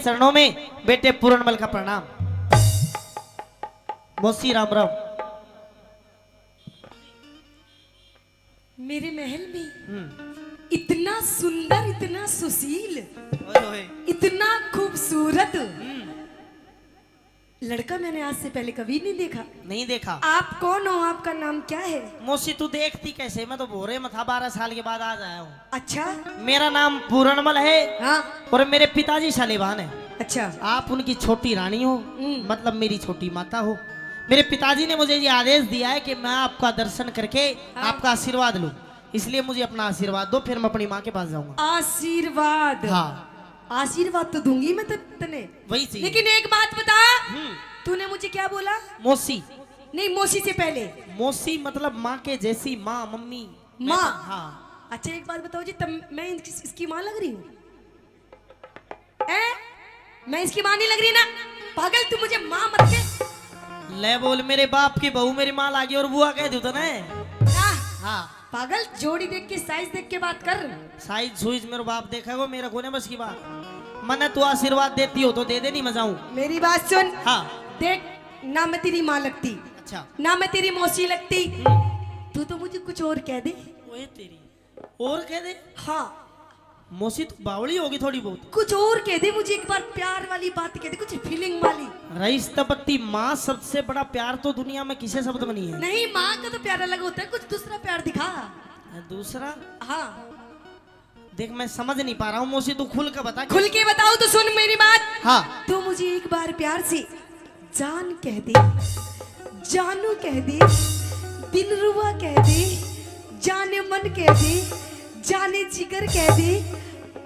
चरणों में बेटे पूर्णमल का प्रणाम। मौसी राम राम। मेरे महल में इतना सुंदर, इतना सुशील, इतना खूबसूरत लड़का मैंने आज से पहले कभी नहीं देखा। नहीं देखा। आप कौन हो? आपका नाम क्या है? मौसी तू देखती कैसे, मैं तो भोरे में था, 12 साल के बाद आज आया हूँ। अच्छा, मेरा नाम पूर्णमल है। हाँ। और मेरे पिताजी शालिवान है। अच्छा, आप उनकी छोटी रानी हो, मतलब मेरी छोटी माता हो। मेरे पिताजी ने मुझे ये आदेश दिया है कि मैं आपका दर्शन करके आपका आशीर्वाद लूं, इसलिए मुझे अपना आशीर्वाद दो, फिर मैं अपनी माँ के पास जाऊंगा। आशीर्वाद? हाँ, आशीर्वाद तो दूंगी मैं तने, वही चाहिए। लेकिन एक बात बता, तूने मुझे क्या बोला? मौसी। नहीं, मौसी से पहले मौसी मतलब माँ के जैसी, माँ, मम्मी, माँ। हाँ। अच्छा एक बात बताओ जी, तब मैं इसकी माँ लग रही हूँ? मैं इसकी माँ नहीं लग रही ना? पागल, तू मुझे माँ मत के। ले बोल, मेरे बाप की बहू मेरी माँ लागी और बुआ कह दू तो ना। हाँ, पागल, जोड़ी देख के, साइज देख के बात कर। साइज सुइज मेरे बाप देखा वो, मेरा कोने बस की बात। मने तू आशीर्वाद देती हो तो दे दे, नहीं मैं जाऊं। मेरी बात सुन। हाँ। देख, ना मैं तेरी माँ लगती, अच्छा, ना मैं तेरी मौसी लगती, तू तो मुझे कुछ और कह दे। ओए तेरी, और कह दे। हाँ, मौसी तू बावली होगी थोड़ी बहुत। कुछ और कह दे मुझे, एक बार प्यार वाली बात कह दे, कुछ फीलिंग वाली। रईस तपत्ती, माँ सबसे बड़ा प्यार तो दुनिया में किसे शब्द में नहीं है। नहीं, माँ का तो प्यार अलग होता है, कुछ दूसरा प्यार दिखा। दूसरा? हाँ, देख मैं समझ नहीं पा रहा हूँ मौसी, तू खुल कर बता। खुल के बताओ तो सुन मेरी बात। हाँ। तू मुझे एक बार प्यार से जान कह दे, जानू कह दे, दिलरुबा कह दे, जाने मन कह दे, जाने जिगर कह दे,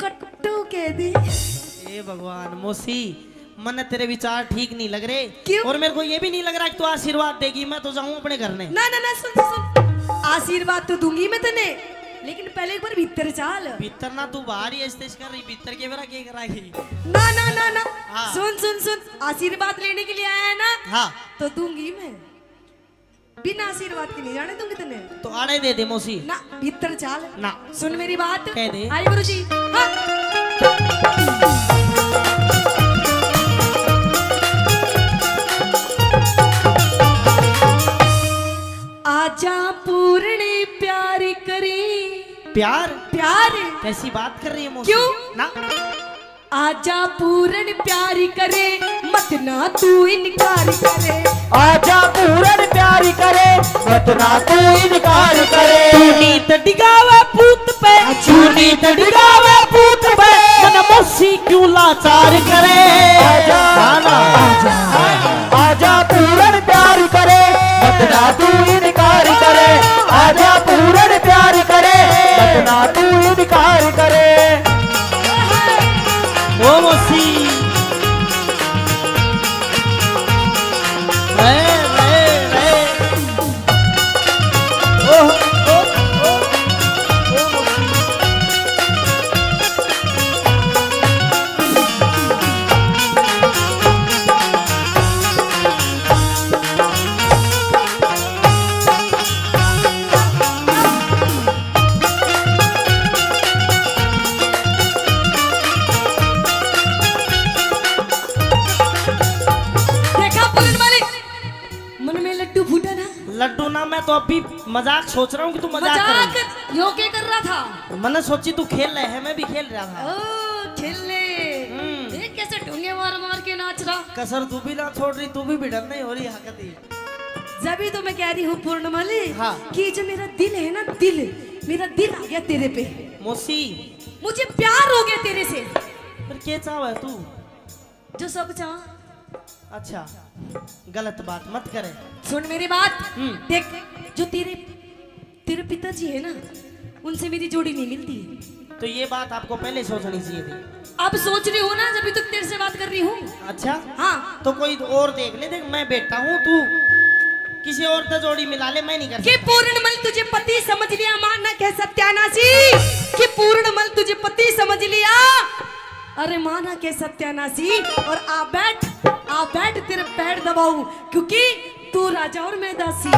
कट्टू कह दे। ए भगवान मौसी, मन तेरे विचार ठीक नहीं लग रहे। क्यों? और मेरे को ये भी नहीं लग रहा कि तू आशीर्वाद देगी, मैं तो जाऊं अपने घर में। ना ना ना, सुन सुन, आशीर्वाद तो दूंगी मैं तने, लेकिन पहले एक बार भीतर चाल। भीतर ना, तू बाहर ही ऐसे कर रही, भीतर के मेरा क्या कराएगी? ना ना ना ना, हाँ। सुन सुन सुन, आशीर्वाद लेने के लिए आया है ना? हाँ। तो दूंगी मैं, बिना आशीर्वाद के नहीं जाने दूंगी तने। तो आड़े दे दे मौसी। ना, भीतर चाल ना। सुन मेरी बात। कह दे। आई गुरु जी। हाँ। आजा पूर्ण प्यार करे। प्यार? प्यार कैसी बात कर रही है मौसी? क्यों? ना। आजा पूर्ण प्यार करे, मत ना तू इनकार करे। आजा पूरन प्यारी करे, मत ना तू इनकार करे। नीत डिगावे पूत पे, नीत डिगावे पूत पे, मन मौसी क्यों लाचार करे? आजा आजा आजा पूरन प्यारी करे, मत ना तू इनकार करे। आजा पूरन प्यारी करे, मत ना तू इनकार करे। ओ मौसी, लड्डू ना, मैं तो अभी मजाक सोच रहा हूँ कि तू मजाक कर। यो क्या कर रहा था? मैंने सोची तू खेल रहे है, मैं भी खेल रहा था। ओ खेलने, देख कैसे ढूंगे मार मार के नाच रहा। कसर तू भी ना छोड़ रही, तू भी भिड़न नहीं हो रही हकती। जब तो मैं कह रही हूँ पूर्णमली, हाँ। कि जो मेरा दिल है ना, दिल, मेरा दिल आ गया तेरे पे। मौसी, मुझे प्यार हो गया तेरे से। फिर क्या चाह तू? जो सब चाह। अच्छा, गलत बात मत करे। सुन मेरी बात। देख, जो तेरे पिताजी है ना, उनसे मेरी जोड़ी नहीं मिलती। तो ये बात आपको पहले सोचनी चाहिए थी। अब सोच रही हूँ ना, जब तक तेरे से बात कर रही हूँ। अच्छा, हाँ। तो कोई और देख ले। देख मैं बेटा हूँ, तू किसी और से जोड़ी मिला ले, मैं नहीं कर कि सकता। पूर्णमल तुझे पति समझ लिया, मानना कह सत्यानाशी। कि पूर्णमल तुझे पति समझ लिया, अरे माना के सत्यानाशी। और आ बैठ तेरे पैर दबाऊं, क्योंकि तू राजा और मैं दासी।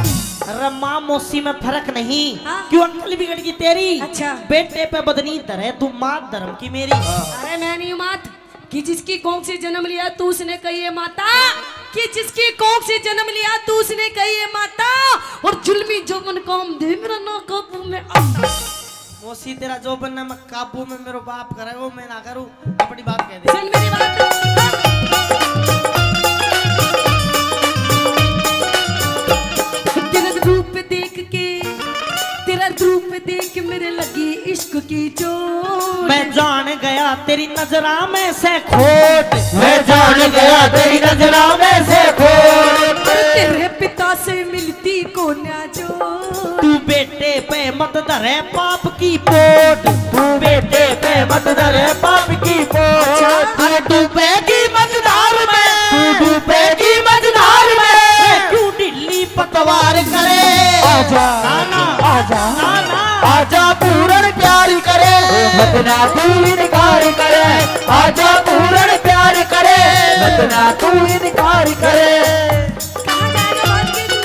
अरे माँ मौसी में फर्क नहीं। हाँ? क्यों अक्ल बिगड़ गई तेरी? अच्छा। बेटे पे बदनी धरे, तू मात धर्म की मेरी। अरे मैं नहीं मात, कि जिसकी कोख से जन्म लिया तू उसने कही है माता, कि जिसकी कोख से जन्म लिया तू उसने कही है माता, और जुल्मी जोबन काम दे मेरा ना काबू में आता। मौसी तेरा जो बनना मैं काबू में मेरे बाप करे वो मैं ना करूं, अपनी बात कह दे। सुन मेरी बात, तेरा रूप देख के, तेरा रूप देख के मेरे लगी इश्क की चोट। मैं जान गया तेरी नजरा में से खोट, मैं जान गया तेरी नजरा में से खोट। तेरे पिता से मिलती को ना जो, तू बेटे पे मत धरे पाप की पोट, तू बेटे पे मत धरे पाप की पोट। अरे डूबेगी मझधार में, तू डूबेगी मझधार में। क्यों ढिल्ली पतवार करे। आजा नाना, आजा नाना। आजा पूर्ण प्यार करे, मत ना तू इनकार करे। आजा पूर्ण प्यार करे, मत ना तू इनकार करे। कहाँ जाएगा बात के तू?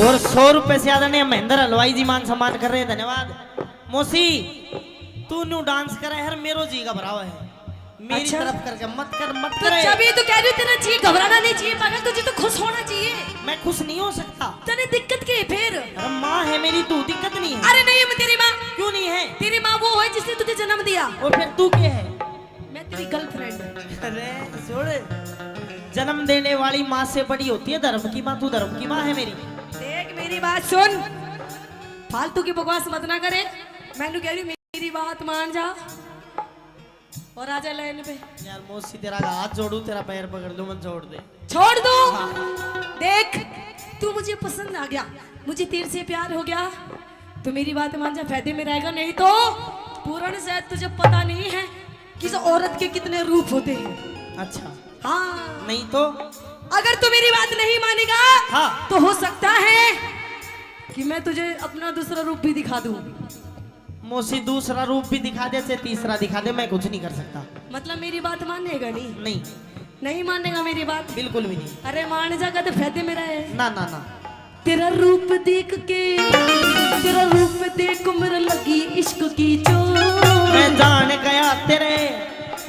और 100 रुपए से ज्यादा नहीं महेंद्र हलवाई जी मान सम्मान कर रहे हैं, धन्यवाद। मौसी तू न्यू डांस करे हर मेरो जी घबरावा है, मेरी अच्छा? तरफ करके मत कर मत तो करे। जब ये तो कह रही हो तेरा जी घबराना नहीं चाहिए पागल, तुझे तो खुश होना चाहिए। मैं खुश नहीं हो सकता। तेरी दिक्कत क्या है फिर? अरे माँ है मेरी, तू दिक्कत नहीं है। अरे नहीं मैं तेरी माँ, क्यों नहीं है? तेरी माँ वो है जिसने तुझे जन्म दिया। और फिर तू क्या है? मैं तेरी गर्लफ्रेंड। अरे छोड़, जन्म देने वाली माँ से बड़ी होती है धर्म की माँ। तू धर्म की माँ है मेरी। देख मेरी बात सुन, फालतू की बकवास मत ना करे। मैंने कह रही हूँ मेरी बात मान जा और आजा लाइन पे। यार मौसी तेरा हाथ जोड़ू, तेरा पैर पकड़ लूं, मत छोड़ दे। छोड़ दो। देख तू मुझे पसंद आ गया, मुझे तेरे से प्यार हो गया, तो मेरी बात मान जा, फायदे में रहेगा। नहीं तो पूर्ण शायद तुझे पता नहीं है कि इस औरत के कितने रूप होते हैं। अच्छा हाँ नहीं तो अगर तू मेरी बात नहीं मानेगा हाँ। तो हो सकता है कि मैं तुझे अपना दूसरा रूप भी दिखा दूं। मौसी दूसरा रूप भी दिखा दे, चाहे तीसरा दिखा दे, मैं कुछ नहीं कर सकता। मतलब मेरी बात मानेगा नहीं? नहीं नहीं मानेगा मेरी बात? बिल्कुल भी नहीं। अरे मान जाएगा तो फायदे में रहे। ना ना ना। तेरा रूप देख के, तेरा रूप देख मेरे लगी इश्क की चोट। मैं जान गया तेरे,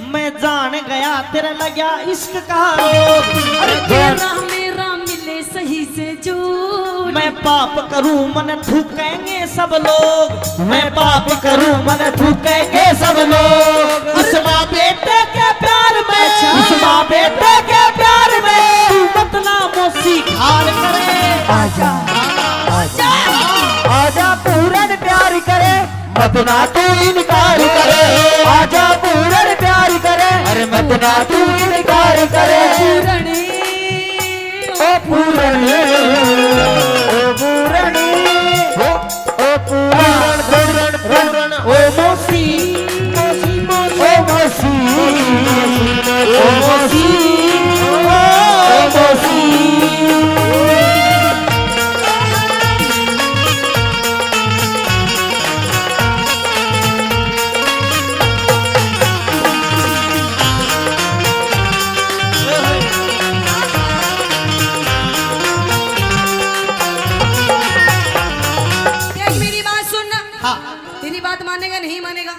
मैं जान गया तेरे लगा इश्क का रोग। अरे तेरा मेरा मिले सही से जोड़। मैं पाप करूं मन थूकेंगे सब लोग, मैं पाप करूं मन थूकेंगे सब लोग। इस माँ बेटे के प्यार में, इस माँ बेटे के प्यार में तू मत ना मौसी खार करे। आजा आजा आजा पूर्ण प्यार करे, मत ना तू इनकार करे। आजा पूर्ण प्यार करे, अरे मत ना तू इनकार करे। पूरणी ओ पूर्ण, ओ पूर्ण, ओ पूर्ण, पूर्ण, ओ मौसी, मौसी, ओ मौसी, ओ मौसी, ओ मौसी।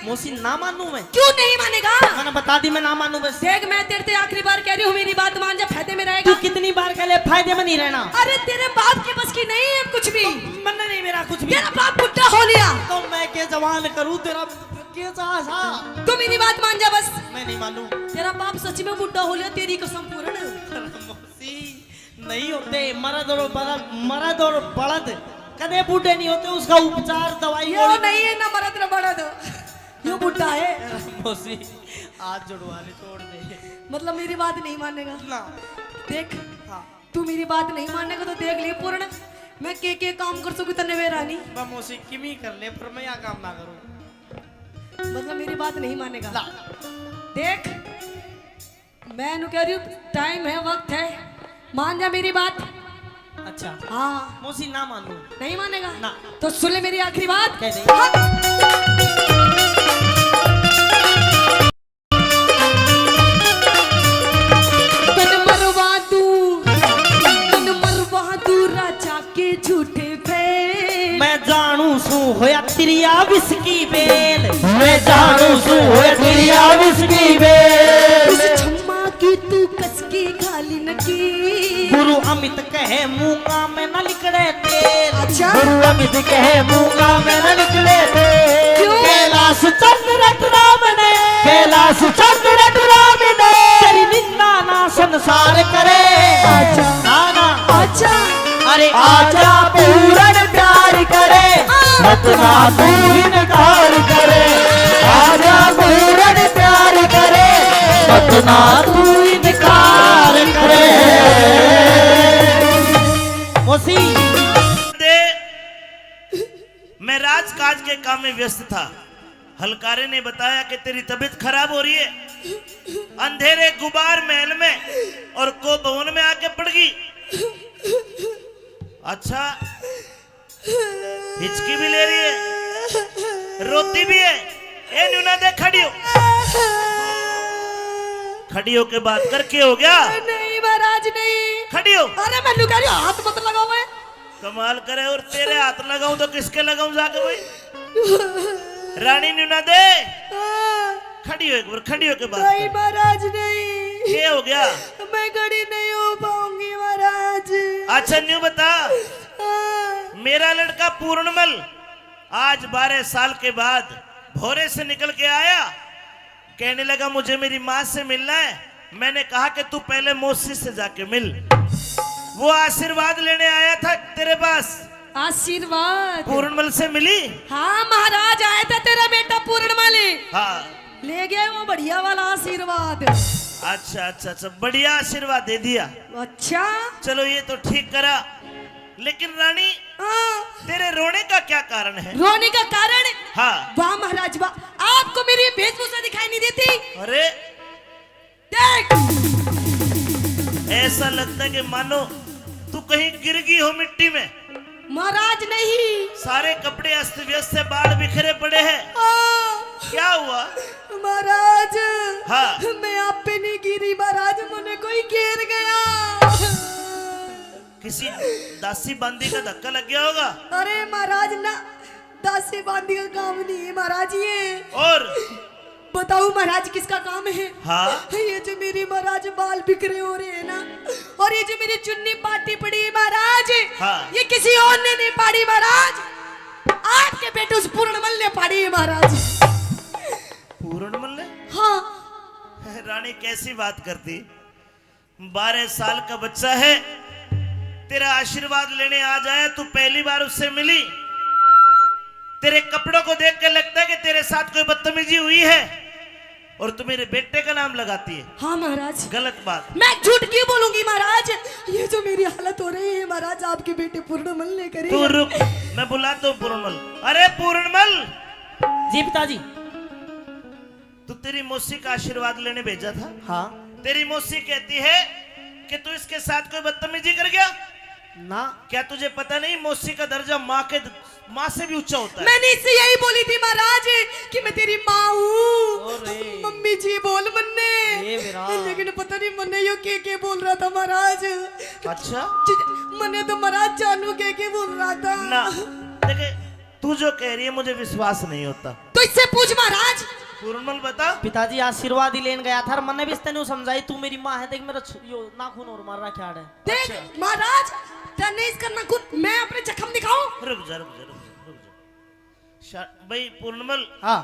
मौसी ना मानू मैं? क्यों नहीं मानेगा? मैंने बता दी मैं ना मानू बस। देख मैं तेरे से आखिरी बार कह रही हूँ, मेरी बात मान जा, फायदे में तू रहेगा। कितनी बार कह ले फायदे में नहीं रहना। अरे तेरे बाप के बस की नहीं है कुछ भी। मन नहीं मेरा कुछ भी। तेरा बाप बुढ़ा हो लिया तो मैं के जवान करूँ तेरा के सा। तू मेरी बात मान जा बस। मैं नहीं मानू। तेरा बाप सच में बुढ़ा हो लिया, तेरी कसम पूर्ण। मौसी नहीं होते मर्द और बड़द कदे बूढ़े नहीं होते, उसका उपचार दवाई यो नहीं है ना मर्द ना बड़द, यो बुढ़ा है। मौसी हाथ जुड़वाने छोड़ दे। मतलब मेरी बात नहीं मानेगा ना। देख हाँ तू मेरी बात नहीं मानेगा तो देख ले पूर्ण, मैं के काम कर सकूं तने वे रानी। मौसी किमी कर ले पर मैं यहाँ काम ना करूँ। मतलब मेरी बात नहीं मानेगा। ला। देख मैं नु कह रही हूँ टाइम है, वक्त है, मान जा मेरी बात। अच्छा हाँ मौसी ना मानू। नहीं मानेगा ना। तो सुन ले मेरी आखिरी बात। कह दे। हाँ। राजा के झूठे फेल मैं जानू सू होया तिरिया विस्की बेल। मैं जानू सू होया तिरिया विस्की बेल। उस छम्मा की तू कसकी खाली नकी। गुरु अमित कहे मूंगा में न निकले तेल। अच्छा गुरु अमित कहे मूंगा में न निकले थे। क्यों? कैलाश चंद्र राम ने, कैलाश चंद्र राम ने तेरी निंदा ना संसार करे। अच्छा ना ना अच्छा अरे आजा पूरन प्यार करे, मत ना तू इनकार करे। आजा पूरन प्यार करे, मत ना तू इनकार करे। मौसी दे मैं राजकाज के काम में व्यस्त था। हलकारे ने बताया कि तेरी तबीयत खराब हो रही है, अंधेरे गुबार महल में और को भवन में आके पड़ गई। अच्छा हिचकी भी ले रही है, रोती भी है। ए न्यूना दे खड़ी हो, खड़ी हो के बात कर, के हो गया? नहीं महाराज नहीं। खड़ी हो। अरे मैं लुका रही हूँ, हाथ मत लगाओ। मैं कमाल करे, और तेरे हाथ लगाऊं तो किसके लगाऊं जाके भाई? रानी न्यूना दे खड़ी हो, एक बार खड़ी हो के बात नहीं कर। महाराज नहीं। क्या हो गया? मैं खड़ी नहीं हो पाऊंगी महाराज। अच्छा न्यू बता, मेरा लड़का पूर्णमल आज 12 साल के बाद भोरे से निकल के आया, कहने लगा मुझे मेरी माँ से मिलना है। मैंने कहा कि तू पहले मौसी से जाके मिल। वो आशीर्वाद लेने आया था तेरे पास। आशीर्वाद पूर्णमल से मिली? हाँ महाराज आया था तेरा बेटा पूर्णमल, हाँ। ले गया वो बढ़िया वाला आशीर्वाद। अच्छा अच्छा अच्छा, बढ़िया आशीर्वाद दे दिया। अच्छा चलो ये तो ठीक करा, लेकिन रानी हाँ। तेरे रोने का क्या कारण है? रोने का कारण? हाँ। वाह महाराज वाह, आपको मेरी वेशभूषा दिखाई नहीं देती? अरे देख ऐसा लगता है कि मानो तू कहीं गिर गई हो मिट्टी में। महाराज नहीं। सारे कपड़े अस्त व्यस्त से बाढ़ बिखरे पड़े हैं। क्या हुआ? महाराज हाँ। मैं आप पे नहीं गिरी महाराज, मुझे कोई घेर गया। किसी दासी बांदी का धक्का लग गया होगा। अरे महाराज ना, दासी बांधी का काम नहीं है महाराज ये। और बताओ महाराज किसका काम है? हाँ। ये जो मेरी महाराज बाल बिखरे हो रहे हैं ना, और ये जो मेरी चुन्नी पाटी पड़ी है महाराज, हाँ। ये किसी और ने नहीं पाड़ी महाराज, आपके बेटे उस पूर्णमल ने पाड़ी है महाराज। पूर्णमल ने? हाँ। रानी कैसी बात करती, 12 साल का बच्चा है, तेरा आशीर्वाद लेने आ जाए, तू पहली बार उससे मिली। तेरे कपड़ों को देख कर लगता है कि तेरे साथ कोई बदतमीजी हुई है, और तू मेरे बेटे का नाम लगाती है। हाँ महाराज। गलत बात। मैं झूठ क्यों बोलूंगी महाराज, ये जो मेरी हालत हो रही है महाराज आपके बेटे पूर्णमल ने करी। तू रुक, मैं बुलाता हूँ पूर्णमल। अरे पूर्णमल। जी पिताजी। तू तेरी मौसी का आशीर्वाद लेने भेजा था। हाँ। तेरी मौसी कहती है कि तू इसके साथ कोई बदतमीजी कर गया ना। क्या तुझे पता नहीं मौसी का दर्जा माँ से भी ऊंचा होता है? मैंने इससे यही बोली थी महाराज कि मैं तेरी माँ हूँ। अरे। मम्मी जी बोल मन्ने, ए बेरा। लेकिन पता नहीं मन्ने यो के बोल रहा था महाराज। अच्छा। मन्ने तो महाराज जानू के बोल रहा था ना देखे, तू जो कह रही है मुझे विश्वास नहीं होता। तो इससे पूछ महाराज। पूर्णमल बता। पिताजी आशीर्वाद ही लेन गया था और मैंने भी तेने समझाई तू मेरी माँ है, देख मेरा यो नाखून और मार रहा क्या है। देख महाराज, तेने इसका नाखून, मैं अपने जख्म दिखाऊं? रुक जा भाई पूर्णमल, हाँ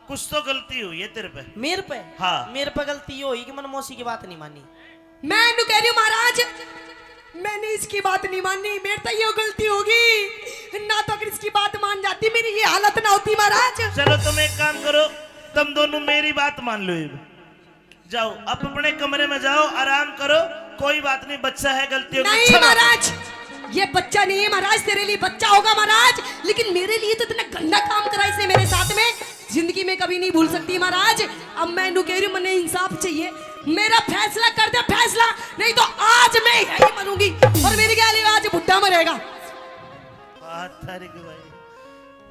कुछ तो गलती हुई है तेरे पे। मेरे पे? हाँ। मेरे पे गलती ये हुई कि मैंने मौसी की बात नहीं मानी। मैं इन्हें कह रही हूँ महाराज, मैंने इसकी बात नहीं मानी, मेरे तो ये गलती होगी ना, तो अगर इसकी बात मान जाती मेरी ये हालत ना होती महाराज। चलो तुम एक काम करो, तुम दोनों मेरी बात मान लो। जाओ अब अपने कमरे में जाओ, आराम करो, कोई बात नहीं, बच्चा है, गलती होगी। नहीं महाराज, ये बच्चा नहीं है महाराज, तेरे लिए बच्चा होगा महाराज, लेकिन मेरे लिए तो इतना गंदा काम करा इसने मेरे साथ में, जिंदगी में कभी नहीं भूल सकती महाराज। अब मैं इन्हें कह रही हूँ, मैंने इंसाफ चाहिए, मेरा फैसला कर दे फैसला, नहीं तो आज मैं यही मरूंगी और मेरी गैली आज बुढ़ा मरेगा। भाई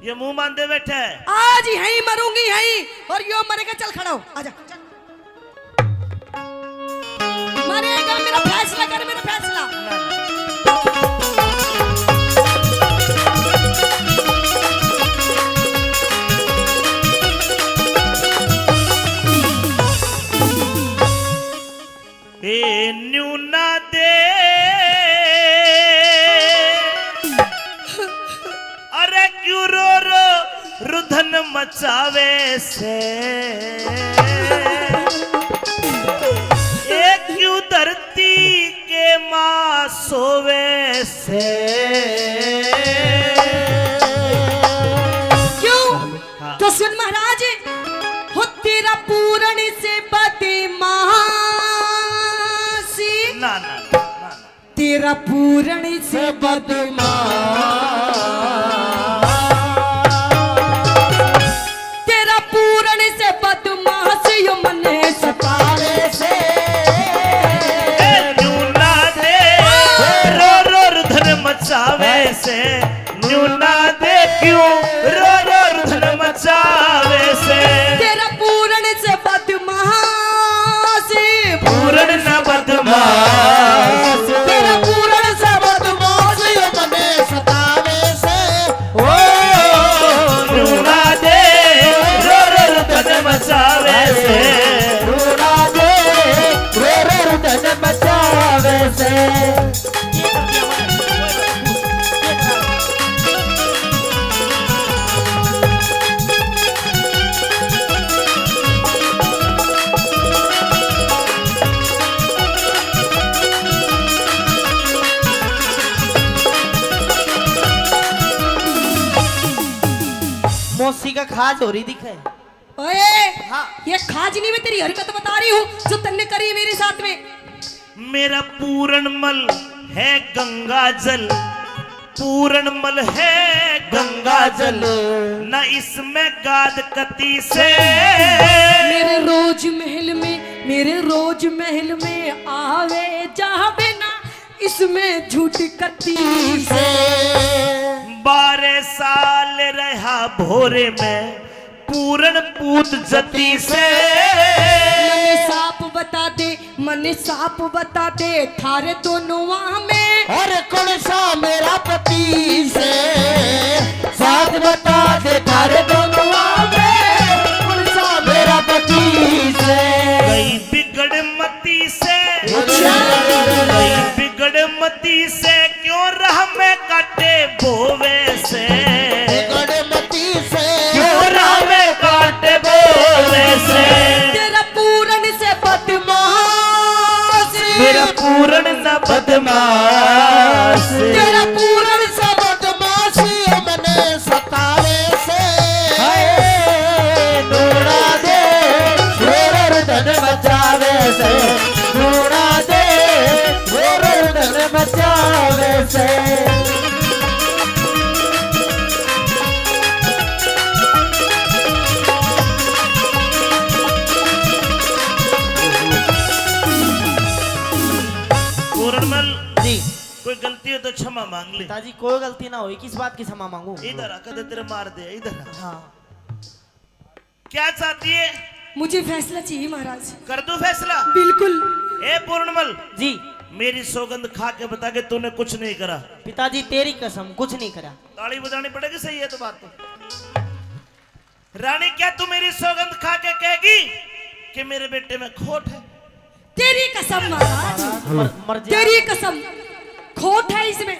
ये मुंह बांधे बैठा है, आज यही मरूंगी यही, और यो मरेगा। चल खड़ा हो, आजा। मरेगा, मेरा फैसला कर, मेरा फैसला। ए न्यूना दे अरे क्यों रो रो रुधन मचावे से, ए क्यों धरती के माँ सोवे से। क्यों? हाँ। तो सुन महाराज, हो तेरा पूर्ण से बदमाशी, ना ना ना ना, तेरा पूर्ण से तेरा पूर्ण से बदमाशी यो मने सतावे से। न्यूना दे रो रो रुधन मचावे से, न्यूना दे क्यों रो रो रुधन मचावे से। तेरा पूर्ण से बदमाशी, पूर्ण न बदमाश, तेरा पूर्ण से बदमाशी मने सतावे से। ओ न्यूना दे रो रो रुधन मचावे से। रूना दे रो रो रुदन मचावे से। मौसी का खाज हो रही दिखे। ओए, हाँ। ये खाजनी में तेरी हरकत बता रही हूँ जो तन्ने करी मेरे साथ में। मेरा पूरणमल है गंगा जल, पूरणमल है गंगा जल, न इसमें गाद कती से। मेरे रोज महल में, मेरे रोज महल में आवे जावे ना, इसमें झूठ कती से। 12 साल रहा भोरे में पूरण पूत जती से। मने साप बता दे, मने साप बता दे, थारे दोनों वहाँ में और कौन सा मेरा पति से साथ बता दे, थारे दोनों में कौन सा मेरा पति से। गई बिगड़ मती से, गई बिगड़ मती से, क्यों राह में काटे बोवे से। गणमती से क्यों राह में काटे बोवे से। तेरा पूर्ण से बदमाश, मेरा पूर्ण न बदमाश, तेरा पूर्ण से बदमाशी मने सतावे से। नूरा दे रो धन बचावे से, नूरा दे रो धन बचावे से। पूरणमल जी कोई गलती हो तो क्षमा मांग ले। पिताजी कोई गलती ना हुई, किस बात की क्षमा मांगू? इधर आकर दे, तेरे मार दे, इधर आ। हाँ क्या चाहती है? मुझे फैसला चाहिए महाराज। कर दूं फैसला? बिल्कुल। ए पूर्णमल, जी मेरी सौगंध खा के बता के तूने कुछ नहीं करा। पिताजी तेरी कसम कुछ नहीं करा। ताली बजानी पड़ेगी, सही है तो बात तो। रानी क्या तू मेरी सौगंध खा के कहेगी कि मेरे बेटे में खोट है? तेरी कसम महाराज, मर जा। तेरी कसम, खोट है इसमें।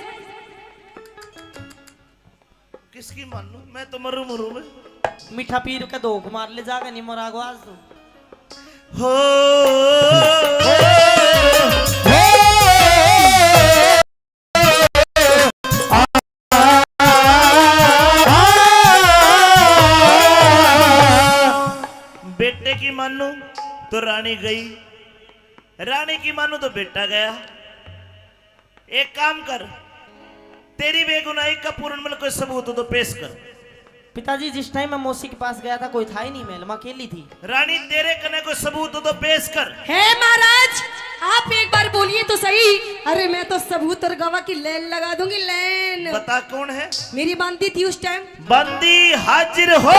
किसकी मान लूं? मैं तो मरू में। मीठा पीर का दो मार ले जागा नहीं मोरा आवाज तो। हो बेटे की मानू तो रानी गई, रानी की मानू तो बेटा गया। एक काम कर, तेरी बेगुनाही का पूर्ण कोई सबूत हो तो पेश कर। पिताजी जिस टाइम मैं मौसी के पास गया था कोई था ही नहीं, महल में अकेली थी। रानी तेरे कने कोई सबूत हो तो पेश कर। है महाराज, आप एक बार बोलिए तो सही। अरे मैं तो सबूत और गवाह की लाइन लगा दूंगी, लाइन। बता कौन है? मेरी बांधी थी उस टाइम। बंदी हाजिर हो।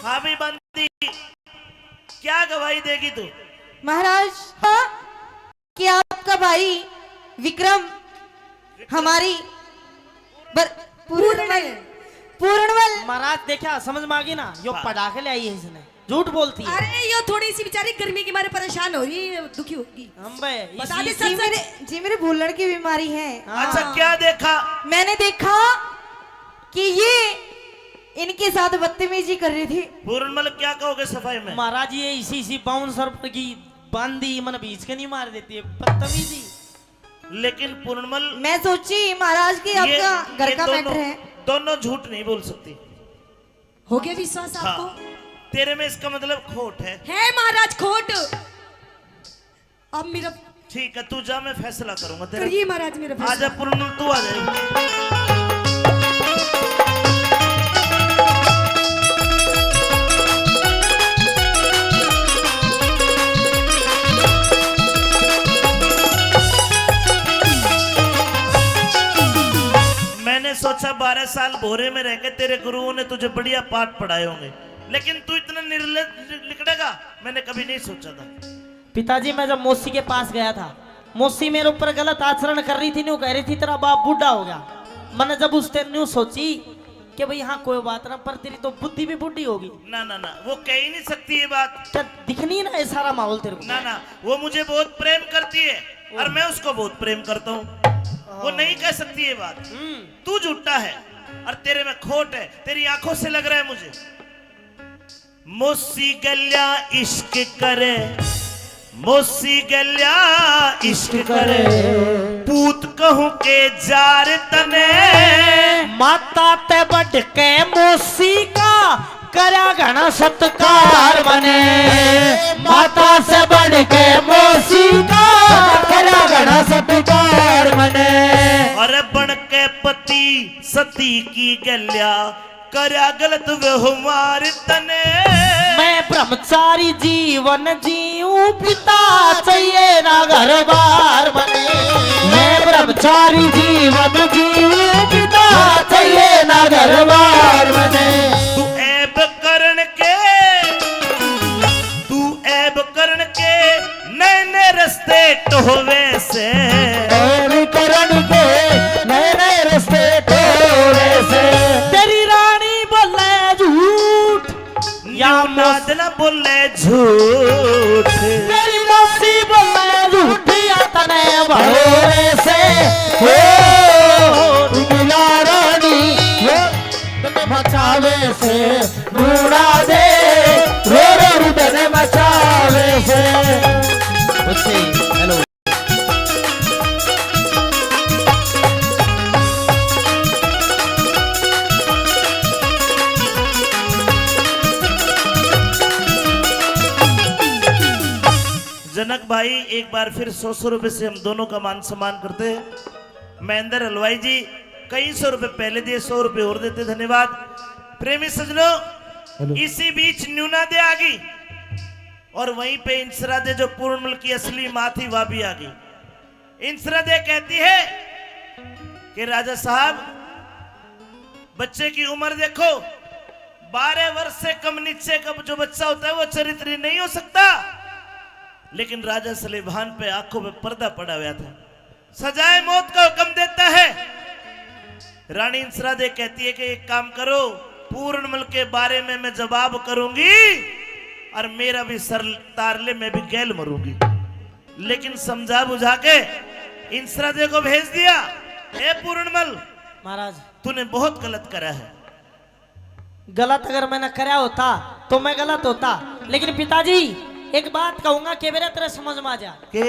हाँ भी बंदी, क्या गवाही देगी तू? महाराज हाँ, कि आपका भाई विक्रम हमारी पूर्णवल। महाराज देखा समझ में आ गई ना, यो पटाखे ले आई है इसने, झूठ बोलती है। अरे ये थोड़ी सी बेचारी गर्मी के मारे परेशान हो रही है, दुखी होगी। हम बे बता दे इसी- सच। जी मेरे भूलड़ की बीमारी है। हाँ। अच्छा क्या देखा? मैंने देखा कि ये इनके साथ बदतमीजी कर रही थी। पूर्णमल क्या कहोगे सफाई में? महाराज ये इसी बाउंसर की बांदी मन बीच के नहीं मार देती है, बदतमीजी। लेकिन पूर्णमल मैं सोची महाराज की आपका घर का मैटर है। दोनों झूठ नहीं बोल सकती। हो गया विश्वास हाँ, आपको? तेरे में इसका मतलब खोट है। है महाराज खोट। अब मेरा ठीक है, तू जा, मैं फैसला करूंगा तेरा। करिए महाराज मेरा फैसला। आजा पूर्णमल, तू आ जाए। मैंने सोचा 12 साल भोरे में रह के तेरे गुरुओं ने तुझे बढ़िया पाठ पढ़ाए होंगे, लेकिन तू इतना निर्लज निकलेगा मैंने कभी नहीं सोचा था। पिताजी मैं जब मौसी के पास गया था, मौसी मेरे ऊपर गलत आचरण कर रही थी, न्यू कह रही थी तेरा बाप बूढ़ा हो गया। मैंने जब उस टाइम न्यू सोची कि भाई हाँ कोई बात ना, पर तेरी तो बुद्धि भी बुढ़ी होगी। ना ना ना, वो कह ही नहीं सकती ये बात। क्या दिखनी ना ये सारा माहौल तेरे को? ना ना, वो मुझे बहुत प्रेम करती है और मैं उसको बहुत प्रेम करता हूँ। वो नहीं कह सकती ये बात। तू झूठा है और तेरे में खोट है, तेरी आंखों से लग रहा है मुझे। मोसी गल्या इश्क करे, मोसी गल्या इश्क करे, पूत कहूं के जार तने। माता ते बढ़ के मौसी का करा घना सत्कार बने, माता से बढ़ के मौसी का करा घना सत्कार बने। और बन के पति सती की गल्या करा गलत व्यवहार तने। मैं ब्रह्मचारी जीवन जीऊं, पिता चाहिए ना घर बार बने। मैं ब्रह्मचारी जीवन जीऊं, पिता चाहिए ना घर बार बने। तू ऐब करण के, तू ऐब करण के नए नए रस्ते टोवे से। ऐब करण के नए नए रस्ते टोवे से। तेरी रानी बोले झूठ या नाद न बोले झूठ। तेरी मौसी बोले झूठ या तने भरोरे से हो मिला रानी, वो तने मचावे से ढूंढा दे, रो रो तने मचावे से। हेलो जनक भाई, एक बार फिर 100 रुपए से हम दोनों का मान सम्मान करते हैं। महेंद्र हलवाई जी कई 100 रुपए पहले दिए, 100 रुपए और देते, धन्यवाद। प्रेमी सजनों, इसी बीच न्यूना दे आ गई और वहीं पे इंसरा दे जो पूर्णमल की असली माँ थी वह भी आ गई। इंसरा दे कहती है कि राजा साहब बच्चे की उम्र देखो, 12 वर्ष से कम नीचे का जो बच्चा होता है वो चरित्र नहीं हो सकता। लेकिन राजा सलेभान पे आंखों पे पर्दा पड़ा हुआ था। सजाए मौत का हुक्म देता है। रानी इंसरादे कहती है कि एक काम करो, पूर्णमल के बारे में मैं जवाब करूंगी और मेरा भी सर तार ले, मैं भी गैल मरूंगी। लेकिन समझा बुझा के इंसरादे को भेज दिया, ए पूर्णमल महाराज तूने बहुत गलत करा है। गलत अगर मैंने करा होता तो मैं गलत होता, लेकिन पिताजी एक बात कहूंगा कि मेरा तेरा समझ में आ जा के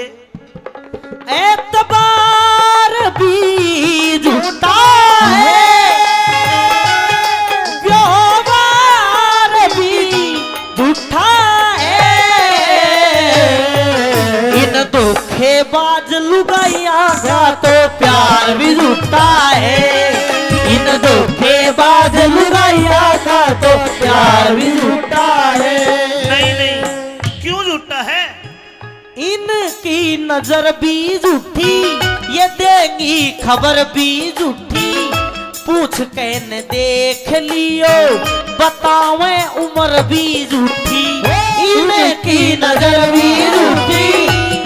एतबार भी झूठा है, व्यवहार भी झूठा है, इन धोखेबाज लुगाइया का तो प्यार भी झूठा है, इन धोखेबाज लुगाइया का तो प्यार भी झूठा है। नहीं नहीं, क्यों झूठा है? इनकी नजर भी झूठी, ये देंगी खबर भी झूठी, पूछ के न देख लियो बतावे उम्र भी झूठी, इनकी नजर भी झूठी,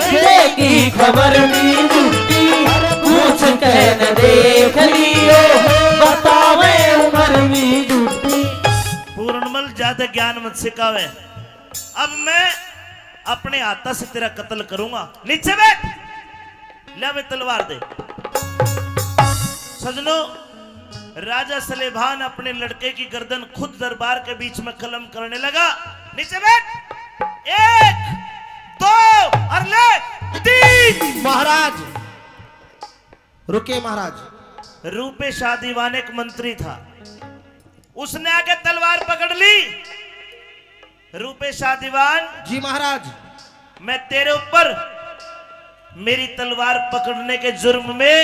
देंगी खबर भी झूठी, पूछ के न देख लियो बतावे उम्र भी झूठी। पूर्णमल ज्यादा ज्ञान मत सिखावे, अब मैं अपने हाथा से तेरा कत्ल करूंगा। नीचे बैठ, ले मैं तलवार दे। सजनों, राजा सलेभान अपने लड़के की गर्दन खुद दरबार के बीच में कलम करने लगा। नीचे बैठ, 1 2 और ले 3। महाराज रुके महाराज। रूपे शाह दीवान एक मंत्री था, उसने आके तलवार पकड़ ली। रूपे शाह दीवान, जी महाराज। मैं तेरे ऊपर मेरी तलवार पकड़ने के जुर्म में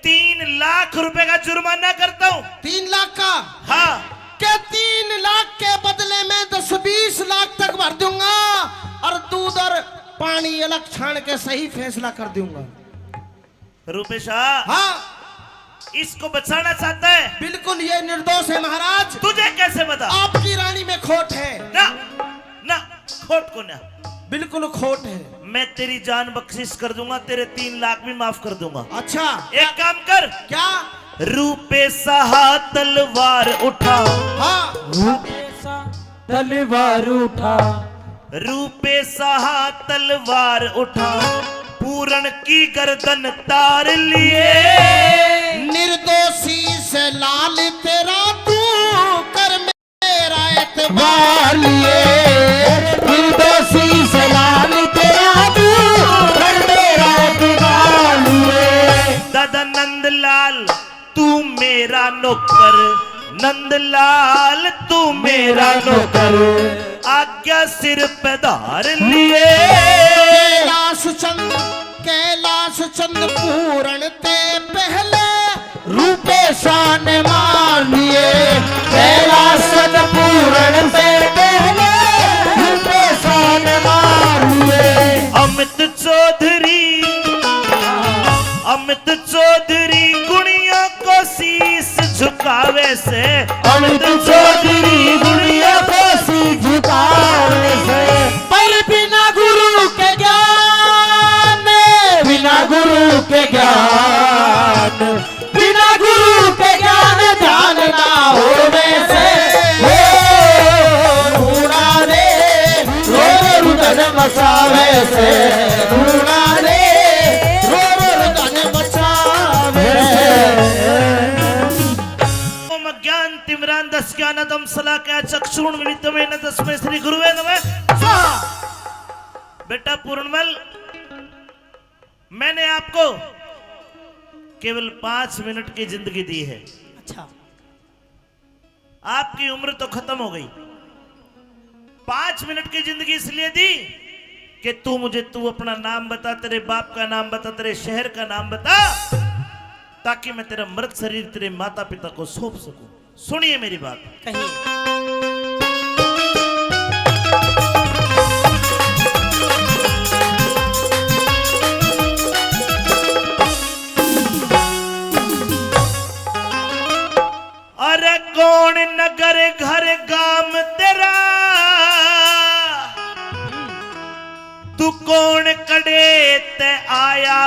3 लाख रुपए का जुर्माना करता हूं। 3 लाख का? हाँ। क्या 3 लाख के बदले में 10-20 लाख तक भर दूंगा और दूध और पानी अलग छान के सही फैसला कर दूंगा। रूपे शाह, हाँ इसको बचाना चाहता है? बिल्कुल, ये निर्दोष है महाराज। तुझे कैसे बता? आपकी रानी में खोट है। ना ना, खोट को ना, बिल्कुल खोट है। मैं तेरी जान बख्शिश कर दूंगा, तेरे 3 लाख भी माफ कर दूंगा। अच्छा, एक काम कर। क्या? रूपे साहा तलवार उठा। हाँ, तलवार उठा, रूपे साहा तलवार उठा, पूरण की गर्दन तार लिए, निर्दोषी से लाल तेरा तू कर मेरा एतबार बार लिए, निर्दोषी से लाल तेरा तू कर मेरा एतबार लिए। दादा नंदलाल तू मेरा नौकर, नंदलाल तू मेरा नौकर, आज्ञा सिर पे धार लिए। कैलाश चंद पूरण ते पहले रूपे शान मान लिए, कैलाश पूरण से पहले रूपे शान मान लिए। अमित चौधरी गुड़िया को शीश झुकावे से, अमित चौधरी गुड़िया को शीश झुकावे से, पर बिना गुरु के ज्ञान, बिना गुरु के ज्ञान, बिना गुरु के ज्ञान जानना हो वैसे, हो रूड़ा रे रो रुदन मचावे से, रूड़ा रे रो रुदन मचावे से। ज्ञान तिमरान 10 ज्ञानदम सला क्या चक्षुण मिलितमे न तस्मै श्री गुरुवे नमः स्वाहा। बेटा पूर्णमल, मैंने आपको केवल 5 मिनट की जिंदगी दी है। अच्छा, आपकी उम्र तो खत्म हो गई। 5 मिनट की जिंदगी इसलिए दी कि तू अपना नाम बता, तेरे बाप का नाम बता, तेरे शहर का नाम बता, ताकि मैं तेरा मृत शरीर तेरे माता पिता को सौंप सकूं। सुनिए मेरी बात। कहिए। अरे कौन नगर घर गाम तेरा, तू कौन कड़े ते आया,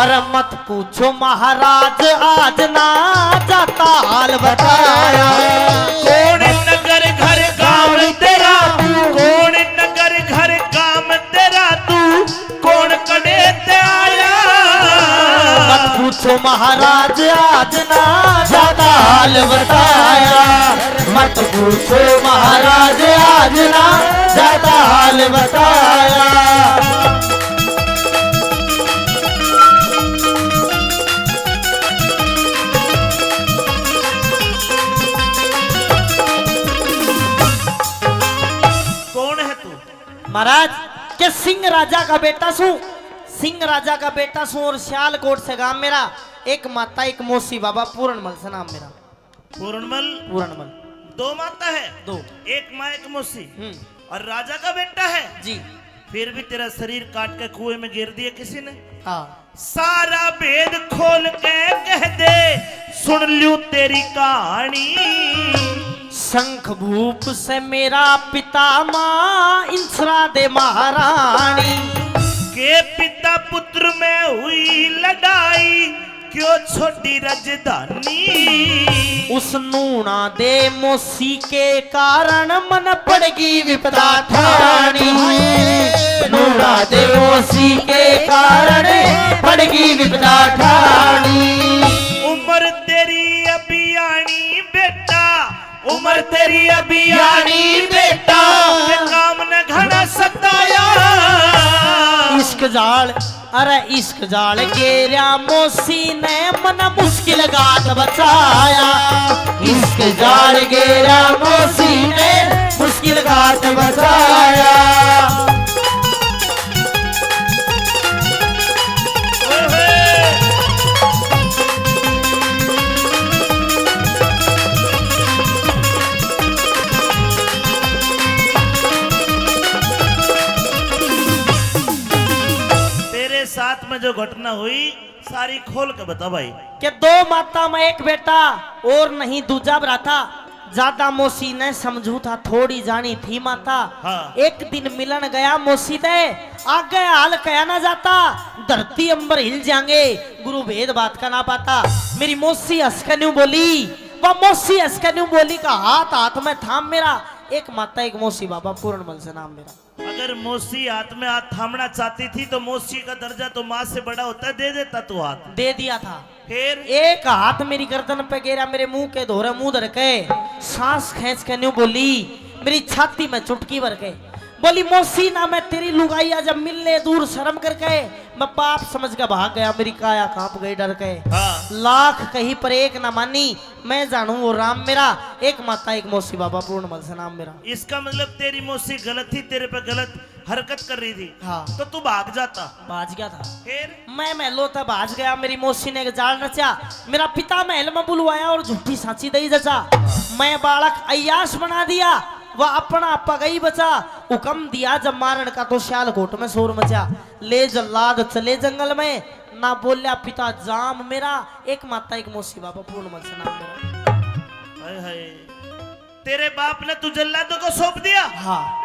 अरे मत पूछो महाराज आज ना जाता हाल बताया। कौन नगर घर गांव तेरा, कौन नगर घर गांव तेरा, तू कौन कड़े ते आया। मत पूछो महाराज आज ना जाता हाल बताया। मत पूछो महाराज आज ना जाता हाल बताया। कौन है तू? महाराज के सिंह राजा का बेटा सू, सिंह राजा का बेटा सू और सियालकोट से गांव मेरा। एक माता एक मौसी बाबा पूर्णमल से नाम मेरा। पूर्णमल। पूर्णमल दो माता है? दो। एक माँ एक मौसी और राजा का बेटा है जी। फिर भी तेरा शरीर काट के कुएं में गिर दिया किसी ने। हाँ सारा भेद खोल के कह दे, सुन लूं तेरी कहानी। शंख भूप से मेरा पिता माँ इंसरा दे महारानी। के पिता पुत्र में हुई लड़ाई, क्यों छोटी राजधानी। उस नूना दे मौसी के कारण मन पड़गी विपदा ठानी। नूना दे मौसी के कारण पड़गी विपदा ठानी। उम्र तेरी अभियानी बेटा, उम्र तेरी अभियानी बेटा, ये काम न घना सताया। इश्क जाल अरे इश्क जाल गेरा मौसी ने मन मुश्किल गात बचाया। इश्क जाल गेरा मौसी ने मुश्किल गात बचाया। साथ में जो घटना हुई सारी खोल के बता भाई। कि दो माता में एक बेटा और नहीं दूजा भ्राता। ज्यादा मौसी ने समझू था थोड़ी जानी थी माता। हाँ। एक दिन मिलन गया मौसी दे आगे हाल कया ना जाता। धरती अंबर हिल जाएंगे गुरु भेद बात का ना पाता। मेरी मौसी हंसकन्यू बोली, वह मौसी हंसकन्यू बोली का हाथ हाथ में थाम मेरा। एक माता एक मौसी बाबा पूर्णमल से नाम मेरा। अगर मौसी हाथ में हाथ थामना चाहती थी तो मौसी का दर्जा तो माँ से बड़ा होता, दे देता तू हाथ। दे दिया था। फिर एक हाथ मेरी गर्दन पे गिरा, मेरे मुंह के धोरे मुंह धर के सांस खींच के न्यू बोली, मेरी छाती में चुटकी भर के बोली, मौसी ना मैं तेरी लुगाइया जब मिलने दूर शर्म करके मैं पाप समझ के भाग गया। मेरी काया कांप गई डर के। हाँ। लाख कहीं पर एक ना मानी, मैं जानू वो राम मेरा। एक माता एक मौसी बाबा पूर्णमल से नाम मेरा। इसका मतलब तेरी मौसी गलत थी, तेरे पे गलत हरकत कर रही थी। हाँ। तो तू भाग जाता। बाज गया था। फिर मैं महलों तक भाज गया। मेरी मौसी ने एक जाल रचा, मेरा पिता महल में बुलवाया और झूठी सांची दई जचा। मैं बालक अय्याश बना दिया, वह अपना आपा गई बचा। हुक्म दिया जब मारण का तो सियालकोट में शोर मचा। ले जल्लाद चले जंगल में, ना बोलिया पिता जाम मेरा। एक माता एक मौसी बाबा पूर्णमल से नाम मेरा। हाय हाय, तेरे बाप ने तू जल्लादों को सौंप दिया। हाँ।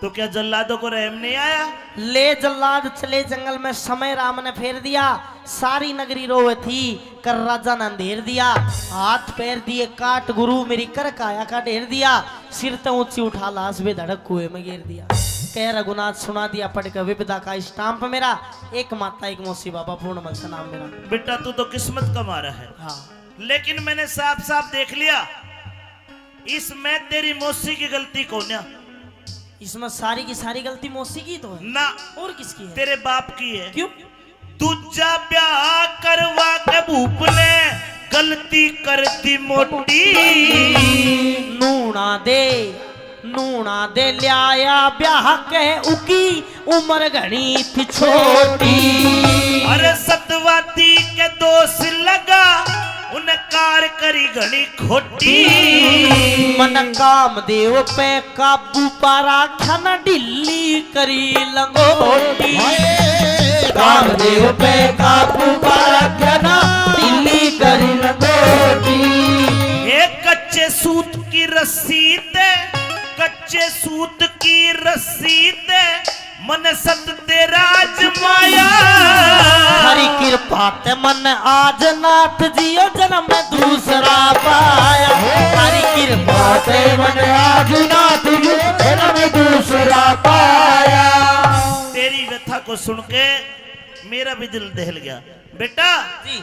तो क्या जल्लादों को रहम नहीं आया? ले जल्लाद चले जंगल में, समय राम ने फेर दिया। सारी नगरी रोवे थी, कर राजा ने अंधेर दिया। हाथ पैर दिए काट गुरु, मेरी कर काया का ढेर दिया। सिर तो ऊंची उठा लाश बे धड़क कुएं में गिर दिया। कह रघुनाथ सुना दिया पढ़ के विपदा का स्टाम्प मेरा। एक माता एक मौसी बाबा पूर्णमल से नाम मेरा। बेटा तू तो किस्मत का मारा है। हाँ। लेकिन मैंने साफ साफ देख लिया, इसमें तेरी मौसी की गलती कौन है? इसमें सारी की सारी गलती मौसी की तो है ना, और किसकी है? तेरे बाप की है। क्यों? दूजा ब्याह करवा के भूप ने गलती कर दी मोटी। नूना दे लिया ब्याह के उकी उम्र घनी थी छोटी। अरे सतवाती के दोष लगा, उन कार करी घनी खोटी। मन काम देव पे काबू पारा खन ढिल्ली करी लंगोटी। काम देव पे काबू पारा खन ढिल्ली करी लंगोटी। एक कच्चे सूत की रस्सी ते, कच्चे सूत की रस्सी ते मन सत तेरा माया हरी कृपा ते मन आज नाथ जियो जन्म में दूसरा पाया। हरी कृपा ते मन आज नाथ जियो जन्म में दूसरा पाया। तेरी व्यथा को सुन के मेरा भी दिल दहल गया। बेटा जी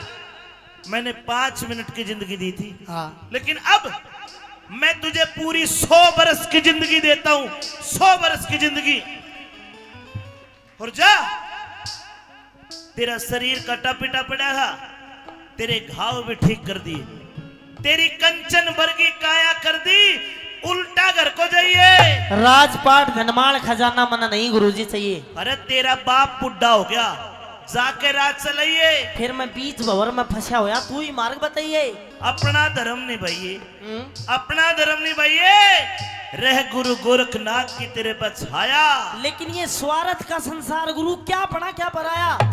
मैंने 5 मिनट की जिंदगी दी थी, हाँ लेकिन अब मैं तुझे पूरी 100 बरस की जिंदगी देता हूं, 100 बरस की जिंदगी। और जा, तेरा शरीर कटा पिटा पड़ा था, तेरे घाव भी ठीक कर दिए, तेरी कंचन वर्गी काया कर दी, उल्टा घर को जाइए। राजपाट धनमाल खजाना मना नहीं गुरुजी चाहिए। अरे तेरा बाप बुढ़ा हो गया, जाके राज चलाइए। फिर मैं बीच भंवर में फंसा होया, तू ही मार्ग बताइए। अपना धर्म निभाइए, अपना धर्म निभाइए। रह गुरु गोरखनाथ की तेरे पर छाया। लेकिन ये स्वार्थ का संसार गुरु, क्या पढ़ा क्या पढ़ाया।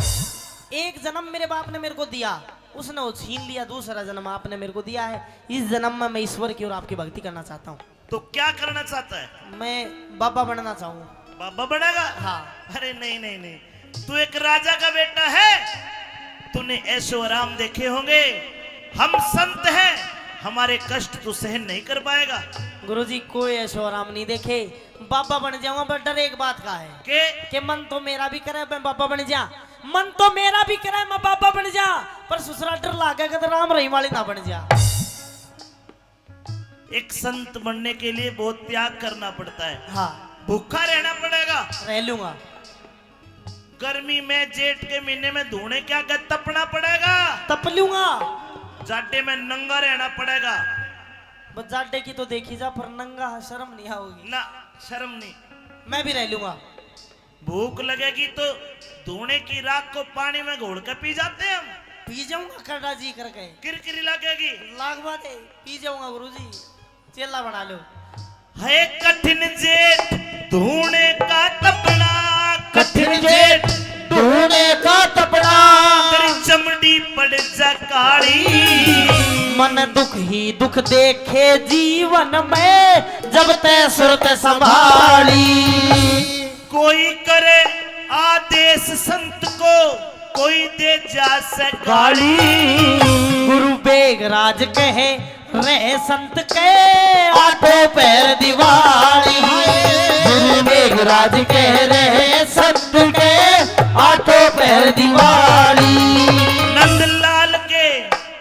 एक जन्म मेरे बाप ने मेरे को दिया, उसने वो छीन लिया। दूसरा जन्म आपने मेरे को दिया है। इस जन्म में मैं ईश्वर की और आपकी भक्ति करना चाहता हूँ। तो क्या करना चाहता है? मैं बाबा बनना चाहूंगा। बाबा बनेगा? हाँ। अरे नहीं नहीं नहीं, तू एक राजा का बेटा है, तूने ऐशो आराम देखे होंगे। हम संत हैं, हमारे कष्ट तू सहन नहीं कर पाएगा। गुरुजी कोई ऐशो आराम नहीं देखे, बाबा बन जाऊंगा। पर डर एक बात का है कि मन तो मेरा भी करे मैं बाबा बन जा, मन तो मेरा भी करे मैं बाबा बन जा, पर ससुरा डर लागेगा तो राम रहीम वाली ना बन जा। एक संत बनने के लिए बहुत त्याग करना पड़ता है। हाँ भूखा रहना पड़ेगा, रह लूंगा। गर्मी में जेठ के महीने में धूने क्या कर तपना पड़ेगा, तप लूंगा। जाटे में नंगा रहना पड़ेगा। बस जाटे की तो देखी जा, पर नंगा शर्म नहीं आओगी ना, शर्म नहीं। मैं भी रह लूंगा। भूख लगेगी तो धूने की राख को पानी में घोल कर पी जाते हैं हम। पी जाऊंगा करड़ा जी करके, किरकिरी लगेगी। लाख बात है, पी जाऊंगा गुरुजी। चेला बना लो। है कठिन जेठ धूने का तपना, कठिन जेठ धूने का तपना, तेरी चमड़ी पड़ जा काली। मन दुख ही दुख देखे जीवन में, जब तय सुरत संभाली। कोई करे आदेश संत को, कोई दे जा से गाली। गुरु बेगराज कहे रहे संत के, आठों पैर दिवाली। गुरु मेघराज कह रहे संत के, आठों पैर दिवाली।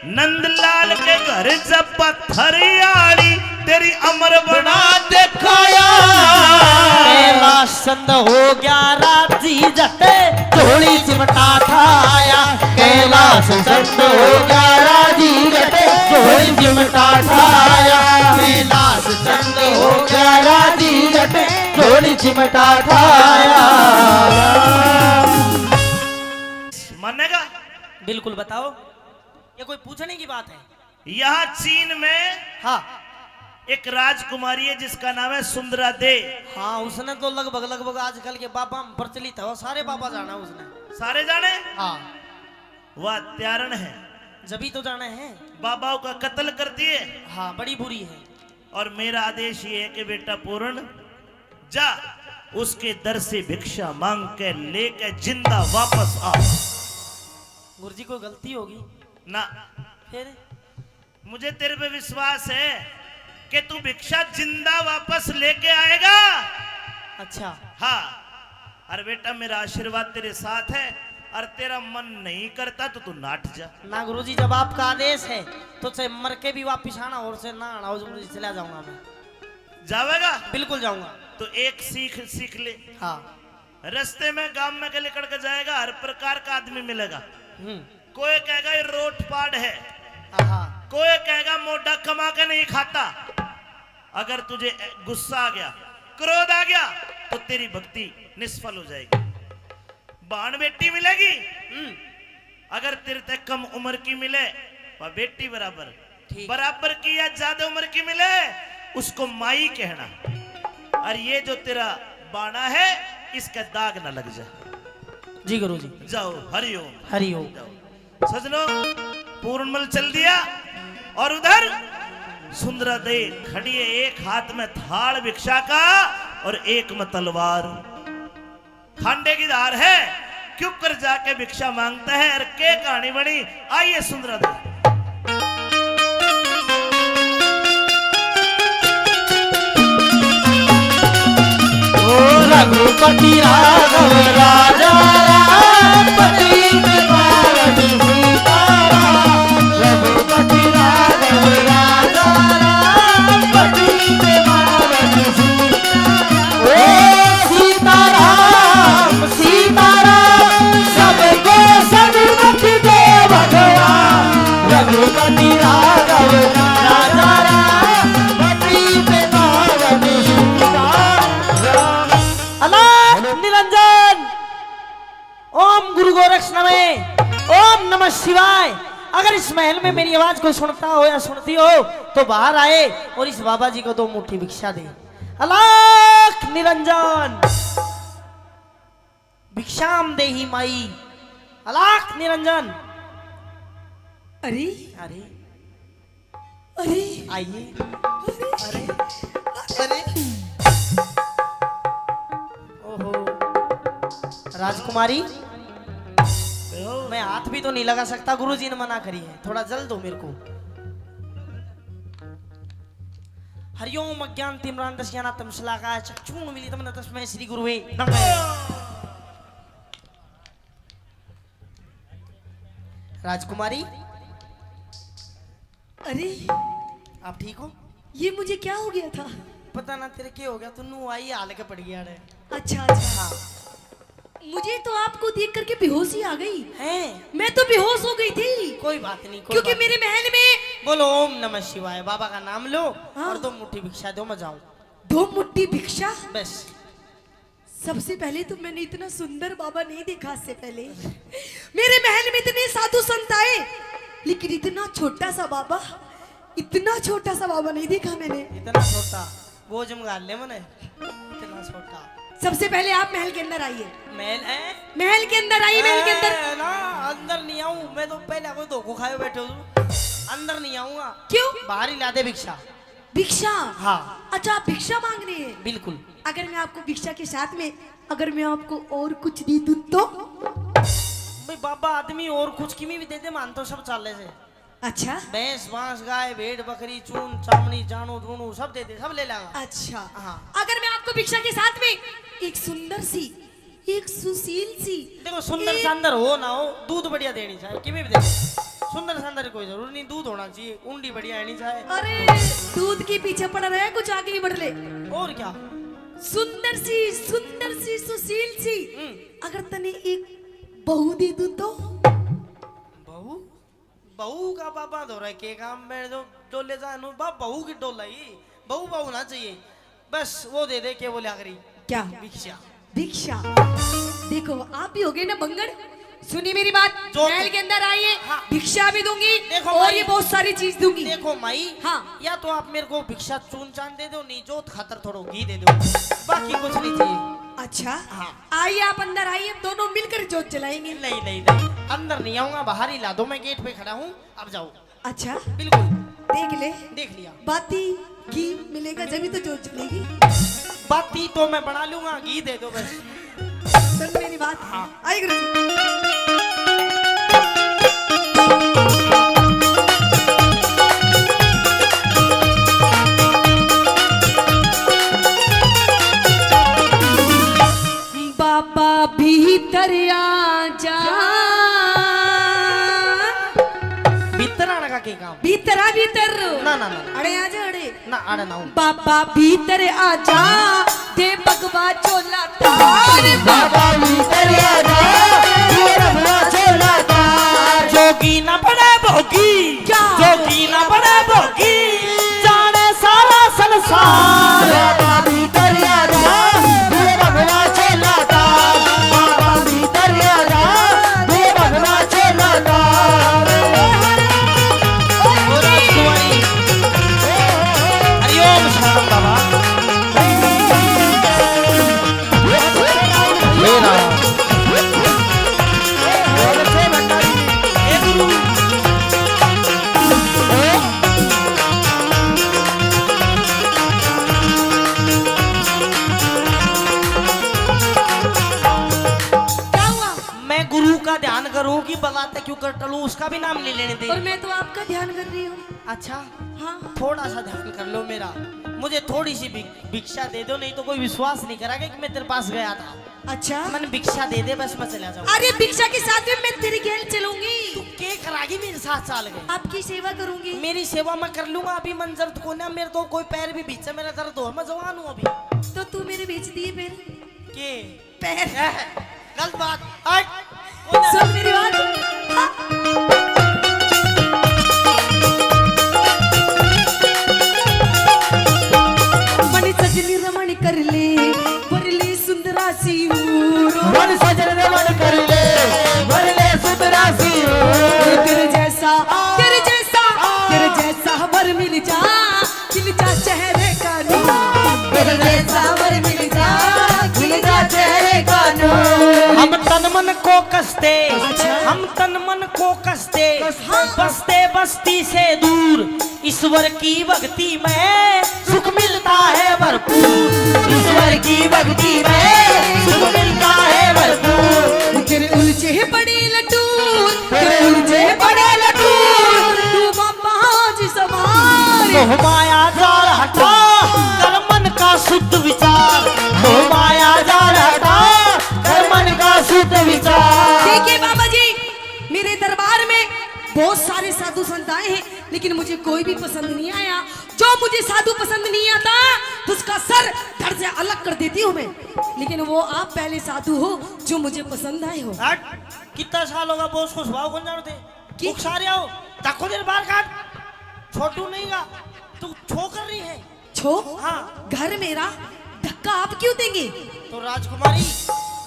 नंदलाल के घर जब पत्थरियाड़ी, तेरी अमर बना दिखाया। कैलाश चंद हो गया राजी जटे, झोली चिमटा ठाया। कैलाश चंद हो गया राजी जटे, झोली चिमटा ठाया। कैलाश चंद हो गया राजी जटे, झोली चिमटा ठाया। मानेगा? बिल्कुल बताओ, ये कोई पूछने की बात है? यहाँ चीन में हाँ एक राजकुमारी है जिसका नाम है सुंदरा दे। हाँ, उसने तो लगभग आजकल के बाबा में प्रचलित है, वो सारे बाबा जाना उसने। सारे जाने? हाँ, वह त्यारण है, जभी तो जाने हैं। बाबाओं का कत्ल करती है। हाँ, बड़ी बुरी है। और मेरा आदेश ये है कि बेटा पूर्ण जा, उसके दर से भिक्षा मांग के लेके जिंदा वापस आ। गुरुजी को गलती होगी ना, फिर? मुझे तेरे पे विश्वास है कि तू भिक्षा जिंदा वापस लेके आएगा। अच्छा, हाँ, अरे बेटा मेरा आशीर्वाद तेरे साथ है, और तेरा मन नहीं करता तो तू नाट जा। ना गुरुजी, जब आपका आदेश है तो चाहे मर के भी वापिस आना और से ना आना, मुझे चला जाऊंगा मैं। जावेगा? बिल्कुल जाऊंगा। तो एक सीख ले। हाँ। रास्ते में गांव में के लेकर के जाएगा, हर प्रकार का आदमी मिलेगा। हम्म। कोई कहेगा ये रोट पाड़ है, हाँ। कोई कहेगा मोटा कमा के नहीं खाता। अगर तुझे गुस्सा आ गया, क्रोध आ गया, तो तेरी भक्ति निष्फल हो जाएगी। बाण बेटी मिलेगी, अगर तेरे तक कम उम्र की मिले वह बेटी बराबर, बराबर की या ज्यादा उम्र की मिले उसको माई कहना। और ये जो तेरा बाणा है इसका दाग ना लग जाए। जी गुरुजी। जाओ, हरिओम हरिओम। सजनो, पूर्णमल चल दिया और उधर सुंदरा दे खड़ी है, एक हाथ में थाल भिक्षा का और एक में तलवार। खांडे की धार है, क्यों कर जाके भिक्षा मांगता है, और के कहानी बनी, आइए सुंदरा दा। रघुपति राघव राजा राम पतित पावन सीताराम। रघुपति राघव राजा राम पतित पावन सीताराम। ओ सीताराम सीताराम सबको सन्मुख दे भगवान। रघुपति राघव राजा राम पतित पावन सीताराम। अलाख निरंजन। ओम गुरु गोरक्ष नमः। ओम नमः शिवाय। अगर इस महल में मेरी आवाज को सुनता हो या सुनती हो तो बाहर आए और इस बाबा जी को 2 मुट्ठी भिक्षा दे। अलाख निरंजन। भिक्षाम देहि माई। अलाख निरंजन। अरे अरे अरे आइए। अरे अरे ओहो राजकुमारी, मैं हाथ भी तो नहीं लगा सकता, गुरुजी ने मना करी है, थोड़ा जल दो मेरे को। हरिओम अज्ञान तिम्रान दस्याना तमसलाका चक्षुण मिलितम न तस्मै श्री गुरुवे नमः। राजकुमारी, अरे आप ठीक हो? ये मुझे क्या हो गया था? पता ना तेरे क्या हो गया, तू आई हाल के पड़ गया रे। अच्छा अच्छा, हाँ मुझे तो आपको देख करके बेहोशी आ गई। हैं, मैं तो बेहोश हो गई थी, कोई बात नहीं, कोई क्योंकि बात मेरे महल में नहीं। बोलो ओम नमः शिवाय, बाबा का नाम लो हाँ। और 2 मुट्ठी भिक्षा दो, मैं जाऊं 2 मुट्ठी भिक्षा। बस। सबसे पहले तो मैंने इतना सुंदर बाबा नहीं देखा इससे पहले। मेरे महल में इतने साधु संत आए, लेकिन इतना छोटा सा बाबा, इतना छोटा सा बाबा नहीं देखा मैंने। इतना छोटा वो जमगाल ले मने, इतना छोटा। सबसे पहले आप महल के अंदर आइए। महल है? महल के अंदर आइए, महल के अंदर। ना अंदर नहीं आऊं मैं, तो पहले कोई धोखो खाए बैठे हो, अंदर नहीं आऊंगा। क्यों? बाहर ही ला दे भिक्षा। भिक्षा? हाँ अच्छा, आप भिक्षा मांग रहे हैं? बिल्कुल। अगर मैं आपको भिक्षा के साथ में अगर मैं आपको और कुछ दे दूं तो? भाई बाबा आदमी और कुछ किमी भी दे दे, मान तो सब चाले से। अच्छा भैंस बांस गाय भेड़ बकरी चून चामड़ी जानू दूनू सब दे दे, सब ले लाऊंगा। अच्छा हाँ। अगर अगर मैं आपको भिक्षा के साथ में एक सुंदर सी, एक सुशील सी, देखो सुंदर सांदर हो ना हो, दूध बढ़िया देनी चाहिए, किमी भी दे दे। सुंदर सांदर कोई जरूर नहीं, दूध होना चाहिए, उंडी बढ़िया आनी चाहिए। अरे दूध के पीछे पड़ रहा है, कुछ आगे ही बढ़ ले। और क्या? सुंदर सी सुशील सी, अगर तने एक बहू दे दूं तो? बहू? बहू का पापा धो रहा है के काम में, जो ले जाए बाप बहू की डोल लाई, बहू बहू ना चाहिए, बस वो दे दे के बोले आखिरी क्या? भिक्षा। भिक्षा? देखो आप भी हो गए ना बंगड़, सुनिए मेरी बात। जो- महल के अंदर आइए, हाँ। भिक्षा भी दूंगी देखो और भाई, ये बहुत सारी चीज दूंगी। देखो माई, हाँ। या तो आप मेरे को भिक्षा चून चान दे दो, नहीं जो खातर थोड़ा घी दे दो, बाकी कुछ नहीं चाहिए। अच्छा हाँ। आइए, आप अंदर आइए, दोनों मिलकर जोत जलाएंगे। नहीं नहीं नहीं, अंदर नहीं आऊंगा, बाहर ही ला दो, मैं गेट पे खड़ा हूँ, अब जाओ। अच्छा बिल्कुल। देख ले, देख लिया। बाती घी मिलेगा जब ही तो जोत जलेगी। बाती तो मैं बना लूंगा, घी दे दो बस। सुन मेरी बात। हाँ। आइए गुरुजी। बाबा भीतर आ जा, भीतर आने का क्या काम? भीतर आ, भीतर। ना ना ना अड़े आ जा, अड़े। ना आड़े ना हूँ। बाबा भीतर आ जा, दे भगवा चोला तार। बाबा भीतर आ जा, ये रघुआ चोला तार। जोगी ना पड़े भोगी, क्या? जोगी ना पड़े भोगी, जाने सारा संसार। बाबा भीतर आ जा, ये रघुआ चोला तार। बाबा भीतर आ जा, ये रघुआ चोला तार। और राजकुमारी, हरिओम शरणम बाबा। हे राम। जी बताते क्यों कर टलू, उसका भी नाम ले लेने दे। और मैं तो आपका ध्यान कर रही हूँ। अच्छा हाँ थोड़ा सा ध्यान कर लो मेरा, मुझे थोड़ी सी भिक्षा दे दो, नहीं तो कोई विश्वास नहीं करेगा कि मैं तेरे पास गया था। अच्छा मन भिक्षा दे दे बस मैं चला जाऊँ। अरे भिक्षा के साथ में मैं तेरी गेल चलूंगी, तू के करागी मेरे साथ चाल गए। आपकी सेवा करूंगी। मेरी सेवा मैं कर लूंगा, अभी मन दर्द को ना, मेरे तो कोई पैर भी बीच मेरा दर्द हो, मैं जवान हूँ अभी। तो तू मेरे बेच दिए फिर के पैर। गलत बात, हट। सुन मेरी बात। हाँ। मणि सजनी रमण कर ले वरले सुंदरासी मन सजन रमण कर ले वरले सुंदरासी तेरे जैसा वर मिल जा चेहरे का नूर, तेरे जैसा वर मिल जा खिल जा चेहरे का नूर। हम तन मन को कसते, हम तन मन को कसते, बसते बस्ती से दूर, ईश्वर की भक्ति में सुख मिलता है भरपूर, ईश्वर की भक्ति में सुख मिलता है भरपूर। तेरे उलझे बड़े लटूर, तेरे उलझे बड़े लटूर, तू बाबा जी समार। मोह माया जाल हटा कर मन का शुद्ध विचार, मोह माया जाल हटा कर मन का शुद्ध विचार। देखिए बाबा जी, मेरे दरबार में बहुत सारे साधु संत आए हैं, लेकिन मुझे कोई भी पसंद नहीं आया। जो मुझे साधु पसंद नहीं आता तो उसका सर धड़ से अलग कर देती हूँ मैं, लेकिन वो आप पहले साधु हो जो मुझे पसंद आए हो। हट, कितना साल होगा बोस को स्वभाव कौन जानते की? कि सारे आओ ताको देर बाहर काट, छोटू नहीं गा तू छो कर रही है। छो हाँ घर मेरा धक्का आप क्यों देंगे? तो राजकुमारी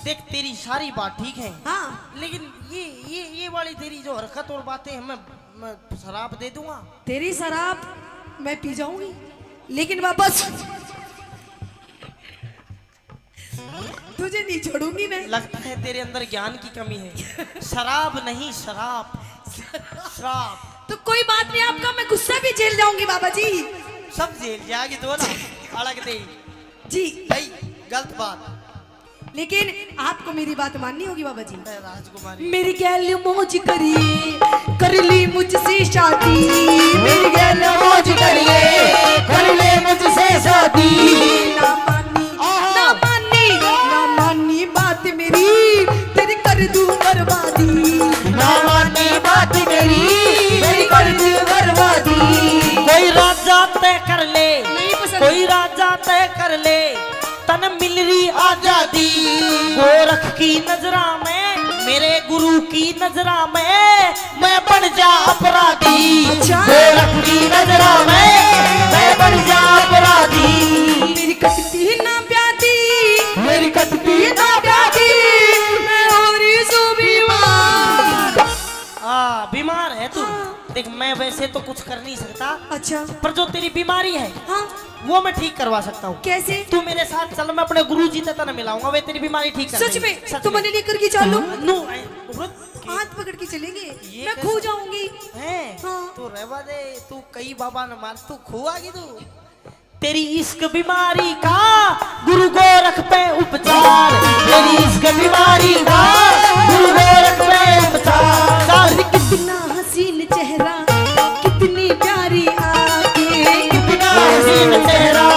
देख तेरी सारी बात ठीक है, हाँ लेकिन ये वाली तेरी जो हरकत और बातें हैं, मैं शराब दे दूंगा। तेरी शराब मैं पी जाऊंगी, लेकिन वापस तुझे नहीं छोड़ूंगी मैं। लगता है तेरे अंदर ज्ञान की कमी है। शराब नहीं शराब, शराब। तो कोई बात नहीं, आपका मैं गुस्सा भी झेल जाऊंगी बाबा जी। सब जेल जाएगी तो ना अलग दे जी नहीं, गलत बात। लेकिन आपको मेरी बात माननी होगी बाबा जी। राजकुमारी मेरी गैल मौज करिए, कर ली मुझसे शादी, मेरी गैल मौज करिए कर ले मुझसे शादी। ना मानी बात मेरी, तेरी कर दूं बर्बादी। ना मानी बात मेरी कर दूं बर्बादी। कोई राजा तय कर ले, नहीं पसंद। कोई राजा तय कर ले, तन मिल रही आजादी। गोरख की नजरा में, मेरे गुरु की नजरा में, मैं बन जा अपराधी। अच्छा। गोरख की नजरा में मैं बन जा अपराधी। मेरी कटती ना प्यादी, मेरी कटती ना प्यादी, मैं हो रही सो बीमार। बीमार है तू। देख मैं वैसे तो कुछ कर नहीं सकता, अच्छा पर जो तेरी बीमारी है हाँ वो मैं ठीक करवा सकता हूँ। कैसे? तू मेरे साथ चल, मैं अपने गुरुजी से तना मिलाऊंगा, वे तेरी बीमारी ठीक कर सच देंगे। में? तो मैंने लेकर के चलो, हाथ हाथ पकड़ के चलेंगे, ये मैं कैसे? खो जाऊंगी। है हाँ। तू रहवा दे, तू कई बाबा न मार, तू खोआगी तू। तेरी इश्क बीमारी का गुरु गोरख पे उपचार, तेरी इश्क बीमारी का गुरु गोरख पे उपचार। अरे कितना हसीन चेहरा, कितनी प्यारी आंखें, कितना हसीन चेहरा,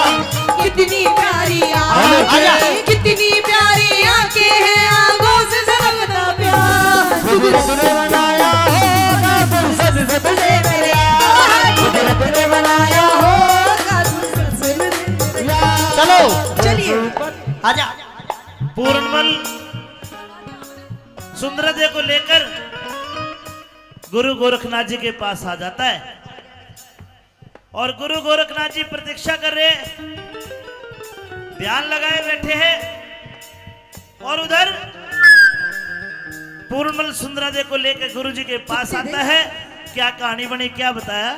कितनी प्यारी आजा। आंखें, कितनी प्यारी आंखें हैं, आंखों से झलकता प्यार। कुदरत ने बनाया होगा फुर्सत से तुझे मेरे यार, कुदरत ने बनाया होगा फुर्सत से तुझे मेरे यार। चलो चलिए आजा। पूर्णमल सुंदरदेव को लेकर गुरु गोरखनाथ जी के पास आ जाता है और गुरु गोरखनाथ जी प्रतीक्षा कर रहे हैं, ध्यान लगाए बैठे हैं। और उधर पूर्णमल सुंदरदेव को लेकर गुरु जी के पास आता है। क्या कहानी बनी, क्या बताया?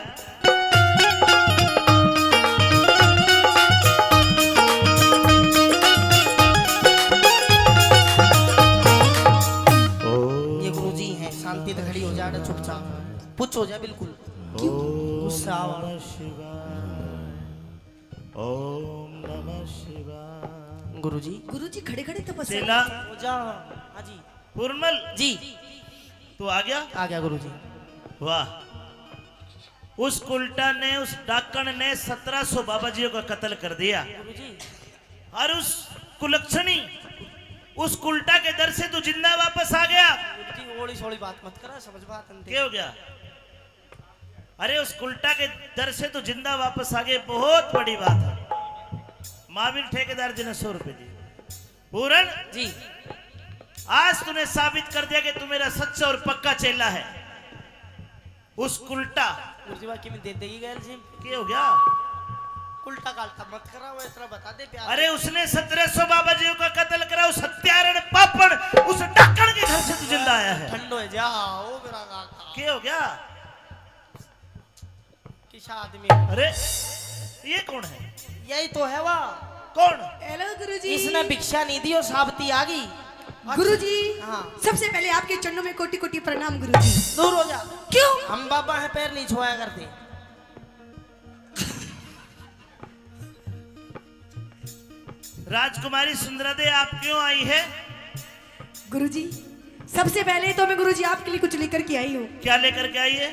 ये गुरुजी हैं, शांति से खड़ी हो जा, चुपचाप पुछ हो जा बिल्कुल। क्यों गुस्सा आ रहा है? ओम नमः शिवाय। गुरुजी गुरुजी खड़े खड़े तपस्या। चेला हो जा। हाँ जी पूर्णमल जी। तू आ गया? आ गया गुरुजी। वाह, उस उल्टा ने, उस डाकण ने 1700 बाबाजियों का कत्ल कर दिया गुरुजी और उस कुलक्षणी, उस उल्टा के दर से तू जिंदा वापस आ गया। गुरुजी ओली सोली बात मत करा, समझ बात अंते। क्या हो गया? अरे उस उल्टा के दर से तू जिंदा वापस आ गए, बहुत बड़ी बात है। महावीर ठेकेदार जी ने 100 रुपए दिए। पूरन जी आज तूने साबित कर दिया कि तू मेरा सच्चा और पक्का चेला है। उस उल्टा गुरुजी बाकी में दे देगी गैल जी। क्या हो गया? उल्टा काल्टा मत करा, वो इतना बता दे प्यार। अरे उसने 1700 बाबाजियों का कत्ल करा, उस हत्यारण पापड़, उस डाकण के घर से तू जिंदा आया है। ठंडो है जा ओ मेरा काका। क्या हो गया? किसा आदमी? अरे ये कौन है? यही तो है वाह। कौन? हेलो गुरुजी। इसने भिक्षा नहीं दी और साबती आ गई। गुरुजी, हाँ। सबसे पहले आपके चरणों में कोटि कोटि प्रणाम गुरुजी। दूर हो जा। क्यों? हम बाबा है, पैर नहीं छुआया करते। राजकुमारी सुंदरादे आप क्यों आई है? गुरुजी, सबसे पहले तो मैं गुरुजी आपके लिए कुछ लेकर के आई हूँ। क्या लेकर के आई है?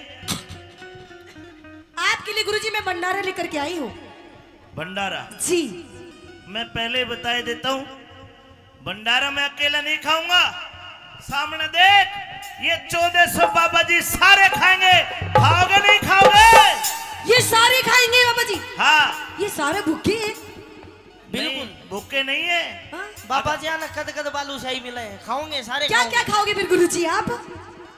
आपके लिए गुरुजी मैं भंडारा लेकर के आई हूँ। भंडारा? जी। मैं पहले बता देता हूँ, भंडारा मैं अकेला नहीं खाऊंगा। सामने देख, ये 1400 बाबा जी सारे खाएंगे। खाओगे नहीं खाओगे? ये सारे खाएंगे बाबा जी? हाँ। ये सारे भूखे हैं? बिल्कुल भूखे नहीं है। हाँ? बाबा जी आना कद कद बालूशाही मिले हैं, खाओगे सारे। क्या क्या खाओगे फिर गुरुजी आप?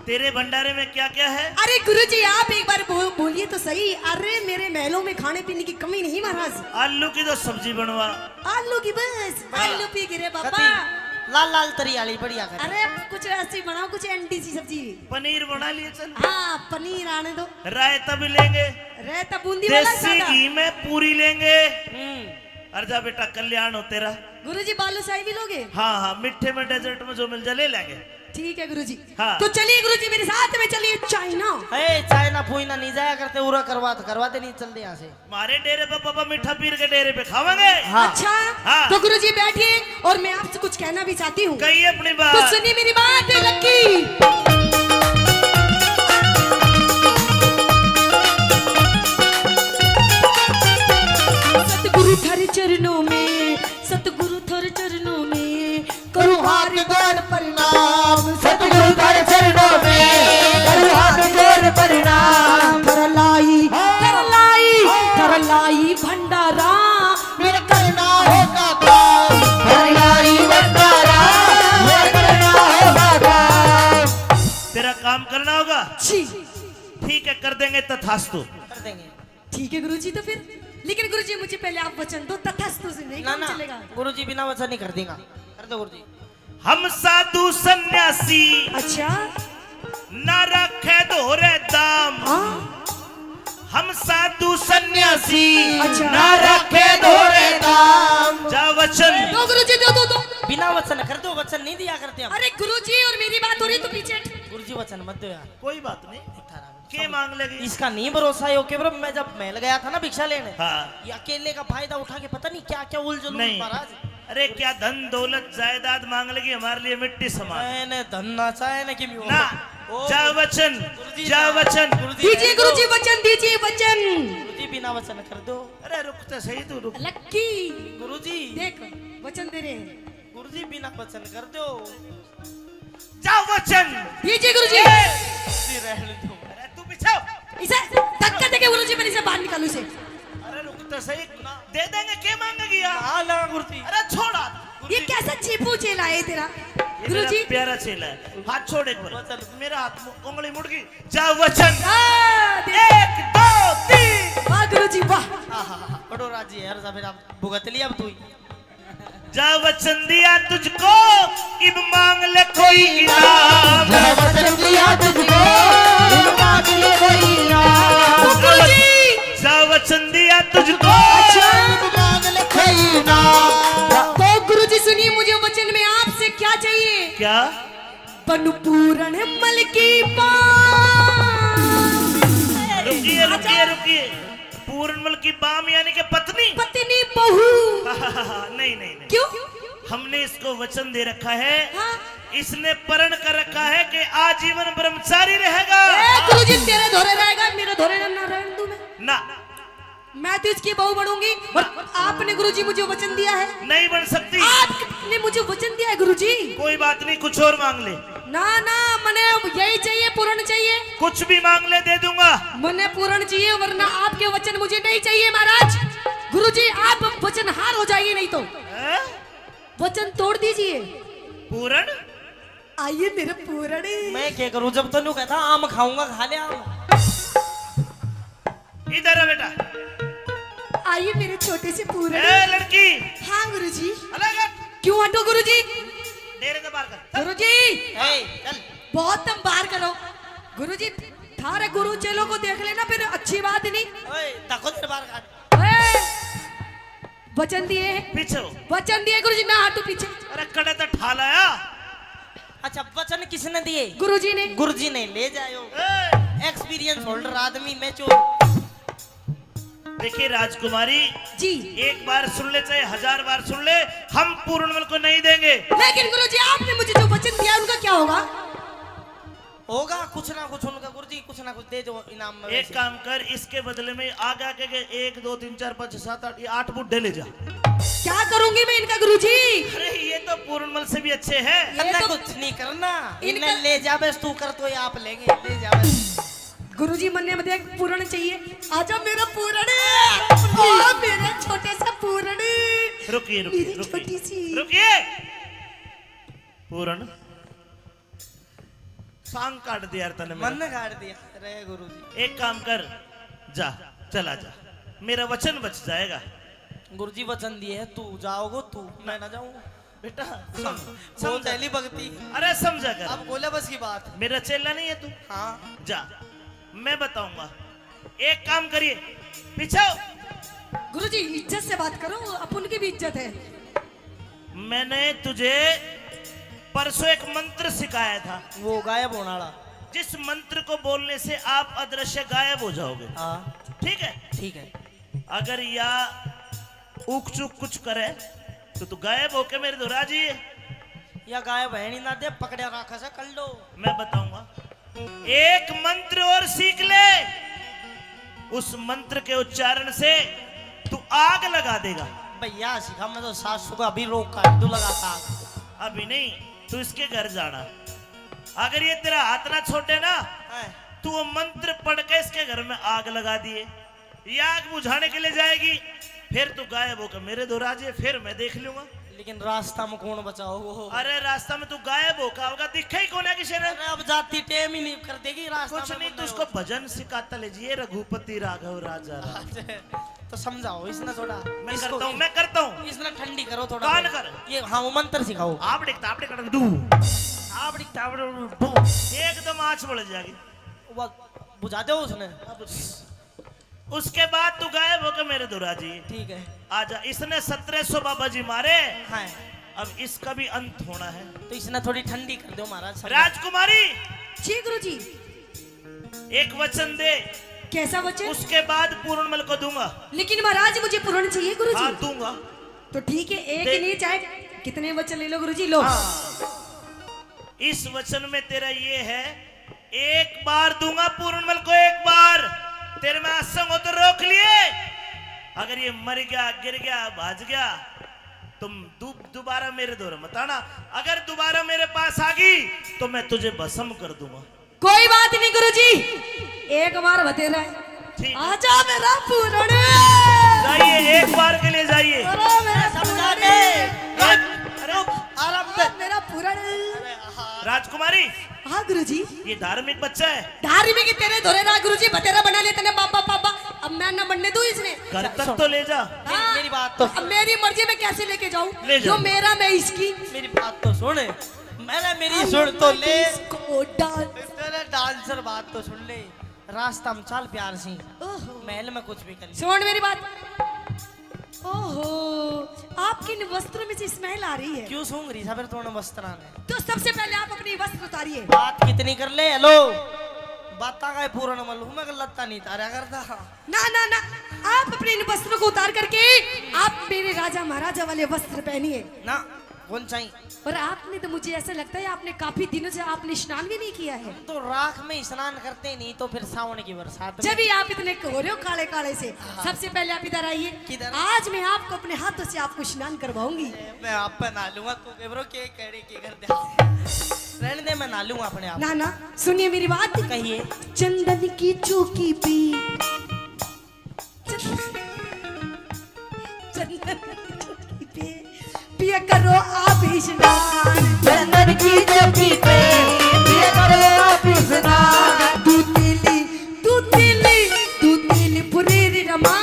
तेरे भंडारे में क्या क्या है? अरे गुरुजी आप एक बार बोलिए तो सही। अरे मेरे महलों में खाने पीने की कमी नहीं महाराज। आलू की तो सब्जी बनवा। आलू की बस? आलू पी गिरे बाबा। कती लाल लाल तरी वाली बढ़िया कर। अरे कुछ ऐसी बनाओ, कुछ एंटी सी सब्जी। पनीर बना लिए चल। हाँ पनीर आने दो। रायता भी लेंगे। रहता बूंदी वाला देसी सादा। घी में पूरी लेंगे। अर्जा बेटा कल्याण हो तेरा। गुरुजी बालूशाही भी लोगे? हाँ हाँ, मिठे में डेजर्ट में जो मिल जाए ले लेंगे। ठीक है गुरुजी। हाँ। तो चलिए गुरुजी मेरे साथ में, चलिए चाइना। चाइना फूइना नहीं जाया करते, उरा करवाते नहीं चलते यहाँ से। हमारे डेरे पे पापा मीठा पीर के डेरे पे खावांगे। हाँ। अच्छा हाँ। तो गुरुजी बैठिए और मैं आपसे कुछ कहना भी चाहती हूँ। कहिए अपनी तो बात। सुनिए मेरी बात लक्की। सतगुरु थारे चरणों में, सतगुरु थारे चरणों में करो हाथ जोड़ प्रणाम। सतगुरु तेरे चरणों में करूं हाथ जोड़ प्रणाम। थरलाई भंडारा मेरा करना होगा काम। हरियारी भंडारा मेरा करना होगा काम। तेरा काम करना होगा। जी ठीक है, कर देंगे तथास्तु। कर देंगे। ठीक है गुरुजी। तो फिर लेकिन गुरुजी मुझे पहले आप वचन दो, तथास्तु से नहीं ना काम ना चलेगा। गुरुजी बिना वचन नहीं कर देगा। कर दो गुरुजी। हम साधु सन्यासी अच्छा न रखे दोहरे दाम। हाँ हम साधु सन्यासी अच्छा। न रखे दोहरे दाम। जा वचन। दो गुरुजी दो। बिना वचन कर दो, वचन नहीं दिया करते हम। अरे गुरुजी और मेरी बात हो रही तो पीछे। गुरुजी वचन मत दो यार। कोई बात नहीं। के मांग लेगी? इसका नहीं भरोसा है। ओके ब्रो, मैं जब महल गया था ना भिक्षा लेने, हाँ। ये अकेले का फायदा उठा के पता नहीं क्या क्या उलझन नहीं। महाराज। अरे क्या धन दौलत जायदाद मांग लेगी? हमारे लिए मिट्टी समान। मैंने धन नाचा है ना कि ना, जा वचन, जा वचन। दीजिए गुरुजी वचन, दीजिए वचन। गुरुजी बिना वचन कर दो। अरे रुक तो सही, तू रुक। लक्की गुरुजी देख वचन दे रहे हैं। गुरुजी बिना वचन कर दो। जा वचन। दीजिए गुरुजी। गुरुजी रहने दो। अरे तू पीछे। इसे धक्का देके गुरुजी मैंने इसे बाहर निकालू इसे। अरे रुक तो सही, दे देंगे। के मांगेगी यार? हाँ ना गुरुजी। अरे छोड़ा। ये कैसा चीपू चेला है तेरा ये मेरा गुरुजी? प्यारा चेला है। हाथ छोड़ एक बार। वचन। मेरा हाथ उंगली मुड़ गई। जा वचन। दे। 1 2 3। वाह गुरुजी वाह। बड़ो राजी है यार। फिर आप भुगत लिया अब तू ही। जा वचन दिया तुझको, इब मांग ले कोई इनाम। जा वचन दिया तुझको मांग ले कोई इनाम। गुरुजी जा वचन दिया तुझको। मांग ले कोई इनाम। तो गुरुजी सुनिए, मुझे वचन में आपसे क्या चाहिए? क्या? पूर्ण मल की रुकिए रुकिए रुकिए। पूर्णमल की बाम यानी कि पत्नी? पत्नी बहू। नहीं नहीं नहीं। क्यों? हमने इसको वचन दे रखा है हाँ? इसने प्रण कर रखा है कि आजीवन ब्रह्मचारी रहेगा। गुरुजी तेरे धोरे रहेगा, मेरे धोरे ना रहने दूं ना, मैं तो इसकी बहू बनूंगी। और आपने गुरुजी मुझे वचन दिया है, नहीं बन सकती। आपने मुझे वचन दिया है गुरुजी। कोई बात नहीं, कुछ और मांग ले। ना ना, मने यही चाहिए, पूर्ण चाहिए। कुछ भी मांग ले, दे दूंगा। मने पूर्ण चाहिए, वरना आपके वचन मुझे नहीं चाहिए महाराज। गुरुजी आप वचन हार हो जाइए, नहीं तो हैं? वचन तोड़ दीजिए। पूरण आइए मेरे पूर्ण। मैं क्या करूं, जब तो नहीं कहता आम खाऊंगा, खा ले आम। इधर है बेटा। आइए मेरे छोटे से पूर्ण। ए लड़की, हाँ गुरुजी। अलग हट। क्यों हटो गुरुजी? डेरे से बाहर कर। गुरुजी ए, चल। बहुत तुम बाहर करो। गुरुजी थारे गुरु चेलों को देख लेना, फिर अच्छी बात नहीं। ओए, ताको तेरे बाहर काट। ए, वचन दिए हैं, पीछे हो। वचन दिए गुरुजी, ना हटो पीछे। अरे कड़े तो ठा लाया। अच्छा, वचन किसने दिए? गुरुजी ने। गुरुजी ने ले जाओ। ए, एक्सपीरियंस होल्डर आदमी मैं चोर। देखिए राजकुमारी, जी एक बार सुन ले चाहे 1000 बार सुन ले, हम पूर्णमल को नहीं देंगे। लेकिन गुरुजी आपने मुझे जो वचन दिया उनका क्या होगा? होगा कुछ ना कुछ उनका, गुरुजी कुछ ना कुछ दे दो इनाम में। एक वैसे। काम कर, इसके बदले में आगे आके के 1 2 3 4 5 6 7 8 ये 8 बुड्ढे ले जा। क्या करूंगी मैं इनका गुरुजी? अरे ये तो पूर्णमल से भी अच्छे हैं। करना तो- कुछ नहीं करना, इनका- इन्हें ले जाबे, तू कर तो ये आप लेंगे, ले जाबे। गुरुजी मन्ने में देख पूर्ण चाहिए। आजा मेरा पूर्ण, आ मेरा छोटे सा पूर्ण। रुकिए मेरी रुकिए छोटी सी। रुकिए रुकिए। पूर्ण सांग काट दिया यार तने मेरा। मन काट दिया रे गुरुजी। एक काम कर, जा चला जा, मेरा वचन बच जाएगा। गुरुजी वचन दिए है, तू जाओगे तू, मैं ना जाऊंगा। बेटा वो समझ पहली भक्ति। अरे समझा कर, अब बोले बस की बात। मेरा चेला नहीं है तू। हाँ, जा, मैं बताऊंगा। एक काम करिए, पीछे आओ। गुरुजी इज्जत से बात करो, अपन की भी इज्जत है। मैंने तुझे परसों एक मंत्र सिखाया था, वो गायब होने वाला। जिस मंत्र को बोलने से आप अदृश्य गायब हो जाओगे। हाँ ठीक है, ठीक है। अगर या ऊक चूक कुछ करे तो तू गायब होके मेरे दोहरा जी। या गायब है नहीं ना दे, पकड़े रखा से कर लो। मैं बताऊंगा, एक मंत्र और सीख ले, उस मंत्र के उच्चारण से तू आग लगा देगा। भैया सिखा, मैं तो सासू का अभी रोक काट दू लगाता। अभी नहीं, तू इसके घर जाना। अगर ये तेरा हाथ ना छोटे ना, तू वो मंत्र पढ़ के इसके घर में आग लगा दिए, ये आग बुझाने के लिए जाएगी, फिर तू गायब होकर मेरे दोहरा जी, फिर मैं देख लूंगा। लेकिन रास्ता में कौन बचाओ वो? अरे रास्ता में तू गायब होगा, दिखा ही कौन है किसी ने? अरे अब जाती टेम ही नहीं कर देगी रास्ता कुछ में नहीं, बंदे तू उसको भजन सिखाता ले जी, रघुपति राघव राजा राम। को। तो समझाओ इसने थोड़ा। मैं इसको- करता हूँ, मैं करता हूँ। इसने ठंडी करो थोड़ा। कान कर। ये हाँ, वो मंत्र सिखाओ। आप दिखता, आप दिखता, डू आप दिखता, एकदम आँच बढ़ जाएगी। वो बुझा दो उसने। उसके बाद तू गायब होकर मेरे दोहरा जी। ठीक है। आजा, इसने 1700 बाबा जी मारे, हाँ, अब इसका भी अंत होना है। तो इसने थोड़ी ठंडी कर दो महाराज। समझा। राजकुमारी, जी गुरुजी। एक वचन दे, कैसा वचन? उसके बाद पूर्णमल को दूंगा। लेकिन महाराज मुझे पूर्ण चाहिए गुरुजी। हाँ दूंगा। तो ठीक है, एक दे- ही नहीं, चाहे कितने वचन ले लो गुरुजी, लो। इस वचन में तेरा ये है, एक बार दूंगा पूर्णमल को, एक बार तेरे में असंग हो तो रोक लिए। अगर ये मर गया, गिर गया, भाज गया, तुम दोबारा मेरे दौर मत आना। अगर दोबारा मेरे पास आ गई तो मैं तुझे भस्म कर दूंगा। कोई बात नहीं गुरुजी, एक बार बतेरा है। ठीक। आजा मेरा पूर्ण। जाइए, एक बार के लिए जाइए। अरे मेरा समझा पूर्ण। दे। अरे आराम से। मेरा पूर्ण। राजकुमारी, हाँ गुरुजी। ये धार्मिक बच्चा है, धार्मिक की तेरे धोरे ना गुरुजी, बतेरा बना लेते ने बाबा पापा। अब मैं न बनने दूं इसने। घर तक तो ले जा। हाँ, मेरी बात तो अब मेरी मर्जी में कैसे लेके जाऊं? ले जाओ। जो मेरा मैं इसकी। मेरी बात तो सुन। मैंने मेरी सुन तो ले। इसको डांस। तेरे डांसर बात तो सुन ले। रास्ता में चल प्यार से, ओहो। महल में कुछ भी कर ले। सुन मेरी बात। ओहो, आपकी इन वस्त्रों में से स्मेल आ रही है। क्यों सूंघ रही सबर तोड़ने वस्त्र ने? तो सबसे पहले आप अपनी वस्त्र उतारिए। बात कितनी कर ले? हेलो, बाता का पूर्ण मालूम है, लत्ता नहीं तारा करता। ना ना ना, आप अपने इन वस्त्रों को उतार करके आप मेरे राजा महाराजा वाले वस्त्र पहनिए। ना, कौन चाहिए? और आपने तो मुझे ऐसा लगता है आपने काफी दिनों से आपने स्नान भी नहीं किया है। तो राख में स्नान करते नहीं तो फिर सावन की बरसात में। जब भी आप इतने हो रहे हो काले काले से, सबसे पहले आप इधर आइए। किधर? आज मैं आपको अपने हाथों से आपको स्नान करवाऊंगी। मैं आप पे नहा लूंगा तू केबरो के करे के कर दे। रहने दे, मैं नहा लूंगा अपने आप। ना ना सुनिए मेरी बात। कहिए। चंदन की चौकी पे चंदन की चौकी पे पिया करो आप स्नान। चंदन की चौकी पे पिया करो आप स्नान। दूध तिली पुरेरी रमा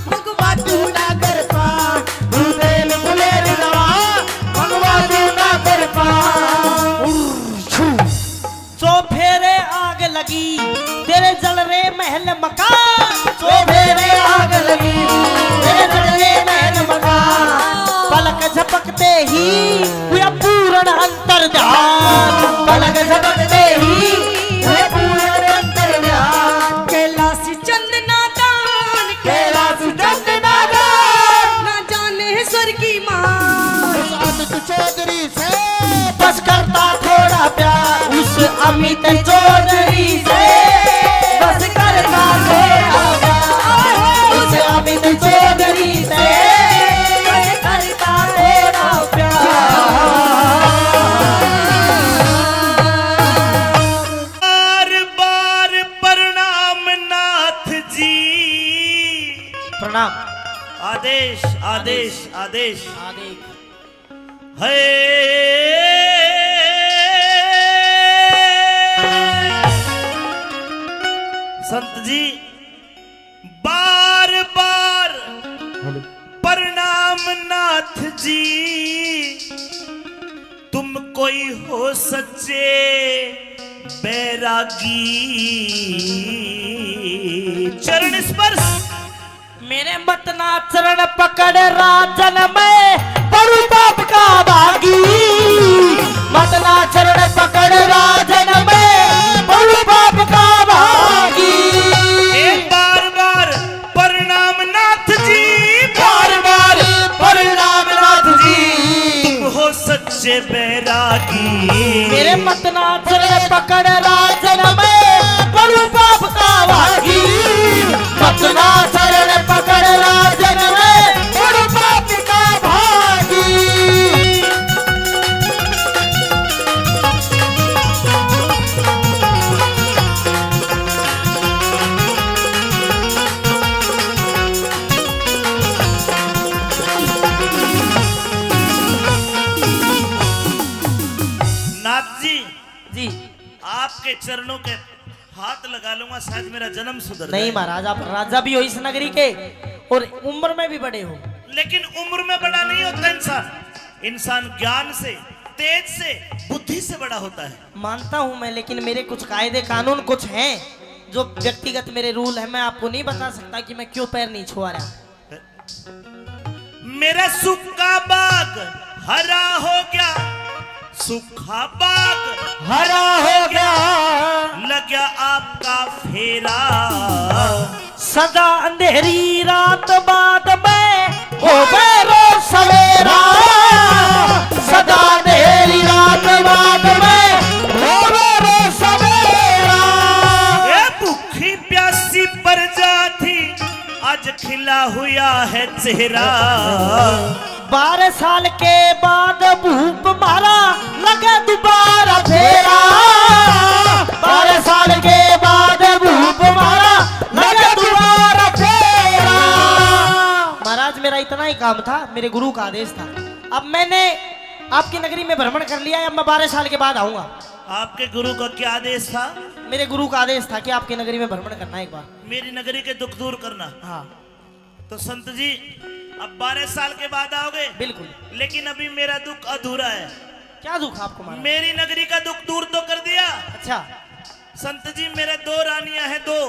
भगवा तू ना कर पा। दूधेल फुलेर रवा भगवा तू ना कर पा। सो फेरे आग लगी तेरे जल रे महल मकान। सो फेरे आग लगी तेरे जल रे महल मकान। पलक झपकते ही हुआ पूर्ण अंतर्ध्यान। पलक झपकते ही हुए पूर्ण अंतर्ध्यान। कैलाश चंदना दान कैलाश चंदना दान। ना जाने स्वर्गी मां। अमित चौधरी से बस करता थोड़ा प्यार उस अमित चौधरी से। बस करता थोड़ा प्यार उस अमित चौधरी से। बस करता थोड़ा प्यार। बार बार प्रणाम नाथ जी। प्रणाम। आदेश आदेश आदेश आदेश। संत जी बार बार प्रणाम नाथ जी। तुम कोई हो सच्चे बैरागी। चरण स्पर्श मेरे मतना चरण पकड़ राजन में बड़ू पाप का भागी। मतना चरण पकड़ राजन में बड़ू पाप का भागी। एक बार बार प्रणाम नाथ जी। बार बार प्रणाम नाथ जी। तुम हो सच्चे बैरागी। मेरे मतना चरण पकड़ राजन में बड़ू पाप का भागी। मतना चरण पकड़ राजन में बड़ू पाप का भागी। नाथ जी जी आपके चरणों के हाथ लगा लूंगा, शायद मेरा जन्म सुधर नहीं जाए। महाराज, आप राजा भी हो इस नगरी के और उम्र में भी बड़े हो। लेकिन उम्र में बड़ा नहीं होता इंसान। इंसान ज्ञान से, तेज से, बुद्धि से बड़ा होता है। मानता हूं मैं, लेकिन मेरे कुछ कायदे कानून कुछ हैं जो व्यक्तिगत मेरे रूल है। मैं आपको नहीं बता सकता कि मैं क्यों पैर नहीं छुआ रहा। मेरा सूखा बाग हरा हो गया। सूखा बाग हरा हो गया। लग गया आपका फेरा। सदा अंधेरी रात बाद में हो गए रोज सवेरा। सदा अंधेरी रात बाद में हो गए रोज सवेरा। ये भूखी प्यासी प्रजा थी, आज खिला हुआ है चेहरा। 12 साल के बाद भूप मारा लगा दोबारा फेरा। 12 साल के बाद भूप मारा लगा दोबारा फेरा। महाराज मेरा इतना ही काम था, मेरे गुरु का आदेश था। अब मैंने आपकी नगरी में भ्रमण कर लिया है, अब मैं 12 साल के बाद आऊंगा। आपके गुरु का क्या आदेश था? मेरे गुरु का आदेश था कि आपकी नगरी में भ्रमण करना है एक बार। मेरी नगरी के दुख दूर करना। हाँ तो संत जी अब 12 साल के बाद आओगे? बिल्कुल। लेकिन अभी मेरा दुख अधूरा है। क्या दुख आपको महाराज? मेरी नगरी का दुख दूर तो कर दिया। अच्छा संत जी मेरे 2 रानियां हैं, 2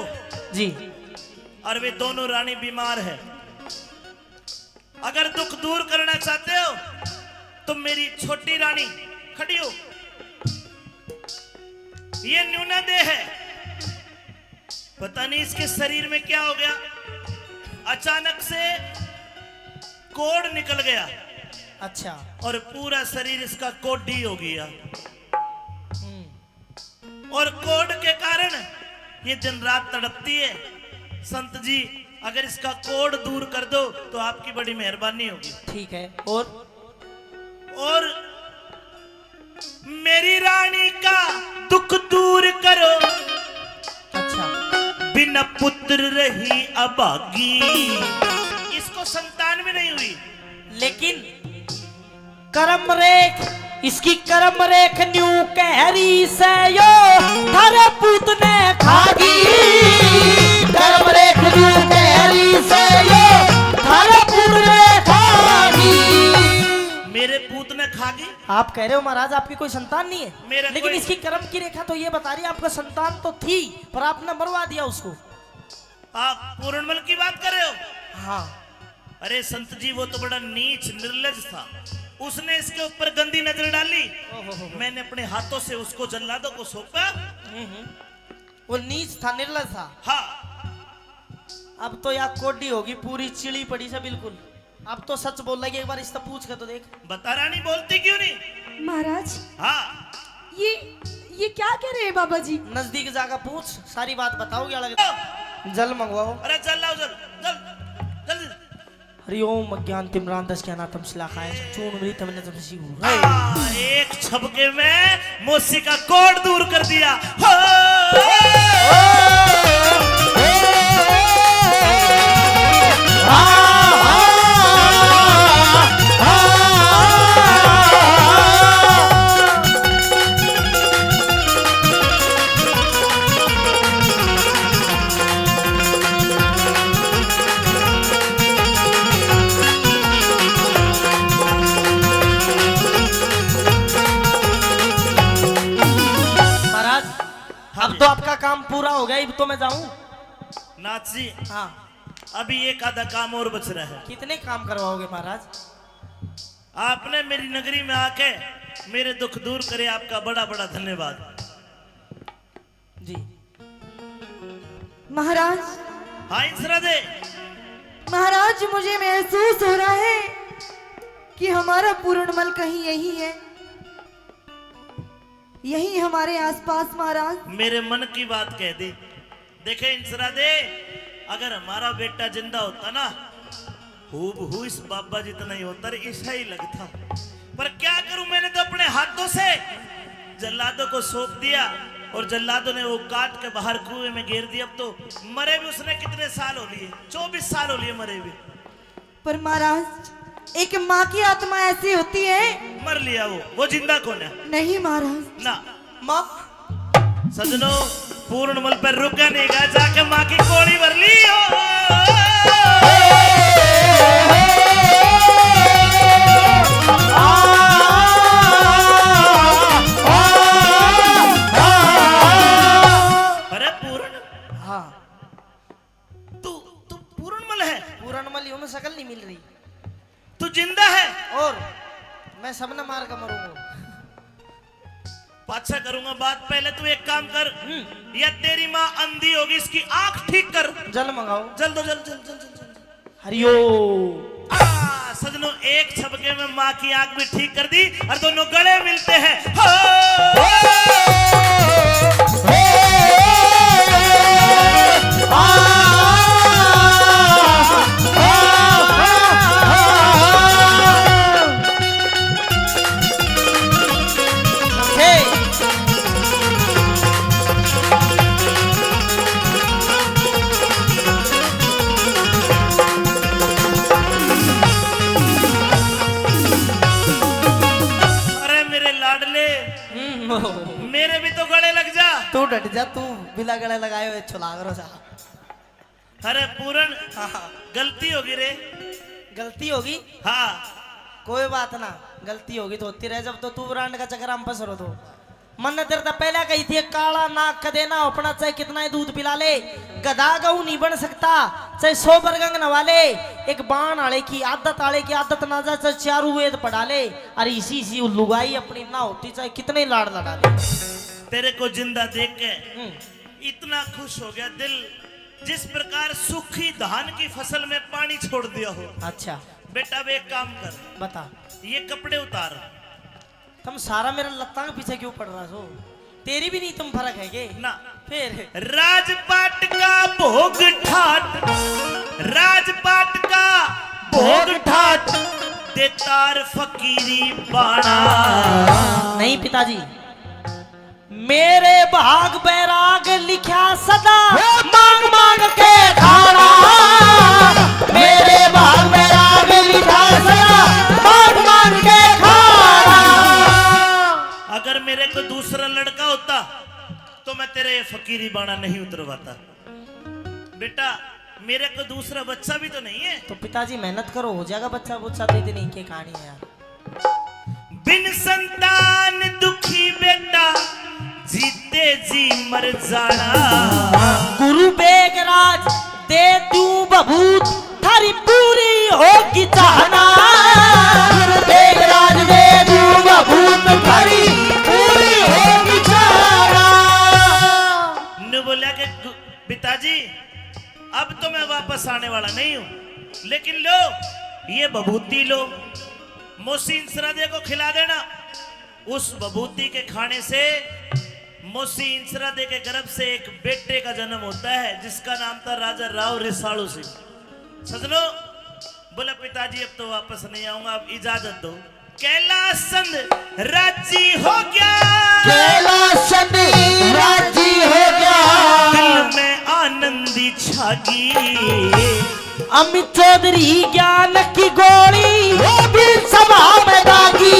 जी। और वे दोनों रानी बीमार है। अगर दुख दूर करना चाहते हो तो मेरी छोटी रानी खड़ी हो। ये न्यूना देह है, पता नहीं इसके शरीर में क्या हो गया। अचानक से कोढ़ निकल गया। अच्छा। और पूरा शरीर इसका कोडी हो गया। और कोड के कारण ये दिन रात तड़पती है। संत जी अगर इसका कोड दूर कर दो तो आपकी बड़ी मेहरबानी होगी। ठीक है। और मेरी रानी का दुख दूर करो। अच्छा। बिना पुत्र रही अभागी। इसको संतान भी नहीं हुई। लेकिन कर्म रेख, इसकी कर्म रेख न्यू कहरी से यो थारे पूत ने खागी। कर्म रेख न्यू कहरी से यो थारे पूत ने खागी। मेरे पूत ने खागी। आप कह रहे हो महाराज आपकी कोई संतान नहीं है, मेरा लेकिन कोई- इसकी कर्म की रेखा तो ये बता रही है आपका संतान तो थी पर आपने मरवा दिया उसको। आप पूर्णमल की बात कर रहे हो? हाँ। अरे संत जी वो तो बड़ा नीच निर्लज था। उसने इसके ऊपर गंदी नजर डाली। मैंने अपने हाथों से उसको जल्लादों को सौंपा। वो नीच था, निर्लज था। हाँ। अब तो यहाँ कोडी होगी पूरी चिड़ी पड़ी से बिल्कुल। अब तो सच बोल रही है, एक बार इससे पूछ कर तो देख। बता रानी बोलती क्यों नहीं? महाराज हाँ। ये क्या कह रहे हैं बाबा जी? नजदीक जाकर पूछ, सारी बात बताओ क्या लगता। जल मंगवाओ। अरे चल लाओ जल जल जल्दी। हरिओम अज्ञान तिमरान दस के अनाथम शिलाखाय चूर्ण मृत हमने तब सी हूँ। एक छपके में मोसी का कोड दूर कर दिया। हो! अब तो आपका काम पूरा हो गया, अब तो मैं जाऊं। नाथ जी हाँ। अभी एक आधा काम और बच रहा है। कितने काम करवाओगे महाराज? आपने मेरी नगरी में आके मेरे दुख दूर करे, आपका बड़ा बड़ा धन्यवाद। जी महाराज, हाँ इंसरा दे। महाराज मुझे महसूस हो रहा है कि हमारा पूर्णमल कहीं यही है, यही हमारे आसपास। महाराज मेरे मन की बात कह दी। देखे इंसरा दे, अगर हमारा बेटा जिंदा होता ना हूबहू इस बाबा जितना ही होता, ऐसा ही लगता। पर क्या करूं, मैंने तो अपने हाथों से जल्लादों को सौंप दिया और जल्लादों ने वो काट के बाहर कुएं में गिर दिया। अब तो मरे भी उसने कितने साल हो लिए, 24 साल हो लिए मरे भी। पर महाराज एक माँ की आत्मा ऐसी होती है। मर लिया वो जिंदा कौन है? नहीं महाराज। ना माँ। सजनों, पूर्णमल पर रुका नहीं गा, जाके माँ की कोड़ी भर ली हो। अरे पूर्ण, हाँ। तू पूर्णमल है? पूरणमल यूं में शकल नहीं मिल रही। तू जिंदा है? और मैं सबने मार कर मरूंगा। पाछा करूंगा बात, पहले तू एक काम कर। या तेरी माँ अंधी होगी, इसकी आंख ठीक कर। जल मंगाओ। जल दो, जल जल जल जल जल। हरिओम। सजनों, एक छपके में माँ की आंख भी ठीक कर दी और दोनों गले मिलते हैं। हो! अरे मेरे लाडले, मेरे भी तो गले लग जा। तू डट जा, तू बिना गले लगाए हुए छुलाग रो जा। अरे पूरन, गलती होगी रे। गलती होगी? हाँ। कोई बात ना, गलती होगी तो होती रहे। जब तो तू ब्रांड का चक्कर हम फंस रहो तो मन ने तेरे तो पहले कही थी, काला नाक का देना अपना, चाहे कितना ही दूध पिला ले गधा गऊ नहीं बन सकता, चाहे 100 बरगंग नवा ले, एक बाण आले की आदत ना जा, चाहे चारू वेद पढ़ा ले, अरे इसी लुगाई अपनी ना होती चाहे कितने लाड़ लड़ा ले। तेरे को जिंदा देख के इतना खुश हो गया दिल, जिस प्रकार सूखी धान की फसल में पानी छोड़ दिया हो। अच्छा। बेटा अब एक काम कर, बता, ये कपड़े उतार। तुम सारा मेरा लत्ता के पीछे क्यों पड़ रहा हो? तेरी भी नहीं तुम फर्क है के ना फिर? राजपाट का भोग ठाट, राजपाट का भोग ठाट, देतार फकीरी बाणा। नहीं पिताजी, मेरे भाग बैराग लिखा सदा मांग मांग के खाना। मेरे भाग बैराग लिखा सदा मांग मांग के खाना। अगर मेरे को दूसरा लड़का होता तो मैं तेरे फकीरी बाणा नहीं उतरवाता। बेटा मेरे को दूसरा बच्चा भी तो नहीं है। तो पिताजी मेहनत करो, हो जाएगा बच्चा बुच्चा। तो इतनी की कहानी है यार। बिन संतान दुखी बेटा, जीते जी मर जाना। गुरु बेगराज दे दूं बबूत, थारी पूरी होगी चाहना। गुरु बेगराज दे दूं बबूत, थारी पूरी होगी चाहना। ने बोला कि पिताजी अब तो मैं वापस आने वाला नहीं हूं, लेकिन लो ये बभूति लो, मोसी इंसरादे को खिला देना। उस बभूति के खाने से मोसी इंसरादे के गर्भ से एक बेटे का जन्म होता है, जिसका नाम था राजा राव रिसालू सिंह। सजनो बोला पिताजी अब तो वापस नहीं आऊंगा, अब इजाजत दो। कैलाश चंद राजी हो गया, कैलाश चंद राजी हो गया। दिल में आनंदी छागी, अमित चौधरी ज्ञान की गोली वो भी सभा में दागी।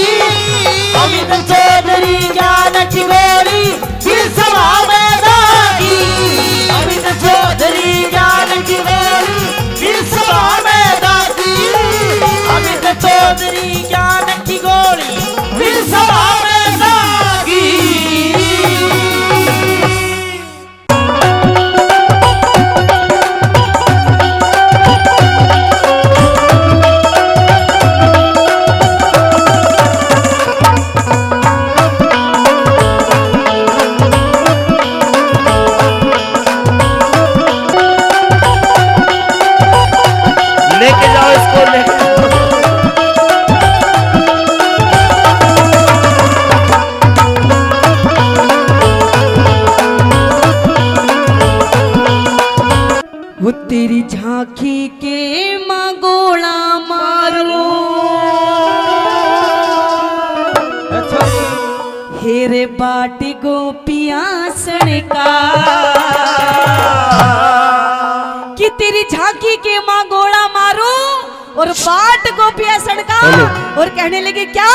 अमित चौधरी ज्ञान की गोली भी सभा में दागी। अमित चौधरी ज्ञान की गोली भी सभा में दागी। अमित चौधरी ज्ञान की गोली भी सभा में दागी। लेके जाओ इसको, लेके वो तेरी झांकी के मांगोला मारो, हेरे बाटी गोपिया सड़का। कि तेरी झांकी के मांगोला मारो और बाट गोपिया सड़का, और कहने लगे क्या,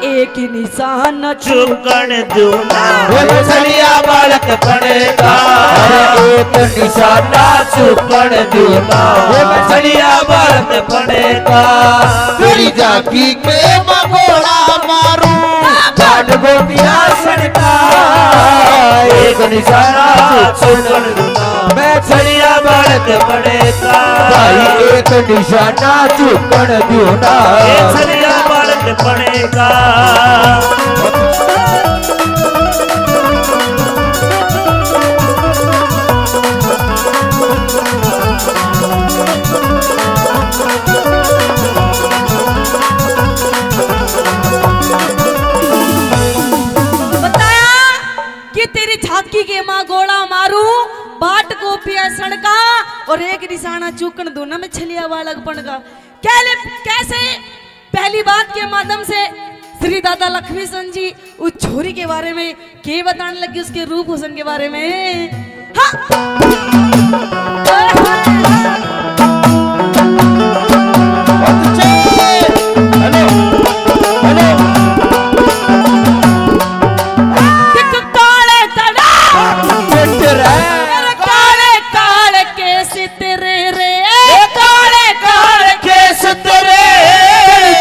एक निशान चुकन दूना। छलिया बालक पड़ेगा, एक निशाना चुकन दूना। छलिया बालक पड़ेगा, तेरी झांकी के मगोड़ा मारू, बाट गोपिया सड़का। एक निशाना चुकन दूना, मैं छलिया बालक पड़ेगा। भाई एक निशाना चुकन दूना, छलिया बालक पड़ेगा। बताया कि तेरी झांकी के माँ गोला मारू, बाट गोपिया सड़का, और एक निशाना चूकन दोनों में छलिया बालक बनगा। कैसे पहली बात के माध्यम से श्री दादा लक्ष्मी सन जी उस छोरी के बारे में के बताने लगी, उसके रूप हुसन के बारे में। हाँ।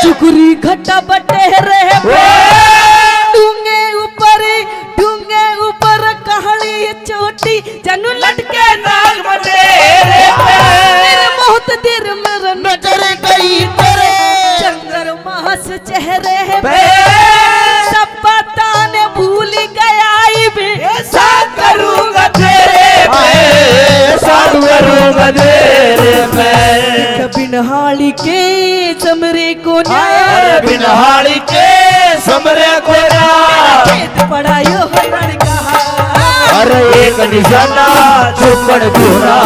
चुकुरी घटा बटेरे डूंगे ऊपर कहानी चोटी जनु लटके नाग बटेरे तेरे बहुत देर मेरा नजर गई तेरे चंद्रमा से चेहरे पे सब बताने भूल गया भी ऐसा करूंगा तेरे पे, ऐसा करूंगा तेरे पे। बिनहाली के अरे बिनहाड़ी के समरे गोरा खेत पढ़ायो लड़का अरे एक निशाना चुकड़ दूना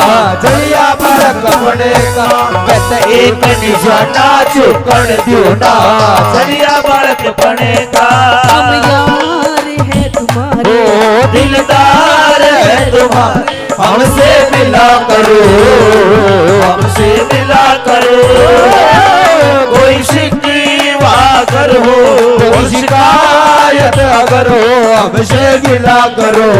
जलिया बालक पड़े का कहते एक निशाना चुकड़ दूना जलिया बालक पड़े का हम यार है तुम्हारे ओ दिलदार है तुम्हारे हमसे मिला करो हमसे मिला करो कोई शिकवा अगर हो कोई शिकायत अगर हो हमसे मिला करो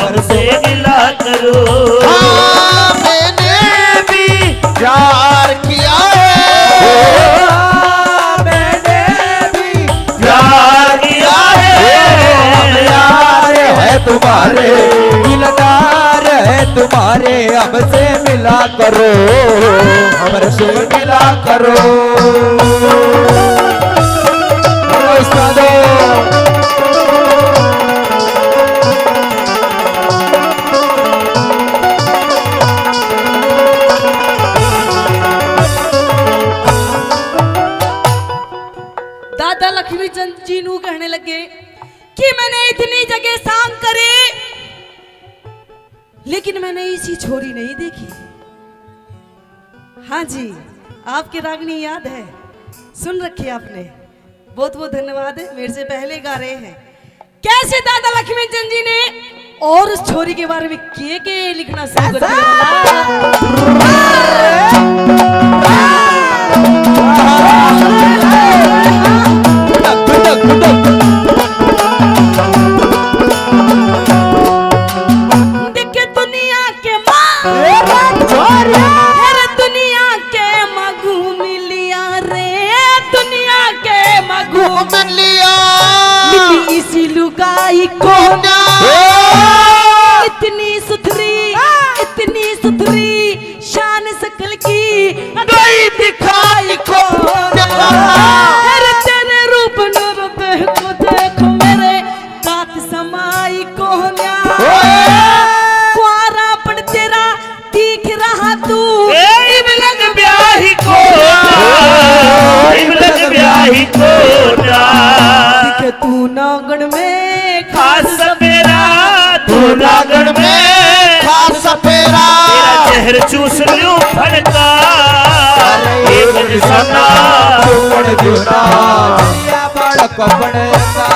हमसे मिला करो हाँ, मैंने भी प्यार किया है मैंने भी प्यार किया है हम यार है तुम्हारे दिलदार है तुम्हारे हमसे मिला करो हमसे मिला करो उस्तादो दादा लक्ष्मी चंद जी नू कहने लगे कि मैंने इतनी जगह सांग करे लेकिन मैंने इसी छोरी नहीं देखी। हाँ जी, आपकी रागनी याद है, सुन रखी आपने, बहुत बहुत धन्यवाद है, मेरे से पहले गा रहे हैं। कैसे दादा लक्ष्मी चंद जी ने और उस छोरी के बारे में के लिखना शुरू कर देखे दुनिया के दुनिया के मगू मिलिया रे दुनिया के मगू मिलिया मिली इसी लुगाई को इतनी सुथरी शान सकल की गई दिखाई को तेरे रूप नूर देखो देखो मेरे कात समाई को कुआरा पड़ तेरा दिख रहा तू इबलग ब्याही को इबलग ब्याही को दिखे तू नागण में खास मेरा तू नागण में खास पेरा तेरा चेहर चूस लूं फड़का एक निशाना चुकड़ दूना जलिया बालक पड़े का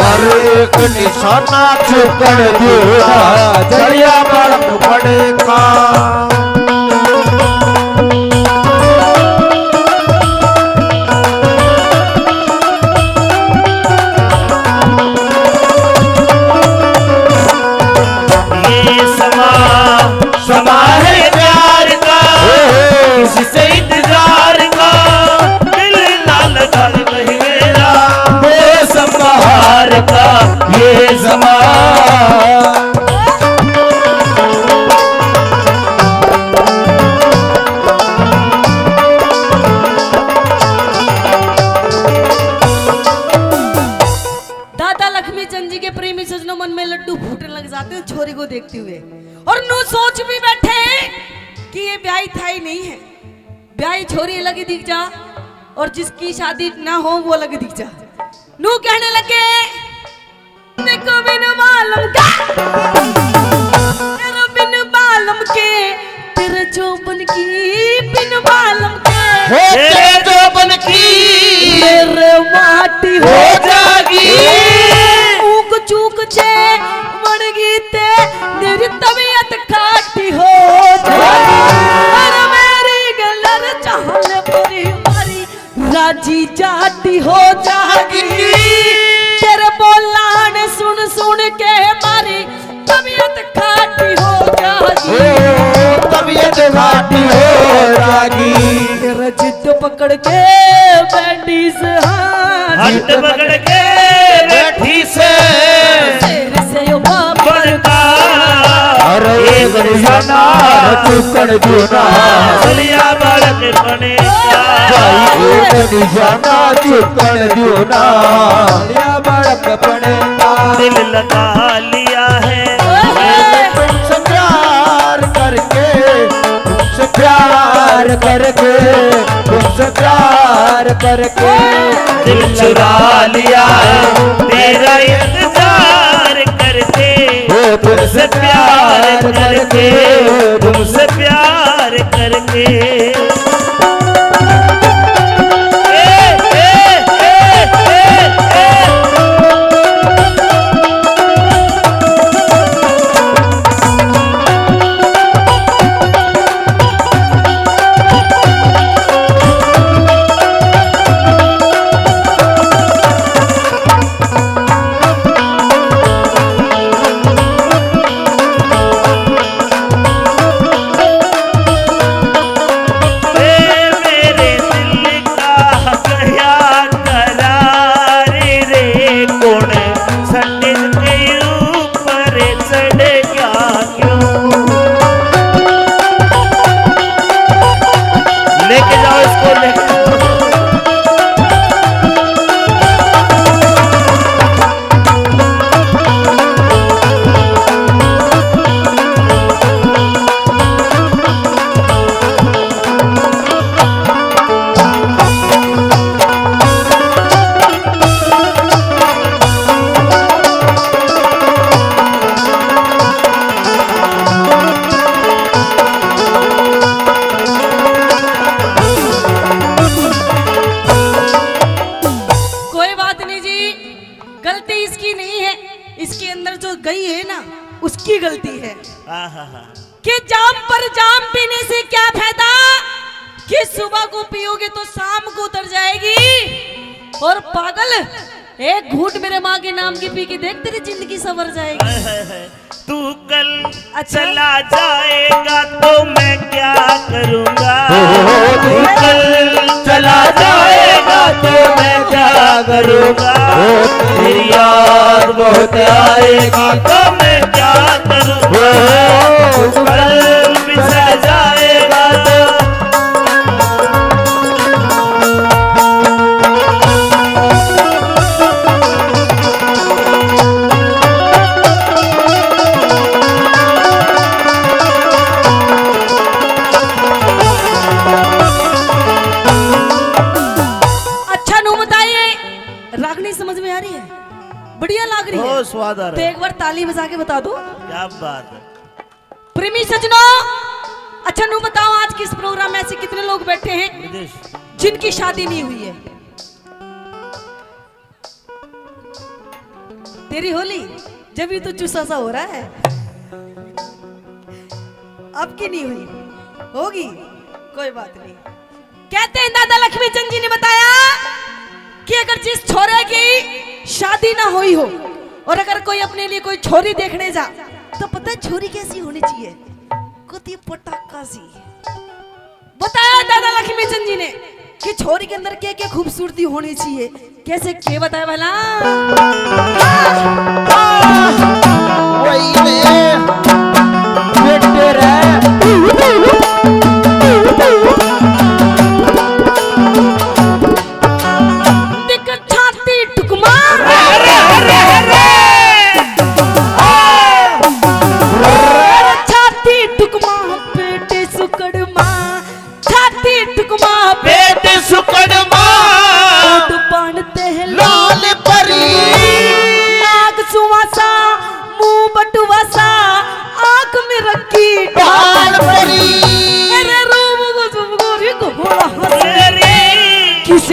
अरे एक निशाना चुकड़ दूना जलिया बालक पड़े का ये समा है प्यार का किससे इंतजार का दिल ना लगा नहीं मेरा वो संहार का ये जमा दादा लक्ष्मी चंद जी के प्रेमी सजनों मन में लड्डू फूटने लग जाते हैं छोरी को देखते हुए, और नू सोच भी बैठे कि ये ब्याही था ही नहीं है, ब्याही छोरी अलग दिख जा और जिसकी शादी ना हो वो अलग दिख जा। नू कहने लगे देखो बिन मालूम का तेरे बिन मालूम के तेरे जोबन की बिन मालूम के तेरे जोबन की मेरे माटी हो जागी ऊक चूक जे मर गीते मेरी तबीयत खाटी हो जागी अरे मेरी गलर चाहने पूरी मारी राजी जाती हो जागी तेरे बोलाने सुन सुन के मारी तबीयत खाटी हो जागी तबीयत घाटी हो जागी तेरा जिद पकड़ के बैठी से हट पकड़ के बैठी से तेरे से यो बढ़ता अरे एक निशाना चुकड़ दूना चलिया बालक बने भाई एक निशाना चुकड़ दूना जलिया बालक पड़े का दिल लगा लिया है तुमसे प्यार करके तुमसे प्यार करके तुमसे प्यार करके दिल चुरा लिया है तेरा इंतजार करके, तुमसे प्यार करके, तुमसे प्यार करके। गलती इसकी नहीं है, इसके अंदर जो गई है ना उसकी गलती है। कि जाम पर जाम पीने से क्या फायदा, कि सुबह को पियोगे तो शाम को उतर जाएगी। और पागल, एक घूंट मेरे माँ के नाम की पी के देख, तेरी जिंदगी संवर जाएगी। तू कल चला जाएगा तो मैं क्या करूँगा, तू कल चला जाएगा तो मैं क्या करूँगा, तेरी याद बहुत आएगी तो मैं क्या करूँगा, तू कल बिछड़ जाएगा तो। रागनी समझ में आ रही है, बढ़िया लग रही है, स्वाद आ रहा तो है। एक बार ताली बजा के बता दो। क्या बात है। प्रेमी सजनों, अच्छा नू बताओ, आज किस प्रोग्राम में ऐसे कितने लोग बैठे हैं जिनकी शादी नहीं हुई है? तेरी होली जब ही तो चूसा सा हो रहा है, अब की नहीं हुई, होगी, कोई बात नहीं। कहते हैं दादा लक्ष्मी चंद जी ने बताया कि अगर जिस छोरे की शादी ना हुई हो और अगर कोई अपने लिए कोई छोरी देखने जा, तो पता है छोरी कैसी होनी चाहिए? कुती पटाखा सी। बताया दादा लक्ष्मी चंद जी ने कि छोरी के अंदर क्या क्या खूबसूरती होनी चाहिए, कैसे के बताया भला?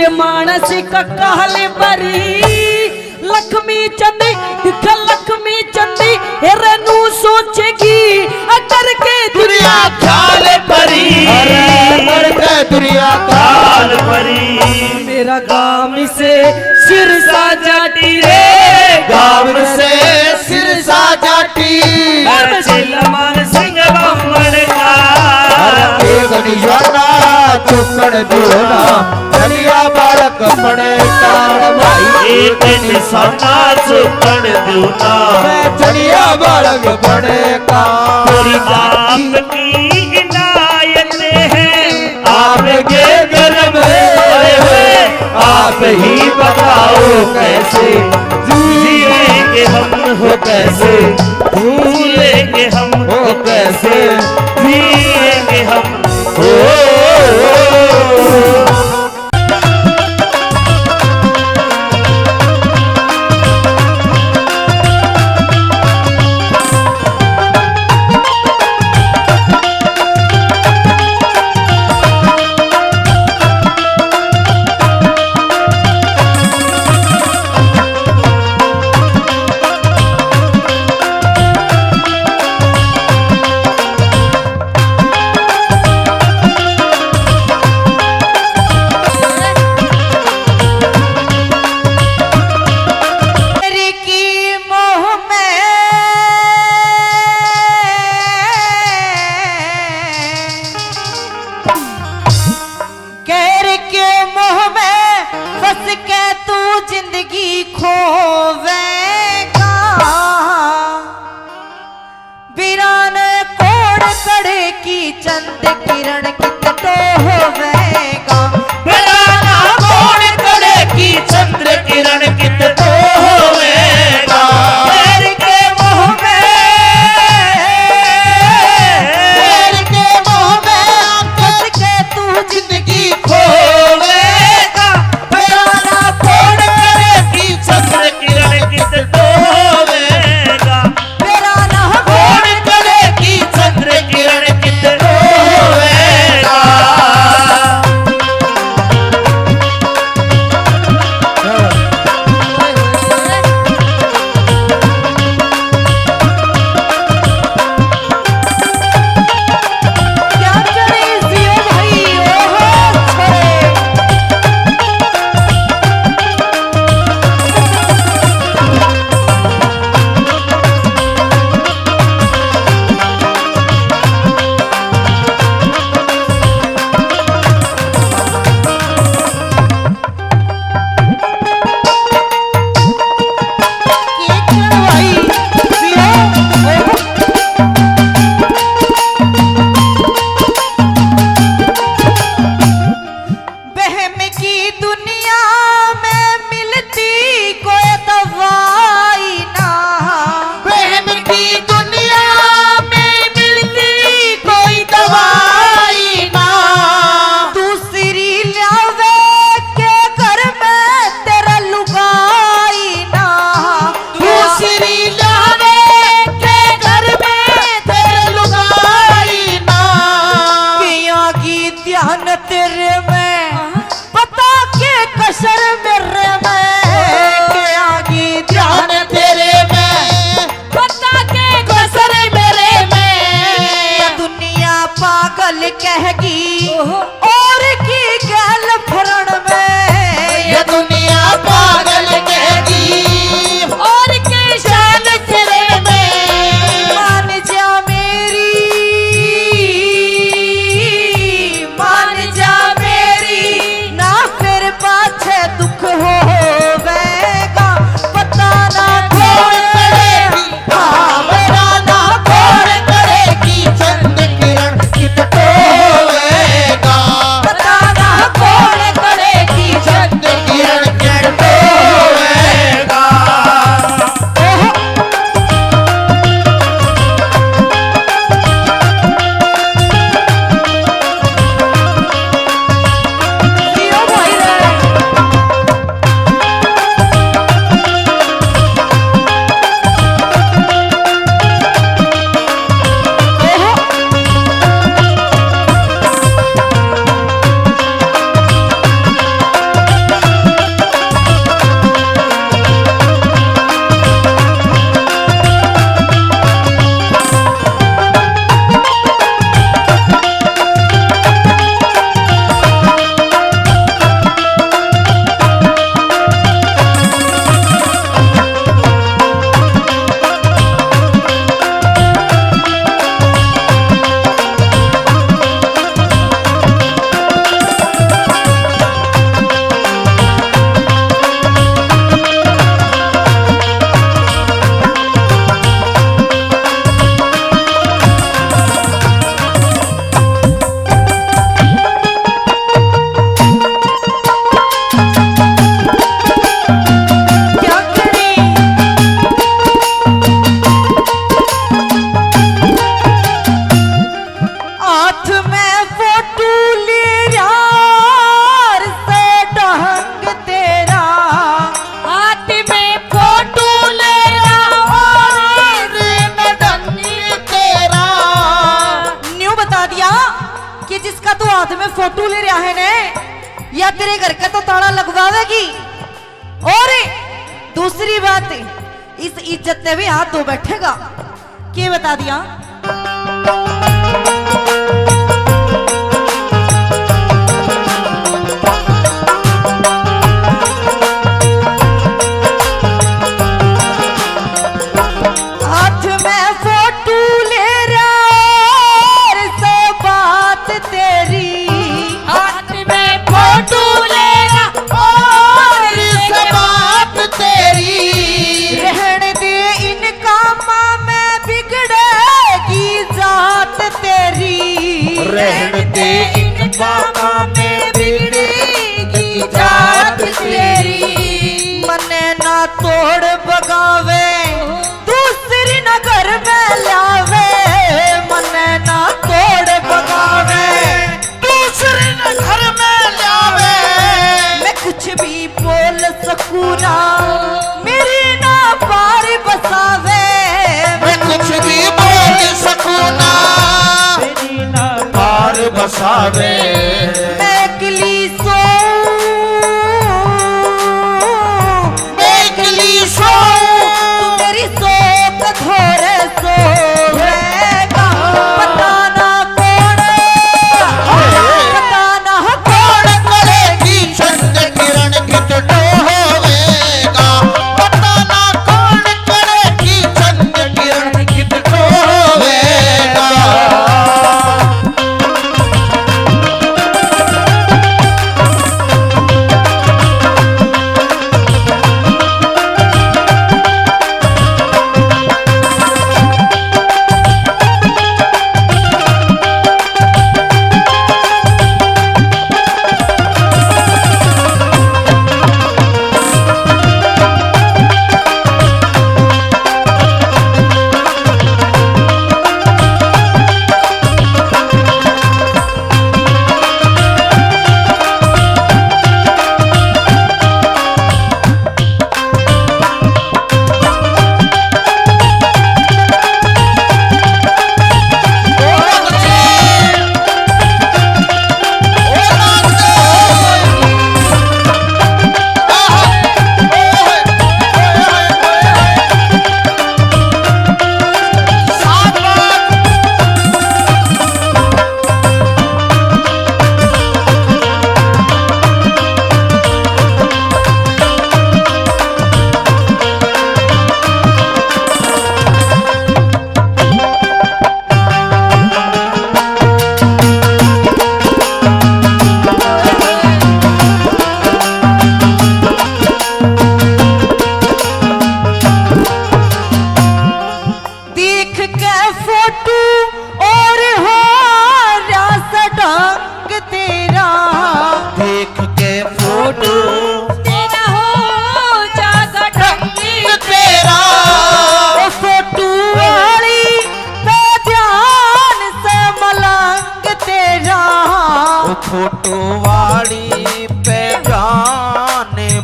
मानस का कहले बरी लक्ष्मी चंदी दिख लक्ष्मी चंदी हेरनू सोचेगी अगर के दुनिया ख्याल परी, अरे के दुनिया ख्याल परी। मेरा गांव से सिरसा जाटी रे, गाँव से सिरसा जाटी, चिल्लमान सिंह बम्बड़ का चुकड़ दूना चलिया बालक पड़े कार भाई, एक निशाना चुकड़ दूना चलिया बालक पड़े कार। पूरी आप की इनायत है, आपके गर्म है, आप ही बताओ कैसे जिएंगे हम, हो कैसे भूलेंगे हम, हो कैसे जिएंगे हम, हो कसर मेरे में के आगे ध्यान तेरे में पता के कसर मेरे में ये दुनिया पागल कहेगी और की गल फरण में ये दुनिया पागल कहेगी और के शान तेरे में मान जा मेरी ना फिर पाछे दुख होवेगा पता ना कौन करेगी हाँ मेरा ना कौन करेगी चंद किरण कित होवेगा पता ना कौन करेगी चंद किरण कित होवेगा जियो भाई रे क्या करें हाथ में फोटू ले यार से ढंग तेरा हाथ में फोटो ले और नडंगी तेरा न्यू बता दिया कि जिसका तू हाथ में फोटो ले रहा है ने या तेरे घर का तो ताला लगवावेगी और दूसरी बात इस इज्जत ने भी हाथ धो बैठेगा के बता दिया हाथ में फोटो ले यार से बात तेरी हाथ में फोटो ले और बात तेरी रहने दे इन कामां में बिगड़ेगी जात तेरी रहने दे इन कामां में बिगड़ेगी जात तेरी मने ना तोड़ बगावे दूसरी न घर में लावे मने ना तोड़ बगावे दूसरी न घर में लावे मैं कुछ भी बोल सकूं ना मेरी ना पार बसावे मैं कुछ भी बोल सकूं ना तेरी ना पार बसावे मैं अकेली सो तू मेरी सोच थोड़े सोएगा पता ना कौन करेगी चंद किरण कित होवेगा पता ना कौन करेगी चंद किरण कित होवेगा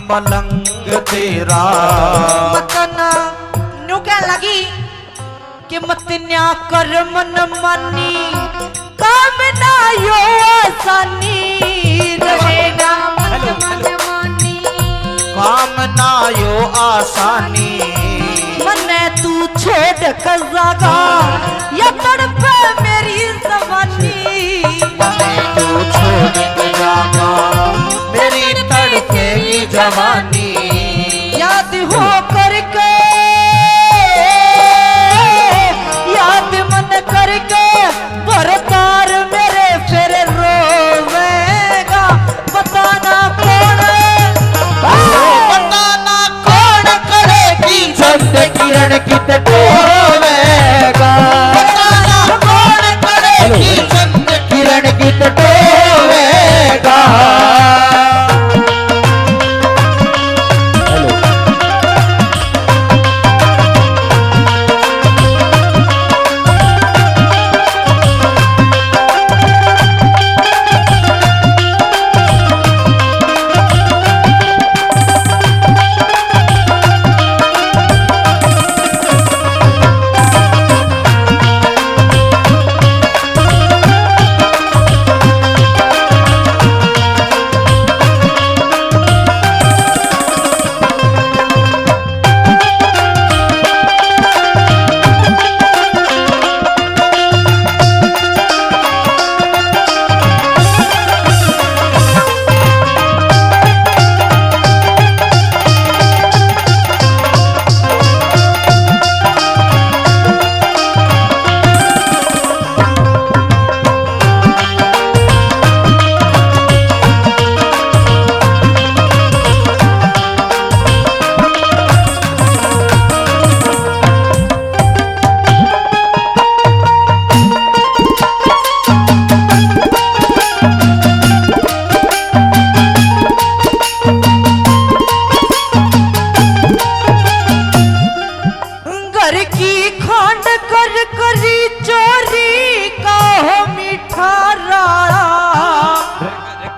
मलंग तेरा। मतन न्यू कह लगी कि मत न्या कर मन मानी काम ना यो आसानी रहेगा मत मन मानी काम ना यो आसानी मने तू छोड़ कजागा या तड़पे मेरी जवानी मने तू छोड़ के जागा मेरी तड़पेगी जवानी। याद हो करके याद मन करके भरतार मेरे फिर रोवेगा बताना कौन बताना कौन करेगी चंद किरण कित टोवेगा। बताना कौन करेगी चंद किरण कित टोवेगा।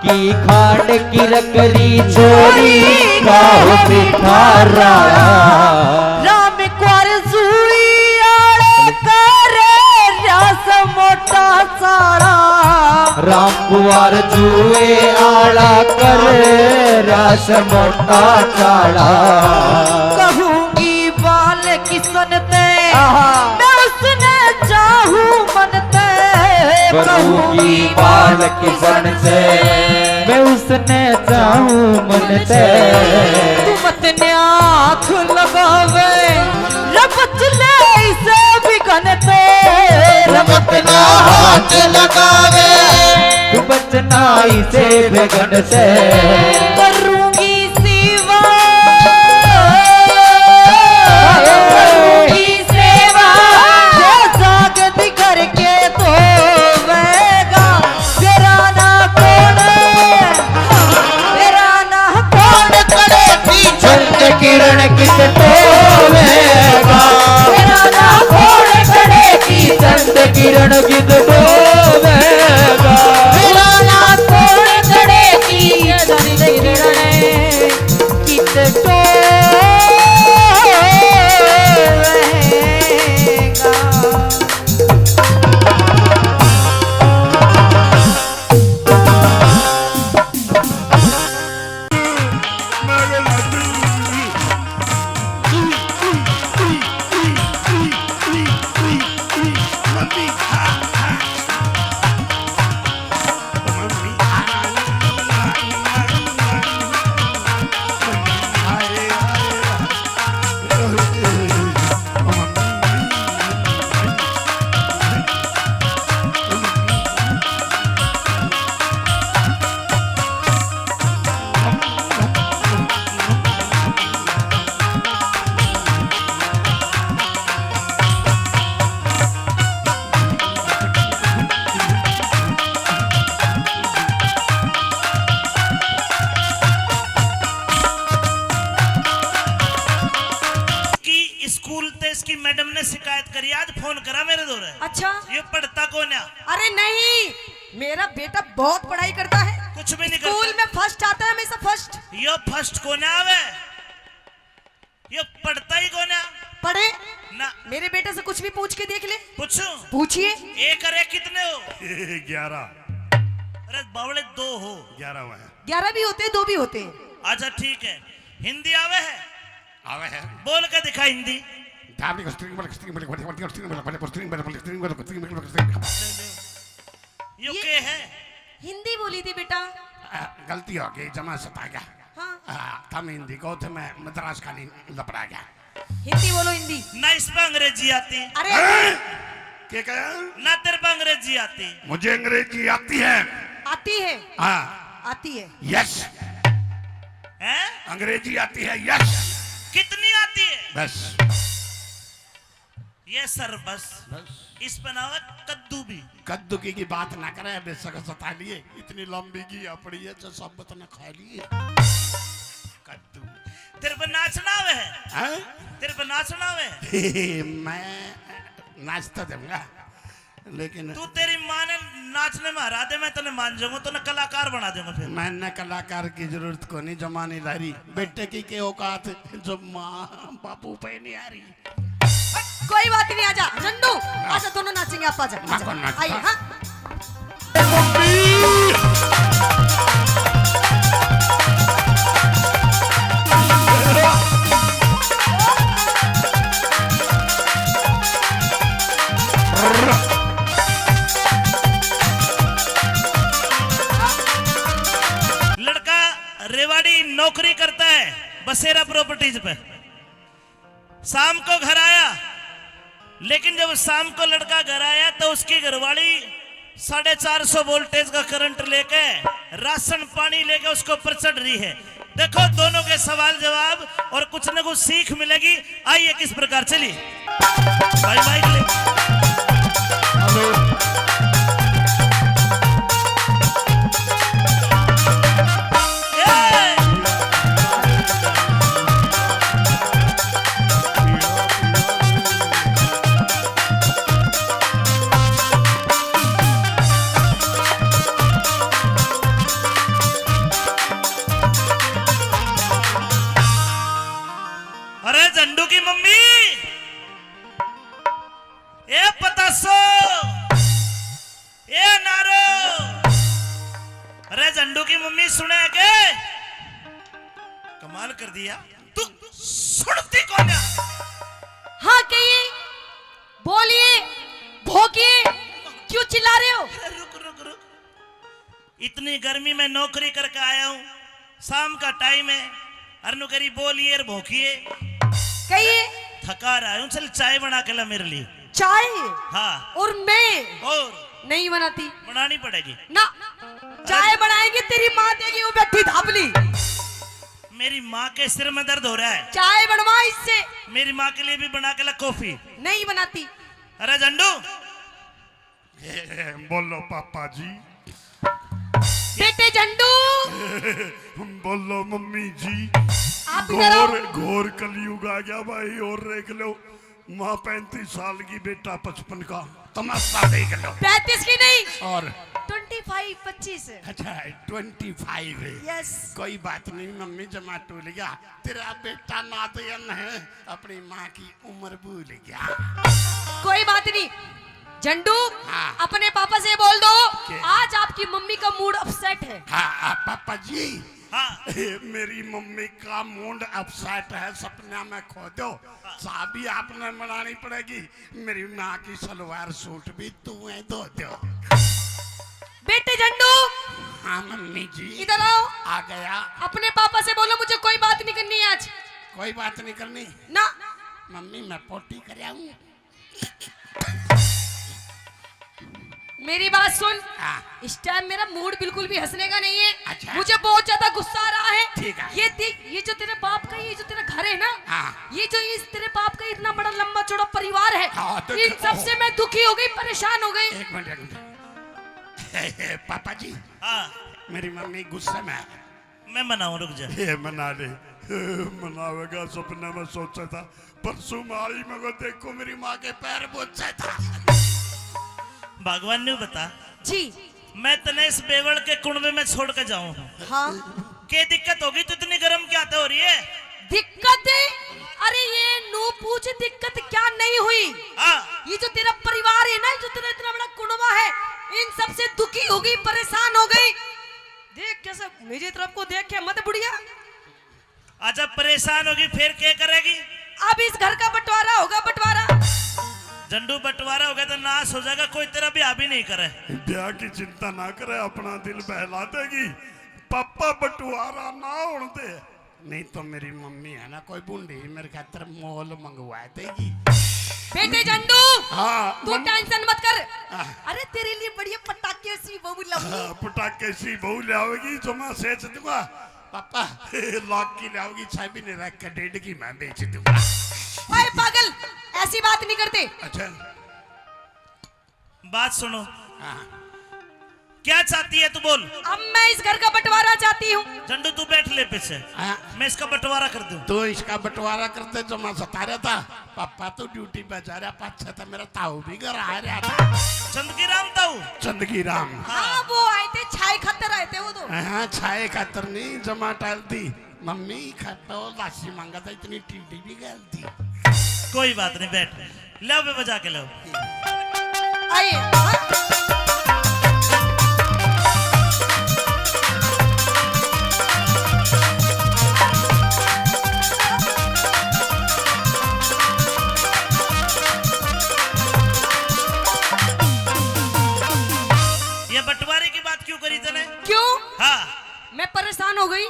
की खांड की रकरी चोरी गाओ पिठारा। राम क्वार जुई आड़े करे रास मोटा साड़ा। राम कुंवर जुए आड़ा करे रास मोटा चाड़ा। कहूंगी बाल किसन ते मैं उसने चाहूं मन ते। कहूंगी बाल किसन से मैं उसने चाहूं मन ते। तू मत ने आँख लगावे रब चले इसे बिगन ते। रमत ना हाथ लगावे तू बचना इसे बेगन से। करूंगी सेवा करूंगी सेवा जागत करके तो वेगा। तेरा ना कौन तेरा ना कौन करेगी चंद किरण कित टोवेगा। तेरा ना कौन करेगी चंद किरण कित टोवेगा। तेरा ना कौन करेगी चंद किरण कित टोवेगा। स्कूल ते इसकी मैडम ने शिकायत करी, आज फोन करा मेरे दौरे। अच्छा ये पढ़ता कौन है? अरे नहीं, मेरा बेटा बहुत पढ़ाई करता है। कुछ कुछ भी नहीं स्कूल करता। में फर्स्ट आता है हमेशा फर्स्ट। यो फर्स्ट कोने आवे, यो पढ़ता ही कोने पढ़े ना। मेरे बेटे से कुछ भी पूछ के देख ले। पूछू पूछिए। एक अरे कितने हो? 11। अरे बावड़े 2 हो। 11 हुआ है। 11 भी होते हैं, 2 भी होते हैं। अच्छा ठीक है, हिंदी आवे है? आवे है। बोल के दिखा हिंदी। यो के है? हिंदी बोली थी बेटा। गलती हो गई, जमा सता गया। हाँ हम हिंदी को थे, मैं मद्रास खाली लपड़ा गया। हिंदी बोलो हिंदी। ना इस पे अंग्रेजी आती, अरे क्या कहा? ना तेरे पे अंग्रेजी आती। मुझे अंग्रेजी आती है। आती है, हाँ आती है। यस, हैं? अंग्रेजी आती है। यस कितनी आती है? बस ये सर बस। इस पे ना हो कद्दू भी। कद्दू की बात ना करे, बेशक सता लिए। इतनी लंबी की पड़ी है जो सब बतना खा लिए। कद्दू तेरे पे नाचना आवे है? हैं? तेरे पे नाचना आवे है? मैं नाचता दूंगा, लेकिन तू तेरी माँ ने नाचने में हरा दे, मैं तने मान जाऊंगा, तो ना कलाकार बना दूंगा फिर। मैंने कलाकार की जरूरत को नहीं, जमानी ला रही बेटे की के औकात जो माँ बापू पे नहीं आ रही। कोई बात नहीं, आजा झंडू, आजा दोनों नाचेंगे। आप आजा, मैं कौन नाचता? आइए। हाँ लड़का रेवाड़ी नौकरी करता है बसेरा प्रॉपर्टीज पे। शाम को घर आया, लेकिन जब शाम को लड़का घर आया तो उसकी घरवाली 450 वोल्टेज का करंट लेके राशन पानी लेके उसके ऊपर चढ़ रही है। देखो दोनों के सवाल जवाब और कुछ न कुछ सीख मिलेगी। आइए किस प्रकार चलिए भाई माइक ले। ए! अरे झंडू की मम्मी, ए पतासो, ए नारो। अरे झंडू की मम्मी सुने के? कमाल कर दिया तू, सुनती कौन है? हाँ कहिए, बोलिए, भोगिए, क्यों चिल्ला रहे हो? रुक रुक रुक, इतनी गर्मी में नौकरी करके आया हूँ, शाम का टाइम है, अरनु करी बोलिए और भोंकिए। कहिए। थका रहा हूँ, चल चाय बना के ला मेरे लिए। चाय? हाँ। और मैं और नहीं बनाती बनानी पड़ेगी ना। चाय बनाएगी तेरी माँ देगी, वो बैठी धापली। मेरी माँ के सिर में दर्द हो रहा है, चाय बनवा इससे। मेरी माँ के लिए भी बना के ला कॉफी। नहीं बनाती। अरे झंडू, बोलो पापा जी। बेटे झंडू, बोलो मम्मी जी। आप इधर आओ। घोर कलयुग आ गया भाई, और देख लो। माँ 35 साल की, बेटा 55 का, तमाशा देख लो। 35 की नहीं, और 25 25। अच्छा 25 है। यस। कोई बात नहीं मम्मी, जमा टूल गया। तेरा बेटा नातयन है, अपनी माँ की उम्र भूल गया। कोई बात नहीं झंडू, हाँ। अपने पापा से बोल दो क्या? आज आपकी मम्मी का मूड अपसेट है। हाँ पापा जी। हाँ। मेरी मम्मी का मूड अपसेट है, सपना में खो दो। चाबी आपने बनानी पड़ेगी। मेरी माँ की सलवार सूट भी तुम्हें दो दो। बेटे झंडू, हाँ मम्मी जी। इधर आओ। आ गया। अपने पापा से बोलो मुझे कोई बात नहीं करनी है आज। कोई बात नहीं करनी ना। मम्मी, मैं पोटी कर आऊं। मेरी बात सुन, हाँ। इस टाइम मेरा मूड बिल्कुल भी हंसने का नहीं है। अच्छा। मुझे बहुत ज्यादा गुस्सा आ रहा है। ठीक है। ये देख, ये जो तेरे बाप का, ये जो तेरा घर है ना, हाँ। ये जो इस तेरे बाप का इतना बड़ा लंबा चौड़ा परिवार है, हाँ, तो इन सबसे मैं दुखी हो गई, परेशान हो गई। एक मिनट। पापा जी। हाँ। मेरी मम्मी गुस्से में है। मैं मनाऊं, रुक जा। ये मना ले। मनावेगा, सपने में सोचा था। परसों मारी मगर देखो मेरी माँ के पैर बोझे था। भगवान ने बता। जी, मैं तने इस बेवड़ के कुंडवे में छोड़ के जाऊं। हाँ क्या दिक्कत होगी? तो इतनी गर्म क्या हो रही है? दिक्कत है? अरे ये नू पूछ दिक्कत क्या नहीं हुई। हाँ ये जो तेरा परिवार है ना, जो तेरा इतना बड़ा कुनबा है, इन सबसे दुखी हो गई, परेशान हो गई। देख कैसे मेरी तरफ को देख के मत बुढ़िया। अच्छा परेशान होगी फिर क्या करेगी? अब इस घर का बंटवारा होगा, बंटवारा। झंडू बंटवारा हो गया तो नाश हो जाएगा, कोई तेरा ब्याह भी नहीं करे। ब्याह की चिंता ना करे, अपना दिल बहला देगी। पापा बंटवारा ना होने दे, नहीं तो मेरी मम्मी है ना कोई बूढ़ी मेरे खातर मोल मंगवा देगी। बेटे झंडू, हाँ तू टेंशन मत कर। अरे तेरे लिए बढ़िया पटाखे सी बहू लाऊंगी। पटाखे सी बहू लाओगी जो मैं सेच दूंगा। पापा लाख की लाओगी, छह भी नहीं रख कर 1.5 की मैं बेच दूंगा। ओए पागल, ऐसी बात नहीं करते। अच्छा बात सुनो, हाँ क्या चाहती है तू बोल। अब मैं इस घर का बंटवारा चाहती हूँ। झंडू तू बैठ ले पीछे, हाँ। मैं इसका बंटवारा कर दूं। तो इसका बंटवारा करते जो मैं सता रहा था। पापा तो ड्यूटी पे जा रहा, पाछा था मेरा ताऊ भी घर आ रहा था। चंदगी राम ताऊ। चंदगी राम, हाँ वो आए थे, छाए खतर आए थे वो तो। हाँ छाए खातर नहीं जमा टाल दी। मम्मी खाता लाशी मांगा था, इतनी टीडी भी गल दी। कोई बात नहीं, बैठ लो, बे बजा के लो। आइए। हाँ? ये बंटवारे की बात क्यों करी तने? क्यों? हाँ मैं परेशान हो गई।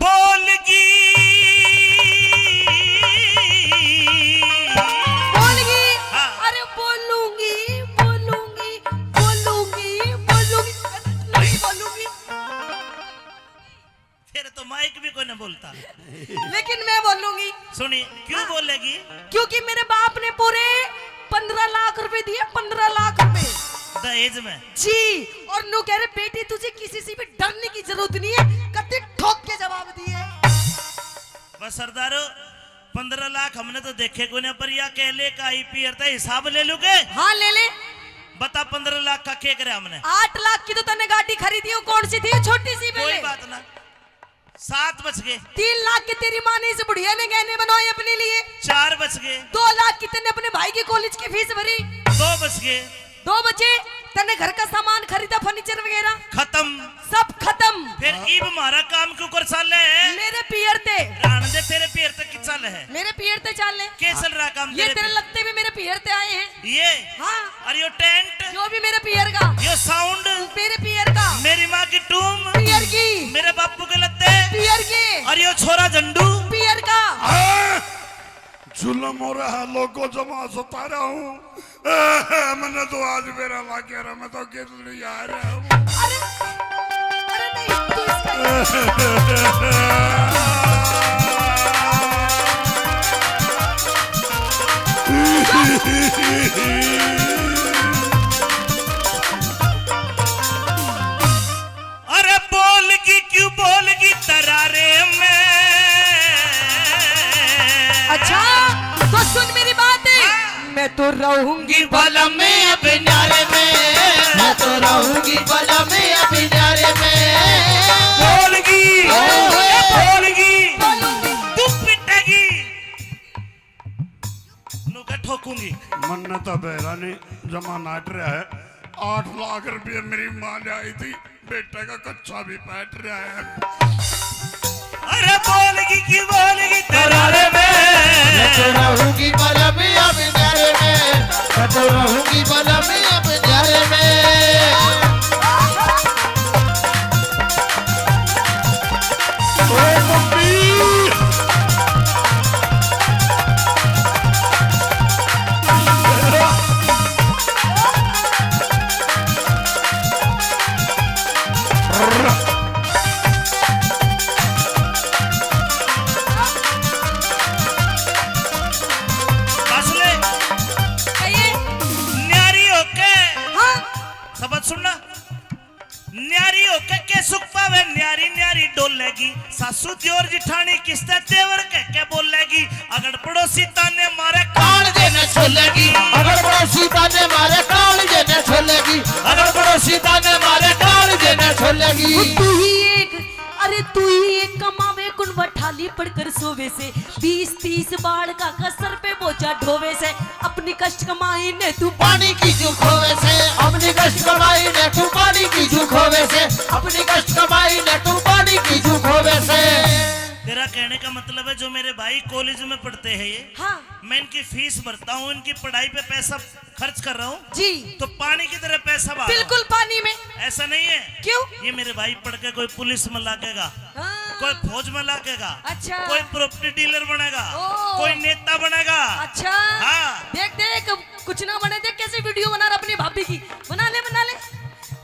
बोलगी बोलगी? हाँ। अरे बोलूंगी बोलूंगी बोलूंगी बोलूंगी नहीं बोलूंगी। फिर तो माइक भी कोई नहीं बोलता। लेकिन मैं बोलूंगी। सुनी क्यों बोलेगी? क्योंकि मेरे बाप ने पूरे 15 लाख रुपए दिए, 15 लाख रुपए दहेज में। जी। और नो कह रहे बेटी तुझे किसी से भी डरने की जरूरत नहीं है, कत्ते ठोक के जवाब दिए। बस सरदारो 15 लाख हमने तो देखे को नहीं, पर या कहले का आईपीआर था हिसाब ले लूगे। हाँ ले ले। बता 15 लाख का क्या करे हमने? 8 लाख की तो तने गाड़ी खरीदी हो, कौन सी थी? छोटी सी कोई पहले। बात ना, 7 बच गए। 3 लाख की तेरी माँ ने इस बुढ़िया ने गहने बनवाए अपने लिए। 4 बच गए। 2 लाख की तने अपने भाई की कॉलेज की फीस भरी। 2 बच गए। 2 बचे तने घर का सामान खरीदा, फर्नीचर वगैरह खत्म। सब खत्म। फिर ईब हमारा काम क्यों कर साले है? मेरे पियर थे। रान दे तेरे पैर तक की चल है। मेरे पियर थे चाल ले। क्या चल रहा काम ये तेरे तेरे पे? लगते भी मेरे पियर थे आए हैं। ये हाँ। और यो टेंट, जो भी मेरे पियर का, यो साउंड, मेरे पियर का, मेरी माँ की टूम, पियर की, मेरे बापू के लत्ते, पियर के, और यो छोरा झंडू। पियर का। जुल्म हो रहा है, लोगों जमा सता रहा हूँ। मैंने तो आज मेरा वाक्य रहा, मैं तो कितनी जा रहा हूँ। अरे अरे नहीं तू इसका अरे बोलगी क्यों बोलगी तरारे में। अच्छा तो सुन मेरी बात है। मैं तो रहूंगी भला में अब न्यारे में, मैं तो रहूंगी भला में अब न्यारे में। बोलगी बोलगी तू पिटेगी, नुका ठोकूंगी। मन तो बेरा नहीं जमा नाट रहा है। 8 लाख रुपये मेरी माँ ले आई थी, बेटे का कच्चा भी बैठ रहा है। अरे बोलगी क्यों बोलगी तरारे में। मैं तो रहूंगी भला में अब न्यारे में, मैं तो रहूंगी भला में अब न्यारे में। बस ले कहिए। न्यारी होके हाँ सबक सुनना। न्यारी होके के सुख पावे, न्यारी न्यारी डोलेगी। सासू दियोर जिठानी किस्ते तेवर कह के बोलेगी। अगर पड़ोसी ताने मारे कान देने छोलेगी, अगर पड़ोसी ताने मारे कान देने छोलेगी, अगर पड़ोसी ताने मारे पड़कर सोवे से 20-30 बाढ़ का सर पे बोझा ढोवे से अपनी कष्ट कमाई ने तू पानी की झूठ होवे से अपनी कष्ट कमाई ने तू पानी की झूठ होवे से अपनी कष्ट कमाई ने तू पानी की झूठ होवे से। तेरा कहने का मतलब है जो मेरे भाई कॉलेज में पढ़ते हैं ये, हाँ मैं इनकी फीस भरता हूँ, इनकी पढ़ाई पे पैसा खर्च कर रहा हूँ, जी तो पानी की तरह पैसा बहा रहा हूं। बिल्कुल पानी में। ऐसा नहीं है। क्यों? ये मेरे भाई पढ़ के कोई पुलिस में लागेगा, हाँ, कोई फौज में लागेगा, अच्छा। कोई प्रॉपर्टी डीलर बनेगा, ओ। कोई नेता बनेगा। अच्छा हाँ। देख देख कुछ ना बने, देख कैसे वीडियो बना रहा अपनी भाभी की। बना ले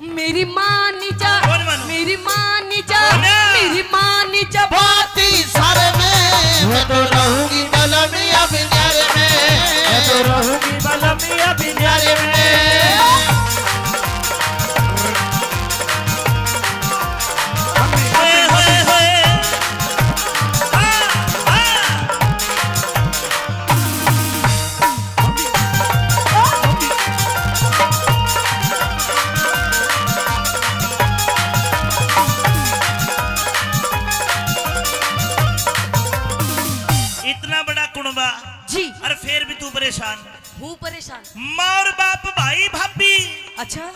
मेरी माँ नीचा, कौन मानो? मेरी माँ नीचा, बोला। मेरी माँ नीचा। बाती सारे में मैं तो रहूंगी बलमिया बिन्यारे में मैं तो रहूंगी बलमिया बिन्यारे में। होए, होए, होए। हाँ, हाँ। इतना बड़ा कुनबा जी और फिर भी तू परेशान। हूँ परेशान। माँ और बाप, भाई भाभी, अच्छा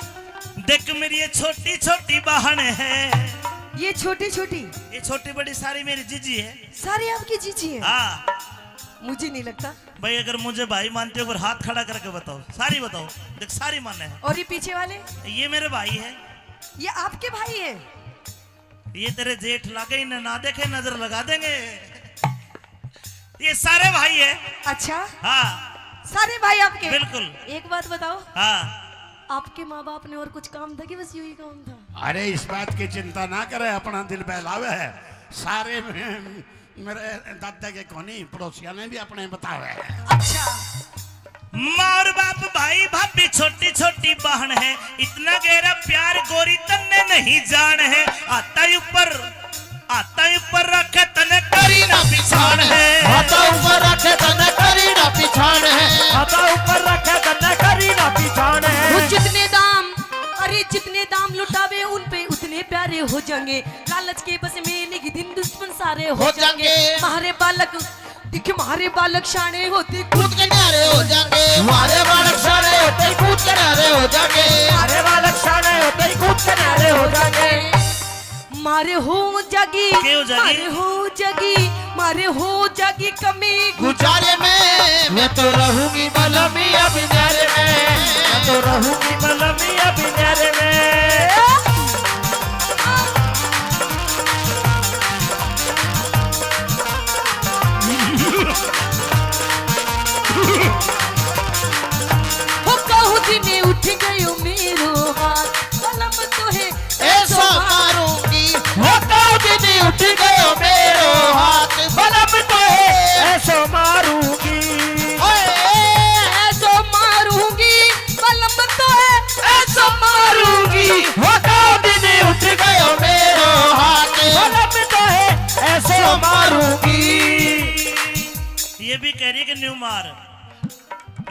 देख मेरी ये छोटी छोटी बहन है, ये छोटी छोटी ये छोटी बड़ी सारी मेरी जीजी है। सारी आपकी जीजी है? हाँ मुझे नहीं लगता। भाई, अगर मुझे भाई मानते हो, अगर हाथ खड़ा करके बताओ, सारी बताओ। देख सारी माने है। और ये पीछे वाले? ये मेरे भाई है। ये आपके भाई है? ये तेरे जेठ लागे, इन्हें ना देखे नजर लगा देंगे। ये सारे भाई है। अच्छा हाँ सारे भाई आपके? बिल्कुल। एक बात बताओ, हाँ आपके माँ बाप ने और कुछ काम था कि बस यही काम था? अरे इस बात की चिंता ना करे, अपना दिल बहलावे है। सारे मेरे दादा के कोनी पड़ोसिया ने भी अपने बतावे है। अच्छा माँ और बाप, भाई भाभी, छोटी छोटी बहन है। इतना गहरा प्यार गोरी तन्ने नहीं जान है। आता ही ऊपर रखे तने करी ना पिछाड़ है। हाथा ऊपर रखे तने करी ना पिछाड़ है हाथा ऊपर रखे तन्ने करी ना पिछाड़ है। वो जितने दाम, अरे जितने दाम लुटावे उन पे उतने प्यारे हो जाएंगे। लालच के बस में निग दिन दुश्मन सारे हो जाएंगे। हमारे बालक देखिए, हमारे बालक शाने होते कूद के न्यारे हो जाएंगे हमारे बालक सारे होते ही कूद के न्यारे हो जाएंगे अरे बालक शाने होते ही कूद के नारे हो जाएंगे। मारे हो जागी, क्या हो जागी? मारे हो जागी, मारे हो जागी कमी। गुजारे में मैं तो रहूंगी बलमिया बिन्यारे में मैं तो रहूंगी बलमिया बिन्यारे में। हो कहूँ दिने उठ गयो मेरो हाथ, कलम तो है ऐसा मारूंगी होता दिन उठ गयो मेरो हाथ बलम तो है ऐसो मारूंगी ऐसो मारूंगी, कलम तो है ऐसो मारूंगी। होता दिन उठ गयो मेरो हाथ बलम तो है ऐसो मारूंगी। ये भी कह रही है कि न्यू मार,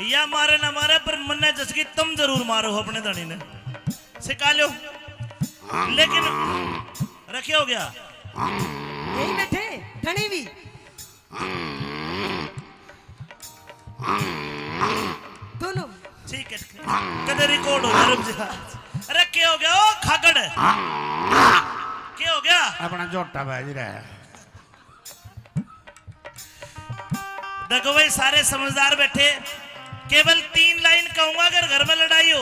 या मारे ना मारे, पर मन्ने जसकी तुम जरूर मारो अपने धनी ने। सिखा लो, लेकिन रखे हो गया। यही बैठे धनी भी। दोनों ठीक है, कदे रिकॉर्ड हो गया। रुक जा। अरे क्या हो गया? ओ खागड़, क्या हो गया? अपना जोटा बाज रहा है। देखो भाई, सारे समझदार बैठे। केवल 3 लाइन कहूंगा, अगर घर में लड़ाई हो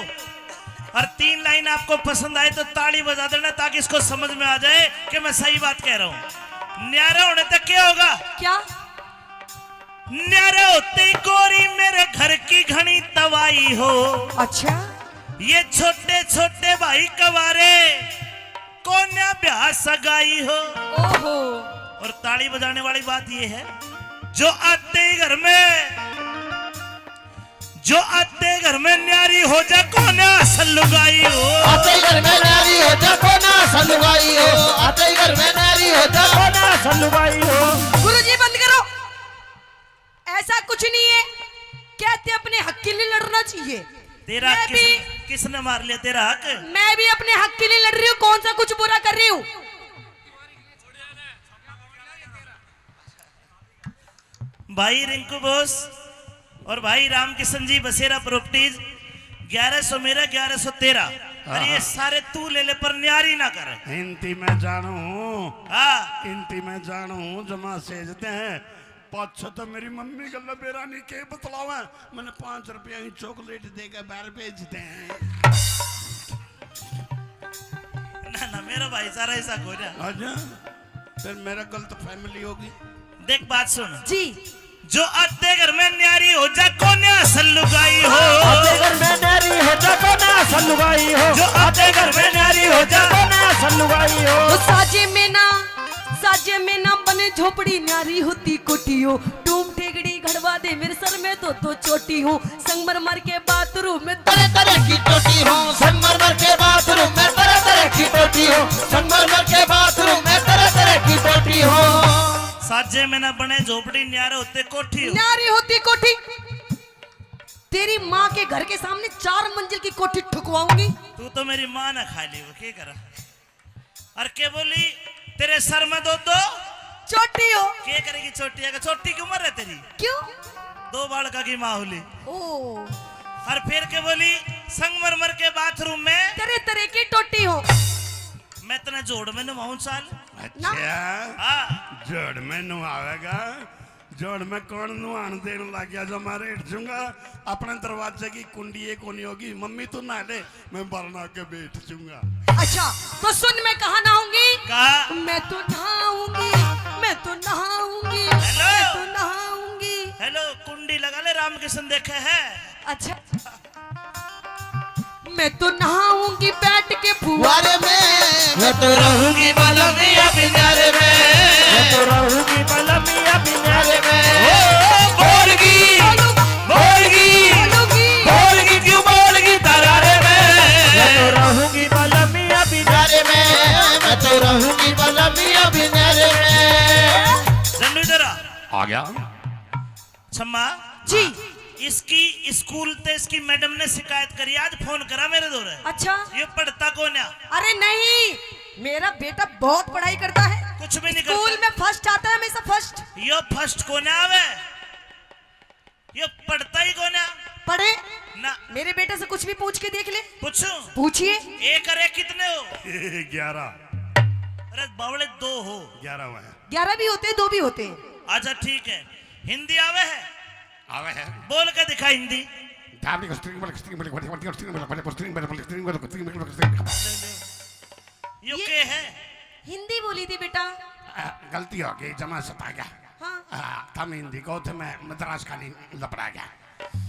और 3 लाइन आपको पसंद आए तो ताली बजा देना, ताकि इसको समझ में आ जाए कि मैं सही बात कह रहा हूं। न्यारा होने तक क्या होगा? क्या? न्यारा होते ही गोरी मेरे घर की घनी तबाही हो। अच्छा ये छोटे छोटे भाई कवारे कोन्या ब्याह सगाई हो। ओहो, और ताली बजाने वाली बात ये है, जो आते ही घर में न्यारी हो जा कोन्या सलुगाई हो। आते ही घर में नारी हो जा कोना सलुगाई हो आते ही घर में नारी हो जा कोना सलुगाई हो। गुरुजी बंद करो, ऐसा कुछ नहीं है। कहते अपने हक के लिए लड़ना चाहिए। तेरा मैं भी, किसने मार लिया तेरा हक? मैं भी अपने हक के लिए लड़ रही हूँ। कौन सा कुछ बुरा कर रही हूँ? भाई रिंकू बोस और भाई रामकिशन जी बसेरा प्रॉपर्टीज 1100 मेरा 1100 तेरा। अरे ये सारे तू ले ले पर न्यारी ना कर। हिंदी में जानू हाँ हिंदी में जानू जमा सेजते हैं पाँच तो मेरी मम्मी का लबेरा नहीं के बतलावा मैंने 5 रुपया ही चॉकलेट देकर बाहर भेजते हैं। ना ना मेरा भाई सारा ऐसा हो रहा। अच्छा फिर मेरा गलत फैमिली होगी। देख बात सुन, जी जो आते घर में न्यारी हो जा कोन्या सल्लुगाई हो, आते घर में नारी हो जा को ना सलुगाई हो, जो आते घर में न्यारी हो जा को ना सलुगाई हो। वो साजे में ना बने झोपड़ी न्यारी होती कोठी हो, टूम ठेगड़ी घड़वा दे मेरे सर में तो चोटी हो, संगमरमर के बाथरूम में तरह तरह की टोटी हो, संगमरमर के बाथरूम में तरह तरह की टोटी हो, संगमरमर के बाथरूम में तरह तरह की टोटी हो। साजे में ना बने झोपड़ी न्यारे होते कोठी हो। न्यारी होती कोठी। तेरी माँ के घर के सामने 4 मंजिल की कोठी ठुकवाऊंगी। तू तो मेरी माँ ना खा ली वो क्या करा। और क्या बोली तेरे सर में दो चोटी हो। क्या करेगी छोटी है छोटी की उम्र है तेरी, क्यों? 2 बालका की माँ होली। ओ और फिर क्या बोली संगमरमर के बाथरूम में तरह तरह की टोटी हो। मैं तना जोड़ में नवाऊं साल। अच्छा हाँ जोड़ में नुआवेगा, जोड़ में कौन नुआन देने लग गया जो मारे इठूंगा अपने दरवाजे की कुंडी एक होनी होगी, मम्मी तू नहा ले मैं बरना के बैठ जाऊंगा। अच्छा तो सुन मैं कहा नहाऊंगी, कहा मैं तो नहाऊंगी, मैं तो नहाऊंगी, हेलो। मैं तो नहाऊंगी। हेलो कुंडी लगा ले रामकिशन देखे है। अच्छा मैं तो नहाऊंगी बैठ के फुवारे में मैं तो रहूंगी बलमिया बिनारे में, मैं तो रहूंगी बलमिया बिनारे में। बोलगी बोलगी क्यों बोलगी तरारे मैं तो में। रहूंगी बलमिया बिनारे बिनारे में मैं तो रहूंगी बलमिया बिनारे में। जन्नू इधर आ गया छम्मा जी। इसकी स्कूल ते इसकी मैडम ने शिकायत करी, आज फोन करा मेरे दौरे। अच्छा ये पढ़ता कौन है? अरे नहीं मेरा बेटा बहुत पढ़ाई करता है, कुछ भी नहीं स्कूल करता। में फर्स्ट आता है हमेशा फर्स्ट। यो फर्स्ट कौन आवे, यो पढ़ता ही कौन है पढ़े ना। मेरे बेटे से कुछ भी पूछ के देख ले। पूछूं पूछिए। 1 और 1 कितने हो? 11 अरे बावड़े 2 हो। 11 हुआ है 11 भी होते हैं 2 भी होते हैं। अच्छा ठीक है, हिंदी आवे है? आवे है बोल के दिखा हिंदी। यो के है? हिंदी बोली थी बेटा। गलती हो गई जमा सता गया। हाँ हम हिंदी को थे मैं मद्रास का नहीं लपड़ा गया।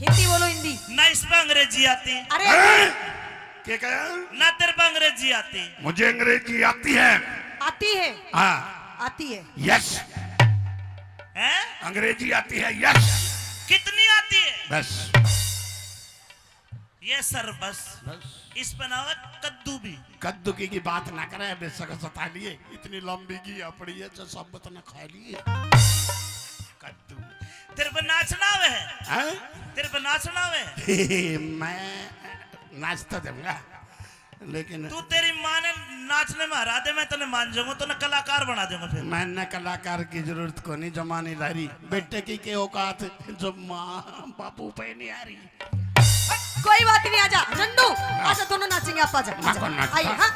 हिंदी बोलो हिंदी। ना इस पे अंग्रेजी आती अरे क्या कहा? ना तेरे पे अंग्रेजी आती। मुझे अंग्रेजी आती है। आती है हाँ आती है। यस है अंग्रेजी आती है यस कितनी आती है? बस ये सर बस इस पे ना हो कद्दू भी। कद्दू की बात ना करे बेशक सता लिए इतनी लंबी की पड़ी है जो सब बतना खा लिए कद्दू। तेरे पे नाचना आवे है? हैं? तेरे पे नाचना आवे है? मैं नाचता दूंगा लेकिन तू तेरी माँ ने नाचने में हरा दे मैं तने मान जाऊंगा, तो ना कलाकार बना दूंगा फिर। मैंने कलाकार की जरूरत को नहीं जमानी ला रही बेटे की के औकात जो माँ बापू पे नहीं आ रही। कोई बात नहीं आजा नन्नू आजा दोनों नाचेंगे आप आजा हाँ, कौन नाचता? आइए हाँ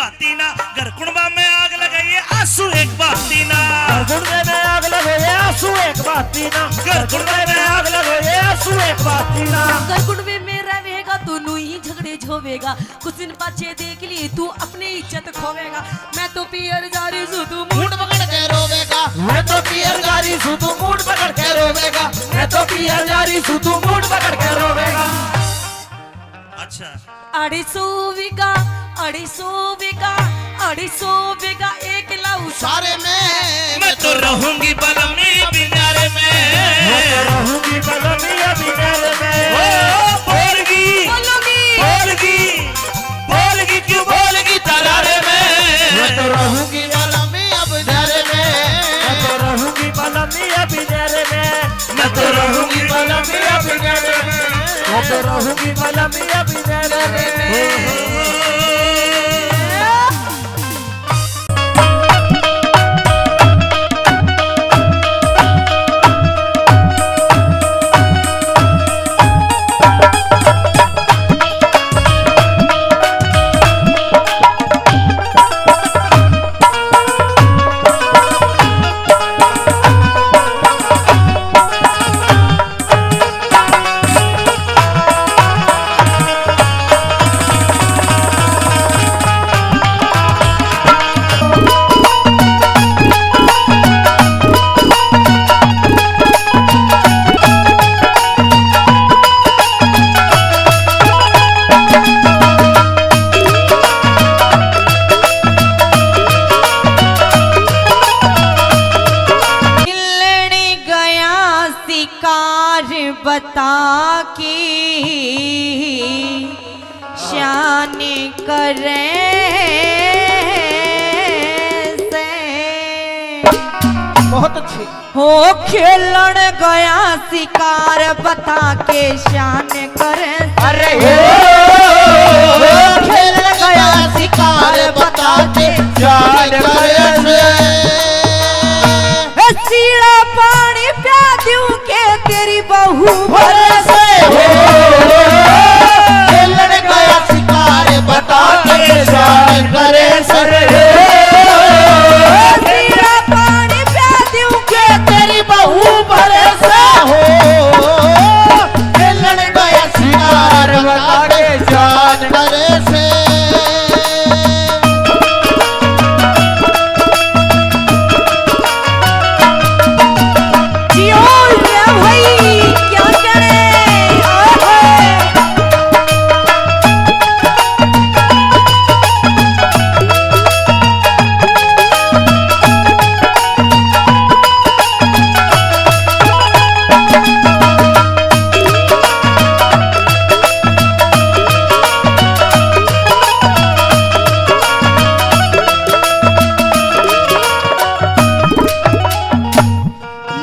बाती ना, घर कुंडबा में आग लगाइए आंसू एक बाती ना, गुंडे में आग लगोए आंसू एक बाती ना, घर कुंडबा में आग लगोए आंसू एक बाती ना। गरकुंड में मेरा रहेगा तू नू ही झगड़े झोवेगा, कुछ दिन पाछे देख ली तू अपनी इज्जत खोवेगा। मैं तो पियर जारी सू तू मूड पकड़ के रोवेगा, मैं तो पियर जारी सू तू मूड पकड़ के रोवेगा, मैं तो पियर जारी सू तू मूड पकड़ के रोवेगा। अच्छा 250 बीघा एक लाऊ सारे में मैं तो रहूंगी बलमी बिनारे में, मैं तो रहूंगी बलमी बिनारे में। ओ बोलगी क्यों बोलगी तरारे में, मैं तो रहूंगी बलमी अब जारे में, मैं तो रहूंगी बलमी बिनारे में, मैं तो रहूंगी बलमी बिनारे में, मैं तो रहूंगी बलमी बिनारे में। बता की शान करे से बहुत अच्छे। हो खेलन गया शिकार बता के शान करे। अरे खेलन गया शिकार बता के जान करे सीड़ा पानी प्या दूं के तेरी बहू भरोसे खेलन गया शिकार बता के जान करे सर, सीड़ा पानी प्या दूं के तेरी बहू भरोसे हो खेलन गया शिकार बता के जान करे से। जियो रे भाई क्या करें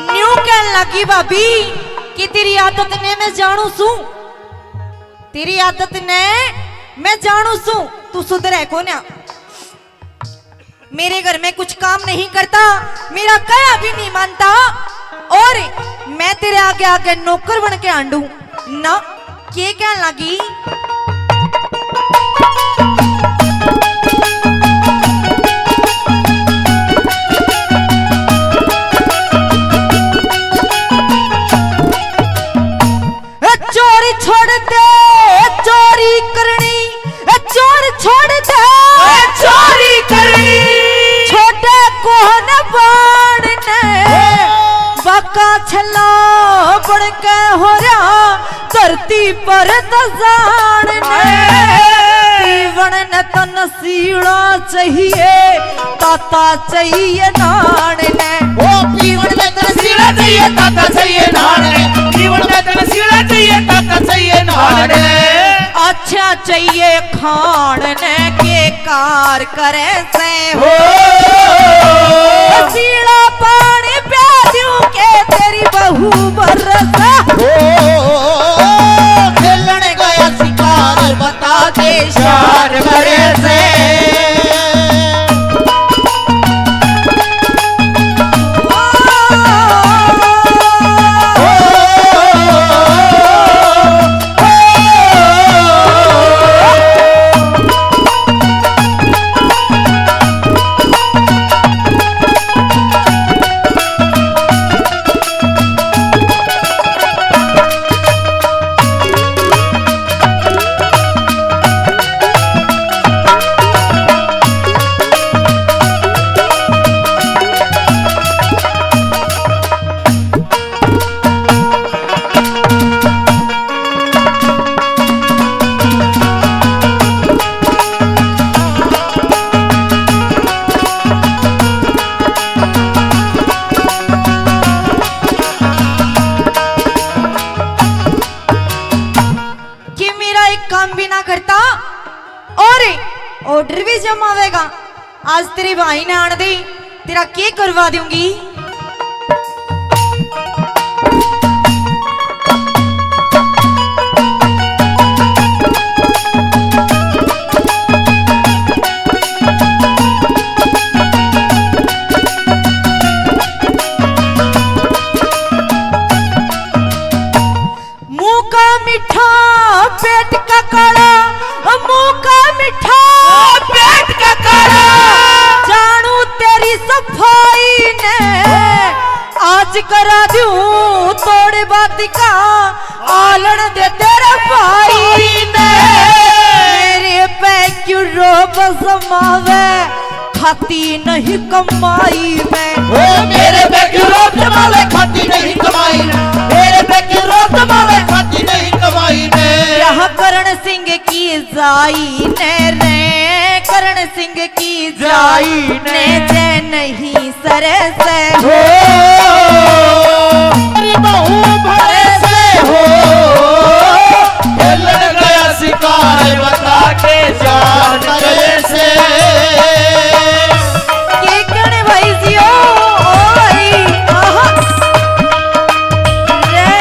न्यू कहन लगी भाभी कि तेरी आदत ने मैं जानू सू, तेरी आदत ने मैं जानू सू, तू सुधरे को ना। मेरे घर में कुछ काम नहीं करता, मेरा कया भी नहीं मानता, और मैं तेरे आगे आगे नौकर बन के आंडू ना। के कहन लगी चोरी छोड़ दे चोरी करनी, चोर छोड़ दे चोरी करनी, छोटे कोहन बाण ने बाका छला बन के हो रहा धरती पर दजान ने। पीवण ने तो नसीड़ा चाहिए ताता चाहिए नान ने, ओ पीवण में तनसीड़ा चाहिए ताता चाहिए नान ने, पीवण में तनसीड़ा चाहिए ताता चाहिए नान ने। अच्छा चाहिए खान ने के कार करे से हो सीड़ा पानी प्या दूं के तेरी बहू बरसा। खेलन गया शिकार बता के शान करे से। ऑर्डर भी जमावेगा। आज तेरी भाई ने आन दी, तेरा के करवा दूंगी। मुंह का मीठा पेट का काला, मुंह का मीठा पेट का काला, जानू तेरी सफाई ने आज करा दूं तोड़े बात का आलड़ दे तेरे भाई ने। मेरे पे क्यों रोब समावे खाती नहीं कमाई में, मेरे पे क्यों रोब जमावे खाती नहीं कमाई में, मेरे पे क्यों रोब जमावे खाती नहीं कमाई में। यहाँ करण सिंह की जाई ने रे, करण सिंह की जाई ने जय नहीं सरे से हो बहू भरे से हो, खेलन गया शिकार बता के जान गए से। के कण भाई जियो ओ भाई आहा रे।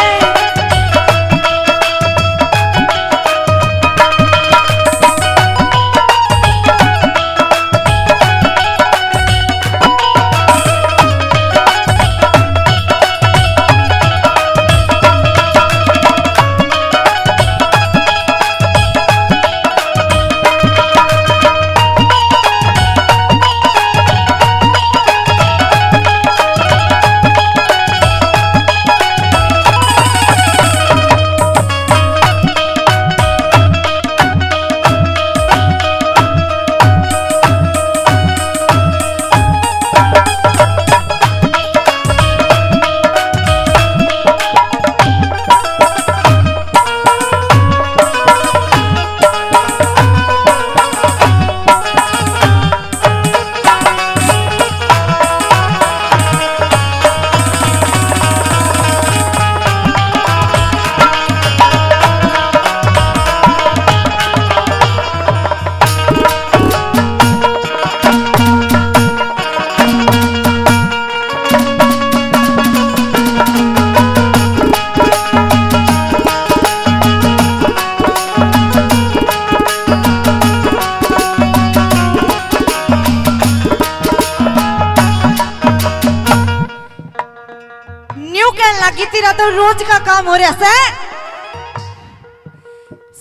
न्यू कहने लगी तेरा तो रोज का काम हो रहा है,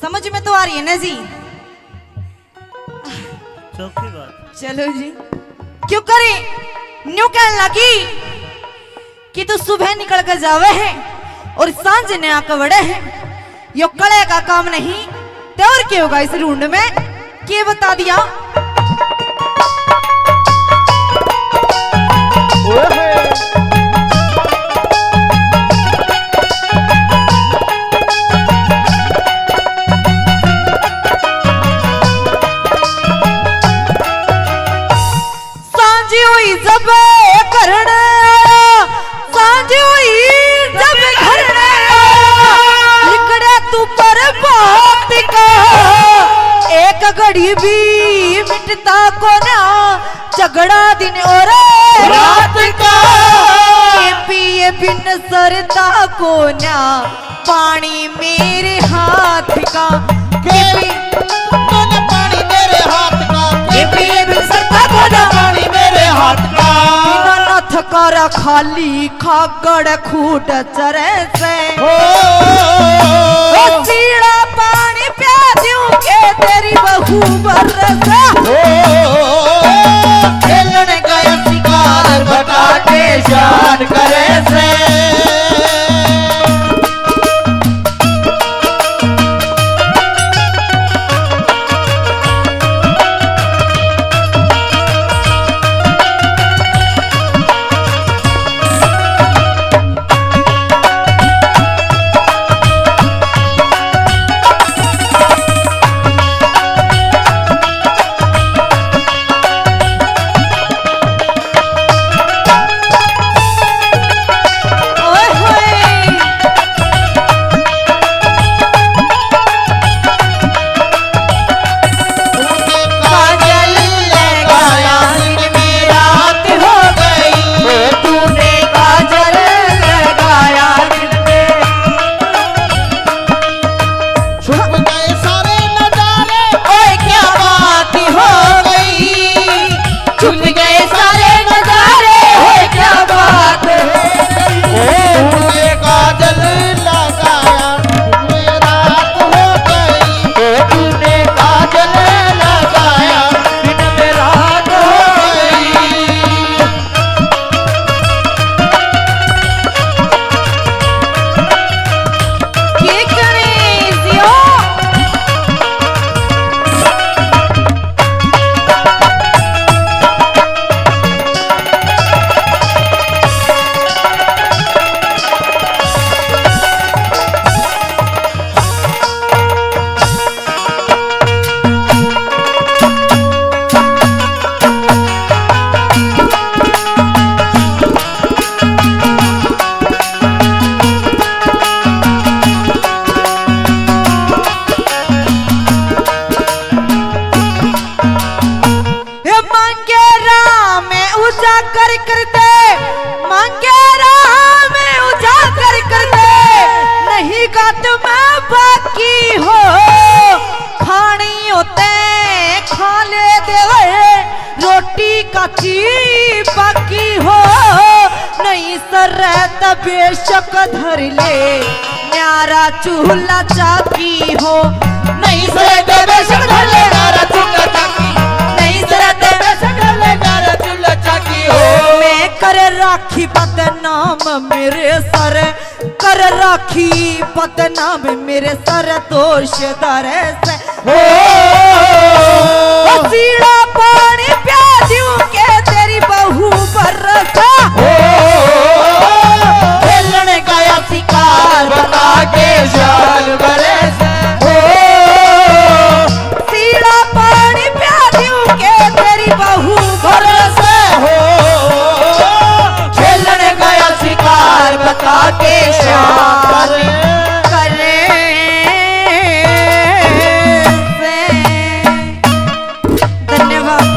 समझ में तो आ रही है ना जी। चौकी बात। चलो जी क्यों करे न्यू कहने लगी कि तू सुबह निकल कर जावे है और सांझ ने आकर बड़े है, यो कड़े का काम नहीं तो और क्या होगा इस रूंड में, के बता दिया। जब करण सांझ हुई जब घर लिखड़े तू पर बात का, एक घड़ी भी मिटता को ना झगड़ा दिन और रात का, पिए बिन सरता को ना पानी मेरे हाथ का, पानी मेरे हाथ का, पिए बिन सरता को ना पानी मेरे हाथ का। नथ कर खाली खागड़ खूट चरे से सीड़ा पानी प्या दूं के तेरी बहू बरसे। खेलने गया शिकार बता के जान करे से। जाकर करते मांगे राह में उजागर करते नहीं का तुम्हें बाकी हो खानी होते खा ले देवे रोटी काची बाकी हो नहीं सर बेशक धर ले न्यारा चूल्हा चाकी हो नहीं सर बेशक धर ले न्यारा चूल्हा चाकी नहीं सर बेशक धर ले न्यारा चूल्हा चाकी हो मैं कर राखी बदनाम मेरे सर कर राखी बदनाम मेरे सर दोष दर से हो सीड़ा पानी प्यादियों के तेरी बहू बरसा खेलने गया शिकार बता के शाल बरस हो सीड़ा पानी प्यादियों के तेरी बहू बरसा हो खेलने गया शिकार बता के शाल करे धन्यवाद।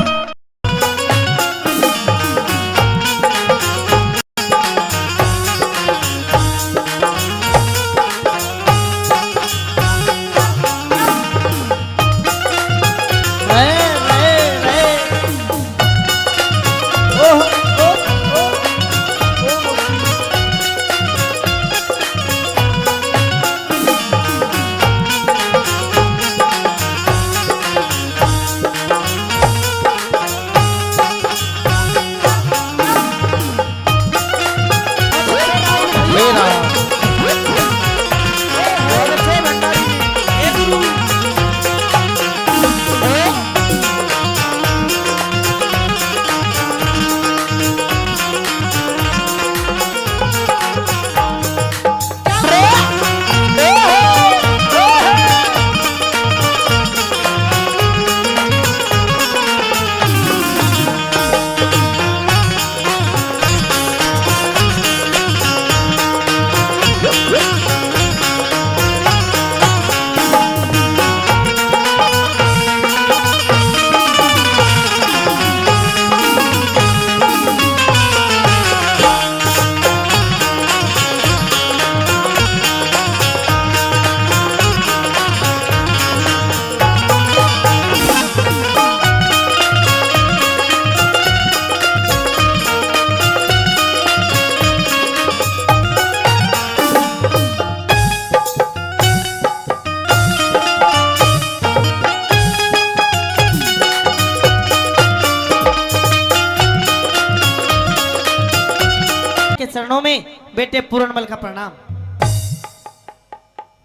चरणों में बेटे पूर्णमल का प्रणाम।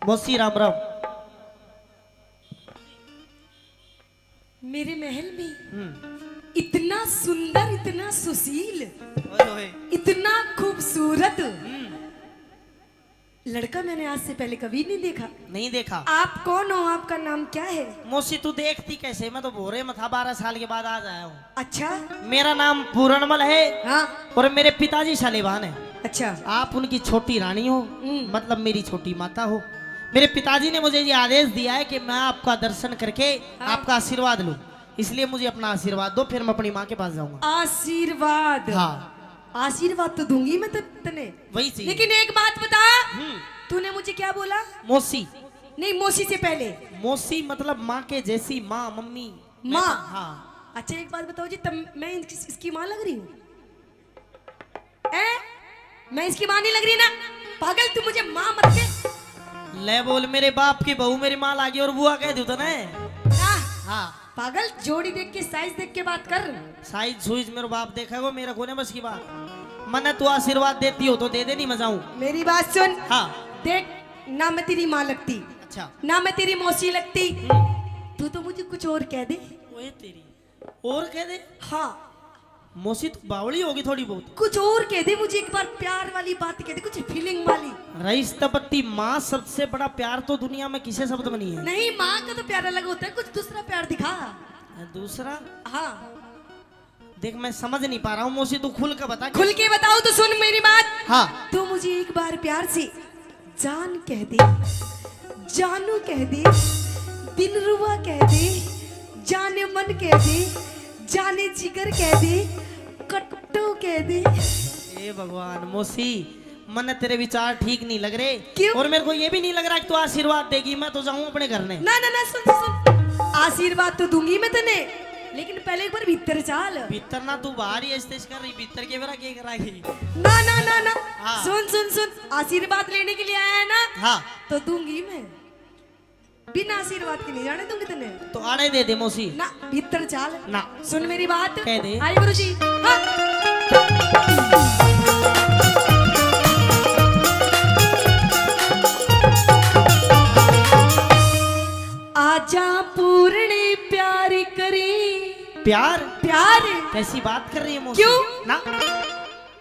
मौसी राम राम। मेरे महल में इतना सुंदर इतना सुशील इतना खूबसूरत लड़का मैंने आज से पहले कभी नहीं देखा। नहीं देखा। आप कौन हो? आपका नाम क्या है? मौसी तू देखती कैसे, मैं तो भोरे में था, 12 साल के बाद आज आया हूँ। अच्छा, मेरा नाम पूर्णमल है। हाँ। और मेरे पिताजी शालिवान है। अच्छा, आप उनकी छोटी रानी हो, मतलब मेरी छोटी माता हो। मेरे पिताजी ने मुझे ये आदेश दिया है कि मैं आपका दर्शन करके आपका आशीर्वाद लूं, इसलिए मुझे अपना आशीर्वाद दो, फिर मैं अपनी माँ के पास जाऊंगा। आशीर्वाद? हाँ, आशीर्वाद तो दूंगी मैं तने, वही चाहिए। लेकिन एक बात बता, तूने मुझे क्या बोला? मौसी। नहीं, मौसी से पहले मौसी मतलब माँ के जैसी, माँ, मम्मी, माँ। हाँ। अच्छा एक बात बताओ जी, तब मैं इसकी माँ लग रही हूँ? मैं इसकी माँ नहीं लग रही ना? पागल, तू मुझे माँ मत के। ले बोल, मेरे बाप की बहू मेरी माँ लागी और बुआ कह दू तो ना। हाँ पागल, जोड़ी देख के साइज देख के बात कर। साइज सुइज मेरे बाप देखेगा, मेरा कोने बस की बात। मने तू आशीर्वाद देती हो तो दे दे, नहीं मैं जाऊं। मेरी बात सुन। हाँ। देख, ना मैं तेरी माँ लगती, अच्छा, ना मैं तेरी मौसी लगती, तू तो मुझे कुछ और कह दे। ओए तेरी, और कह दे। हाँ, मौसी तू बावली होगी थोड़ी बहुत। कुछ और कह दे मुझे, एक बार प्यार वाली बात कह दे, कुछ फीलिंग वाली। रईस तपत्ती, माँ सबसे बड़ा प्यार तो दुनिया में किसे शब्द में नहीं है। नहीं, माँ का तो प्यार अलग होता है, कुछ दूसरा प्यार दिखा। दूसरा? हाँ देख, मैं समझ नहीं पा रहा हूँ मौसी, तू खुल के बता। खुल के बताओ तो सुन मेरी बात। हाँ। तू मुझे एक बार प्यार से जान कह दे, जानू कह दे, दिलरुबा कह दे, जाने मन कह दे, जाने जिगर कह दे, कट्टू कह दी। ए भगवान मौसी, मन तेरे विचार ठीक नहीं लग रहे। क्यों? और मेरे को ये भी नहीं लग रहा कि तू आशीर्वाद देगी। मैं तो जाऊं अपने घर ने। ना ना ना, सुन सुन, आशीर्वाद तो दूंगी मैं तने, लेकिन पहले एक बार भीतर चाल। भीतर ना तू बाहर ही स्टेज कर रही, भीतर के बेरा के कराएगी। ना ना ना ना, हाँ। सुन सुन सुन, आशीर्वाद लेने के लिए आया है ना, हाँ तो दूंगी मैं। बिना आशीर्वाद के नहीं जाने दूंगी तने। तो आड़े दे दे मौसी। ना भीतर चाल। ना। सुन मेरी बात। कह दे। आई गुरुजी। हाँ। आजा पूर्णी प्यारी करी। प्यार? प्यार कैसी बात कर रही है मौसी? क्यों? ना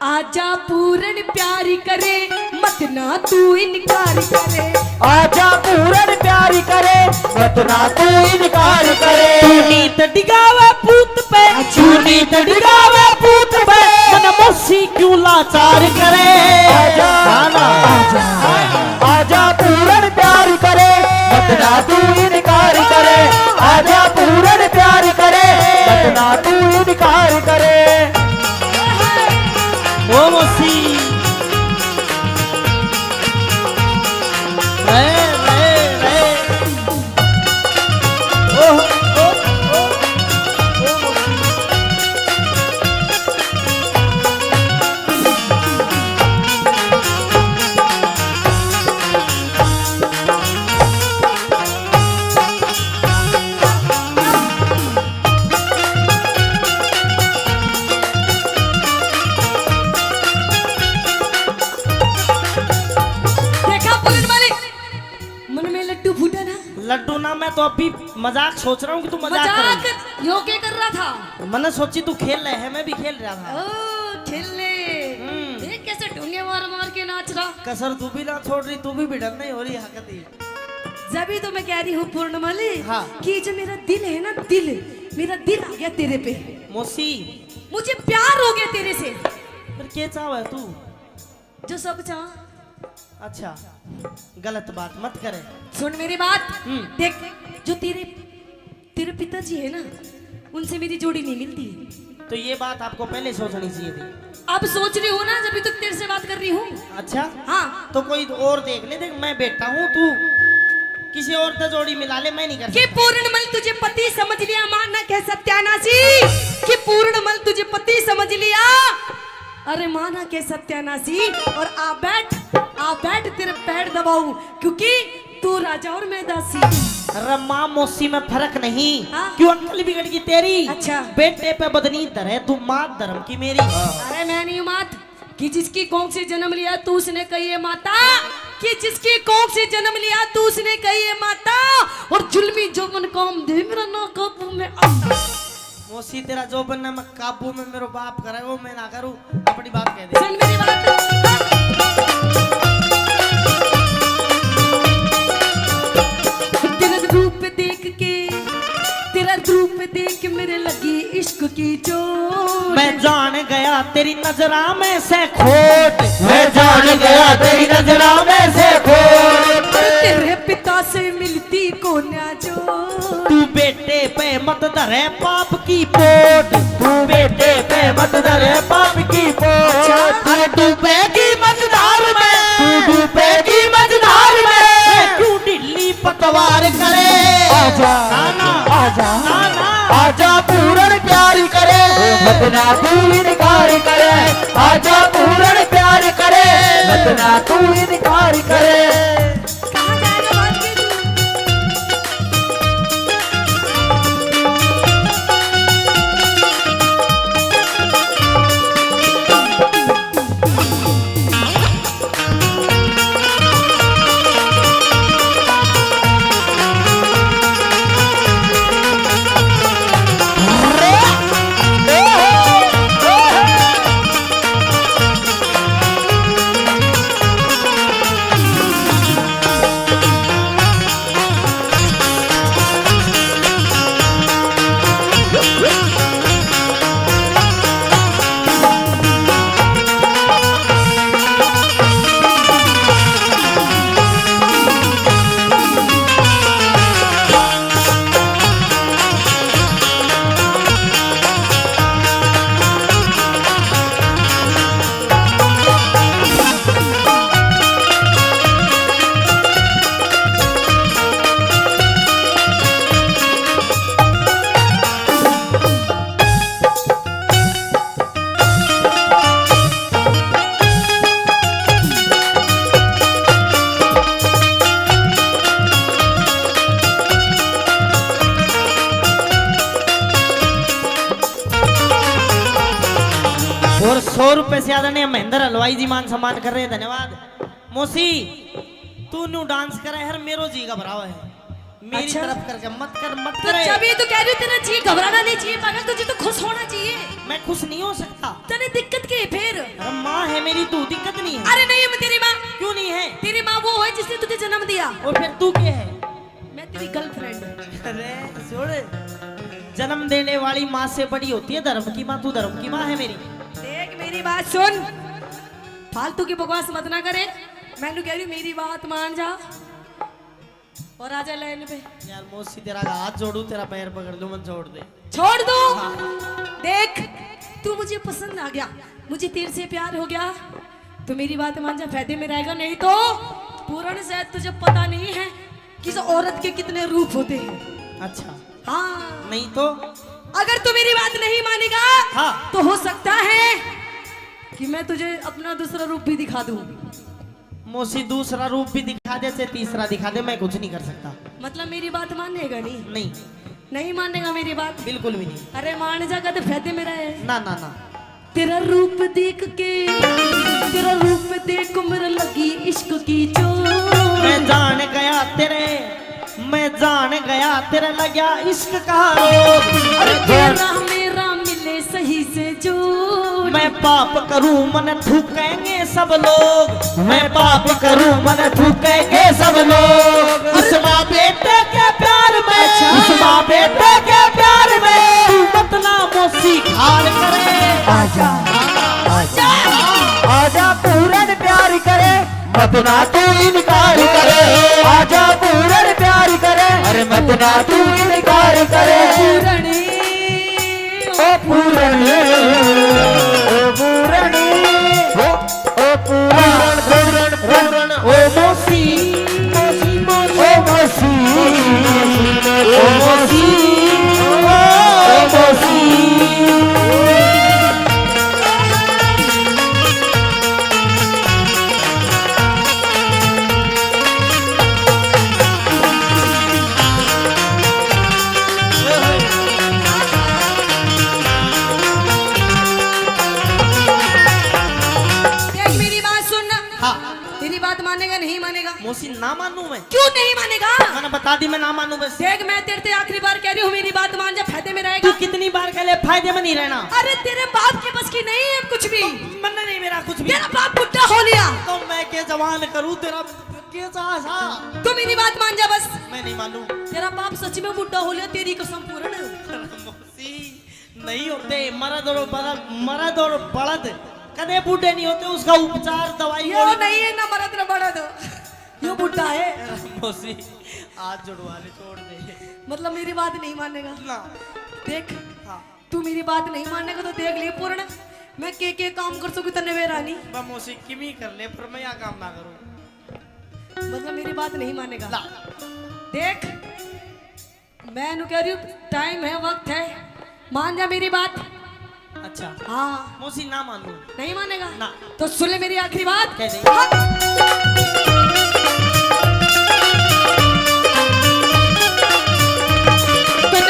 आजा पूरन प्यारी करे, मत ना तू इनकार करे। आजा पूरन प्यारी करे, मत ना तू इनकार करे। तू नीत डिगावे पूत पे, तू नीत डिगावे पूत पे, मन मौसी क्यों लाचार करे। आजा आजा आजा पूरन प्यारी करे, मत ना तू इनकार करे। आजा पूरन प्यारी करे, मत ना तू इनकार करे। ओ मौसी रे रे रे ओ ओ ओ ओ मौसी। देखा पूरन मालिक, मन में लड्डू फूटा ना। लड्डू ना, मैं तो अभी मजाक सोच रहा हूँ कि तू मजाक कर रही मजाक यो क्या कर रहा था? है। मैंने सोची तू खेल रहे है, मैं भी खेल रहा था। ओ खेलने। देख कैसे ढूंढे मार मार के नाच रहा। कसर तू भी ना छोड़ रही, तू भी भिड़न नहीं हो रही हकती। जब तो मैं कह रही हूँ पूर्णमाली, हाँ। कि जो मेरा दिल है ना, दिल मेरा दिल आ गया तेरे पे। मौसी मुझे प्यार हो गया तेरे से। फिर क्या चाह है तू? जो सब चाह। अच्छा गलत बात मत करे। सुन मेरी बात। हम्म। देख, जो तेरे पिताजी है ना, उनसे मेरी जोड़ी नहीं मिलती। तो ये बात आपको पहले सोचनी चाहिए थी। अब सोच रही हूँ ना, जब तक तेरे से बात कर रही हूँ। अच्छा हाँ। तो कोई और देख ले। देख मैं बेटा हूँ, तू किसी और से जोड़ी मिला ले, मैं नहीं कर कि सकता। पूर्णमल तुझे पति समझ लिया, माना कह सत्यानाशी। कि पूर्णमल तुझे पति समझ लिया, अरे माना के सत्यानाशी। और आ बैठ तेरे पैर दबाऊं, क्योंकि तू राजा और मैं दासी। अरे माँ मौसी में फर्क नहीं। हाँ? क्यों अक्ल बिगड़ गई तेरी? अच्छा। बेटे पे बदनी धरे, तू माँ धर्म की मेरी। अरे मैं नहीं मात, कि जिसकी कोख से जन्म लिया तू उसने कही है माता। कि जिसकी कोख से जन्म लिया तू उसने कही है माता। और जुल्मी जो मन काम दे मेरा ना काबू में आता। मौसी तेरा जो बनना मैं काबू में मेरे बाप करे, वो मैं ना करूँ। अपनी बात कह दे। सुन मेरी बात। तेरा रूप देख के मेरे लगी इश्क की चोट। मैं जान गया तेरी नजरा में से खोट। मैं जान गया तेरी नजरा में से खोट। तेरे पिता से मिलती को ना जो। तू बेटे पे मत धरे पाप की पोट। तू बेटे पे मत धरे पाप की पोट। अरे डूबेगी मझधार में, तू डूबेगी मझधार में। क्यों ढिल्ली पतवार करे। आजा नाना आजा नाना आजा पूरन प्यारी करे, मत ना तू इनकार करे। आजा पूरन प्यार करे, मत ना तू इनकार करे। कहाँ जाएगा बात के तू? और 100 रुपए से ज्यादा नहीं महेंद्र हलवाई जी मान सम्मान कर रहे हैं, धन्यवाद। मौसी तू न्यू डांस करे हर मेरो जी घबरावा है, मेरी अच्छा? तरफ करके मत कर मत तो करे। जब ये तो कह रही हूँ तेरा जी घबराना नहीं चाहिए पागल, तुझे तो खुश होना चाहिए। मैं खुश नहीं हो सकता। तेरी दिक्कत क्या है फिर? अरे माँ है मेरी, तू दिक्कत नहीं है। अरे नहीं, मैं तेरी माँ। क्यों नहीं है? तेरी माँ वो है जिसने तुझे जन्म दिया। और फिर तू क्या है? मैं तेरी गर्लफ्रेंड। अरे सुन, जन्म देने वाली माँ से बड़ी होती है धर्म की माँ, तू धर्म की माँ है मेरी। देख मेरी बात सुन, फालतू की बकवास मत ना करे। मैंने कह रही हूँ मेरी बात मान जा और आजा लाइन पे। यार मौसी तेरा हाथ जोड़ू, तेरा पैर पकड़ लूं, मत छोड़ दे। छोड़ दो। देख तू मुझे पसंद आ गया, मुझे तेरे से प्यार हो गया, तो मेरी बात मान जा, फायदे में रहेगा। नहीं तो पूर्ण शायद तुझे पता नहीं है कि इस औरत के कितने रूप होते हैं। अच्छा हाँ, नहीं तो अगर तू मेरी बात नहीं मानेगा हाँ। तो हो सकता है कि मैं तुझे अपना दूसरा रूप भी दिखा दूं। मौसी दूसरा रूप भी दिखा दे, से तीसरा दिखा दे, मैं कुछ नहीं कर सकता। मतलब मेरी बात मानेगा नहीं? नहीं, नहीं मानेगा मेरी बात? बिल्कुल भी नहीं। अरे मान जा, कहते फायदे में रहे। ना ना ना, तेरा रूप देख के, तेरा रूप देख मेरे लगी इश्क की चोट। मैं जान गया तेरे, मैं जान गया तेरे लगा इश्क का रोग। अरे तेरा मेरा मिले सही से जो, मैं पाप करूं मन थूकेंगे सब लोग, मैं पाप करूं मन थूकेंगे सब लोग। उस माँ बेटे के प्यार में, उस माँ बेटे के प्यार में तू बतना मौसी खाल करे। आजा आजा आजा पूरन प्यार करे, मत ना तू इनकार करे। आजा पूरन प्यार करे, अरे मत ना तू इनकार करे। पूरणी ओ पूरनी, ओ पूरनी, ओ पूरन पूरन पूरन, ओ मौसी मौसी मौसी, ओ मौसी, ओ मौसी, ओ मौसी। देख मेरी बात सुन। हाँ तेरी बात मानेगा नहीं मानेगा? मौसी ना मानू मैं? क्यों नहीं मानेगा? मैंने बता दी मैं ना मानू बस। देख मैं तेरे से आखिरी बार कह रही हूँ, मेरी बात मान जा, फायदे में तू रहेगा। कितनी बार कह ले फायदे में नहीं रहना। अरे तेरे बाप की बस की नहीं है कुछ भी। मन नहीं मेरा कुछ भी। तेरा बाप बुढ़ा हो लिया तो मैं के जवान करूं तेरा के सा। तो मेरी बात मान जा बस। मैं नहीं मानू। तेरा बाप सच में बुढ़ा हो लिया, तेरी कसम पूर्ण। मौसी नहीं होते मर्द और बड़द कदे बूढ़े नहीं होते, उसका उपचार दवाई यो नहीं है ना मरद न बड़ा दो, यो बुढ़ा है। मौसी आज जुड़वा ले, छोड़ दे। मतलब मेरी बात नहीं मानेगा ना देख। हाँ तू मेरी बात नहीं मानेगा तो देख ले पूर्ण, मैं के काम कर सकूं तने वे रानी। मैं मौसी किमी कर ले पर मैं यहाँ काम ना करूं। मतलब मेरी बात नहीं मानेगा। ला देख मैं नु कह रही हूँ, टाइम है, वक्त है, मान जा मेरी बात। अच्छा हाँ मौसी ना मानू। नहीं मानेगा ना। तो सुन ले मेरी आखिरी बात। कह दे। तन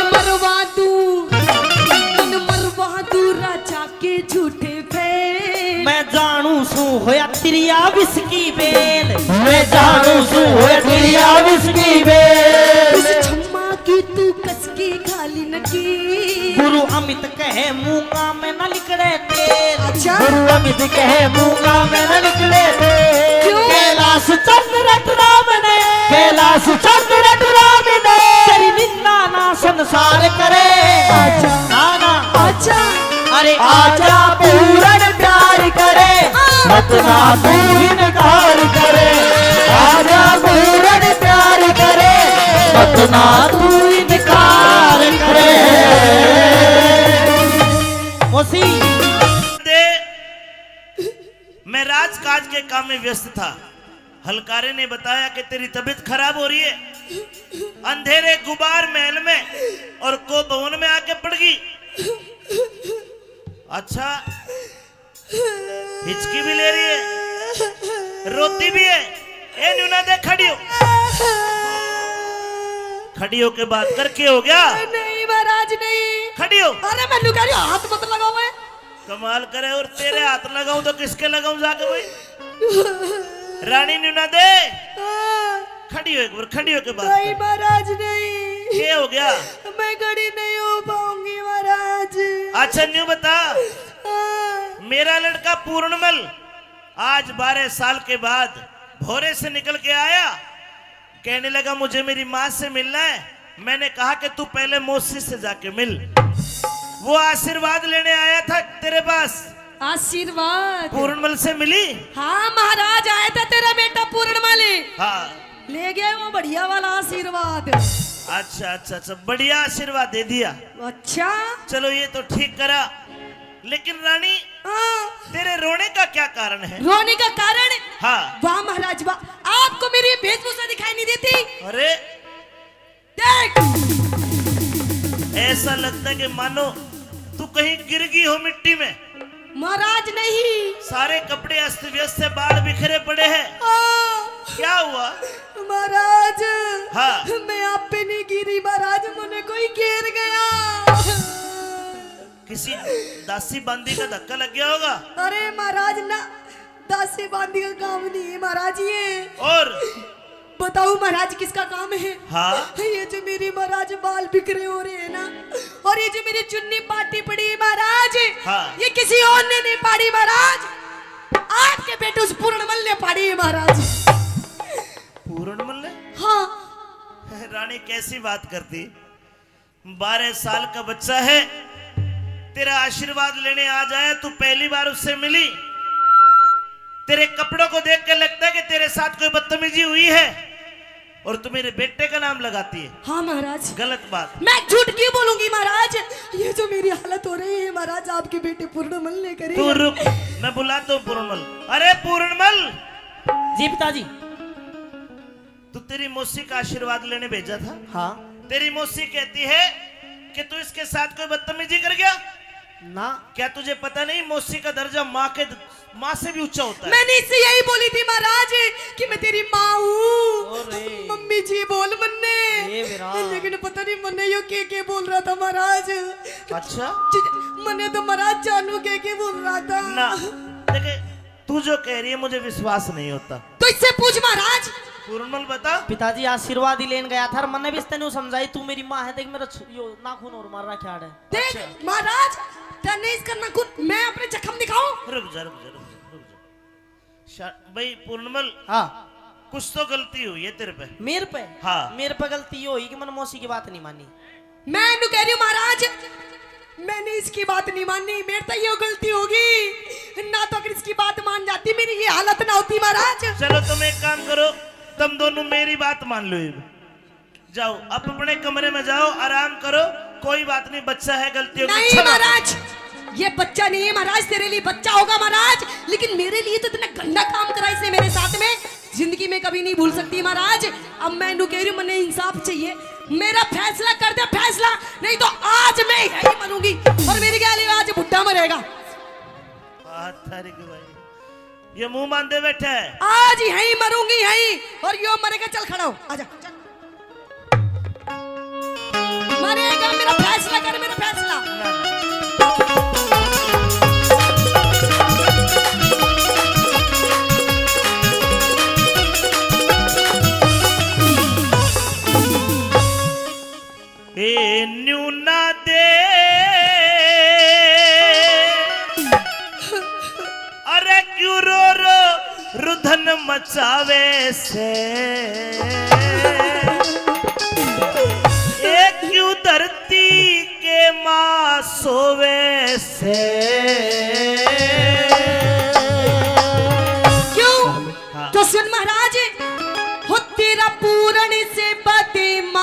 मरवा तू राजा के झूठे फेल। मैं जानू सू होया तिरिया विस्की बेल, मैं जानू सू होया तिरिया विस्की बेल। इस छम्मा की तू कसकी खाली नकी। गुरु अमित कहे मूंगा में न निकले तेल। अच्छा गुरु अमित कहे मूंगा में न निकले थे। क्यों? कैलाश चंद्र राम ने, कैलाश चंद्र राम ने तेरी निंदा ना संसार करे। आजा ना ना अच्छा अरे आजा पूरन प्यार करे, मत ना तू इनकार करे। आजा पूरन प्यार करे, मत ना तू इनकार करे। मौसी दे मैं राजकाज के काम में व्यस्त था। हलकारे ने बताया कि तेरी तबीयत खराब हो रही है, अंधेरे गुबार महल में और को भवन में आके पड़ गई। अच्छा हिचकी भी ले रही है, रोती भी है। ए न्यूना दे, खड़ी हो, खड़ी हो के बात कर। के हो गया? नहीं महाराज नहीं। खड़ी हो। अरे मैं कह रही हूँ, हाथ मत लगाओ। मैं कमाल करे। और तेरे हाथ लगाऊं तो किसके लगाऊं जाके भाई? रानी न्यू ना दे। खड़ी हो एक बार, खड़ी हो के बात नहीं कर। महाराज नहीं, क्या हो गया? मैं खड़ी नहीं हो पाऊंगी महाराज। अच्छा न्यू बता, मेरा लड़का पूर्णमल आज 12 साल के बाद भोरे से निकल के आया, कहने लगा मुझे मेरी माँ से मिलना है। मैंने कहा कि तू पहले मौसी से जाके मिल। वो आशीर्वाद लेने आया था तेरे पास। आशीर्वाद? पूर्णमल से मिली? हाँ महाराज, आया था तेरा बेटा पूर्णमल, हाँ ले गया वो बढ़िया वाला आशीर्वाद। अच्छा अच्छा अच्छा, बढ़िया आशीर्वाद दे दिया। अच्छा चलो ये तो ठीक करा, लेकिन रानी तेरे रोने का क्या कारण है? रोने का कारण? हाँ। वाह महाराज वाह, आपको मेरी वेशभूषा दिखाई नहीं देती? अरे देख, ऐसा लगता है कि मानो तू कहीं गिर गई हो मिट्टी में। महाराज नहीं, सारे कपड़े अस्त व्यस्त से, बाल बिखरे पड़े हैं। क्या हुआ महाराज? हाँ। मैं आप पे नहीं गिरी महाराज, मुझे कोई घेर गया। किसी दासी बांदी का धक्का लग गया होगा। अरे महाराज ना, दासी बांदी का काम नहीं है महाराज ये। और बताओ महाराज किसका काम है? हाँ? ये जो मेरे महाराज बाल बिखरे हो रहे हैं ना, और ये जो मेरी चुन्नी पाटी पड़ी है महाराज, हाँ। ये किसी और ने नहीं पाड़ी महाराज, आपके बेटे उस पूर्णमल ने पाड़ी है महाराज। पूर्णमल ने? हाँ। रानी कैसी बात करती, 12 साल का बच्चा है, तेरा आशीर्वाद लेने आ जाए, तू पहली बार उससे मिली। तेरे कपड़ों को देख कर लगता है कि तेरे साथ कोई बदतमीजी हुई है, और तू मेरे बेटे का नाम लगाती है। हाँ महाराज, गलत बात। मैं झूठ क्यों बोलूंगी महाराज? ये जो मेरी हालत हो रही है महाराज, आपके बेटे पूर्णमल ने करी। तू रुक, मैं बुलाता हूँ पूर्णमल। अरे पूर्णमल! जी पिताजी। तू तेरी मौसी का आशीर्वाद लेने भेजा था। हाँ। तेरी मौसी कहती है कि तू इसके साथ कोई बदतमीजी कर गया। ना। क्या तुझे पता नहीं मौसी का दर्जा माँ से भी ऊंचा होता है? मैंने इससे यही बोली थी महाराज कि मैं तेरी माँ हूँ। अरे। मम्मी जी बोल मन्ने, ए बेरा। लेकिन पता नहीं मन्ने यो के बोल रहा था महाराज। अच्छा। मन्ने तो महाराज जानू के बोल रहा था ना देखे, तू जो कह रही है मुझे विश्वास नहीं होता। तो इससे पूछ महाराज। पूर्णमल बता। पिताजी आशीर्वाद ही लेने गया था, और मैंने भी इसने समझाई तू मेरी माँ है, देख मेरा यो नाखून और मार रहा क्या है। देख महाराज, तेने इसका नाखून, मैं अपने जख्म दिखाऊं? रुक जा रुक जा रुक जा। भाई पूर्णमल, हाँ। कुछ तो गलती हुई है तेरे पे। मेरे पे? हाँ। मेरे पे गलती ये हुई कि मैंने मौसी की बात नहीं मानी। मैं इन्हें कह रही हूँ महाराज, मैंने इसकी बात नहीं मानी, मेरे तो ये गलती होगी ना, तो अगर इसकी बात मान जाती मेरी ये हालत ना होती महाराज। चलो तुम एक काम करो, तुम दोनों मेरी बात मान लो। जाओ अब अपने कमरे में जाओ, आराम करो, कोई बात नहीं, बच्चा है, गलती होगी। नहीं महाराज, ये बच्चा नहीं है महाराज, तेरे लिए बच्चा होगा महाराज, लेकिन मेरे लिए तो इतना गंदा काम करा इसने मेरे साथ में, जिंदगी में कभी नहीं भूल सकती महाराज। अब मैं इन्हें कह रही हूँ, मैंने इंसाफ चाहिए, मेरा फैसला कर दे फैसला, नहीं तो आज मैं यही मरूंगी और मेरे ख्याल आज बुढ़ा मरेगा। ये मुंह बांधे बैठे है। आज यही मरूंगी यही, और यो मरेगा। चल खड़ा हो, आजा। मरेगा, मेरा फैसला कर, मेरा फैसला। ए न्यूना दे, अरे क्यों रो रो रुधन मचावे से, एक क्यों धरती के माँ सोवे से। क्यों? हाँ। तो सुन महाराज, हो तेरा पूर्ण से बदमाशी,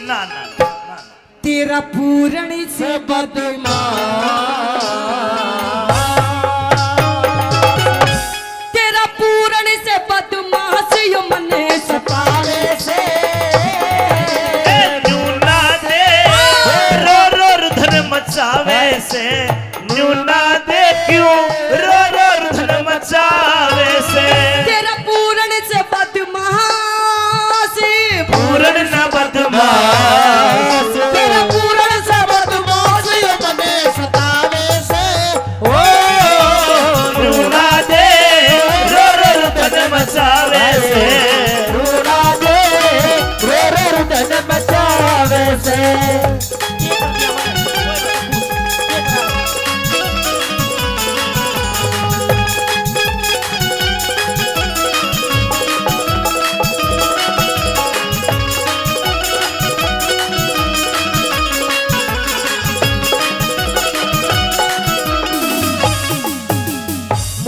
ना ना ना ना, तेरा पूर्ण से तेरा पूर्ण से बदमाशी यो मने सतावे से। न्यूना दे रो रो रुधन मचावे से, न्यूना दे क्यों रो रो रुधन मचावे से। तेरा पूर्ण से बदमाशी, पूर्ण न बदमाश, तेरा पूर्ण से बदमाशी यो मने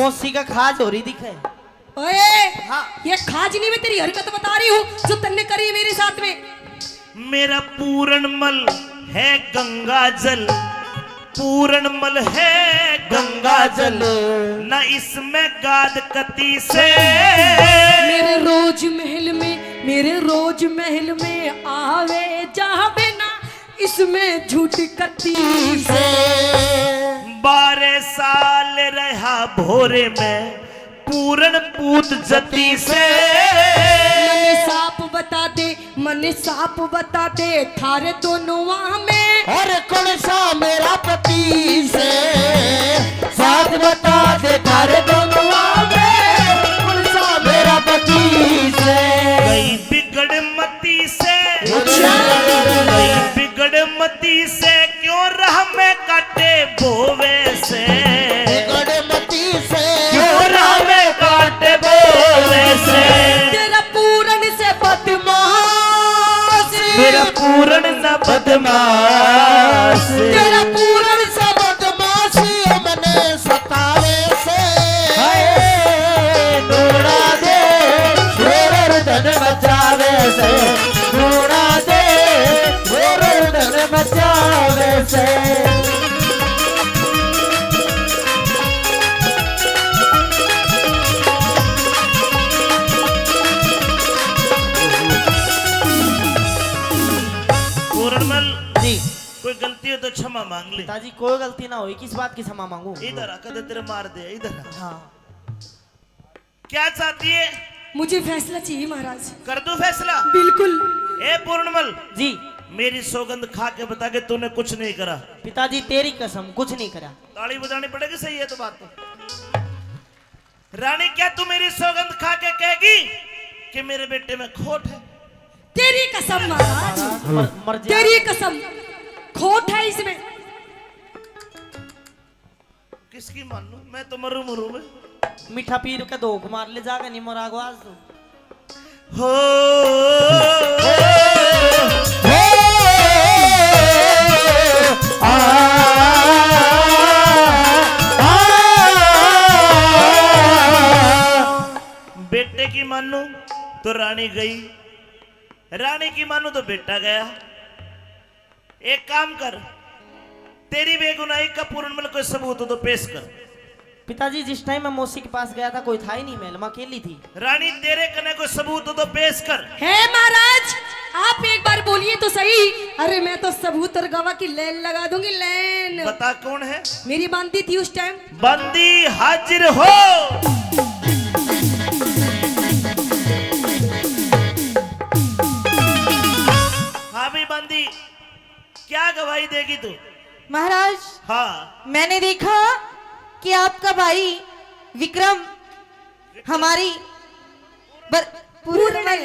मौसी का खाज हो रही दिखे। ओए हाँ। ये खाजनी में तेरी हरकत बता रही हूँ जो तन्ने करी मेरे साथ में। मेरा पूरणमल है गंगा जल, पूरणमल है गंगा जल, न इसमें गाद कती से। मेरे रोज महल में आवे जावे ना इसमें झूठ कती से। 12 साल रहा भोरे में पूरण पूत जती से। मने साप बता दे थारे दोनों में और कौन सा मेरा पति से साथ बता दे थारे दोनों में कौन सा मेरा पति से। गई बिगड़ मती से, गई बिगड़ मती से, क्यों राह में काटे बोवे से। बिगड़ मती से क्यों राह में काटे बोवे से। तेरा पूरन से बदमाश, मेरा पूरण न बदमाश, तेरा पूरन से बदमाशी मने सतावे से। दौड़ा दे गोर धन बचावे से, दौड़ा दे गोर धन बचावे से। पूरणमल जी कोई गलती हो तो क्षमा मांग ले। पिताजी कोई गलती ना हुई, किस बात की क्षमा मांगू। इधर आ, कदे तेरे मार दे। इधर आ। हाँ क्या चाहती है? मुझे फैसला चाहिए महाराज। कर दूं फैसला? बिल्कुल। ए पूरणमल, जी मेरी सौगंध खा के बता के तूने कुछ नहीं करा। पिताजी तेरी कसम कुछ नहीं करा। ताली बजानी पड़ेगी, सही है तो बात तो। रानी क्या तू मेरी सौगंध खा के कहेगी कि मेरे बेटे में खोट है? तेरी कसम महाराज, मर जा। तेरी कसम, खोट है इसमें। किसकी मान लूं? मैं तो मरू मरू में। मीठा पीर के दो मार ले जागा नहीं मोरा आवाज तो। हो बेटे की मानू तो रानी गई, रानी की मानू तो बेटा गया। एक काम कर, तेरी बेगुनाही का पूरणमल कोई सबूत हो तो पेश कर। पिताजी जिस टाइम मैं मौसी के पास गया था कोई था ही नहीं, महल में अकेली थी। रानी तेरे कने कोई सबूत हो तो पेश कर। है महाराज, आप एक बार बोलिए तो सही। अरे मैं तो सबूत और गवाह की लाइन लगा दूंगी, लाइन। बता कौन है? मेरी बांदी थी उस टाइम। बंदी हाजिर हो। हाँ भी बंदी, क्या गवाही देगी तू? महाराज हाँ मैंने देखा कि आपका भाई विक्रम हमारी पूर्णवल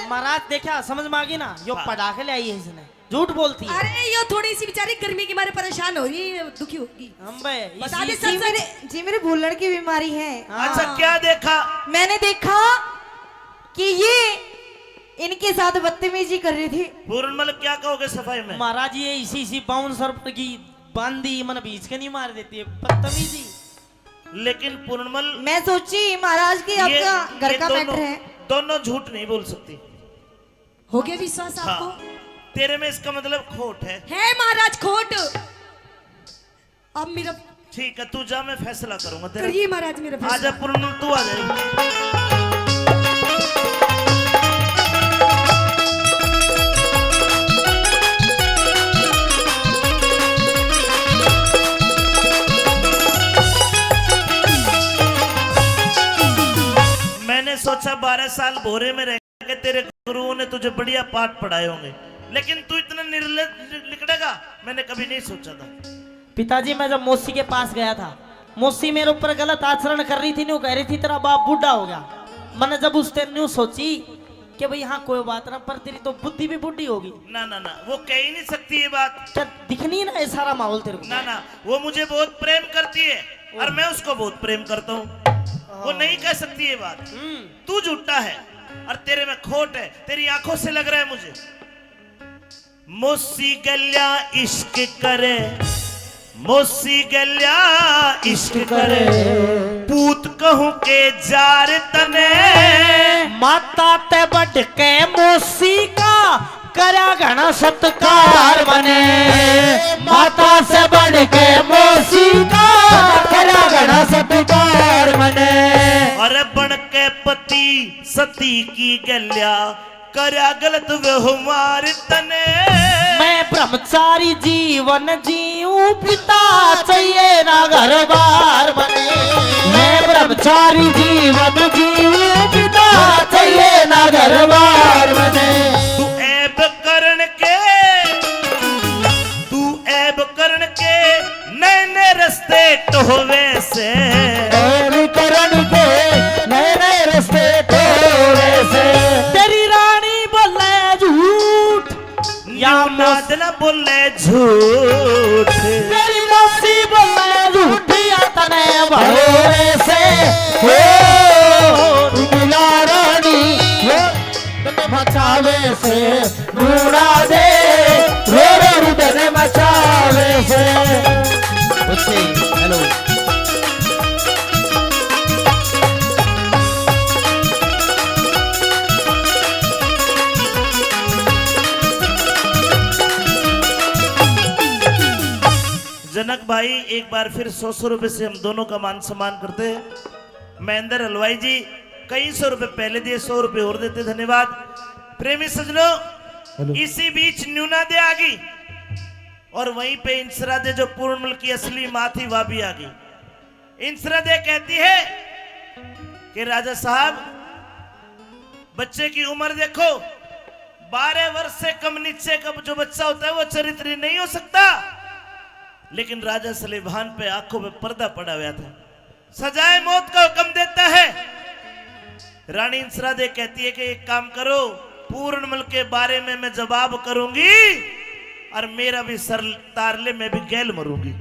महाराज देखा समझ में आ गई ना, यो हाँ। पटाखे ले आई है इसने, झूठ बोलती है। अरे ये थोड़ी सी बेचारी गर्मी के मारे परेशान हो रही है, दुखी होगी। हम बे बता दे जी मेरे भूलने की बीमारी है। अच्छा क्या देखा? मैंने देखा कि ये इनके साथ बदतमीजी कर रही थी। पूरणमल क्या कहोगे सफाई में? महाराज ये इसी बाउंसर की बांदी मन बीच के नहीं मार देती है, बदतमीजी। लेकिन पूरणमल मैं सोची महाराज की आपका घर का मैटर है। दोनों झूठ नहीं बोल सकती। हो गया विश्वास आपको? हाँ, तेरे में इसका मतलब खोट है। है महाराज खोट। अब मेरा ठीक है तू जा, मैं फैसला करूंगा तेरा। करिए महाराज मेरा फैसला। आजा पूरणमल, तू आ जाएगी। मैंने सोचा 12 साल भोरे में रह के तेरे गुरुओं ने तुझे बढ़िया पाठ पढ़ाए होंगे, लेकिन तू इतना निर्लज निकलेगा मैंने कभी नहीं सोचा था। पिताजी मैं जब मौसी के पास गया था, मौसी मेरे ऊपर गलत आचरण कर रही थी, न्यू कह रही थी तेरा बाप बूढ़ा हो गया। मैंने जब उस टाइम न्यू सोची कि भाई हाँ कोई बात ना, पर तेरी तो बुद्धि भी बुढ़ी होगी। ना ना ना, वो कह ही नहीं सकती ये बात। क्या दिखनी ना ये सारा माहौल तेरे को? ना ना, वो मुझे बहुत प्रेम करती है और मैं उसको बहुत प्रेम करता हूँ। वो नहीं कह सकती ये बात। तू झूठा है और तेरे में खोट है, तेरी आंखों से लग रहा है मुझे। मौसी गल्या इश्क करे, मोसी गल्या इश्क करे पूत कहूं के जार तने माता ते बढ़ के मोसी का करा घना सत्कार बने। माता से बढ़ के मौसी का करा घना सत्कार बने। और बन के पति सती की गल्या करा गलत व्यवहार तने मैं ब्रह्मचारी जीवन जीऊं पिता चाहिए ना घर बार बने। मैं ब्रह्मचारी जीवन जीऊं पिता चाहिए ना घर बार बने। तू ऐब करण के नए नए रस्ते टोवे से ऐब करण के नए नए रस्ते टोवे से। तेरी रानी बोले झूठ या नाद न बोले झूठ तेरी मौसी बोले झूठ या तने भरोरे से हो मिला रानी हो तने बचावे से ढूंढा दे रो रो तने बचावे से। हेलो जनक भाई एक बार फिर 100 रुपए से हम दोनों का मान सम्मान करते हैं। महेंद्र हलवाई जी कई 100 रुपए पहले दिए, 100 रुपए और देते, धन्यवाद। प्रेमी सजनों, इसी बीच न्यूना दे आ गई और वहीं पे इंसरा दे जो पूर्णमल की असली माँ थी वह भी आ गई। इंसरा दे कहती है कि राजा साहब बच्चे की उम्र देखो, 12 वर्ष से कम नीचे का जो बच्चा होता है वो चरित्री नहीं हो सकता। लेकिन राजा सलेभान पे आंखों पे पर्दा पड़ा हुआ था, सजाए मौत का हुक्म देता है। रानी इंसरा दे कहती है कि एक काम करो, पूर्णमल के बारे में मैं जवाब करूंगी और मेरा भी सर तारले में भी गैल मरूंगी।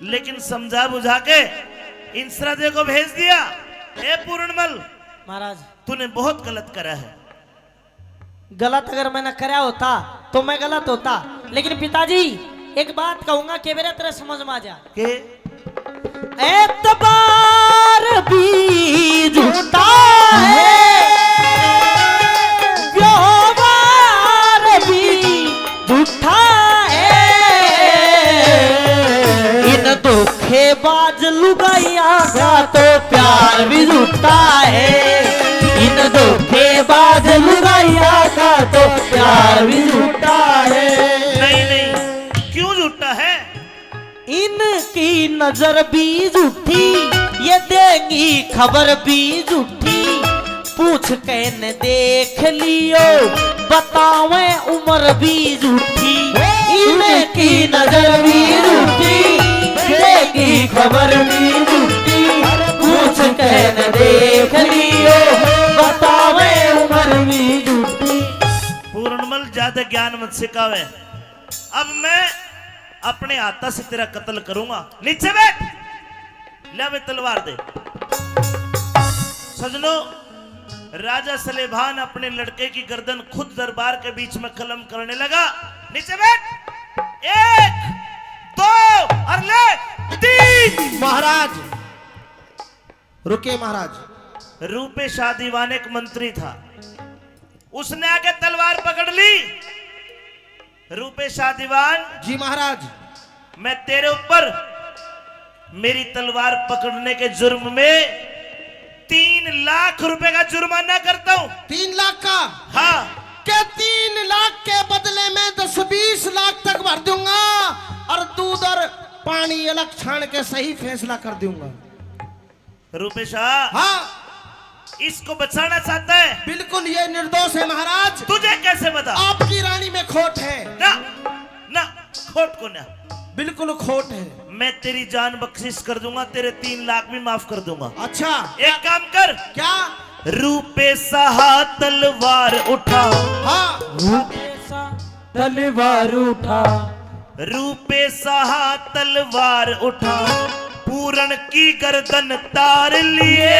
लेकिन समझा बुझा के इंसरा दे को भेज दिया, ए पूर्णमल महाराज तूने बहुत गलत करा है। गलत अगर मैंने करा होता तो मैं गलत होता, लेकिन पिताजी एक बात कहूंगा कि मेरे तरह समझ में आ जा के एतबार भी झूठा है, व्यवहार भी झूठा है। इन धोखेबाज लुगाइया का तो प्यार भी झूठा है। इन धोखेबाज लुगाइया का तो प्यार भी झूठा है। नहीं नहीं, क्यों झूठा है? इनकी नजर भी झूठी, ये देंगी खबर भी झूठी। पूछ के न देख लियो, बतावे उम्र भी झूठी। इनकी नजर भी झूठी, देंगी खबर भी झूठी। पूछ के न देख लियो, बतावे उम्र भी झूठी। पूर्णमल ज्यादा ज्ञान मत सिखावे, अब मैं अपने हाथा से तेरा कत्ल करूंगा। नीचे बैठ, ले वे तलवार दे। सजनों, राजा सलेभान अपने लड़के की गर्दन खुद दरबार के बीच में कलम करने लगा। नीचे बैठ, 1 2 और ले 3। महाराज रुके महाराज। रूपे शाह दीवान एक मंत्री था, उसने आके तलवार पकड़ ली। रूपे शाह दीवान, जी महाराज। मैं तेरे ऊपर मेरी तलवार पकड़ने के जुर्म में 3 लाख रुपए का जुर्माना करता हूं। 3 लाख का? हाँ। के 3 लाख के बदले में 10-20 लाख तक भर दूंगा और दूध और पानी अलग छान के सही फैसला कर दूंगा। रूपे शाह, हाँ इसको बचाना चाहता है? बिल्कुल, ये निर्दोष है महाराज। तुझे कैसे बता? आपकी रानी में खोट है। ना ना, खोट को ना, बिल्कुल खोट है। मैं तेरी जान बख्शिश कर दूंगा, तेरे 3 लाख भी माफ कर दूंगा। अच्छा, एक काम कर। क्या? रूपे साहा तलवार उठा। हाँ, तलवार उठा। रूपे साहा तलवार उठा, पूरण की गर्दन तार लिए।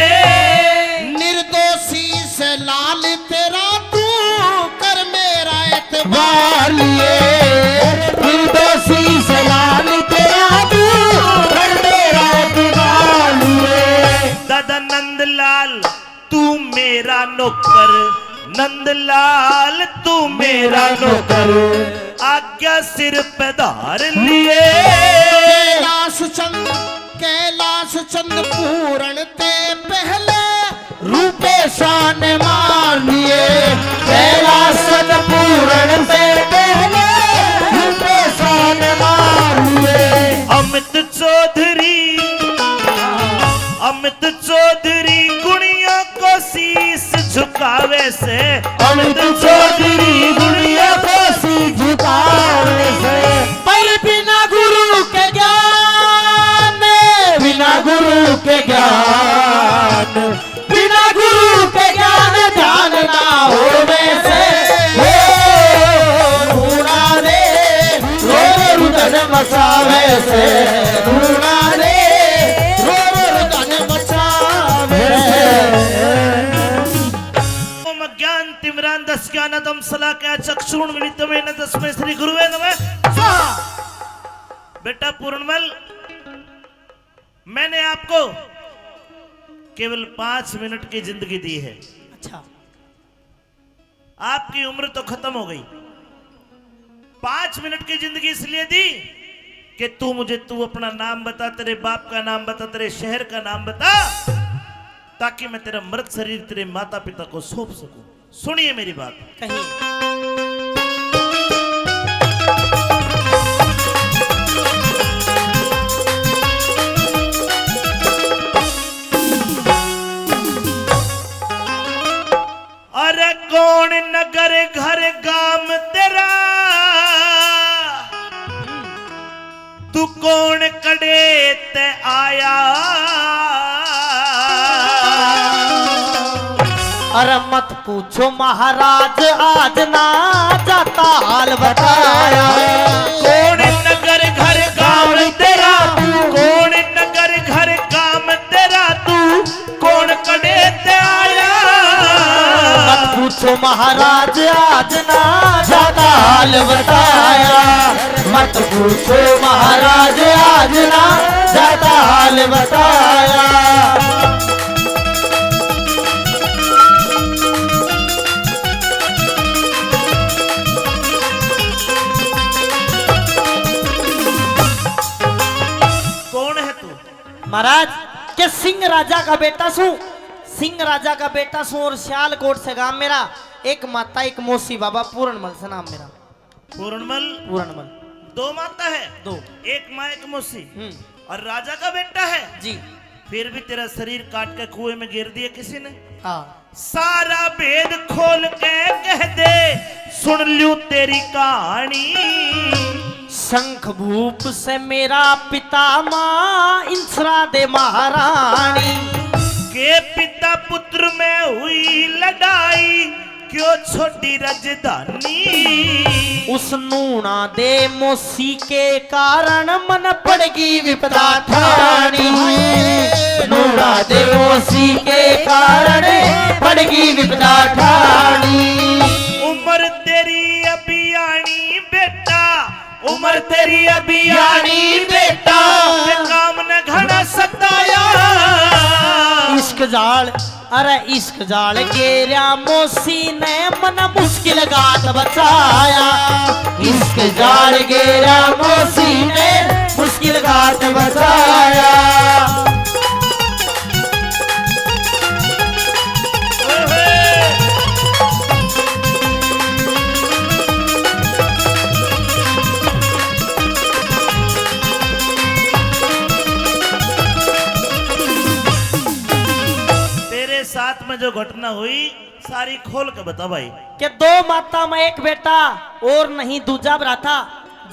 निर्दोषी से लाल तेरा तू कर मेरा एतबार लिए। निर्दोषी से लाल तेरा तू नौकर, नंदलाल तू मेरा नौकर, आज्ञा सिर पे धार लिए। कैलाश चंद पूरण ते पहले रूपे शान मान लिए। कैलाश चंद पूरण से पहले रूपे शान मान लिए। अमित चौधरी गुड़िया को शीश झुकावे से, अमित चौधरी गुड़िया को शीश झुकावे से। पर बिना गुरु के ज्ञान, बिना गुरु के ज्ञान, बिना गुरु के ज्ञान ध्यान ना हो वैसे। रूणा रे रो रुदन मचावे से, रूणा रे रो रुदन मचावे से। ओम ज्ञान तिमिरान दस ज्ञानदम सलाकया चक्षुण मिलितमेन तस्मै श्री गुरुवे नमः स्वाहा। बेटा पूर्णमल, मैंने आपको केवल 5 मिनट की जिंदगी दी है। अच्छा, आपकी उम्र तो खत्म हो गई। 5 मिनट की जिंदगी इसलिए दी कि तू अपना नाम बता, तेरे बाप का नाम बता, तेरे शहर का नाम बता, ताकि मैं तेरा मृत शरीर तेरे माता पिता को सौंप सकूं। सुनिए मेरी बात। कहिए। अरे कौन नगर घर गाम तेरा, तू कौन कड़े ते आया। अरे मत पूछो महाराज, आज ना जाता हाल बताया। कौन नगर घर गाम तेरा, कौन नगर घर गाम तेरा, तू कौन कड़े ते आया। मत पूछो महाराज, आज ना जाता हाल बताया। मत पूछो महाराज, आज ना जाता हाल बताया। कौन है तू? महाराज के सिंह राजा का बेटा सू, सिंह राजा का बेटा सू, और सियालकोट से गांव मेरा। एक माता एक मौसी, बाबा पूरणमल से नाम मेरा। पूर्णमल। पूरणमल। 2 माता है, 2। एक माँ एक मौसी, और राजा का बेटा है जी। फिर भी तेरा शरीर काट के कुएं में गिर दिया किसी ने। हाँ, सारा भेद खोल के कह दे, सुन लूं तेरी कहानी। शंख भूप से मेरा पिता, माँ इंसरा दे महारानी। के पिता पुत्र में हुई लड़ाई, क्यों छोटी राजधानी। उस नूना दे मौसी के कारण मन पड़गी विपदा ठानी। नूना दे मौसी के कारण पड़गी विपदा ठानी। उम्र तेरी अभी आनी बेटा, उम्र तेरी अभी आनी बेटा, ये काम न घड़ा सताया। इश्क जाल, अरे इश्क जाल गेरा मौसी ने मन मुश्किल गात बचाया। इश्क जाल गेरा मौसी ने मुश्किल गात बचाया। साथ में जो घटना हुई सारी खोल के बता भाई। कि 2 माता में एक बेटा, और नहीं दूजा भ्राता।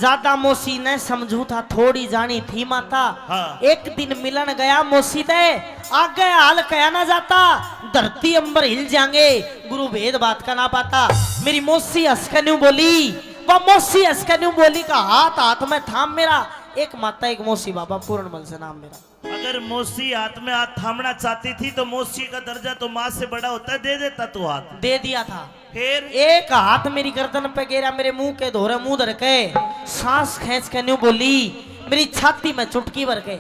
ज्यादा मौसी ने समझू था, थोड़ी जानी थी माता। हाँ। एक दिन मिलन गया मौसी दे, आगे हाल कया ना जाता। धरती अंबर हिल जाएंगे, गुरु भेद बात का ना पाता। मेरी मौसी हंसकन्यू बोली, वह मौसी हंसकन्यू बोली का हाथ हाथ में थाम मेरा। एक माता एक मौसी, बाबा पूरणमल से नाम मेरा। अगर मौसी हाथ में हाथ थामना चाहती थी तो मौसी का दर्जा तो माँ से बड़ा होता है, दे देता तू हाथ। दे दिया था। फिर एक हाथ मेरी गर्दन पे गिरा, मेरे मुंह के धोरे मुंह धर के सांस खींच के न्यू बोली, मेरी छाती में चुटकी भर के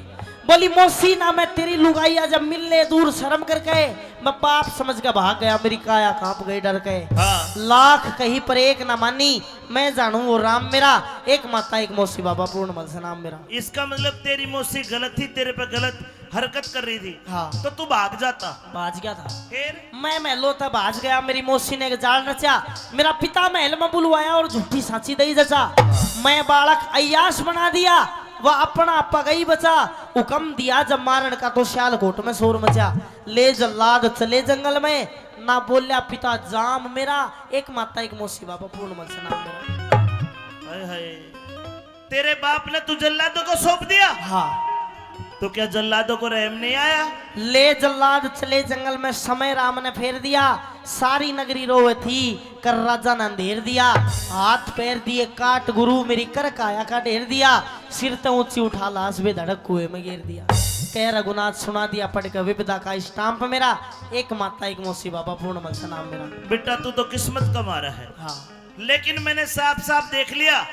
बोली मौसी ना मैं तेरी लुगाइया जब मिलने दूर शर्म कर गए मैं बाप समझ के भाग गया, मेरी काया कांप गई डर गए। हाँ। लाख कहीं पर एक ना मानी, मैं जानू वो राम मेरा, एक माता एक मौसी बाबा पूर्णमल से नाम मेरा। इसका मतलब तेरी मौसी गलत थी, तेरे पे गलत हरकत कर रही थी। हाँ। तो तू भाग जाता। बाज गया था फिर मैं महलों तक भाज गया, मेरी मौसी ने जाल रचा, मेरा पिता महल में बुलवाया और झूठी साची दई जचा। मैं बालक अय्याश बना दिया, वह अपना आपा गई बचा। हुक्म दिया जब मारण का तो सियालकोट में शोर मचा। ले जल्लाद चले जंगल में, ना बोलिया पिता जाम मेरा, एक माता एक मौसी बाबा पूर्णमल से नाम मेरा। हाय हाय, तेरे बाप ने तू जल्लादों को सौंप दिया। हाँ। तो क्या जल्लादों को रहम नहीं आया? ले जल्लाद चले जंगल में, समय राम ने फेर दिया। सारी नगरी रोवे थी, कर राजा ने अंधेर दिया। हाथ पैर दिए काट गुरु, मेरी कर काया का ढेर दिया। सिर ते ऊंची उठा लाश बे धड़क कुएं में गिर दिया। कह रघुनाथ सुना दिया पढ़ के विपदा का स्टाम्प मेरा, एक माता एक मौसी बाबा पूर्णमल से नाम मेरा। बेटा तू तो किस्मत का मारा है। हाँ। लेकिन मैंने साफ साफ देख लिया,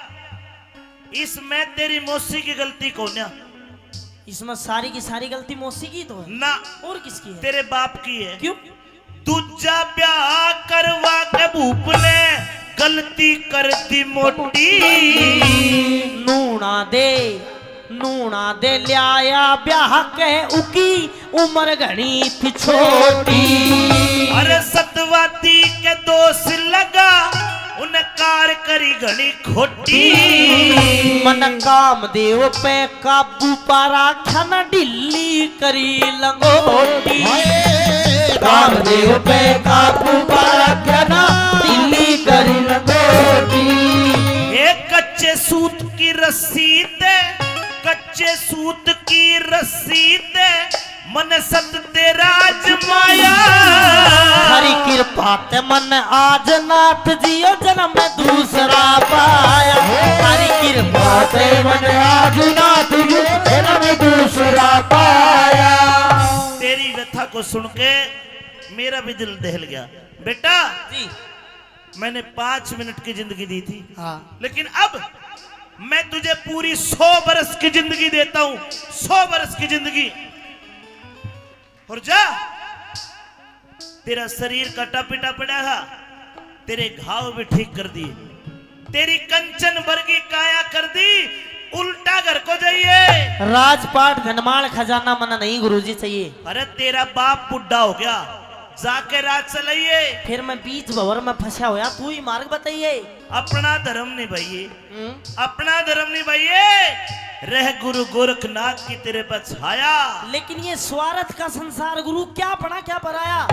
इसमें तेरी मौसी की गलती कौन है? इसमें सारी की सारी गलती मौसी की तो है ना, और किसकी है? तेरे बाप की है। क्यों? दूजा ब्याह करवा के भूप ने गलती कर दी मोटी। नूना दे लिया ब्याह के, उकी उम्र घनी थी छोटी। अरे सतवाती के दोष लगा, उन कार करी घनी खोटी। मन काम देव पे काबू पारा, खन ढिल्ली करी लंगोटी। काम देव पे काबू पारा, खन ढिल्ली करी लंगोटी। एक कच्चे सूत की रस्सी दे, कच्चे सूत की रस्सी दे, मन सत तेरा आजमाया। हरी कृपा ते मन आज नाथ जियो, जन्म में दूसरा पाया। हरी कृपा ते मन आज नाथ जियो, जन्म में दूसरा पाया। तेरी व्यथा को सुन के मेरा भी दिल दहल गया। बेटा जी। मैंने 5 मिनट की जिंदगी दी थी। हाँ। लेकिन अब मैं तुझे पूरी 100 बरस की जिंदगी देता हूं। 100 बरस की जिंदगी। और जा, तेरा शरीर कटा पिटा पड़ा है, तेरे घाव भी ठीक कर दिए, तेरी कंचन वर्गी काया कर दी, उल्टा घर को जाइए। राजपाट धनमाल खजाना मना नहीं गुरुजी चाहिए। अरे तेरा बाप बुढ़ा हो गया, जाके राज चलाइए। फिर मैं बीच भंवर में फंसा होया, तू ही मार्ग बताइए। अपना धर्म निभाइए, अपना धर्म निभाइए। रह गुरु गोरखनाथ की तेरे पर छाया। लेकिन ये स्वार्थ का संसार गुरु, क्या पढ़ा क्या पढ़ाया।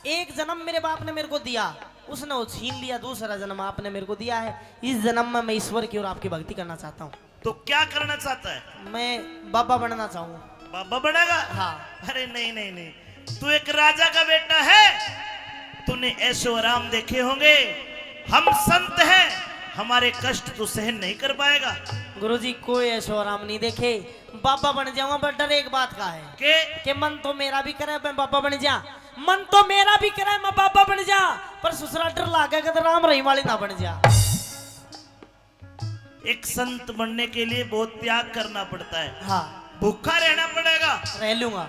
एक जन्म मेरे बाप ने मेरे को दिया, उसने वो छीन लिया। दूसरा जन्म आपने मेरे को दिया है, इस जन्म में मैं ईश्वर की और आपकी भक्ति करना चाहता हूँ। तो क्या करना चाहता है? मैं बाबा बनना चाहूंगा। बाबा बनेगा? हाँ। अरे नहीं नहीं नहीं, तू एक राजा का बेटा है। तूने ऐशो आराम देखे होंगे, हम संत हैं, हमारे कष्ट तू सहन नहीं कर पाएगा। गुरुजी कोई ऐशो आराम नहीं देखे, बाबा बन जाऊंगा। पर डर एक बात का है कि मन तो मेरा भी करे मैं बाबा बन जा, मन तो मेरा भी करे मैं बाबा बन जा, पर ससुरा डर लागेगा तो राम रही वाली ना बन जा। एक संत बनने के लिए बहुत त्याग करना पड़ता है। हाँ। भूखा रहना पड़ेगा। रह लूंगा।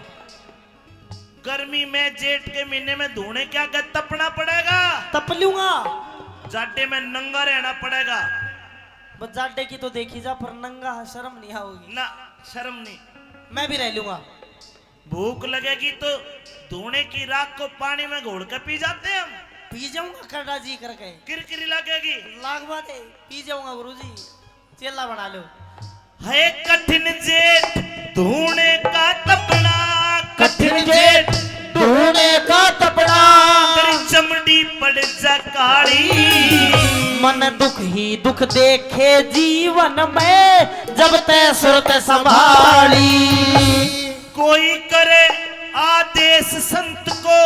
गर्मी में जेठ के महीने में धोने क्या कर तपना पड़ेगा। तप लूंगा। जाटे में नंगा रहना पड़ेगा। बस जाटे की तो देखी जा, पर नंगा शर्म नहीं आओगी ना, शर्म नहीं। मैं भी रह लूंगा। भूख लगेगी तो धोने की राख को पानी में घोल कर पी जाते हैं हम। पी जाऊंगा करड़ा जी करके। किरकिरी लगेगी। लाख बात है, पी जाऊंगा गुरुजी। चेला बना लो। है कठिन जेठ धोने का तपना, कठिन जेठ धोने का तपना, तेरी चमड़ी पड़ जा काली। मन दुख ही दुख देखे जीवन में, जब तय सुरत संभाली। कोई करे आदेश संत को,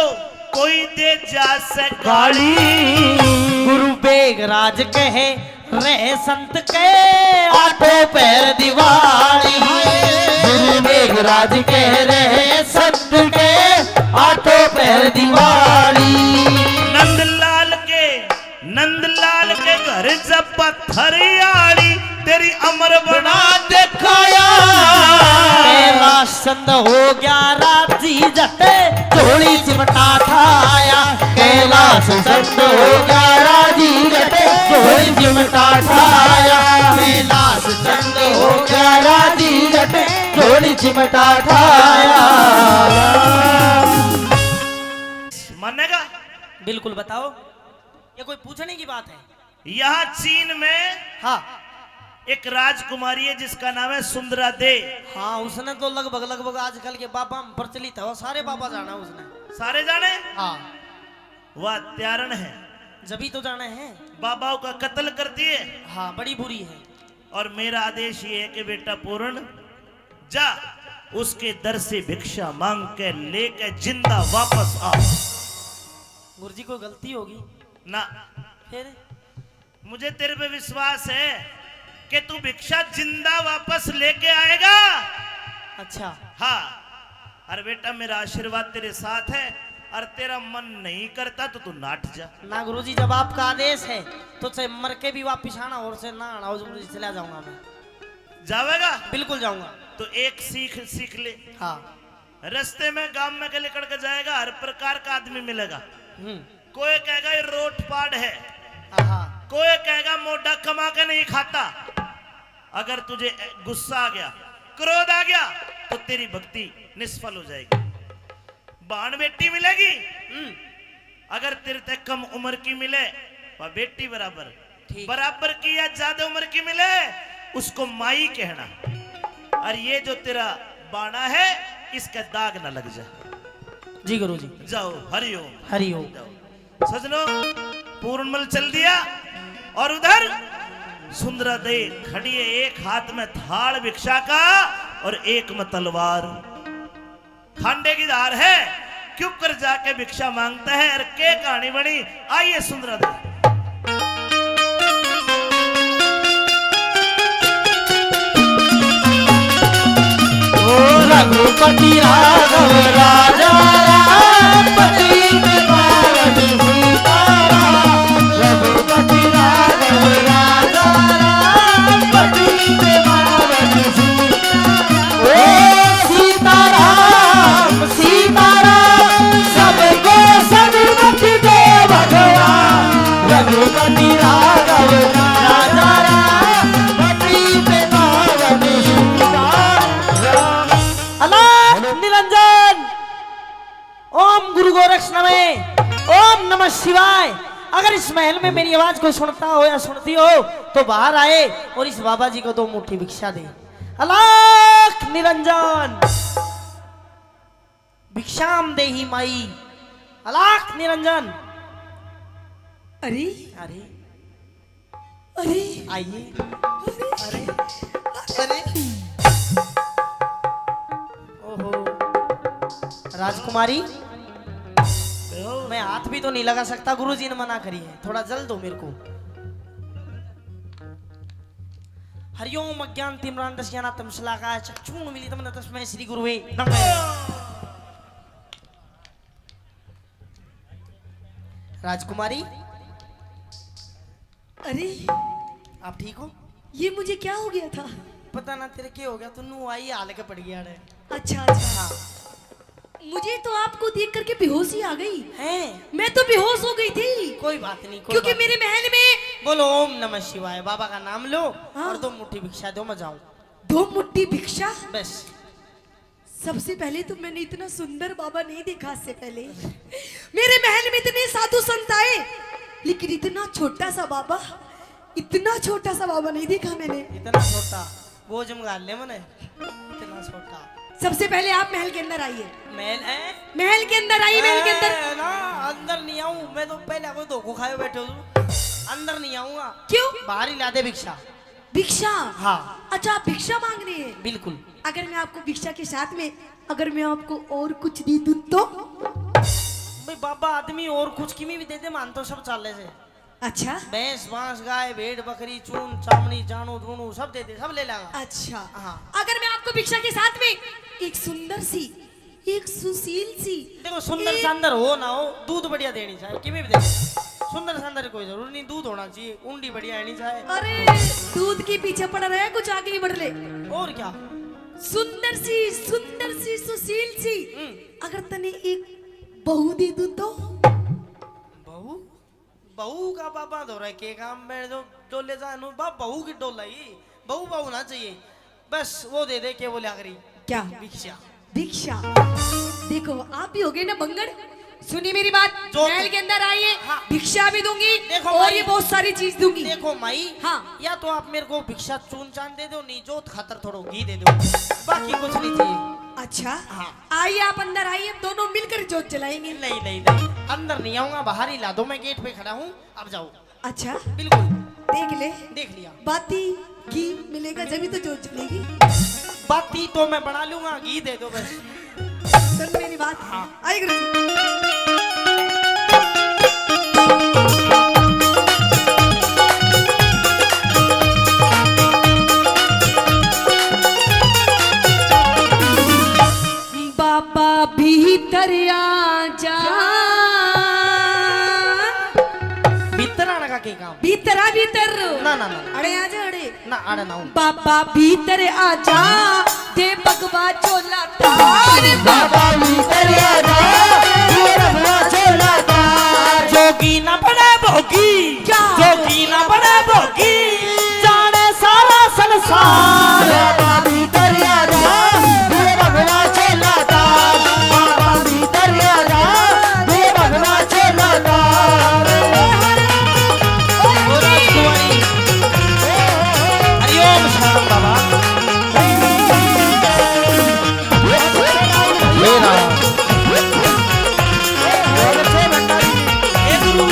कोई दे जा से गाली। गुरु बेगराज कहे रहे संत के, आठों पैर दिवाली। गुरु बेगराज कह रहे संत के, आठों पैर दिवाली। नंदलाल के घर जब पत्थर आड़ी, तेरी अमर बना दिखाया। कैलाश संद हो गया राजी जटे झोली चिमटा ठाया कैलाश संद हो गया राजी जटे झोली चिमटा ठाया कैलाश संद हो गया राजी जटे झोली चिमटा ठाया। मानेगा? बिल्कुल बताओ, ये कोई पूछने की बात है? यहाँ चीन में हाँ एक राजकुमारी है जिसका नाम है सुंदरा दे। हाँ, उसने तो लगभग आजकल के बाबा में प्रचलित है, वो सारे बाबा जाना उसने। सारे जाने? हाँ, वह त्यारण है, जभी तो जाने हैं। बाबाओं का कत्ल करती है। हाँ, बड़ी बुरी है। और मेरा आदेश ये है कि बेटा पूर्ण जा उसके दर से भिक्षा मांग के लेके जिंदा वापस आ। गुरुजी को गलती होगी ना, फिर? मुझे तेरे पे विश्वास है कि तू भिक्षा जिंदा वापस लेके आएगा। अच्छा, हाँ, अरे बेटा मेरा आशीर्वाद तेरे साथ है, और तेरा मन नहीं करता तो तू नाट जा। ना गुरुजी, जब आपका आदेश है तो चाहे मर के भी वापिस आना और से ना आना, गुरुजी चला जाऊंगा मैं। जावेगा? बिल्कुल जाऊंगा। तो एक सीख ले। हाँ। रास्ते में गांव में के लेकर के जाएगा, हर प्रकार का आदमी मिलेगा। हम्म। कोई कहेगा ये रोट पाड़ है, हाँ। कोई कहेगा मोटा कमा के नहीं खाता। अगर तुझे गुस्सा आ गया, क्रोध आ गया, तो तेरी भक्ति निष्फल हो जाएगी। बाण बेटी मिलेगी, अगर तेरे तक कम उम्र की मिले वह बेटी बराबर, बराबर की या ज्यादा उम्र की मिले उसको माई कहना। और ये जो तेरा बाणा है इसका दाग ना लग जाए। जी गुरुजी। जाओ, हरिओम। हरिओम। सजनो, पूर्णमल चल दिया और उधर सुंदरा दे खड़ी है, एक हाथ में थाल भिक्षा का और एक में तलवार। खांडे की धार है, क्यों कर जाके भिक्षा मांगता है, और के कहानी बनी। आइए सुंदरा दे। रघुपति राघव राजा राम पति पावन सीताराम। रघुपति राघव राजा राम पति पावन सीताराम। ओ सीताराम सीताराम सबको सदबुद्धि दे भगवान। रघुपति राघव राजा राम पति पावन सीताराम। अलाख निरंजन। ओम गुरु गोरक्ष नमः। ओम नमः शिवाय। अगर इस महल में मेरी आवाज को सुनता हो या सुनती हो तो बाहर आए और इस बाबा जी को 2 मुट्ठी भिक्षा दे। अलाख निरंजन। भिक्षाम देहि माई। अलाख निरंजन। अरे अरे अरे आइए। अरे अरे ओहो, राजकुमारी, मैं हाथ भी तो नहीं लगा सकता, गुरुजी ने मना करी है। थोड़ा जल दो मेरे को। हरिओम अज्ञान तिम्रांतस्यानातम श्लाघाय चक्षुण मिलितम न तस्मै श्री गुरुवे नमः। राजकुमारी, अरे आप ठीक हो? ये मुझे क्या हो गया था? पता ना तेरे क्या हो गया, तू नू आई हाल के पड़ गया रे। अच्छा अच्छा, हाँ मुझे तो आपको देख करके बेहोशी आ गई है। मैं तो बेहोश हो गई थी, कोई बात नहीं, कोई क्योंकि बात मेरे महल में नहीं। बोलो ओम नमः शिवाय, बाबा का नाम लो हाँ। और 2 मुट्ठी भिक्षा दो, मैं जाऊं 2 मुट्ठी भिक्षा। बस। सबसे पहले तो मैंने इतना सुंदर बाबा नहीं देखा इससे पहले। मेरे महल में इतने साधु संत आए, लेकिन इतना छोटा सा बाबा, इतना छोटा सा बाबा नहीं देखा मैंने। इतना छोटा वो जमगाल ले मने, इतना छोटा। सबसे पहले आप महल के अंदर आइए। महल है? महल के अंदर आइए, महल के अंदर। ना अंदर नहीं आऊं मैं, तो पहले कोई धोखो खाए बैठे हो। अंदर नहीं आऊंगा। क्यों? बाहर ही ला दे भिक्षा। भिक्षा? हाँ। अच्छा, आप भिक्षा मांग रहे हैं? बिल्कुल। अगर मैं आपको भिक्षा के साथ में अगर मैं आपको और कुछ दी दूं तो? भाई बाबा आदमी और कुछ किमी भी दे दे, मान तो सब चाले से। अच्छा भैंस बांस गाय भेड़ बकरी चून चामड़ी जानो दूनो सब दे दे, सब ले लेगा। अच्छा हाँ। अगर मैं आपको भिक्षा के साथ में एक सुंदर सी, एक सुशील सी, देखो सुंदर शानदार हो ना हो, दूध बढ़िया देनी चाहिए, किमी भी दे दे। सुंदर शानदार कोई जरूरी नहीं, दूध होना चाहिए, उंडी बढ़िया आनी चाहिए। अरे दूध के पीछे पड़ रहे हैं, कुछ आगे ही बढ़ ले। और क्या, सुंदर सी सुशील सी अगर तने एक बहू दे दूं तो बहू बहू का पापा धो रहा है के काम में जो डोले जानू बहू की डोला ही बहू बहू ना चाहिए बस वो दे दे के बोले आखिरी क्या भिक्षा भिक्षा। देखो आप भी हो गए ना बंगड़, सुनिए मेरी बात, जो- महल के अंदर आइए, हाँ। भिक्षा भी दूंगी देखो और भाई, ये बहुत सारी चीज दूंगी। देखो माई हाँ। या तो आप मेरे को भिक्षा चून चान दे दो नहीं जो खातर थोड़ा घी दे दो बाकी कुछ नहीं चाहिए। अच्छा हाँ। आइए आप अंदर आइए, दोनों मिलकर जोत जलाएंगे। नहीं नहीं नहीं अंदर नहीं आऊंगा बाहर ही ला दो मैं गेट पे खड़ा हूँ अब जाओ। अच्छा बिल्कुल देख ले, देख लिया बाती घी मिलेगा जभी तो जोत जलेगी। बाती तो मैं बना लूंगा घी दे दो बस। सुन मेरी बात, हाँ। आइए गुरुजी। बाबा भीतर आ जा, भीतर आने का के काम भीतर आ भीतर। ना ना ना अड़े आ जा अड़े। ना आड़ा ना हूँ। बाबा भीतर आ जा, दे बगवा चोला तार। बाबा भीतर आ जा, ये रघुआ चोला तार। जोगी ना बड़े भोगी क्या? जोगी ना बड़े भोगी जाने सारा संसार। बाबा भीतर आ जा, ये रघुआ चोला तार। बाबा भीतर आ जा, ये रघुआ चोला तार। ओ राजकुमारी हरिओम शरण बाबा मेरा हे गुरु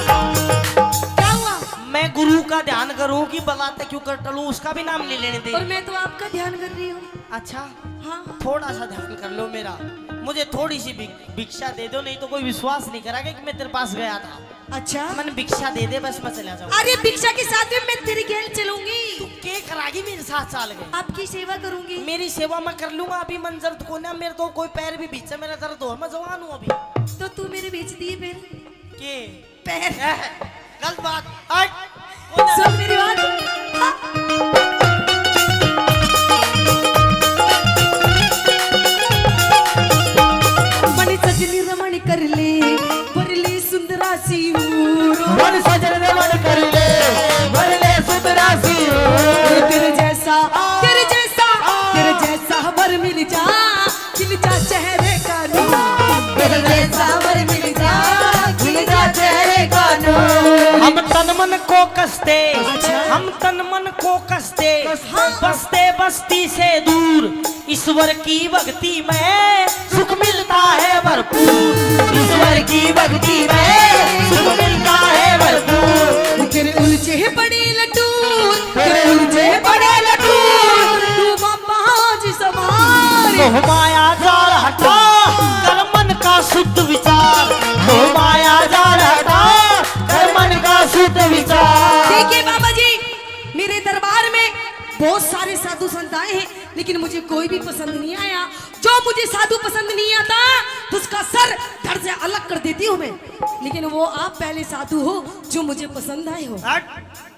क्या हुआ? मैं गुरु का ध्यान करूं कि बलाते क्यों कर टलूं उसका भी नाम ले लेने दे। और मैं तो आपका ध्यान कर रही हूँ। अच्छा हाँ थोड़ा सा ध्यान कर लो मेरा, मुझे थोड़ी सी भिक्षा दे दो नहीं तो कोई विश्वास नहीं करेगा कि मैं तेरे पास गया था। अच्छा, मैंने भिक्षा दे दे बस मैं चला जाऊँ। अरे भिक्षा के साथ में मैं तेरी गैल चलूंगी, तू के करागी मेरे साथ चाल गए। आपकी सेवा करूंगी। मेरी सेवा मैं कर लूंगा अभी मंजर को ना मेरे तो कोई पैर भी बीच मेरा दर्द हो मैं जवान हूँ अभी। तो तू मेरे बेच दिए फिर के पैर। गलत बात हट। कौन है? सुन मेरी बात, हाँ। मणि सजनी रमण कर ले, वरली सुंदरासी ऊरो। मन सजन रमण कर ले, भरले सुंदरासी हो। तेरे जैसा वर मिल जा चेहरे का नूर। तेरे जैसा वर मिल जा, खिल जा चेहरे का नूर। हम तन मन को कसते हम तन मन को कसते बसते बस्ती से दूर ईश्वर की भक्ति में सुख मिलता है भरपूर। ईश्वर की भक्ति में सुख मिलता है भरपूर। तेरे उलझे पड़े लटूर, तेरे उलझे पड़े लटूर। तू बाज सवार। मोह माया जाल हटा कर मन का शुद्ध विचार। मोह माया जाल हटा कर मन का शुद्ध विचार। देखिए बाबा जी, मेरे दरबार में बहुत सारे साधु संत आए हैं लेकिन मुझे कोई भी पसंद नहीं आया। जो मुझे साधु पसंद नहीं आता तो उसका सर धड़ से अलग कर देती हूँ मैं। लेकिन वो आप पहले साधु हो जो मुझे पसंद आए हो। हट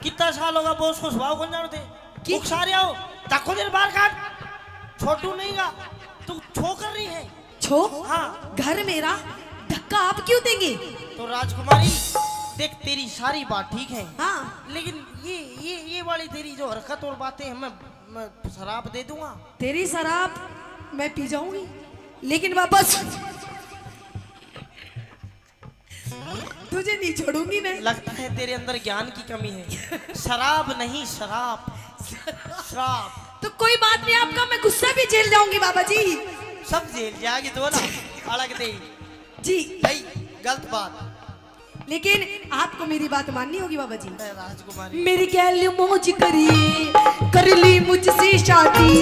कितना साल होगा बोस को स्वभाव कौन जानते की? सारे आओ ताको देर बाहर काट छोटू नहीं गा तू छो कर रही है। छो हाँ घर मेरा धक्का आप क्यों देंगे? तो राजकुमारी देख तेरी सारी बात ठीक है हाँ, लेकिन ये वाली तेरी जो हरकत और बातें हैं मैं शराब दे दूंगा। तेरी शराब मैं पी जाऊंगी लेकिन वापस तुझे नहीं छोड़ूंगी मैं। लगता है तेरे अंदर ज्ञान की कमी है। शराब नहीं शराब शराब। तो कोई बात नहीं, आपका मैं गुस्सा भी झेल जाऊंगी बाबा जी। सब जेल जाएगी तो ना अलग दे जी भाई गलत बात लेकिन आपको मेरी बात माननी होगी बाबा जी। है राजकुमारी। मेरी गैल मौज करिए, कर ली मुझसे शादी।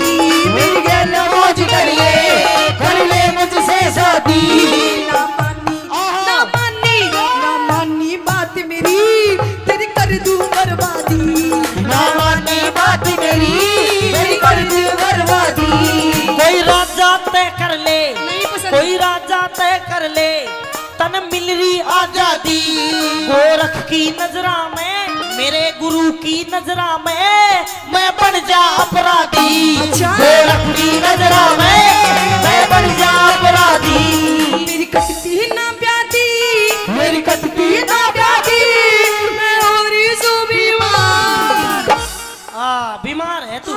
मेरी गैल मौज करिए, कर ले मुझसे शादी। ना मानी ना मानी ना मानी बात मेरी, तेरी कर दूं बर्बादी। ना मानी बात मेरी, मेरी कर दी बर्बादी। कोई राजा तय कर ले नहीं पसंद। कोई राजा तय कर ले तन मिल रही आजादी, गोरख की नजरा में, मेरे गुरु की नजरा में मैं बन जा अपराधी। अच्छा। गोरख की नजरा में मैं बन जा अपराधी। मेरी कटती ना प्याती, मेरी कटती ना प्याती, मैं हो रही सो बीमार। बीमार है तू।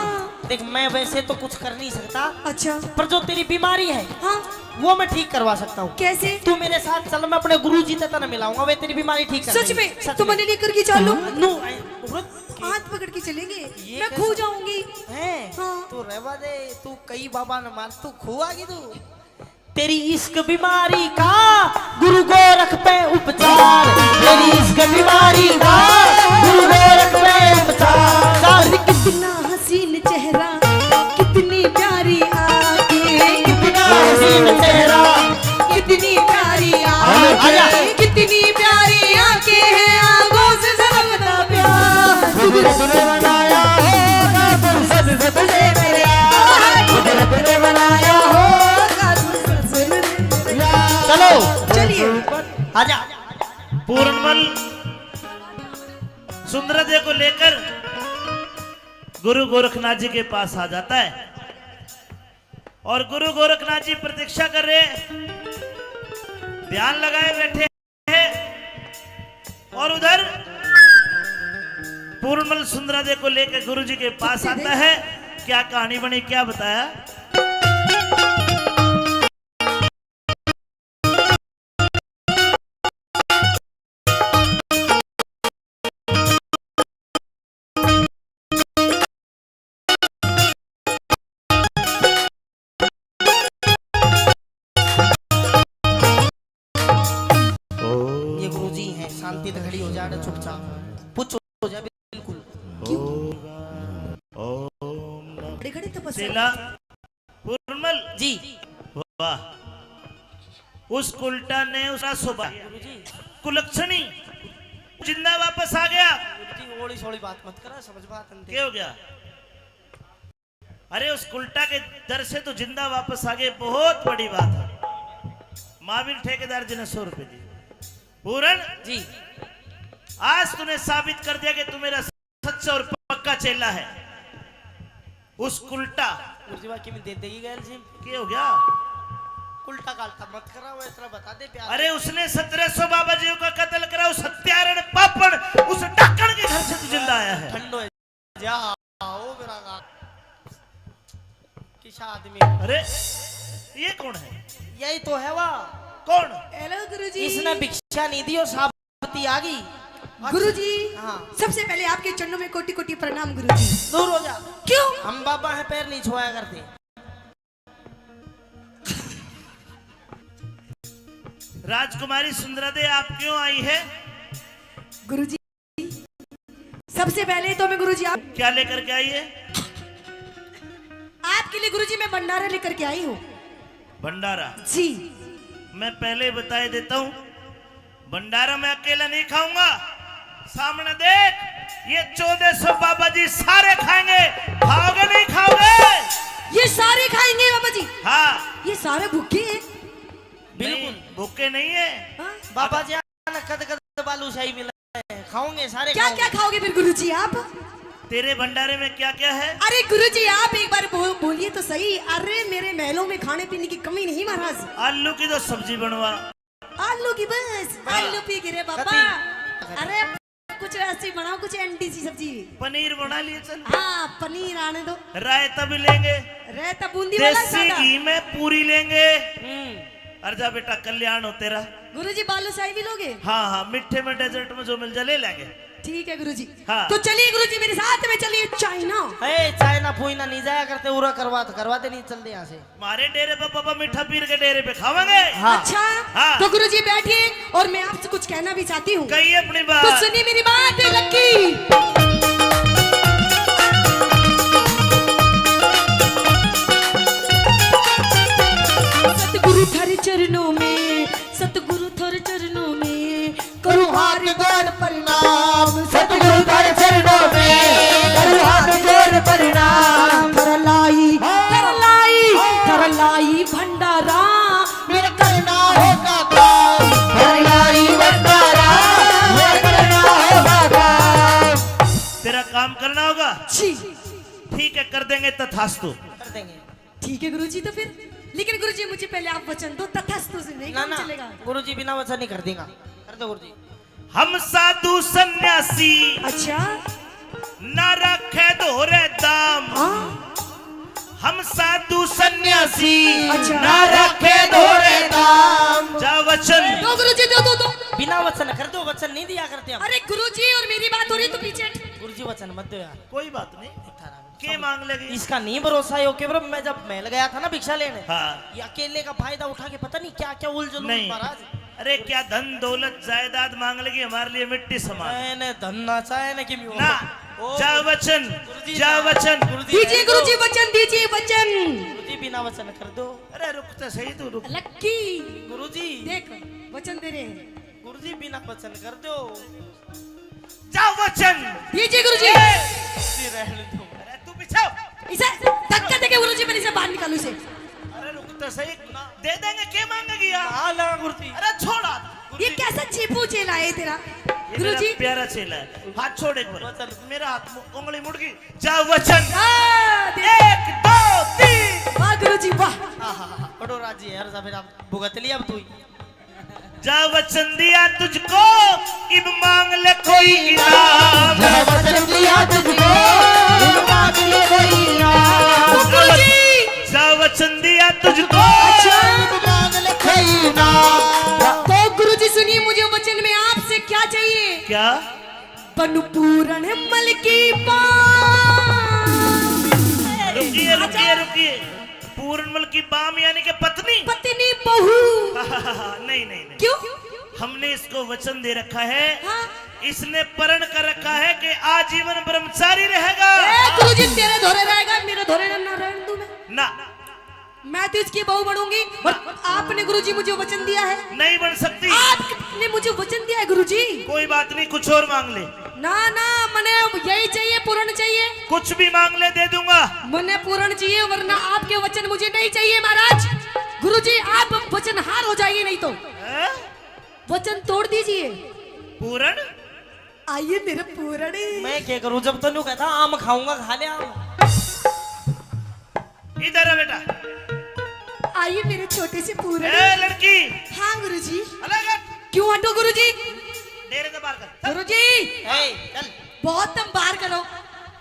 देख मैं वैसे तो कुछ कर नहीं सकता, अच्छा पर जो तेरी बीमारी है हाँ वो मैं ठीक करवा सकता हूँ। कैसे? तू मेरे साथ चल, मैं अपने गुरु जी तक मिलाऊंगा, वे तेरी बीमारी ठीक कर सच देंगे। में? सच तो में। मैंने लेकर के चलो, हाथ हाथ पकड़ के चलेंगे, ये मैं कैसे? खो जाऊंगी। है हाँ। तू रहवा दे, तू कई बाबा न मार, तू खुआगी तू। तेरी इश्क बीमारी का गुरु गोरख पे उपचार, तेरी इश्क बीमारी का गुरु गोरख पे उपचार। कितना हसीन चेहरा, कितनी प्यारी आंखें, कितना हसीन चेहरा, कितनी प्यारी आजा। आंखें, कितनी प्यारी आंखें हैं, आंखों से झलकता प्यार। कुदरत ने बनाया होगा फुर्सत से तुझे मेरे यार, कुदरत ने बनाया होगा फुर्सत से मेरे यार। चलो चलिए आजा। पूर्णमल सुंदरदेव को लेकर गुरु गोरखनाथ जी के पास आ जाता है और गुरु गोरखनाथ जी प्रतीक्षा कर रहे हैं, ध्यान लगाए बैठे हैं। और उधर पूर्णमल सुंदरदेव को लेकर गुरु जी के पास आता है। क्या कहानी बनी, क्या बताया? ये गुरु जी हैं, शांति से खड़ी हो जा, चुपचाप पुछ हो जा बिल्कुल। खड़े खड़े तपस्या। चेला पूर्णमल जी वाह, उस उल्टा ने उसका सुबह कुलक्षणी जिंदा वापस आ गया। जी ओड़ी सोड़ी बात मत करा, समझ बात अंते। क्या हो गया? अरे उस उल्टा के दर से तो जिंदा वापस आ गए, बहुत बड़ी बात है। महावीर ठेकेदार जी ने 100 रुपए दिए। पूरन जी आज तूने साबित कर दिया कि तू मेरा सच्चा और पक्का चेला है। उस उल्टा गुरुजी बाकी में दे देगी गैल जी। क्या हो गया? उल्टा काल्टा मत करा, वो इतना बता दे प्यार। अरे उसने 1700 बाबा जी का कत्ल करा, उस हत्यारण पापड़ उस डक्कन के घर से तू जिंदा आया है। ठंडो है जा ओ मेरा गा किसा आदमी। अरे ये कौन है? यही तो है वाह। कौन? हेलो गुरुजी। इसने भिक्षा नहीं दी और साबती आ गई। गुरुजी हाँ। सबसे पहले आपके चरणों में कोटि कोटि प्रणाम गुरुजी। दूर हो जा। क्यों? हम बाबा है, पैर नहीं छुआया करते। राजकुमारी सुंदरादेव आप क्यों आई है? गुरुजी सबसे पहले तो मैं गुरुजी क्या लेकर के आई है? आपके लिए गुरुजी मैं भंडारा लेकर के आई हूँ। भंडारा? जी मैं पहले बता देता हूँ, भंडारा मैं अकेला नहीं खाऊंगा। सामने देख, ये 1400 बाबा जी सारे खाएंगे। खाओगे नहीं खाओगे? ये सारे खाएंगे बाबा जी? हाँ। ये सारे भूखे हैं? बिल्कुल भूखे नहीं है। हाँ? बाबा जी कद कद बालूशाही मिला है, खाओगे सारे। क्या क्या खाओगे फिर गुरुजी आप? तेरे भंडारे में क्या क्या है? अरे गुरुजी आप एक बार बोलिए तो सही। अरे मेरे महलों में खाने पीने की कमी नहीं महाराज। आलू की तो सब्जी बनवा। आलू की बस? आलू पी गिरे बाबा। अरे कुछ ऐसी बनाओ, कुछ एंटी सी सब्जी। पनीर बना लिए चल। हाँ पनीर आने दो। रायता भी लेंगे। रहता बूंदी वाला देसी सादा। घी में पूरी लेंगे। अर्जा बेटा कल्याण हो तेरा। गुरुजी बालूशाही भी लोगे? हाँ हाँ, मिठे में डेजर्ट में जो मिल जाए ले लेंगे। ठीक है गुरुजी। हाँ। तो चलिए गुरुजी मेरे साथ में चलिए चाइना। चाइना फूइना नहीं जाया करते, उरा करवाते नहीं चलते यहाँ से। हमारे डेरे पे पापा मीठा पीर के डेरे पे खावांगे। हाँ। अच्छा हाँ। तो गुरुजी बैठिए और मैं आपसे कुछ कहना भी चाहती हूँ। कही अपनी तो बात। सुनिए मेरी बात लक्की। सतगुरु थारे चरणों में, सतगुरु थारे चरणों में करूँ हाथ जोड़ प्रणाम। सतगुरु तारे चरणों में करूँ हाथ जोड़ प्रणाम। थरलाई थरलाई थरलाई भंडारा मेरा करना होगा काम, काम करना होगा। जी ठीक है, कर देंगे तथास्तु। कर देंगे। ठीक है गुरुजी, तो फिर लेकिन गुरुजी मुझे पहले आप वचन दो, तथास्तु से नहीं ना काम ना चलेगा। गुरुजी बिना वचन नहीं कर देगा। कर दो गुरुजी। हम साधु सन्यासी अच्छा न रखे दोहरे दाम। हाँ हम साधु सन्यासी अच्छा। न रखे दोहरे दाम। जा वचन। दो गुरुजी, दो बिना वचन कर दो, वचन नहीं दिया करते हम। अरे गुरुजी और मेरी बात हो रही तो पीछे गुरुजी वचन मत दो यार। कोई बात नहीं, के मांग लेगी। इसका नहीं भरोसा है। ओके ब्रो, मैं जब महल गया था ना भिक्षा लेने, हाँ। ये अकेले का फायदा उठा के पता नहीं क्या क्या उलझुल नहीं, महाराज। अरे क्या धन दौलत जायदाद मांग लेगी, हमारे लिए मिट्टी समान। मैंने धन्ना चाहे ना कि ना, जा वचन, जा वचन। दीजिए गुरुजी वचन, दीजिए वचन। गुरुजी बिना वचन कर दो। अरे रुक तो सही, तू रुक। लक्की गुरुजी देख वचन दे रहे हैं। गुरुजी बिना वचन कर दो। जा वचन। दीजिए गुरुजी। गुरुजी रहने दो। अरे तू पिछाओ। इसे धक्का देके गुरुजी मैंने इसे बाहर निकालू इसे। अरे रुक तो सही, दे देंगे, के मांगेगी यार। हाँ लगा गुरुजी। अरे छोड़ा। ये कैसा चीपू चेला है तेरा ये गुरुजी। मेरा प्यारा चेला है। हाथ छोड़ एक बार। वचन। मेरा हाथ उंगली मुड़ गई। जा वचन। दे- 1 2 3। वाह गुरुजी वाह। हाँ बड़ो राजी है यार। फिर आप भुगत लिया अब तू ही। जा वचन दिया तुझको, इब मांग ले कोई इनाम। जा वचन दिया तुझको, इब मांग ले कोई इनाम। तो गुरुजी जा वचन दिया तुझको। इब मांग ले कोई इनाम। तो गुरुजी सुनिए, मुझे वचन में आपसे क्या चाहिए? क्या? बनु पूरण मल की रुकिए रुकिए रुकिए। पूर्णमल की बाम यानी कि पत्नी? पत्नी बहू। नहीं नहीं नहीं, क्यों? हमने इसको वचन दे रखा है। हाँ। इसने प्रण कर रखा है कि आजीवन ब्रह्मचारी रहेगा। गुरुजी तेरे धोरे रहेगा, मेरे धोरे ना रहने दूं ना, मैं तो इसकी बहू बनूंगी। और आपने गुरुजी मुझे वचन दिया है। नहीं बन सकती। आपने मुझे वचन दिया है गुरुजी। कोई बात नहीं, कुछ और मांग ले। ना ना मने यही चाहिए, पूर्ण चाहिए। कुछ भी मांग ले, दे दूंगा। मने पूर्ण चाहिए, वरना आपके वचन मुझे नहीं चाहिए महाराज। गुरुजी आप वचन हार हो जाइए, नहीं तो हैं? वचन तोड़ दीजिए। पूरण? आइए मेरे पूर्ण। मैं क्या करूं? जब तो नहीं कहता आम खाऊंगा, खा ले आम। इधर है बेटा। आइए मेरे छोटे से पूर्ण। ए लड़की, हाँ गुरुजी। अलग हट। क्यों हटो गुरुजी? डेरे से बाहर कर। गुरुजी चल। बहुत तुम बाहर करो।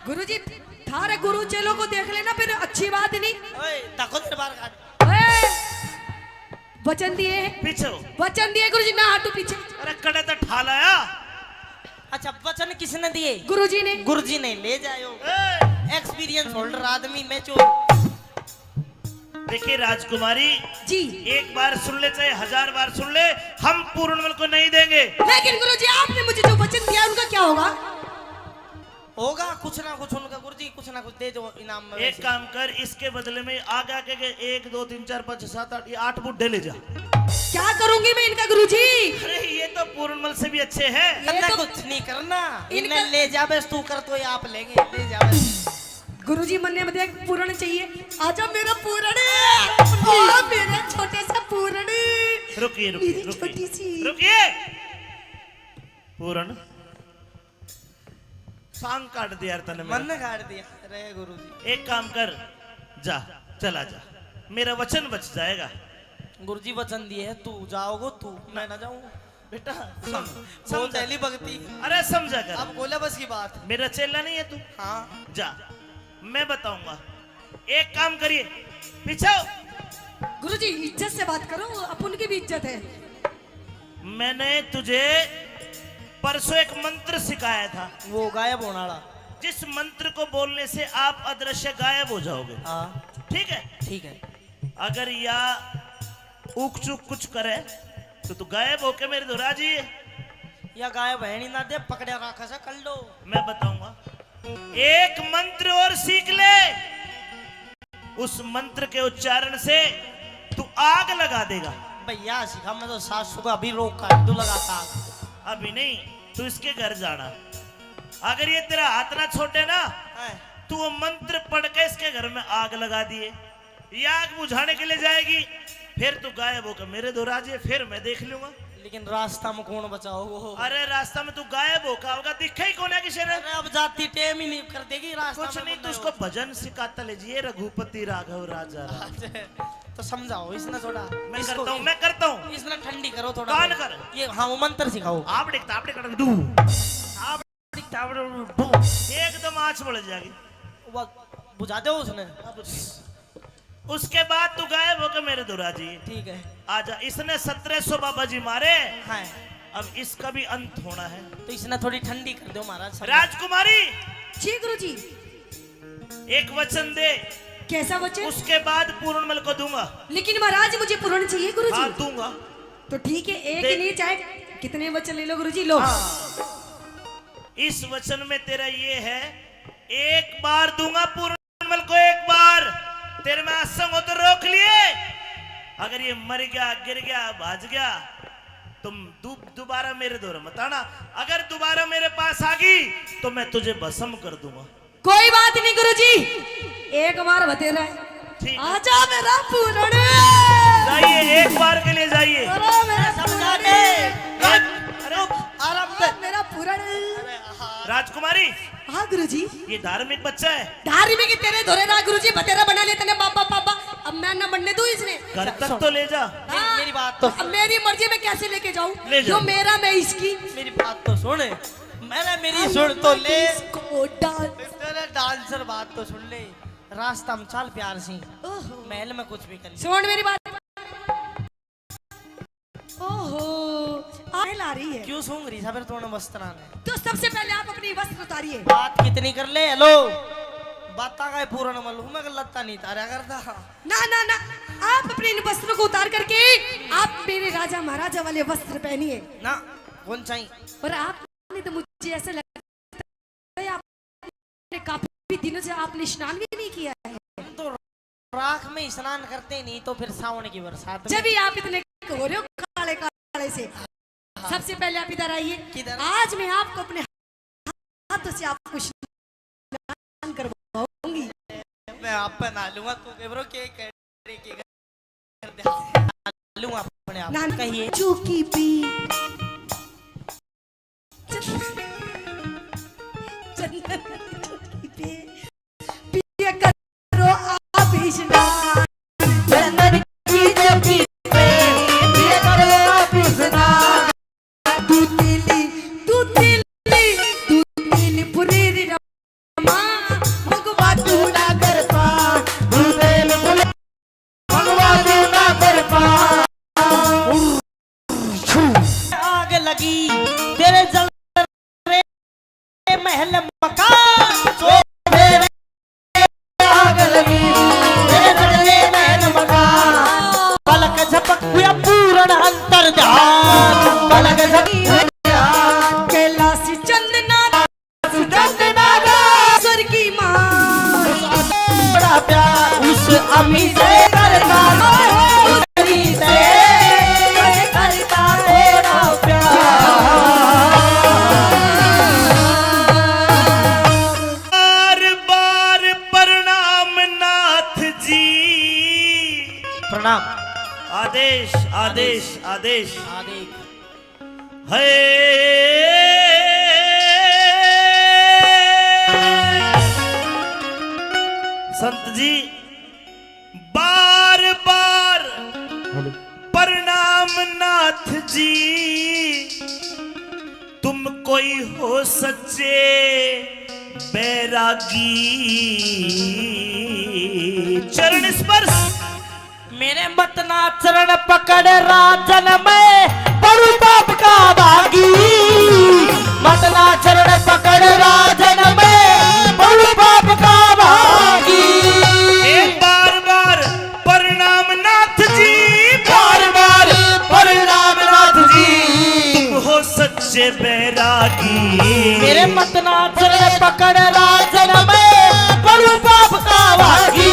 गुरुजी थारे गुरु चेलों को देख लेना, फिर अच्छी बात नहीं। ओए ताको तेरे बाहर काट। ओए, वचन दिए हैं। पीछे हो। वचन दिए गुरुजी, ना हटो पीछे। अरे कड़े तो ठालाया। अच्छा वचन किसने दिए? गुरुजी ने। गुरुजी ने। ले जाओ। ए, एक्सपीरियंस होल्डर आदमी मैं चोर। देखिए राजकुमारी, जी एक बार सुन ले चाहे 1000 बार सुन ले, हम पूर्णमल को नहीं देंगे। लेकिन गुरुजी आपने मुझे जो वचन दिया उनका क्या होगा? होगा कुछ ना कुछ उनका। गुरुजी कुछ ना कुछ दे दो इनाम में। एक वैसे। काम कर, इसके बदले में आगे के 1 2 3 4 5 6 7 8 ये 8 बुड्ढे ले जा। क्या करूंगी मैं इनका गुरुजी? अरे ये तो पूर्णमल से भी अच्छे हैं। करना तो- कुछ नहीं करना। इनका- इन्हें ले जावे तू कर तो ये आप लेंगे। ले जावे। गुरुजी मन में देख पूर्ण चाहिए। आजा मेरा पूर्ण। आ मेरा छोटे सा पूर्ण। रुकिए रुकिए मेरी छोटी सी। रुकिए रुकिए। पूर्ण सांग काट दिया यार तने मेरा। मन ने काट दिया। अरे गुरुजी। एक काम कर, जा चला जा, मेरा वचन बच जाएगा। गुरुजी वचन दिए है, तू जाओगे तू, मैं ना जाऊं। बेटा वो समझ, पहली भक्ति। अरे समझा कर, अब बोला बस की बात। मेरा चेला नहीं है तू। हाँ जा, मैं बताऊंगा। एक काम करिए, पीछे हो। गुरुजी इज्जत से बात करो, अपन की भी इज्जत है। मैंने तुझे परसों एक मंत्र सिखाया था, वो गायब होने वाला। जिस मंत्र को बोलने से आप अदृश्य गायब हो जाओगे। हाँ ठीक है? ठीक है। अगर या ऊक चूक कुछ करे तो तू गायब होके मेरे दो राजी है। या गायब है नहीं ना दे, पकड़े रखा सा कर लो। मैं बताऊंगा, एक मंत्र और सीख ले। उस मंत्र के उच्चारण से तू आग लगा देगा। भैया सिखा, मैं तो सासू का अभी रोक काट दू लगाता। अभी नहीं, तू इसके घर जाना। अगर ये तेरा हाथ ना छोटे ना, तू वो मंत्र पढ़ के इसके घर में आग लगा दिए, ये आग बुझाने के लिए जाएगी, फिर तू गायब होकर मेरे दो राजे, फिर मैं देख लूंगा। लेकिन रास्ता में कौन बचाओ वो? अरे रास्ता में तू गायब हो का होगा, दिखा ही कौन है किसी ने? अरे अब जाती टेम ही नहीं कर देगी रास्ता कुछ में नहीं, कौन तू उसको भजन सिखाता ले जी, रघुपति राघव राजा राम। तो समझाओ इसने थोड़ा। मैं करता हूँ। इसने ठंडी करो थोड़ा। कान कर। ये हाँ वो मंत्र सिखाओ। आप दिखता डू, आप दिखता डू, एकदम आँच बढ़ जाएगी। वो बुझा दो उसने। उसके बाद तू गायब होकर मेरे दुरा जी। ठीक है आजा। इसने 1700 बाबा जी मारे, हाँ। अब इसका भी अंत होना है। तो इसने थोड़ी ठंडी कर दो महाराज। राजकुमारी जी गुरुजी। एक वचन दे, कैसा वचन? उसके बाद पूर्णमल को दूंगा। लेकिन महाराज मुझे पूर्ण चाहिए गुरुजी। हाँ दूंगा। तो ठीक है, एक दे- नहीं चाहे कितने वचन ले लो गुरुजी, लो। इस वचन में तेरा ये है, एक बार दूंगा पूर्णमल को, एक बार तेरे में असंग हो तो रोक लिए। अगर ये मर गया, गिर गया, भाज गया, तुम दोबारा मेरे दौर मत आना। अगर दोबारा मेरे पास आ गई तो मैं तुझे भस्म कर दूंगा। कोई बात नहीं गुरुजी, एक बार बतेरा है। ठीक है। आजा मेरा पूर्ण। जाइए, एक बार के लिए जाइए। अरे मेरा समझा पूर्ण। दे। आराम से। मेरा पूर्ण। राजकुमारी, हाँ गुरुजी। ये धार्मिक बच्चा है, धार्मिक की तेरे धोरे ना गुरुजी, बतेरा बना लेते ने बाबा पापा। अब मैं ना बनने दूं इसने। घर तक तो ले जा। हाँ। मेरी बात तो अब मेरी मर्जी में कैसे लेके जाऊं? ले जाओ। जो मेरा मैं इसकी। मेरी बात तो सुन। मैंने मेरी सुन तो ले। इसको डांस। तेरे डांसर बात तो सुन ले। रास्ता में चल प्यार से, ओहो। महल में कुछ भी कर ले। सुन मेरी बात। ओहो, आयल आ रही है। क्यों सूंघ रही साबिर तोड़ने वस्त्रान है? तो सबसे पहले आप अपनी वस्त्र उतारिए। बात कितनी कर ले। हेलो बाता का पूर्ण मल हूँ मैं, लत्ता नहीं तारा करता। ना ना ना, आप अपने इन वस्त्रों को उतार करके आप मेरे राजा महाराजा वाले वस्त्र पहनिए। ना कौन चाहिए? और आपने तो मुझे ऐसा लगता है आपने काफी दिनों से आपने स्नान भी नहीं किया है। हम तो राख में स्नान करते नहीं, तो फिर सावन की बरसात में। जब भी आप इतने हो रहे हो काले काले से, सबसे पहले आप इधर आइए। किधर? आज मैं आपको अपने हाथों से आपको स्नान करवाऊंगी। मैं आप पे ना लूंगा, तू के ब्रो के कर दे लूंगा अपने आप। नान कहिए। चूकी पी चंदन चूकी पी पिया करो आप स्नान। चंदन की जपी पे ये करो आप स्नान। दूध तिली पुरी रमा भगवा तू ना कर पा दूधेल फुले भगवा तू ना कर पा। आग लगी तेरे जल रे महल मकान, तो तेरे आग लगी तेरे जल रे महल मकान। पलक झपक हुआ पूर्ण अंतर ध्यान। पलक झपकी कैलाशी चंदना चंदना का स्वर की माँ। बड़ा प्यार उस अमी से करता उस हरी से करता तेरा बार बार प्रणाम नाथ जी। प्रणाम। आदेश आदेश आदेश आदेश। संत जी, बार बार प्रणाम नाथ जी। तुम कोई हो सच्चे बैरागी। चरण स्पर्श। मेरे मतना चरण पकड़ राजन में बड़ू बाप का भागी। मतना चरण पकड़ राजन में बड़ू बाप का भागी। एक बार बार प्रणाम नाथ जी, बार बार प्रणाम नाथ जी। तुम हो सच्चे बैरागी। मेरे मतना चरण पकड़ राजन में बड़ू बाप का भागी।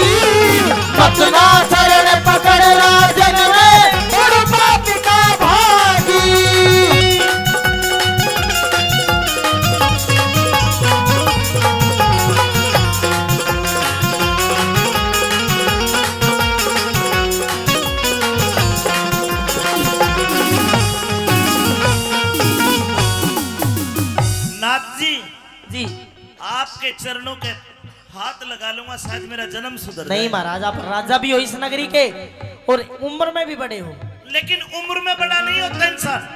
मतना चरण पकड़ राजन में बड़ू बाप का भागी। आपके चरणों के हाथ लगा लूंगा, शायद मेरा जन्म सुधर नहीं जाए। महाराज, आप राजा भी हो इस नगरी के और उम्र में भी बड़े हो। लेकिन उम्र में बड़ा नहीं होता इंसान,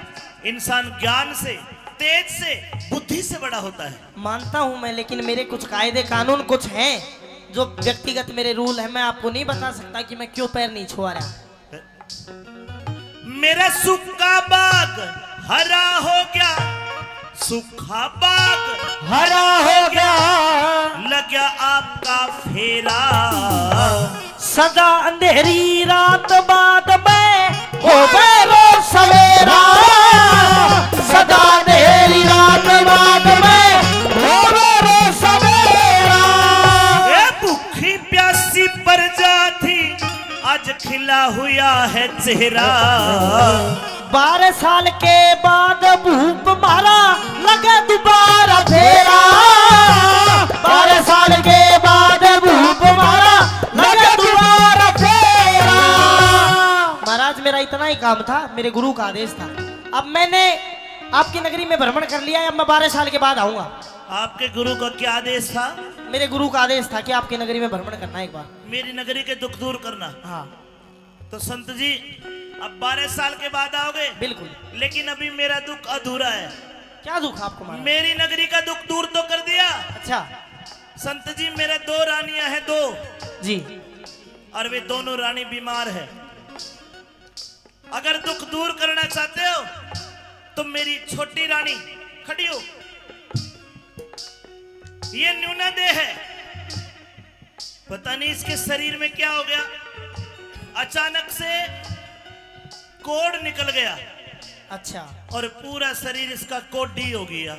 इंसान ज्ञान से, तेज से, बुद्धि से बड़ा होता है। मानता हूं मैं, लेकिन मेरे कुछ कायदे कानून कुछ हैं जो व्यक्तिगत मेरे रूल है। मैं आपको नहीं बता सकता कि मैं क्यों पैर नहीं छुआ रहा। मेरा सूखा बाग हरा हो गया, सूखा बाग हरा हो गया, लग गया आपका फेरा। सदा अंधेरी रात बाद में हो गए रोज सवेरा, सदा अंधेरी रात बाद में हो गए रोज सवेरा। ए भूखी प्यासी प्रजाति आज खिला हुआ है चेहरा। 12 साल के बाद भूप मारा लगा दोबारा फेरा, 12 साल के बाद भूप मारा लगा दोबारा फेरा। महाराज मेरा इतना ही काम था, मेरे गुरु का आदेश था। अब मैंने आपकी नगरी में भ्रमण कर लिया है, अब मैं 12 साल के बाद आऊंगा। आपके गुरु का क्या आदेश था? मेरे गुरु का आदेश था कि आपकी नगरी में भ्रमण करना एक बार। मेरी नगरी के दुख दूर करना। हाँ तो संत जी अब 12 साल के बाद आओगे? बिल्कुल। लेकिन अभी मेरा दुख अधूरा है। क्या दुख आपको महाराज? मेरी नगरी का दुख दूर तो कर दिया। अच्छा संत जी मेरे 2 रानियां हैं, 2 जी। और वे दोनों रानी बीमार है। अगर दुख दूर करना चाहते हो तो मेरी छोटी रानी खड़ी हो, ये न्यूना देह है, पता नहीं इसके शरीर में क्या हो गया, अचानक से कोढ़ निकल गया अच्छा। और पूरा शरीर इसका कोढ़ी हो गया।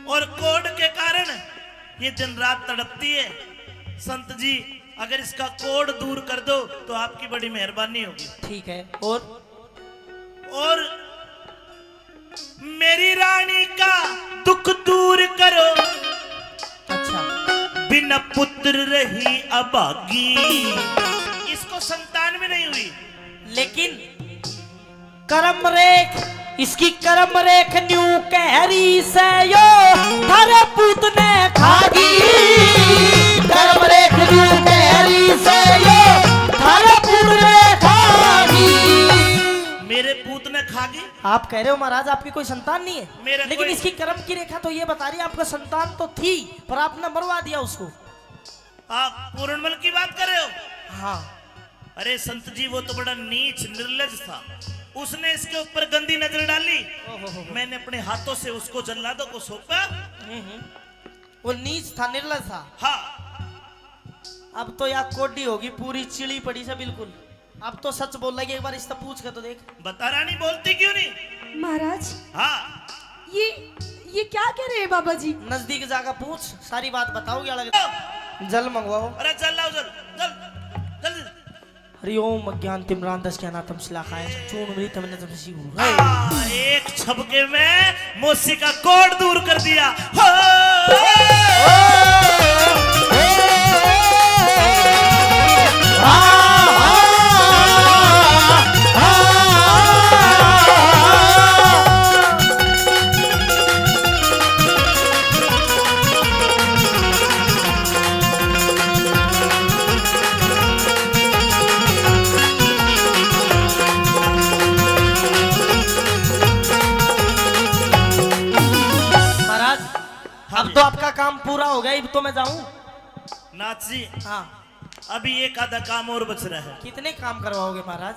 और कोढ़ के कारण ये दिन रात तड़पती है। संत जी अगर इसका कोढ़ दूर कर दो तो आपकी बड़ी मेहरबानी होगी। ठीक है। और मेरी रानी का दुख दूर करो, अच्छा। बिना पुत्र रही अभागी। इसको संतान भी नहीं हुई, लेकिन कर्म रेख, इसकी कर्म रेख न्यू कहरी से यो थारे पूत ने खागी, कर्म रेख न्यू कहरी से यो थारे पूत ने खागी। मेरे पूत ने खागी। आप कह रहे हो महाराज आपकी कोई संतान नहीं है, मेरा लेकिन कोई- इसकी कर्म की रेखा तो ये बता रही है आपका संतान तो थी, पर आपने मरवा दिया उसको। आप पूर्णमल की बात कर रहे हो? हाँ। अरे संत जी वो तो बड़ा नीच निर्लज था, उसने इसके ऊपर गंदी नजर डाली। मैंने अपने हाथों से उसको जल्लादों को सौंपा। वो नीच था, निर्लज था। हाँ अब तो यहाँ कोडी होगी पूरी चिड़ी पड़ी से बिल्कुल। अब तो सच बोल रही है, एक बार इससे पूछ कर तो देख। बता रानी बोलती क्यों नहीं? महाराज हाँ ये क्या कह रहे हैं बाबा जी? नजदीक जाकर पूछ, सारी बात बताओ क्या लगे। जल मंगवाओ। अरे चल लाओ, जल जल जल्दी। हरिओम अज्ञान तिम्रान दस ज्ञानातम शिलाखाय चूर्ण मृत तमने तमसी हूँ। एक छपके में मौसी का कोढ़ दूर कर दिया। हो! अब तो आपका काम पूरा हो गया, अब तो मैं जाऊं। नाथ जी हाँ। अभी एक आधा काम और बच रहा है। कितने काम करवाओगे महाराज?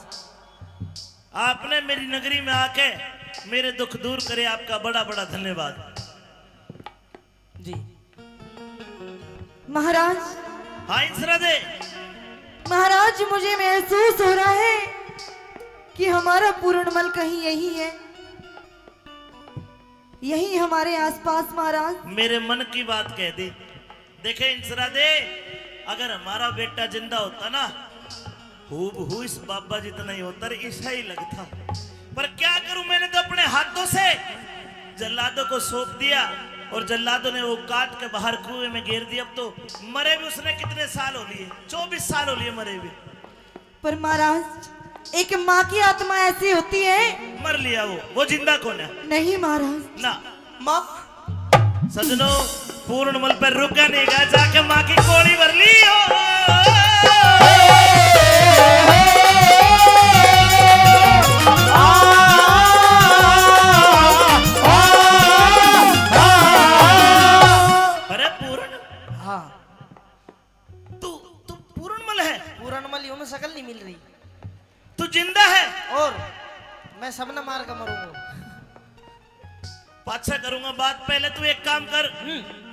आपने मेरी नगरी में आके मेरे दुख दूर करे, आपका बड़ा बड़ा धन्यवाद। जी। महाराज हाँ इंसरा दे। महाराज मुझे महसूस हो रहा है कि हमारा पूर्णमल कहीं यही है, यही हमारे आसपास। महाराज मेरे मन की बात कह दी। देखे इंसरा दे, अगर हमारा बेटा जिंदा होता ना, हूबहू इस बाबा जितना ही होता, ऐसा ही लगता। पर क्या करूं, मैंने तो अपने हाथों से जल्लादों को सौंप दिया और जल्लादों ने वो काट के बाहर कुएं में गिर दिया। अब तो मरे भी उसने कितने साल हो लिए, 24 साल हो लिए मरे भी। पर महाराज एक माँ की आत्मा ऐसी होती है। मर लिया वो जिंदा कौन है? नहीं महाराज। ना माँ सजनों पूर्णमल पर रुका नहीं गा, जाके माँ की कोड़ी भर ली अरे पूर्ण, हाँ तू तू पूर्णमल है? पूरनमल यूं में शकल नहीं मिल रही तू जिंदा है? और मैं सब न मार कर मरूंगा। अच्छा करूंगा बात, पहले तू एक काम कर,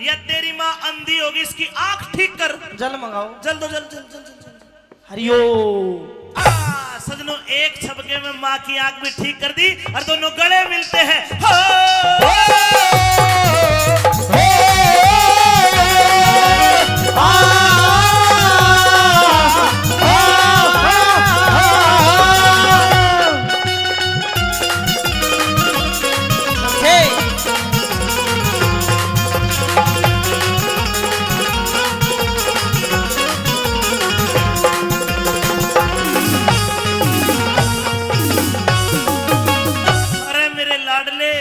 या तेरी माँ अंधी होगी, इसकी आंख ठीक कर। जल मंगाओ। जल दो, जल जल जल जल, जल। हरियो सजनों एक छपके में माँ की आंख भी ठीक कर दी और दोनों गले मिलते हैं। हो! अरे मेरे लाडले,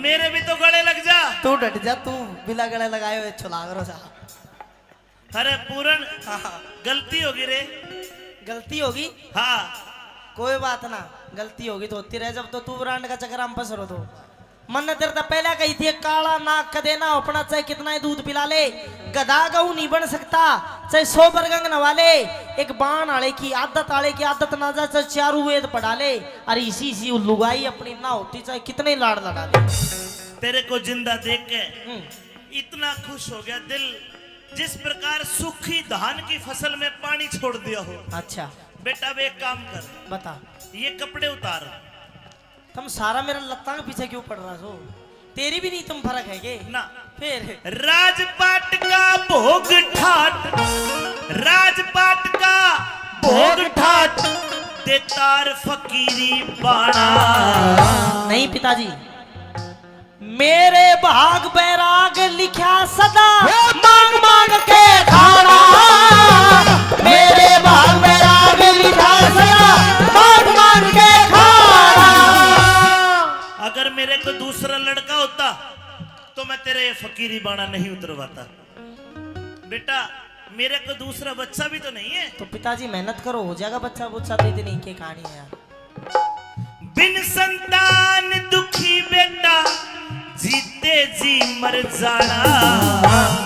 मेरे भी तो गले लग जा। तू डट जा, तू बिना गले लगाए हुए छुलागरो सा। अरे पूरन, गलती होगी रे। गलती होगी? हाँ कोई बात ना, गलती होगी तो होती रहे, जब तो तू ब्रांड का चक्कर हम फंस रहो तो। मन ने तेरे तो पहले कही थी काला नाक का देना अपना, चाहे कितना ही दूध पिला ले गधा गऊ नहीं बन सकता, चाहे 100 बरगंग नवा ले, एक बाण आले की आदत ना जा, चाहे चारू वेद पढ़ा ले, अरे इसी लुगाई अपनी ना होती चाहे कितने लाड़ लड़ा ले। तेरे को जिंदा देख के इतना खुश हो गया दिल, जिस प्रकार सूखी धान की फसल में पानी छोड़ दिया हो। अच्छा बेटा अब एक काम कर, बता, ये कपड़े उतार। तुम सारा मेरा लत्ता के पीछे क्यों पड़ रहा हो? तेरी भी नहीं तुम फर्क है के ना फिर? राजपाट का भोग ठाट, राजपाट का भोग ठाट, देतार फकीरी बाणा। नहीं पिताजी, मेरे भाग बैराग लिखा सदा मांग मांग के खाना, मेरे भाग बैराग लिखा सदा मांग मांग के खाना। अगर मेरे को दूसरा लड़का होता तो मैं तेरे ये फकीरी बाणा नहीं उतरवाता। बेटा मेरे को दूसरा बच्चा भी तो नहीं है। तो पिताजी मेहनत करो, हो जाएगा बच्चा बुच्चा, तो इतनी की कहानी है यार। बिन संतान दुखी बेटा, जीते जी मर जाना।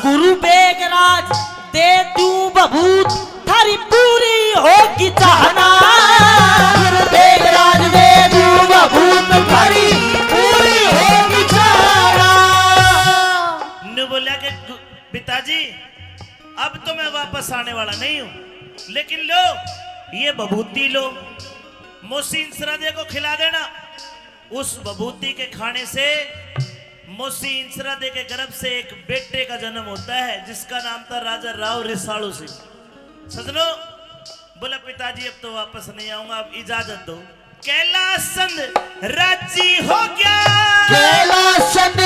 गुरु बेगराज दे दूं बबूत, थारी पूरी होगी चाहना। गुरु बेगराज दे दूं बबूत, थारी पूरी होगी चाहना। ने बोला कि पिताजी अब तो मैं वापस आने वाला नहीं हूं, लेकिन लो ये बबूती लो, मोहसिन सरादे को खिला देना। उस बबूती के खाने से मोहसिन सरादे के गर्भ से एक बेटे का जन्म होता है, जिसका नाम था राजा राव रिसालू सिंह। सजनो बोला पिताजी अब तो वापस नहीं आऊंगा, अब इजाजत दो। कैलाशचंद राजी हो गया, कैलाशचंद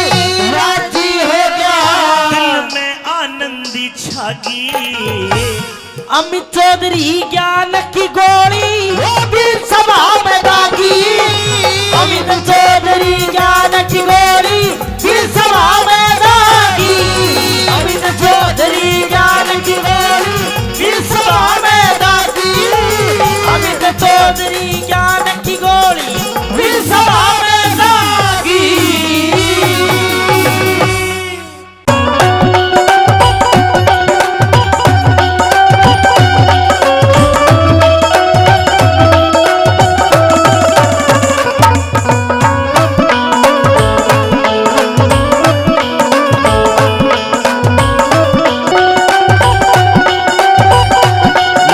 राजी हो गया, दिल में आनंदी छागी। अमित चौधरी ज्ञान की गोली वो भी सभा में दागी। अमित चौधरी ज्ञान की गोली फिर सभा में दागी। अमित चौधरी ज्ञान की गोली फिर सभा में दागी। अमित चौधरी ज्ञान की गोली फिर सभा में दागी।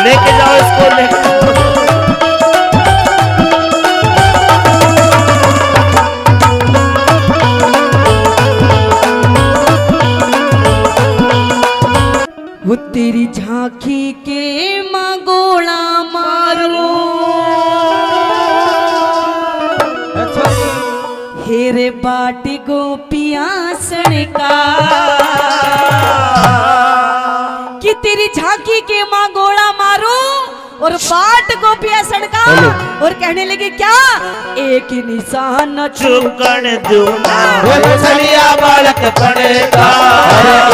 लेके जाओ इसको, लेके वो तेरी झांकी के मगोड़ा मारो, हेरे बाटी गोपिया सड़का। कि तेरी झांकी के माँ गोड़ा मारो और बाट को पिया सड़का और कहने लगे क्या एक ही निशान चुकन दूना छलिया बालक पड़ेगा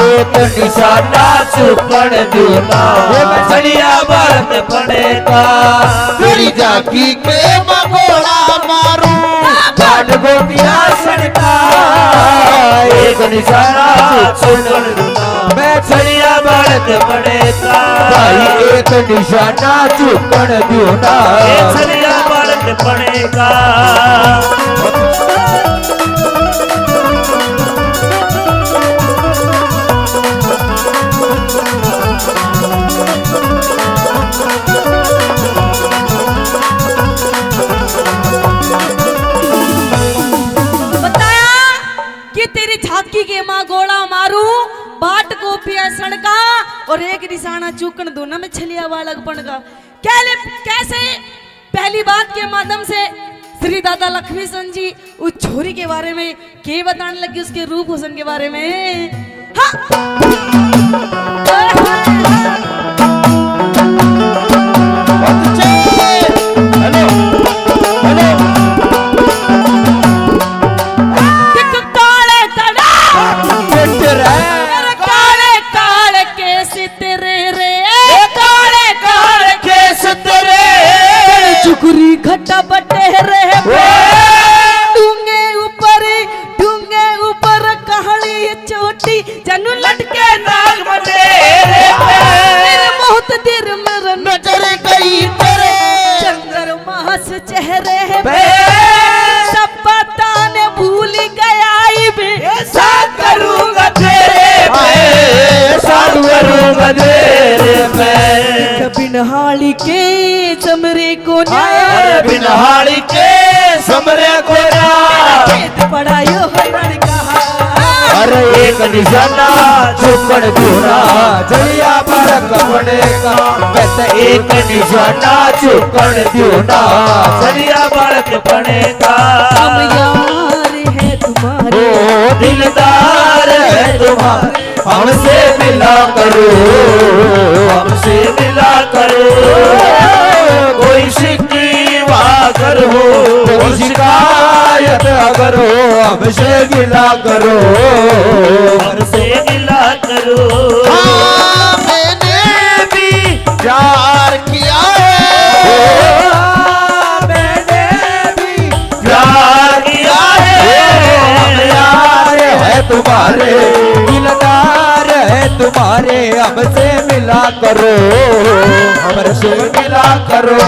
एक निशाना चुकन दूना छलिया बालक पड़ेगा तेरी जाकी के मगोड़ा मारू बाट गोपिया सड़का एक निशाना चुकन दूना मैं छलिया बालक पड़ेगा भाई एक निशाना चुकन दूना छलिया बालक पड़ेगा झाकी के माँ गोड़ा मारू बाट को पिया सड़का और एक निशाना चूकन दोनों में छलिया बालक बन का कैसे पहली बात के माध्यम से श्री दादा लक्ष्मी सन जी उस छोरी के बारे में के बताने लगे उसके रूप हुसन के बारे में हाँ। घटा बटे रहे डूंगे ऊपर कहानी चोटी जनू लटके नाग बटे मेरे बहुत देर मेरा नजर गई तेरे चंद्रमा से चेहरे सब पता ने भूल गया ऐसा करूंगा तेरे बिनहाली के समरे को बिनहाली के समरे को पढ़ायो अरे एक निशाना चुकन दूना जलिया बालक पड़ेगा वैसे एक निशाना चुकन दूना जलिया बालक पड़ेगा हम यार है तुम्हारे ओ दिलदार है तुम्हारे हमसे मिला करो हमसे मिला करो कोई शिकवा अगर हो कोई शिकायत अगर हो हमसे मिला करो हमसे मिला करो मैंने भी प्यार किया है मैंने भी प्यार किया है यार है तुम्हारे दिलदार है तुम्हारे हमसे मिला करो हमसे मिला करो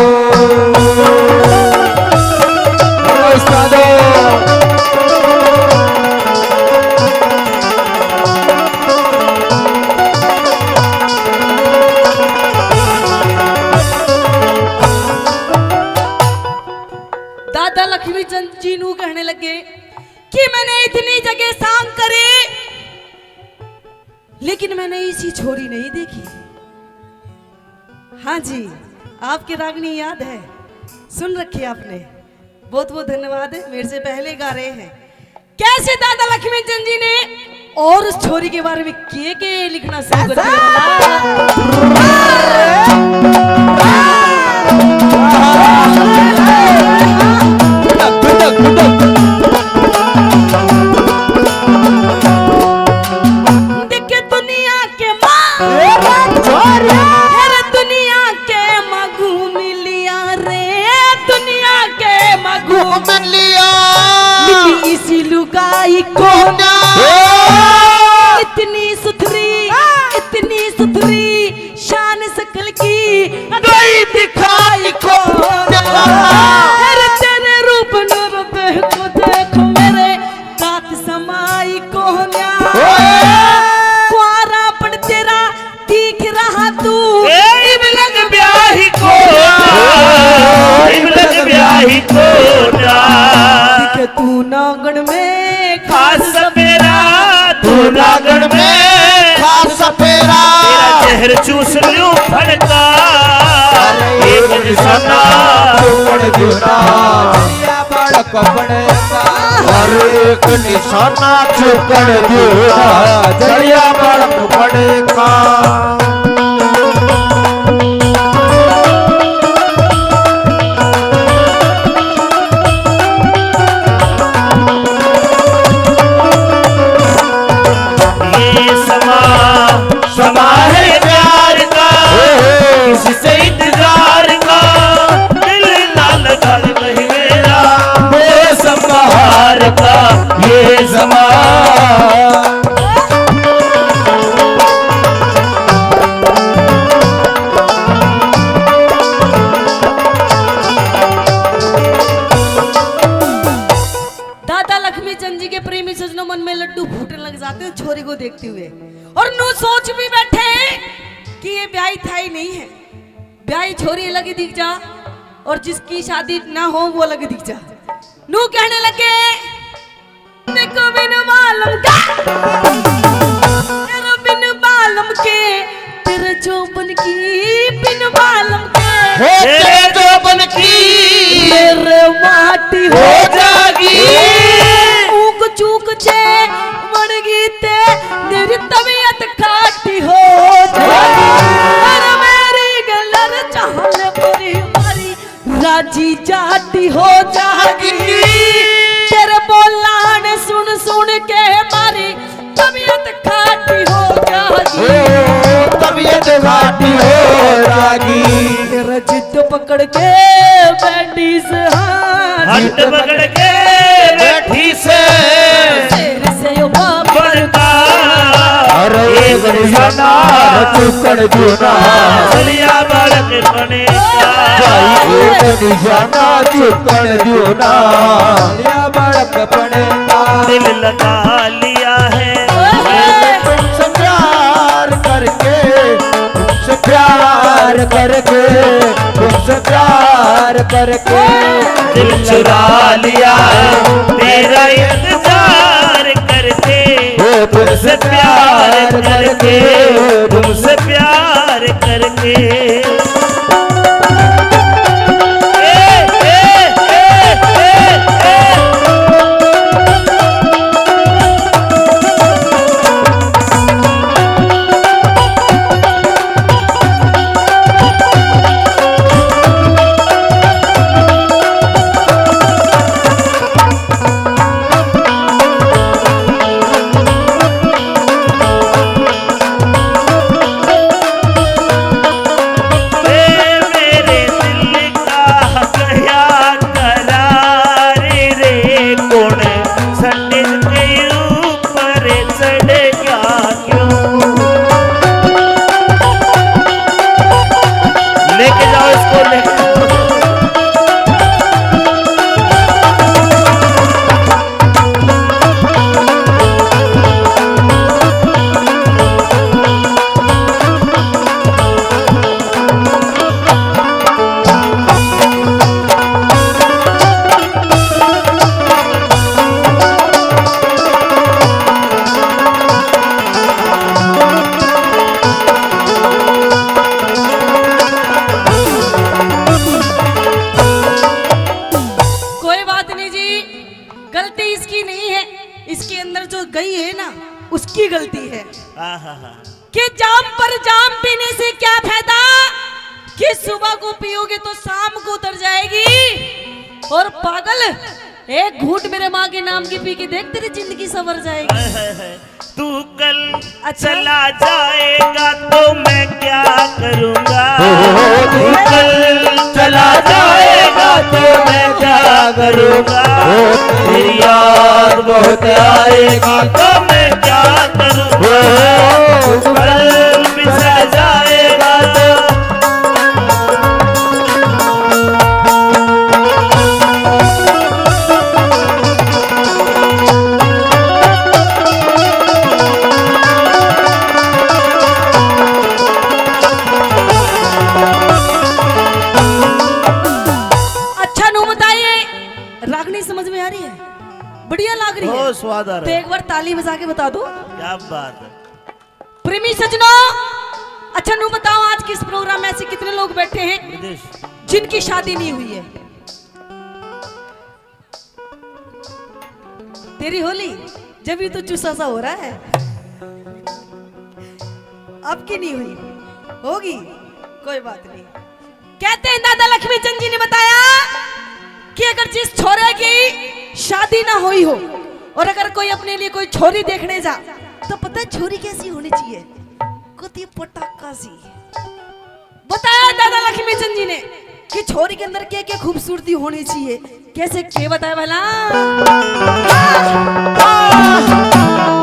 दादा लक्ष्मी चंद जी नू कहने लगे कि मैंने इतनी जगह सांग करे लेकिन मैंने इसी छोरी नहीं देखी। हाँ जी आपकी रागनी याद है सुन रखी आपने बहुत बहुत धन्यवाद है मेरे से पहले गा रहे हैं कैसे दादा लक्ष्मी चंद जी ने और उस छोरी के बारे में के लिखना शुरू कर दिया दुनिया के दुनिया के मगू मिलिया रे दुनिया के मगू मिलिया इसी लुगाई को इतनी सुथरी शान सकल की गई दिखाई को तेरे रूप नूर को देखो मेरे दांत समाई को कुआरा पड़ तेरा दिख रहा तू इबलग ब्याही को इबलग ब्याही को दिखे तू नागण में खास सपेरा तू नागण में खास सपेरा तेरा जहर चूस लूं फड़का एक निशाना चुकन दूना जलिया बालक पड़ेगा एक निशाना चुकन दूना जलिया बालक पड़ेगा छोरी को देखते हुए, और नू सोच भी बैठे कि ये ब्याही था ही नहीं है, ब्याही छोरी अलग ही दिख जा और जिसकी शादी ना हो वो अलग दिख जा। नू कहने लगे देखो बिन मालूम का तेरा बिन मालूम के तेरे जोबन की बिन मालूम के तेरे जोबन की मेरे माटी हो जागी ऊक चूक जे मर गीते मेरी तबीयत खाटी हो जागी अरे मेरी गलर चाहने पूरी मारी राजी जाती हो जागी तेरे बोलाने सुन सुन के मारी तबीयत खाटी हो जागी तबीयत घाटी हो जागी तेरा जिद पकड़ के बैठी से हट पकड़ के बैठी से तेरे से यो बढ़ता अरे एक निशाना चुकड़ जुना बलिया बालक बनेगा भाई एक निशाना चुकड़ जुना या बड़क पड़ेगा दिल लगा लिया है तुमसे प्यार करके तुमसे प्यार करके तुमसे प्यार करके दिल चुरा लिया है तेरा इंतजार करके तुमसे प्यार करके तुमसे प्यार करके उसकी गलती है आहा। कि जाम पर जाम पीने से क्या फायदा कि सुबह को पियोगे तो शाम को उतर जाएगी। और पागल एक घूंट मेरे माँ के नाम की पी के देख तेरी जिंदगी संवर जाएगी। तू कल चला जाएगा तो मैं क्या करूँगा। तू कल चला जाएगा तो मैं क्या करूँगा। तेरी याद बहुत आएगी तो मैं क्या करूँगा। तू कल बिछड़ जाएगा तो समझ में आ रही है, बढ़िया लग रही है, स्वाद आ रहा तो है। एक बार ताली बजा के बता दो। क्या बात है। प्रेमी सजनों, अच्छा नू बताओ आज किस प्रोग्राम में ऐसे कितने लोग बैठे हैं जिनकी शादी नहीं हुई है। तेरी होली जब भी तो चूसा सा हो रहा है, अब की नहीं हुई, होगी कोई बात नहीं। कहते हैं दादा लक्ष्मी चंद जी ने बताया कि अगर जिस छोरे की शादी ना हुई हो और अगर कोई अपने लिए कोई छोरी देखने जा तो पता है छोरी कैसी होनी चाहिए, कुछ पटाखा सी। बताया दादा लक्ष्मी चंद जी ने कि छोरी के अंदर क्या क्या खूबसूरती होनी चाहिए, कैसे के बताया भला।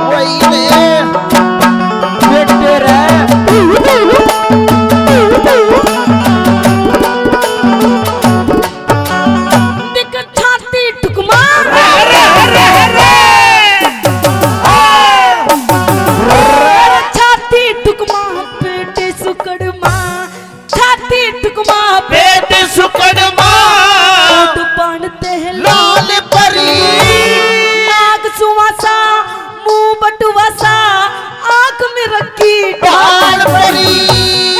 वही में बेटे रे मानते हैं लाल परी नाक सुवासा मुंह बटुवासा आंख में रखी लाल परी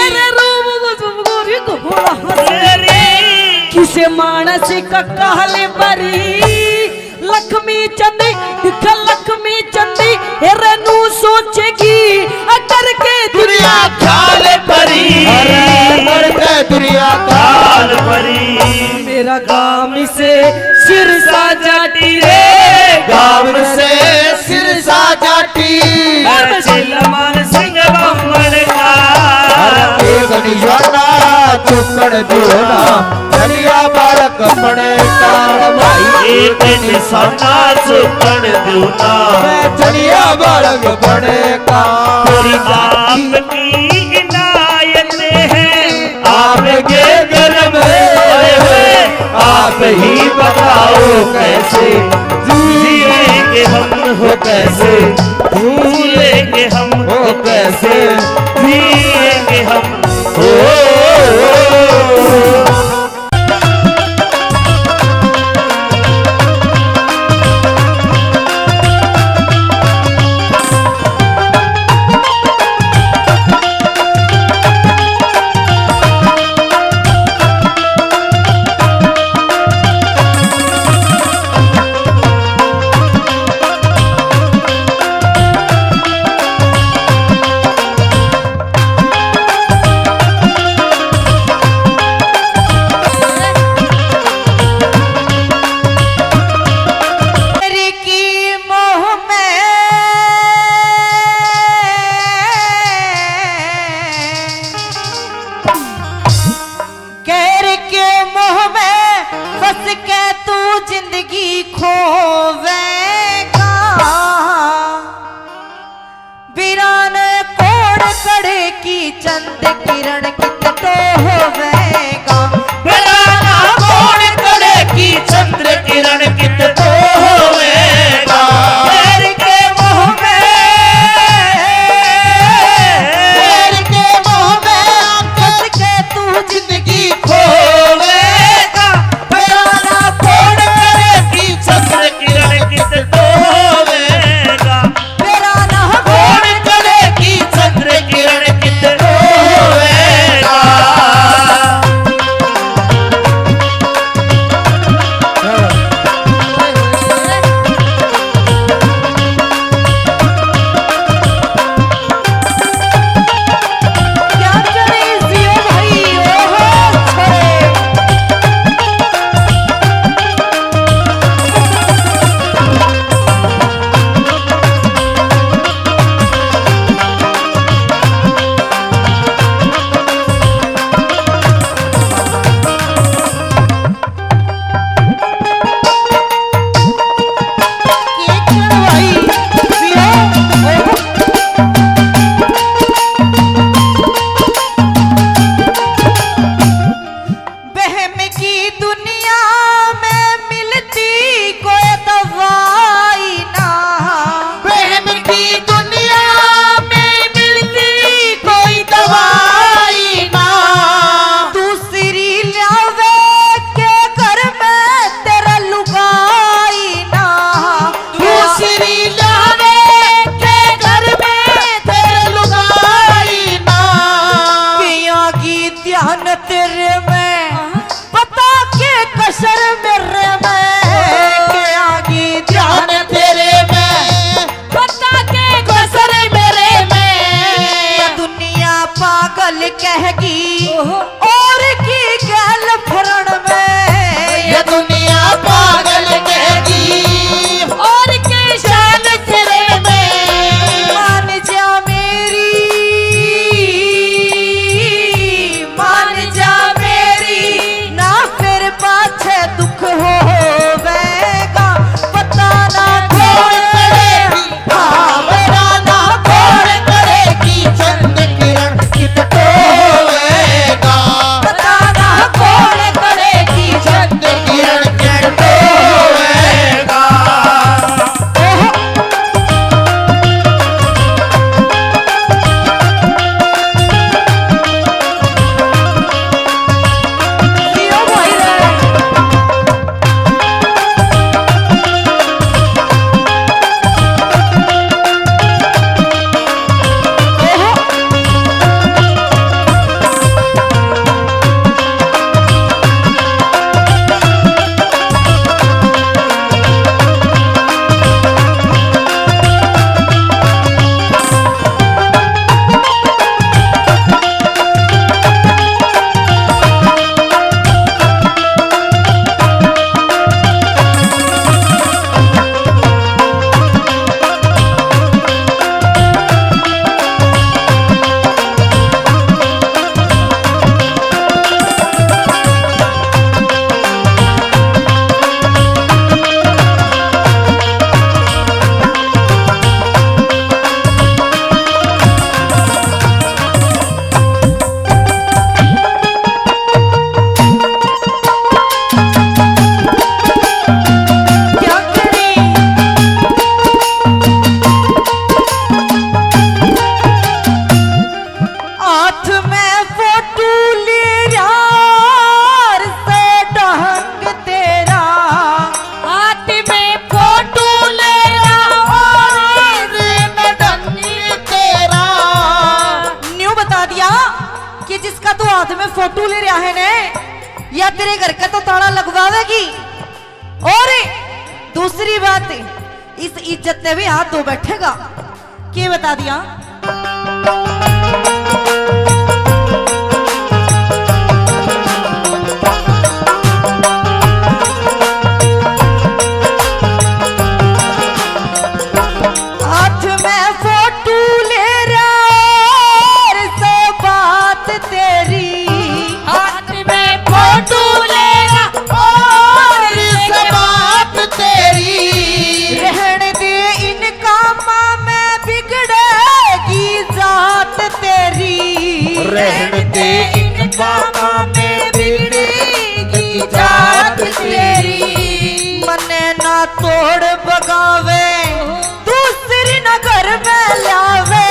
अरे रूप गोरी घोड़ा हंसे किसे मानस का कहले परी लक्ष्मी चंदी दिख लक्ष्मी चंदी अरे नू सोचेगी अगर के दुनिया ख्याल परी अरे करके दुनिया ख्याल परी मेरा गाम से सिर साजाटी रे गाँव से सिर साजाटी चिल्लमान सिंह बम्बड़ का एक निशाना चुकड़ दियोना धनिया बालक बड़े कार भाई एक निशाना चुकड़ दूना धनिया बालक बड़े कार पूरी आपकी इनायत है आपके गर्भ है आप ही बताओ कैसे जिएंगे हम हो कैसे जिएंगे हम हो कैसे जिएंगे हम तेरी की मोह में कहर के मोह में फंस के तू जिंदगी खोवेगा वीरान कोड़ कड़े की चंद किरण कित तो होवेगा बेलाना कौन करे की चंद्र किरण कित तो होवेगा कहर के मोह में तेरे के मोह में फंस के तू जिंदगी खोवेगा बेलाना कौन करे की चंद्र किरण कित तो होवेगा वीरान कौन करे की चंद्र किरण कित तो होवेगा दूसरी बात, इस इज्जत ने भी हाथ धो बैठेगा। के बता दिया? हाथ में फोटू ले रहा सो बात तेरी, हाथ में फोटो लेना और से बात तेरी। रहने दे इनका माँ में बिगड़ेगी जात तेरी। रहने दे इनका माँ में बिगड़ेगी जात तेरी। मने ना तोड़ बगावे दूसरी न घर में लावे।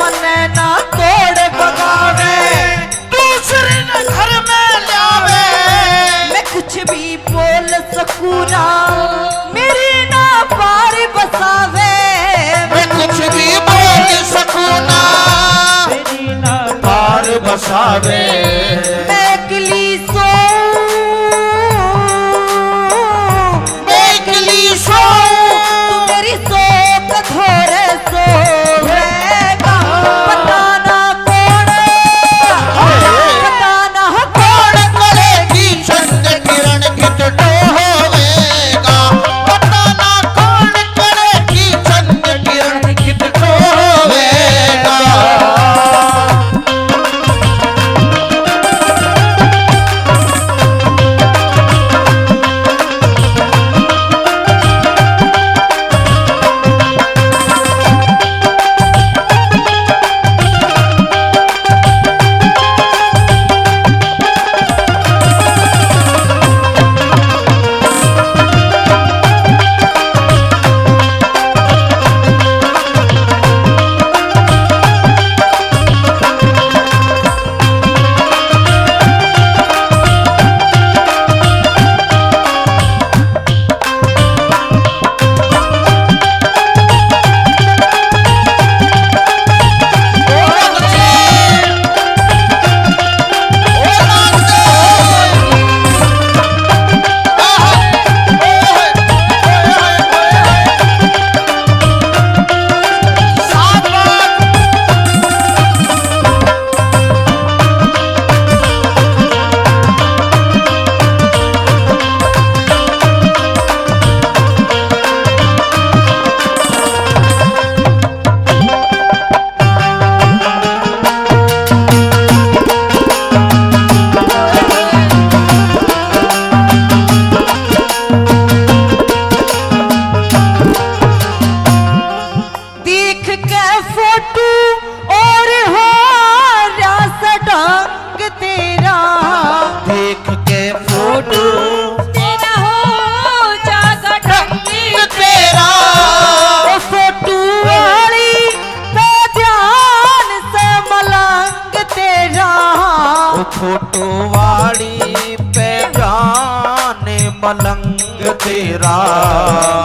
मने ना तोड़ बगावे दूसरे न घर में लावे। मैं कुछ भी बोल सकूं ना, मेरी ना पार बसावे। मैं कुछ भी बोल सकूं ना, तेरी ना पार बसावे। मैं अकेली सो तू मेरी सो कठोरे सोएगा। पता ना कौन, पता ना कौन करेगी चंद किरण कित होवेगा। पता ना कौन करेगी चंद किरण कित होवेगा। देख के फोटू और हो रास ढंग तेरा। देख के फोटो तेरा हो जागा ढंग तेरा ओ फोटू वाली पे ध्यान से मलंग तेरा। ओ फोटो वाली पे जाने मलंग तेरा।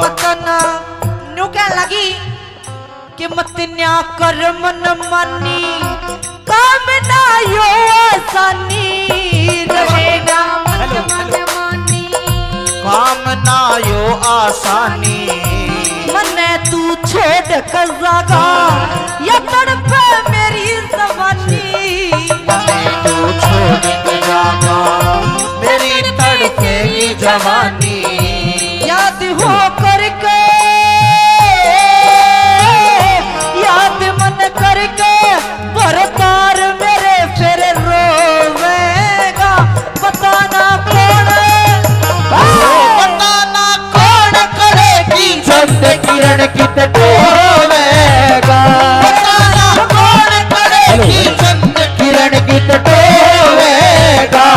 मतन न्यू क्या लगी कि मत न्या कर मन मानी, काम ना यो आसानी रहेगा। मत मन मानी काम ना यो आसानी। मने तू छोड़ कर जागा या तड़पे मेरी जवानी। मने तू छोड़ के जागा मेरी तड़पेगी जवानी। याद हो करके, याद मन करके भरतार मेरे फिर रोवेगा। पता ना कौन, पता ना कौन करेगी चंद किरण कित होवेगा। पता ना कौन करेगी चंद किरण कित होवेगा।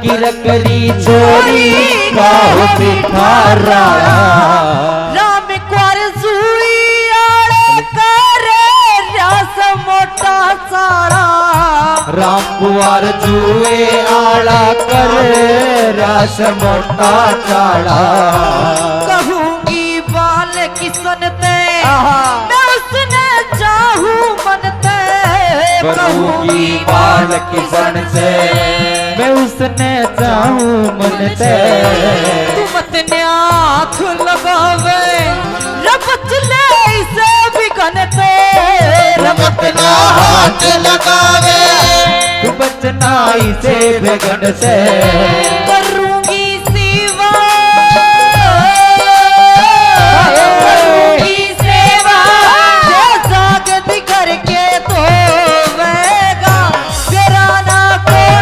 की रकरी चोरी गाओ पिठारा राम क्वार जुई आड़े करे रस मोटा साड़ा राम कुंवर जुए आला कर रस मोटा चाड़ा कहूंगी बाल किसन ते मैं उसने चाहूं मनते कहूंगी बाल किसन से मैं उसने चाहूं मनते तू मत ने आँख लगावे रब चले इसे भी गनते रमत ना हाथ लगावे तू बचना इसे बेगन से करूंगी सेवा करूंगी सेवा जो जागत करके धोवेगा तेरा ना कौन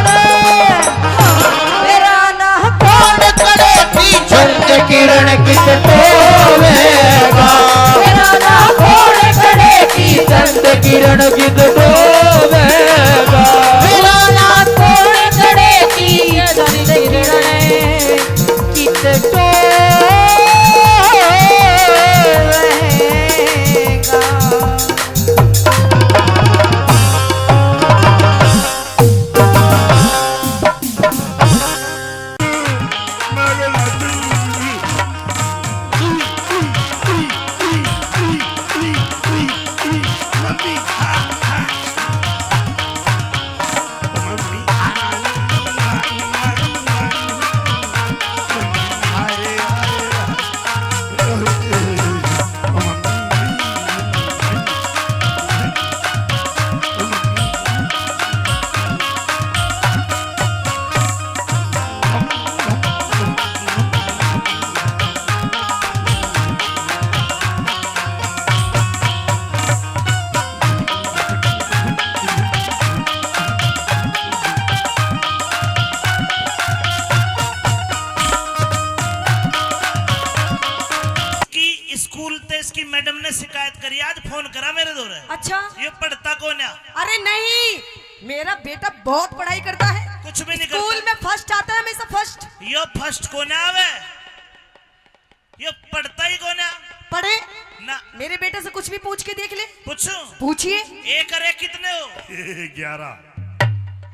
करे चंद किरण किस धोवेगा तेरा ना कौन करे चंद किरण किस धोवेगा तेरा ना कौन करे चंद किरण कित स्कूल ते इसकी मैडम ने शिकायत करी, आज फोन करा मेरे दौरे। अच्छा ये पढ़ता कौन है? अरे नहीं, मेरा बेटा बहुत पढ़ाई करता है, कुछ भी नहीं स्कूल करता। में फर्स्ट आता है हमेशा फर्स्ट। ये फर्स्ट कौन आवे? ये पढ़ता ही कौन है? पढ़े ना मेरे बेटे से कुछ भी पूछ के देख ले। पूछो, पूछिए। एक अरे कितने हो? 11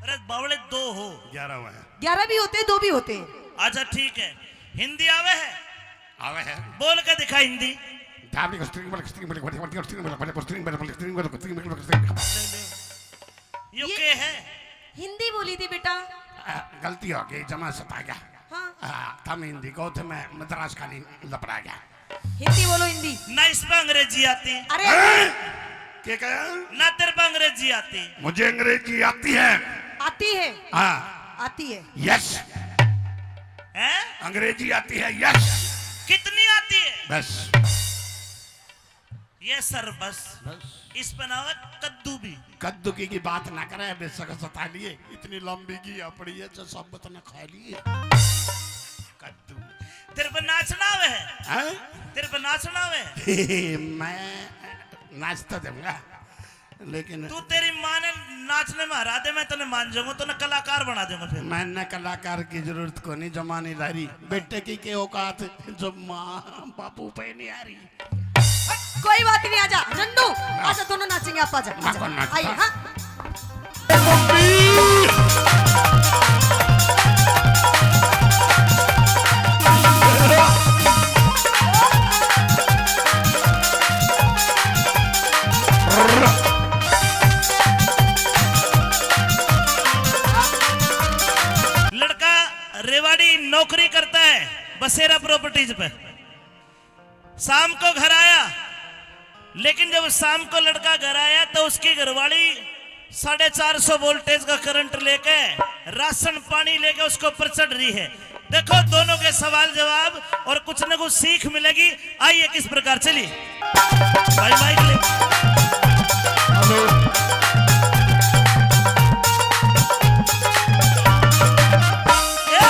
अरे बावड़े 2 हो। 11 हुआ है 11 भी होते हैं, 2 भी होते हैं। अच्छा ठीक है, हिंदी आवे है? आवे है बोल के दिखा हिंदी। यो के है? हिंदी बोली थी बेटा। गलती हो गई, जमा सता गया। हाँ हम हिंदी को थे, मैं मद्रास का नहीं लपड़ा गया। हिंदी बोलो हिंदी। ना इस पे अंग्रेजी आती, अरे क्या कहा? ना तेरे पे अंग्रेजी आती। मुझे अंग्रेजी आती है। आती है, हाँ आती है। यस, है? अंग्रेजी आती है। यस, कितनी आती है? बस ये सर बस, इस पे ना हो कद्दू भी। कद्दू की बात ना करे, बेशक सता लिए, इतनी लंबी की पड़ी है जो सब बतना खा लिए। कद्दू तेरे पे नाचना आवे है? हैं? तेरे पे नाचना आवे है? मैं नाचता दूंगा, लेकिन तू तेरी माँ ने नाचने में हरा दे, मैं तने मान जाऊंगा, तो ना कलाकार बना दूंगा फिर। मैंने कलाकार की जरूरत को नहीं, जमानी लारी बेटे की के औकात जो माँ बापू पे नहीं आ रही। कोई बात नहीं, आजा नन्नू, आजा दोनों नाचेंगे। आप आजा, ना कौन नाचता? आइए। हाँ लड़का रेवाड़ी नौकरी करता है बसेरा प्रॉपर्टीज पे। शाम को घर आया, लेकिन जब शाम को लड़का घर आया तो उसकी घरवाली 450 वोल्टेज का करंट लेके राशन पानी लेके उसके ऊपर चढ़ रही है। देखो दोनों के सवाल जवाब और कुछ न कुछ सीख मिलेगी। आइए किस प्रकार, चलिए भाई माइक ले। ए!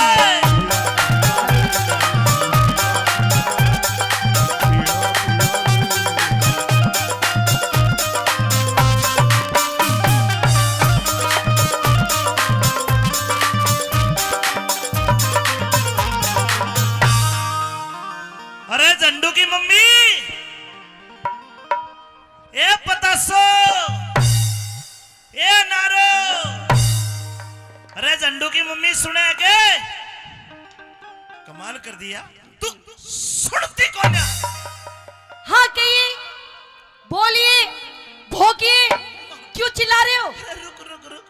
अरे झंडू की मम्मी, ए पतासो, ए नारो, अरे झंडू की मम्मी सुने के कमाल कर दिया। तू सुनती कौन है? हाँ कहिए, बोलिए, भोगिए, क्यों चिल्ला रहे हो? रुक रुक रुक,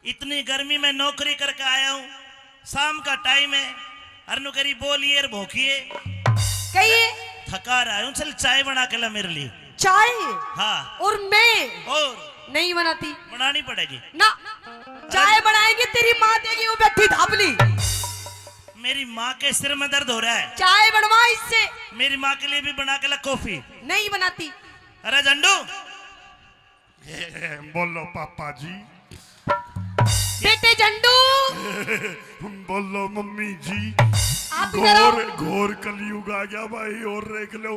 इतनी गर्मी में नौकरी करके आया हूँ, शाम का टाइम है, अरनु करी बोलिए और भोकिए, कहिए। थका रहा हूँ, चल चाय बना के ला मेरे लिए। चाय? हाँ। और मैं और नहीं बनाती। बनानी पड़ेगी ना, चाय बनाएगी तेरी माँ देगी, वो बैठी धापली। मेरी माँ के सिर में दर्द हो रहा है, चाय बनवा इससे। मेरी माँ के लिए भी बना के ला कॉफी। नहीं बनाती। अरे झंडू, बोलो पापा जी। बेटे झंडू, बोलो मम्मी जी। आप इधर आओ। घोर कलयुग आ गया भाई, और देख लो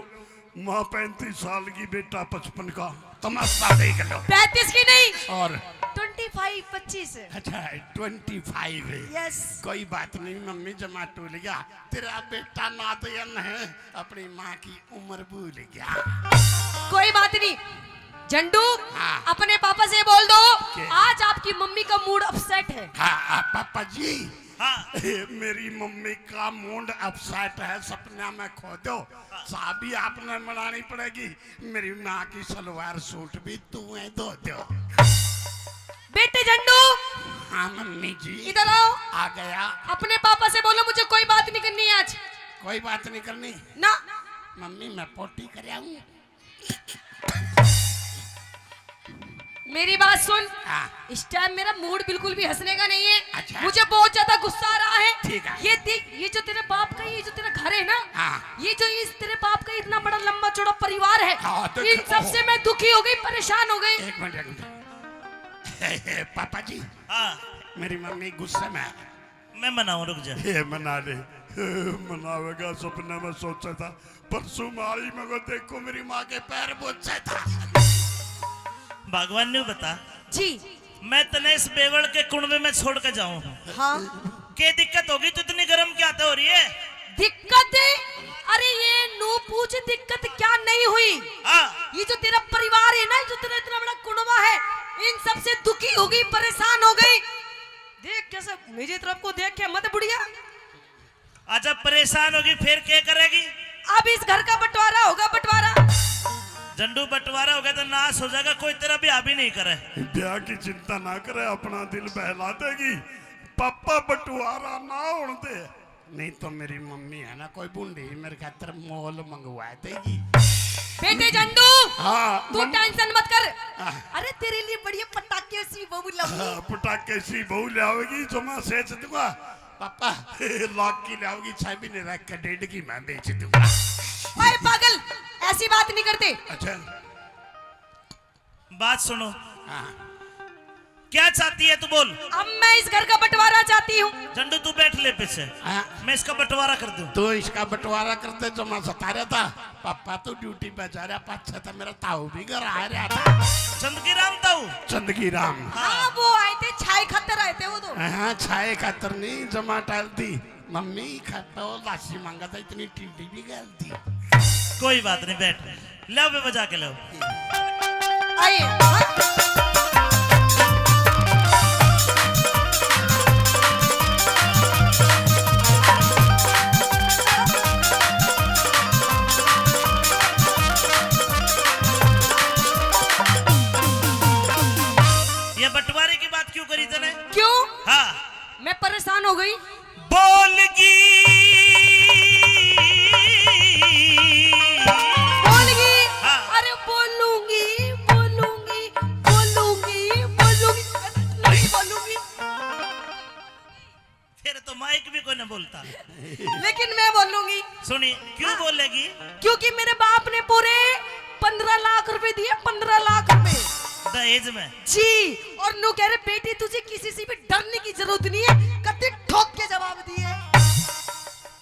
माँ 35 साल की, बेटा 55 का, तमाशा देख लो। 35 की नहीं, और 25 25। अच्छा 25 है। यस। कोई बात नहीं मम्मी, जमा टूल गया, तेरा बेटा नादयन है, अपनी माँ की उम्र भूल गया। कोई बात नहीं झंडू, हाँ। अपने पापा से बोल दो क्या? आज आपकी मम्मी का मूड अपसेट है। हाँ पापा जी। हाँ। मेरी मम्मी का मूड अपसेट है, सपना में खो दो, चाबी आपने बनानी पड़ेगी, मेरी माँ की सलवार सूट भी तुम्हें दो दो। बेटे झंडू, हाँ मम्मी जी। इधर आओ। आ गया। अपने पापा से बोलो मुझे कोई बात नहीं करनी है आज। कोई बात नहीं करनी ना। मम्मी, मैं पोटी कर आऊं। मेरी बात सुन, हाँ। इस टाइम मेरा मूड बिल्कुल भी हंसने का नहीं है। अच्छा। मुझे बहुत ज्यादा गुस्सा आ रहा है। ठीक है। ये देख, ये जो तेरे बाप का, ये जो तेरा घर है ना, हाँ। ये जो इस तेरे बाप का इतना बड़ा लंबा चौड़ा परिवार है, हाँ, तो इन सबसे मैं दुखी हो गई, परेशान हो गई। एक मिनट पापा जी। हाँ। मेरी मम्मी गुस्से में है। मैं मनाऊं, रुक जा। ये मना ले। मनावेगा, सपने में सोचा था, परसों मारी मगर देखो मेरी माँ के पैर बोझे था। भगवान ने बता जी। मैं तने इस बेवड़ के कुंडे में छोड़ के जाऊं। हाँ। क्या दिक्कत होगी? तो इतनी गर्म क्या हो रही है? दिक्कत है? अरे ये नू पूछ, दिक्कत क्या नहीं हुई। हाँ। ये जो तेरा परिवार है ना, जो तेरा इतना बड़ा कुनबा है, इन सबसे दुखी हो गई, परेशान हो गई। देख कैसे मेरी तरफ को देख के मत बुढ़िया। अच्छा परेशान होगी फिर क्या करेगी? अब इस घर का बंटवारा होगा, बंटवारा। झंडू बंटवारा हो गया तो नाश हो जाएगा, कोई तेरा ब्याह भी नहीं करे। ब्याह की चिंता ना करे, अपना दिल बहला देगी, पापा बंटवारा ना होने दे। नहीं तो मेरी मम्मी है ना, कोई बूढ़ी मेरे खातर मोल मंगवा देगी। बेटे झंडू, हाँ तू टेंशन मत कर। हाँ। अरे तेरे लिए बढ़िया पटाखे सी बहू लाऊंगी। पटाखे सी बहू लाओगी जो मैं सेच दूंगा। पापा लाख की लाओगी, 6 महीने रख कर 1.5 की मैं बेच दूंगा। ओए पागल, ऐसी बात नहीं करते। अच्छा बात सुनो। हाँ। क्या चाहती है तू बोल। अब मैं इस घर का बंटवारा चाहती हूँ। झंडू तू बैठ ले पीछे, हाँ। मैं इसका बंटवारा कर दूं। तो इसका बंटवारा करते जो मैं सता रहा था, पापा तो ड्यूटी पे जा रहा, पाछा था मेरा ताऊ भी घर आ रहा था। चंदगी राम ताऊ। चंदगी राम। हाँ वो आए थे, छाई खातर आए थे वो तो। हाँ छाए खातर नहीं, जमा टाल दी मम्मी, खाता वो लाशी मांगा था, इतनी टीडी भी गल दी। कोई बात नहीं, बैठ लो, बे बजा के लो। आइए। हाँ। ये बंटवारे की बात क्यों करी तने? क्यों? हाँ। मैं परेशान हो गई। बोलगी बोलगी। हाँ। अरे बोलूंगी बोलूंगी बोलूंगी बोलूंगी, नहीं बोलूंगी। फिर तो माइक भी कोई न बोलता। लेकिन मैं बोलूंगी। सुनी क्यों बोलेगी? क्योंकि मेरे बाप ने पूरे 15 लाख रुपए दिए, 15 लाख रुपए दहेज में। जी। और नो कह रहे बेटी तुझे किसी से भी डरने की जरूरत नहीं है, कति ठोक के जवाब दिए।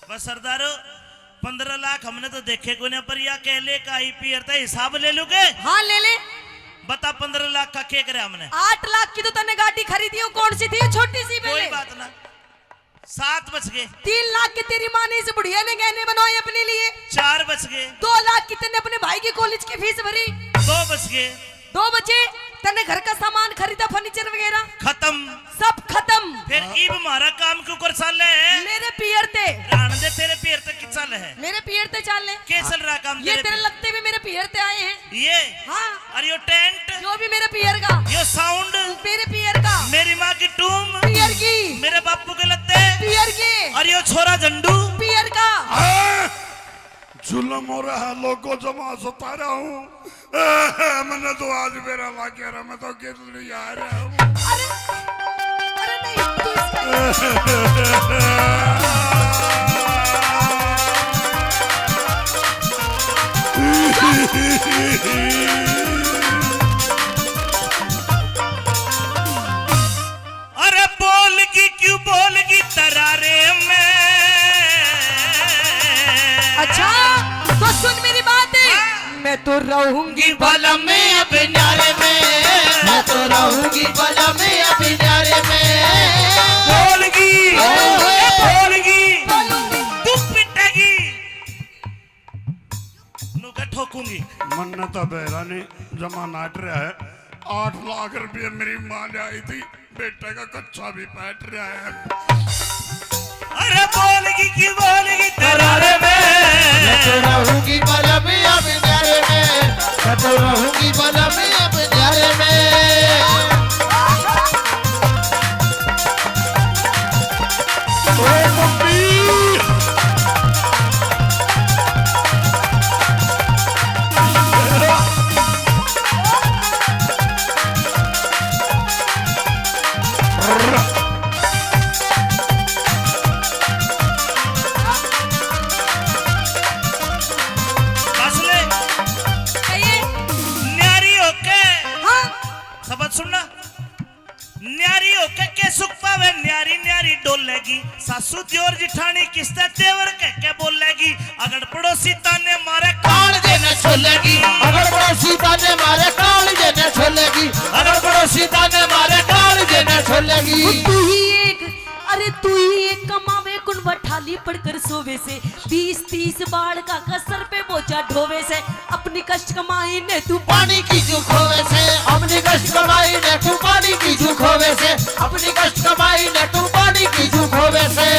बस सरदारो 15 लाख हमने तो देखे को नहीं, पर या कहले का आईपीआर था, हिसाब ले लूगे। हाँ ले ले। बता 15 लाख का क्या करे हमने? 8 लाख की तो तने गाड़ी खरीदी हो, कौन सी थी? छोटी सी कोई पहले। बात ना, 7 बच गए। 3 लाख की तेरी माँ ने इस बुढ़िया ने गहने बनवाए अपने लिए। 4 बच गए। 2 लाख की तने अपने भाई की कॉलेज की फीस भरी। 2 बच गए। 2 बचे तने घर का सामान खरीदा, फर्नीचर वगैरह खत्म। सब खत्म। फिर इब हमारा काम क्यों कर चाल है? मेरे पियर ते राण दे तेरे पैर तक की चल है। मेरे पियर ते चाल ले। क्या चल रहा काम ये तेरे तेरे पे? लगते भी मेरे पियर ते आए हैं। ये हाँ, और यो टेंट, जो भी मेरे पियर का, यो साउंड, मेरे पियर का, मेरी माँ की टूम, पियर की, मेरे बापू के लत्ते, पियर की, और यो छोरा झंडू। पियर का। जुल्म हो रहा है, लोगों जमा सता रहा हूँ। मैंने तो आज मेरा वाक्य रहा, मैं तो गिर जा रहा हूँ। अरे अरे नहीं, तू इसका अरे बोलगी क्यों बोलगी तरारे में। अच्छा तो सुन मेरी बात है, मैं तो रहूंगी बला में अब न्यारे में, मैं तो रहूंगी बला में अब न्यारे में। बोलगी, बोलगी, तू पिटेगी, नुका ठोकूंगी। मन तो बेरा नहीं जमा नाट रहा है। 8 लाख रुपये मेरी माँ ले आई थी, बेटे का कच्चा भी बैठ रहा है। अरे बोलगी क्यों बोलगी तरारे में। मैं तो रहूंगी बला में अब न्यारे में, मैं तो रहूंगी बला में अब न्यारे में। ओए मम्मी, बस ले कहिए। न्यारी होके हाँ, सबक सुनना। न्यारी होके के सुख पावे, न्यारी न्यारी डोलेगी। सासू दियोर जिठानी किस्ता तेवर के बोलेगी। अगर पड़ोसी ताने मारे काल देने छोलेगी, अगर पड़ोसी ताने मारे काल देने छोलेगी, अगर पड़ोसी ताने मारे काल देने छोलेगी। तू ही एक, अरे तू ही एक कमावे कुन बठाली पड़कर सोवे से। 20-30 बाढ़ का कसर पे बोझा ढोवे से। अपनी कष्ट कमाई ने तू पानी की जू खोवे से, अपनी कष्ट कमाई ने तू पानी की जू खोवे से, अपनी कष्ट कमाई ने तू पानी की जू खोवे से।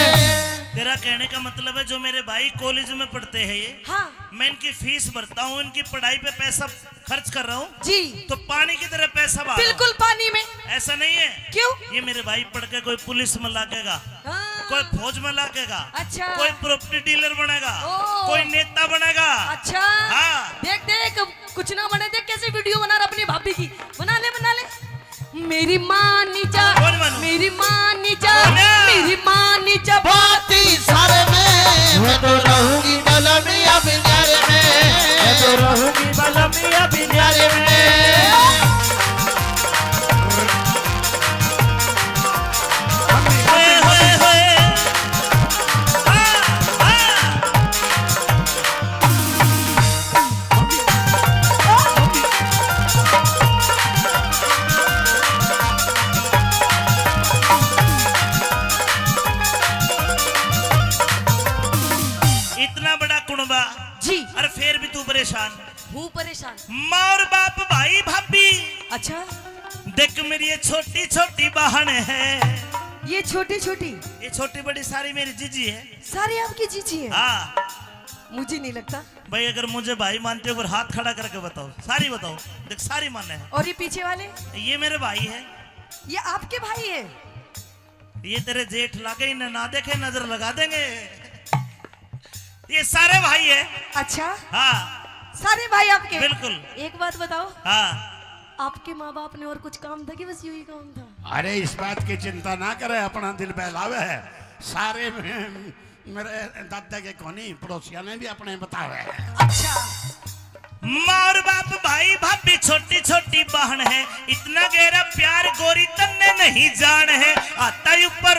तेरा कहने का मतलब है जो मेरे भाई कॉलेज में पढ़ते हैं ये, हाँ मैं इनकी फीस भरता हूँ, इनकी पढ़ाई पे पैसा खर्च कर रहा हूँ, जी, तो पानी की तरह पैसा बहा रहा हूं। बिल्कुल पानी में। ऐसा नहीं है। क्यों? ये मेरे भाई पढ़ के कोई पुलिस में लागेगा, हाँ, कोई फौज में लागेगा, अच्छा। कोई प्रॉपर्टी डीलर बनेगा, ओ। कोई नेता बनेगा। अच्छा हाँ। देख देख कुछ ना बने, देख कैसे वीडियो बना रहा अपनी भाभी की। बना ले बना ले। मेरी माँ नीचा, कौन बनू? मेरी माँ नीचा, बना। मेरी माँ नीचा। बाती सारे में मैं तो रहूंगी बला में अब न्यारे में, मैं तो रहूंगी बला में अब न्यारे में। होए, होए, होए। हाँ, हाँ। इतना बड़ा कुनबा, जी और फिर भी तू परेशान। हूँ परेशान। माँ और बाप, भाई भाभी। अच्छा देख मेरी ये छोटी छोटी बहन है, ये छोटी छोटी ये छोटी बड़ी सारी मेरी जीजी है। सारी आपकी जीजी है? हाँ मुझे नहीं लगता। भाई, अगर मुझे भाई मानते हो, अगर हाथ खड़ा करके बताओ, सारी बताओ। देख सारी माने है। और ये पीछे वाले, ये मेरे भाई है। ये आपके भाई है? ये तेरे जेठ लागे, इन्हें ना देखे नजर लगा देंगे। ये सारे भाई है। अच्छा हाँ सारे भाई आपके? बिल्कुल। एक बात बताओ, हाँ, आपके माँ बाप ने और कुछ काम था कि बस यही काम था? अरे इस बात की चिंता ना करे, अपना दिल बहलावे है। सारे मेरे दादा के कोनी पड़ोसिया ने भी अपने बतावे है। अच्छा माँ और बाप, भाई भाभी, छोटी छोटी बहन है। इतना गहरा प्यार गोरी तन्ने नहीं जान है। आता ही ऊपर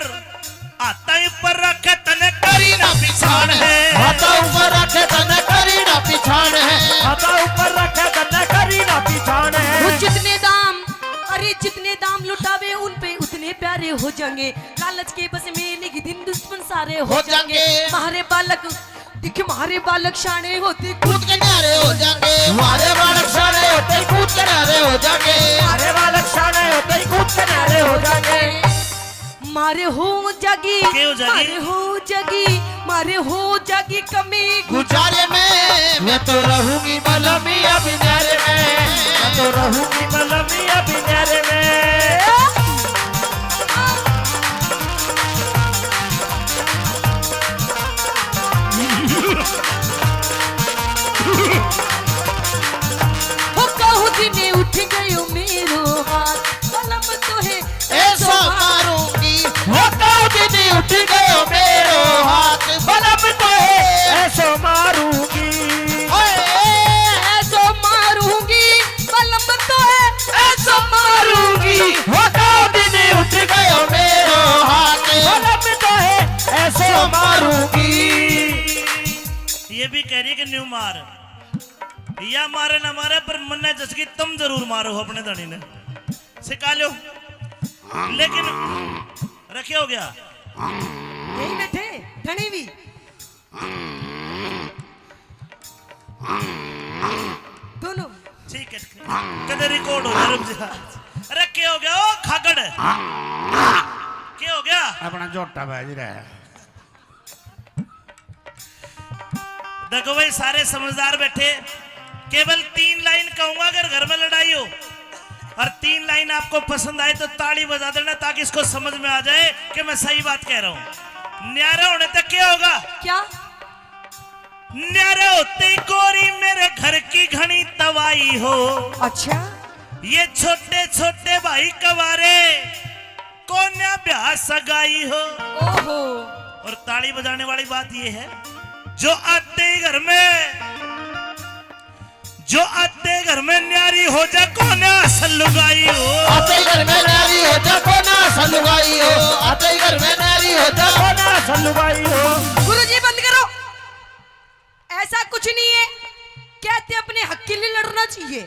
रखे तने करी ना पिछाड़ है। हाथा ऊपर रखे तने करी ना पिछाड़ है, हाथा ऊपर रखे तने करी ना पिछाड़ वो है। जितने दाम, अरे जितने दाम लुटावे उन पे उतने प्यारे हो जाएंगे, लालच के बस में निग दिन दुश्मन सारे हो हो जाएंगे। जाएंगे। हमारे बालक दिख हमारे बालक शाने होते कूद के न्यारे हो जाएंगे, हमारे बालक शाने होते ही कूद के न्यारे हो जाएंगे, हमारे बालक शाने होते ही कूद के न्यारे हो जाएंगे। मारे हो जागी, क्या हो जागी? मारे हो जागी, मारे हो जागी कमी गुजारे में मैं तो रहूंगी मलमिया बिनारे में, मैं तो रहूंगी मलमिया बिनारे में। हो कहूँ दिने उठ गयो मेरो हाथ, कलम तो है ऐसा मारूंगी, वो तो दीदी उठ गयो मेरो हाथ, बलम तो है ऐसो मारूंगी, ओए, ऐसो मारूंगी, कलम तो है ऐसो मारूंगी। वो तो दीदी उठ गयो मेरो हाथ, बलम तो है ऐसो मारूंगी। ये भी कह रही है कि न्यू मार, या मारे ना मारे पर मन्ने जसकी तुम जरूर मारो अपने धनी ने सिखा लो। लेकिन रखे हो गया यही बैठे धनी भी दोनों। ठीक है, कदे रिकॉर्ड हो गया, रुक जा। अरे क्या हो गया ओ खागड़, क्या हो गया? अपना जोटा बाज रहा है। देखो भाई सारे समझदार बैठे, केवल 3 लाइन कहूंगा अगर घर में लड़ाई हो और 3 लाइन आपको पसंद आए तो ताली बजा देना ताकि इसको समझ में आ जाए कि मैं सही बात कह रहा हूं। न्यारा होने तक क्या होगा? क्या? न्यारा होते ही गोरी मेरे घर की घनी तवाई हो, अच्छा ये छोटे छोटे भाई कवारे कोन्या ब्याह सगाई हो। ओहो, और ताली बजाने वाली बात ये है, जो आते ही घर में, जो आते घर में न्यारी हो जा कोने असल लुगाई हो, आते ही घर में नारी हो जा को ना सलुगाई हो, आते ही घर में नारी हो जा को ना सलुगाई हो। गुरुजी बंद करो, ऐसा कुछ नहीं है, कहते अपने हक के लिए लड़ना चाहिए।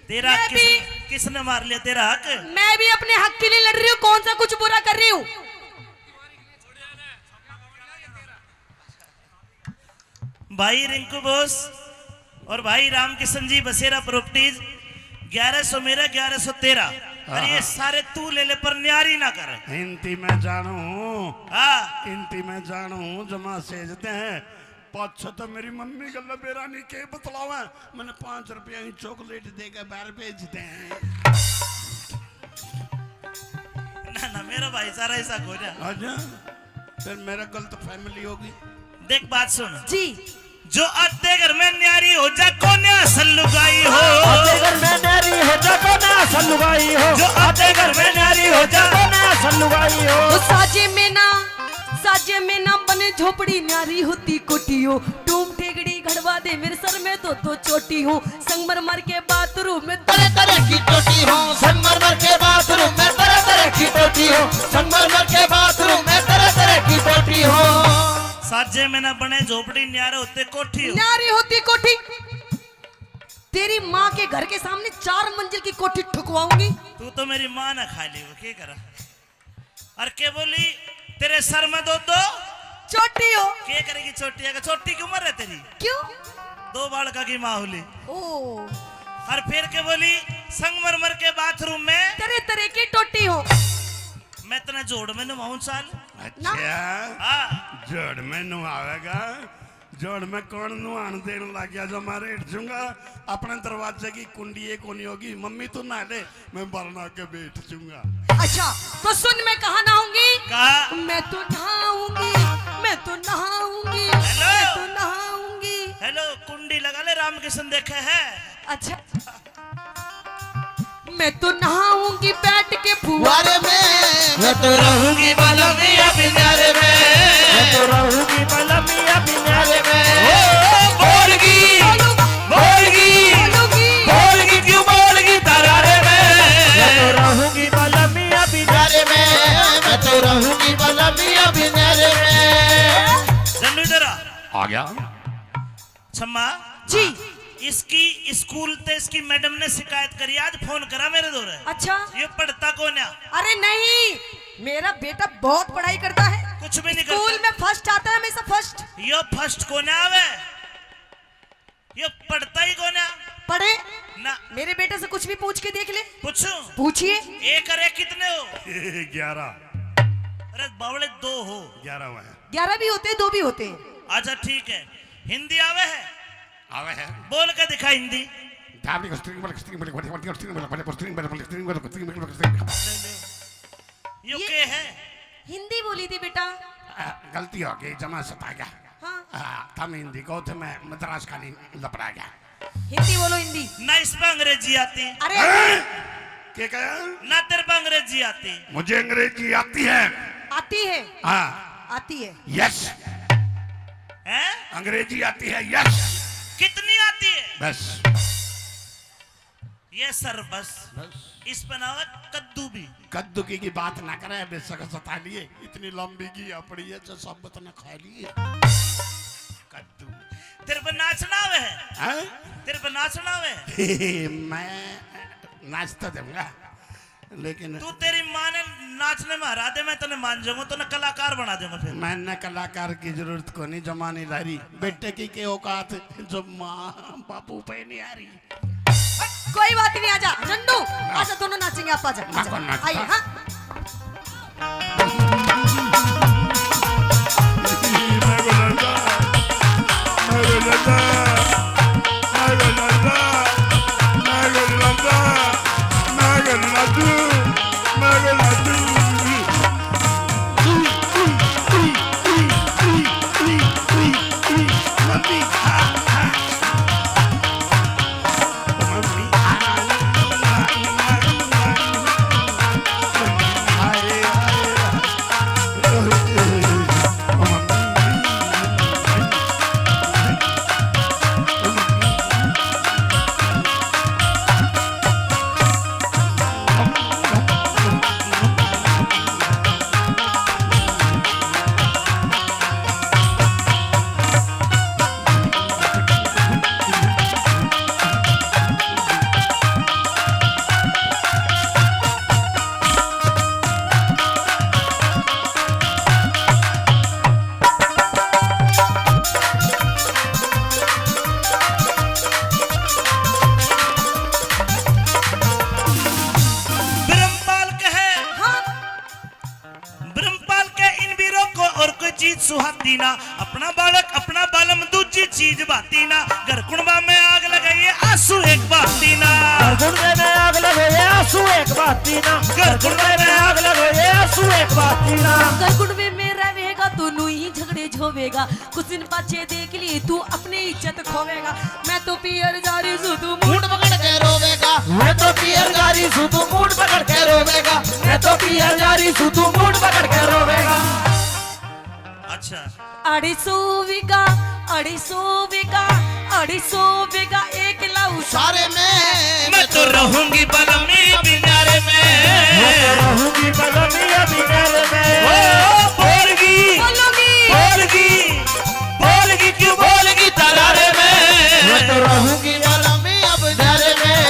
तेरा मैं भी, किसने मार लिया तेरा हक? मैं भी अपने हक के लिए लड़ रही हूँ, कौन सा कुछ बुरा कर रही हूँ? भाई रिंकू बोस और भाई रामकिशन जी बसेरा प्रॉपर्टीज 1100 मेरा 1100 तेरा, और ये सारे तू ले ले पर न्यारी ना कर। हिंदी में जानू, हाँ हिंदी में जानू जमा सेजते हैं। पाँच तो मेरी मम्मी का लबेरानी के बतलावा, मैंने 5 रुपया की चॉकलेट देकर बाहर भेजते हैं। ना ना मेरा भाईचारा ऐसा हो जा। अच्छा फिर मेरा गलत फैमिली होगी। देख बात सुन जी, जो आते घर में न्यारी हो जा कोने असल लुगाई हो, आते घर में नारी हो जा को ना सलुगाई हो, जो आते घर में न्यारी हो जा को ना सलुगाई हो। वो साजे में ना बने झोपड़ी, न्यारी होती कोठी हो, टूम ठेगड़ी घड़वा दे मेरे सर में तो चोटी हूँ, संगमरमर के बाथरूम में तरह तरह की टोटी हो, संगमरमर के बाथरूम में तरह तरह की टोटी हो, संगमरमर के बाथरूम में तरह तरह की टोटी हो। साजे में ना बने झोपड़ी न्यारे होते कोठी हो। न्यारी होती कोठी, तेरी माँ के घर के सामने 4 मंजिल की कोठी ठुकवाऊंगी। तू तो मेरी माँ ना खा ली, क्या करा? और क्या बोली तेरे सर में दो चोटी हो, क्या करेगी छोटी? अगर छोटी की उम्र है तेरी, क्यों? 2 बालका की माँ होली। ओ, और फिर क्या बोली संगमरमर के बाथरूम में तरह तरह की टोटी हो। मैं इतना जोड़ में नुमाऊं साल। अच्छा हाँ जोड़ में नुआवेगा, जोड़ में कौन नुआन देने लग गया? जो मारे इठूंगा अपने दरवाजे की कुंडी एक होनी होगी, मम्मी तू नहा ले, मैं बरना के बैठ जूंगा। अच्छा तो सुन, मैं कहाँ नहाऊंगी? कहा मैं तो नहाऊंगी, मैं तो नहाऊंगी, हेलो। मैं तो नहाऊंगी। हेलो कुंडी लगा ले, रामकिशन देखे है। अच्छा, मैं तो नहाऊंगी बैठ के फुवारे में, मैं तो रहूंगी बलमिया बिनारे में, मैं तो रहूंगी बलमिया बिनारे में। बोलगी बोलगी बोलगी क्यों बोलगी तरारे में, मैं तो रहूंगी बलमिया बिनारे में, मैं तो रहूंगी बलमिया बिनारे में। जन्नू इधर आ गया छम्मा जी। इसकी स्कूल ते इसकी मैडम ने शिकायत करी, आज फोन करा मेरे दौरे। अच्छा, ये पढ़ता कौन है? अरे नहीं, मेरा बेटा बहुत पढ़ाई करता है, कुछ भी नहीं स्कूल करता। में फर्स्ट आता है, हमेशा फर्स्ट। यो फर्स्ट कोने आवे, यो पढ़ता ही कोने पढ़े ना। मेरे बेटे से कुछ भी पूछ के देख ले। पूछू पूछिए। एक और एक कितने हो? 11 अरे बावड़े 2 हो। 11 हुआ है 11 भी होते हैं, 2 भी होते हैं। अच्छा ठीक है, हिंदी आवे है? आवे है बोल के दिखा हिंदी। यो के है? हिंदी बोली थी बेटा। गलती हो गई, जमा सता गया। हाँ हम हिंदी को थे, मैं मद्रास का नहीं लपड़ा गया। हिंदी बोलो, हिंदी। ना इस पे अंग्रेजी आती, अरे क्या कहा? ना तेरे पे अंग्रेजी आती। मुझे अंग्रेजी आती है। आती है, हाँ आती है। यस, हैं? अंग्रेजी आती है। यस कितनी आती है? बस ये सर बस। इस पे ना हो कद्दू भी। कद्दू की बात ना करे, बेशक सता लिए, इतनी लंबी की पड़ी है जो सब बतने खा लिए। कद्दू तेरे पे नाचना आवे है? हैं? तेरे पे नाचना आवे है? मैं नाचता दूंगा, लेकिन तू तेरी माँ ने नाचने में हरा दे, मैं तने मान जाऊंगा, तो कलाकार बना दूंगा फिर। मैंने कलाकार की जरूरत को नहीं, जमानी ला रही बेटे की के औकात जो माँ बापू पे नहीं आ रही। कोई बात नहीं, आजा नन्नू, आजा, दोनों नाचेंगे। आप आजा, आजा। कौन नाचता? आइए। हाँ चीज सुहाती ना, अपना बालक अपना बालम दूजी चीज बाती ना। घर कुंडबा में आग लगाइए आंसू एक बाती ना, घर कुंडे में आग लगाइए आंसू एक बाती ना, घर कुंडे में आग लगाइए आंसू एक बाती ना। घर कुंडबे में रहेगा तो नू ही झगड़े झोवेगा, कुछ दिन पाछे देख ली तू अपनी इज्जत खोवेगा। मैं तो पियर जा रही सू तू मूड पकड़ के रोवेगा, मैं तो पियर जा रही सू तू मूड पकड़ के रोवेगा, मैं तो पियर जा रही सू तू मूड पकड़ के रोवेगा। अच्छा 250 बीघा 250 बीघा एक लाऊ सारे में मैं तो रहूंगी बलमी बिनारे में, मैं तो रहूंगी बलमिया बिनारे में। ओ बोलगी बोलोगी बोलगी क्यों बोलगी तरारे में। मैं तो रहूंगी बलमिया बिनारे में,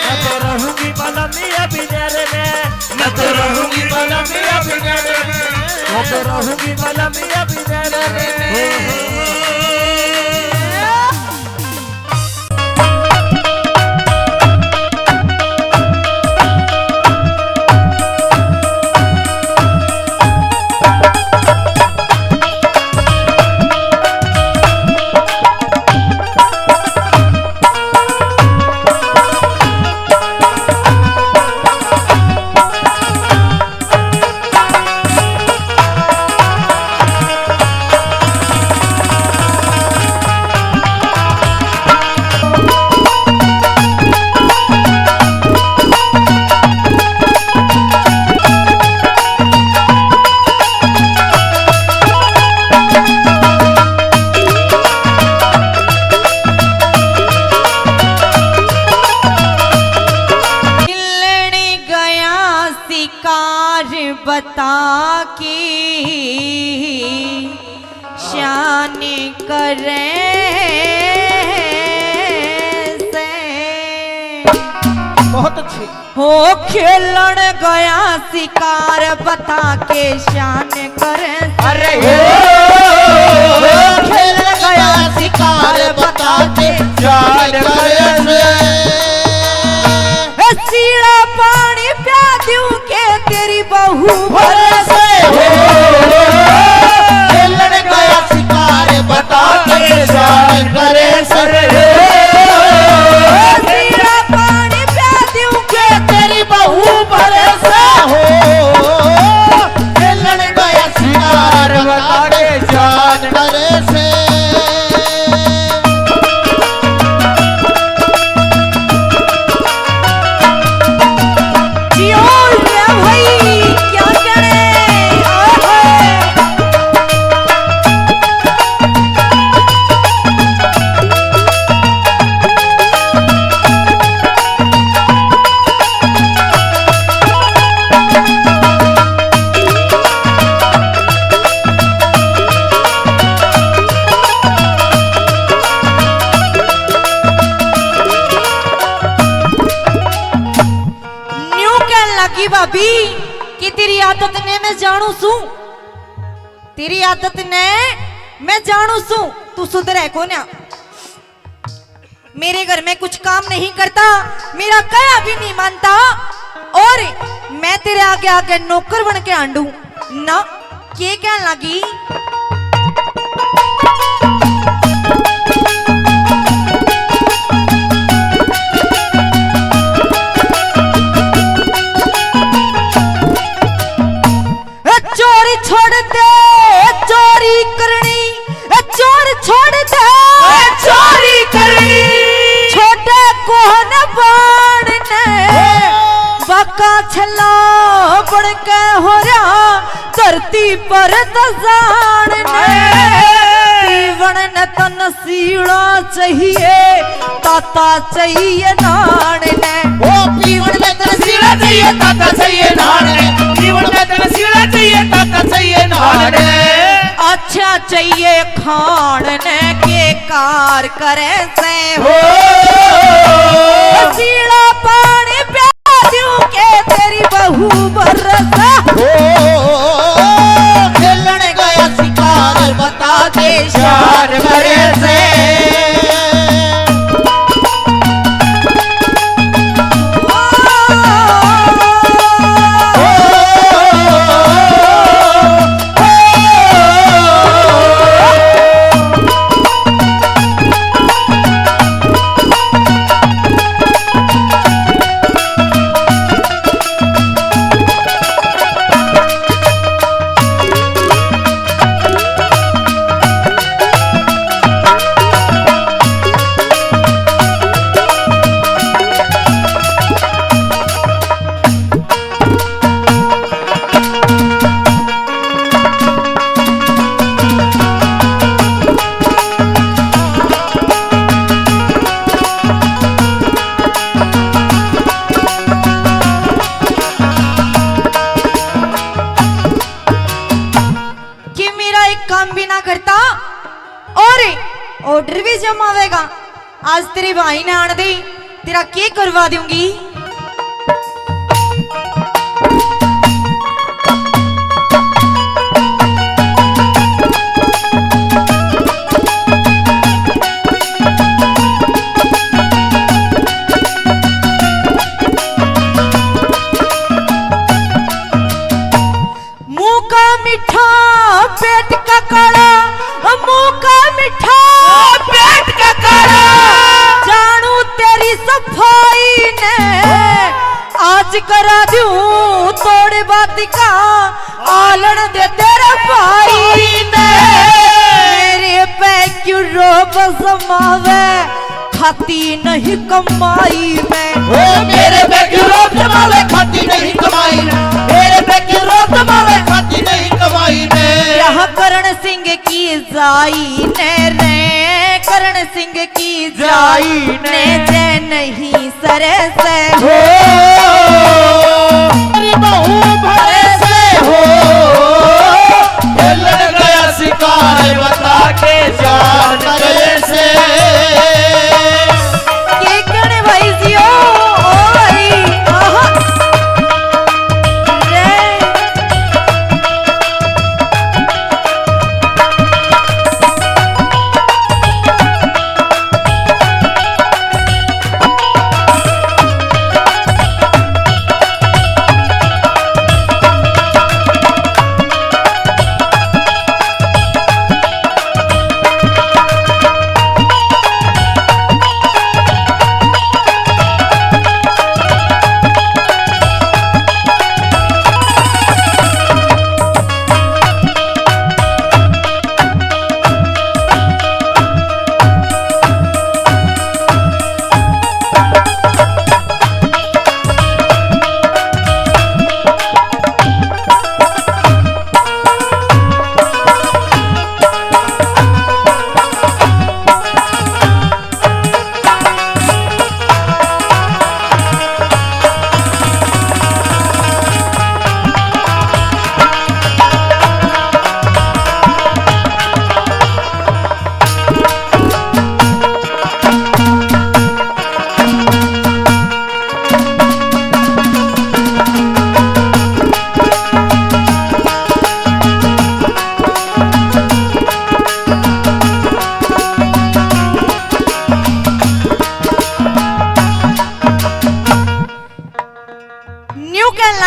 मैं तो रहूंगी बलमिया बिनारे में, मैं तो रहूंगी बलमिया बिनारे में, मैं तो रहूंगी बलमिया बिनारे में। बता की शान करे से बहुत अच्छे। हो खेलन गया शिकार बता के शान करे। अरे खेलन गया शिकार बता के जान करे। सीड़ा पानी प्या दूं के तेरी बहू भरोसे हो खेलन गया शिकार बता के जान करे सर। सीड़ा पानी प्या दूं के तेरी बहू भरोसे हो खेलन गया शिकार बता के जान करे से। जियो रे भाई क्या करे। ओए न्यू कहने लगी भाभी कि तेरी आदत ने मैं जानू सू। तेरी आदत ने मैं जानू सू। तू सुधरे को ना। मेरे घर में कुछ काम नहीं करता, मेरा कया भी नहीं मानता, और मैं तेरे आगे आगे नौकर बन के आंडू ना। के कहने लगी चोरी छोड़ दे चोरी करनी, चोर छोड़ दे चोरी करनी। छोटे कोहन बाण ने बाका छला बन के हो रहा धरती पर दजान ने। जीवन न तन सीड़ा चाहिए ताता चाहिए नान ने। ओ पीवण में तनसीला चाहिए ताता चाहिए नान ने। पीवण में तनसीला चाहिए ताता चाहिए नान ने। अच्छा चाहिए खान ने के कार करे से हो। सीड़ा पानी प्या दूं के तेरी बहू बरसा। खेलन गया शिकार बता के शान करे से। काम भी ना करता और ऑर्डर भी जमावेगा। आज तेरे भाई ने आने दी, तेरा के करवा दूंगी। मुंह का मीठा पेट का काला, मुंह का मीठा पेट का काला। जानू तेरी सफाई ने आज करा दूं तोड़े बात का आलन दे तेरा भाई ने। मेरे पे क्यों रोब समावे खाती नहीं कमाई में। ओ मेरे पे क्यों रोब समावे खाती नहीं कमाई में। मेरे पे क्यों रोब समावे खाती नहीं कमाई में। यह करण सिंह की जाई ने रे, करण सिंह की जाई ने जे नहीं सरे से हो मेरी बहू भरे से हो। खेलन गया शिकार बता के जान करे से। के कण भाई जियो ओ भाई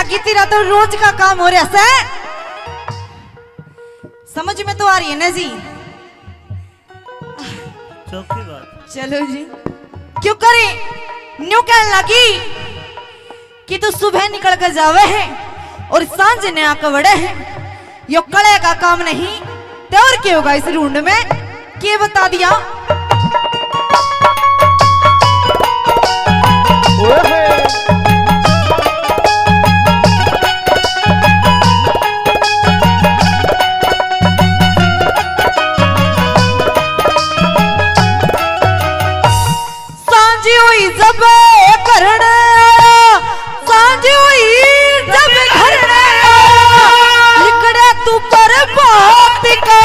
लगी तेरा तो रोज का काम हो रहा है। समझ में तो आ रही है ना जी? चौकी बात। चलो जी, क्यों करे न्यू कहने लगी कि तू सुबह निकल कर जावे है और सांझ ने आकर बड़े है। यो कड़े का काम नहीं तो और क्या होगा इस रूंड में? के बता दिया? सांझी हुई जब करने सांझी हुई जब घरने लिखड़े तू पर बात का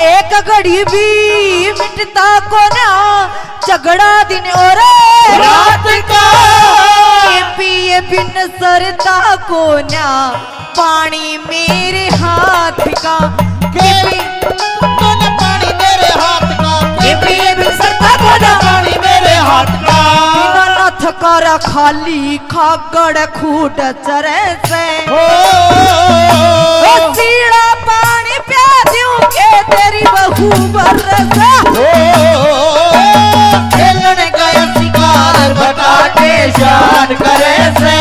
एक घड़ी भी मिटता को ना झगड़ा दिन और रात का पिए बिन सरता को ना पानी मेरे हाथ का पानी मेरे हाथ का पिए बिन सरता को ना पानी मेरे हाथ का नथ कर खाली खागड़ खूट चरे से सीड़ा पानी प्या दूं के तेरी बहू बरसा खेलने गया शिकार बता के शान करे से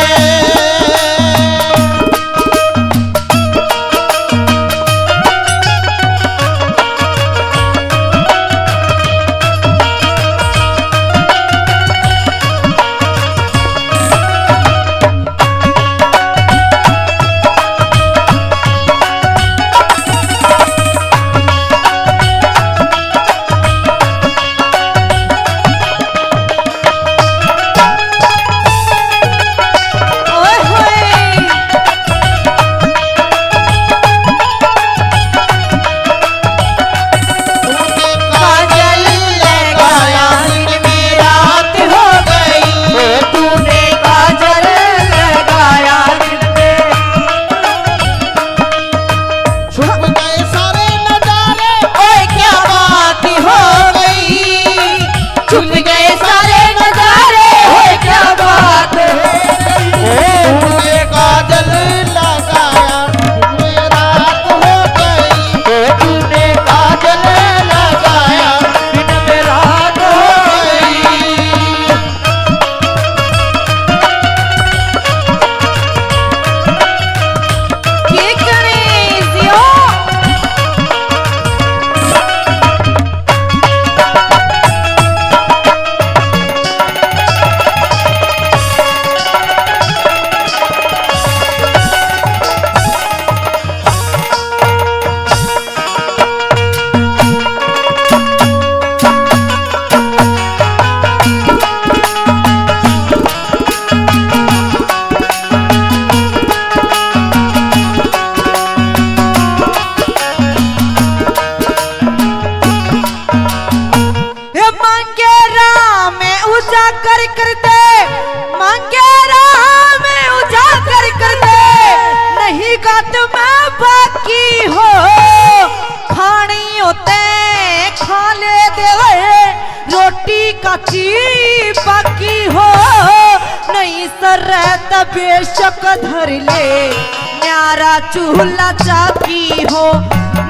काची बाकी हो नहीं सरत बेशक धर ले न्यारा चूल्हा चाकी हो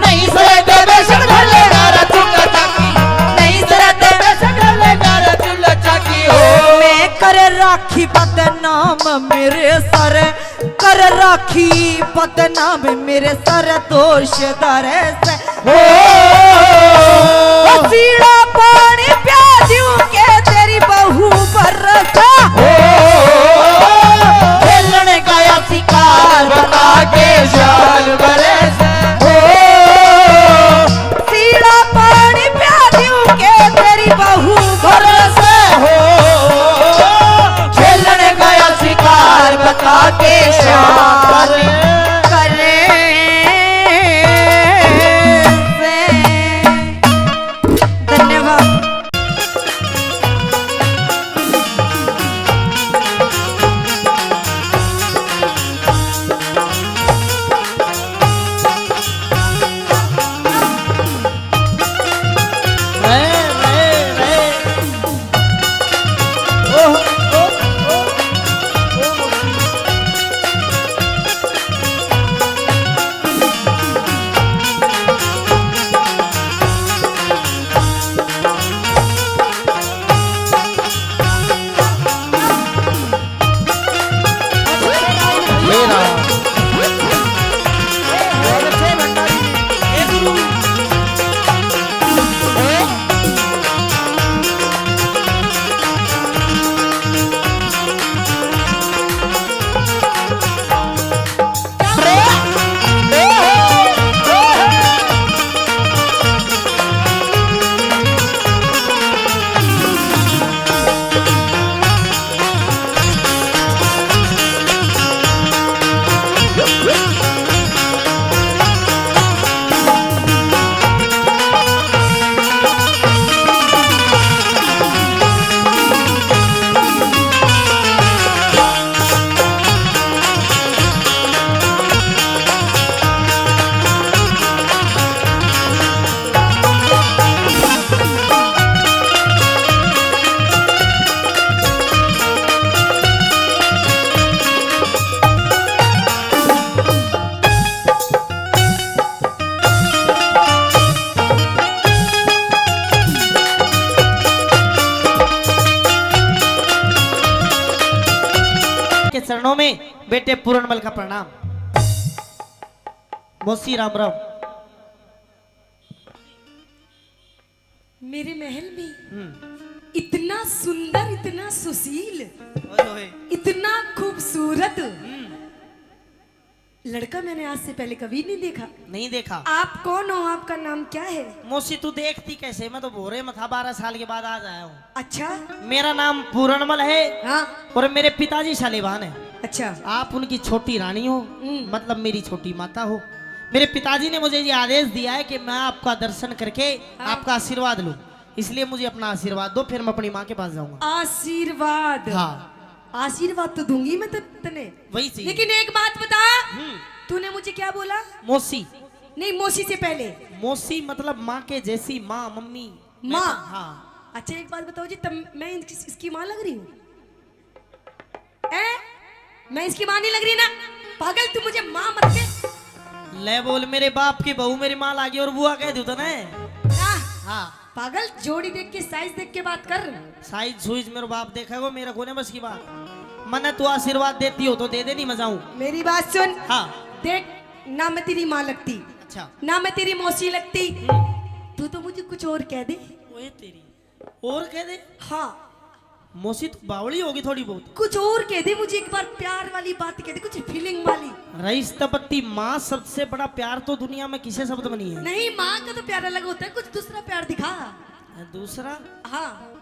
नहीं सरत बेशक धर ले न्यारा चूल्हा चाकी नहीं सरत बेशक धर ले न्यारा चूल्हा चाकी हो मैं कर राखी बदनाम मेरे सर कर राखी बदनाम मेरे सर दोष दरे से सीड़ा पानी प्या दूं के तेरी बहू बरसा खेलने गया शिकार बता के शान बरसा सीड़ा पानी प्या दूं के तेरी बहू बरसा खेलने गया शिकार बता के शान करे धन्यवाद। में बेटे पूर्णमल का प्रणाम। मौसी राम राम। मेरे महल में इतना सुंदर, इतना सुशील, इतना खूबसूरत लड़का मैंने आज से पहले कभी नहीं देखा। नहीं देखा। आप कौन हो? आपका नाम क्या है? मौसी तू देखती कैसे, मैं तो भोरे में था, 12 साल के बाद आज आया हूँ। अच्छा। मेरा नाम पूर्णमल है। हाँ। और मेरे पिताजी शालिवान है। अच्छा। आप उनकी छोटी रानी हो, मतलब मेरी छोटी माता हो। मेरे पिताजी ने मुझे ये आदेश दिया है कि मैं आपका दर्शन करके आपका आशीर्वाद लूं, इसलिए मुझे अपना आशीर्वाद दो, फिर मैं अपनी माँ के पास जाऊंगा। आशीर्वाद? हाँ। आशीर्वाद तो दूंगी मैं तने, वही चाहिए। लेकिन एक बात बता, तूने मुझे क्या बोला? मौसी। नहीं, मौसी से पहले मौसी मतलब माँ के जैसी, माँ, मम्मी, माँ। हाँ। अच्छा एक बात बताओ जी, तब मैं इसकी माँ लग रही हूँ? मैं इसकी माँ नहीं लग रही ना? पागल, तू मुझे माँ मत कह। ले बोल, मेरे बाप की बहू मेरी माँ लागी और बुआ कह दू तो ना। हाँ। पागल, जोड़ी देख के, साइज देख के बात कर। साइज सुइज मेरे बाप देखा वो, मेरा कोने बस की बात। मने तू आशीर्वाद देती हो तो दे दे, नहीं मजाऊं। मेरी बात सुन। हाँ। देख, ना मैं तेरी माँ लगती, अच्छा, ना मैं तेरी मौसी लगती, तू तो मुझे कुछ और कह दे। ओए तेरी और कह दे। हाँ। मौसी तू बावली होगी थोड़ी बहुत। कुछ और कह दे मुझे, एक बार प्यार वाली बात कह दे, कुछ फीलिंग वाली। रईस तपत्ती, माँ सबसे बड़ा प्यार तो दुनिया में किसे शब्द बनी है। नहीं, माँ का तो प्यार अलग होता है, कुछ दूसरा प्यार दिखा। दूसरा? हाँ।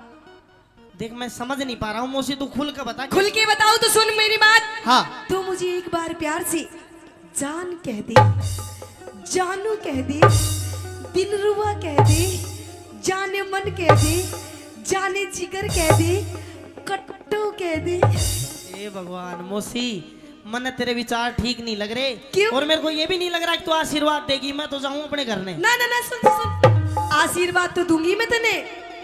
देख मैं समझ नहीं पा रहा हूँ मौसी, तू खुल कर बता। खुल के बताओ तो सुन मेरी बात। हाँ। तू मुझे एक बार प्यार से जान कह दे, जानू कह दे, दिलरुबा कह दे, जाने मन कह दे, जाने जिगर कह दे, कट्टू कह दे। ए भगवान मौसी, मन तेरे विचार ठीक नहीं लग रहे। क्यों? और मेरे को ये भी नहीं लग रहा कि तू आशीर्वाद देगी। मैं तो जाऊं अपने घर में। ना ना ना, सुन सुन, आशीर्वाद तो दूंगी मैं तने,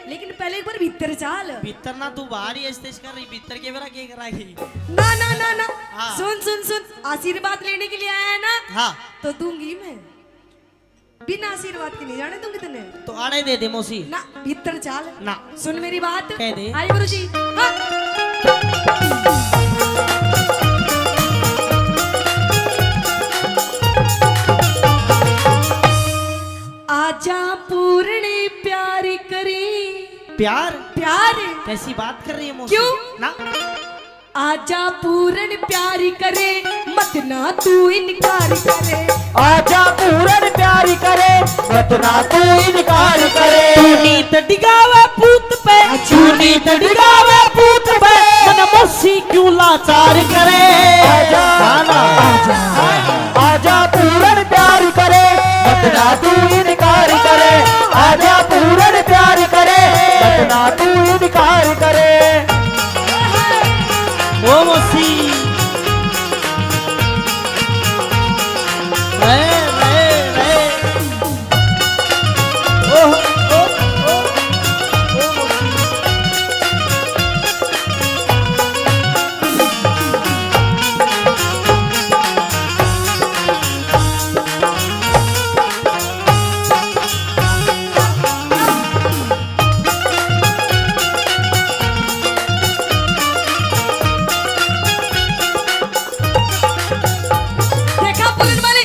लेकिन पहले एक बार भीतर चाल। भीतर ना, तू बाहर ही ऐसे कर रही, भीतर के बेरा क्या कराएगी? ना ना ना ना। हाँ। सुन सुन सुन, आशीर्वाद लेने के लिए आया है ना? हाँ। तो दूंगी मैं, बिना आशीर्वाद के नहीं जाने दूंगी तने। तो आड़े दे दे मौसी। ना, भीतर चाल ना। सुन मेरी बात। कह दे। आई गुरु जी। हाँ। आजा पूर्ण प्यार करे। प्यार? प्यार? कैसी बात कर रही है मौसी? क्यों? ना। आजा पूर्ण प्यार करे, मत ना तू इनकार करे। आजा पूरन प्यारी करे, मत ना तू इनकार करे। नीत डिगावे पूत पे, नीत डिगावे पूत पे, मन मौसी क्यों लाचार करे? आजा आजा आजा पूरन प्यारी करे, मत ना तू इनकार करे। आजा पूरन प्यारी करे, मत ना तू इनकार करे। ओ मौसी रे रे रे, ओ ओ ओ ओ मौसी। देखा पूर्ण वाले,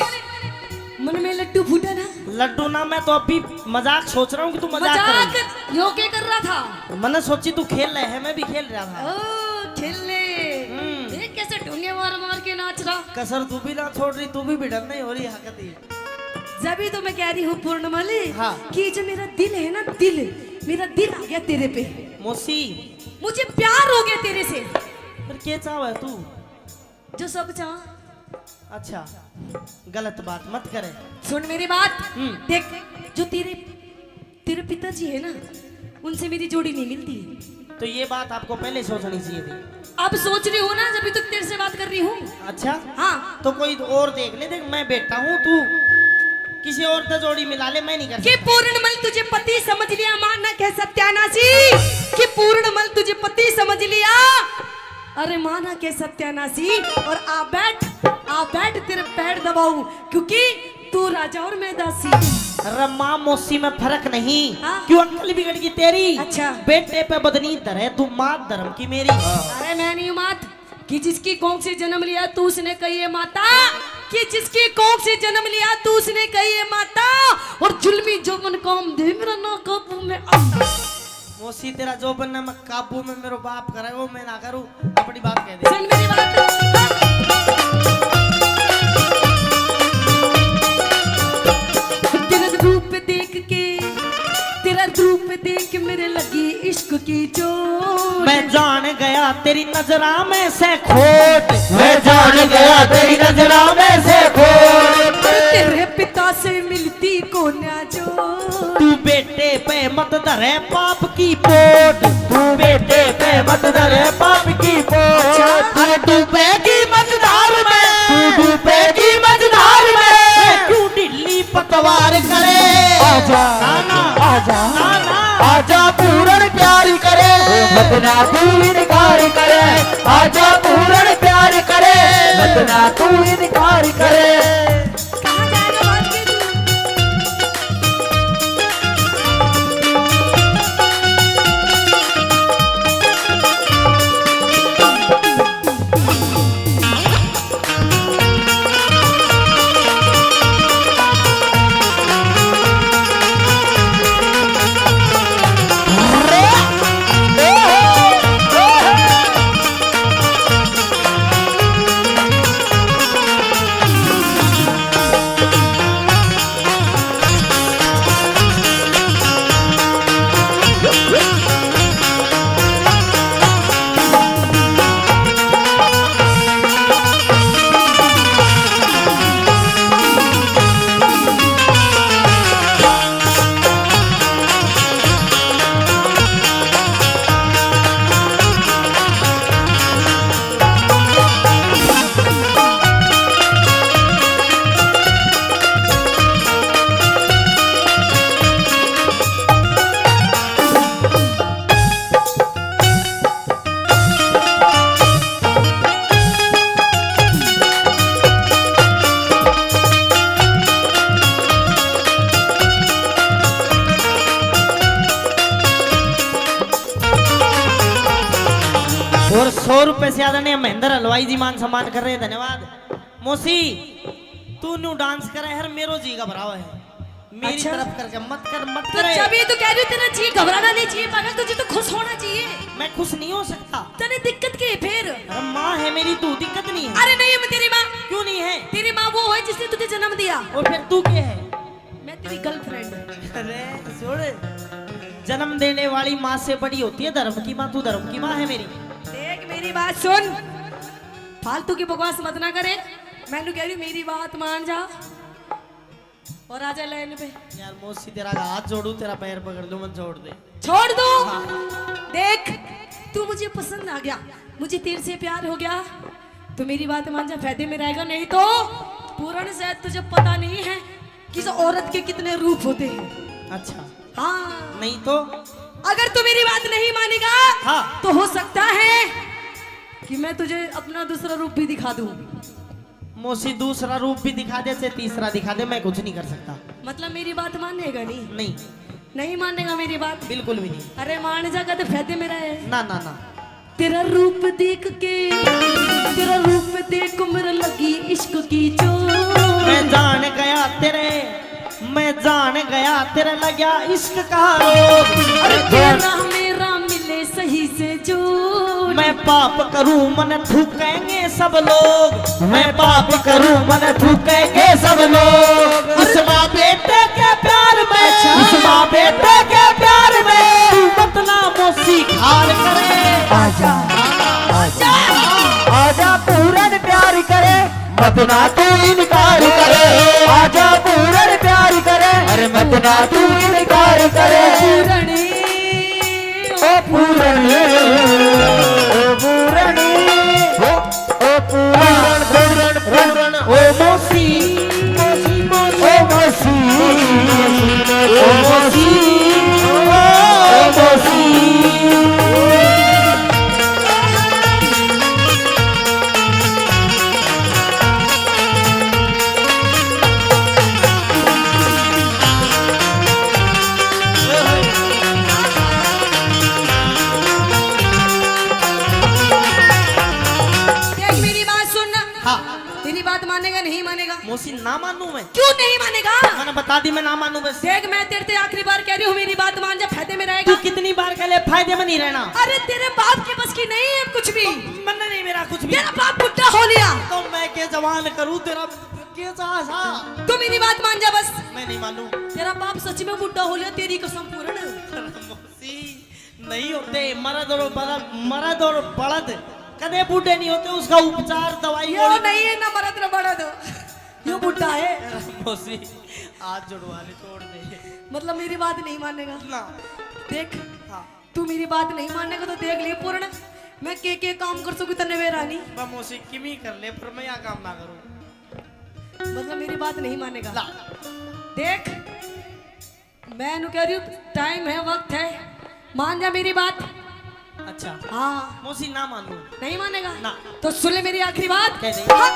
मन में लड्डू फूटा ना? लड्डू ना, मैं तो अभी मजाक सोच रहा हूँ कि तू मजाक कर रही मजाक यो क्या कर रहा था? है। मैंने सोची तू खेल रहे है, मैं भी खेल रहा था। ओ खेलने, देख कैसे ढूंढे मार मार के नाच रहा। कसर तू भी ना छोड़ रही, तू भी भिड़न नहीं हो रही हकती। जब तो मैं कह रही हूँ पूर्णमली, हाँ। कि जो मेरा दिल है ना, दिल, मेरा दिल आ गया तेरे पे। मौसी मुझे प्यार हो गया तेरे से, फिर क्या चाह है तू? जो सब चाह। अच्छा, गलत बात मत करे। सुन मेरी बात। देख, जो तेरे पिताजी है ना, उनसे मेरी जोड़ी नहीं मिलती। तो ये बात आपको पहले सोचनी चाहिए थी। अब सोच रही हूँ ना, जब तक तेरे से बात कर रही हूँ। अच्छा। हाँ। तो कोई और देख ले। देख मैं बेटा हूँ, तू किसी और से जोड़ी मिला ले, मैं नहीं कर कि सकता। पूर्णमल तुझे पति समझ लिया, मानना कह सत्यानाशी कि पूर्णमल तुझे पति समझ लिया। अरे माना के सत्यानाशी, और आ बैठ तेरे पैर दबाऊं, क्योंकि तू राजा और मैं दासी। अरे माँ मौसी में फर्क नहीं। हाँ? क्यों अक्ल बिगड़ गई तेरी? अच्छा। बेटे पे बदनी धरे, तू मात धर्म की मेरी। अरे मैं नहीं मात, कि जिसकी कोख से जन्म लिया तू उसने कही है माता, कि जिसकी कोख से जन्म लिया तू उसने कही है माता, और जुल्मी जोबन काम दे मेरा ना काबू में आता। मौसी तेरा जो बनना मैं काबू में मेरे बाप करे वो मैं ना करूं, अपनी बात कह दे। सुन मेरी बात, तेरा रूप देख के, तेरा रूप देख के मेरे लगी इश्क की चोट। मैं जान गया तेरी नजरा में से खोट, मैं जान गया तेरी नजरा में से खोट। तेरे पिता से मिलती को ना जो, तू बेटे पे मत धरे पाप की पोट, तू बेटे पे मत धरे पाप की पोट। अरे डूबेगी मझधार में, तू डूबेगी मझधार में। क्यों ढिल्ली पतवार करे। आजा नाना, आजा नाना। आजा पूर्ण प्यार करे, मत ना तू इनकार करे। आजा पूर्ण प्यार करे, मत ना तू इनकार करे। कहाँ जाएगा बात के तू? और 100 रुपए से ज्यादा नहीं महेंद्र हलवाई जी मान सम्मान कर रहे हैं, धन्यवाद। मौसी तू न्यू डांस करे हर मेरो जी घबरावा है, मेरी अच्छा? तरफ करके मत कर मत तो करे। जब ये तो कह रही हो तेरा जी घबराना नहीं चाहिए पागल, तुझे तो खुश होना चाहिए। मैं खुश नहीं हो सकता। तने दिक्कत क्या है फिर? अरे माँ है मेरी, तू दिक्कत नहीं है। अरे नहीं है मैं तेरी माँ। क्यों नहीं है? तेरी माँ वो है जिसने तुझे जन्म दिया। और फिर तू क्या है? मैं तेरी गर्लफ्रेंड। अरे छोड़, जन्म देने वाली माँ से बड़ी होती है धर्म की माँ, तू धर्म की माँ है मेरी। देख मेरी बात सुन, फालतू की बकवास मत ना करे। मैंने कह रही हूँ मेरी बात मान जा और आजा लाइन पे। यार मौसी तेरा हाथ जोड़ू, तेरा पैर पकड़ दो, मत छोड़ दे। छोड़ दो। देख तू मुझे पसंद आ गया, मुझे तेरे से प्यार हो गया, तो मेरी बात मान जा, फायदे में रहेगा। नहीं तो पूर्ण शायद तुझे पता नहीं है कि इस औरत के कितने रूप होते हैं। अच्छा हाँ नहीं तो अगर तू मेरी बात नहीं मानेगा हाँ। तो हो सकता है कि मैं तुझे अपना दूसरा रूप भी दिखा दूं। मौसी दूसरा रूप भी दिखा दे, से तीसरा दिखा दे, मैं कुछ नहीं कर सकता। मतलब मेरी बात मानेगा नहीं? नहीं नहीं मानेगा मेरी बात? बिल्कुल भी नहीं। अरे मान जाएगा तो फायदे में रहे। ना ना ना, तेरा रूप देख के, तेरा रूप देख मेरा लगी इश्क की चोट। मैं जान गया तेरे, मैं जान गया तेरे लगा इश्क का रोग। अरे तेरा मेरा मिले सही से जो, मैं पाप करूं मन थूकेंगे सब लोग, मैं पाप करूं मन थूकेंगे सब लोग। इस माँ बेटे के प्यार में, इस माँ बेटे के प्यार में तू मत ना मौसी खार करे। आजा आजा आजा पूर्ण प्यार करे, मत ना तू इनकार करे। आजा पूर्ण प्यार करे, अरे मत ना तू इनकार करे। पूरणी ओ पूर्ण, ओ पूर्ण, ओ पूर्ण, पूर्ण, ओ मौसी, ओ मौसी, ओ मौसी, ओ मौसी। मौसी ना मानू मैं? क्यों नहीं मानेगा? मैंने बता दी मैं ना मानू बस। देख मैं तेरे से आखिरी बार कह रही हूँ, मेरी बात मान जा, फायदे में तू रहेगा। कितनी बार कह ले फायदे में नहीं रहना। अरे तेरे बाप के बस की नहीं है कुछ भी। मन नहीं मेरा कुछ भी। तेरा बाप बुढ़ा हो लिया तो मैं के जवान करूँ तेरा कैसा सा? तू मेरी बात मान जा बस। मैं नहीं मानू। तेरा बाप सच में बुढ़ा हो लिया, तेरी कसम पूर्ण। मौसी नहीं होते मर्द और बड़द कदे बूढ़े नहीं होते, उसका उपचार दवाई यो नहीं है ना मरद ना बड़ा दो, यो बुढ़ा है। मौसी हाथ जुड़वाने छोड़ दे। मतलब मेरी बात नहीं मानेगा ना देख। हाँ तू मेरी बात नहीं मानेगा तो देख लिए पूर्ण, मैं के काम कर सकूँ तने वे रानी। मैं मौसी किमी कर ले पर मैं यहाँ काम ना करूँ। मतलब मेरी बात नहीं मानेगा। ला देख मैं नु कह रही हूँ, टाइम है, वक्त है, मान जा मेरी बात। अच्छा हाँ मौसी ना मानू। नहीं मानेगा ना। तो सुन ले मेरी आखिरी बात। कह दे। हाँ।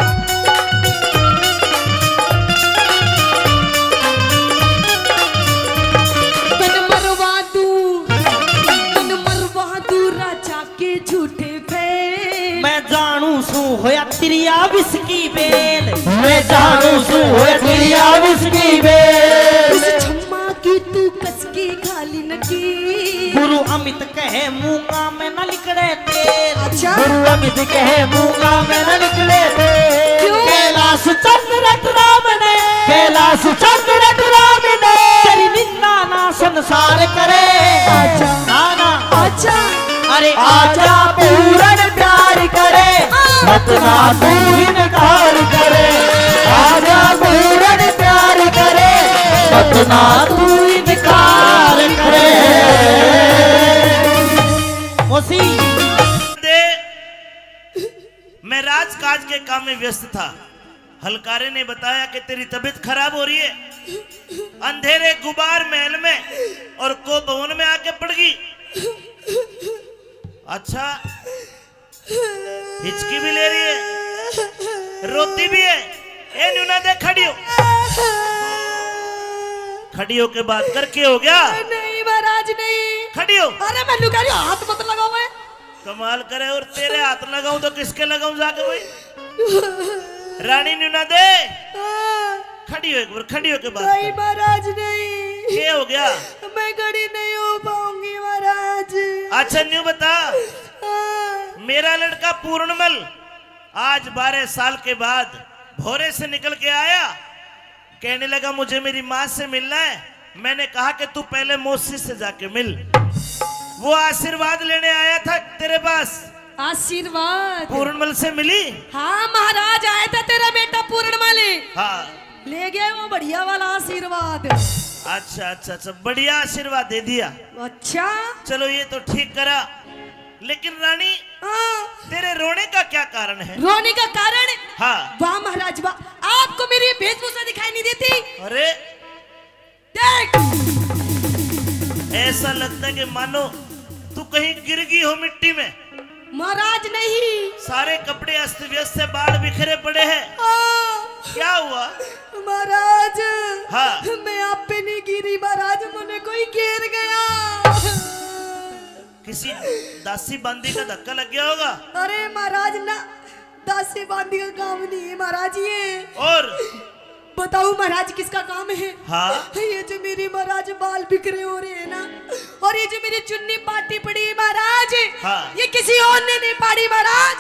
तन मरवा दूं राजा के झूठे फेल। मैं जानू सू होया तिरिया विस्की बेल। मैं जानू सू होया तिरिया विस्की बेल। उस छम्मा की तू कसकी खाली नकी। गुरु अमित कहे मूंगा में न निकले तेल। अच्छा गुरु अमित कहे मूंगा में न निकले थे। क्यों? कैलाश चंद्र राम ने, कैलाश चंद्र राम ने तेरी निंदा ना संसार करे। अच्छा ना ना अच्छा अरे आजा पूरन प्यार करे, मत ना तू इनकार करे। आजा पूरन प्यार करे, मत ना तू इनकार करे। मौसी दे मैं राजकाज के काम में व्यस्त था। हलकारे ने बताया कि तेरी तबीयत खराब हो रही है, अंधेरे गुबार महल में और को भवन में आके पड़ गई। अच्छा हिचकी भी ले रही है, रोती भी है। ए न्यूना दे, खड़ी हो। खड़ी हो के बात कर, के हो गया? नहीं महाराज नहीं। खड़ी हो। अरे मैं लुका रही हूँ, हाथ मत लगाओ। मैं कमाल करे, और तेरे हाथ लगाऊं तो किसके लगाऊं जाके भाई? रानी न्यूना दे, खड़ी हो एक बार, खड़ी हो के बात नहीं कर। महाराज नहीं। क्या हो गया? मैं खड़ी नहीं हो पाऊंगी महाराज। अच्छा न्यू बता, मेरा लड़का पूर्णमल आज 12 साल के बाद भोरे से निकल के आया, कहने लगा मुझे मेरी माँ से मिलना है। मैंने कहा कि तू पहले मौसी से जाके मिल। वो आशीर्वाद लेने आया था तेरे पास। आशीर्वाद पूर्णमल से मिली? हाँ महाराज, आया था तेरा बेटा पूर्णमल, हाँ। ले गया वो बढ़िया वाला आशीर्वाद। अच्छा अच्छा अच्छा, बढ़िया आशीर्वाद दे दिया। अच्छा चलो ये तो ठीक करा, लेकिन रानी हाँ। तेरे रोने का क्या कारण है? रोने का कारण? हाँ। वाह महाराज वाह, आपको मेरी वेशभूषा दिखाई नहीं देती? अरे देख ऐसा लगता है कि मानो तू कहीं गिर गई हो मिट्टी में। महाराज नहीं। सारे कपड़े अस्त व्यस्त से, बाल बिखरे पड़े हैं। क्या हुआ? महाराज हाँ। मैं आप पे नहीं गिरी महाराज, मुझे कोई घेर गया। किसी दासी बांदी का धक्का लग गया होगा। अरे महाराज ना, दासी बांदी का काम नहीं है महाराज ये। और बताओ महाराज किसका काम है? हाँ। ये जो मेरी महाराज बाल बिखरे हो रहे हैं ना, और ये जो मेरी चुन्नी पाटी पड़ी है महाराज, हाँ। ये किसी और ने नहीं पाड़ी महाराज,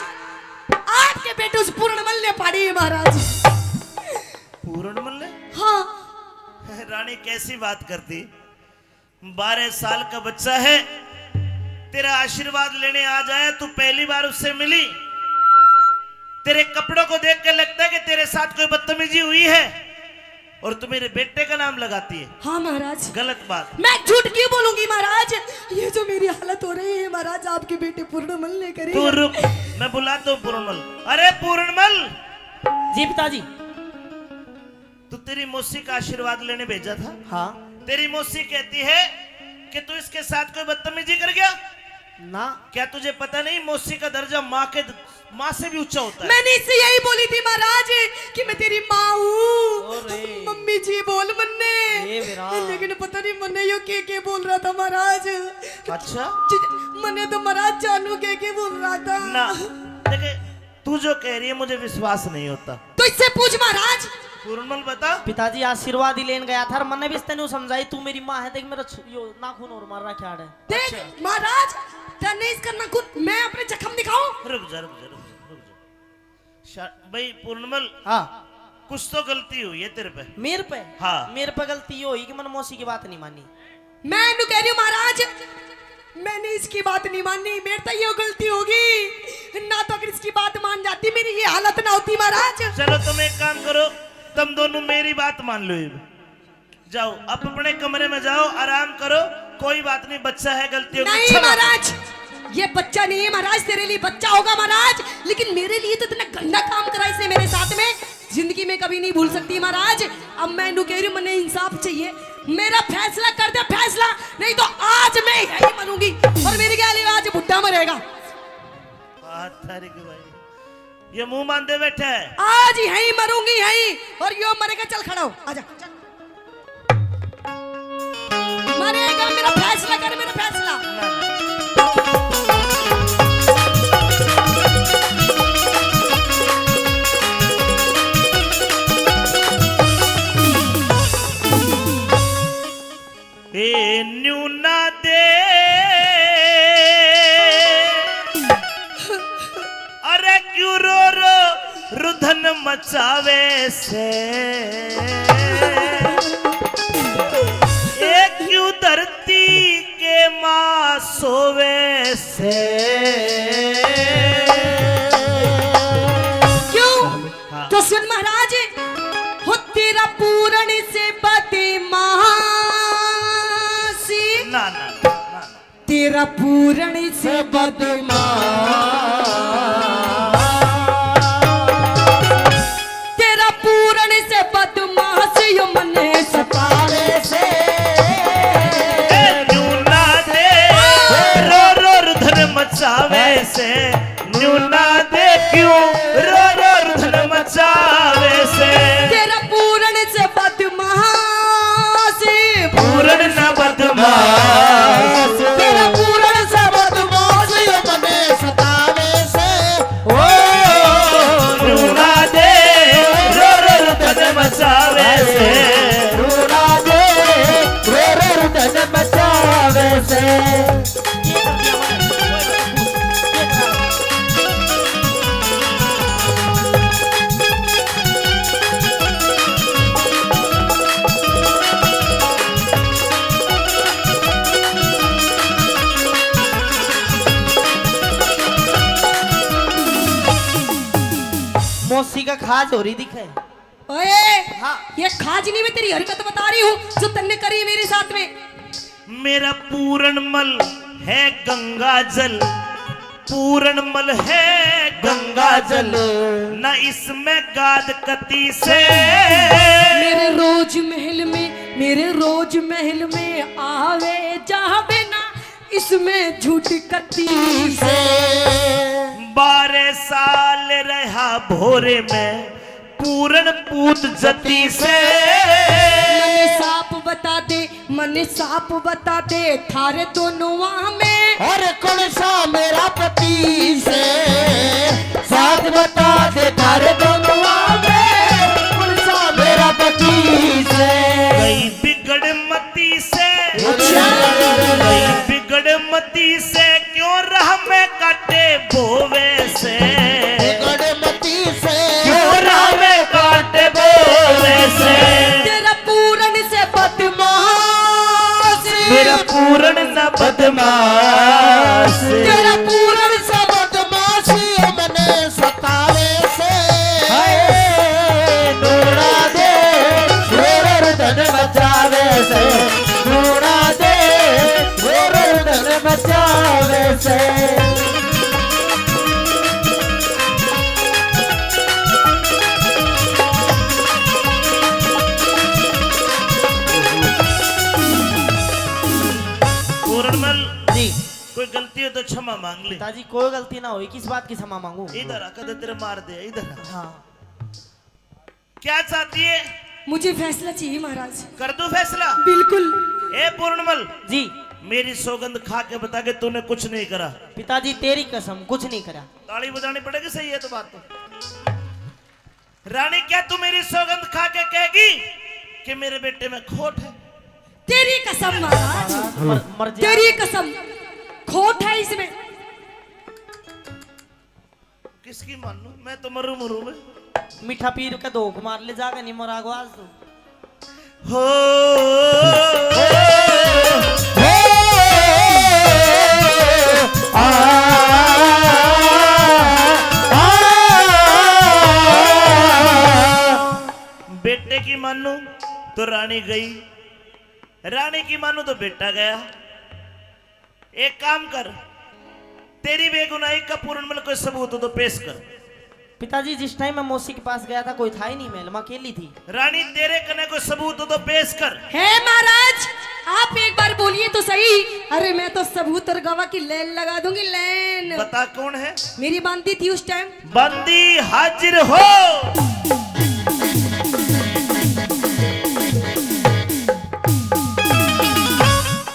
आपके बेटे उस पूर्णमल ने पाड़ी है महाराज। पूर्णमल ने? हाँ। रानी कैसी बात करती, 12 साल का बच्चा है, तेरा आशीर्वाद लेने आ जाए, तू पहली बार उससे मिली। तेरे कपड़ों को देख के लगता है कि तेरे साथ कोई बदतमीजी हुई है, और तू मेरे बेटे का नाम लगाती है। हाँ महाराज। गलत बात। मैं झूठ क्यों बोलूंगी महाराज? ये जो मेरी हालत हो रही है महाराज, आपके बेटे पूर्णमल ने करी। तू रुक, मैं बुलाता हूँ पूर्णमल। अरे पूर्णमल। जी पिताजी। तू तेरी मौसी का आशीर्वाद लेने भेजा था। हाँ। तेरी मौसी कहती है कि तू इसके साथ कोई बदतमीजी कर गया। ना। क्या तुझे पता नहीं मौसी का दर्जा माँ से भी ऊंचा होता है? मैंने इससे यही बोली थी महाराज कि मैं तेरी माँ हूँ। अरे। मम्मी जी बोल मन्ने, ए मेरा। लेकिन पता नहीं मन्ने यो के बोल रहा था महाराज। अच्छा। मन्ने तो महाराज जानू के बोल रहा था ना देखे, तू जो कह रही है मुझे विश्वास नहीं होता। तो इससे पूछ महाराज। पूर्णमल बता। पिताजी आशीर्वाद ही लेन गया था और मैंने भी तेन समझाई तू मेरी माँ है, देख मेरा यो नाखून और मार रहा क्या है। देख महाराज तेने इसका नाखून मैं अपने जख्म दिखाऊं। रुक जा भाई पूर्णमल, हाँ कुछ तो गलती हुई है तेरे पे। मेरे पे? हाँ मेरे पे गलती ये हुई कि मैंने मौसी की बात नहीं मानी। मैं इन्हें कह रही हूँ महाराज मैंने इसकी बात नहीं मानी, मेरे तो ये गलती होगी ना, तो अगर इसकी बात मान जाती मेरी ये हालत ना होती महाराज। चलो तुम एक काम करो, तुम दोनों मेरी बात मान लो, जाओ अब अपने कमरे में जाओ, आराम करो, कोई बात नहीं, बच्चा है, गलती होगी। नहीं महाराज ये बच्चा नहीं है महाराज, तेरे लिए बच्चा होगा महाराज, लेकिन मेरे लिए तो इतना गंदा काम करा इसने मेरे साथ में, जिंदगी में कभी नहीं भूल सकती महाराज। अब मैं इन्हें कह रही हूँ मैंने इंसाफ चाहिए, मेरा फैसला कर दे फैसला, नहीं तो आज मैं यही मरूंगी और मेरे क्या लिए आज बुढ़ा मरेगा। भाई ये मुंह बांधे बैठे है, आज यही मरूंगी यही, और यो मरेगा, चल खड़ा हो आजा, मरेगा, मेरा फैसला कर, मेरा फैसला। न्यूना दे अरे क्यों रो रो रुधन मचावे से, एक क्यों धरती के माँ सोवे से। क्यों? हाँ। तो सुन महाराज, हो तेरा पूर्ण से बदमाशी, ना ना ना ना, तेरा पूर्ण से तेरा पूर्ण से बदमाशी यो मने सतावे से। न्यूना दे रो रो रुधन मचावे से, न्यूना दे क्यों रो रो रुधन मचावे से। तेरा पूर्ण से बदमाशी, पूर्ण न बदमाश, तेरा पूर्ण से बदमाशी मने सतावे से, ओ न्यूना दे रो रो रुधन मचावे से। रूड़ा दे रो रुदन मचावे से। मौसी का खाज हो रही दिखे। ओए हाँ। ये खाज नहीं, मैं तेरी हरकत बता रही हूँ जो तन्ने करी मेरे साथ में। मेरा पूरणमल है गंगा जल, पूरणमल है गंगा जल, न इसमें गाद कती से। मेरे रोज महल में, मेरे रोज महल में आवे जावे ना, इसमें झूठ कती से। 12 साल रहा भोरे में पूरण पूत जती से। मने साप बता दे, मने साप बता दे, थारे दोनों वहाँ में और कौन सा मेरा पति से, साथ बता दे थारे दोनों में, कौन सा मेरा पति से। गई बिगड़ मती से, गई बिगड़ मती से, क्यों राह में काटे बोवे से। गणमती से क्यों राह में काटे बोवे से। तेरा पूर्ण से बदमाश, मेरा पूरण न बदमाश, तेरा पूर्ण से बदमाशी मने सतावे से। नूरा दे धन बचावे से, नूरा दे धन बचावे से। पूरणमल जी कोई गलती हो तो क्षमा मांग ले। पिताजी कोई गलती ना हुई, किस बात की क्षमा मांगू। इधर आकर तेरे मार दे, इधर आ। हाँ क्या चाहती है? मुझे फैसला चाहिए महाराज, कर दो फैसला। बिल्कुल। ए पूर्णमल जी मेरी सौगंध खा के बता के तूने कुछ नहीं करा। पिताजी तेरी कसम कुछ नहीं करा। ताली बजानी पड़ेगी, सही है तो बात तो। रानी क्या तू मेरी सौगंध खा के कहेगी कि मेरे बेटे में खोट है? तेरी कसम महाराज, मर जा। तेरी कसम, खोट है इसमें। किसकी मान लूं? मैं तो मरू मरू में। मीठा पीर के दो मार ले जागा नहीं मरागो आज तो। हो बेटे की मानू तो रानी गई, रानी की मानू तो बेटा गया। एक काम कर, तेरी बेगुनाही का पूर्ण कोई सबूत हो तो पेश कर। पिताजी जिस टाइम मैं मौसी के पास गया था कोई था ही नहीं, मैं अकेली थी। रानी तेरे कने कोई सबूत हो तो पेश कर। है महाराज, आप एक बार बोलिए तो सही। अरे मैं तो सबूत और गवाह की लाइन लगा दूंगी, लाइन। बता कौन है? मेरी बांधी थी उस टाइम। बंदी हाजिर हो।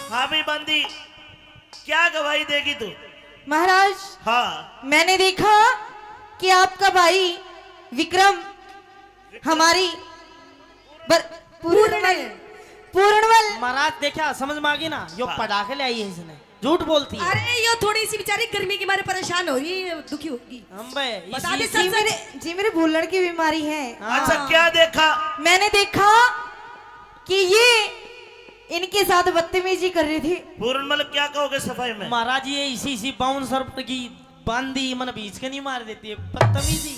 हाँ भाई बंदी, क्या गवाही देगी तू? महाराज, हाँ मैंने देखा कि आपका भाई विक्रम हमारी पूर्णवल महाराज देखा समझ में आ गई ना, यो पटाखे ले आई है इसने, झूठ बोलती है। अरे ये थोड़ी सी बेचारी गर्मी के मारे परेशान हो रही है, दुखी होगी। हम बे बता दे इसी- सच। जी मेरे भूलड़ की बीमारी है। अच्छा क्या देखा? मैंने देखा कि ये इनके साथ बदतमीजी कर रही थी। पूर्णमल क्या कहोगे सफाई में? महाराज ये इसी बाउंसर की बांदी मन बीच के नहीं मार देती है, बदतमीजी।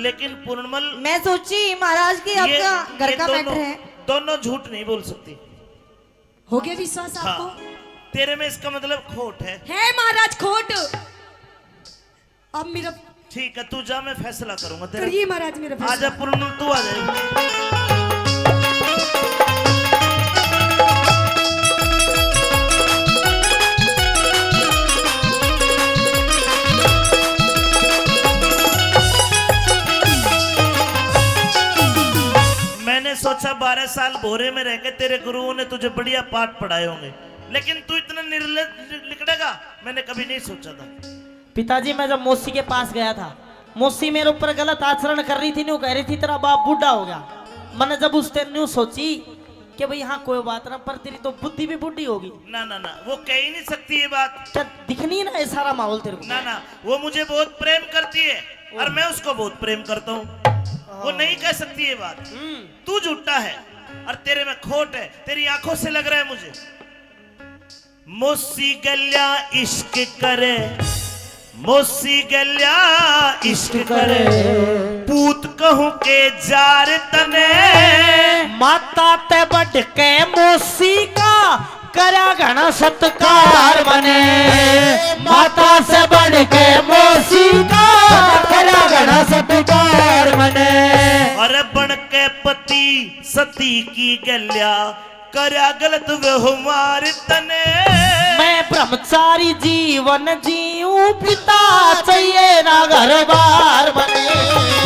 लेकिन पूर्णमल मैं सोची महाराज की आपका घर का मैटर है। दोनों झूठ नहीं बोल सकती। हो गया विश्वास हाँ, आपको? तेरे में इसका मतलब खोट है। है महाराज खोट। अब मेरा ठीक है, तू जा, मैं फैसला करूंगा तेरा। करिए महाराज मेरा फैसला। आजा पूर्णमल, तू आ जाए। मैंने सोचा 12 साल भोरे में रह के तेरे गुरुओं ने तुझे बढ़िया पाठ पढ़ाए होंगे, लेकिन तू इतना निर्लज निकलेगा मैंने कभी नहीं सोचा था। पिताजी मैं जब मौसी के पास गया था, मौसी मेरे ऊपर गलत आचरण कर रही थी, न्यू कह रही थी तेरा बाप बूढ़ा हो गया। मैंने जब उस टाइम न्यू सोची कि भाई हाँ कोई बात ना, पर तेरी तो बुद्धि भी बुढ़ी होगी। ना ना ना, वो कह ही नहीं सकती ये बात। क्या दिखनी ना ये सारा माहौल तेरे को? ना ना, वो मुझे बहुत प्रेम करती है और मैं उसको बहुत प्रेम करता हूँ। वो नहीं कह सकती ये बात। तू झूठा है और तेरे में खोट है, तेरी आंखों से लग रहा है मुझे। मौसी गल्या इश्क करे, मौसी गल्या इश्क करे, पूत कहूं के जार तने, माता ते बढ़ के मौसी का करा घना सत्कार बने, माता से बढ़ के मौसी का करा घना सत्कार बने। और बन के पति सती की गल्या करया गलत व्यवहार तने। मैं ब्रह्मचारी जीवन जीऊं, पिता चाहिए ना घर बार बने।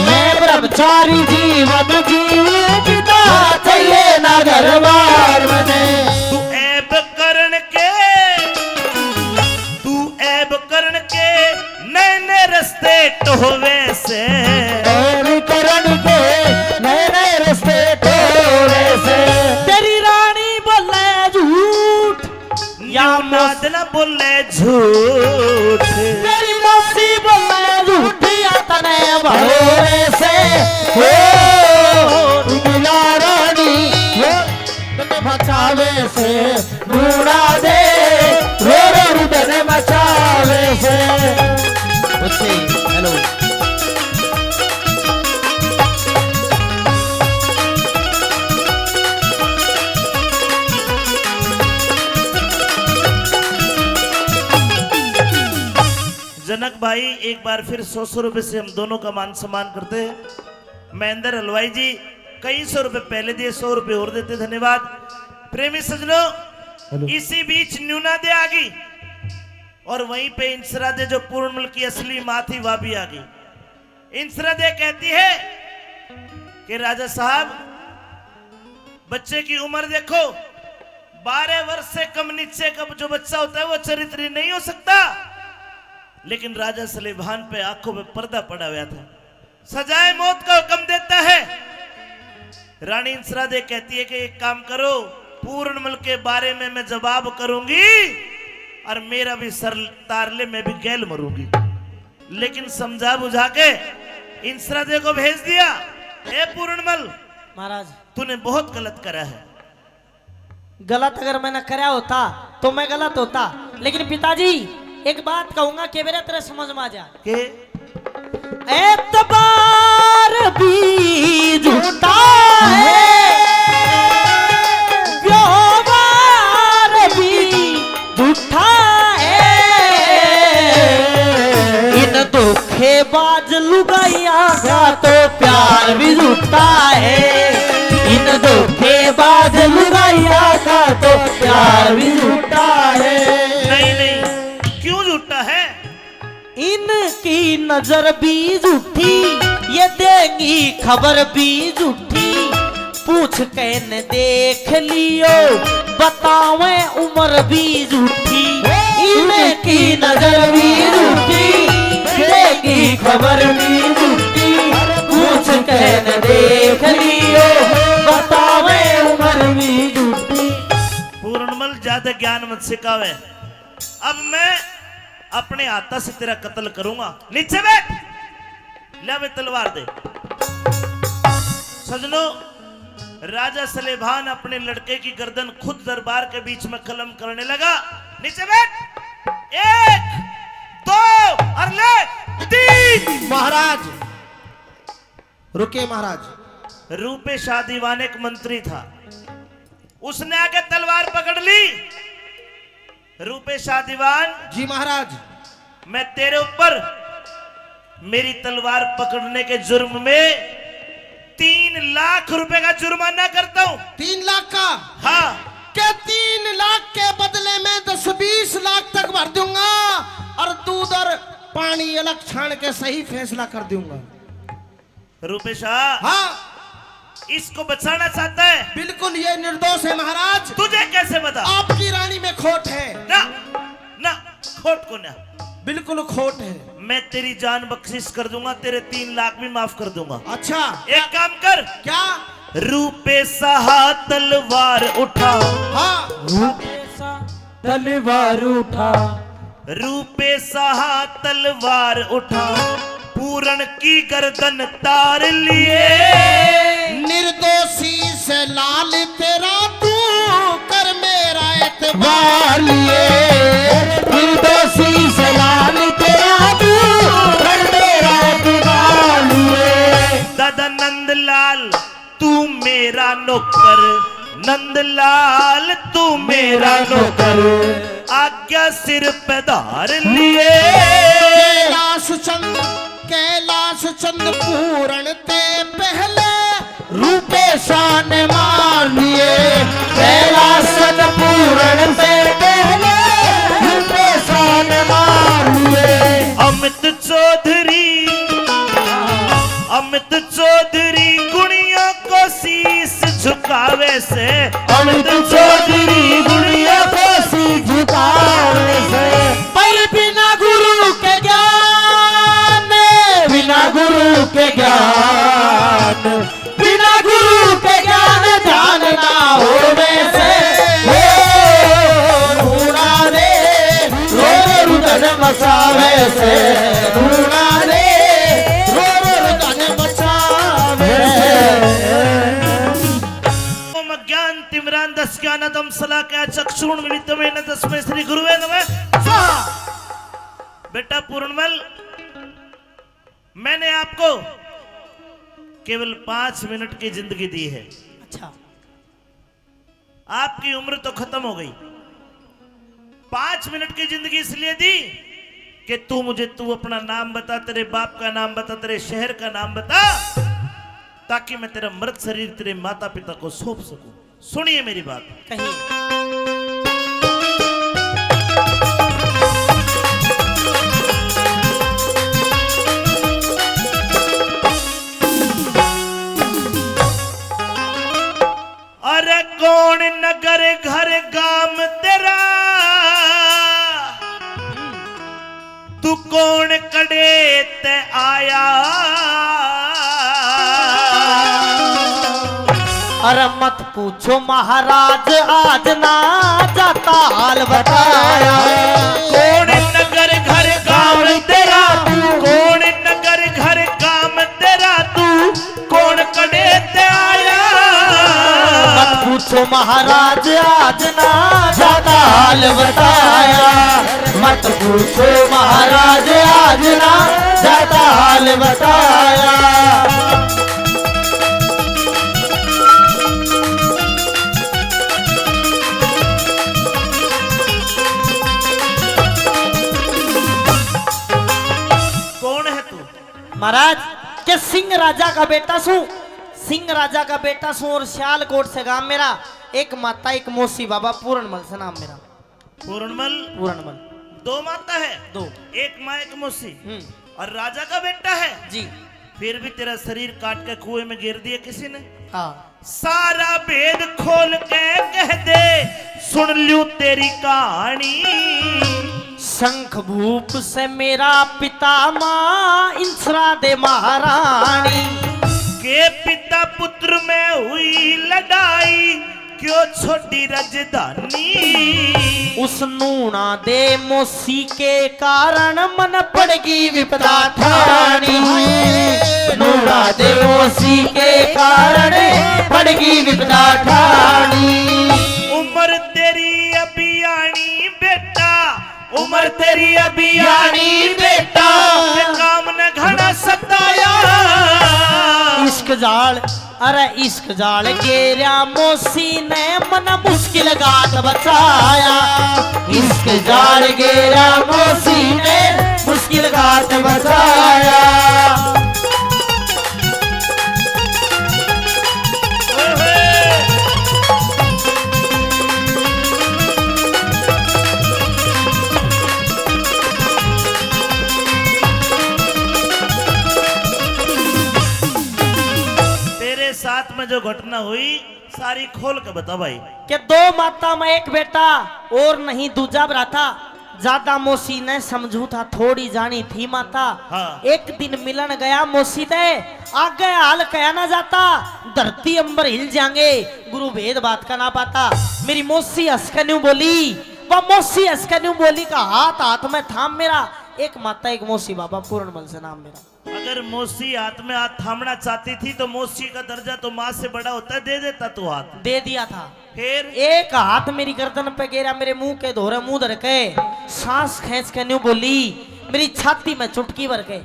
मैं ब्रह्मचारी जीवन जीऊं, पिता चाहिए ना घर बार बने। तू ऐब करण के, तू ऐब करण के नए नए रस्ते टोवे से, ऐब करण के नए नए रस्ते टोवे से। तेरी रानी बोले झूठ या नाद न बोले झूठ, तेरी मौसी बोले झूठ या तने भरोरे से हो मिला रानी, वो तने मचावे से ढूंढा दे, रो रो तने मचावे से। हेलो जनक भाई एक बार फिर 100 रुपए से हम दोनों का मान सम्मान करते हैं। महेंद्र हलवाई जी कई 100 रुपए पहले दिए, 100 रुपए और देते, धन्यवाद। प्रेमी सजनों, इसी बीच न्यूना दे आ गई और वहीं पे इंसरा दे जो पूर्णमल की असली माँ थी वह भी आ गई। इंसरा दे कहती है कि राजा साहब बच्चे की उम्र देखो, 12 वर्ष से कम नीचे का जो बच्चा होता है वो चरित्र नहीं हो सकता। लेकिन राजा सलेभान पे आंखों पे पर्दा पड़ा हुआ था। सजाए मौत का हुक्म देता है। रानी इंसरादे कहती है कि एक काम करो, पूर्णमल के बारे में मैं जवाब करूंगी और मेरा भी सर तार ले, मैं भी गैल मरूंगी। लेकिन समझा बुझा के इंसरादे को भेज दिया, ए पूर्णमल महाराज तूने बहुत गलत करा है। गलत अगर मैंने करा होता तो मैं गलत होता, लेकिन पिताजी एक बात कहूंगा कि मेरे तेरे समझ में आ जा के एतबार भी झूठा है, व्यवहार भी झूठा है, इन धोखेबाज लुगाइया का तो प्यार भी झूठा है, इन धोखेबाज लुगाइया का तो प्यार भी झूठा है। नहीं नहीं, क्यों झूठा है? इनकी नजर भी झूठी, ये देंगी खबर भी झूठी, पूछ के न देख लियो बतावे उम्र भी झूठी, इनकी नजर भी झूठी, देंगी खबर भी झूठी, पूछ के न देख लियो बतावे उम्र भी झूठी। पूर्णमल ज्यादा ज्ञान मत सिखावे, अब मैं अपने हाथा से तेरा कत्ल करूंगा। नीचे बैठ, ले वे तलवार दे। सजनों, राजा सलेभान अपने लड़के की गर्दन खुद दरबार के बीच में कलम करने लगा। नीचे बैठ, 1 2 और ले 3। महाराज रुके महाराज। रूपे शाह दीवान एक मंत्री था, उसने आके तलवार पकड़ ली। रूपे शाह दीवान, जी महाराज। मैं तेरे ऊपर मेरी तलवार पकड़ने के जुर्म में 3 लाख रुपए का जुर्माना करता हूं। 3 लाख का? हाँ। के 3 लाख के बदले में 10-20 लाख तक भर दूंगा और दूध और पानी अलग छान के सही फैसला कर दूंगा। रूपे शाह, हाँ इसको बचाना चाहता है? बिल्कुल, ये निर्दोष है महाराज। तुझे कैसे बता? आपकी रानी में खोट है। ना ना, खोट को ना, बिल्कुल खोट है। मैं तेरी जान बख्शिश कर दूंगा, तेरे 3 लाख भी माफ कर दूंगा। अच्छा, एक काम कर। क्या? रूपे साहा तलवार उठा। हाँ, तलवार उठा, रूपे साहा तलवार उठा, पूरण की गर्दन तार लिए। निर्दोषी से लाल तेरा तू कर मेरा एतबार लिए, निर्दोषी से लाल तेरा तू कर मेरा एतबार लिए। दादा नंदलाल तू मेरा नौकर, नंदलाल तू मेरा नौकर, आज्ञा सिर पे धार लिए। कैलाश चंद पूरण ते पहले रूपे शान मान लिए, कैलाश चंद पूरण से पहले रूपे शान मान लिए। अमित चौधरी गुणियों को शीश झुकावे से, अमित चौधरी गुड़िया को सी झुकावे से, पर बिना गुरु के ज्ञान, बिना गुरु के ज्ञान, बिना गुरु के ज्ञान ध्यान ना होने से रूणा रे रो रुदन मचावे से, रूणा रे रो रुदन मचावे से। ओम ज्ञान तिमरान 10 ज्ञानदम सलाकया चक्षुण मिलितमेन तस्मै श्री गुरुवे नमः स्वाहा। बेटा पूर्णमल, मैंने आपको केवल 5 मिनट की जिंदगी दी है। अच्छा, आपकी उम्र तो खत्म हो गई। 5 मिनट की जिंदगी इसलिए दी कि तू अपना नाम बता, तेरे बाप का नाम बता, तेरे शहर का नाम बता, ताकि मैं तेरा मृत शरीर तेरे माता पिता को सौंप सकूं। सुनिए मेरी बात। कहिए। अरे कौन नगर घर गाम तेरा, तू कौन कड़े ते आया, अरे मत पूछो महाराज आज ना जाता हाल बताया। कौन नगर घर काम तेरा तू, कौन नगर घर काम तेरा तू, कौन कड़े ते आया। मत पूछो महाराज आज ना जाता हाल बताया। मत पूछो महाराज आज ना जाता हाल बताया। कौन है तू? महाराज के सिंह राजा का बेटा सू, सिंह राजा का बेटा सू और सियालकोट से गांव मेरा। एक माता एक मौसी बाबा पूर्णमल से नाम मेरा। पूर्णमल। पूर्णमल दो माता है? दो। एक माँ एक मौसी और राजा का बेटा है जी। फिर भी तेरा शरीर काट के कुएं में गिर दिया किसी ने। हाँ सारा भेद खोल के कह दे सुन लूं तेरी कहानी। शंख भूप से मेरा पिता माँ इंसरा दे महारानी। के पिता पुत्र में हुई लड़ाई क्यों छोटी राजधानी। उस नूना दे मौसी के कारण मन पड़गी विपदा ठानी। नूना दे मौसी के कारण पड़गी विपदा ठानी। उम्र तेरी अभी आनी बेटा, उम्र तेरी अभी आनी बेटा, के काम ने घना सताया। इश्क जाल अरे इश्क जाल गेरा मौसी ने मन मुश्किल गात बचाया। इश्क जाल गेरा मौसी ने मुश्किल गात बचाया। साथ में जो घटना हुई सारी खोल के बता भाई। कि दो माता में एक बेटा और नहीं दूजा भ्राता। ज्यादा मौसी ने समझू था थोड़ी जानी थी माता। हाँ। एक दिन मिलन गया मौसी दे आगे हाल कहा ना जाता। धरती अंबर हिल जाएंगे गुरु भेद बात का ना पाता। मेरी मौसी हंस के न्यू बोली, वह मौसी हंस के न्यू बोली का हाथ हाथ में थाम मेरा। एक माता एक मौसी बाबा पूर्णमल से नाम मेरा। अगर मौसी हाथ में हाथ थामना चाहती थी तो मौसी का दर्जा तो माँ से बड़ा होता है, दे देता तू हाथ। दे दिया था। फिर एक हाथ मेरी गर्दन पे गिरा, मेरे मुंह के धोरे मुंह धर के सांस खींच के न्यू बोली, मेरी छाती में चुटकी भर के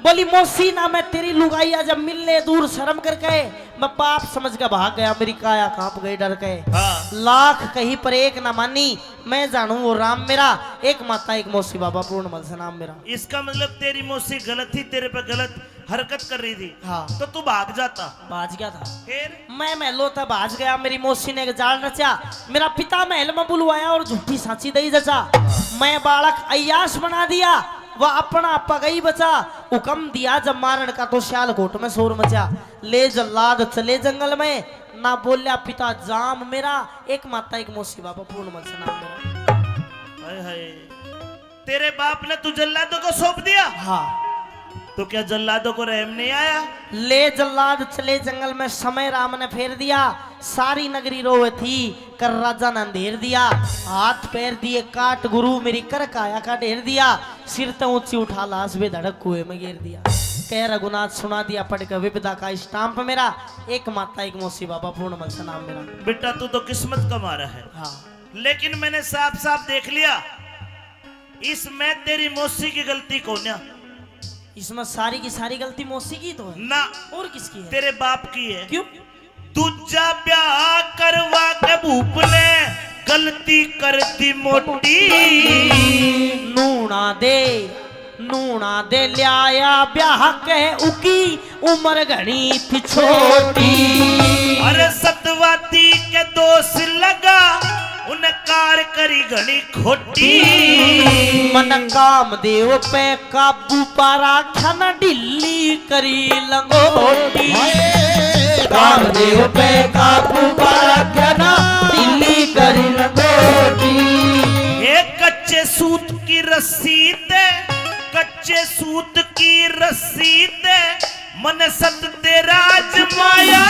बोली, मौसी ना मैं तेरी लुगाइया जब मिलने दूर शर्म करके मैं पाप समझ के भाग गया। मेरी काया कांप गई डर के। हाँ। लाख कहीं पर एक ना मानी, मैं जानू वो राम मेरा। एक माता एक मौसी बाबा पूर्णमल से नाम मेरा। इसका मतलब तेरी मौसी गलत थी, तेरे पे गलत हरकत कर रही थी। हाँ। तो तू भाग जाता। भाज गया था। फिर मैं महलो था भाज गया। मेरी मौसी ने एक जाल रचा, मेरा पिता महल में बुलवाया और झूठी सांची दई जचा। मैं बालक अय्याश बना दिया, वह अपना पगई बचा। हुक्म दिया जब मारण का तो सियालकोट में शोर मचा। ले जल्लाद चले जंगल में, ना बोलिया पिता जाम मेरा। एक माता एक मौसी बाबा पूर्णमल से नाम मेरा। हाय हाय, तेरे बाप ने तू जल्लादों को सौंप दिया। हाँ। तो क्या जल्लादों को रहम नहीं आया? ले जल्लाद चले जंगल में, समय राम ने फेर दिया। सारी नगरी रोवे थी, कर राजा ने अंधेर दिया। हाथ पैर दिए काट गुरु, मेरी कर काया का ढेर दिया। सिर तो ऊंची उठा लाश बे धड़क कुएं में गिर दिया। कह रघुनाथ सुना दिया पढ़ के विपदा का स्टाम्प मेरा। एक माता एक मौसी बाबा पूर्णमल से नाम मेरा। बेटा तू तो किस्मत का मारा है। हाँ। लेकिन मैंने साफ साफ देख लिया इसमें तेरी मौसी की गलती कौन है? इसमें सारी की सारी गलती मौसी की तो है ना, और किसकी है? तेरे बाप की है। क्यों? दूजा ब्याह करवा के भूप ने गलती कर दी मोटी। नूना दे लिया ब्याह के उकी उम्र घनी थी छोटी। अरे सतवाती के दोष लगा उन कार करी घनी खोटी। मन काम देव पे काबू पारा खाना ढिल्ली करी लंगोटी। काम देव पे काबू पारा खाना ढिल्ली करी लंगोटी। एक कच्चे सूत की रस्सी दे, कच्चे सूत की रस्सी दे मन सत तेरा माया।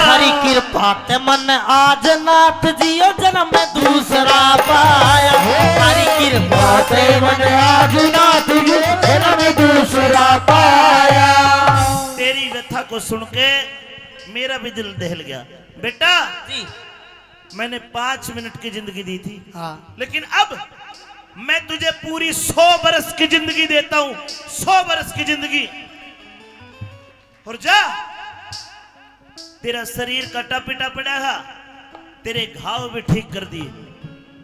हरी कृपा ते मन आज नाथ जियो जन्म में दूसरा पाया। हरी कृपा ते मन आज नाथ जियो जन्म में दूसरा पाया। तेरी व्यथा को सुन के मेरा भी दिल दहल गया। बेटा जी मैंने 5 मिनट की जिंदगी दी थी, हाँ लेकिन अब मैं तुझे पूरी 100 बरस की जिंदगी देता हूं, 100 बरस की जिंदगी। और जा, तेरा शरीर कटा पिटा पड़ा है, तेरे घाव भी ठीक कर दिए,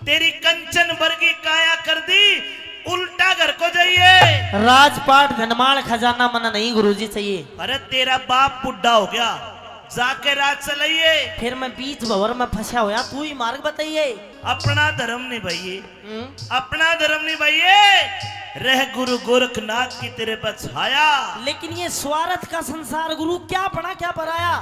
तेरी कंचन वर्गी काया कर दी, उल्टा घर को जाइए। राजपाट धनमाल खजाना मना नहीं गुरुजी चाहिए। अरे तेरा बाप बुढ़ा हो गया, जाके राज चलाइए। फिर मैं बीच भंवर में फंसा होया, तू ही मार्ग बताइए। अपना धर्म निभाइए, अपना धर्म निभाइए। रह गुरु गोरखनाथ की तेरे पर छाया। लेकिन ये स्वार्थ का संसार गुरु, क्या पढ़ा क्या पढ़ाया।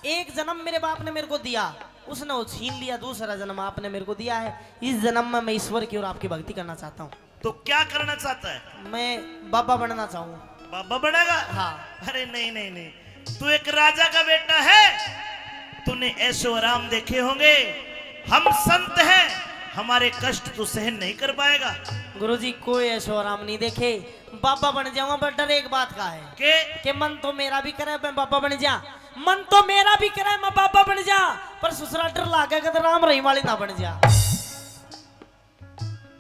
एक जन्म मेरे बाप ने मेरे को दिया, उसने वो छीन लिया। दूसरा जन्म आपने मेरे को दिया है। इस जन्म में मैं ईश्वर की और आपकी भक्ति करना चाहता हूँ। तो क्या करना चाहता है? मैं बाबा बनना चाहूँ। बाबा बनेगा? हाँ। अरे नहीं नहीं नहीं, तू एक राजा का बेटा है, तूने ऐशो आराम देखे होंगे। हम संत हैं, हमारे कष्ट तू सहन नहीं कर पाएगा। गुरुजी कोई ऐशो आराम नहीं देखे, बाबा बन जाऊंगा। पर डर एक बात का है कि मन तो मेरा भी करे मैं बाबा बन जा, मन तो मेरा भी करे मैं बाबा बन जा, पर ससुरा डर लागेगा तो राम रहीम वाली ना बन जा।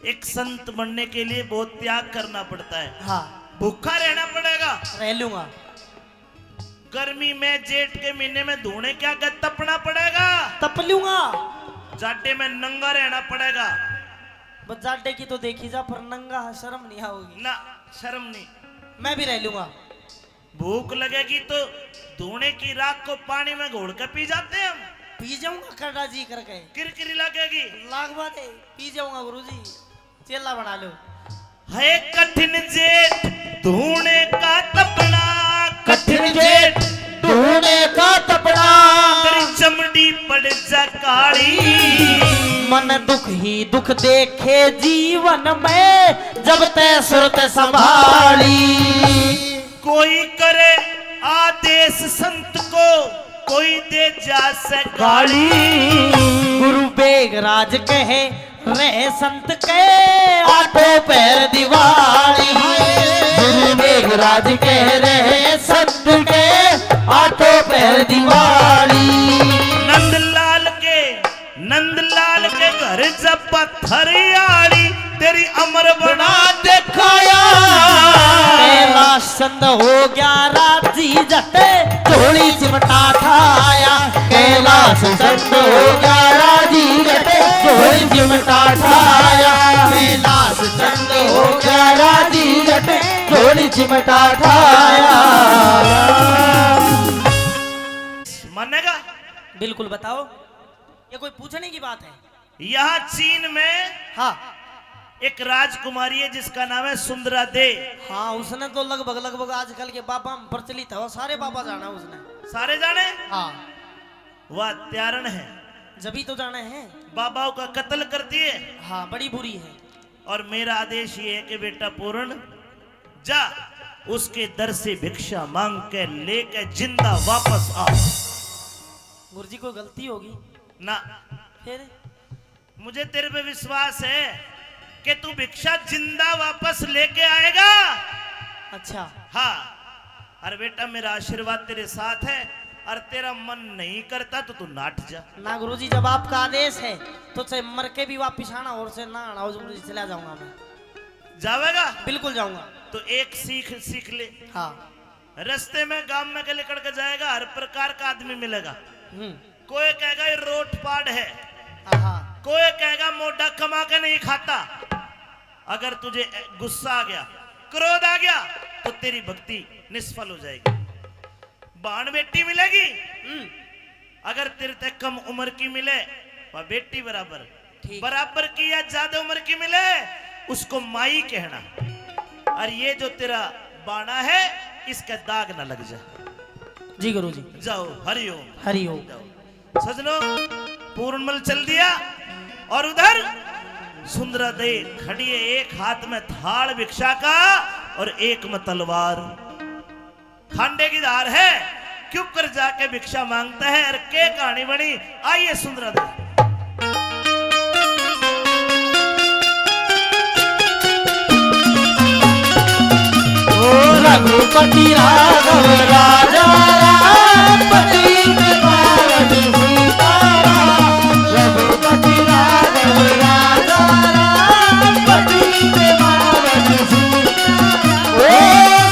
एक संत बनने के लिए बहुत त्याग करना पड़ता है। हाँ भूखा रहना पड़ेगा। रह लूंगा। गर्मी में जेठ के महीने में धोने क्या कर तपना पड़ेगा। तप लूंगा। जाटे में नंगा रहना पड़ेगा। बस जाटे की तो देखी जा, पर नंगा शर्म नहीं आओगी ना, शर्म नहीं। मैं भी रह लूंगा। भूख लगेगी तो धोने की राख को पानी में घोल कर पी जाते हैं हम। पी जाऊंगा करड़ा जी करके। किरकिरी लगेगी। लागवा दे, पी जाऊंगा गुरुजी। चेला बना लो। है कठिन जेठ धोने का तपना, कठिन जेठ ढूंढने का तपना। तेरी चमड़ी पड़ जा काली। मन दुख ही दुख देखे जीवन में, जब तय सुरत संभाली। कोई करे आदेश संत को, कोई दे जा से गाली। गुरु बेगराज कहे रहे संत के, आठों पैर दिवाली। गुरु मेघराज कह रहे संत के, आठों पैर दिवाली। नंदलाल के घर जब पत्थरियाड़ी, तेरी अमर बना दिखाया। कैलाश चंद हो गया राजी जटे, झोली चिमटा ठाया। कैलाश चंद हो गया राजी जटे, झोली चिमटा ठाया। कैलाश चंद हो गया राजी जटे, झोली चिमटा ठाया। मानेगा? बिल्कुल बताओ, ये कोई पूछने की बात है? यहाँ चीन में हाँ एक राजकुमारी है जिसका नाम है सुंदरा दे। हाँ, उसने तो लगभग आजकल के बाबा में प्रचलित है, वो सारे बाबा जाना उसने। सारे जाने? हाँ। वह त्यारण है, जभी तो जाने हैं। बाबाओं का कत्ल करती है। हाँ, बड़ी बुरी है। और मेरा आदेश ये है कि बेटा पूर्ण जा, उसके दर से भिक्षा मांग के लेके जिंदा वापस आ। गुरुजी कोई गलती होगी ना, फिर? मुझे तेरे पे विश्वास है कि तू भिक्षा जिंदा वापस लेके आएगा। अच्छा। हाँ। अरे बेटा मेरा आशीर्वाद तेरे साथ है, और तेरा मन नहीं करता तो तू नाट जा। ना गुरुजी, जब आपका आदेश है तो चाहे मर के भी वापिस आना और से ना आना, गुरुजी चला जाऊंगा मैं। जावेगा? बिल्कुल जाऊंगा। तो एक सीख ले। हाँ। रास्ते में गांव में के लेकर के जाएगा, हर प्रकार का आदमी मिलेगा। कोई कहेगा ये रोट पाड़ है, कोई कहेगा मोटा कमा के नहीं खाता। अगर तुझे गुस्सा आ गया, क्रोध आ गया, तो तेरी भक्ति निष्फल हो जाएगी। बाण बेटी मिलेगी, अगर तेरे तक कम उम्र की मिले वह बेटी बराबर, बराबर की या ज्यादा उम्र की मिले उसको माई कहना। और ये जो तेरा बाणा है इसका दाग ना लग जाए। जी गुरुजी। जाओ, हरिओम हरिओम। सजनो, पूर्णमल चल दिया, और उधर सुंदरा दे खड़ी है, एक हाथ में थाल भिक्षा का और एक में तलवार। खांडे की धार है, क्यों कर जाके भिक्षा मांगता है। और के कहानी बनी, आइए सुंदरा दे। रघुपति राघव राजा राम, पति में पावन सीताराम। रघुपति राघव राजा राम, पति में पावन सीताराम। ओ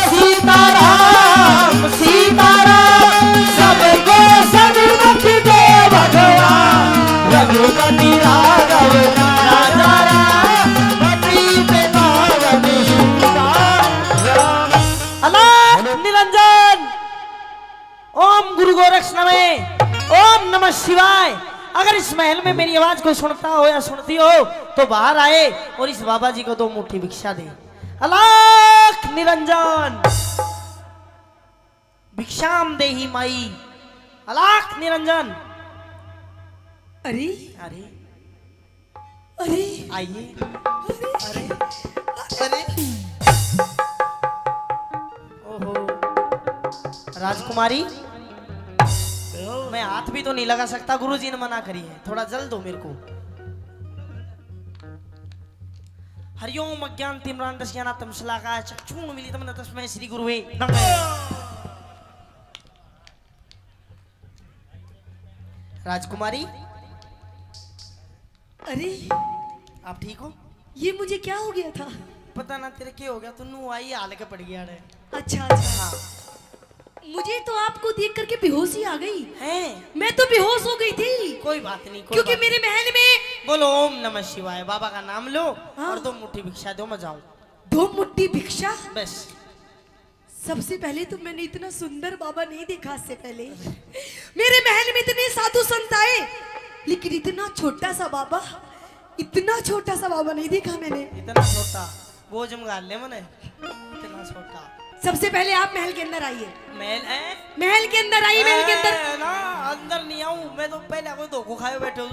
सीताराम सीताराम, सबको सदमुख दे भगवान। रघुपति राघव राजा राम, पति में पावन सीताराम। अलाख निरंजन, ओम गुरु गोरक्ष नमः, ओम नमः शिवाय। अगर इस महल में मेरी आवाज कोई सुनता हो या सुनती हो तो बाहर आए और इस बाबा जी को 2 मुट्ठी भिक्षा दे। अलाख निरंजन, भिक्षाम देहि माई। अलाख निरंजन। अरे अरे अरे आइए। अरे अरे ओहो राजकुमारी, मैं हाथ भी तो नहीं लगा सकता, गुरुजी ने मना करी है। थोड़ा जल दो मेरे को। हरिओम अज्ञान तिम्रांधस्याना तमसलाकाय चक्षुण मिलितम तस्मै श्री गुरुवे नमः। राजकुमारी, अरे आप ठीक हो? ये मुझे क्या हो गया था? पता ना तेरे क्या हो गया, तू नू आई हाल के पड़ गया रे। अच्छा अच्छा, हाँ मुझे तो आपको देख करके बेहोशी आ गई। है, मैं तो बेहोश हो गई थी कोई बात नहीं, कोई क्योंकि बात मेरे महल में बोलो ओम नमः शिवाय, बाबा का नाम लो हाँ। और 2 मुट्ठी भिक्षा दो, मैं जाऊं 2 मुट्ठी भिक्षा। बस। सबसे पहले तो मैंने इतना सुंदर बाबा नहीं देखा इससे पहले। मेरे महल में इतने साधु संत आए, लेकिन इतना छोटा सा बाबा, इतना छोटा सा बाबा नहीं देखा मैंने। इतना छोटा वो जमगाल ले मने, इतना छोटा। सबसे पहले आप महल के अंदर आइए। महल है, महल के अंदर आइए, महल के अंदर। ना अंदर नहीं आऊं मैं, तो पहले कोई धोखो खाए बैठे हूँ,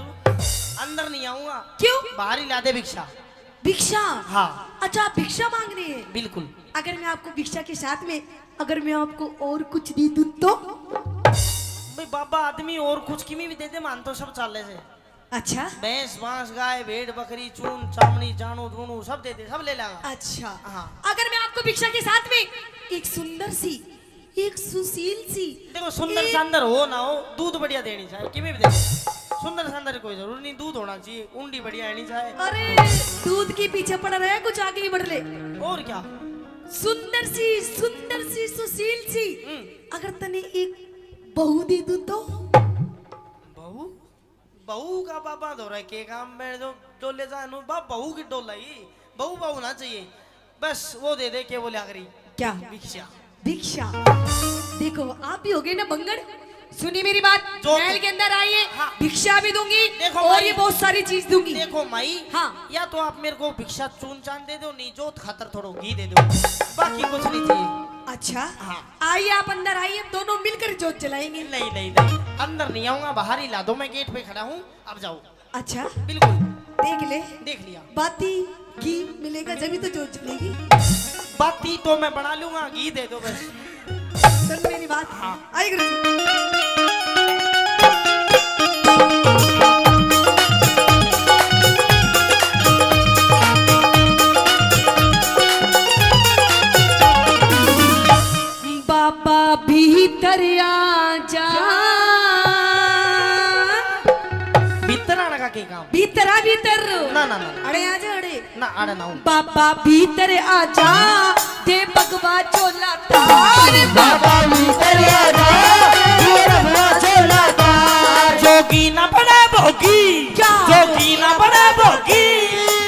अंदर नहीं आऊंगा। क्यों? बाहर ही ला दे भिक्षा। भिक्षा? हाँ अच्छा, आप भिक्षा मांग रहे हैं? बिल्कुल। अगर मैं आपको भिक्षा के साथ में अगर मैं आपको और कुछ दे दूं तो? भाई बाबा आदमी और कुछ किमी भी दे दे, मान तो सब चाले से। अच्छा भैंस बांस गाय भेड़ बकरी चून चामड़ी जानू धूणू सब दे दे, सब ले लागा। अच्छा हाँ। अगर मैं आपको भिक्षा के साथ में एक सुंदर सी, एक सुशील सी, देखो सुंदर सुंदर हो ना हो, दूध बढ़िया देनी चाहिए, किमी भी दे दे। सुंदर सुंदर कोई जरूर नहीं, दूध होना चाहिए, उंडी बढ़िया आनी चाहिए। अरे दूध के पीछे पड़ रहा है, कुछ आगे ही बढ़ ले। और क्या? सुंदर सी सुशील सी, अगर तने एक बहू दे दूं तो? बहू? बहू का बाबा धो रहा के काम में जो ले जा बहू की डोल लाई, बहू बहू ना चाहिए, बस वो दे दे के बोले आखिरी क्या? भिक्षा। भिक्षा? देखो आप भी हो गए ना बंगड़। सुनिए मेरी बात, जो महल के अंदर आइए, हाँ। भिक्षा भी दूंगी देखो और भाई, ये बहुत सारी चीज दूंगी। देखो माई, हाँ। या तो आप मेरे को भिक्षा चून चांद दे दो, नहीं जोत खातर थोड़ा घी दे दो, बाकी कुछ नहीं चाहिए। अच्छा हाँ। आइए आप अंदर आइए, दोनों मिलकर जोत जलाएंगे। नहीं नहीं नहीं, अंदर नहीं आऊंगा, बाहर ही ला दो, मैं गेट पे खड़ा हूँ, अब जाओ। अच्छा बिल्कुल। देख ले, देख लिया। बाती घी मिलेगा जब तो जोत जलेगी। बाती तो मैं बना लूंगा, घी दे दो बस। सुन मेरी बात। हाँ। आइए गुरुजी। बाबा भीतर आ जा, भीतर आने का के काम? भीतर आ भीतर। ना ना ना अड़े आ जा अड़े। ना आड़ा ना हूँ। बाबा भीतर आ जा, दे भगवा चोला तार। बाबा भीतर आ जा, ये रघुआ चोला तार। जोगी ना बड़ा भोगी, क्या? जोगी ना बड़ा भोगी,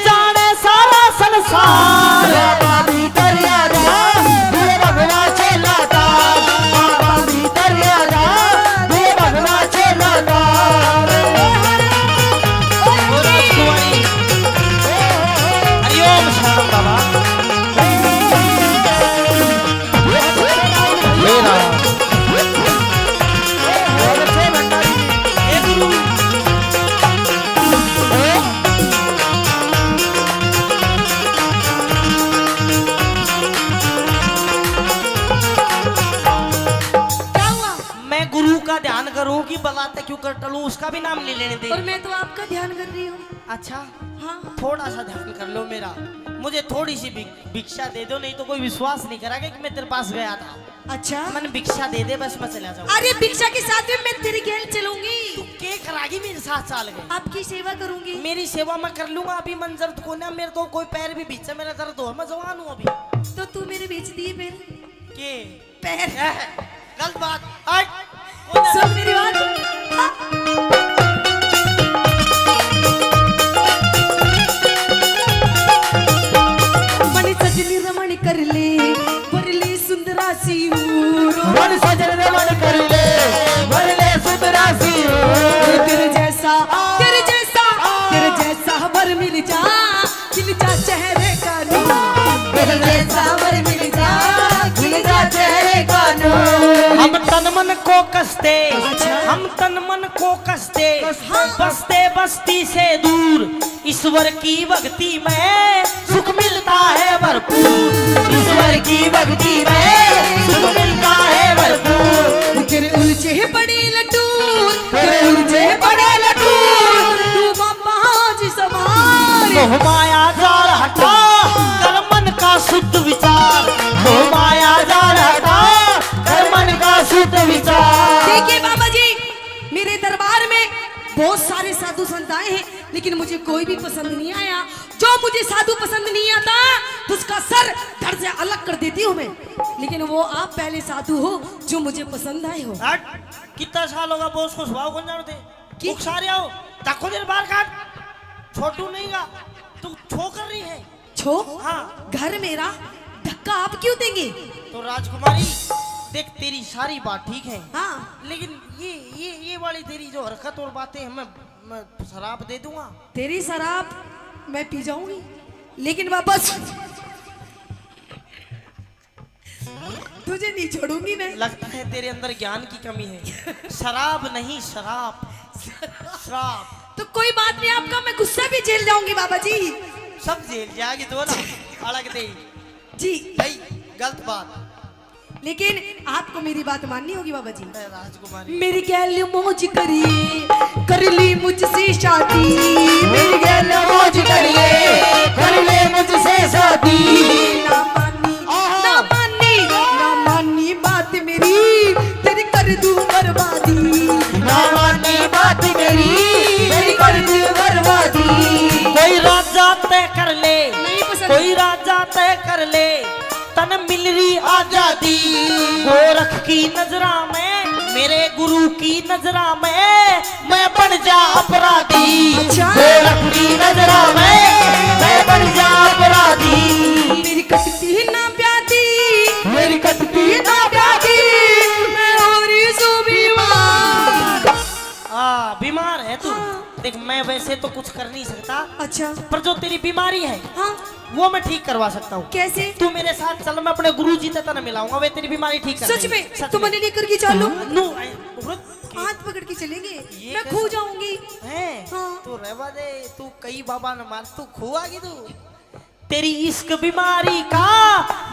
जाने सारा संसार। बाबा भीतर आ जा, ये रघुआ चोला तार। बाबा भीतर आ जा, ये रघुआ चोला तार। ओ राजकुमारी, हरिओम शरणम बाबा। हे राम। करूं कि बलाते क्यों कर टलूं, उसका भी नाम ले लेने और दे। मैं तो आपका ध्यान कर रही हूँ। अच्छा, हाँ थोड़ा सा ध्यान कर लो मेरा, मुझे थोड़ी सी भिक्षा दे दो, नहीं तो कोई विश्वास नहीं करेगा कि मैं तेरे पास गया था। अच्छा, मैंने भिक्षा दे दे बस, मैं चला जाऊँ। अरे भिक्षा के साथ में मैं तेरी गैल चलूंगी, तू के करागी मेरे साथ चाल गए। आपकी सेवा करूंगी। मेरी सेवा मैं कर लूंगा, अभी मन दर्द को ना, मेरे तो कोई पैर भी बीच से मेरा दर्द हो, मैं जवान हूँ अभी। तो तू मेरे बेच दिए फिर के पैर। गलत बात, हट, कौन है? सुन मेरी बात। हाँ। मणि सजनी रमण कर ले वरली सुंदरासी ऊरो। मन सजन रमण कर ले वरले सुंदरासी तेरे जैसा वर मिल जा चेहरे का नूर। तेरे जैसा वर मिल जा खिल जा चेहरे का नूर। हम तन मन को कसते, हम तन मन को कसते, बसते बस्ती से दूर, ईश्वर की भक्ति में सुख मिलता है भरपूर। ईश्वर की भक्ति में सुख मिलता है भरपूर। तेरे उलझे बड़े लटूर, तेरे उलझे बड़े लटूर, तू बाबा जी सवार। मोह माया जाल हटा कर मन का शुद्ध विचार, मोह माया जाल हटा कर मन का शुद्ध विचार। देखिए बाबा जी, मेरे दरबार में बहुत सारे साधु संत आए हैं, लेकिन मुझे कोई भी पसंद नहीं आया। जो मुझे साधु पसंद नहीं आता तो उसका सर धड़ से अलग कर देती हूँ मैं, लेकिन वो आप पहले साधु हो जो मुझे पसंद आए हो। हट, कितना साल होगा बोस को स्वभाव कौन जानते? की? सारे आओ, तको देर बाहर काट, छोटू नहीं गा, तू छो कर रही है। छो? हाँ। घर मेरा, धक्का आप क्यों देंगे? तो राजकुमारी देख, तेरी सारी बात ठीक है, हाँ, लेकिन ये वाली तेरी जो हरकत और बातें हैं, मैं शराब दे दूंगा। तेरी शराब मैं पी जाऊंगी, लेकिन वापस तुझे नहीं छोड़ूंगी मैं। लगता है तेरे अंदर ज्ञान की कमी है। शराब नहीं, शराब, शराब। तो कोई बात नहीं, आपका मैं गुस्सा भी झेल जाऊंगी बाबा जी। सब झेल जाएगी तो ना, अलग दे जी भाई, गलत बात। लेकिन आपको मेरी बात माननी होगी बाबा जी। राजकुमारी मेरी गैल मौज करिए, कर ली मुझसे शादी। मेरी गैल मौज करिए कर ले मुझसे शादी। ना मानी, ना मानी, ना मानी बात मेरी, तेरी कर दूं बर्बादी। ना मानी बात मेरी कर दी बर्बादी। कोई राजा तय कर ले, नहीं पसंद। कोई राजा तय कर ले, तन मिल रही आजादी। गोरख की नजरा में, मेरे गुरु की नजरा में, मैं बन जा अपराधी। अच्छा। गोरख की नजरा में मैं बन जा अपराधी। मेरी कटती ना प्यादी, मेरी कटती ना प्यादी। मैं हो रही सो बीमार। बीमार है तू। देख, मैं वैसे तो कुछ कर नहीं सकता, अच्छा, पर जो तेरी बीमारी है हाँ, वो मैं ठीक करवा सकता हूँ। कैसे? तू मेरे साथ चल, मैं अपने गुरु जी से तना मिलाऊंगा, वे तेरी बीमारी ठीक कर सच देंगे। में? सच तो मैंने लेकर के चलो, नू हाथ पकड़ के चलेंगे, ये मैं कैसे? खो जाऊंगी। है हाँ। तू रहवा दे, तू कई बाबा न मार, तू खुआगी तू। तेरी इश्क बीमारी का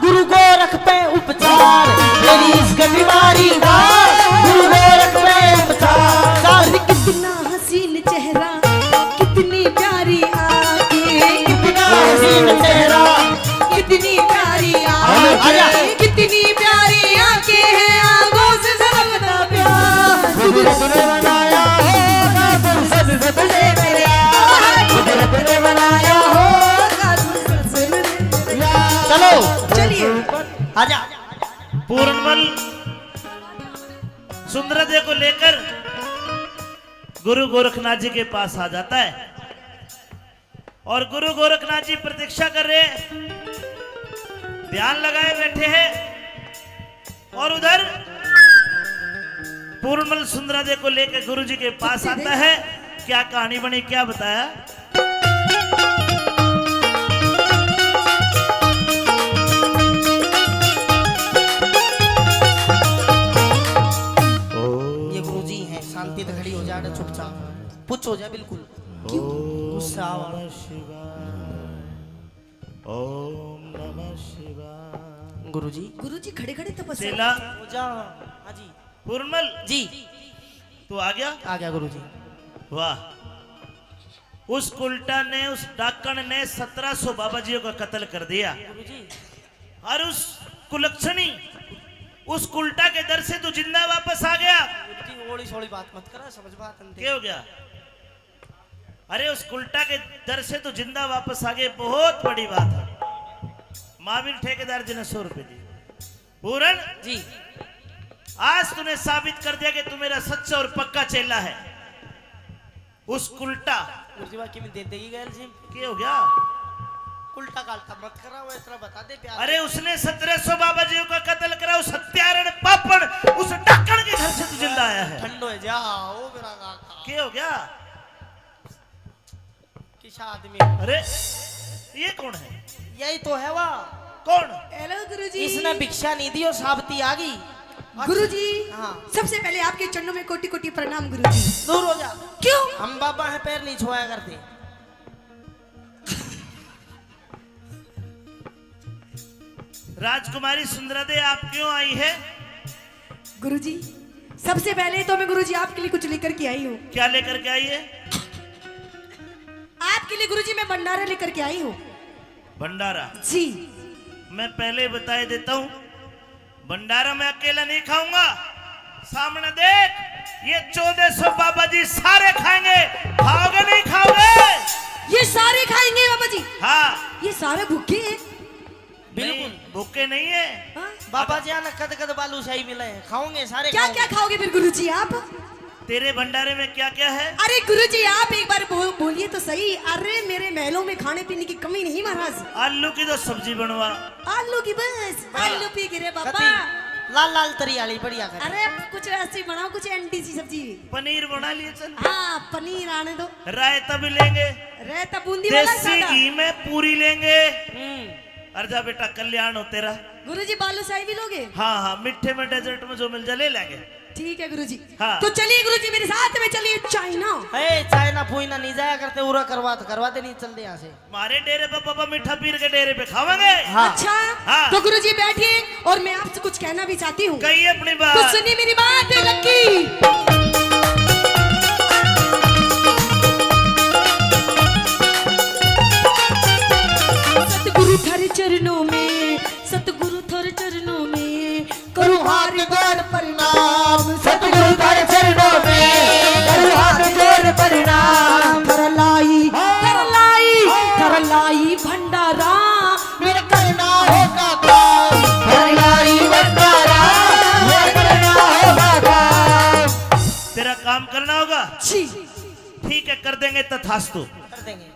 गुरु गोरख पे उपचार, तेरी इश्क बीमारी का गुरु गोरख पे उपचार। और कितना हसीन चेहरा, कितनी प्यारी आंखें, कितना हसीन चेहरा, कितनी प्यारी आजा। आंखें, कितनी प्यारी आंखें हैं, आंखों से झलकता प्यार। कुदरत ने बनाया होगा फुर्सत से तुझे मेरे यार। कुदरत ने बनाया होगा फुर्सत से मेरे यार। चलो चलिए, आजा। पूर्णमल सुंदरदेव को लेकर गुरु गोरखनाथ जी के पास आ जाता है और गुरु गोरखनाथ जी प्रतीक्षा कर रहे हैं, ध्यान लगाए बैठे हैं। और उधर पूर्णमल सुंदरदेव को लेकर गुरु जी के पास आता है। क्या कहानी बनी, क्या बताया? शांति से खड़ी हो जा, चुपचाप पुछ हो जा, बिल्कुल। क्यों गुस्सा आवा? ओम नमः शिवाय। गुरुजी, गुरुजी खड़े खड़े तपस्या। चेला हो जा। हाँ जी पूर्णमल जी। तू आ गया? आ गया गुरुजी। वाह, उस उल्टा ने, उस डाकण ने 1700 बाबाजियों का कत्ल कर दिया। गुरुजी और उस कुलक्षणी, उस उल्टा के दर से तू जिंदा वापस आ गया। गुरुजी ओली सोली बात मत करा, समझ बात अंते। क्या हो गया? अरे उस उल्टा के दर से तू जिंदा वापस आ गए, बहुत बड़ी बात है। महावीर ठेकेदार जी ने 100 रुपए दिए। पूरन जी आज तूने साबित कर दिया कि तू मेरा सच्चा और पक्का चेला है। उस उल्टा गुरुजी बाकी में दे देगी गैल जी। क्या हो गया? उल्टा काल्टा मत करा, वो इतना बता दे प्यार। अरे उसने 1700 बाबाजियों का कत्ल करा, उस हत्यारण पापड़, उस डाकण के घर से तू जिंदा आया है। ठंडो है जा ओ मेरा काका। क्या हो गया? किसा आदमी। अरे ये कौन है? यही तो है वाह। कौन? हेलो गुरुजी। इसने भिक्षा नहीं दी और साबती आ गई। गुरुजी हाँ। सबसे पहले आपके चरणों में कोटि कोटि प्रणाम गुरुजी। दूर हो जा। क्यों? हम बाबा है, पैर नहीं छुआया करते। राजकुमारी सुंदरादे आप क्यों आई है? गुरुजी सबसे पहले तो मैं गुरुजी आपके लिए कुछ लेकर के आई हूँ। क्या लेकर के आई है? आपके लिए गुरुजी मैं भंडारा लेकर के आई हूँ। भंडारा? जी। मैं पहले बता देता हूँ, भंडारा मैं अकेला नहीं खाऊंगा। सामने देख, ये 1400 बाबा जी सारे खाएंगे। खाओगे नहीं खाओगे? ये सारे खाएंगे बाबा जी? हाँ। ये सारे भूखे हैं? बिल्कुल भूखे नहीं है। हाँ? बाबा जी आना कद कद बालू शाही मिले हैं, खाओगे सारे। क्या क्या खाओगे फिर गुरुजी आप? तेरे भंडारे में क्या क्या है? अरे गुरुजी आप एक बार बोलिए तो सही। अरे मेरे महलों में खाने पीने की कमी नहीं महाराज। आलू की तो सब्जी बनवा। आलू की बस आलू पी गिरे बाबा। कति लाल लाल तरी वाली बढ़िया कर। अरे कुछ ऐसी बनाओ, कुछ एंटी सी सब्जी। पनीर बना लिए चल। हाँ पनीर आने दो। रायता भी लेंगे। रहता बूंदी वाला देसी सादा। घी में पूरी लेंगे। अर्जा बेटा कल्याण हो तेरा। गुरुजी बालूशाही भी लोगे? हाँ हाँ, मिठे में डेजर्ट में जो मिल जाए ले लेंगे। ठीक है गुरुजी। हाँ। तो चलिए गुरुजी मेरे साथ में चलिए चाइना। ए चाइना फूइना नहीं जाया करते, उरा करवाते नहीं चलते यहाँ से। हमारे डेरे पे पापा मीठा पीर के डेरे पे खावांगे। हाँ। अच्छा हाँ। तो गुरुजी बैठिए और मैं आपसे कुछ कहना भी चाहती हूँ। कही अपनी तो बात। सुनिए मेरी बात लक्की। सतगुरु थारे चरणों में, सतगुरु थारे चरणों में करूँ हाथ जोड़ प्रणाम। सतगुरु तेरे चरणों में करूं हाथ जोड़ प्रणाम। थरलाई भंडारा मेरा करना होगा काम। हरिलाई भंडारा मेरा करना होगा काम। तेरा काम करना होगा। जी ठीक है, कर देंगे तथास्तु। कर देंगे।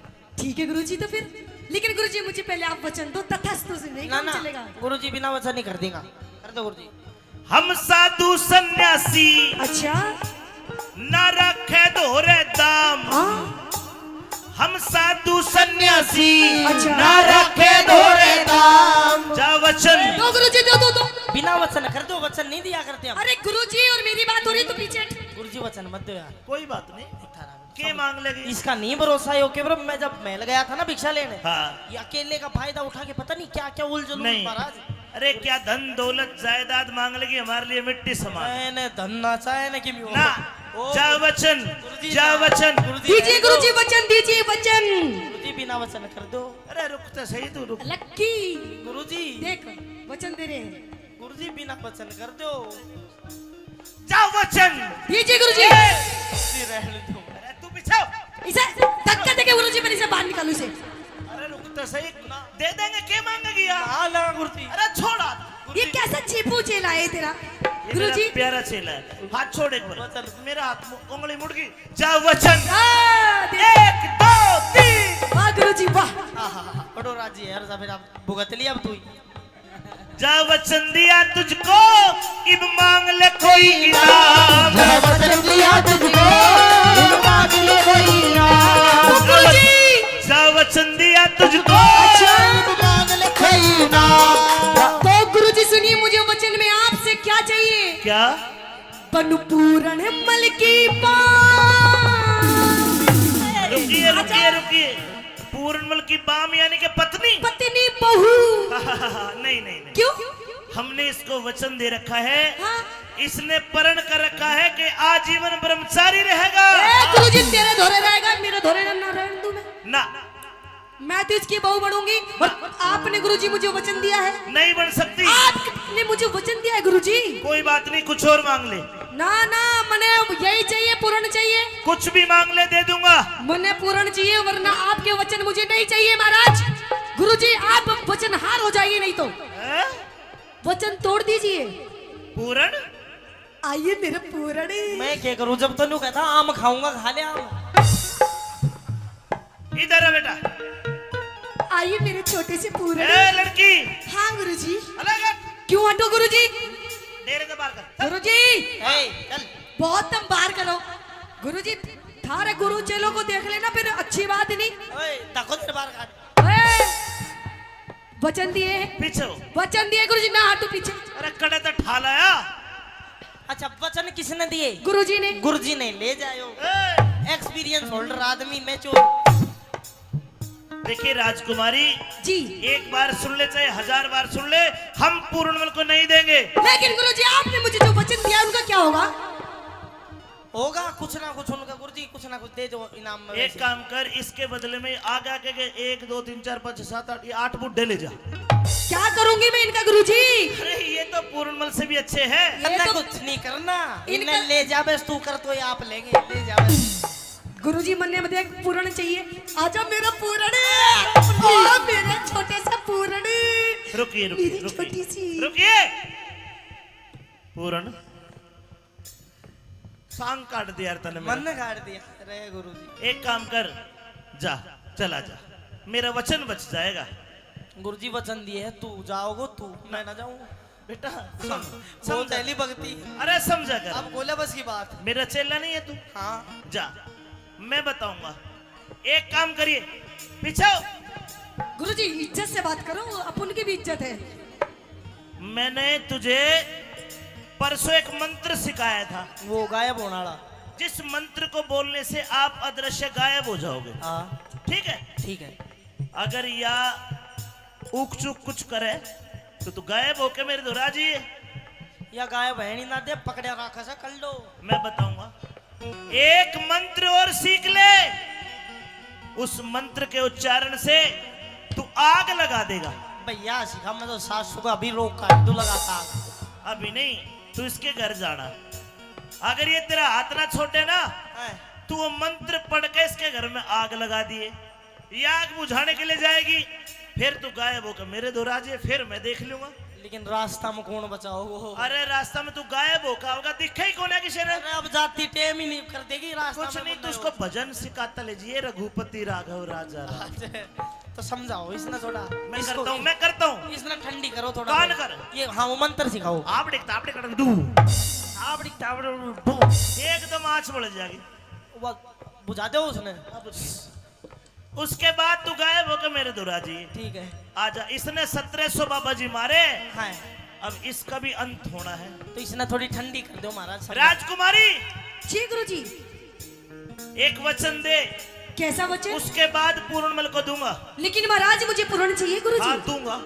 ठीक है गुरुजी। तो फिर लेकिन गुरुजी मुझे पहले आप वचन दो, तथास्तु से नहीं ना काम ना चलेगा। गुरुजी बिना वचन नहीं कर देगा। कर दो गुरुजी। हम साधु सन्यासी अच्छा न रखे दोहरे दाम। हाँ हम साधु सन्यासी अच्छा। न रखे दोहरे दाम। जा वचन। दो गुरुजी दो। बिना वचन कर दो, वचन नहीं दिया करते हम। अरे गुरुजी और मेरी बात हो रही तो पीछे। गुरुजी वचन मत दो यार। कोई बात नहीं। के मांग लेगी? इसका नहीं भरोसा है। ओके ब्रो, मैं जब महल गया था ना भिक्षा लेने, हाँ। ये अकेले का फायदा उठा के पता नहीं क्या क्या उलझुल नहीं। महाराज। अरे क्या धन दौलत जायदाद मांग लेगी? हमारे लिए मिट्टी समान। मैंने धन्ना चाहे ना कि ना जा वचन, जा वचन। दीजिए गुरुजी वचन, दीजिए वचन। गुरुजी बिना वचन कर दो। अरे रुक तो सही, तू रुक। लक्की गुरुजी देख वचन दे रहे हैं। गुरुजी बिना वचन कर दो। जा वचन। दीजिए गुरुजी। गुरुजी रहने दो। अरे तू बिछाओ। इसे धक्का देके गुरुजी मेरे से बाहर निकालो इसे। अरे रुक तो सही, दे देंगे। के मांगेगी यार? हाँ ना गुरुजी। अरे छोड़ा। ये कैसा चीपू चेला है तेरा ये गुरुजी? मेरा प्यारा चेला है। हाथ छोड़ एक बार। मेरा हाथ उंगली मुड़ गई। जा वचन। हाँ, दे- 1 2 3। वाह गुरुजी वाह। बड़ो राजी है यार, फिर आप भुगत लिया अब तू ही। जा वचन दिया तुझको, इब मांग ले कोई इनाम। जब वचन दिया तुझको इन मांग ले कोई इनाम। तो गुरुजी जा वचन दिया तुझको। मांग ले कोई इनाम। तो गुरुजी सुनिए, मुझे वचन में आपसे क्या चाहिए? क्या? बनु पूरण मल की रुकिए। पूर्णमल की बाम यानी कि पत्नी? पत्नी बहू। नहीं नहीं नहीं। क्यों? हमने इसको वचन दे रखा है, हाँ। इसने प्रण कर रखा है कि आजीवन ब्रह्मचारी रहेगा। गुरुजी तेरे धोरे रहेगा, मेरे धोरे ना रहने दूं ना, मैं तो इसकी बहू बनूंगी। और आपने गुरुजी मुझे वचन दिया है। नहीं बन सकती। आपने मुझे वचन दिया है गुरुजी। कोई बात नहीं, कुछ और मांग ले। ना ना, मने यही चाहिए, पूर्ण चाहिए। कुछ भी मांग ले, दे दूंगा। मने पूर्ण चाहिए, वरना आपके वचन मुझे नहीं चाहिए महाराज। गुरुजी आप वचन हार हो जाइए, नहीं तो हैं? वचन तोड़ दीजिए। पूरण? आइए मेरे पूर्ण। मैं क्या करूं, जब तो नहीं कहता आम खाऊंगा, खा ले आम। इधर है बेटा। आइए मेरे छोटे से पूर्ण। ए लड़की, हाँ गुरुजी। अलग हट। क्यों हटो गुरुजी? डेरे से बाहर कर। गुरुजी चल। बहुत तुम बाहर करो। गुरुजी थारे गुरु चेलों को देख लेना, फिर अच्छी बात नहीं। ओए देखो तेरे बाहर काट। ओए, वचन दिए हैं। पीछे हो। वचन दिए गुरुजी, ना हटो पीछे। अरे कड़े तो ठालाया। अच्छा वचन किसने दिए? गुरुजी ने। गुरुजी ने। ले जाओ, ए, एक्सपीरियंस होल्डर आदमी मैं चोर। देखिए राजकुमारी, जी एक बार सुन ले चाहे 1000 बार सुन ले, हम पूर्णमल को नहीं देंगे। लेकिन गुरुजी आपने मुझे जो वचन दिया उनका क्या होगा? होगा कुछ ना कुछ उनका, गुरुजी कुछ ना कुछ दे दो इनाम में। एक काम कर, इसके बदले में आगे के 1 2 3 4 5 6 7 8 ये 8 बुड्ढे ले जा। क्या करूंगी मैं इनका गुरुजी? अरे ये तो पूर्णमल से भी अच्छे हैं। करना तो- कुछ नहीं करना, इनका- इन्हें ले जा बस, तू कर तो ये आप लेंगे, ले जा बस। गुरुजी मन में देख पूर्ण चाहिए। आजा मेरा पूर्ण, ओ मेरा छोटे सा पूर्ण। रुकिए मेरी रुकिए छोटी सी। रुकिए रुकिए। पूर्ण सांग काट दिया यार तने मेरा। मन ने काट दिया। अरे गुरुजी, एक काम कर, जा चला जा, मेरा वचन बच जाएगा। गुरुजी वचन दिए है, तू जाओगे तू, मैं ना जाऊं। बेटा वो समझ, पहली भक्ति। अरे समझा कर, अब बोले बस की बात। मेरा चेला नहीं है तू। हाँ जा, मैं बताऊंगा। एक काम करिए, पीछे हो। गुरुजी इज्जत से बात करो, अपन की भी इज्जत है। मैंने तुझे परसों एक मंत्र सिखाया था, वो गायब होने वाला। जिस मंत्र को बोलने से आप अदृश्य गायब हो जाओगे। हाँ ठीक है? ठीक है। अगर या ऊक चूक कुछ करे तो तू गायब होके मेरे दो राजी है। या गायब है नहीं ना दे, पकड़े रखा सा कर लो। मैं बताऊंगा, एक मंत्र और सीख ले, उस मंत्र के उच्चारण से तू आग लगा देगा। भैया सिखा, मैं तो सासू का अभी रोक काट तू लगाता। अभी नहीं, तू इसके घर जाना। अगर ये तेरा हाथ ना छोड़े ना, तू वो मंत्र पढ़ के इसके घर में आग लगा दिए, ये आग बुझाने के लिए जाएगी, फिर तू गायब होकर मेरे दो राजे, फिर मैं देख लूंगा। लेकिन रास्ता में कौन बचाओ? अरे रास्ता में तू गायब होगा, होगा दिखा ही कौन है किसी ने? अरे अब जाती टेम ही नहीं कर देगी रास्ता कुछ में नहीं, बंदा तू उसको भजन सिखाता ले जी, रघुपति राघव राजा राम। तो समझाओ इसने थोड़ा। मैं करता हूँ। इसने ठंडी करो थोड़ा। कान कर। ये हाँ वो मंत्र सिखाओ। आप दिखता डू, आप दिखता डू, एकदम आँच बढ़ जाएगी। वो बुझा दो उसने। उसके बाद तू गायब होकर मेरे दुरा जी। ठीक है। आजा, इसने 1700 बाबा जी मारे, हाँ अब इसका भी अंत होना है। तो इसने थोड़ी ठंडी कर दो महाराज। राजकुमारी जी गुरुजी। एक वचन दे, कैसा वचन? उसके बाद पूर्णमल को दूंगा। लेकिन महाराज मुझे पूर्ण चाहिए गुरुजी। हाँ दूंगा।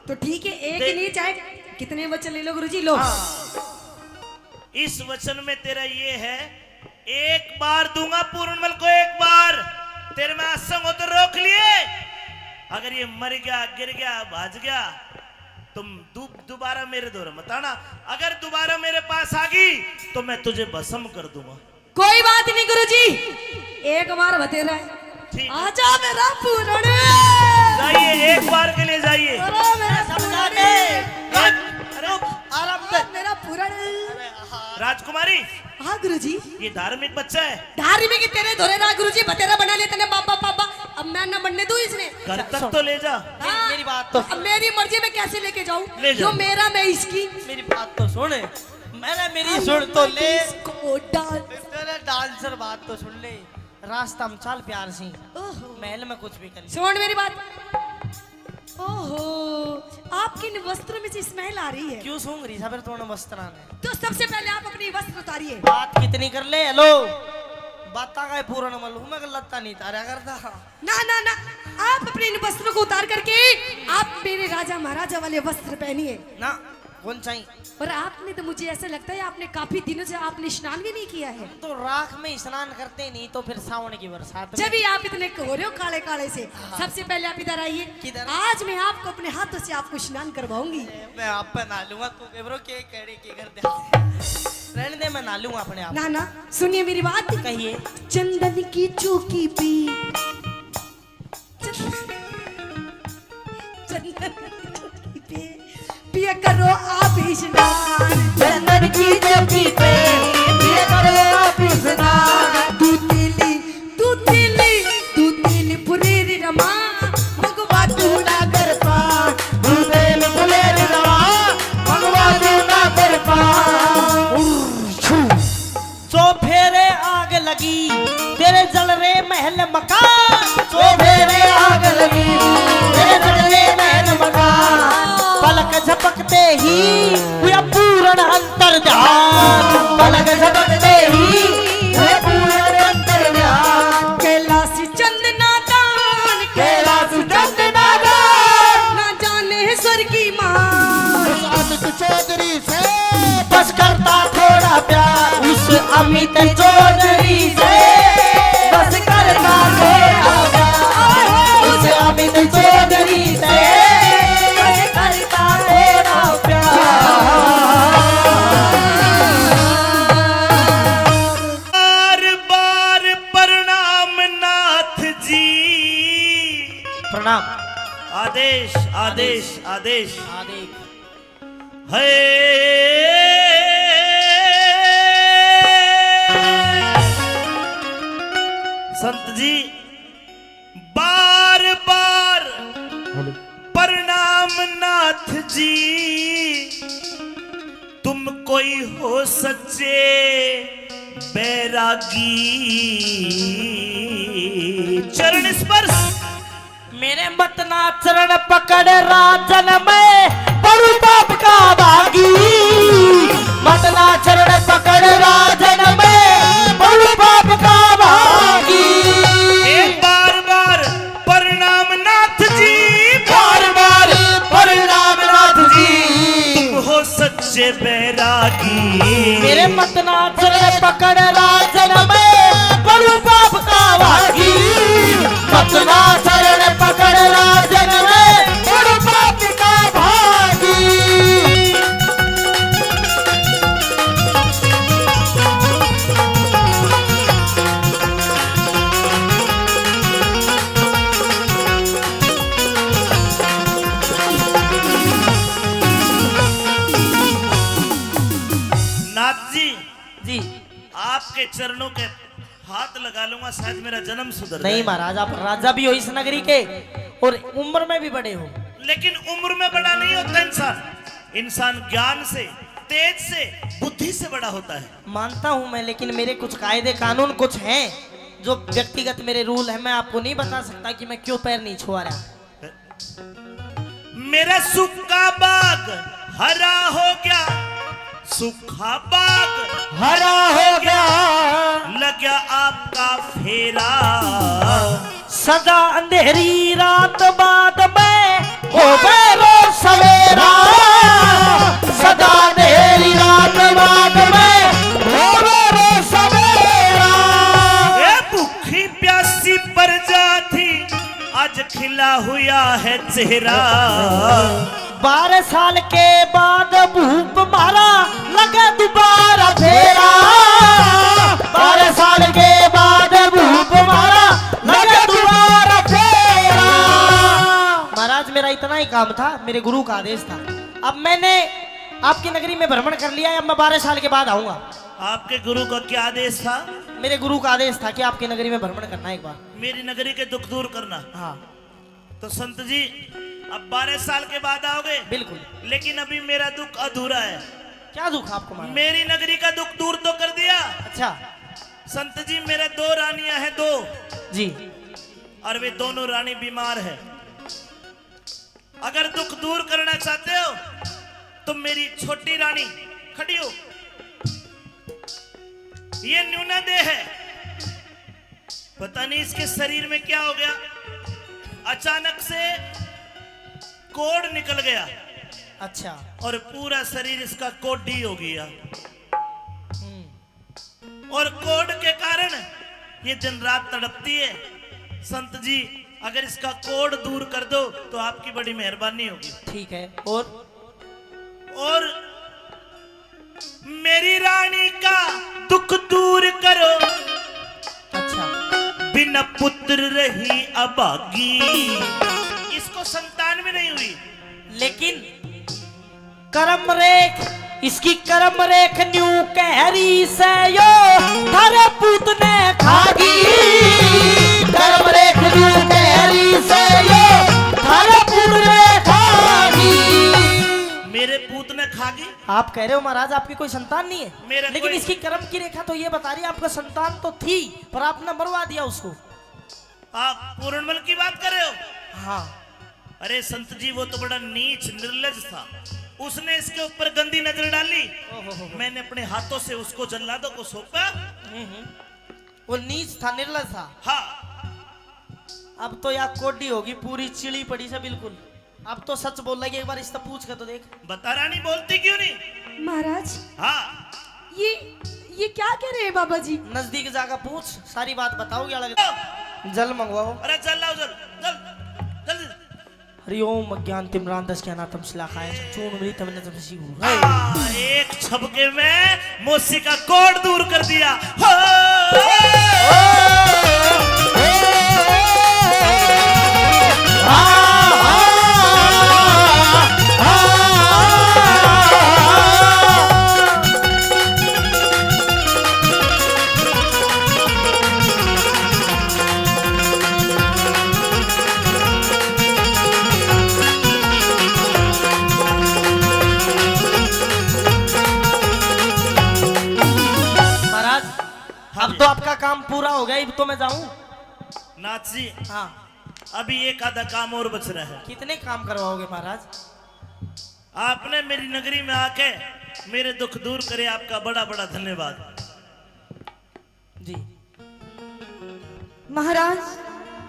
तो ठीक है, एक दे- नहीं चाहे कितने वचन ले लो गुरुजी, लो। इस वचन में तेरा ये है, एक बार दूंगा पूर्णमल को, एक बार तेरे में असंग हो तो रोक लिए। अगर ये मर गया, गिर गया, भाज गया, तुम दोबारा मेरे दौर मत आना। अगर दोबारा मेरे पास आ गई तो मैं तुझे भस्म कर दूंगा। कोई बात नहीं गुरुजी, एक बार बतेरा है। ठीक है। आजा मेरा पूर्ण। जाइए, एक बार के लिए जाइए। अरे मेरा समझा पूर्ण। दे। अरे आराम से। मेरा पूर्ण। राजकुमारी, हाँ गुरुजी। ये धार्मिक बच्चा है, धारी में कि तेरे धोरे ना गुरुजी, बतेरा बना ले तेने पापा पापा। अब मैं ना बनने दूं इसने। घर तक तो ले जा। हाँ। मेरी बात तो अब मेरी मर्जी में कैसे लेके जाऊं? ले जाओ। जो मेरा मैं इसकी। मेरी बात तो सुन। मैंने मेरी सुन तो ले। इसको डाल। तेरे डांसर बात तो सुन ले। रास्ता में चल प्यार से, ओहो। महल में कुछ भी कर। सुन मेरी बात। ओहो, आपके इन वस्त्रों में से स्मेल आ रही है। क्यों सूंघ रही सबर तोड़ने वस्त्रान है? तो सबसे पहले आप अपनी वस्त्र उतारिए। बात कितनी कर ले। हेलो, बाता का पूर्ण मल हूँ मैं, लत्ता नहीं तारा करता। ना ना ना, आप अपने इन वस्त्रों को उतार करके आप मेरे राजा महाराजा वाले वस्त्र पहनिए। ना कौन चाहिए? और आपने तो मुझे ऐसा लगता है आपने काफी दिनों से आपने स्नान भी नहीं किया है। तो राख में स्नान करते नहीं तो फिर सावन की बरसात में। जब भी आप इतने हो रहे हो काले काले से, सबसे पहले आप इधर आइए। किधर? आज मैं आपको अपने हाथों से आपको स्नान करवाऊंगी। मैं आप पे ना लूंगा तू केबरो के कड़ी के कर दे। रहने दे, मैं ना लूंगा अपने आप। ना ना सुनिए मेरी बात। कहिए। चंदन की चौकी पी, चंदन की चौकी पे पिया करो आप स्नान। चंदन की चौकी पे पिया करो आप स्नान। तू तिली पुरेरी रमा भगवा तू ना कर पा। तेल फुलेर रवा भगवा तू ना कर पा। सो फेरे आग लगी तेरे जल रे महल मकान। सो मेरे आग लगी तेरे जलने महल मकान। पलक झपकते ही हुआ पूर्ण अंतर ध्यान। पलक झपकते ही हुए पूर्ण अंतर्ध्यान। कैलाश चंदना दान कैलाश चंदनादान। ना जाने स्वर की मान। अमित चौधरी से बस करता थोड़ा प्यार। उस अमित चौधरी से बस करता थोड़ा प्यार। उस अमित चौधरी से बस करता थोड़ा प्यार। बार बार प्रणाम नाथ जी। प्रणाम। आदेश आदेश आदेश आदेश। संत जी बार बार प्रणाम नाथ जी। तुम कोई हो सच्चे बैरागी। चरण स्पर्श मेरे मतना चरण पकड़ राजन में बड़ू पाप का भागी। मतना चरण पकड़ राजन में बड़ू पाप का भागी। बार बार प्रणाम नाथ जी। बार बार प्रणाम नाथ जी। तुम हो सच्चे बैरागी। मेरे मतना चरण पकड़ राजन में बड़ू पाप का भागी। मतना चरण पकड़ राजन में बड़ू पाप का भागी। नाथ जी जी आपके चरणों के हाथ लगा लूंगा, शायद मेरा जन्म सुधर नहीं जाए। महाराज, आप राजा भी हो इस नगरी के और उम्र में भी बड़े हो। लेकिन उम्र में बड़ा नहीं होता इंसान। इंसान ज्ञान से, तेज से, बुद्धि से बड़ा होता है। मानता हूं मैं, लेकिन मेरे कुछ कायदे कानून कुछ हैं जो व्यक्तिगत मेरे रूल है। मैं आपको नहीं बता सकता कि मैं क्यों पैर नहीं छुआ रहा। मेरा सूखा बाग हरा हो गया, सूखा बाग हरा हो गया। लग गया आपका फेरा। सदा अंधेरी रात बाद में हो बेरो सवेरा। सदा अंधेरी रात बाद में हो बेरो सवेरा। ए भूखी प्यासी प्रजा थी, आज खिला हुआ है चेहरा। 12 साल के बाद भूप मारा लगा दोबारा फेरा। 12 साल के बाद भूप मारा लगा दोबारा फेरा। महाराज मेरा इतना ही काम था, मेरे गुरु का आदेश था। अब मैंने आपकी नगरी में भ्रमण कर लिया है, अब मैं 12 साल के बाद आऊंगा। आपके गुरु का क्या आदेश था? मेरे गुरु का आदेश था कि आपकी नगरी में भ्रमण करना है एक बार। मेरी नगरी के दुख दूर करना। हाँ तो संत जी अब 12 साल के बाद आओगे? बिल्कुल। लेकिन अभी मेरा दुख अधूरा है। क्या दुख आपको महाराज? मेरी नगरी का दुख दूर तो कर दिया। अच्छा संत जी मेरे 2 रानियां हैं, 2, जी। और वे दोनों रानी बीमार है। अगर दुख दूर करना चाहते हो तो मेरी छोटी रानी खड़ी हो। ये न्यूना देह है, पता नहीं इसके शरीर में क्या हो गया। अचानक से कोढ़ निकल गया। अच्छा। और पूरा शरीर इसका कोडी हो गया। और कोड के कारण ये दिन रात तड़पती है। संत जी अगर इसका कोड दूर कर दो तो आपकी बड़ी मेहरबानी होगी। ठीक है। और मेरी रानी का दुख दूर करो। अच्छा। बिना पुत्र रही अभागी। इसको संतान भी नहीं हुई, लेकिन कर्म रेख, इसकी कर्म रेख न्यू कहरी से यो थारे पूत ने खागी। कर्म रेख न्यू कहरी से यो थारे पूत ने खागी। मेरे पूत ने खागी। आप कह रहे हो महाराज आपकी कोई संतान नहीं है, मेरा लेकिन कोई- इसकी कर्म की रेखा तो ये बता रही है आपका संतान तो थी पर आपने मरवा दिया उसको। आप पूर्णमल की बात कर रहे हो? हाँ। अरे संत जी वो तो बड़ा नीच निर्लज था। उसने इसके ऊपर गंदी नजर डाली। मैंने अपने हाथों से उसको जल्लादों को सौंपा। वो नीच था, निर्लज था। हाँ। अब तो यार कोडी होगी पूरी चिड़ी पड़ी से बिल्कुल। अब तो सच बोल रही है, एक बार इससे पूछ कर तो देख। बता रानी बोलती क्यों नहीं? महाराज हाँ। ये क्या कह रहे हैं बाबा जी? नजदीक जाकर पूछ, सारी बात बताओगे अलग। जल मंगवाओ। अरे जल लाओ, जल जल जल्दी। हरिओम अज्ञान तिमरान दस के अनाथम शिलाखाय चूर्ण मृत तमने तम शिव। एक छपके में मौसी का कोड दूर कर दिया। महाराज अब तो आपका काम पूरा हो गया, अब तो मैं जाऊं। नाथ जी हाँ। अभी एक आधा काम और बच रहा है। कितने काम करवाओगे महाराज? आपने मेरी नगरी में आके मेरे दुख दूर करे, आपका बड़ा बड़ा धन्यवाद। जी। महाराज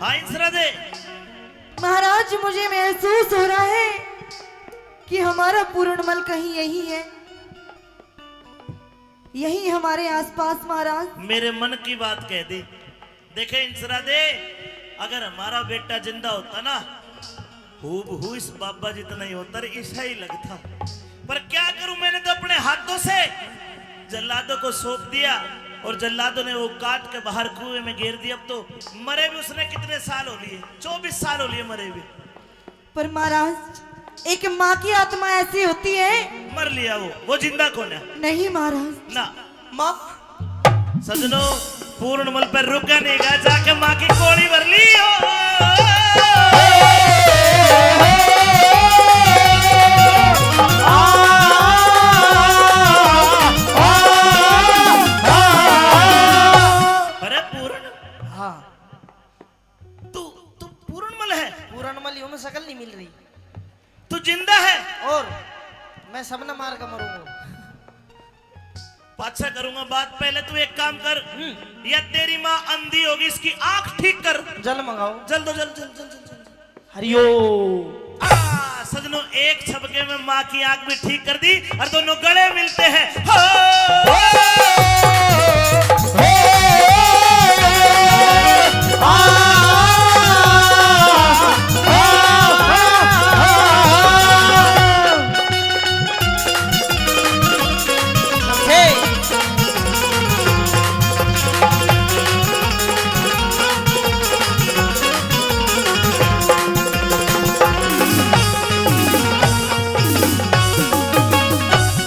हाँ इंसरा दे। महाराज मुझे महसूस हो रहा है कि हमारा पूर्णमल कहीं यही है, यही हमारे आसपास। महाराज मेरे मन की बात कह दी। देखे इंसरा दे, अगर हमारा बेटा जिंदा होता ना हूबहू इस बाबा जितना ही होता, ऐसा ही लगता। पर क्या करूं, मैंने तो अपने हाथों से जल्लादों को सौंप दिया और जल्लादों ने वो काट के बाहर कुएं में घेर दिया। अब तो मरे भी उसने कितने साल हो लिए, 24 साल हो लिए मरे भी। पर महाराज एक माँ की आत्मा ऐसी होती है। मर लिया वो जिंदा कौन है? नहीं महाराज। ना माँ सजनों, पूर्णमल पर रुका नहीं गया, जाके माँ की कोड़ी भर ली हो। अरे पूर्ण, हाँ तू तू पूर्णमल है? पूरनमल यूं में शकल नहीं मिल रही तू जिंदा है? और मैं सबने मार कर मरूंगा। पाछा करूंगा बात, पहले तू एक काम कर, या तेरी माँ अंधी होगी, इसकी आंख ठीक कर। जल मंगाओ। जल दो, जल जल जल जल जल। हरिओम। सजनों एक छपके में माँ की आंख भी ठीक कर दी और दोनों गले मिलते हैं।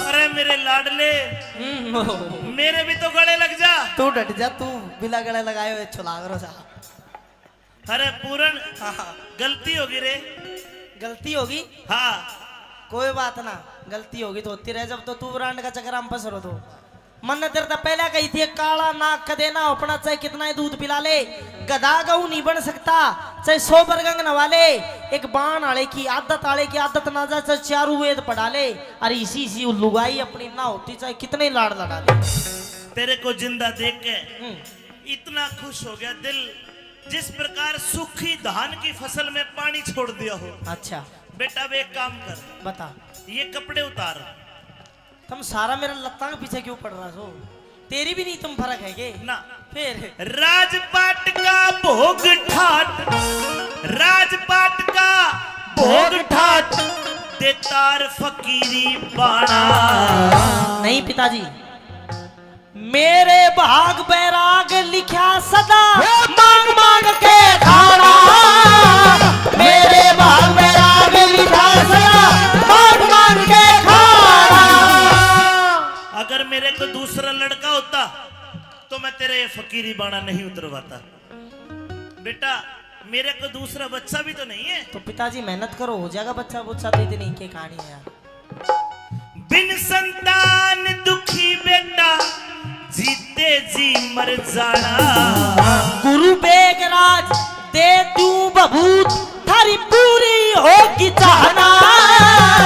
अरे मेरे लाडले, मेरे भी तो गले लग जा। तू डट जा, तू बिना गले लगाए हुए छुला करो जा। अरे पूरन, गलती होगी रे। गलती होगी? हाँ कोई बात ना, गलती होगी तो होती रहे। जब तो तू ब्रांड का चक्कर हम पसरो तो मन ने तेरे पहले कही थी काला नाक का देना अपना, चाहे कितना ही दूध पिला ले गधा गऊ नहीं बन सकता, चाहे 100 बरगंग नवा ले, एक बाण आले की आदत ना जा, चाहे 4 वेद पढ़ा ले, अरे इसी लुगाई अपनी ना होती चाहे कितने लाड़ लड़ा ले। तेरे को जिंदा देख के इतना खुश हो गया दिल, जिस प्रकार सूखी धान की फसल में पानी छोड़ दिया हो। अच्छा बेटा अब एक काम कर, बता। ये कपड़े उतार। तुम सारा मेरा लत्ता के पीछे क्यों पड़ रहा हो? तेरी भी नहीं तुम फर्क है के ना फिर राजपाट का भोग ठाट, राजपाट का भोग ठाट, देतार फकीरी बाणा। नहीं पिताजी, मेरे भाग बैराग लिखा सदा मांग मांग के खाना। मेरे भाग बैराग लिखा सदा मांग मांग के खाना। अगर मेरे को दूसरा लड़का होता तो मैं तेरे ये फकीरी बाणा नहीं उतरवाता। बेटा मेरे को दूसरा बच्चा भी तो नहीं है। तो पिताजी मेहनत करो, हो जाएगा बच्चा बुच्चा। तो इतनी की कहानी है यार। बिन संतान दुखी बेटा, जीते जी मर जाना। गुरु बेगराज दे तू बबूत, थारी पूरी होगी चाहना।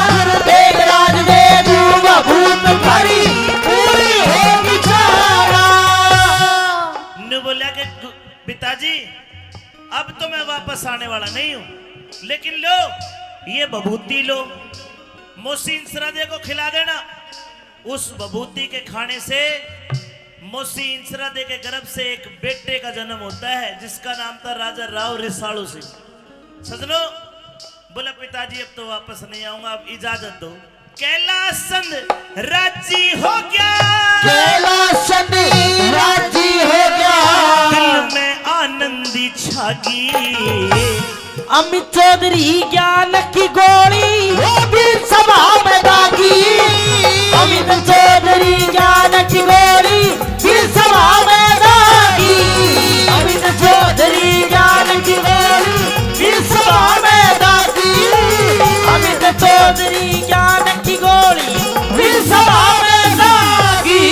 गुरु बेगराज दे तू बबूत, थारी पूरी होगी चाहना। ने बोला कि पिताजी अब तो मैं वापस आने वाला नहीं हूं, लेकिन लो ये बबूती लो, मोहसिन सरादे को खिला देना। उस बबूती के खाने से मोहसिन सरादे के गर्भ से एक बेटे का जन्म होता है, जिसका नाम था राजा राव रिसालू सिंह। सजनो बोला पिताजी अब तो वापस नहीं आऊंगा, अब इजाजत दो। कैलाशचंद राजी हो गया, कैलाशचंद राजी हो गया। दिल में आनंदी छागी। अमित चौधरी ज्ञान की गोली वो भी सभा में दागी। अमित चौधरी ज्ञान की गोली भी सभा में दागी। अमित चौधरी ज्ञान की गोली भी सभा में दागी। अमित चौधरी ज्ञान की गोली भी सभा में दागी।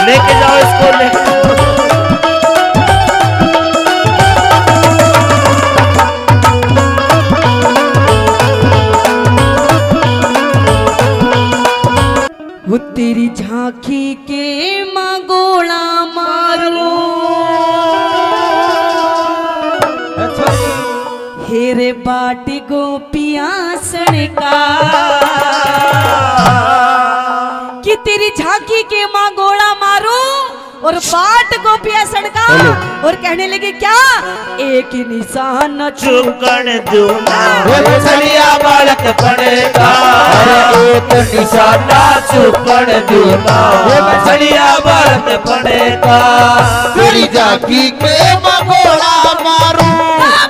लेके जाओ इसको, लेके वो तेरी झांकी के मंगोड़ा मारो, हेरे बाटी गोपियां सड़का। कि तेरी झांकी के मंगोड़ा मारो और बाट गोपियां सड़का, और कहने लगे क्या, एक निशान चुकन दूना। मछलिया बालक पड़ेगा, एक निशाना चुकन दूना। मछलिया बालक पड़ेगा, तेरी झांकी के मंगोड़ा मारूं,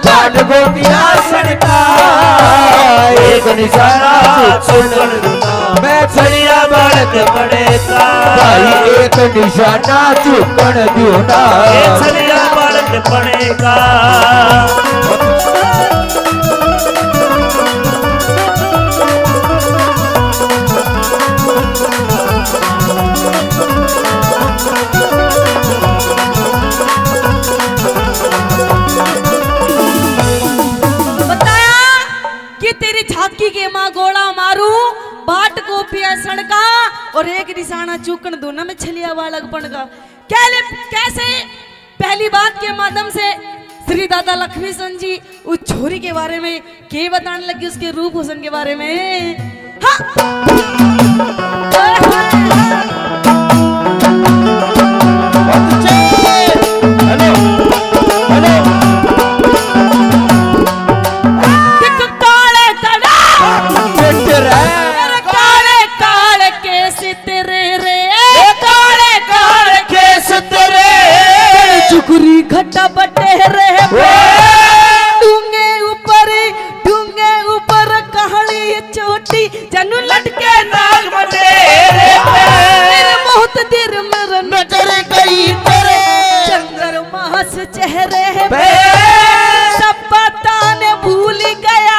बाट गोपिया सड़का। एक निशाना चुकन दूना, मछलिया बालक पड़ेगा। भाई एक निशाना चुकन दूना, छलिया बालक पड़ेगा। बताया कि तेरी झांकी के माँ गोला मारू, बाट गोपिया सड़का, और एक निशाना चूकन दोनों में छलिया बालक पड़का। कैसे पहली बात के माध्यम से श्री दादा लक्ष्मी सन जी उस छोरी के बारे में के बताने लगे, उसके रूप हुसन के बारे में। हाँ। हेलो हेलो देखो काले तड़ा, तेरे काले काले केस तेरे रे, काले काले केस तेरे, चुकुरी घटा बटे रे, डूंगे ऊपर कहानी चोटी, जनू लटके नाग बटे रे। तेरे बहुत देर मेरा नजर गई तेरे चंद्रमा से चेहरे पे, सब बताने भूल गया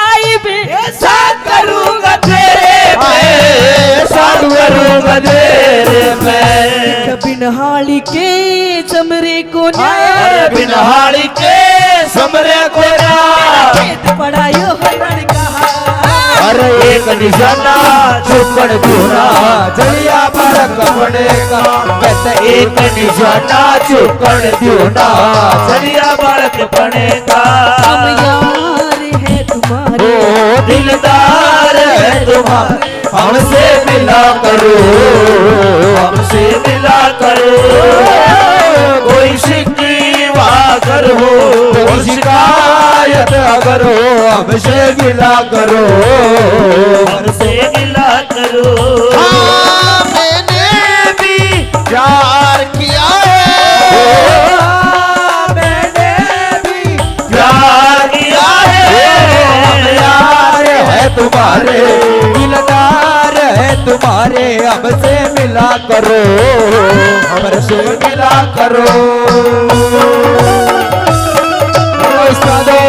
ऐसा करूंगा तेरे पे, साधु करूंगा तेरे पे। बिनहाली के चमरे को न्याय बिनहाड़ी के समरे कोरा खेत पढ़ायो हरण कहा अरे एक निशाना चुकड़ दूना जलिया बालक पड़े का कहते एक निशाना चुकड़ दूना जलिया बालक पड़े का हम यार है तुम्हारे ओ दिलदार है तुम्हारे हमसे मिला करो हमसे मिला करो कोई शिकवा करो कोई शिकायत अगर हो हमसे मिला करो हमसे मिला करो हाँ, मैंने भी प्यार किया है मैंने भी प्यार किया है यार है तुम्हारे दिलदार है तुम्हारे हमसे मिला करो हमसे मिला करो उस्तादो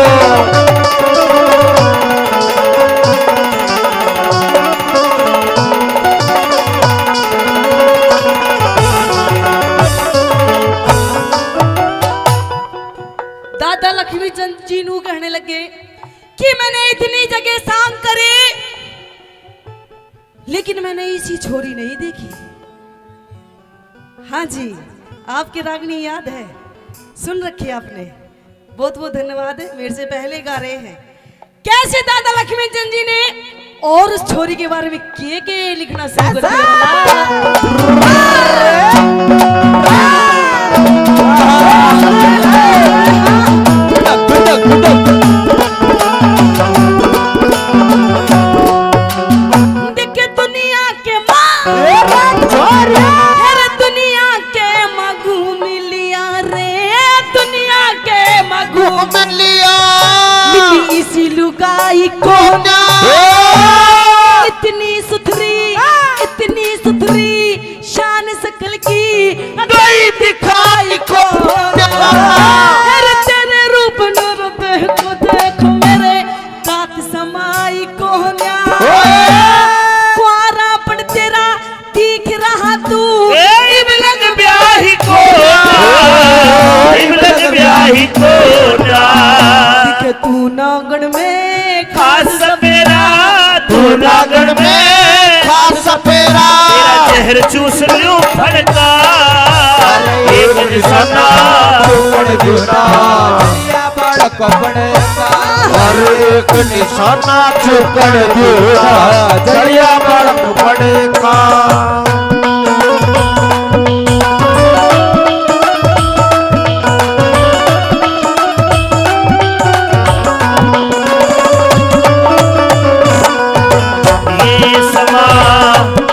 दादा लक्ष्मीचंद जी नू कहने लगे कि मैंने इतनी जगह शाम करे लेकिन मैंने इसी छोरी नहीं देखी। हाँ जी, आपकी रागनी याद है, सुन रखी आपने, बहुत बहुत धन्यवाद है, मेरे से पहले गा रहे हैं। कैसे दादा लक्ष्मीचंद जी ने और उस छोरी के बारे में के लिखना शुरू कर दिया। दुनिया के दुनिया के मगू मिलिया रे दुनिया के मगू मिलिया इसी लुगाई को इतनी सुथरी शान सकल की गई दिखाई को तेरे रूप नूर को देखो मेरे कात समाई को कुआरा पड़ तेरा दिख रहा तू इबलग ब्याही को इबलग ब्याही को दिखे तू नागण में खास सपेरा तू नागण में खास सपेरा तेरा जहर चूस लूं फड़का एक निशाना चुकड़ दूना जलिया बालक पड़े का और एक निशाना चुकड़ दूना जलिया बालक पड़े का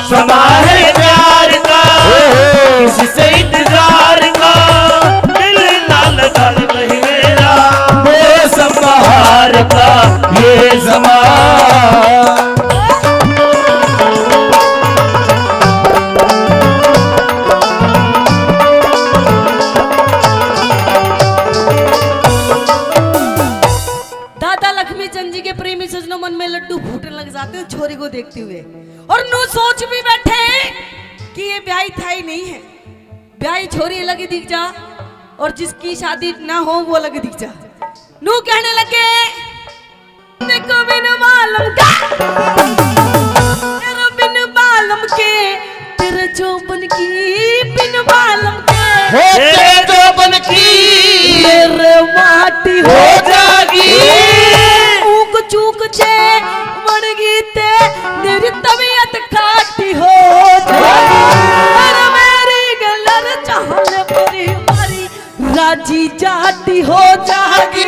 समा है प्यार का किसी से इंतजार का दिल ना लगा वही मेरा मौसम बहार का ये ज़मां दादा लक्ष्मीचंद जी के प्रेमी सजनों मन में लड्डू फूटने लग जाते हैं छोरी को देखते हुए, और नू सोच भी बैठे कि ये ब्याही था ही नहीं है, ब्याही छोरी अलग ही दिख जा और जिसकी शादी ना हो वो अलग दिख जा। नू कहने लगे देखो बिन मालूम का तेरा बिन मालूम के तेरे जोबन की बिन मालूम के तेरे जोबन की मेरे माटी हो जागी ऊक चूक छे मर गीते मेरी तबीयत खाटी हो जागी अरे मेरी गलर चाहने परी मारी राजी जाती हो जागी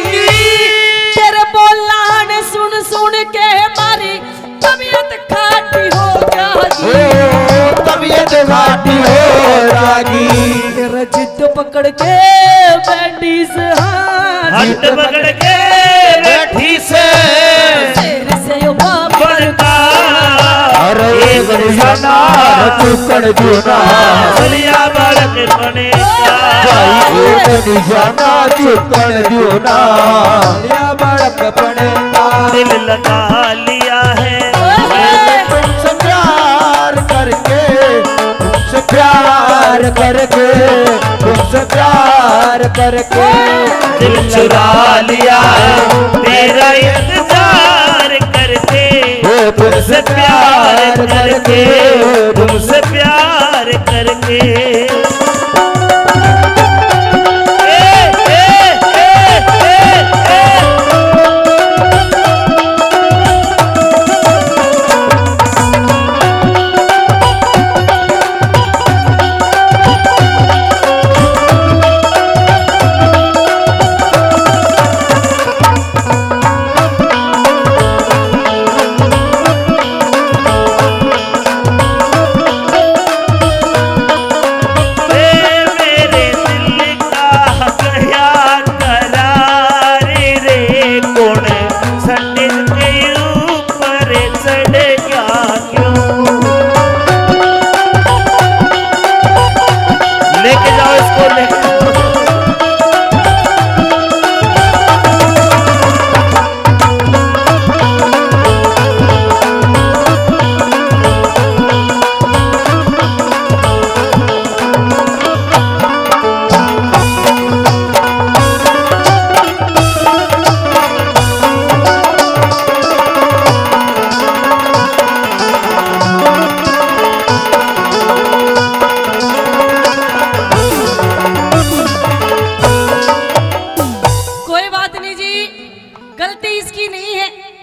तेरे बोलाने सुन सुन के मारी तबीयत खाटी हो जागी तबीयत घाटी हो जागी तेरा जिद पकड़ के बैठी से हट पकड़ के बैठी से तेरे से यो बड़का अरे एक निशाना चुकड़ दूना जलिया बालक बने भाई एक निशाना चुकड़ दूना जलिया बालक पड़े का दिल लगा लिया है तुमसे प्यार करके तुमसे प्यार करके तुमसे तुमसे प्यार करके दिल चुरा लिया है तेरा इंतजार करके, तुमसे प्यार करके, तुमसे प्यार करके।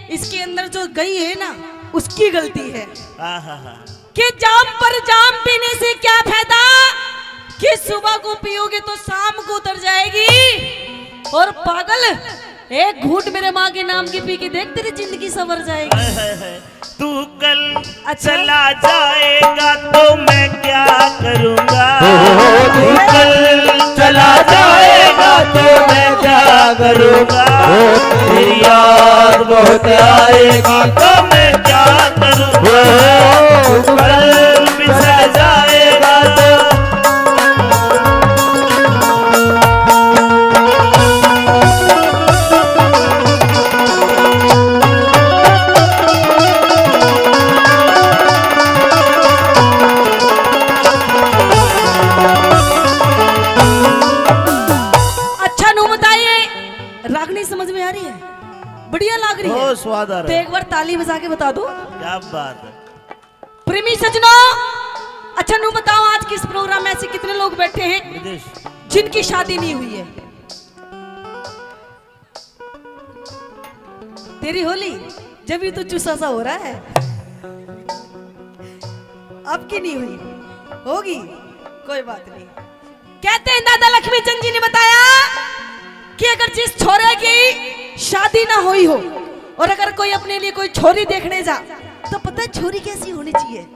इसके अंदर जो गई है ना उसकी गलती है आहा। कि जाम पर जाम पीने से क्या फायदा, कि सुबह को पियोगे तो शाम को उतर जाएगी। और पागल, एक घूंट मेरे माँ के नाम की पी के देख, तेरी जिंदगी संवर जाएगी। तू कल चला जाएगा तो मैं क्या करूँगा, तू कल चला जाएगा तो मैं क्या करूँगा, तेरी याद बहुत आएगी तो मैं क्या करूँगा, तू कल बिछड़ जाएगा तो समझ में आ रही है, बढ़िया लग रही है, स्वाद आ तो रहा है। एक बार ताली बजा के बता दो। क्या बात है। प्रेमी सजनों, अच्छा नू बताओ आज किस प्रोग्राम में ऐसे कितने लोग बैठे हैं जिनकी शादी नहीं हुई है। तेरी होली जब भी तो चुसा सा हो रहा है, अब की नहीं हुई, होगी कोई बात नहीं। कहते हैं दादा लक्ष्मी चंद जी ने बताया कि अगर जिस छोरे की शादी ना हुई हो और अगर कोई अपने लिए कोई छोरी देखने जा, तो पता है छोरी कैसी होनी चाहिए,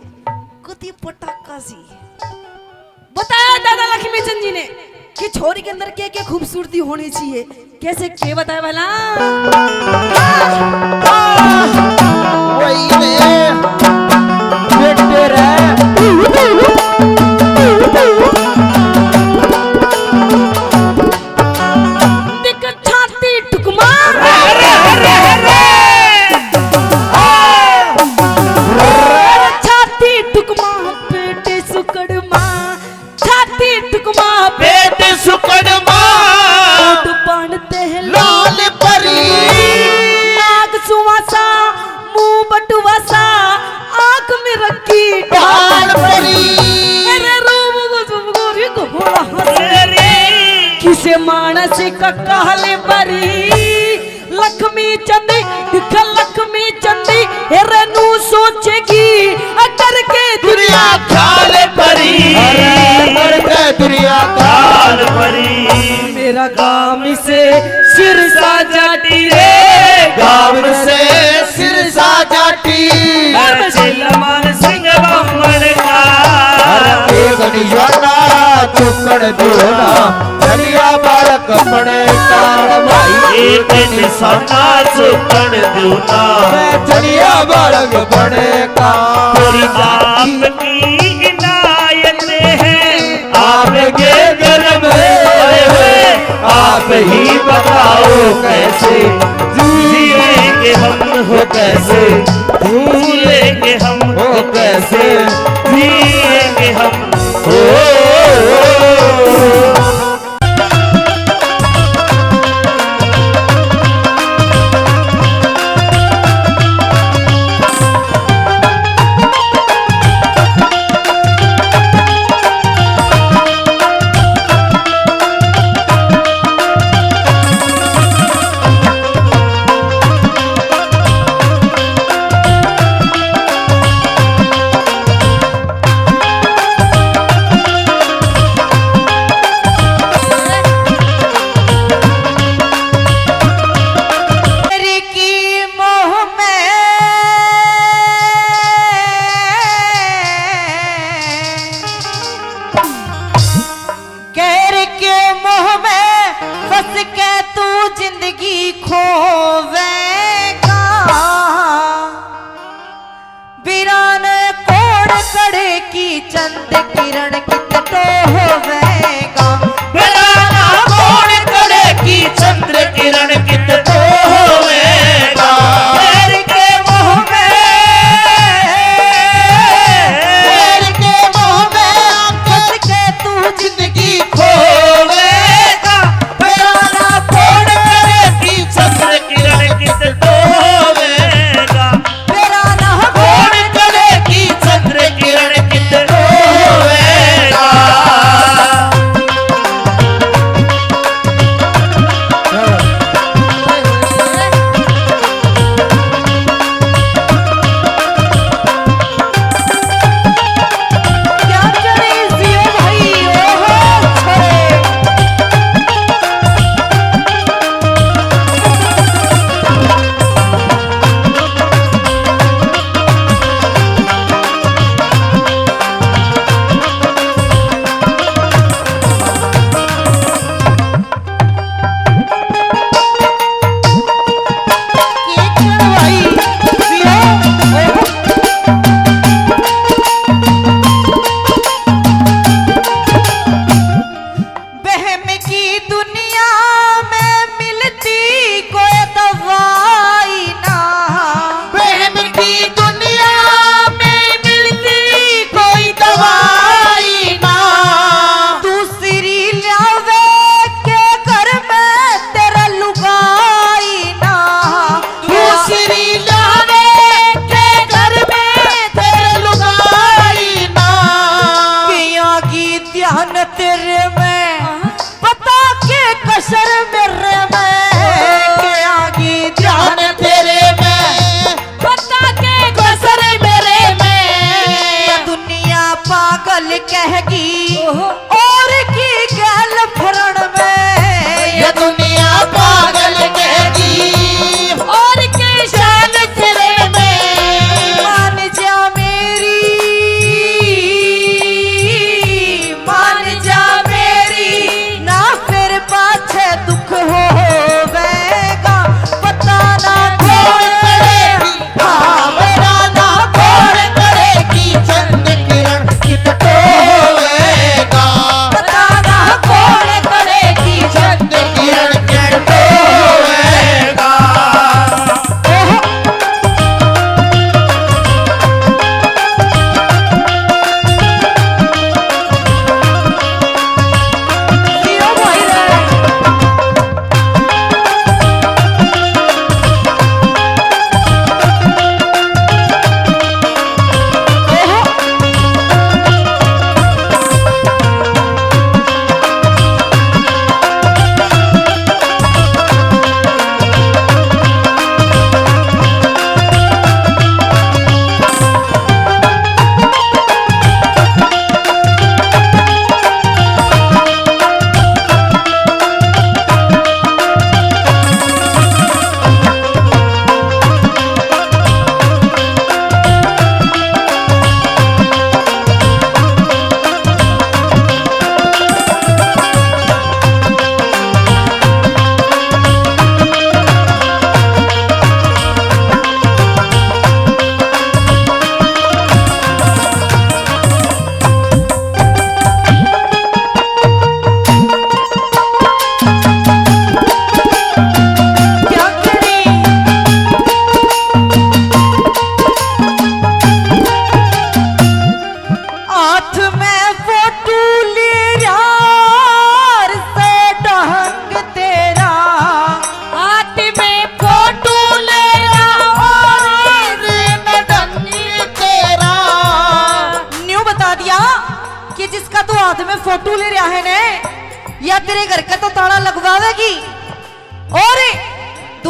कुती पटाखा सी। बताया दादा लक्ष्मी चंद जी ने कि छोरी के अंदर क्या क्या खूबसूरती होनी चाहिए, कैसे क्या बताया भला। किसे मानस का कहले बरी लक्ष्मी चंदी दिख लक्ष्मी चंदी रेनू सोचेगी अगर के दुनिया ख्याल परी, के दुनिया ख्याल परी। मेरा गाँव से सिरसा जाटी रे, गाँव से सिरसा जाटी लमन सिंह बम्मन का चुकड़ दूना चलिया बालक पड़े कार भाई, एक निशाना चुकड़ दूना चलिया बालक पड़े का। पूरी आप की इनायत है, आपके गर्म हुए आप ही बताओ कैसे जिएंगे हम हो कैसे, भूलेंगे हम हो कैसे जिएंगे हम हो।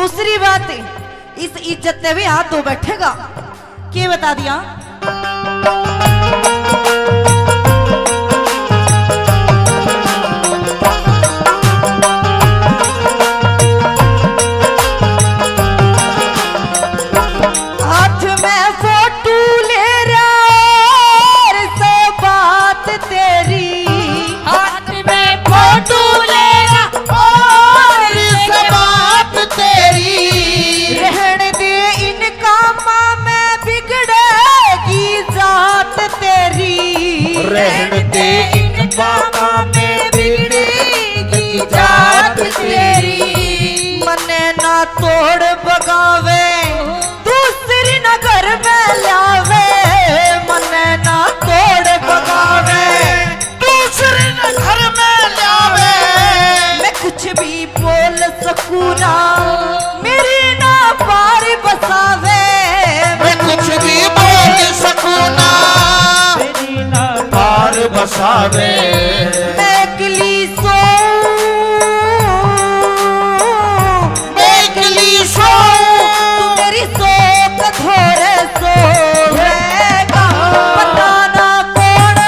दूसरी बात, इस इज्जत ने भी हाथ धो बैठेगा। क्या बता दिया? हाथ में फोटो ले रहा से बात तेरी, हाथ में फोटो लेना और इस बात तेरी। रहने दे इनका माँ में बिगड़ेगी जात तेरी। रहने दे इन बाबा में बिगड़ेगी जात तेरी। मने ना तोड़ बगावे दूसरी नगर में लावे। मने ना तोड़ बगावे दूसरे न घर में लावे। मैं कुछ भी बोल सकूं ना, मेरी ना पार बसावे। मैं कुछ भी बोल सकूं ना, मेरी ना पार बसावे। मैं अकेली सो तू मेरी सोच थोड़े सोएगा। पता ना कौन,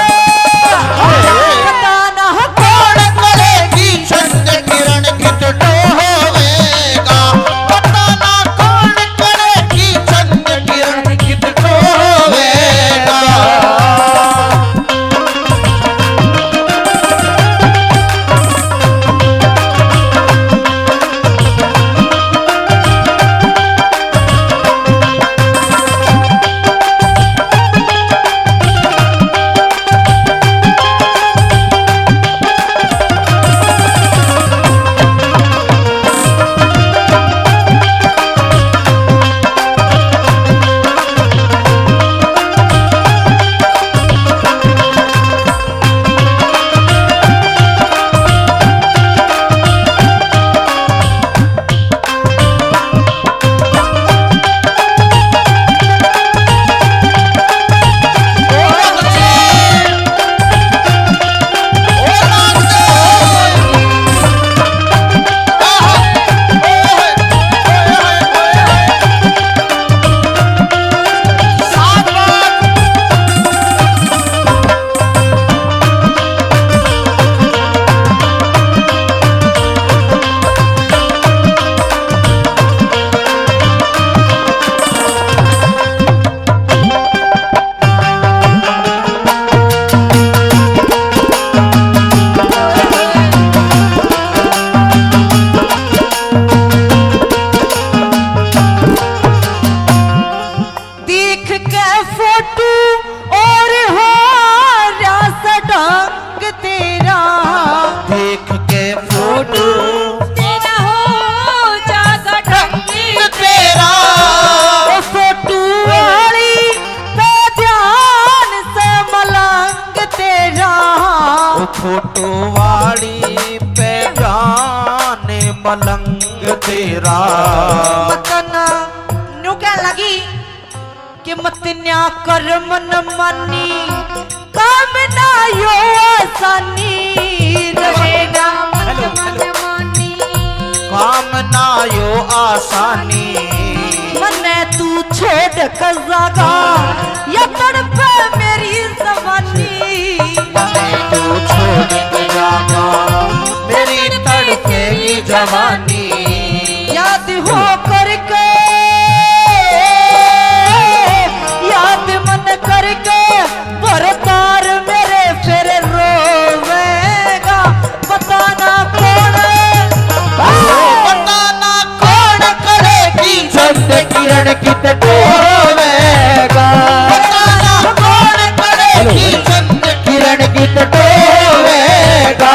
पता ना कौन करेगी चंद किरण कित होवेगा। पता ना कौन करेगी चंद किरण कित होवेगा। देख के फोटो और हो रास ढंग तेरा। देख के फोटो तेरा हो जागा ढंग तेरा। ओ फोटो वाली पे ध्यान से मलंग तेरा। ओ फोटो वाली पे जान मलंग तेरा। मतना न्यू क्या लगी कि मत न्या कर मन मानी, काम ना यो आसानी रहेगा। मन मानी काम ना यो आसानी। मने तू छोड़ कर जागा या तड़पे मेरी जवानी। मने तू छोड़ के जागा मेरी तड़पेगी जवानी। याद हो करके, याद मन करके परतार मेरे फिर रोवेगा। पता ना कौन, पता ना कौन करेगी चंद किरण कित होवेगा। पता ना कौन करेगी चंद किरण कित होवेगा।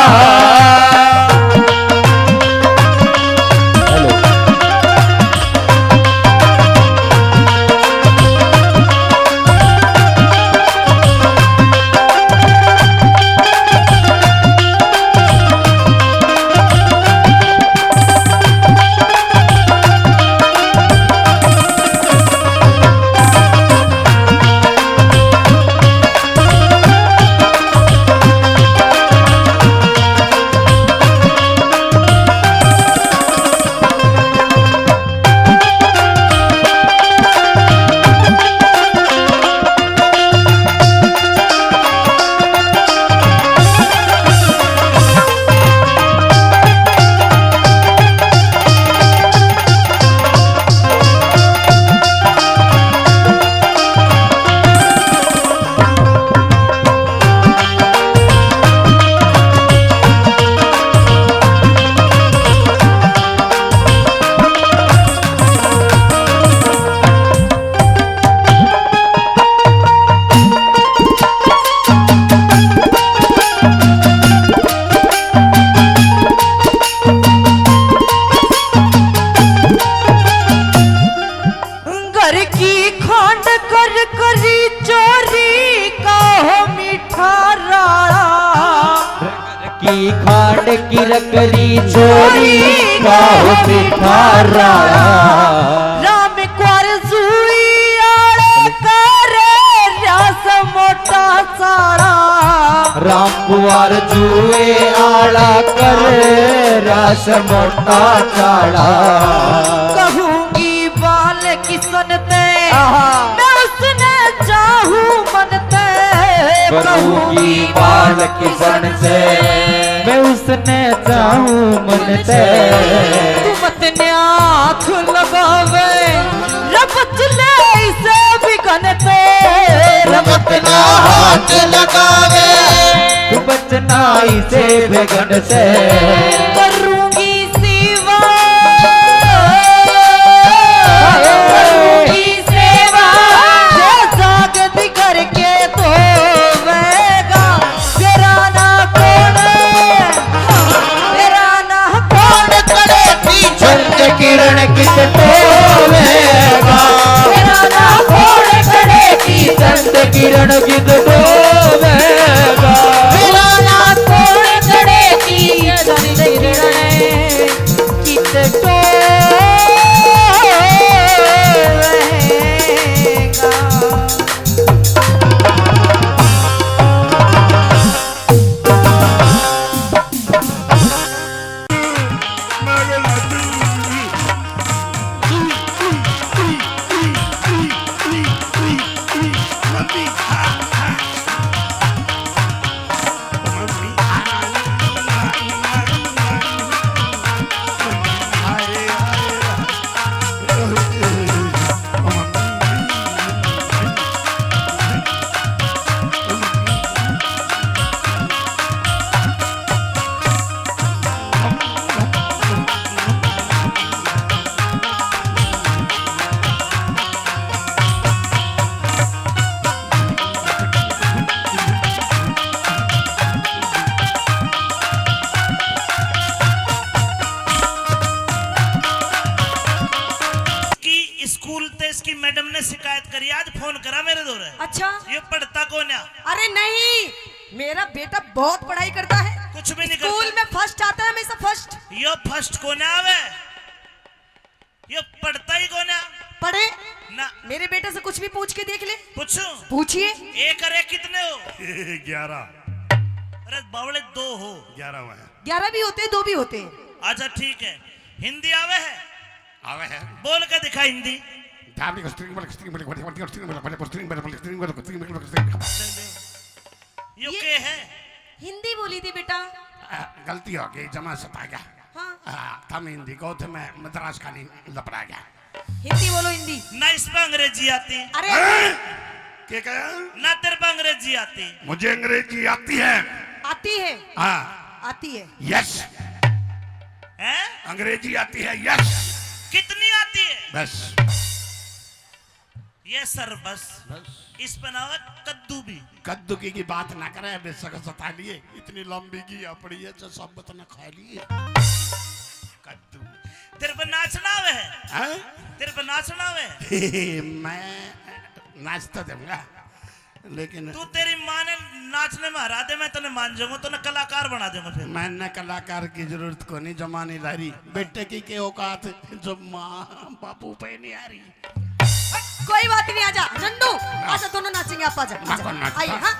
की खांड की रकरी छोरी काहो पिठारा राम क्वार जुई आड़े करे रास मोटा साड़ा राम कुंवर जुए आला कर रस मोटा चाड़ा कहूंगी बाल किसन ते मैं उसने चाहूं मन ते कहूंगी बाल किसन से मैं उसने चाहूं मन से तू मत ने आँख लगावे रब चले इसे बिगनते रमत ना हाथ लगावे तू बचना इसे बेगन से करूंगी सेवा करूंगी सेवा ये जागत करके धोवेगा तेरा ना कौन करे चंद किरण किस टोवेगा तेरा ना कौन करे चंद किरण किस टोवेगा तेरा ना कौन करे चंद किरण किस टोवेगा स्कूल ते इसकी मैडम ने शिकायत करी, आज फोन करा मेरे दौरे। अच्छा ये पढ़ता कौन है? अरे नहीं, मेरा बेटा बहुत पढ़ाई करता है, कुछ भी नहीं स्कूल करता। में फर्स्ट आता है, हमेशा फर्स्ट। यो फर्स्ट कौन आवे? यो पढ़ता ही कौन है? पढ़े ना मेरे बेटे से कुछ भी पूछ के देख ले। पूछो, पूछिए। एक अरे कितने हो? 11 अरे बावड़े 2 हो। 11 हुआ है 11 भी होते हैं, 2 भी होते हैं। अच्छा ठीक है, हिंदी आवे है? आवे है बोल के दिखा हिंदी। यो के है? हिंदी बोली थी बेटा। गलती हो गई, जमा सता गया। हाँ थम हिंदी को थे, मैं मद्रास का नहीं लपड़ा गया। हिंदी बोलो, हिंदी। ना इस पे अंग्रेजी आती, अरे क्या कहा? ना तेरे पे अंग्रेजी आती। मुझे अंग्रेजी आती है। आती है, हाँ आती है। यस, हैं? अंग्रेजी आती है। यस, कितनी आती है? बस ये सर बस इस पर ना होगा कद्दू भी। कद्दू की बात ना करे, बेशक सता लिए, इतनी लंबी की अपड़ी है जो सब बतना खा लिए। कद्दू तेरे पे नाचना आवे है? हैं? तेरे पे नाचना आवे है? मैं नाच तो दूंगा, लेकिन तू तेरी माँ ने नाचने में हरा दे, मैं तने मान जाऊंगा, तूने कलाकार बना दूंगा फिर। मैंने कलाकार की जरूरत को नहीं, जमानी ला रही बेटे की औकात जो माँ बापू पे नहीं आ रही। कोई बात नहीं, आजा नंदू, आजा, दोनों नाचेंगे। आप आजा, मैं कौन नाचता? आइए। हाँ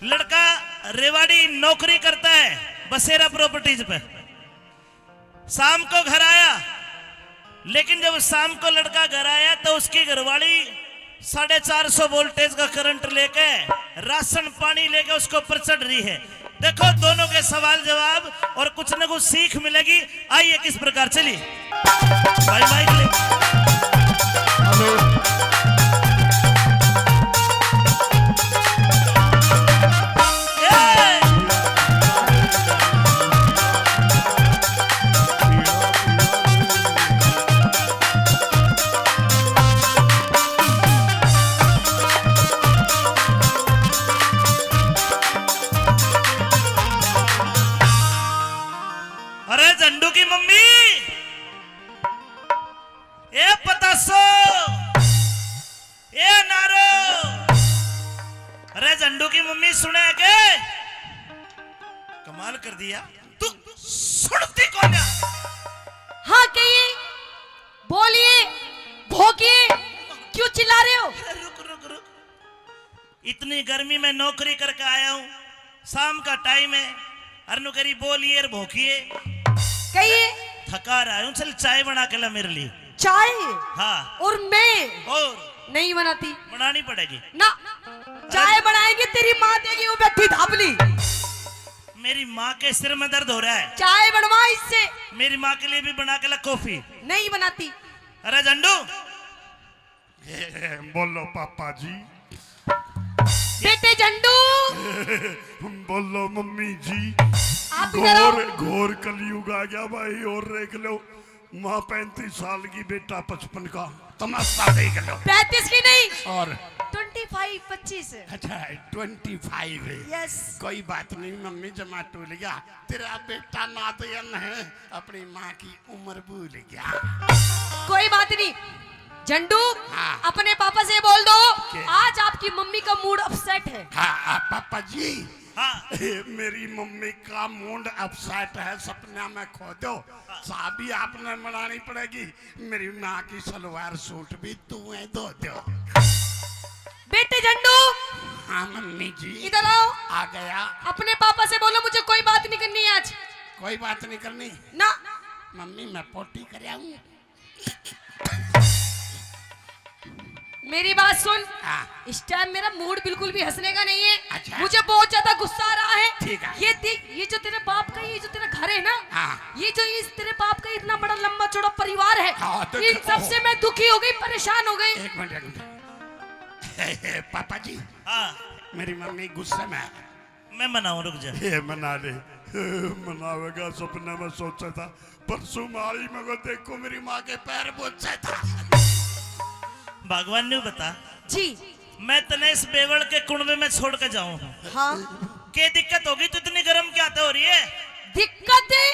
लड़का रेवाड़ी नौकरी करता है बसेरा प्रॉपर्टीज पे। शाम को घर आया, लेकिन जब शाम को लड़का घर आया तो उसकी घरवाली 450 वोल्टेज का करंट लेके राशन पानी लेके उसको ऊपर चढ़ रही है। देखो दोनों के सवाल जवाब और कुछ न कुछ सीख मिलेगी। आइए किस प्रकार चलिए भाई माइक ले। ए! की मम्मी, ए पतासो, ए नारो, अरे झंडू की मम्मी सुने के कमाल कर दिया। तू सुनती कौन है? हाँ कहिए, बोलिए, भोगिए, क्यों चिल्ला रहे हो? रुक रुक रुक, इतनी गर्मी में नौकरी करके आया हूँ, शाम का टाइम है, अरनु करी बोलिए और भोकिए, कहिए। थका रहा हूँ, चल चाय बना के ला मेरे लिए। चाय? हाँ। और मैं और नहीं बनाती। बनानी पड़ेगी ना, चाय बनाएगी तेरी माँ देगी, वो बैठी धापली। मेरी माँ के सिर में दर्द हो रहा है, चाय बनवा इससे। मेरी माँ के लिए भी बना के ला कॉफी। नहीं बनाती। अरे झंडू, बोलो पापा जी। बेटे झंडू, बोलो मम्मी जी। आप इधर आओ। घोर कलयुग आ गया भाई, और देख लो, माँ 35 साल की, बेटा 55 का, तमाशा देख लो। 35 की नहीं, और 25 अच्छा 25 है। यस। कोई बात नहीं मम्मी, जमा टूल गया, तेरा बेटा नादयन है, अपनी माँ की उम्र भूल गया। कोई बात नहीं झंडू, हाँ। अपने पापा से बोल दो क्या? आज आपकी मम्मी का मूड अपसेट है। हाँ पापा जी। हाँ। मेरी मम्मी का मूड अपसेट है, सपना में खो दो, चाबी आपने बनानी पड़ेगी, मेरी माँ की सलवार सूट भी तुम्हें धो दो। बेटे झंडू, हाँ मम्मी जी। इधर आओ। आ गया। अपने पापा से बोलो मुझे कोई बात नहीं करनी है आज। कोई बात नहीं करनी ना। मम्मी, मैं पोटी कर आऊं। मेरी बात सुन, हाँ। इस टाइम मेरा मूड बिल्कुल भी हंसने का नहीं है। अच्छा। मुझे बहुत ज्यादा गुस्सा आ रहा है। ठीक है। ये देख, ये जो तेरे बाप का, ये जो तेरा घर है ना, हाँ। ये जो इस तेरे बाप का इतना बड़ा लंबा चौड़ा परिवार है, हाँ, तो इन सबसे मैं दुखी हो गई, परेशान हो गई। एक मिनट पापा जी। हाँ। मेरी मम्मी गुस्से में है। मैं मनाऊं, रुक जा। ये मना ले। मनावेगा, सपने में सोचा था, परसों मारी मगर देखो मेरी माँ के पैर पोछे था। भगवान ने बता जी। मैं तने इस बेवड़ के कुंडे में छोड़ के जाऊं। हाँ। क्या दिक्कत होगी? तो इतनी गर्म क्या हो रही है? दिक्कत है?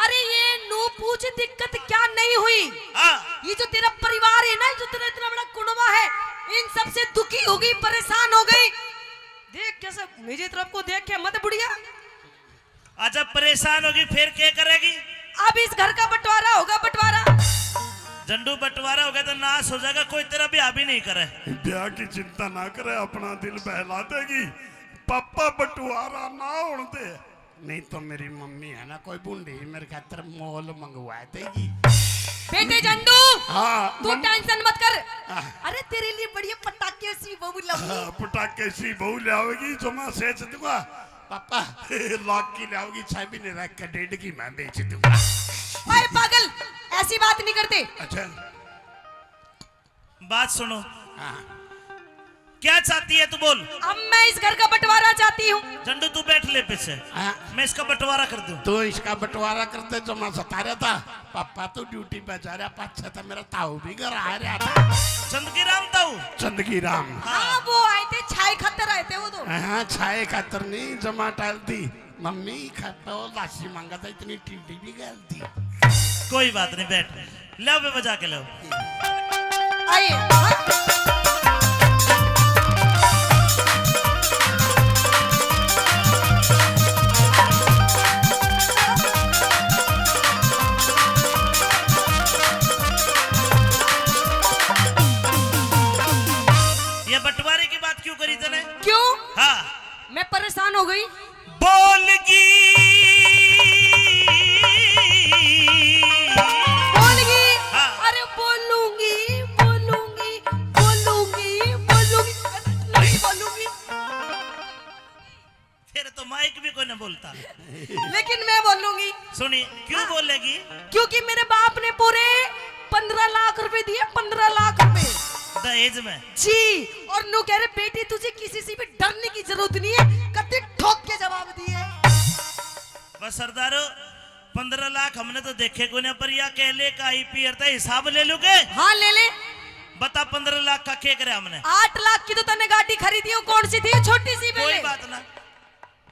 अरे ये नू पूछ, दिक्कत क्या नहीं हुई। हाँ। ये जो तेरा परिवार है ना, जो तेरा इतना बड़ा कुनबा है, इन सब से दुखी हो गई, परेशान हो गई। देख कैसे मेरी तरफ को देख के मत बुढ़िया। अच्छा परेशान होगी फिर क्या करेगी? अब इस घर का बंटवारा होगा, बंटवारा। झंडू बंटवारा हो गया तो नाश हो जाएगा, कोई तेरा ब्याह भी नहीं करे। ब्याह की चिंता ना करे, अपना दिल बहला देगी, पापा बंटवारा ना होने दे। नहीं तो मेरी मम्मी है ना, कोई बूढ़ी मेरे खातर मोल मंगवा देगी। बेटे झंडू, हाँ तू टेंशन मत कर। अरे तेरे लिए बढ़िया पटाखे सी बहू लाऊंगी। पटाखे सी बहू लाओगी जो मैं सेच दूंगा। पापा लाख की लाओगी, छह भी नहीं रख कर 1.5 की मैं बेच दूंगा। ओए पागल, ऐसी बात नहीं करते। अच्छा बात सुनो। हाँ। क्या चाहती है तू बोल। अब मैं इस घर का बंटवारा चाहती हूँ। झंडू तू बैठ ले पीछे, हाँ। मैं इसका बंटवारा कर दूं। तो इसका बंटवारा करते जो मैं सता रहा था, पापा तो ड्यूटी पे जा रहा, पाछा था मेरा ताऊ भी घर आ रहा था। चंदगी राम ताऊ। चंदगी राम। हाँ वो आए थे, छाई खत्तर आए थे वो तो। हाँ छाए खातर नहीं, जमा टाल दी मम्मी, खाता लाशी मांगा था, इतनी टीडी भी गल दी। कोई बात नहीं, बैठ लो, बे बजा के लो। आइए। हाँ। ये बंटवारे की बात क्यों करी तने? क्यों? हाँ। मैं परेशान हो गई। बोलगी बोलगी। हाँ। अरे बोलूंगी, बोलूंगी, बोलूंगी, बोलूंगी, नहीं बोलूंगी। फिर तो माइक भी कोई न बोलता। लेकिन मैं बोलूंगी। सुनिए, क्यों बोलेगी? क्योंकि मेरे बाप ने पूरे 15 लाख रुपए दिए, 15 लाख रुपए दहेज में। जी। और नु कह रहे बेटी तुझे किसी से भी डरने की जरूरत नहीं है, कत्ते ठोक के जवाब दिए। बस सरदारो 15 लाख हमने तो देखे को नहीं, पर या कहले का आईपीआर था, हिसाब ले लूगे। हाँ ले ले। बता 15 लाख का क्या करे हमने? 8 लाख की तो तने गाड़ी खरीदी हो, कौन सी थी? छोटी सी। कोई बात ना,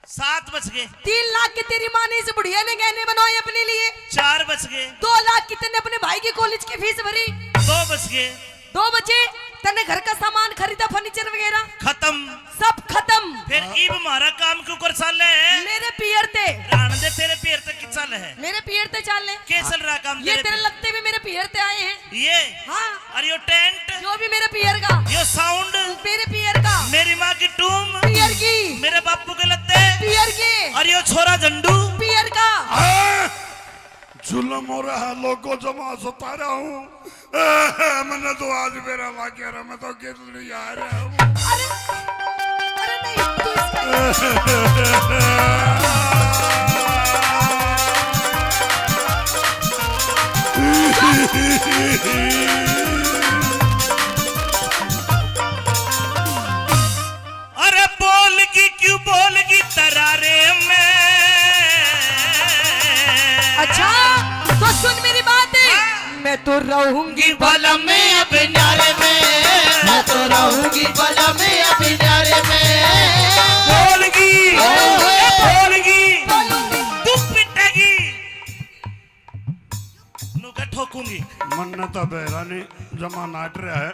7 बच गए। 3 लाख की तेरी माँ ने इस बुढ़िया ने गहने बनवाए अपने लिए। 4 बच बच गए? 2 लाख कितने अपने भाई की कॉलेज की फीस भरी? 2 बच गए। 2 बचे तने घर का सामान खरीदा, फर्नीचर वगैरह खत्म। सब खत्म। फिर ईब हमारा काम क्यों कर साल है? मेरे पियर ते राण दे तेरे पैर तक की चल है। मेरे पियर ते चाल ले। के चल रहा काम ये तेरे तेरे पे? लगते भी मेरे पियर ते आए हैं। ये हाँ, और यो टेंट, जो भी मेरे पियर का, यो साउंड, मेरे पियर का, मेरी माँ की टूम, पियर की, मेरे बापू के लत्ते, पियर की, और यो छोरा झंडू। पियर का। जुल्म हो रहा है, लोगों जमा सता रहा हूँ। मैंने तो आज मेरा वाक्य रहा, मैं तो गिर लिया रहा हूँ। अरे अरे नहीं, तू इसका अरे बोलगी क्यों बोलगी तरारे में? अच्छा तो सुन मेरी बात है, मैं तो रहूंगी बलम में अब न्यारे में, मैं तो रहूंगी बलम में अब न्यारे में। बोलगी, बोलगी, तू पिटेगी, नुका ठोकूंगी। मन्नत तो बेरानी जमा नाट रहा है।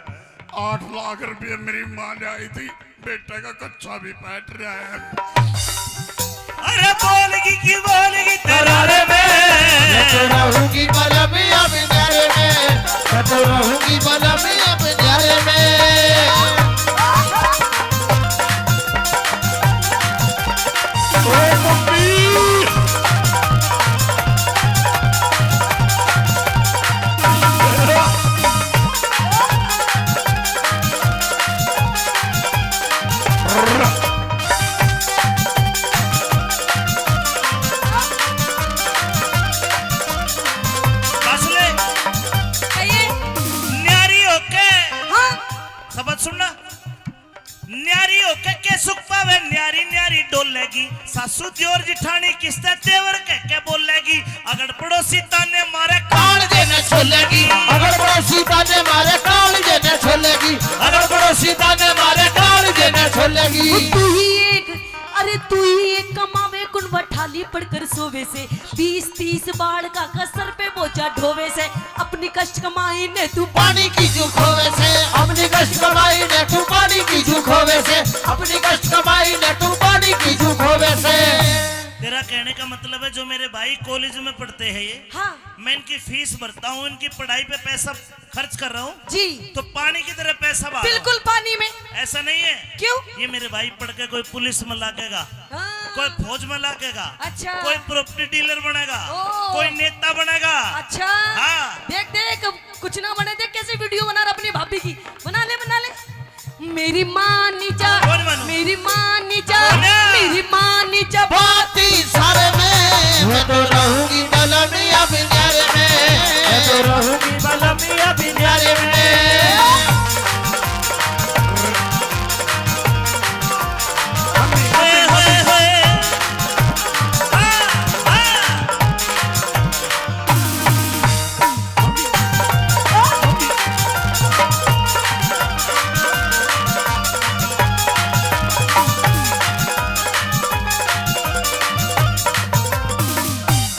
8 लाख रुपये मेरी माँ ने आई थी, बेटे का कच्चा भी पैट रहा है। अरे बोलगी की बोलगी तरारे में, मैं तो रहूंगी बलम में अब न्यारे में, मैं तो रहूंगी बलम में अब न्यारे में। ओ मम्मी, बस ले कहिए। न्यारी होके हाँ सबक सुनना। न्यारी होके के सुख पावे, न्यारी न्यारी डोलेगी। सासू दियोर जिठानी किस्ते तेवर के बोलेगी। अगर पड़ोसी ताने मारे काल देने छोलेगी, अगर पड़ोसी ताने मारे काल देने छोलेगी, अगर पड़ोसी ताने मारे काल देने छोलेगी। तू ही एक, अरे तू ही एक कमावे कुन बठाली पड़कर सोवे से, 20-30 बाढ़ का कसर पे बोझा ढोवे से, अपनी कष्ट कमाई ने तू पानी की झूठ होवे से, अपनी कष्ट कमाई ने तू पानी की झूठ होवे से, अपनी कष्ट कमाई ने तू पानी की झूठ होवे से। तेरा कहने का मतलब है जो मेरे भाई कॉलेज में पढ़ते हैं ये, हाँ मैं इनकी फीस भरता हूँ, इनकी पढ़ाई पे पैसा खर्च कर रहा हूँ, जी तो पानी की तरह पैसा बहा रहा हूँ। बिल्कुल पानी में। ऐसा नहीं है। क्यों? ये मेरे भाई पढ़ के कोई पुलिस में लागेगा, हाँ, कोई फौज में लागेगा, अच्छा। कोई प्रॉपर्टी डीलर बनेगा, ओ। कोई नेता बनेगा। अच्छा हाँ। देख देख कुछ ना बने, देख कैसे वीडियो बना रहा अपनी भाभी की। बना ले बना ले। मेरी माँ नीचा, कौन बनू? मेरी माँ नीचा, बोला। मेरी माँ नीचा बाती सारे में, मैं तो रहूंगी बलम में अब न्यारे में, मैं तो रहूंगी बलम में अब न्यारे में। होए, होए, होए। हाँ, हाँ।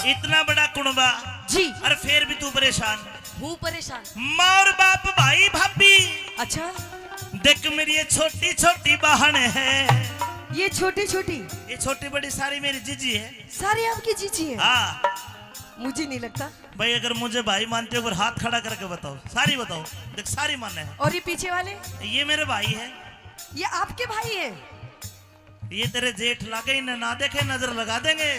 इतना बड़ा कुनबा जी। और फिर भी तू परेशान। हूँ परेशान। माँ और बाप भाई भाभी, अच्छा देख मेरी ये छोटी छोटी बहन है, ये छोटी छोटी ये छोटी बड़ी सारी मेरी जीजी है। सारी आपकी जीजी है? हाँ मुझे नहीं लगता। भाई, अगर मुझे भाई मानते हो, हाथ खड़ा करके बताओ, सारी बताओ। देख सारी माने है। और ये पीछे वाले? ये मेरे भाई है। ये आपके भाई है? ये तेरे जेठ लागे ना देखे नजर लगा देंगे।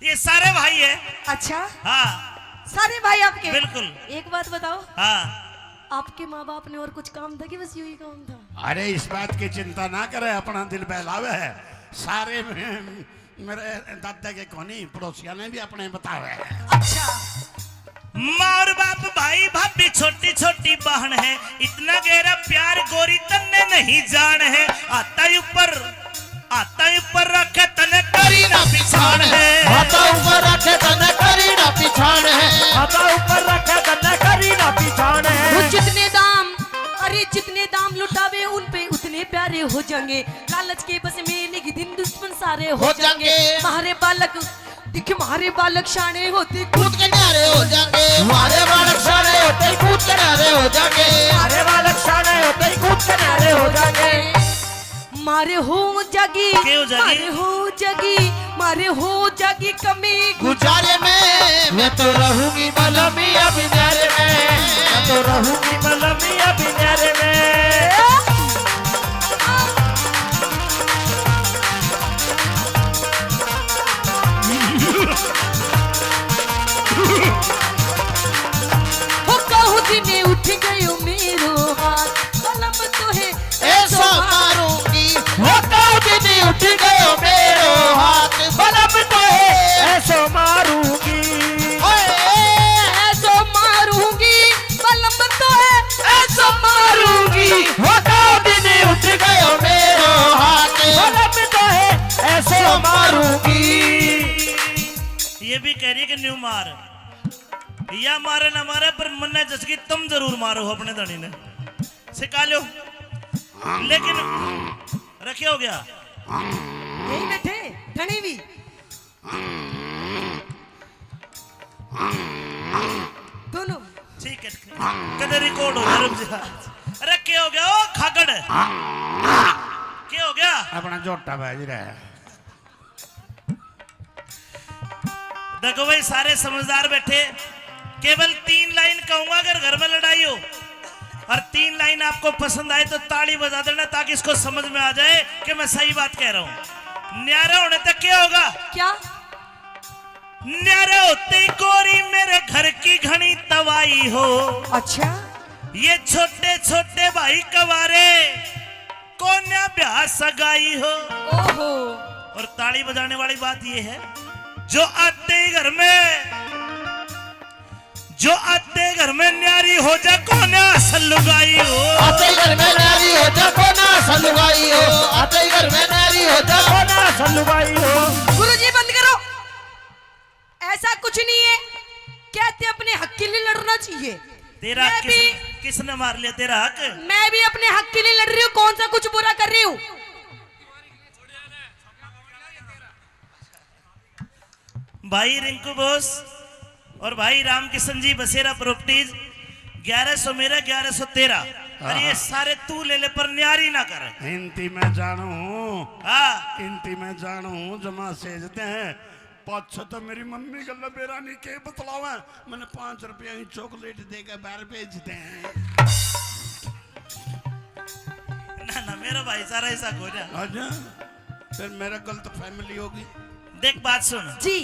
ये सारे भाई है। अच्छा हाँ सारे भाई आपके? बिल्कुल। एक बात बताओ, हाँ आपके माँ बाप ने और कुछ काम था कि बस यही काम था? अरे इस बात की चिंता ना करे, अपना दिल बहलावे है। सारे मेरे दादा के कोनी पड़ोसिया ने भी अपने बतावे है। अच्छा माँ और बाप भाई भाभी छोटी छोटी बहन है। इतना गहरा प्यार गोरी तन्ने नहीं जान है। आता ऊपर रखे तने करी ना पिछाड़ है। हाथा ऊपर रखे तने करी ना पिछाड़ है, हाथा ऊपर रखे तने करी ना पिछाड़ है। वो जितने दाम, अरे जितने दाम लुटावे उन पे उतने प्यारे हो जाएंगे। लालच के बस में एक दिन दुश्मन सारे हो हो जाएंगे। जाएंगे। मारे बालक कि हमारे बालक शाने होते कूद के न्यारे हो जाएंगे हमारे बालक सारे होते ही कूद के न्यारे हो जाएंगे हमारे बालक शाने होते ही कूद के न्यारे हो जाएंगे मारे हो जगी क्यों जगी? मारे हो जगी कमी गुजारे में मैं तो रहूंगी बलमी अभी न्यारे में मैं तो रहूंगी बलमी अभी न्यारे में हो कहूँ दिने उठ गयो मेरो हाथ कलम तो है ऐसा मारूंगी वो तो दीदी उठ गयो मेरो हाथ बलम तो है ऐसो मारूंगी ऐसो मारूंगी कलम तो है ऐसा मारूंगी वो तो दीदी उठ गयो मेरो हाथ बलम तो है ऐसो मारूंगी ये भी कह रही है कि न्यू मार या मारे ना मारे पर मन्ने जसकी तुम जरूर मारो अपने धनी ने सिखा लो लेकिन रखे हो गया यही बैठे धनी भी दोनों ठीक है कदर रिकॉर्ड हो गया रुक जा रखे हो गया ओ खागड़ क्या हो गया अपना झोटा भेज रहा है देखो भाई सारे समझदार बैठे केवल 3 लाइन कहूंगा अगर घर में लड़ाई हो और 3 लाइन आपको पसंद आए तो ताली बजा देना ताकि इसको समझ में आ जाए कि मैं सही बात कह रहा हूं न्यारे होने तक क्या होगा क्या न्यारे होते ही गोरी मेरे घर की घनी तवाई हो अच्छा ये छोटे छोटे भाई कवारे कोन्या ब्याह सगाई हो ओहो और ताली बजाने वाली बात ये है जो आते ही घर में न्यारी हो जा कोन्या सलुगाई हो आते ही घर में नारी हो जा कोना सलुगाई हो आते ही घर में नारी हो जा कोना सलुगाई हो गुरुजी बंद करो ऐसा कुछ नहीं है कहते अपने हक के लिए लड़ना चाहिए तेरा मैं किसने मार लिया तेरा हक मैं भी अपने हक के लिए लड़ रही हूँ कौन सा कुछ बुरा कर रही हूँ भाई रिंकू बोस और भाई रामकिशन जी बसेरा प्रॉपर्टीज 1100 मेरा 1100 तेरा और ये सारे तू ले ले पर न्यारी ना कर हिंदी में जानू हाँ हिंदी में जानू जमा सेजते हैं पाँच तो मेरी मम्मी का लबेरानी के बतलावा मैंने 5 रुपया ही चॉकलेट देकर बाहर भेजते हैं ना ना मेरा भाई सारा ऐसा हो जा अच्छा फिर मेरा गलत फैमिली होगी देख बात सुन जी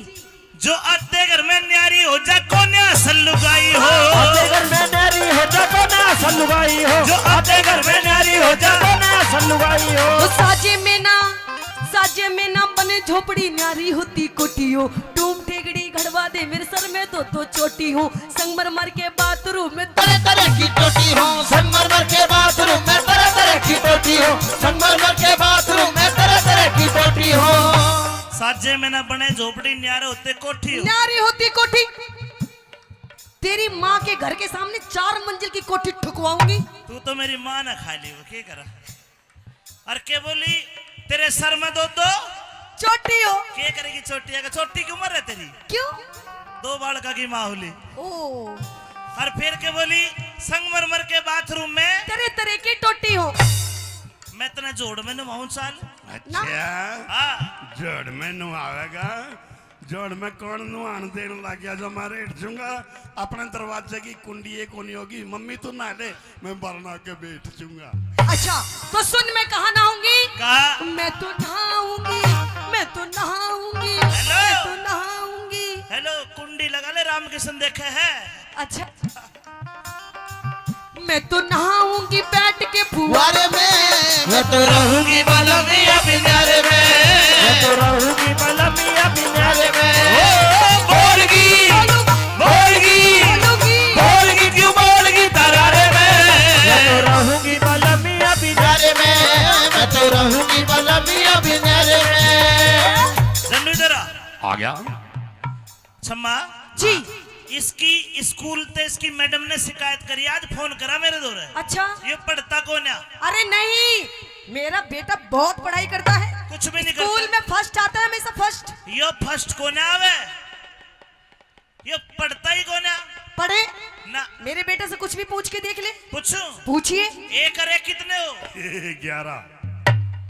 जो आते घर में न्यारी हो जा कोन्या सलुगाई हो आते घर में नारी हो जा कोना सलुगाई हो जो आते घर में न्यारी हो जा कोना सलुगाई हो तो साजे में ना बने झोपड़ी नारी होती कोठी हो टूम ठेगड़ी घड़वा दे मेरे सर में तो चोटी हो संगमरमर के बाथरूम में तरह तरह की टोटी हो संगमरमर के बाथरूम में तरह तरह की टोटी हो संगमरमर के बाथरूम में तरह तरह की टोटी हो साजे में ना बने झोपड़ी न्यारे होते कोठी हो नारी होती कोठी तेरी माँ के घर के सामने 4 मंजिल की कोठी ठुकवाऊंगी तू तो मेरी माँ ना खा ली वो क्या करा और क्या बोली तेरे सर में दो चोटी हो क्या करेगी छोटी अगर छोटी की उम्र है तेरी क्यों 2 बालका की माँ होली ओ और फिर के बोली संगमरमर के बाथरूम में तरह तरह की टोटी हो मैं तना जोड़ में नवाऊं साल अच्छा हाँ जोड़ में नुआवेगा जोड़ में कौन नुआन देने लग गया जो मैं रेट दूंगा अपने दरवाजे की कुंडी एक होनी होगी मम्मी तू ना ले मैं बरना के बैठ दूंगा अच्छा तो सुन मैं कहा नहाऊंगी कहा मैं तो नहाऊंगी मैं तो नहाऊंगी हेलो। मैं तो नहाऊंगी हेलो कुंडी लगा ले रामकिशन देखे है अच्छा मैं तो नहाऊंगी बैठ के फुवारे में मैं तो रहूंगी बलमी अभी न्यारे में मैं तो रहूंगी बलमी अभी न्यारे में बोलगी बोलगी क्यों बोलगी तरारे में मैं तो रहूंगी बलमी अभी न्यारे में मैं तो रहूंगी बलमी अभी न्यारे में जन्नू इधर आ गया छम्मा जी इसकी स्कूल ते इसकी मैडम ने शिकायत करी आज फोन करा मेरे दौरे अच्छा ये पढ़ता कौन है अरे नहीं मेरा बेटा बहुत पढ़ाई करता है कुछ भी नहीं स्कूल करता। में फर्स्ट आता है हमेशा फर्स्ट। यो फर्स्ट को ना आवे, यो पढ़ता ही को ना पढ़े ना। मेरे बेटे से कुछ भी पूछ के देख ले। पूछो, पूछिए। एक अरे कितने हो? 11।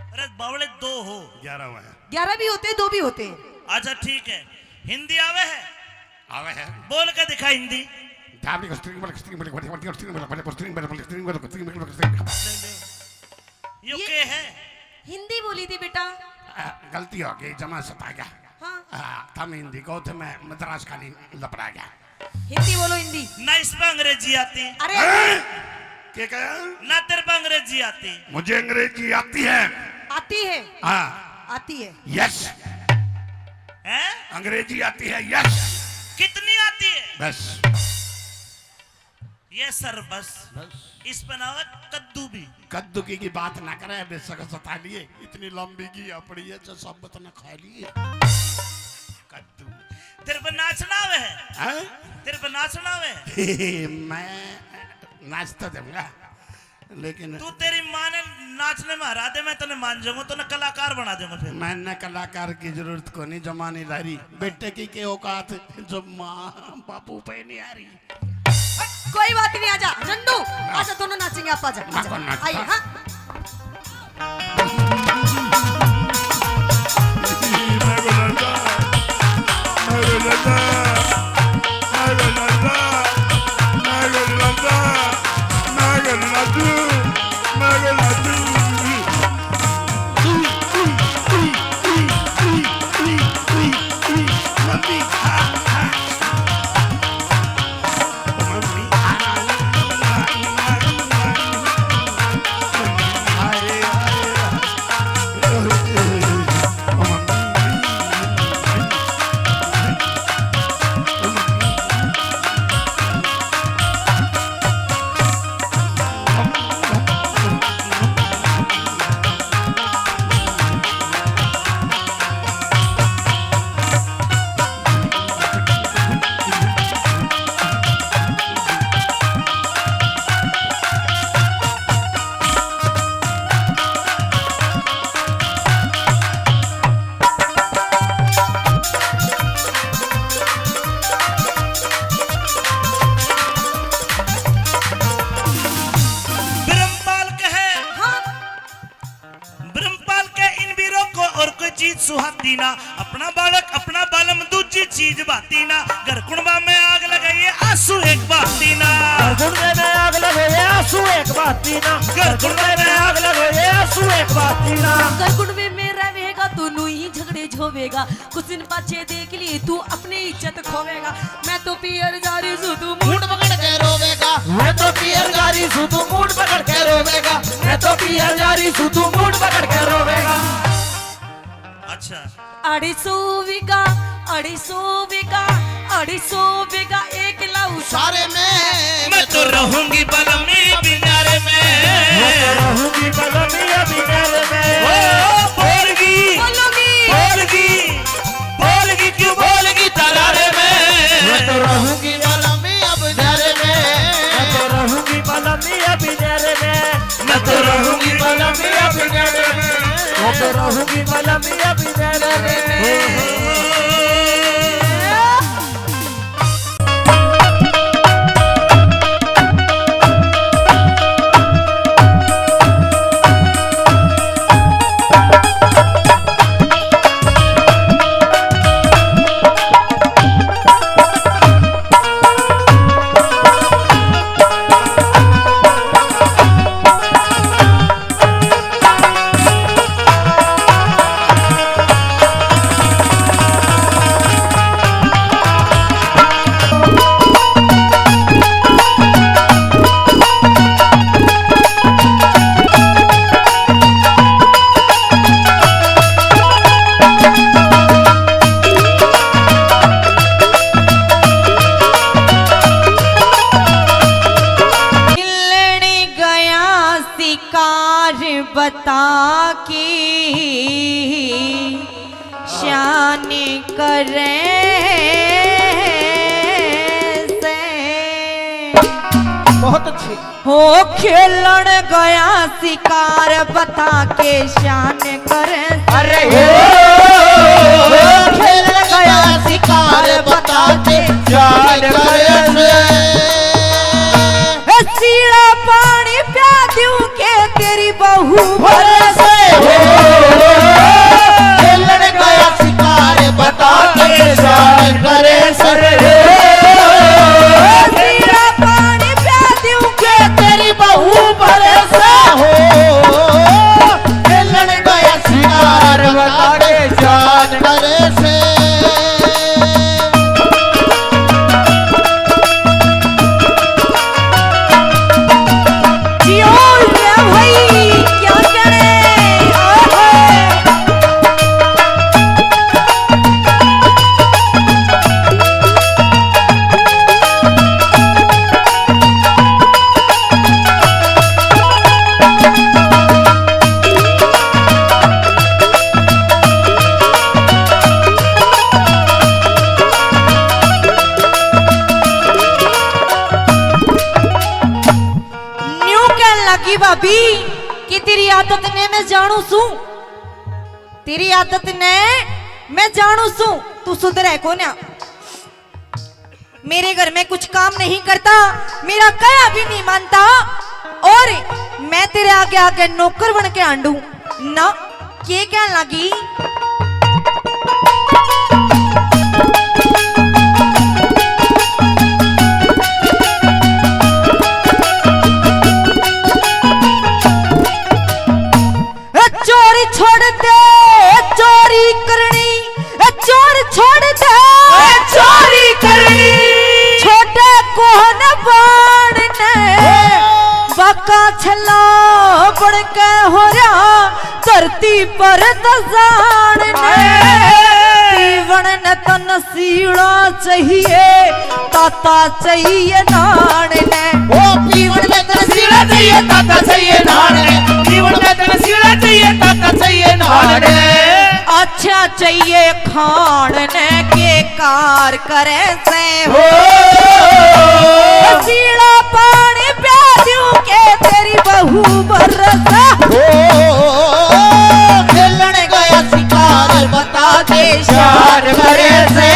अरे बावड़े 2 हो। 11 हुआ है। 11 भी होते हैं, 2 भी होते हैं। अच्छा ठीक है, हिंदी आवे है? आवे है। बोल के दिखा हिंदी। यो के है? हिंदी बोली थी बेटा। गलती हो गई, जमा सता गया। हाँ थम हिंदी को थे, मैं मद्रास का लपड़ा गया। हिंदी बोलो हिंदी। ना इस पे अंग्रेजी आती, अरे क्या कहा? ना तेरे पे अंग्रेजी आती। मुझे अंग्रेजी आती है। आती है। हाँ आती है। यस, हैं? अंग्रेजी आती है। यस, कितनी आती है? बस ये सर बस। इस पे ना होगा कद्दू भी। कद्दू की बात ना करे, बेशक सता लिए। इतनी लंबी की अपनी है जो सब बतना खा लिए। कद्दू तेरे पे नाचना आवे है? हैं? तेरे पे नाचना आवे है? मैं नाच तो दूंगा, लेकिन तू तेरी माँ ने नाचने में हरा दे, मैं तने मान जाऊंगा, तो ना कलाकार बना दूंगा फिर। मैंने कलाकार की जरूरत को नहीं, जमानी लारी बेटे की औकात जो माँ बापू पे नहीं आ रही। कोई बात नहीं, आजा नन्नू, आजा दोनों नाचेंगे। आप आजा, मैं कौन नाचता? आइए। हाँ चीज सुहाती ना, अपना बालक अपना बालम दूसरी चीज बाती ना। घर कुणबा में आग लगाइए आंसू एक बाती ना, गुंडे में आग लगाइए आंसू एक बाती ना, घर कुणबा में आग लगाइए आंसू एक बाती ना। घर कुणबे में रहेगा तो नू ही झगड़े झोवेगा, कुछ दिन पाछे देख लिए तू अपनी इज्जत खोवेगा। मैं तो पियर जारी सू तू मूड पकड़ के रोवेगा, मैं तो पियर जारी सू तू मूड पकड़ के रोवेगा, मैं तो पियर जारी सू तू मूड पकड़ के रोवेगा। अच्छा 250 बीघा 250 बीघा 250 बीघा एक लाऊ सारे में मैं तो रहूंगी बलमी बिनारे में, मैं तो रहूंगी बलमिया बिनारे में। ओ बोलगी बोलोगी बोलगी बोलगी क्यों बोलगी तरारे में। मैं तो रहूंगी बलमी अब झरे में, मैं तो रहूंगी बलमिया बिनारे में, मैं तो रहूंगी बलमिया बिनारे में, मैं तो रहूंगी बलमिया बिनारे में। बता की शान करे से बहुत अच्छे। हो खेलन गया शिकार बता के शान करे। अरे खेल गया शिकार बता के जान करे से। सीड़ा पानी प्या दूं के तेरी बहू भरोसे खेलन गया शिकार बता के जान करे से। सीड़ा पानी प्या दूं के तेरी बहू भरोसे हो खेलन गया शिकार बता के जान करे से। जियो रे भाई क्या करे। ओहे न्यू कहन लगी भाभी कि तेरी आदत ने मैं जानू सू। तेरी आदत ने मैं जानू सू। तू सुधर है को ना। मेरे घर में कुछ काम नहीं करता, मेरा कया भी नहीं मानता, और मैं तेरे आगे आगे नौकर बन के आंडू ना। ये कहन लगी चोरी छोड़ दे चोरी करनी, चोर छोड़ दे चोरी करनी। छोटे कोहन बाण ने बाका छला बड़ के हो रहा धरती पर दजान ने। पीवण न तन सीड़ा चाहिए ताता चाहिए नान ने। ओ पीवण में तनसीला चाहिए ताता चाहिए नान है। पीवण में तनसीला चाहिए ताता चाहिए नान है। अच्छा चाहिए खान ने के कार करे से। हो सीड़ा पानी प्या दूं के तेरी बहू बरसा। हो खेलन गया शिकार बता के शान करे से।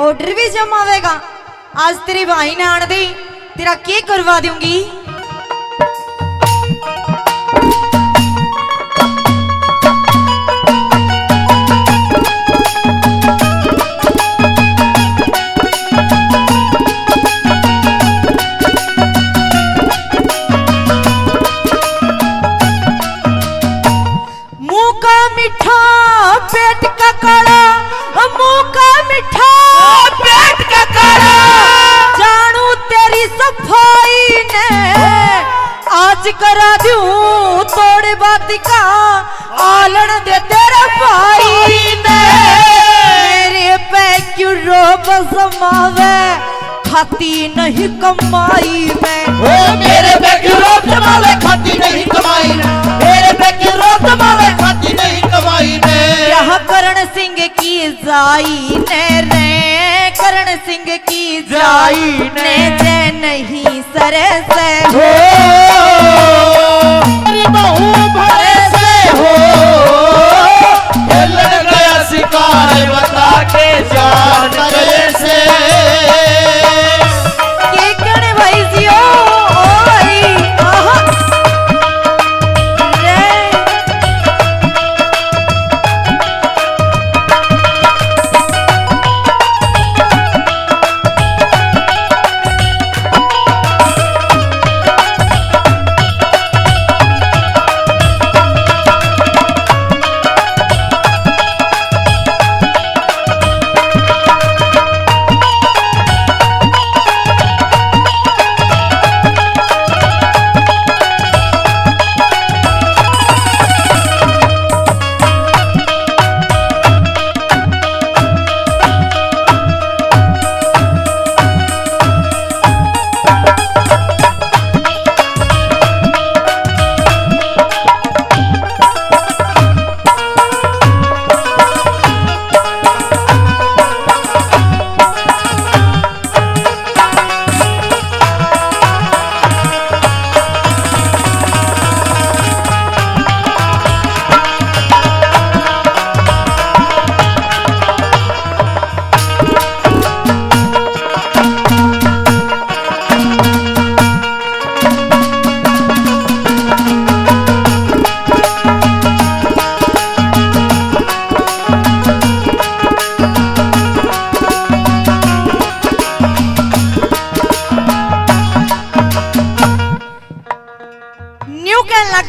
ऑर्डर भी जमावेगा। आज तेरी भाई ने आन दी, तेरा के करवा दूंगी। मुंह का मीठा पेट का काला, मुंह का मीठा पेट का काला। जानू तेरी सफाई ने आज करा दूं तोड़े बात का आलन दे तेरे भाई ने। मेरे पे क्यों रोब समावे खाती नहीं कमाई में। ओ मेरे पे क्यों रोब समावे खाती नहीं कमाई में। मेरे पे क्यों रोब समावे खाती नहीं कमाई में। यह करण सिंह की जाई ने रे, करण सिंह की जाई ने जे नहीं सरे से हो मेरी बहू भरे से हो। खेलन गया शिकार बता के जान करे से। के कण भाई जियो ओई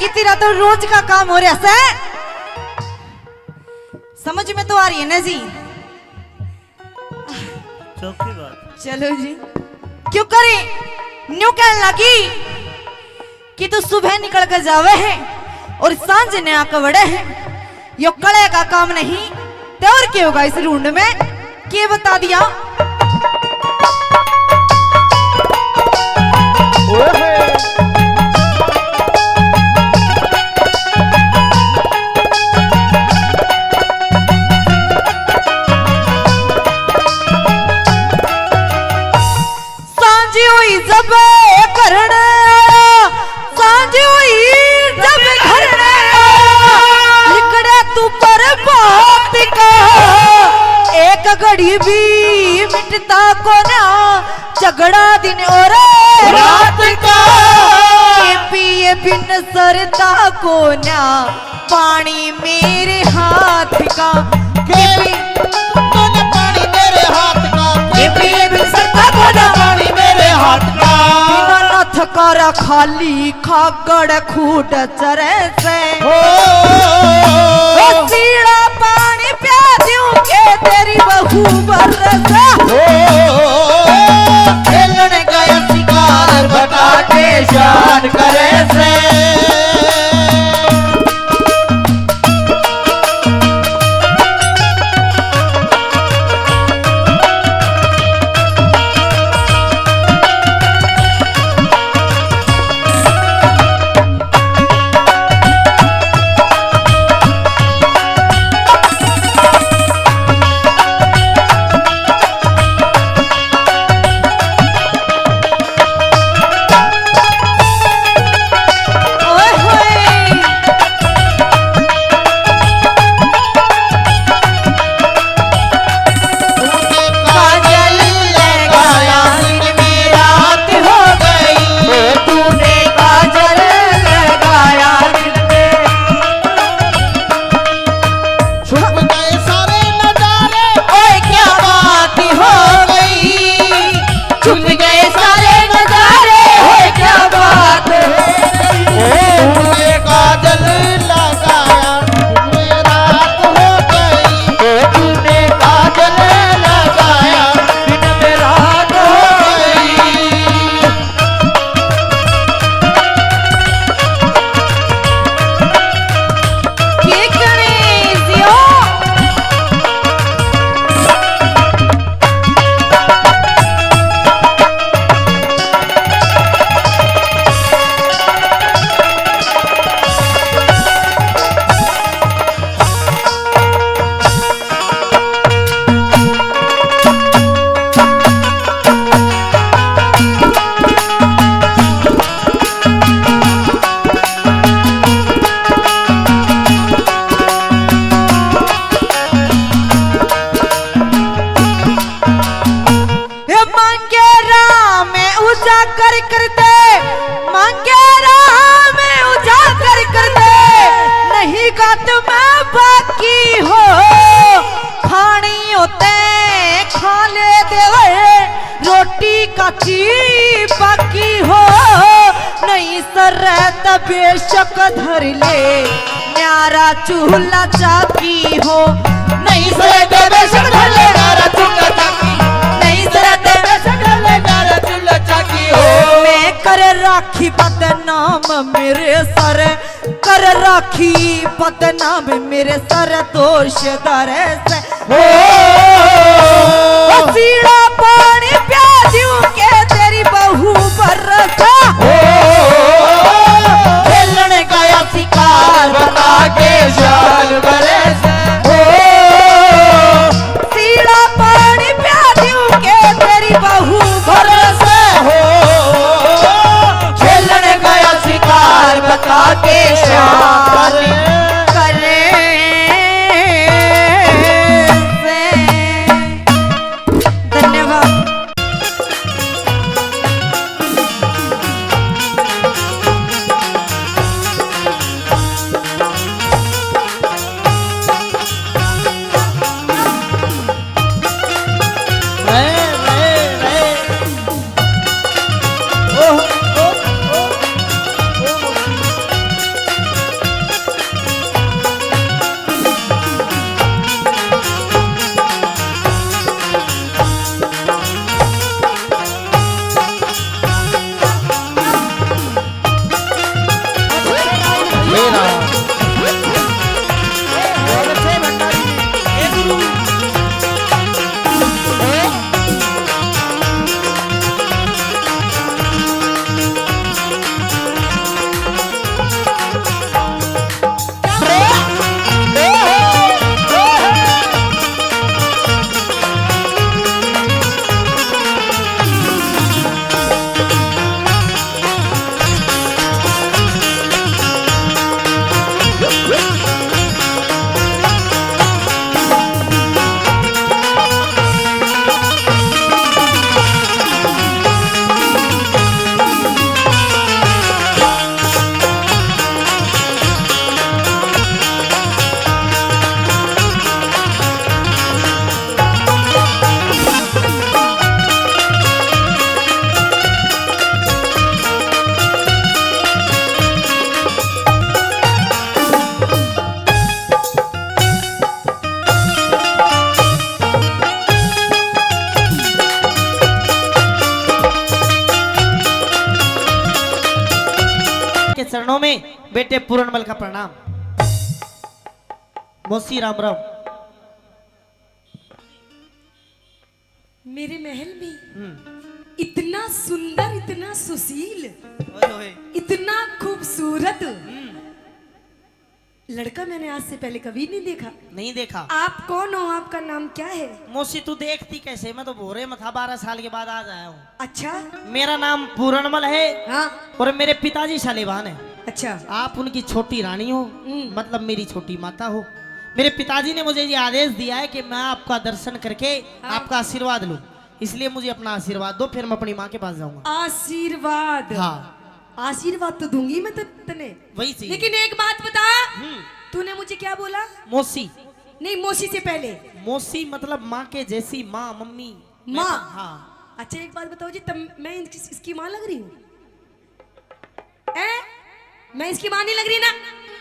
कि तेरा तो रोज का काम हो रहा है। समझ में तो आ रही है ना जी? चौकी बात। चलो जी, क्यों करे न्यू कहने लगी कि तू सुबह निकल कर जावे है और सांझ ने आकर बड़े है। यो कड़े का काम नहीं तो और क्या होगा इस रूंड में, के बता दिया। सांझी हुई जब करने आया, सांझी हुई जब घरने आया, लिखड़े तू पर बात का एक घड़ी भी मिटता को ना, झगड़ा दिन और रात का पिए बिन सरता को ना, पानी मेरे हाथ का पानी मेरे हाथ का, पिए बिन सरता को ना, पानी मेरे हाथ का। बिना नथ कर खाली खागड़ खूट चरे से, सीड़ा पानी प्या दूं के तेरी बहू बरसा। खेलने गया शिकार बता के शान करे से। काची बाकी हो नहीं सरत बेशक धर ले न्यारा चूल्हा चाकी हो नहीं सरत बेशक धर ले न्यारा चूल्हा चाकी नहीं सरत बेशक धर ले न्यारा चूल्हा चाकी हो मैं कर राखी बदनाम मेरे सर कर राखी बदनाम मेरे सर दोष दर से हो सीड़ा पानी प्या दूं के तेरी बहू बरसा खेलने गया शिकार बता के शान बरसा सीड़ा पानी प्या दूं के तेरी बहू बरसा खेलने गया शिकार बता के शान करे धन्यवाद। चरणों में बेटे पूरनमल का प्रणाम। मौसी राम राम। मेरे महल में इतना सुंदर, इतना सुशील, इतना खूबसूरत लड़का मैंने आज से पहले कभी नहीं देखा। नहीं देखा। आप कौन हो? आपका नाम क्या है? मौसी तू देखती कैसे, मैं तो भोरे में था, 12 साल के बाद आज आया हूँ। अच्छा। मेरा नाम पूरनमल है हाँ। और मेरे पिताजी शालिवान है। अच्छा। आप उनकी छोटी रानी हो, मतलब मेरी छोटी माता हो। मेरे पिताजी ने मुझे ये आदेश दिया है कि मैं आपका दर्शन करके आपका आशीर्वाद लूं, इसलिए मुझे अपना आशीर्वाद दो, फिर मैं अपनी माँ के पास जाऊंगा। आशीर्वाद? हाँ। आशीर्वाद तो दूंगी मैं तने, वही चाहिए। लेकिन एक बात बता, तूने मुझे क्या बोला? मौसी। नहीं, मौसी से पहले मौसी मतलब माँ के जैसी, माँ, मम्मी, माँ। हाँ। अच्छा एक बात बताओ जी, तब मैं इसकी माँ लग रही हूँ? मैं इसकी माँ नहीं लग रही ना?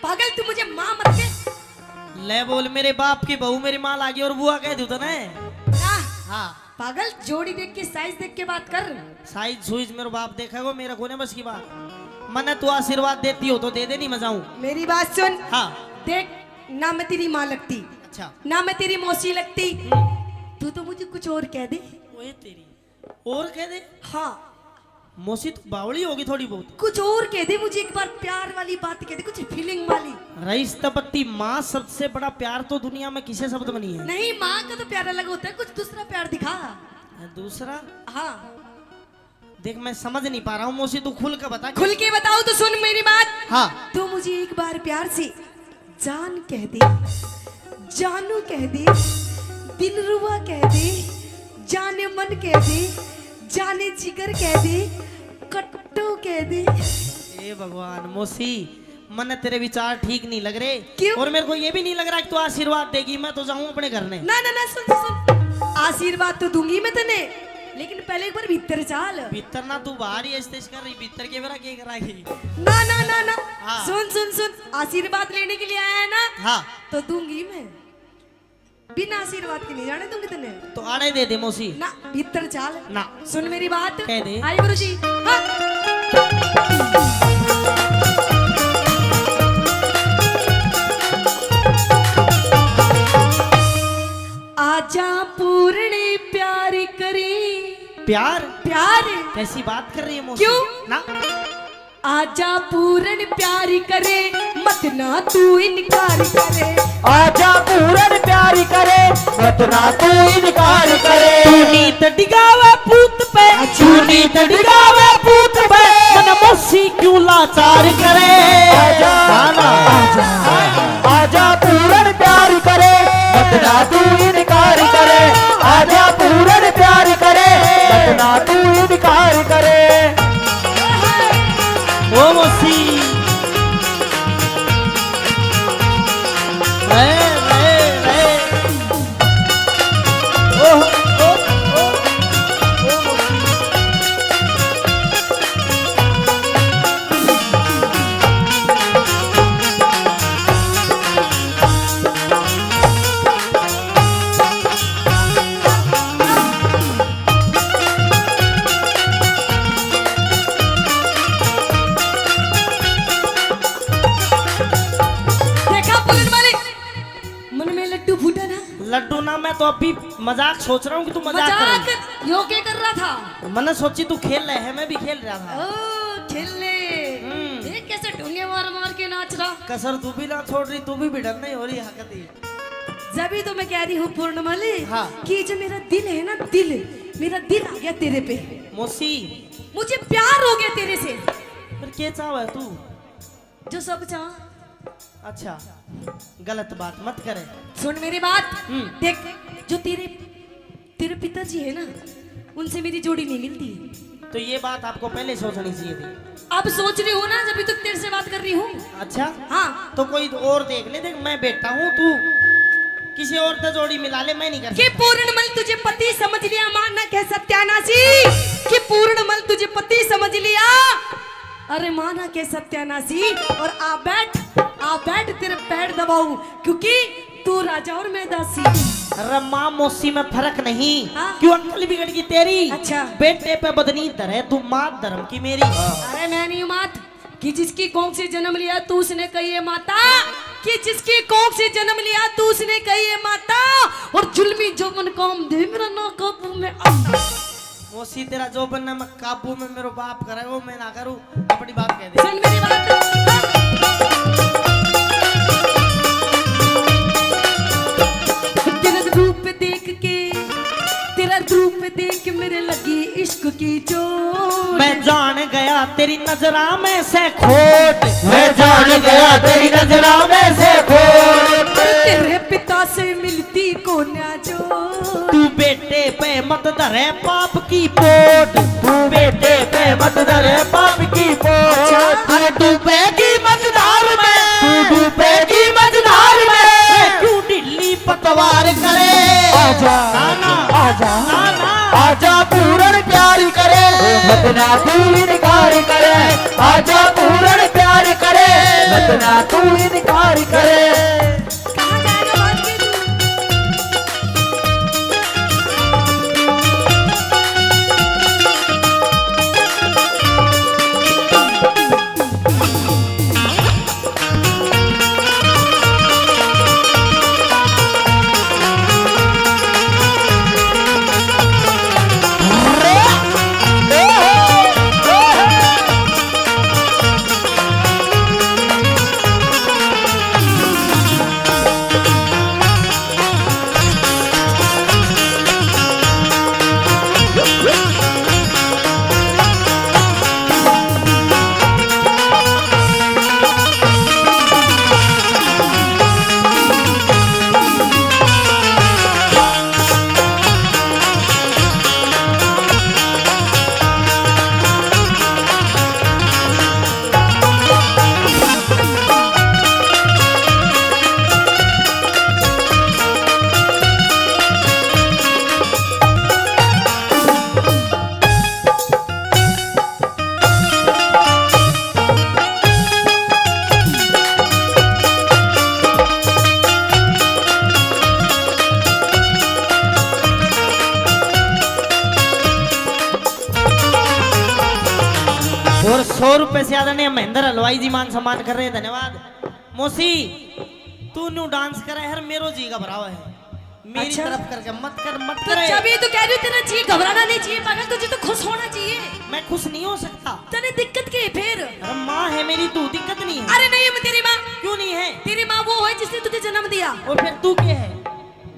पागल, तू मुझे माँ मत के। ले बोल, मेरे बाप की बहू मेरी माँ लागी और बुआ कह दू तो ना। हाँ। पागल, जोड़ी देख के, साइज देख के बात कर। साइज सुइज मेरे बाप देखा मेरा कोने बस की बात। मने तू आशीर्वाद देती हो तो दे दे, नहीं मैं जाऊं। मेरी बात सुन। हाँ। देख, ना मैं तेरी माँ लगती, अच्छा, ना मैं तेरी मौसी लगती, तू तो मुझे कुछ और कह दे। ओए तेरी और कह दे। हाँ। मौसी तू बावली होगी थोड़ी बहुत। कुछ और कह दे मुझे, एक बार प्यार वाली बात कह दे, कुछ फीलिंग वाली। रईस तपत्ती, माँ सबसे बड़ा प्यार तो दुनिया में किसे शब्द बनी है। नहीं, माँ का तो प्यार अलग होता है, कुछ दूसरा प्यार दिखा। दूसरा? हाँ। देख मैं समझ नहीं पा रहा हूँ मौसी, तू खुल के बता। खुल के बताओ तो सुन मेरी बात। हाँ। तू मुझे एक बार प्यार से जान कह दे, जानू कह दे, दिलरुबा कह दे, जाने मन कह दे, जाने जिगर कह दे, कट्टू कह दे। ए भगवान मौसी, मन तेरे विचार ठीक नहीं लग रहे। क्यों? और मेरे को ये भी नहीं लग रहा कि तू आशीर्वाद देगी। मैं तो जाऊं अपने घर में। ना ना ना, सुन सुन, आशीर्वाद तो दूंगी मैं तने, लेकिन पहले एक बार भीतर चाल। भीतर ना, तू बाहर ही स्टेज कर रही, भीतर के बेरा क्या कराएगी? ना ना ना ना। हाँ। सुन सुन सुन, आशीर्वाद लेने के लिए आया है ना? हाँ। तो दूंगी मैं, बिना आशीर्वाद के नहीं जाने दूंगी तने। तो आड़े दे दे मौसी। ना, भीतर चाल ना। सुन मेरी बात। कह दे। आई गुरुजी। हाँ। आजा पूर्ण प्यार करे। प्यार? प्यार? कैसी बात कर रही है मौसी? क्यों? ना। आजा पूर्ण प्यार करे, मत ना तू इनकार करे। आजा पूरन प्यारी करे, मत ना तू इनकार करे। नीत डिगावे पूत पे, नीत डिगावे पूत पे, मन मौसी क्यों लाचार करे। आजा आजा आजा पूरन प्यारी करे, मत ना तू इनकार करे। आजा पूरन प्यारी करे, मत ना तू इनकार करे। ओ मौसी लड्डू ना, मैं तो अभी मजाक सोच रहा हूँ कि तू मजाक कर रही है। मजाक यो क्या कर रहा था? मैंने सोची तू खेल रहे है, मैं भी खेल रहा था। ओ खेलने, देख कैसे ढूंगे मार मार के नाच रहा। कसर तू भी ना छोड़ रही, तू भी भिड़न नहीं हो रही हकती। जब तो मैं कह रही हूँ पूर्णमली, हाँ। कि जो मेरा दिल है ना, दिल, मेरा दिल आ गया तेरे पे। मौसी मुझे प्यार हो गया तेरे से। फिर क्या चाह है तू? जो सब चाह। अच्छा, गलत बात मत करे। सुन मेरी बात। देख, जो तेरे पिताजी है ना, उनसे मेरी जोड़ी नहीं मिलती है। तो ये बात आपको पहले सोचनी चाहिए थी। अब सोच रही हूँ ना, जब तक तेरे से बात कर रही हूँ। अच्छा। हाँ। तो कोई और देख ले। देख मैं बेटा हूँ, तू किसी और से जोड़ी मिला ले, मैं नहीं कर कि सकता। पूर्णमल तुझे पति समझ लिया, माना कह सत्यानाशी कि पूर्णमल तुझे पति समझ लिया। अरे माना के सत्यानाशी, और आ बैठ तेरे पैर दबाऊं, क्योंकि तू राजा और मैं दासी। अरे माँ मौसी में फर्क नहीं। हाँ? क्यों अंकल बिगड़ गई तेरी? अच्छा। बेटे पे बदनी धरे, तू मात धर्म की मेरी। अरे मैं नहीं मात, कि जिसकी कोख से जन्म लिया तू उसने कही है माता, कि जिसकी कोख से जन्म लिया तू उसने कही है माता, और जुल्मी जोबन काम दे मेरा ना काबू में आता। मोसी तेरा जो बनना मैं काबू में मेरे बाप करे वो मैं ना करूं, अपनी बात कह दे। सुन मेरी बात, तेरा रूप देख मेरे लगी इश्क की चोट। मैं जान गया तेरी नजरा में से खोट, मैं जान गया तेरी नजरा में से खोट। तेरे पिता से मिलती को ना जो, तू बेटे पे मत धरे पाप की पोट, तू बेटे पे मत धरे पाप की पोट। अरे डूबेगी मझधार में, तू डूबेगी मझधार में, क्यों ढिल्ली पतवार करे। आजा आजा आजा पूर्ण प्यार करे, मत ना तू इनकार करे। आजा पूर्ण प्यार करे, मत ना तू इनकार करे। कहाँ जाएगा बात के तू? और 100 रुपए से ज्यादा नहीं, महेंद्र हलवाई जी मान सम्मान कर रहे हैं, धन्यवाद। मोसी तू न्यू डांस करे हर मेरो जी घबरावा है, मेरी अच्छा? तरफ करके मत कर मत तो करे। जब ये तो कह रही हूँ तेरा जी घबराना नहीं चाहिए पागल, तुझे तो खुश होना चाहिए। मैं खुश नहीं हो सकता। तने दिक्कत के फिर? अरे माँ है मेरी, तू दिक्कत नहीं है। अरे नहीं मैं तेरी माँ, क्यों नहीं है? तेरी माँ वो है जिसने तुझे जन्म दिया, और फिर तू क्या है?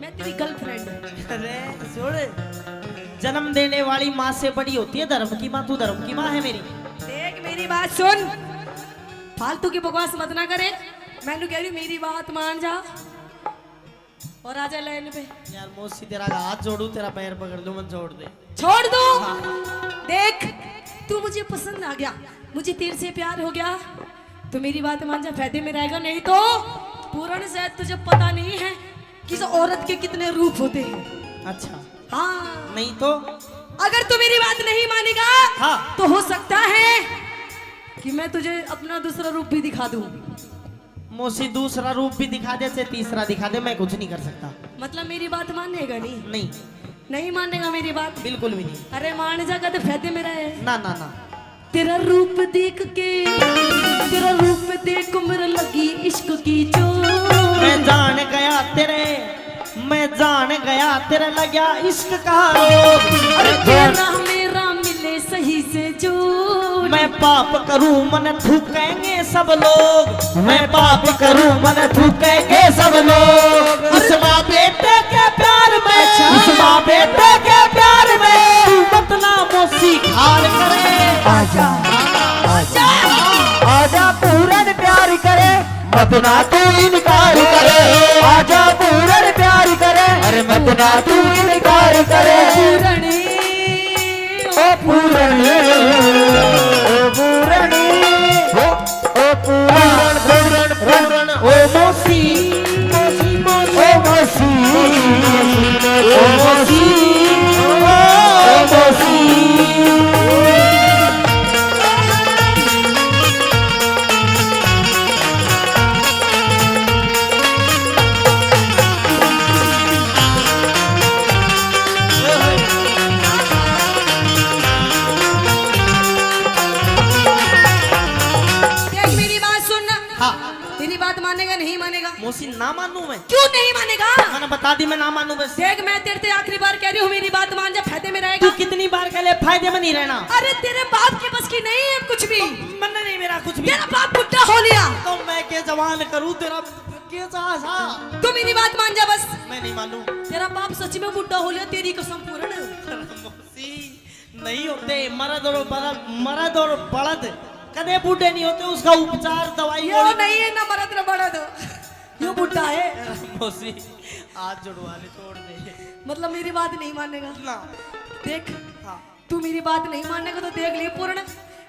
मैं तेरी गर्लफ्रेंड। अरे सुन, जन्म देने वाली माँ से बड़ी होती है धर्म की माँ, तू धर्म की माँ है मेरी। देख मेरी बात सुन, फालतू की बकवास मत ना करे। मैंने कह रही हूँ मेरी बात मान जा और आजा लाइन पे। यार मौसी तेरा हाथ जोड़ू, तेरा पैर पकड़ लूं, मत जोड़ दे। छोड़ दो। देख तू मुझे पसंद आ गया, मुझे तेरे से प्यार हो गया, तो मेरी बात मान जा, फायदे में रहेगा। नहीं तो पूर्ण शायद तुझे पता नहीं है कि इस औरत के कितने रूप होते हैं। अच्छा हाँ नहीं तो? अगर तू मेरी बात नहीं मानेगा हाँ। तो हो सकता है कि मैं तुझे अपना दूसरा रूप भी दिखा दूं। मौसी दूसरा रूप भी दिखा दे, से तीसरा दिखा दे, मैं कुछ नहीं कर सकता। मतलब मेरी बात मानेगा नहीं? नहीं नहीं मानेगा मेरी बात? बिल्कुल भी नहीं। अरे मान जाएगा तो फायदे में रहे। ना ना ना, तेरा रूप देख के, तेरा रूप देख मेरे लगी इश्क की चोट। मैं जान गया तेरे, मैं जान गया तेरे लगा इश्क का रोग। अरे तेरा मेरा मिले सही से जोड़। मैं पाप करूं मन थूकेंगे सब लोग, मैं पाप करूं मन थूकेंगे सब लोग। इस माँ बेटे के प्यार में, इस माँ बेटे के प्यार में, तू मत ना मौसी खार करे। आजा आजा आजा पूर्ण प्यार करे, मत ना तू इनकार करे। आजा पूर्ण प्यार करे, अरे मत ना तू इनकार करे। पूरणी ओ पूर्ण ओ पूर्ण ओ पूर्ण पूर्ण ओ मौसी मौसी मौसी ओ मौसी ओ मौसी ओ मौसी। मौसी ना मानू मैं? क्यों नहीं मानेगा? मैंने बता दी मैं ना मानू बस। देख मैं तेरे से आखिरी बार कह रही हूँ, मेरी बात मान जा, फायदे में तू रहेगा। कितनी बार कह ले फायदे में नहीं रहना। अरे तेरे बाप के बस की नहीं है कुछ भी। मन नहीं मेरा कुछ भी। तेरा बाप बुढ़ा हो लिया तो मैं के जवान करूँ तेरा कैसा सा? तू मेरी बात मान जा बस। मैं नहीं मानू। तेरा बाप सच में बुढ़ा हो लिया, तेरी कसम पूर्ण। मौसी नहीं होते मर्द और बड़द कदे बूढ़े नहीं होते, उसका उपचार दवाई यो नहीं है ना मर्द ना बड़द, यो बुढ़ा है। मौसी हाथ जुड़वा ले, छोड़ दे। मतलब मेरी बात नहीं मानेगा ना देख। हाँ तू मेरी बात नहीं मानेगा तो देख ले पूर्ण,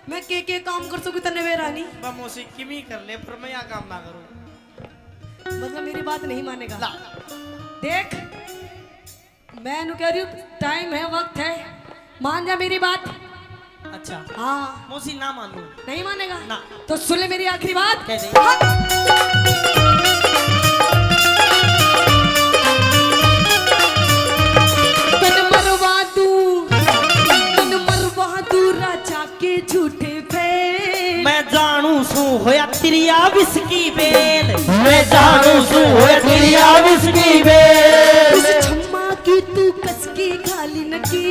मैं के काम कर सकूं तने वे रानी। बा मौसी किमी कर ले पर मैं यहाँ काम ना करूँ। मतलब मेरी बात नहीं मानेगा। ला देख मैं नु कह रही हूँ, टाइम है, वक्त है, मान जा मेरी बात। अच्छा हाँ मौसी ना मानू। नहीं मानेगा ना। तो सुन ले मेरी आखिरी बात। कह दे। हाँ। तन मरवा दू राजा के झूठे फेल। मैं जानू सू होया तिरिया विस्की बेल। मैं जानू सू होया तिरिया विस्की बेल। उस छम्मा की तू कसकी खाली नकी।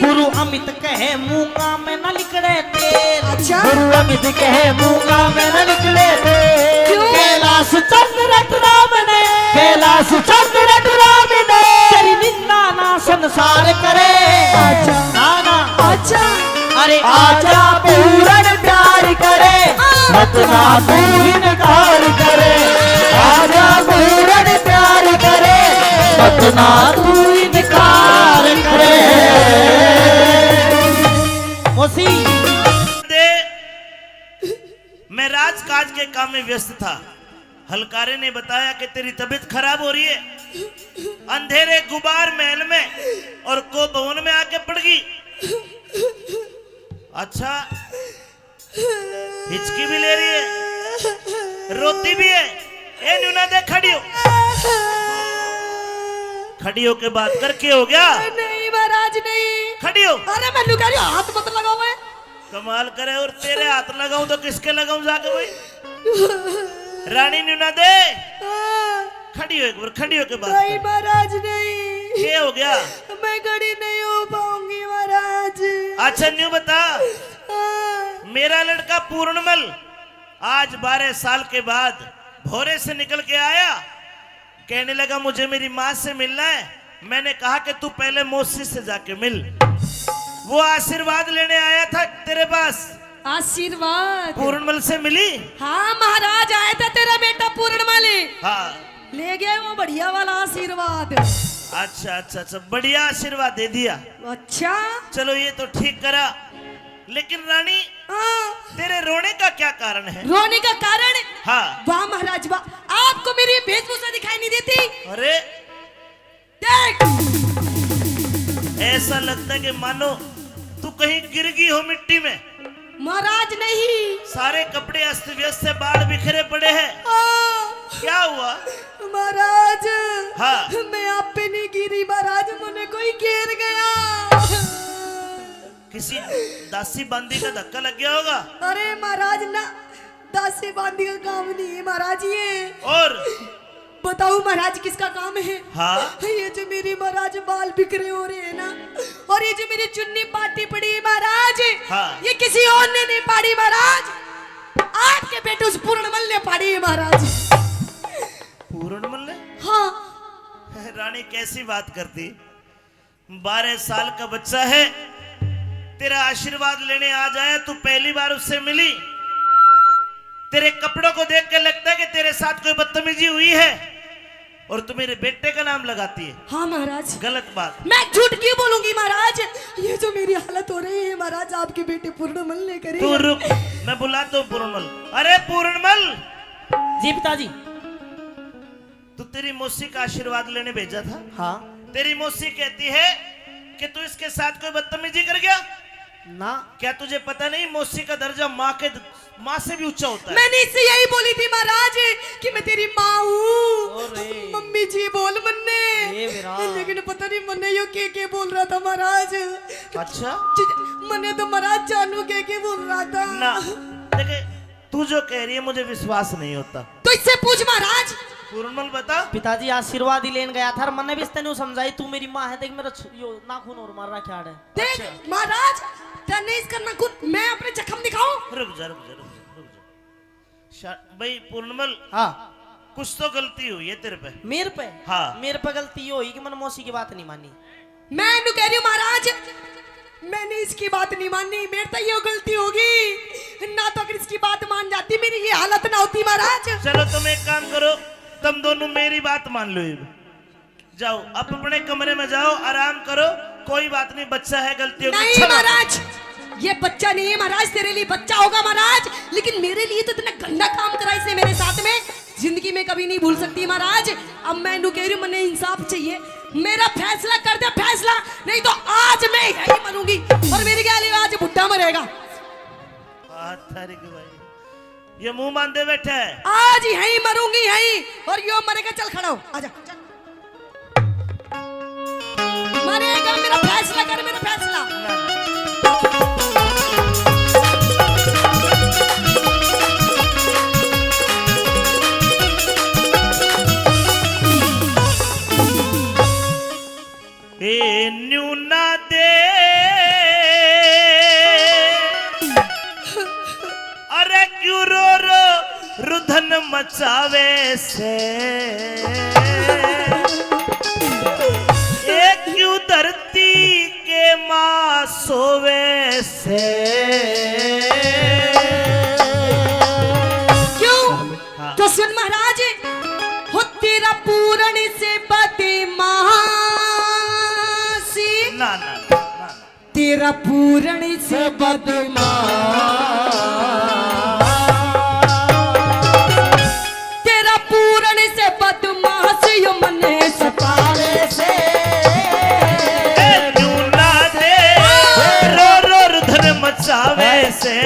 गुरु अमित कहे मूंगा में न लिकड़े तेल। अच्छा गुरु अमित कहे मूंगा में न निकले थे। क्यों? कैलाश चंद्र राम ने, कैलाश चंद्र राम ने तेरी निंदा ना संसार करे। अच्छा ना ना अच्छा अरे आजा पूरन प्यार करे, मत ना तू इनकार करे। आजा पूरन प्यार करे, मत ना तू इनकार करे। मौसी दे मैं राजकाज के काम में व्यस्त था। हलकारे ने बताया कि तेरी तबीयत खराब हो रही है, अंधेरे गुबार महल में और को भवन में आके पड़ गई। अच्छा हिचकी भी ले रही है, रोती भी है। ए न्यूना दे, खड़ी हो। खड़ी हो के बात कर, के हो गया? नहीं महाराज नहीं। खड़ी हो। अरे मैं कह रही हूँ, हाथ मत लगाओ। मैं कमाल करे, और तेरे हाथ लगाऊं तो किसके लगाऊं जाके भाई? रानी न्यूना दे, खड़ी हो एक बार, खड़ी हो के बात नहीं कर। महाराज नहीं। क्या हो गया? मैं खड़ी नहीं हो पाऊंगी महाराज। अच्छा न्यू बता, मेरा लड़का पूर्णमल आज 12 साल के बाद भोरे से निकल के आया, कहने लगा मुझे मेरी माँ से मिलना है। मैंने कहा कि तू पहले मौसी से जाके मिल। वो आशीर्वाद लेने आया था तेरे पास। आशीर्वाद पूर्णमल से मिली? हाँ महाराज, आया था तेरा बेटा पूर्णमल, हाँ। ले गया वो बढ़िया वाला आशीर्वाद। अच्छा अच्छा अच्छा, बढ़िया आशीर्वाद दे दिया। अच्छा चलो ये तो ठीक करा, लेकिन रानी हाँ। तेरे रोने का क्या कारण है? रोने का कारण? हाँ। वाह महाराज वाह, आपको मेरी वेशभूषा दिखाई नहीं देती? अरे देख ऐसा लगता है कि मानो तू कहीं गिर गई हो मिट्टी में। महाराज नहीं। सारे कपड़े अस्त व्यस्त से, बाल बिखरे पड़े हैं। क्या हुआ? महाराज हाँ। मैं आप पे नहीं गिरी महाराज, मुझे कोई घेर गया। किसी दासी बांदी का धक्का लग गया होगा। अरे महाराज ना, दासी बांदी का काम नहीं है महाराज ये। और बताओ महाराज किसका काम है? हाँ। ये जो मेरी महाराज बाल बिखरे हो रहे हैं ना, और ये जो मेरी चुन्नी पाटी पड़ी है महाराज, हाँ। ये किसी और ने नहीं पाड़ी महाराज, आपके बेटे उस पूर्णमल ने पाड़ी है महाराज। पूर्णमल ने? हाँ। रानी कैसी बात करती, 12 साल का बच्चा है, तेरा आशीर्वाद लेने आ जाए, तू पहली बार उससे मिली। तेरे कपड़ों को देख के लगता है कि तेरे साथ कोई बदतमीजी हुई है, और तू मेरे बेटे का नाम लगाती है। हाँ महाराज। गलत बात। मैं झूठ क्यों बोलूंगी महाराज? ये जो मेरी हालत हो रही है महाराज, आपके बेटे पूर्णमल ने करी। तू रुक, मैं बुलाता हूँ पूर्णमल। अरे पूर्णमल। जी पिताजी। तू तेरी मौसी का आशीर्वाद लेने भेजा था। हाँ। तेरी मौसी कहती है कि तू इसके साथ कोई बदतमीजी कर गया। ना। क्या तुझे पता नहीं मौसी का दर्जा माँ से भी ऊंचा होता है? मैंने इससे यही बोली थी महाराज कि मैं तेरी माँ हूँ। अरे। मम्मी जी बोल मन्ने, ये मेरा। लेकिन पता नहीं मन्ने यो के बोल रहा था महाराज। अच्छा। मन्ने तो महाराज जानू के बोल रहा था ना देखे, तू जो कह रही है मुझे विश्वास नहीं होता। तो इससे पूछ महाराज। पूर्णमल बता। पिताजी आशीर्वाद ही लेन गया था और मैंने भी तेन समझाई तू मेरी माँ है, देख मेरा यो नाखून और मार रहा क्या है। देख महाराज तेने इसका नाखून मैं अपने जख्म दिखाऊं? रुक जा भाई पूर्णमल, हाँ कुछ तो गलती हुई है तेरे पे। मेरे पे? हाँ मेरे पे गलती ये हुई कि मैंने मौसी की बात नहीं मानी। मैं इन्हें कह रही हूँ महाराज मैंने इसकी बात नहीं मानी, मेरे तो ये गलती होगी ना, तो अगर इसकी बात मान जाती मेरी ये हालत ना होती महाराज। चलो तुम एक काम करो, तुम दोनों मेरी बात मान लो, जाओ अब अपने कमरे में जाओ, आराम करो, कोई बात नहीं, बच्चा है, गलती होगी। नहीं महाराज ये बच्चा नहीं है महाराज, तेरे लिए बच्चा होगा महाराज, लेकिन मेरे लिए तो इतना गंदा काम करा इसने मेरे साथ में, जिंदगी में कभी नहीं भूल सकती महाराज। अब मैं इन्हें कह रही हूँ मैंने इंसाफ चाहिए, मेरा फैसला कर दे फैसला, नहीं तो आज मैं यही मरूंगी और मेरी क्या आज बुढ़ा मरेगा। भाई ये मुंह बांधे बैठे है, आज यही मरूंगी यही, और यो मरेगा, चल खड़ा हो आजा, मरेगा, मेरा फैसला कर, मेरा फैसला। ए न्यूना दे अरे क्यों रो रो रुधन मचावे से, ए क्यों धरती के माँ सोवे से, क्यों? हाँ। तो सुन महाराज हो तेरा पूर्ण से बदमाशी, ना ना ना ना, तेरा पूर्ण से तेरा पूर्ण से बदमाश यो मने सतावे से, न्यूना दे रो रो रुधन मचावे से,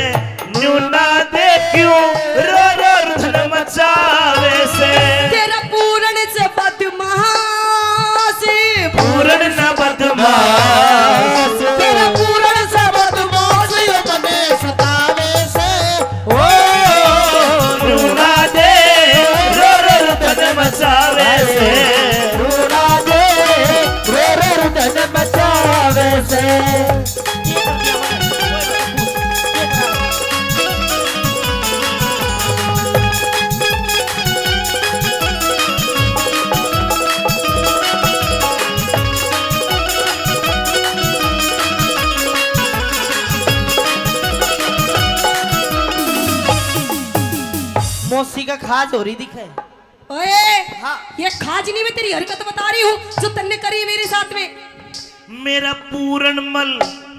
न्यूना दे क्यों रो रो रुधन मचावे से, तेरा पूर्ण से बदमाश, पूर्ण न बदमाश, तेरा पूर्ण से बदमाश यो मने सतावे से, ओ न्यूना दे रो रो रुधन मचावे से, रूड़ा दे रो रो रुदन मचावे से। मौसी का खाज हो रही दिखे। ओए हाँ। ये खाज नहीं, मैं तेरी हरकत बता रही हूँ जो तन्ने करी है मेरे साथ में। मेरा पूरणमल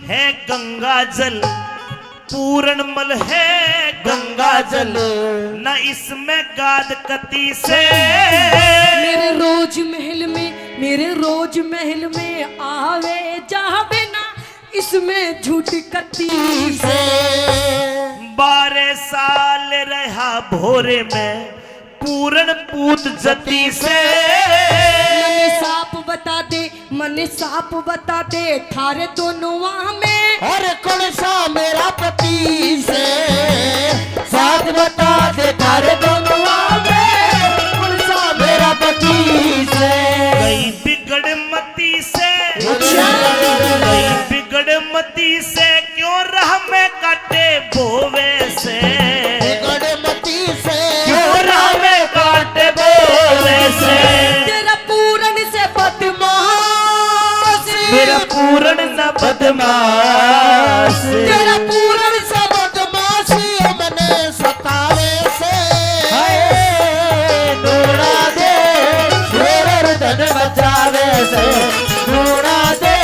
है गंगा जल, पूरणमल है गंगा जल, न इसमें गाद कती से, मेरे रोज महल में, मेरे रोज महल में आवे जावे ना, इसमें झूठ कती से, 12 साल रहा भोरे में पूरण पूत जती से, मने साप बता दे, मने साप बता दे थारे दोनों वहाँ में, और कौन सा मेरा पति से साथ बता दे थारे दोनों में, कौन सा मेरा पति से। गई बिगड़ मती से, गई बिगड़ मती से, क्यों राह में काटे बोवे से, गणमती से क्यों राह में काटे बोवे से, तेरा पूरन से बदमाश, मेरा पूरण न बदमाश, तेरा पूरन से बदमाशी मने सतावे से, नूरा दे रोर धन मचावे से, नूरा दे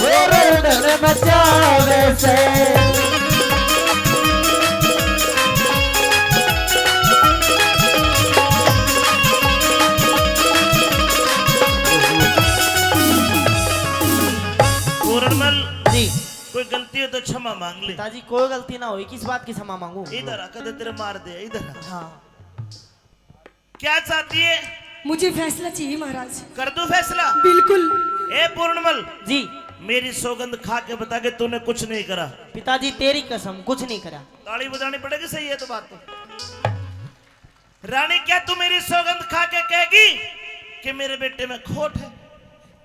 रोर धन मचावे से। पूरणमल जी कोई गलती हो तो क्षमा मांग ले, पिताजी कोई गलती ना हुई, किस बात की क्षमा मांगू? इधर आ, कदे तेरे मार दे, इधर आ। हाँ क्या चाहती है? मुझे फैसला चाहिए महाराज। कर दो फैसला। बिल्कुल। ए पूर्णमल जी मेरी सौगंध खा के बता के तूने कुछ नहीं करा। पिताजी तेरी कसम कुछ नहीं करा। ताली बजानी पड़ेगी, सही है तो बात तो। रानी क्या तू मेरी सौगंध खा के कहेगी कि मेरे बेटे में खोट है?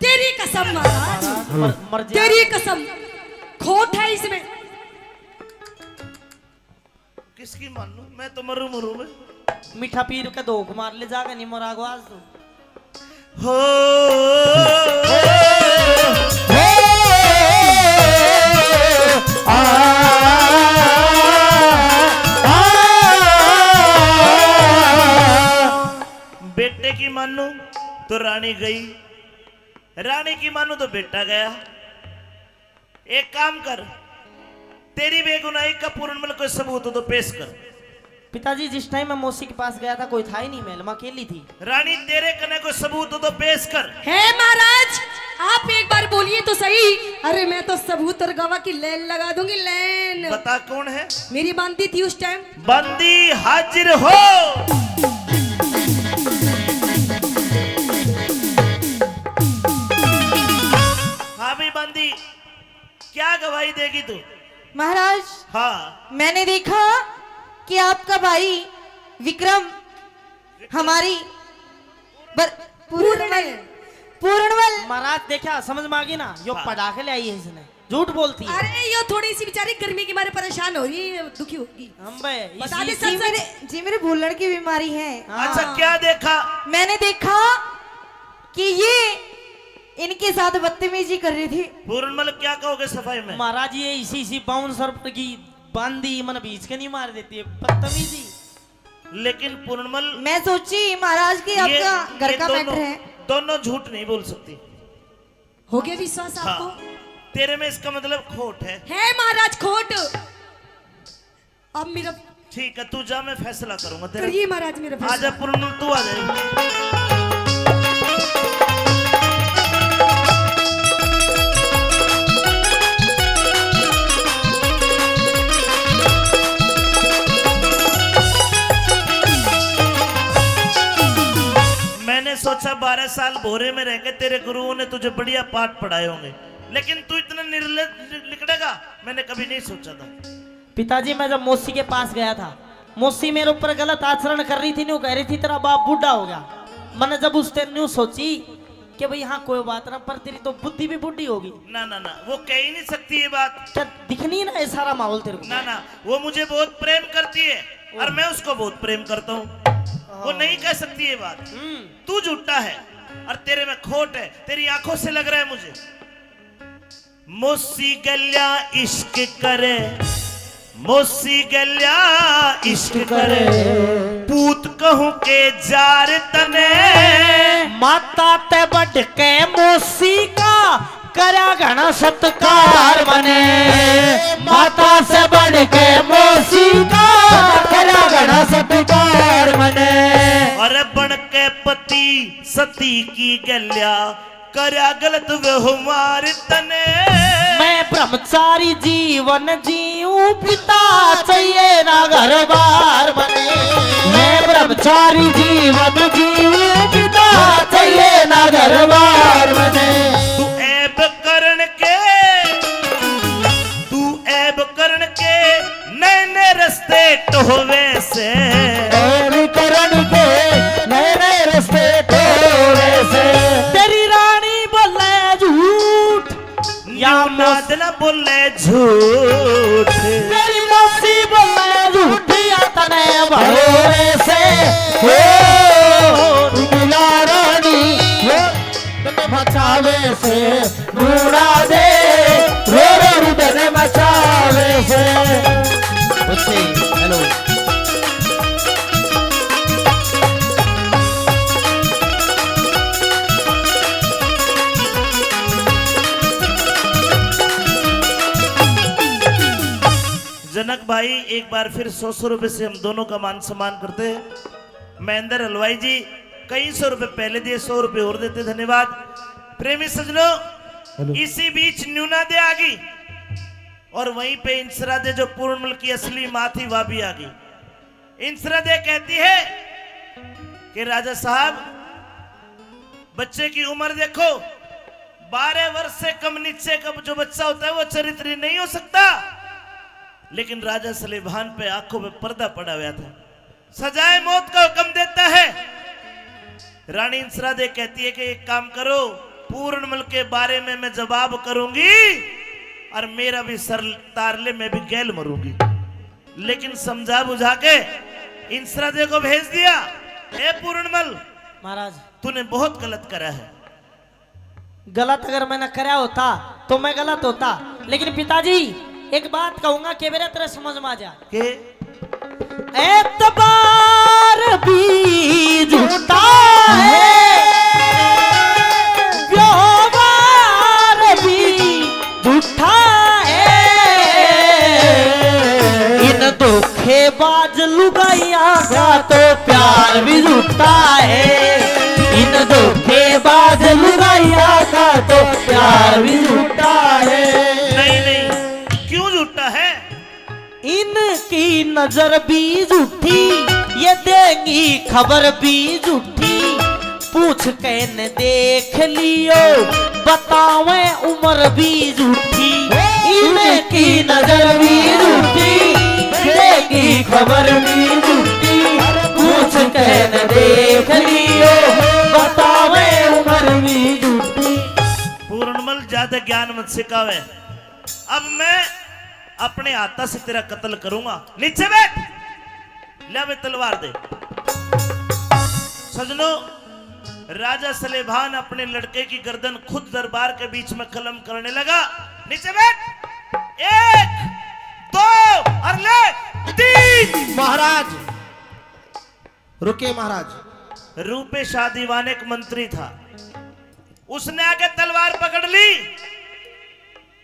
तेरी कसम महाराज, मर जा। तेरी कसम, खोट है इसमें। किसकी मान लूं? मैं तो मरू मरू में। मीठा पीर के धोख मार ले जागा नहीं मरागो आज तो। हो बेटे की मानू तो रानी गई, रानी की मानू तो बेटा गया। एक काम कर, तेरी बेगुनाही का पूर्ण कोई सबूत हो तो पेश कर। पिताजी जिस टाइम मैं मौसी के पास गया था कोई था ही नहीं, महल में अकेली थी। रानी तेरे कने कोई सबूत हो तो पेश कर। है महाराज, आप एक बार बोलिए तो सही। अरे मैं तो सबूत और गवाह की लाइन लगा दूंगी, लाइन। बता कौन है? मेरी बांदी थी उस टाइम। बंदी हाजिर हो। हाँ भी बंदी, क्या गवाही देगी तू? महाराज, हाँ मैंने देखा कि आपका भाई विक्रम हमारी पूर्णमल महाराज देखा समझ में आ गई ना, यो हाँ। पटाखे ले आई है इसने, झूठ बोलती है। अरे ये थोड़ी सी बेचारी गर्मी के मारे परेशान हो रही है, दुखी होगी। हम बे बता दे इसी- सच। जी मेरे भूलड़ की बीमारी है। हाँ। अच्छा क्या देखा? मैंने देखा कि ये इनके साथ बदतमीजी कर रही थी। पूर्णमल क्या कहोगे सफाई में? महाराज ये इसी बाउंसर की बांदी मन बीच के नहीं मार देती है, बदतमीजी। लेकिन पूर्णमल मैं सोची महाराज की आपका घर का मैटर है। दोनों झूठ नहीं बोल सकती। हो गया विश्वास हाँ, आपको? तेरे में इसका मतलब खोट है। है महाराज खोट। अब मेरा ठीक है, तू जा, मैं फैसला करूंगा तेरा। करिए महाराज मेरा आजा फैसला। पूर्णमल, तू आ जाए। मैंने सोचा 12 साल भोरे में रह के तेरे गुरुओं ने तुझे बढ़िया पाठ पढ़ाए होंगे, लेकिन तू इतना निर्लज निकलेगा मैंने कभी नहीं सोचा था। पिताजी मैं जब मौसी के पास गया था, मौसी मेरे ऊपर गलत आचरण कर रही थी, न्यू कह रही थी तेरा बाप बूढ़ा हो गया। मैंने जब उस टाइम न्यू सोची कि भाई हाँ कोई बात ना, पर तेरी तो बुद्धि भी बुढ़ी होगी। ना ना ना, वो कह ही नहीं सकती ये बात। क्या दिखनी ना ये सारा माहौल तेरे को? ना ना, वो मुझे बहुत प्रेम करती है और मैं उसको बहुत प्रेम करता हूँ। वो नहीं कह सकती ये बात। तू झूठा है और तेरे में खोट है, तेरी आंखों से लग रहा है मुझे। मौसी गल्या इश्क करे, मौसी गल्या इश्क करे, पूत कहूं के जार तने। माता ते बढ़ के मौसी का करा घना सत्कार बने, माता से बढ़ के मौसी का करा घना सत्कार बने। और बन के पति सती की गल्या करया गलत व्यवहार तने। मैं ब्रह्मचारी जीवन जीऊं, पिता चाहिए ना घर बार बने। मैं ब्रह्मचारी जीवन जीऊं, पिता चाहिए ना घर बार बने। तू ऐब करण के नए नए रस्ते टोवे से। करण के नए नए रस्ते तोड़े से। तेरी रानी बोले झूठ या नाद न बोले झूठ। तेरी मौसी बोले झूठ या तने भरोसे से। मिला रानी मचावे से, ढूंढा दे रो रो रुदन मचावे से। हेलो जनक भाई एक बार फिर 100 रुपए से हम दोनों का मान सम्मान करते हैं। महेंद्र हलवाई जी कई 100 रुपए पहले दिए, 100 रुपए और देते, धन्यवाद। प्रेमी सजनों, इसी बीच न्यूना दे आ गई और वहीं पे इंसरा दे जो पूर्णमल की असली माँ थी वह भी आ गई। इंसरा दे कहती है कि राजा साहब बच्चे की उम्र देखो, 12 वर्ष से कम नीचे का जो बच्चा होता है वो चरित्र नहीं हो सकता। लेकिन राजा सलेभान पे आंखों पे पर्दा पड़ा हुआ था। सजाए मौत का हुक्म देता है। रानी इंसरादे कहती है कि एक काम करो, पूर्णमल के बारे में मैं जवाब करूंगी और मेरा भी सर तार ले, मैं भी गैल मरूंगी। लेकिन समझा बुझा के इंसरादे को भेज दिया, ए पूर्णमल महाराज तूने बहुत गलत करा है। गलत अगर मैंने करा होता तो मैं गलत होता, लेकिन पिताजी एक बात कहूंगा कि मेरे तरह समझ में आ जा के एतबार भी झूठा है, व्यवहार भी झूठा है, इन धोखेबाज लुगाइया का तो प्यार भी झूठा है, इन धोखेबाज लुगाइया का तो प्यार भी झूठा है। नहीं नहीं, क्यों झूठा है? इनकी नजर भी झूठी, ये देंगी खबर भी झूठी, पूछ के न देख लियो बतावे उम्र भी झूठी, इनकी नजर भी झूठी, देंगी खबर भी झूठी, पूछ के न देख लियो बतावे उम्र भी झूठी। पूर्णमल ज्यादा ज्ञान मत सिखावे, अब मैं अपने हाथा से तेरा कत्ल करूंगा। नीचे बैठ, ले वे तलवार दे। सजनों, राजा सलेभान अपने लड़के की गर्दन खुद दरबार के बीच में कलम करने लगा। नीचे बैठ, 1 2 और ले 3। महाराज रुके महाराज। रूपेश दीवान एक मंत्री था, उसने आके तलवार पकड़ ली।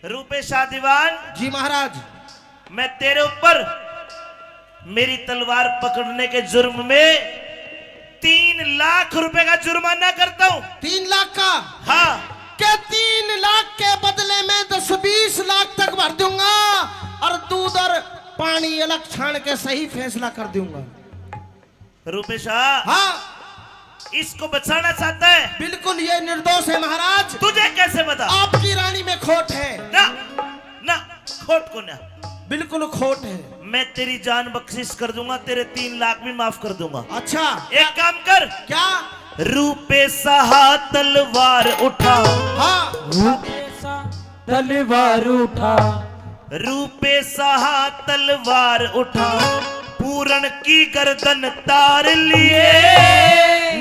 रूपेश दीवान, जी महाराज। मैं तेरे ऊपर मेरी तलवार पकड़ने के जुर्म में 3 लाख रुपए का जुर्माना करता हूं। 3 लाख का? हाँ। के 3 लाख के बदले में 10-20 लाख तक भर दूंगा और दूध और पानी अलग छान के सही फैसला कर दूंगा। रूपेश, हाँ इसको बचाना चाहता है? बिल्कुल, ये निर्दोष है महाराज। तुझे कैसे बता? आपकी रानी में खोट है। ना ना, खोट को ना, बिल्कुल खोट है। मैं तेरी जान बख्शिश कर दूंगा, तेरे 3 लाख भी माफ कर दूंगा। अच्छा, एक काम कर। क्या? रूपेशा तलवार उठा। हाँ, तलवार उठा, रूपेशा तलवार उठा, पूरण की गर्दन तार लिए।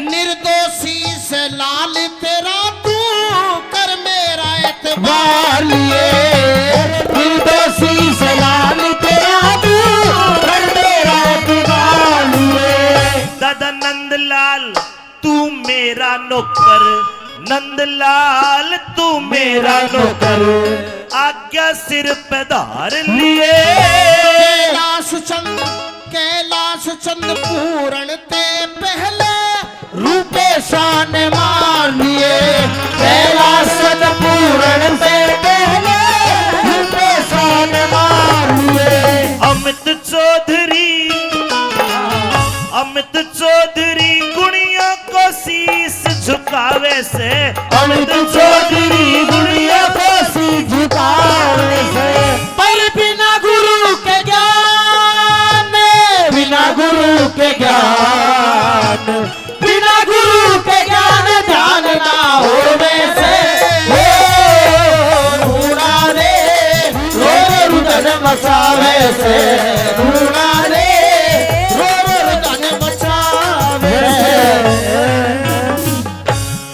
निर्दोषी से लाल तेरा तू कर मेरा एतबार लिए, निर्दोषी से लाल तेरा तू कर मेरा एतबार लिए। दादा नंदलाल तू मेरा नौकर, नंदलाल तू मेरा नौकर, आज्ञा सिर पे धार लिए। कैलाश चंद पूरण ते पहले रूपेशा ने मान लिए, कैलाश चंद पूरण से पहले रूपेशा ने मान लिए। अमित चौधरी गुणियों को शीश झुकावे से, अमित चौधरी गुड़िया को शीश झुकावे से, पर बिना गुरु के ज्ञान, बिना गुरु के ज्ञान, बिना गुरु के ज्ञान जानना हो वैसे ढूंढा रे रो रुदन मचावे से, ढूंढा रे रो रुदन मचावे से।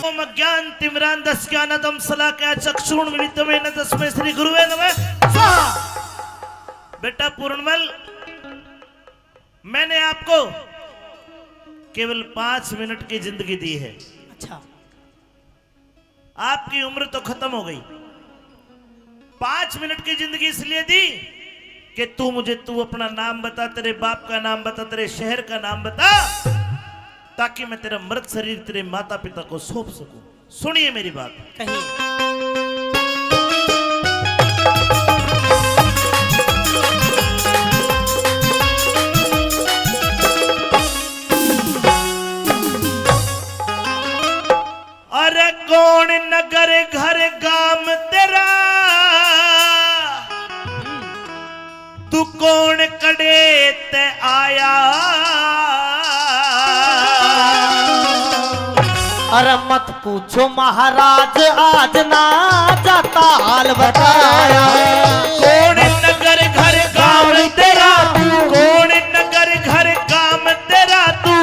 ओम ज्ञान तिमरान दस ज्ञानदम सला क्या चक्षुण मिलितवे न तस्मै श्री गुरुवे नमः स्वाहा। बेटा पूर्णमल, मैंने आपको केवल 5 मिनट की जिंदगी दी है। अच्छा, आपकी उम्र तो खत्म हो गई। 5 मिनट की जिंदगी इसलिए दी कि तू अपना नाम बता, तेरे बाप का नाम बता, तेरे शहर का नाम बता, ताकि मैं तेरा मृत शरीर तेरे माता पिता को सौंप सकूं। सुनिए मेरी बात। कहिए। अरे कौन नगर घर गाम तेरा, तू कौन कड़े ते आया, अरे मत पूछो महाराज आज ना जाता हाल बताया। कौन नगर घर गांव तेरा तू, कौन नगर घर काम तेरा तू,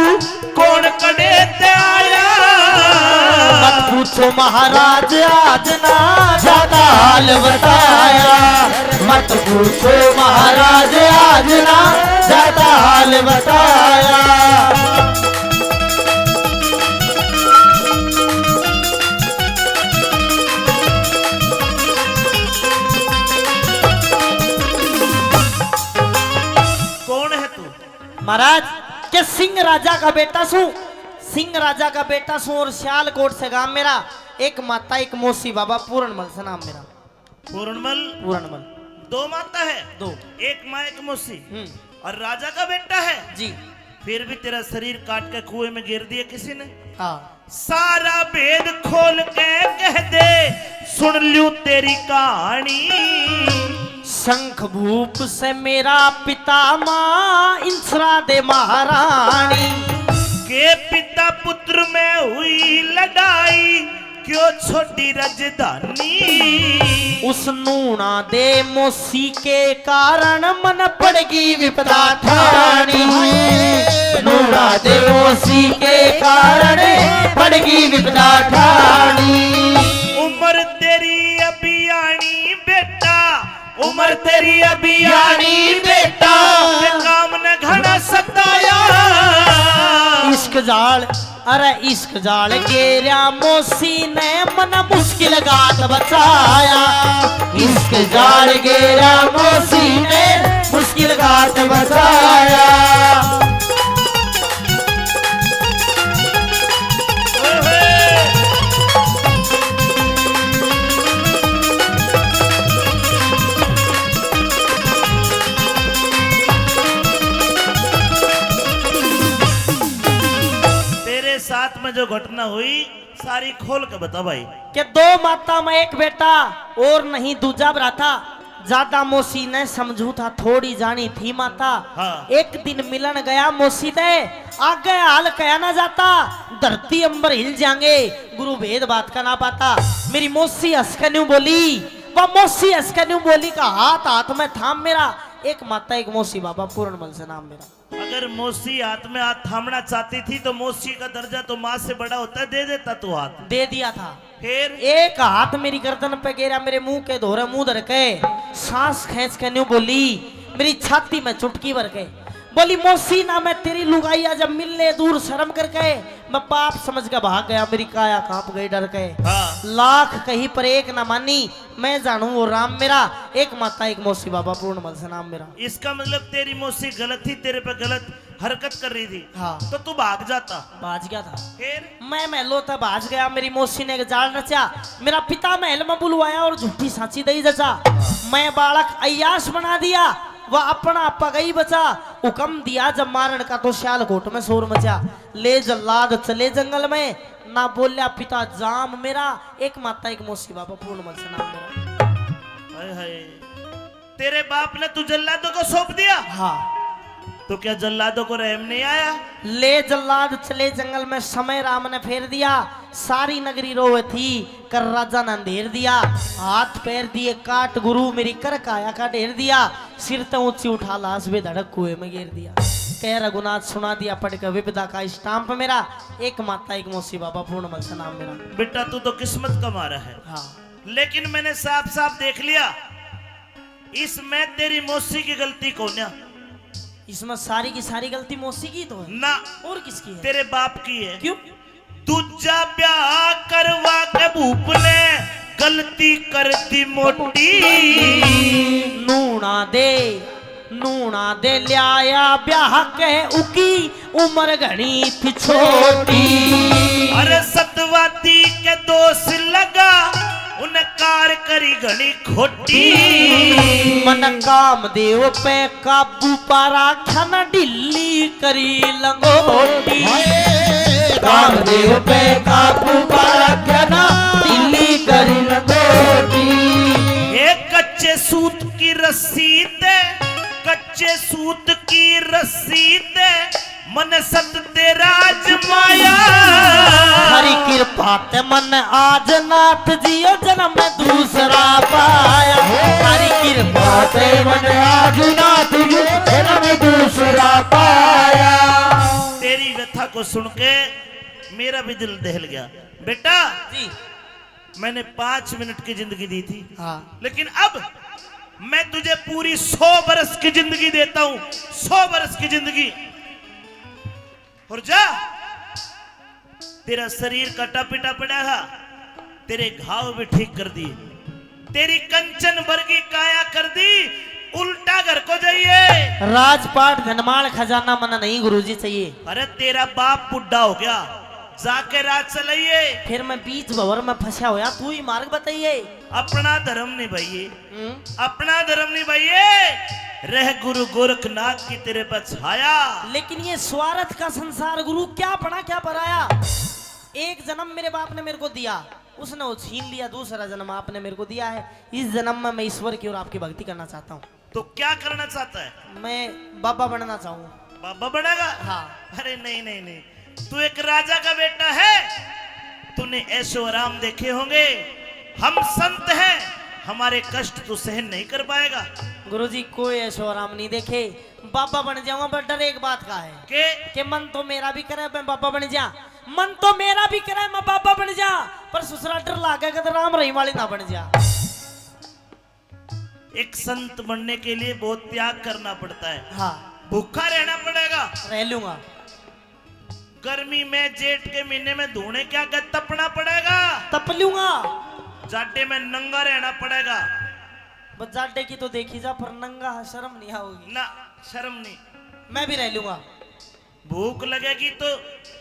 कौन कड़े ते आया। मत पूछो महाराज आज ना जाता हाल बताया। मत पूछो महाराज आज ना जाता हाल बताया। कौन है तू? महाराज के सिंह राजा का बेटा सू, सिंह राजा का बेटा सू और सियालकोट से गांव मेरा। एक माता एक मौसी बाबा पूर्णमल से नाम मेरा। पूर्णमल। पूर्णमल दो माता है? दो। एक माँ एक मौसी और राजा का बेटा है जी। फिर भी तेरा शरीर काट के कुएं में गिर दिया किसी ने। हाँ सारा भेद खोल के कह दे सुन लूं तेरी कहानी। शंख भूप से मेरा पिता माँ इंसरा दे महारानी। के पिता पुत्र में हुई लड़ाई क्यों छोटी राजधानी। उस नूना दे मौसी के कारण मन पड़गी विपदा ठानी। नूना दे मौसी के कारण पड़गी विपदा ठानी। उम्र तेरी अभी आनी बेटा, उम्र तेरी अभी आनी बेटा, काम न घना सताया। इश्क जाल अरे इश्क जाल गेरा मौसी ने मन मुश्किल गात बचाया। इश्क जाल गेरा मौसी ने मुश्किल गात बचाया। साथ में जो घटना हुई सारी खोल के बता भाई। कि दो माता में एक बेटा और नहीं दूजा भ्राता। ज्यादा मौसी ने समझू था थोड़ी जानी थी माता। हाँ। एक दिन मिलन गया मौसी दे आगे हाल कया ना जाता। धरती अंबर हिल जाएंगे गुरु भेद बात का ना पाता। मेरी मौसी हंसकन्यू बोली, वह मौसी हंसकन्यू बोली का हाथ हाथ में थाम मेरा। एक माता एक मौसी बाबा पूर्णमल से नाम मेरा। अगर मौसी हाथ में हाथ थामना चाहती थी तो मौसी का दर्जा तो माँ से बड़ा होता है, दे देता तू हाथ। दे दिया था। फिर एक हाथ मेरी गर्दन पे गिरा, मेरे मुंह के धोरे मुंह धर के सांस खींच के न्यू बोली, मेरी छाती में चुटकी भर के बोली, मौसी ना मैं तेरी लुगाइया जब मिलने दूर शर्म करके मैं पाप समझ के भाग गया। मेरी काया कांप गई डर के। हाँ। लाख कहीं पर एक ना मानी, मैं जानू वो राम मेरा। एक माता एक मौसी बाबा पूर्णमल से नाम मेरा। इसका मतलब तेरी मौसी गलत थी, तेरे पे गलत हरकत कर रही थी। हाँ। तो तू भाग जाता। भाज गया था। फिर मैं महलों तक भाज गया। मेरी मौसी ने एक जाल रचा, मेरा पिता महल में बुलवाया और झूठी सांची दई जचा। मैं बालक अय्याश बना दिया, वह अपना पगई बचा। हुक्म दिया जब मारण का तो सियालकोट में शोर मचा। ले जल्लाद चले जंगल में, ना बोलिया पिता जाम मेरा। एक माता एक मौसी बाबा पूर्णमल से नाम मेरा। हाय हाय, तेरे बाप ने तू जल्लादों को सौंप दिया। हाँ। तो क्या जल्लादों को रहम नहीं आया? ले जल्लाद चले जंगल में, समय राम ने फेर दिया। सारी नगरी रोवे थी, कर राजा ने अंधेर दिया। हाथ पैर दिए काट गुरु, मेरी कर काया का ढेर दिया। सिर तो ऊंची उठा लाश बे धड़क कुएं में गिर दिया। कह रघुनाथ सुना दिया पढ़ के विपदा का स्टाम्प मेरा। एक माता एक मौसी बाबा पूर्णमल से नाम मेरा। बेटा तू तो किस्मत का मारा है। हाँ। लेकिन मैंने साफ साफ देख लिया इसमें तेरी मौसी की गलती कौन है? इसमें सारी की सारी गलती मौसी की तो है ना, और किसकी है? तेरे बाप की है। क्यों? दूजा ब्याह करवा के भूप ने गलती कर दी मोटी। नूना दे लिया ब्याह के उकी उम्र घनी थी छोटी। अरे सतवाती के दोष लगा उन कार करी घनी खोटी। मन काम देव पे काबू पारा खाना ढिल्ली करी लंगोटी। काम देव पे काबू पारा खाना ढिल्ली करी लंगोटी। एक कच्चे सूत की रस्सी ते, कच्चे सूत की रस्सी ते मन सत तेरा आजमाया। हरी कृपा ते मन आज नाथ जियो जन्म में दूसरा पाया। हरी कृपा ते मन आज नाथ जियो जन्म में दूसरा पाया। तेरी व्यथा को सुन के मेरा भी दिल दहल गया। बेटा जी मैंने 5 मिनट की जिंदगी दी थी, हाँ लेकिन अब मैं तुझे पूरी 100 बरस की जिंदगी देता हूं, 100 बरस की जिंदगी। और जा, तेरा शरीर कटा पिटा पड़ा है, तेरे घाव भी ठीक कर दिए, तेरी कंचन वर्गी काया कर दी, उल्टा घर को जाइए। राजपाट धनमाल खजाना मना नहीं गुरुजी चाहिए। अरे तेरा बाप बुढ़ा हो गया, जाके राज चलाइए। फिर मैं बीच भंवर में फंसा होया, तू ही मार्ग बताइए। अपना धर्म निभाइए, अपना धर्म निभाइए। रह गुरु गोरखनाथ की तेरे पर छाया। लेकिन ये स्वार्थ का संसार गुरु, क्या पढ़ा क्या पढ़ाया। एक जन्म मेरे बाप ने मेरे को दिया, उसने वो छीन लिया। दूसरा जन्म आपने मेरे को दिया है। इस जन्म में मैं ईश्वर की और आपकी भक्ति करना चाहता हूँ। तो क्या करना चाहता है? मैं बाबा बनना चाहूँ। बाबा बनेगा? हाँ। अरे नहीं नहीं नहीं, तू एक राजा का बेटा है, तूने ऐशो आराम देखे होंगे। हम संत हैं, हमारे कष्ट तू सहन नहीं कर पाएगा। गुरुजी कोई ऐशो आराम नहीं देखे, बाबा बन जाऊंगा। पर डर एक बात का है कि मन तो मेरा भी करे मैं बाबा बन जा, मन तो मेरा भी करे मैं बाबा बन जा, पर ससुरा डर लागेगा तो राम रहीम वाली ना बन जा। एक संत बनने के लिए बहुत त्याग करना पड़ता है। हाँ भूखा रहना पड़ेगा। रह लूंगा। गर्मी में जेठ के महीने में धूने क्या कर तपना पड़ेगा। तप लूंगा। जाटे में नंगा रहना पड़ेगा। बस जाटे की तो देखी जा, पर नंगा शर्म नहीं आओगी ना, शर्म नहीं। मैं भी रह लूंगा। भूख लगेगी तो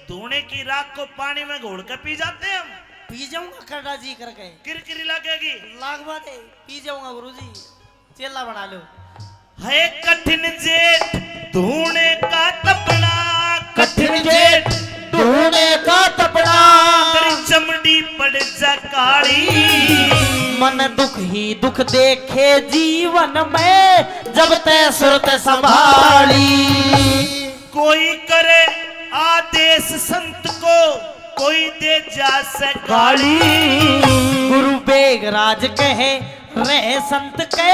धूने की राख को पानी में घोल कर पी जाते हैं हम। पी जाऊंगा करड़ा जी करके। किरकिरी लगेगी। लागवा दे, पी जाऊंगा गुरुजी। चेला बना लो। है कठिन जेठ धूने का तपना, कठिन जेठ धूने का तपना, तेरी चमड़ी पड़ जा काली। मन दुख ही दुख देखे जीवन में, जब तय सुरत संभाली। कोई करे आदेश संत को, कोई दे जा से गाली। गुरु बेगराज कहे रहे संत के,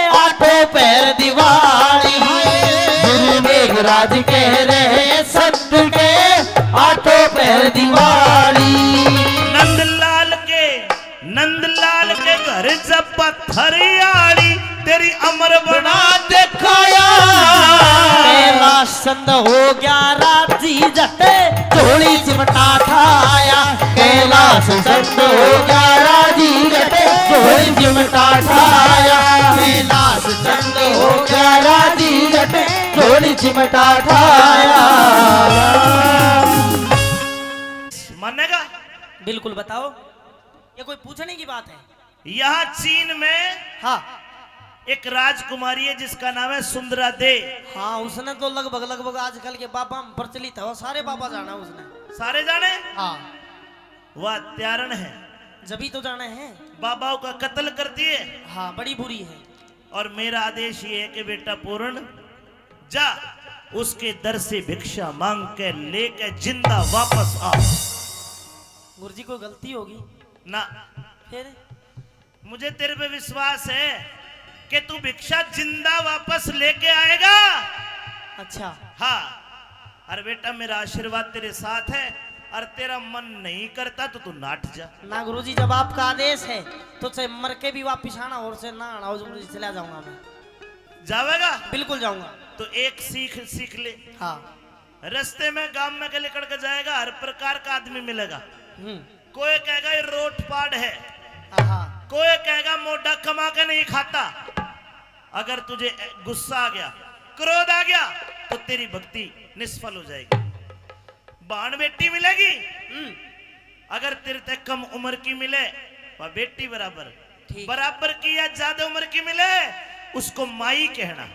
आठों पैर दिवाली। गुरु मेघराज कह रहे संत के, आठों पैर दिवाली। नंदलाल के घर जब पत्थरियाड़ी, तेरी अमर बना दिखाया। कैलाश चंद हो गया राजी जटे, झोली चिमटा ठाया। कैलाश चंद हो गया राजी जटे, झोली चिमटा ठाया। कैलाश चंद हो गया राजी जटे, झोली चिमटा ठाया। मानेगा? बिल्कुल बताओ, ये कोई पूछने की बात है? यहाँ चीन में हाँ एक राजकुमारी है जिसका नाम है सुंदरा दे। हाँ, उसने तो लगभग आजकल के बाबा में प्रचलित है, वो सारे बाबा जाना उसने। सारे जाने? हाँ। वह त्यारण है, जभी तो जाने हैं। बाबाओं का कत्ल कर दिए। हाँ, बड़ी बुरी है। और मेरा आदेश ये है कि बेटा पूर्ण जा, उसके दर से भिक्षा मांग के लेके जिंदा वापस आ। गुरुजी कोई गलती होगी ना, फिर? मुझे तेरे पे विश्वास है कि तू भिक्षा जिंदा वापस लेके आएगा। अच्छा। हाँ। अरे बेटा मेरा आशीर्वाद तेरे साथ है, और तेरा मन नहीं करता तो तू नाट जा। ना गुरुजी, जब आपका आदेश है तो चाहे मर के भी वापिस आना, और से ना आना, गुरुजी चला जाऊंगा मैं। जावेगा? बिल्कुल जाऊंगा। तो एक सीख ले। हाँ। रास्ते में गांव में के लेकर के जाएगा, हर प्रकार का आदमी मिलेगा। कोई कहेगा ये रोट पाड़ है, कोई कहेगा मोटा कमा के नहीं खाता। अगर तुझे गुस्सा आ गया, क्रोध आ गया, तो तेरी भक्ति निष्फल हो जाएगी। बाण बेटी मिलेगी, अगर तेरे तक कम उम्र की मिले वह बेटी बराबर, बराबर की या ज्यादा उम्र की मिले उसको माई कहना।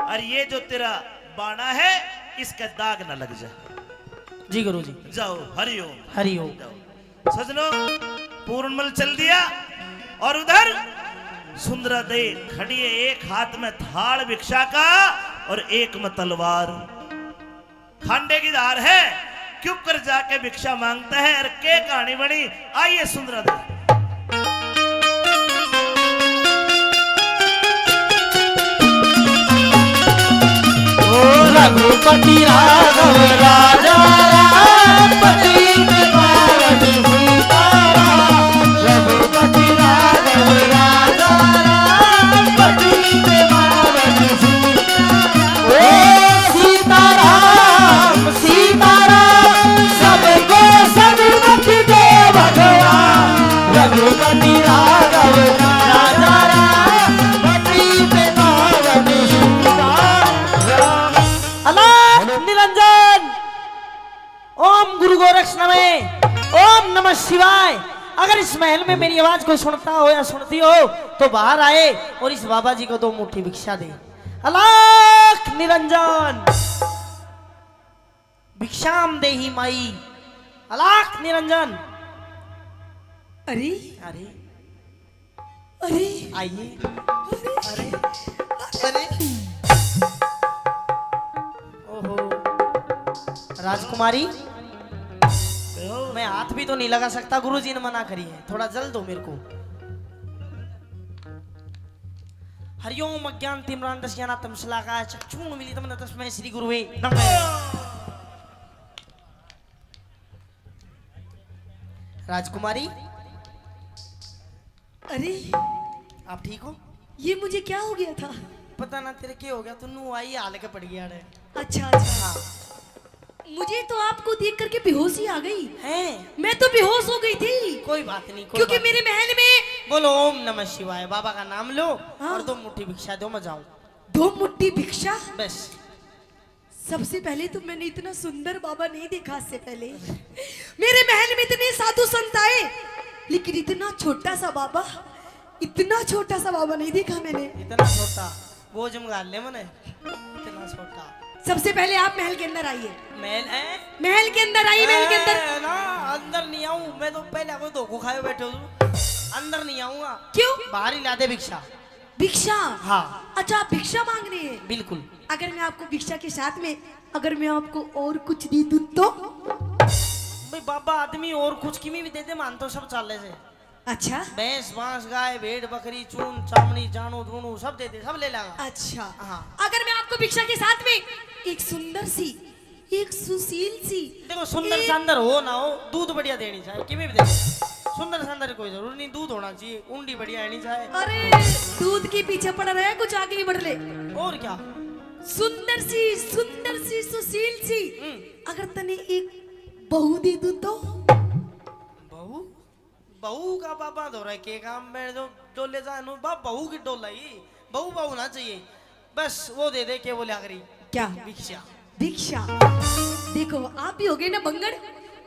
और ये जो तेरा बाणा है इसका दाग ना लग जाए। जी गुरुजी। जाओ, हरिओम हरिओम। सजनों, पूर्णमल चल दिया, और उधर सुंदरा दे खड़ी है, एक हाथ में थाल भिक्षा का और एक में तलवार। खांडे की धार है क्यों कर जाके भिक्षा मांगता है और के कहानी बनी आइए सुंदरा दे। रघुपति राघव राजा राम पति पावन सीताराम रघुपति राघव राजा राम पति पावन सीताराम ओ सीताराम सीताराम सबको सदगति दे भगवान रघुपति राघव राजा राम पति पावन सीताराम अलाख निरंजन। ओम गुरु गोरक्ष नमः। ओम नमः शिवाय। अगर इस महल में मेरी आवाज को सुनता हो या सुनती हो तो बाहर आए और इस बाबा जी को 2 मुट्ठी भिक्षा दे। अलाख निरंजन। भिक्षाम देहि माई। अलाख निरंजन। अरे अरे अरे आइए। अरे ओहो राजकुमारी, मैं हाथ भी तो नहीं लगा सकता, गुरुजी ने मना करी है, थोड़ा जल दो मेरे को। हरिओम अज्ञान तिम्रान दस्याना तमसलाका चक्षुण मिलितम तस्मै श्री गुरुवे नमः। राजकुमारी, अरे आप ठीक हो? ये मुझे क्या हो गया था? पता ना तेरे क्या हो गया, तू नू आई हाल के पड़ गया रे। अच्छा अच्छा, मुझे तो आपको देख करके बेहोशी आ गई है। मैं तो बेहोश हो गई थी कोई बात नहीं, कोई क्योंकि बात मेरे महल में बोलो ओम नमः शिवाय, बाबा का नाम लो हाँ। और 2 मुट्ठी भिक्षा दो, मैं जाऊं 2 मुट्ठी भिक्षा। बस। सबसे पहले तो मैंने इतना सुंदर बाबा नहीं देखा। इससे पहले मेरे महल में इतने साधु संत आए, लेकिन इतना छोटा सा बाबा, इतना छोटा सा बाबा नहीं देखा मैंने। इतना छोटा वो जमगाल ले मने, इतना छोटा। सबसे पहले आप महल के अंदर आइए। महल है? महल के अंदर आइए। महल के अंदर ना अंदर नहीं आऊं मैं, तो पहले कोई धोखो खाए बैठे हो, अंदर नहीं आऊंगा। क्यों? बाहर ही ला दे भिक्षा। भिक्षा? हाँ। अच्छा, आप भिक्षा मांग रहे हैं? बिल्कुल। अगर मैं आपको भिक्षा के साथ में अगर मैं आपको और कुछ दे दूं तो? भाई बाबा आदमी और कुछ किमी भी दे दे, मान तो सब चाले से। अच्छा भैंस बांस गाय भेड़ बकरी चून चामड़ी जानू दूनू सब दे दे, सब ले लागा। अच्छा हाँ। अगर मैं आपको भिक्षा के साथ में एक सुंदर सी, एक सुशील सी, देखो सुंदर सुंदर हो ना हो, दूध बढ़िया देनी चाहिए, किमी भी दे दे। सुंदर सुंदर कोई जरूर नहीं, दूध होना चाहिए, उंडी बढ़िया आनी चाहिए। अरे दूध के पीछे पड़ रहा है, कुछ आगे ही बढ़ ले। और क्या? सुंदर सी सुशील सी, अगर तने एक बहू दे दूं तो? बहू? बहू का बाबा धो रहा के काम में जो डोले जा बाप, बहू की डोल बहू बहू ना चाहिए, बस वो दे दे के बोले आखिरी क्या? भिक्षा। भिक्षा? देखो आप भी हो गए ना बंगड़।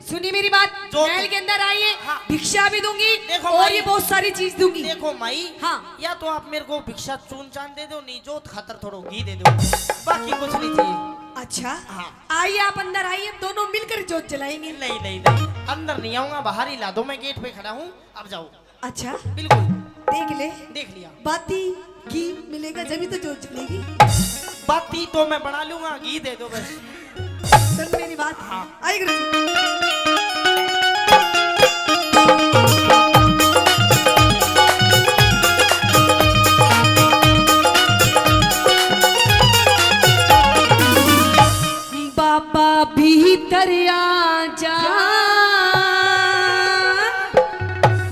सुनिए मेरी बात, जो महल के अंदर आइए। हाँ। भिक्षा भी दूंगी देखो और भाई, ये बहुत सारी चीज दूंगी। देखो माई, हाँ। या तो आप मेरे को भिक्षा चून चांद दे दो, नहीं जोत खातर थोड़ा घी दे दो, बाकी कुछ नहीं चाहिए। अच्छा हाँ। आइए आप अंदर आइए, हम दोनों मिलकर जोत जलाएंगे। नहीं नहीं नहीं, अंदर नहीं आऊंगा, बाहर ही ला दो, मैं गेट पे खड़ा हूँ, अब जाओ। अच्छा बिल्कुल। देख ले, देख लिया। बाती घी मिलेगा जब ही तो जोत जलेगी। बाती तो मैं बना लूंगा, घी दे दो बस। सुन मेरी बात। हाँ। आइए गुरुजी। बाबा भीतर आ जा।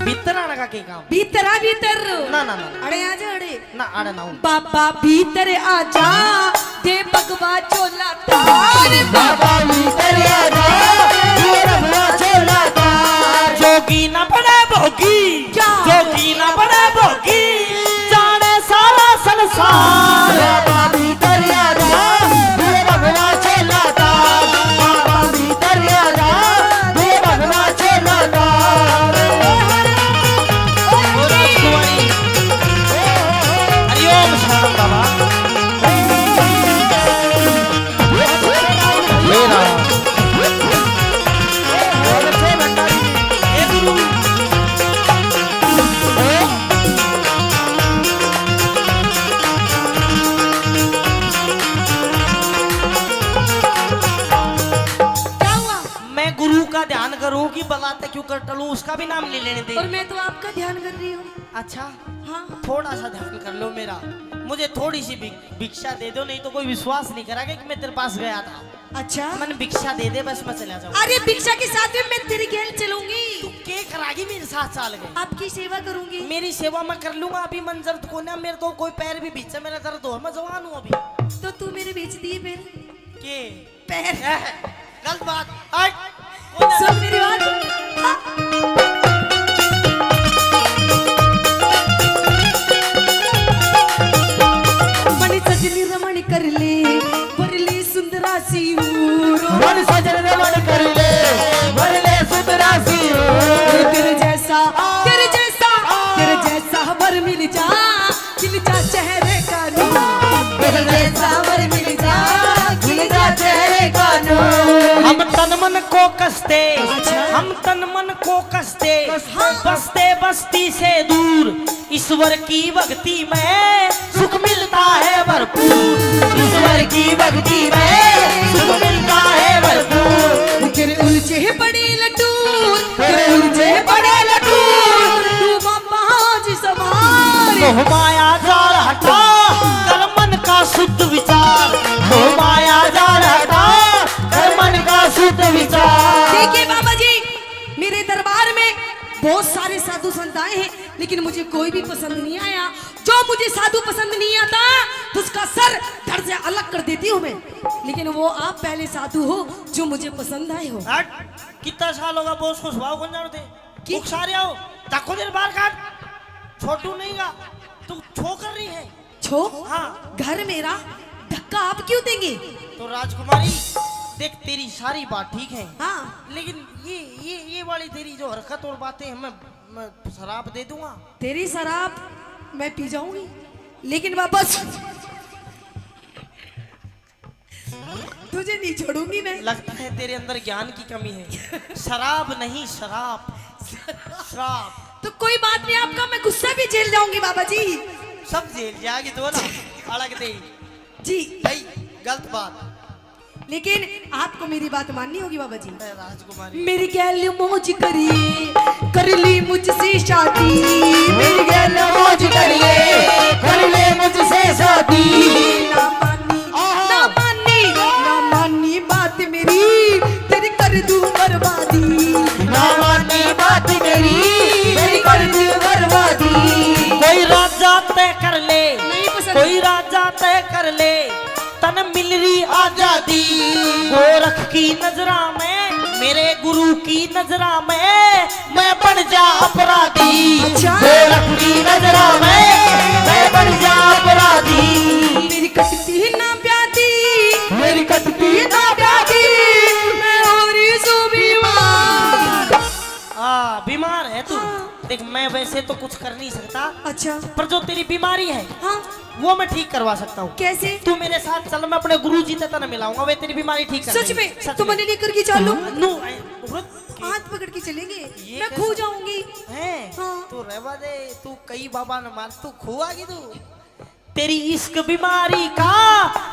भीतर आने का क्या काम? भीतर आ भीतर। ना ना ना अड़े आ जा अड़े। ना आड़ा ना हूँ। बाबा भीतर आ जा, दे भगवा चोला तार। बाबा भीतर आ जा, ये रघुआ चोला तार। जोगी ना पड़े भोगी, क्या? जोगी ना पड़े भोगी, जाने सारा संसार। बाबा भीतर आ जा, ये रघुआ चोला तार। बाबा भीतर आ जा, ये रघुआ चोला तार। ओ राजकुमारी, हरिओम शरणम बाबा। करूं कि बलाते क्यों कर टलूं, उसका भी नाम ले लेने दे। और मैं तो आपका ध्यान कर रही हूँ। अच्छा, हाँ थोड़ा सा ध्यान कर लो मेरा, मुझे थोड़ी सी भिक्षा दे दो, नहीं तो कोई विश्वास नहीं करेगा कि मैं तेरे पास गया था। अच्छा, मन भिक्षा दे दे, बस मैं चला जाऊँ। अरे भिक्षा के साथ में मैं तेरी गैल चलूंगी। तू के करागी मेरे साथ चाल गए। आपकी सेवा करूंगी। मेरी सेवा मैं कर लूंगा, अभी मन दर्द को ना, मेरे तो कोई पैर भी बीच से मेरा दर्द हो, मैं जवान हूँ अभी। तो तू मेरे बेच दिए फिर के पैर। गलत बात, हट। कौन है? सुन मेरी बात। हाँ। मणि सजनी रमण कर ले, वरली सुंदरा सी मन सजन रमण कर ले, वरले सुंदरा सी तेरे जैसा वर मिल जा चेहरे का नूर। तेरे जैसा वर मिल जा चेहरे का नूर। हम तन मन को कसते, हम तन मन को कसते, बसते बस्ती से दूर, ईश्वर की भक्ति में सुख मिलता है भरपूर, ईश्वर की भक्ति में सुख मिलता है भरपूर। तेरे उलझे बड़े लटूर, तेरे उलझे बड़े लटूर, तू बाबा जी सवार। मोह माया जाल हटा कर मन का शुद्ध विचार, मोह माया जाल हटा कर मन का शुद्ध विचार। देखिए बाबा जी, मेरे दरबार में बहुत सारे साधु संत आए हैं, लेकिन मुझे कोई भी पसंद नहीं आया। जो मुझे साधु पसंद नहीं आता तो उसका सर धड़ से अलग कर देती हूँ मैं। लेकिन वो आप पहले साधु हो जो मुझे पसंद आए हो। हट, कितना साल होगा बोस को स्वभाव कौन जानते की? सारे आओ तको देर बाहर काट, छोटू नहीं गा, तू छो कर रही है। छो? हाँ। घर मेरा धक्का आप क्यों देंगे? तो राजकुमारी देख, तेरी सारी बात ठीक है, हाँ, लेकिन ये वाली तेरी जो हरकत और बातें हैं, मैं शराब दे दूंगा। तेरी शराब मैं पी जाऊंगी, लेकिन वापस तुझे नहीं छोड़ूंगी मैं। लगता है तेरे अंदर ज्ञान की कमी है। शराब नहीं, शराब, शराब। तो कोई बात नहीं, आपका मैं गुस्सा भी झेल जाऊंगी बाबा जी। सब जेल जाएगी तो ना, अलग दे जी, भाई, गलत बात। लेकिन आपको मेरी बात माननी होगी बाबा जी। राजकुमारी मेरी गैल मौज करिए, कर ली मुझसे शादी। मेरी गैल मौज करिए, कर ले मुझसे शादी। ना मानी बात मेरी, तेरी कर दूं बर्बादी। ना मानी बात मेरी, तेरी कर दी बर्बादी। कोई राजा तय कर ले, नहीं पसंद। कोई राजा तय कर ले, तन मिल रही आजादी। गोरख की नजरा में, मेरे गुरु की नजरा में, मैं बन जा अपराधी। अच्छा। गोरख की नजरा में मैं बन जा अपराधी। मेरी कटती ना प्यादी, मेरी कटती ना प्यादी, मैं हो रही सो बीमार। बीमार है तू। देख, मैं वैसे तो कुछ कर नहीं सकता, अच्छा, पर जो तेरी बीमारी है हाँ, वो मैं ठीक करवा सकता हूँ। कैसे? तू मेरे साथ चल, मैं अपने गुरु जी तक मिलाऊंगा, वे तेरी बीमारी ठीक कर सच देंगे। में? तो मैंने लेकर के चलो, नू हाथ पकड़ के चलेंगे, ये मैं कैसे? खो जाऊंगी। है हाँ। तू रहवा दे, तू कई बाबा न मार, तू खुआगी तू। तेरी इश्क बीमारी का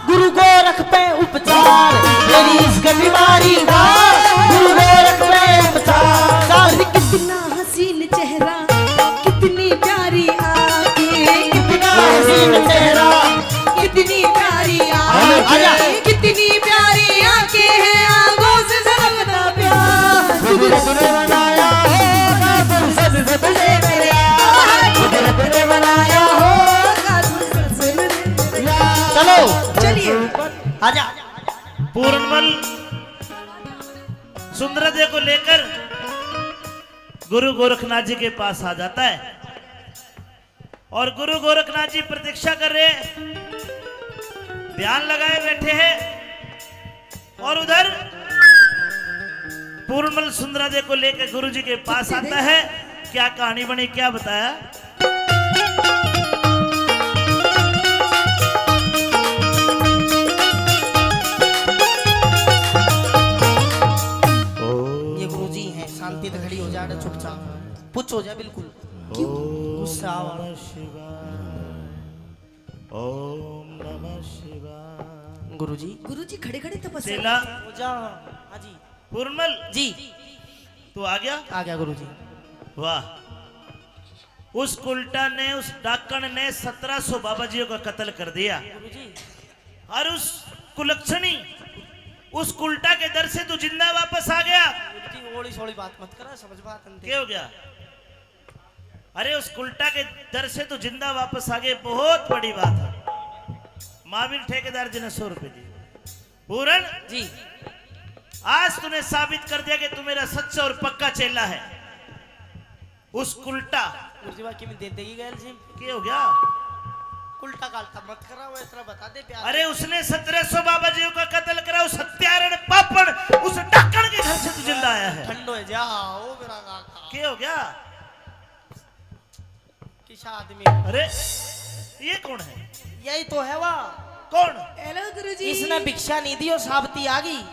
गुरु गोरख पे उपचार, तेरी इश्क बीमारी का गुरु गोरख पे उपचार। और कितना हसीन चेहरा, कितनी प्यारी आंखें, कितना हसीन चेहरा, कितनी प्यारी आजा। आंखें, कितनी प्यारी आंखें हैं, आंखों से झलकता प्यार। कुदरत ने बनाया होगा फुर्सत से तुझे मेरे यार, कुदरत ने बनाया होगा फुर्सत से मेरे यार। चलो चलिए, आजा। पूर्णमल सुंदरदेव को लेकर गुरु गोरखनाथ जी के पास आ जाता है और गुरु गोरखनाथ जी प्रतीक्षा कर रहे हैं, ध्यान लगाए बैठे हैं। और उधर पूर्णमल सुंदरदेव को लेकर गुरु जी के पास आता है। क्या कहानी बनी, क्या बताया? ये गुरु जी हैं, शांति से खड़ी हो जा, चुपचाप पुछ हो जाए, बिल्कुल गुस्सा आवा। ओम नमः शिवाय। गुरुजी गुरुजी खड़े खड़े तपस्या। चेला हो जा। हाँ जी पूर्णमल जी। तू आ गया? आ गया गुरुजी। वाह, उस उल्टा ने, उस डाकण ने 1700 बाबाजियों का कत्ल कर दिया। गुरुजी और उस कुलक्षणी, उस उल्टा के दर से तू जिंदा वापस आ गया। गुरुजी ओली सोली बात मत करा, समझ बात नहीं। क्या हो गया? अरे उस उल्टा के दर से तू जिंदा वापस आ गए, बहुत बड़ी बात है। महावीर ठेकेदार जी ने 100 रुपए दिए। पूरन जी, आज तूने साबित कर दिया कि तू मेरा सच्चा और पक्का चेला है। उस उल्टा गुरुजी बाकी में दे देगी गैल जी। क्या हो गया? उल्टा काल्टा मत करा, वो इतना बता दे प्यार। अरे उसने 1700 बाबाजियों का कत्ल करा, उस हत्यारण पापड़, उस डाकण के घर से तू जिंदा आया है। ठंडो है जा, ओ मेरा काका। क्या हो गया? किसा आदमी? अरे ये कौन है? यही तो है वाह। कौन? हेलो गुरुजी। इसने भिक्षा नहीं दी और साबती आ गई।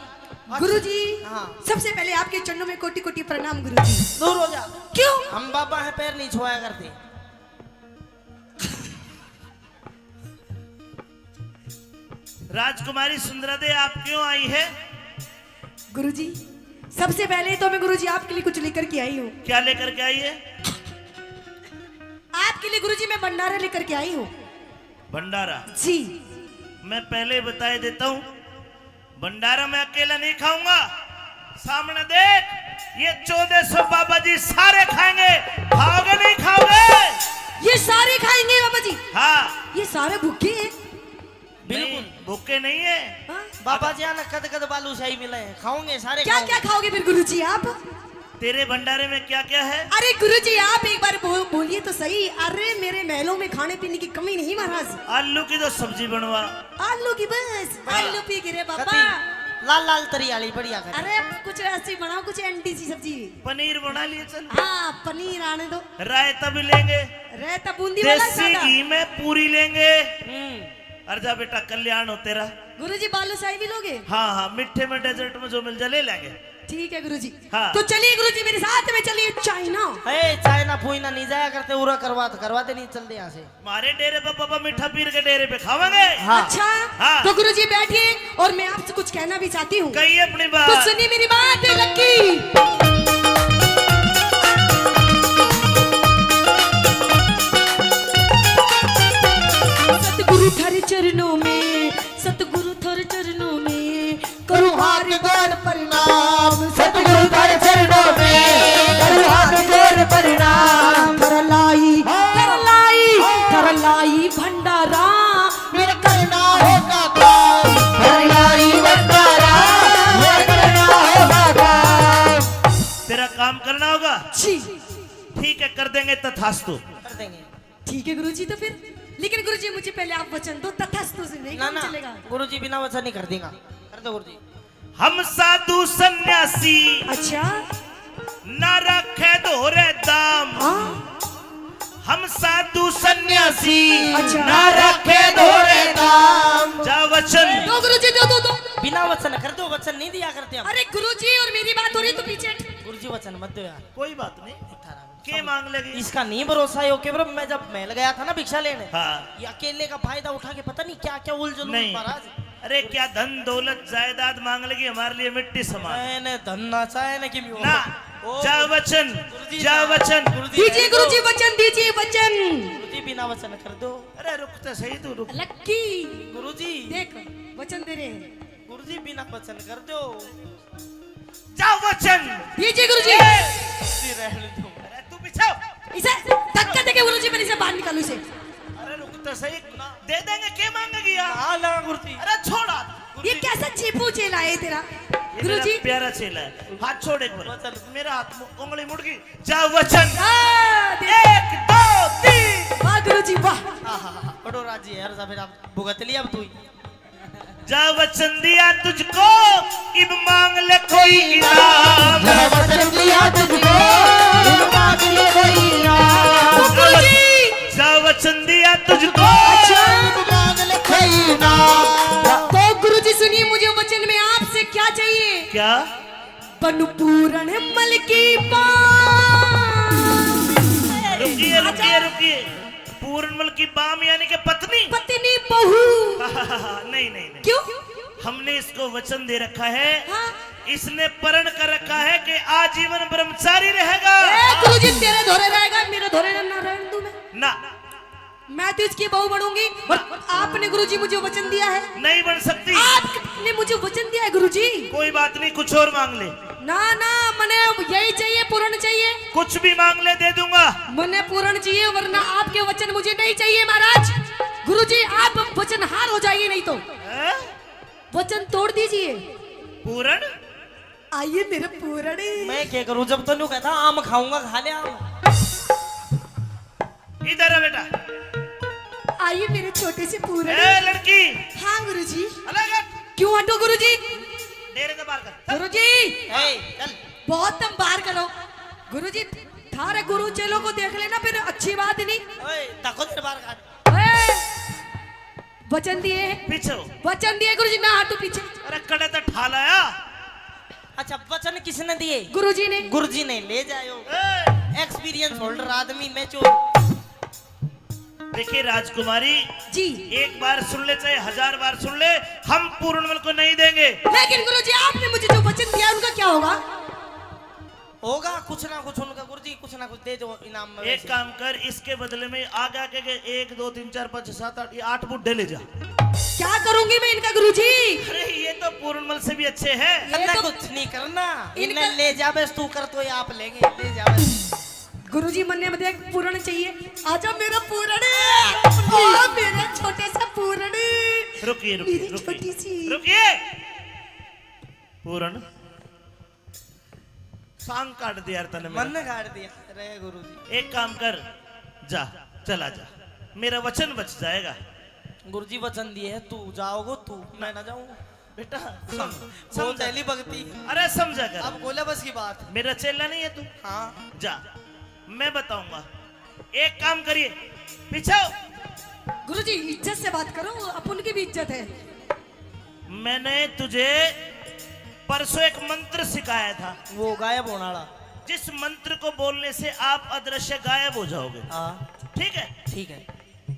गुरुजी, हाँ। सबसे पहले आपके चरणों में कोटि कोटि प्रणाम गुरुजी। दूर हो जा। क्यों? हम बाबा है, पैर नहीं छुआया करते। राजकुमारी सुंदरादे, आप क्यों आई है? गुरुजी, सबसे पहले तो मैं गुरुजी आपके लिए कुछ लेकर के आई हूँ। क्या लेकर के आई है? आपके लिए गुरुजी मैं भंडारा लेकर के आई हूँ। भंडारा? जी। मैं पहले बता देता हूँ, भंडारा मैं अकेला नहीं खाऊंगा। सामने देख, ये 1400 बाबा जी सारे खाएंगे। खाओगे नहीं खाओगे? ये सारे खाएंगे बाबा जी? हाँ। ये सारे भूखे हैं? बिल्कुल भूखे नहीं है। हाँ? बाबा जी आना कद कद बालू शाही मिले हैं, खाओगे सारे। क्या क्या खाओगे फिर गुरुजी आप? तेरे भंडारे में क्या क्या है? अरे गुरुजी आप एक बार बोलिए तो सही। अरे मेरे महलों में खाने पीने की कमी नहीं महाराज। आलू की तो सब्जी बनवा। आलू की बस, आलू पी गिरे बाबा। कति लाल लाल तरी वाली बढ़िया कर। अरे कुछ ऐसी बनाओ, कुछ एंटी सी सब्जी। पनीर बना लिए चल। हाँ पनीर आने दो। रायता भी लेंगे। रहता बूंदी वाला देसी सादा। घी में पूरी लेंगे। अर्जा बेटा कल्याण हो तेरा। गुरुजी बालूशाही भी लोगे? हाँ हाँ, मिठे में डेजर्ट में जो मिल जाए ले लेंगे। ठीक है गुरुजी। हाँ। तो चलिए गुरुजी मेरे साथ में चलिए चाइना। ए चाइना फूइना नहीं जाया करते, उरा करवाते नहीं चलते यहाँ से। हमारे डेरे पे पापा मीठा पीर के डेरे पे खावांगे। हाँ। अच्छा हाँ। तो गुरुजी बैठिए और मैं आपसे कुछ कहना भी चाहती हूँ। कही अपनी तो बात। सुनिए मेरी बात लक्की। सतगुरु थारे चरणों में, सतगुरु थारे चरणों में करूँ हाथ जोड़ प्रणाम। सतगुरु तेरे चरणों में करूँ हाथ जोड़ प्रणाम। करलाई भंडारा मेरा करना होगा काम, भलाई भंडारा मेरा करना होगा काम। तेरा काम करना होगा। जी ठीक है, कर देंगे तथास्तु। कर देंगे। ठीक है गुरुजी। तो फिर लेकिन गुरुजी मुझे पहले आप वचन दो, तथास्तु से नहीं ना काम ना चलेगा। गुरुजी बिना वचन नहीं कर देगा। कर दो गुरुजी। हम साधु सन्यासी अच्छा न रखे दोहरे दाम। हाँ हम साधु सन्यासी अच्छा। न रखे दोहरे दाम। जा वचन। दो गुरुजी दो। बिना वचन कर दो, वचन नहीं दिया करते हम। अरे गुरुजी और मेरी बात हो रही तो पीछे। गुरुजी वचन मत दो यार। कोई बात नहीं। के मांग लेगी? इसका नहीं भरोसा है। ओके ब्रो, मैं जब महल गया था ना भिक्षा लेने, हाँ। ये अकेले का फायदा उठा के पता नहीं क्या क्या उलझन नहीं। महाराज। अरे क्या धन दौलत जायदाद मांग लेगी? हमारे लिए मिट्टी समान। मैंने धन ना चाहे ना कि ना। जा वचन, जा वचन। दीजिए गुरुजी वचन, दीजिए वचन। गुरुजी बिना वचन कर दो। अरे रुक तो सही, तू रुक। लक्की गुरुजी देख वचन दे रहे हैं। गुरुजी बिना वचन कर दो। जा वचन। दीजिए गुरुजी। गुरुजी रहने दो। अरे तू बिछाओ। इसे धक्का देके गुरुजी मेरे से बाहर निकालो इसे। अरे रुक तो सही, दे देंगे। के मांगेगी यार? हाँ ना गुरुजी। अरे छोड़ा। ये कैसा चीपू चेला है तेरा ये गुरुजी? मेरा प्यारा चेला है। हाथ छोड़ एक बार। मेरा हाथ उंगली मुड़ गई। जा वचन। हाँ, दे- 1 2 3। वाह गुरुजी वाह। बड़ो राजी है यार, फिर आप भुगत लिया अब तू ही। जा वचन दिया तुझको, इब मांग ले कोई इनाम। जब वचन दिया तुझको इन मांग ले कोई इनाम। तो गुरुजी जा वचन दिया तुझको। इन मांग ले कोई इनाम। तो गुरुजी सुनिए, मुझे वचन में आपसे क्या चाहिए? क्या? बनु पूरण मल की रुकिए रुकिए रुकिए। पूर्णमल की बाम यानी कि पत्नी? पत्नी बहू। नहीं नहीं नहीं। क्यों? हमने इसको वचन दे रखा है, हाँ। इसने प्रण कर रखा है कि आजीवन ब्रह्मचारी रहेगा। गुरुजी तेरे धोरे रहेगा, मेरे धोरे ना रहने दूं ना, मैं तो इसकी बहू बनूंगी। और आपने गुरुजी मुझे वचन दिया है, नहीं बन सकती। आपने मुझे वचन दिया है गुरुजी। कोई बात नहीं, कुछ और मांग ले। ना ना, मने यही चाहिए, पूर्ण चाहिए। कुछ भी मांग ले, दे दूंगा। मने पूर्ण चाहिए, वरना आपके वचन मुझे नहीं चाहिए महाराज। गुरुजी आप वचन हार हो जाइए, नहीं तो हैं? वचन तोड़ दीजिए। पूरण आइए मेरे पूर्ण। मैं क्या करूं, जब तो नहीं कहता आम खाऊंगा, खा ले आम। इधर है बेटा। आइए मेरे छोटे से पूर्ण। ए लड़की, हाँ गुरुजी। अलग हट। क्यों हटो गुरुजी? डेरे से बाहर कर। गुरुजी चल। बहुत तुम बाहर करो। गुरुजी थारे गुरु चेलों को देख लेना, फिर अच्छी बात नहीं। ओए ताको तेरे बाहर काट। ओए, वचन दिए हैं, पीछे हो। वचन दिए गुरुजी, ना हटो पीछे। अरे कड़े तो ठालाया। अच्छा वचन किसने दिए? गुरुजी ने। गुरुजी ने। ले जाओ, ए, एक्सपीरियंस होल्डर आदमी मैं चोर। देखिए राजकुमारी, जी एक बार सुन ले चाहे 1000 बार सुन ले, हम पूर्णमल को नहीं देंगे। लेकिन गुरुजी आपने मुझे जो वचन दिया उनका क्या होगा? होगा कुछ ना कुछ उनका, गुरुजी कुछ ना कुछ दे दो इनाम में। एक काम कर, इसके बदले में आगे आके 1 2 3 4 5 6 7 8 ये 8 बुड्ढे ले जा। क्या करूंगी मैं इनका गुरुजी? अरे ये तो पूर्णमल से भी अच्छे हैं। करना तो- कुछ नहीं करना, इनका- इन्हें ले जाबे तू कर, तो ये आप लेंगे। ले जाबे गुरुजी मन में देख पूर्ण चाहिए। आजा मेरा पूर्ण, ओ मेरा छोटे सा पूर्ण। रुकिए रुकिए मेरी छोटी सी। रुकिए रुकिए। पूर्ण सांग काट दिया यार तने मेरा। मन ने काट दिया। अरे गुरुजी, एक काम कर, जा चला जा, मेरा वचन बच जाएगा। गुरुजी वचन दिए है, तू जाओगे तू, मैं ना जाऊँ बेटा वो समझ। पहली भक्ति। अरे समझा कर, अब बोले बस की बात। मेरा चेला नहीं है तू। हाँ जा, मैं बताऊंगा। एक काम करिए, पीछे हो। गुरुजी इज्जत से बात करो, अपन की भी इज्जत है। मैंने तुझे परसों एक मंत्र सिखाया था, वो गायब होने वाला। जिस मंत्र को बोलने से आप अदृश्य गायब हो जाओगे। हाँ ठीक है? ठीक है।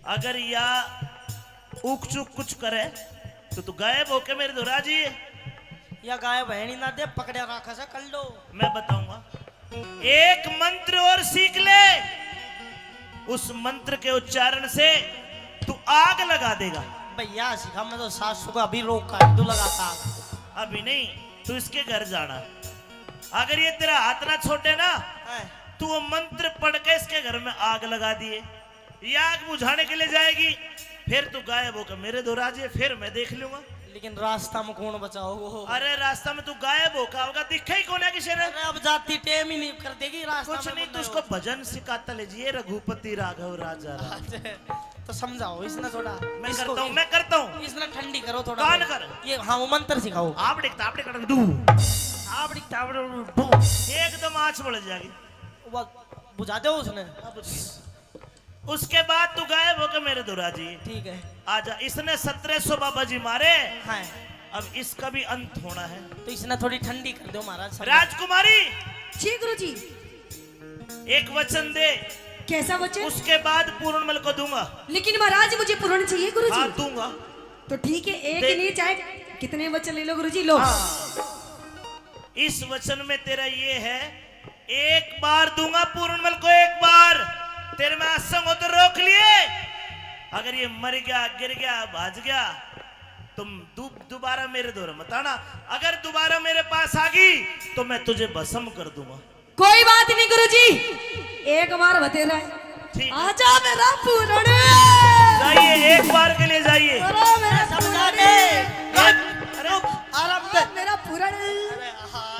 अगर या ऊक चूक कुछ करे तो तू गायब होके मेरे दोहरा जी। या गायब है नहीं ना दे, पकड़े रखा सा कर लो। मैं बताऊंगा, एक मंत्र और सीख ले, उस मंत्र के उच्चारण से तू आग लगा देगा। भैया सिखा, मैं तो सासू का अभी रोक काट दू लगाता। अभी नहीं, तू इसके घर जाना। अगर ये तेरा हाथ ना छोटे ना, तू वो मंत्र पढ़ के इसके घर में आग लगा दिए, ये आग बुझाने के लिए जाएगी, फिर तू गायब होकर मेरे दोहरा जी, फिर मैं देख लूंगा। लेकिन रास्ता में कौन बचाओ? अरे रास्ता में तू गायब होगा, होगा दिखा ही कौन है किसी ने? अरे अब जाती टेम ही नहीं कर देगी रास्ता कुछ में नहीं, बंदा तू उसको भजन सिखाता ले जी, रघुपति राघव राजा राम। तो समझाओ इसने थोड़ा। मैं इसको- करता हूँ, मैं करता हूँ। इसने ठंडी करो थोड़ा। कान कर। ये हाँ वो मंत्र सिखाओ। आप दिखता डू, आप दिखता डू, एकदम आँच बढ़ जाएगी। वो बुझा दो उसने। उसके बाद तू गायब होकर मेरे दोहरा जी। ठीक है। आजा, इसने 1700 बाबा जी मारे, हाँ अब इसका भी अंत होना है। तो इसने थोड़ी ठंडी कर दो महाराज। राजकुमारी जी गुरुजी। एक वचन दे, कैसा वचन? उसके बाद पूर्णमल को दूंगा। लेकिन महाराज मुझे पूर्ण चाहिए हाँ गुरुजी। दूंगा। तो ठीक है, एक दे- नहीं चाहे कितने वचन ले लो गुरुजी, लो। इस वचन में तेरा ये है, एक बार दूंगा पूर्णमल को, एक बार तेरे में असंग हो तो रोक लिए। अगर ये मर गया, गिर गया, भाज गया, तुम दोबारा मेरे दौरे मत आना। अगर दोबारा मेरे पास आ गई तो मैं तुझे भस्म कर दूंगा। कोई बात नहीं गुरुजी, एक बार बतेरा है। ठीक है। आजा मेरा पूर्ण। जाइए, एक बार के लिए जाइए। अरे मेरा समझा पूर्ण। दे। अरे आराम से। मेरा पूर्ण।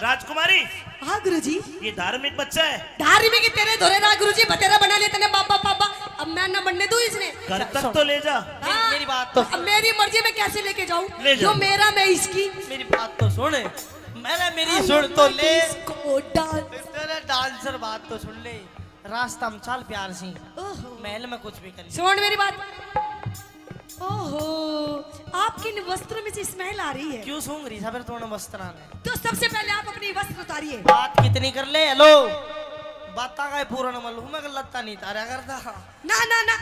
राजकुमारी, हाँ गुरुजी। ये धार्मिक बच्चा है, धार्मिक तेरे धोरे ना गुरुजी, बतेरा बना लिया तेने बाबा बाबा। अब मैं ना बनने दूं इसने। घर तक तो ले जा। हाँ। मेरी बात तो अब मेरी मर्जी में कैसे लेके जाऊं? ले जाओ। जो मेरा मैं इसकी। मेरी बात तो सुन। मेरी सुन तो ले। इसको डांस। तेरे डांसर बात तो सुन ले। रास्ता में चल प्यार से, ओहो। महल में कुछ भी कर। सुन मेरी बात। ओहो, आपके इन वस्त्रों में से स्मेल आ रही है। क्यों सूंघ रही सबर तोड़ने वस्त्रान है? तो सबसे पहले आप अपनी वस्त्र उतारिए। बात कितनी कर ले। हेलो बाता का पूर्ण मल हूँ मैं, लत्ता नहीं तारा करता। ना ना ना,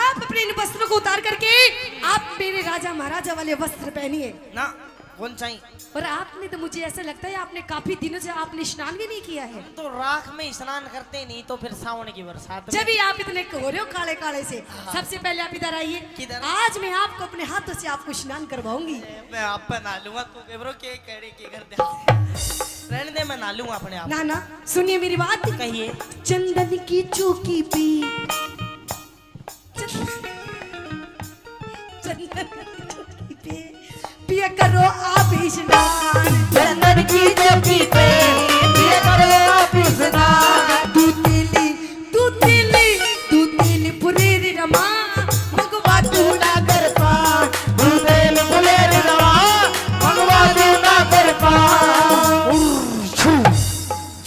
आप अपने इन वस्त्रों को उतार करके आप मेरे राजा महाराजा वाले वस्त्र पहनिए। ना कौन चाहिए? और आपने तो मुझे ऐसा लगता है आपने काफी दिनों से आपने स्नान भी नहीं किया है। तो राख में स्नान करते नहीं तो फिर सावन की बरसात में। जब भी आप इतने हो रहे हो काले काले से, सबसे पहले आप इधर आइए। किधर? आज मैं आपको अपने हाथों से आपको स्नान करवाऊंगी। मैं आप पे नहा लूंगा, तू केबरो के करे के घर दे। रहने दे, मैं नहा लूंगा अपने आप। ना ना सुनिए मेरी बात। कहिए। चंदन की चौकी पे चंदन की चौकी पे पिया करो आप स्नान। चंदन की चौकी पे पिया करो आप स्नान। दूध तेली पुरेरी रमा भगवा ना कर पा दूधेल फुलेर रवा भगवा ना कर पा।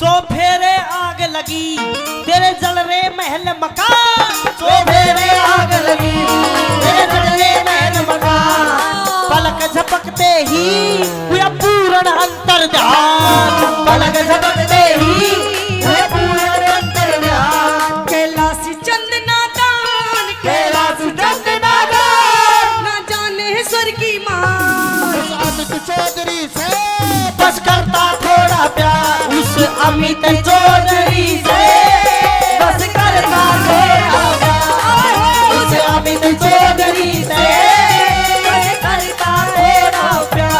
सो फेरे आग लगी तेरे जल रे महल मकान। सो फेरे आग लगी तेरे जल रे महल मकान। पलक झपकते ही हुआ पूर्ण अंतर्ध्यान। पलक झपकते ही हुआ पूर्ण अंतर्ध्यान। कैलाश चंदना दान कैलाश चंदना दान। ना जाने स्वर की मान। अमित चौधरी से बस करता थोड़ा प्यार उस अमित चौधरी से। बस करता थोड़ा प्यार उस अमित चौधरी से। बस करता थोड़ा प्यार।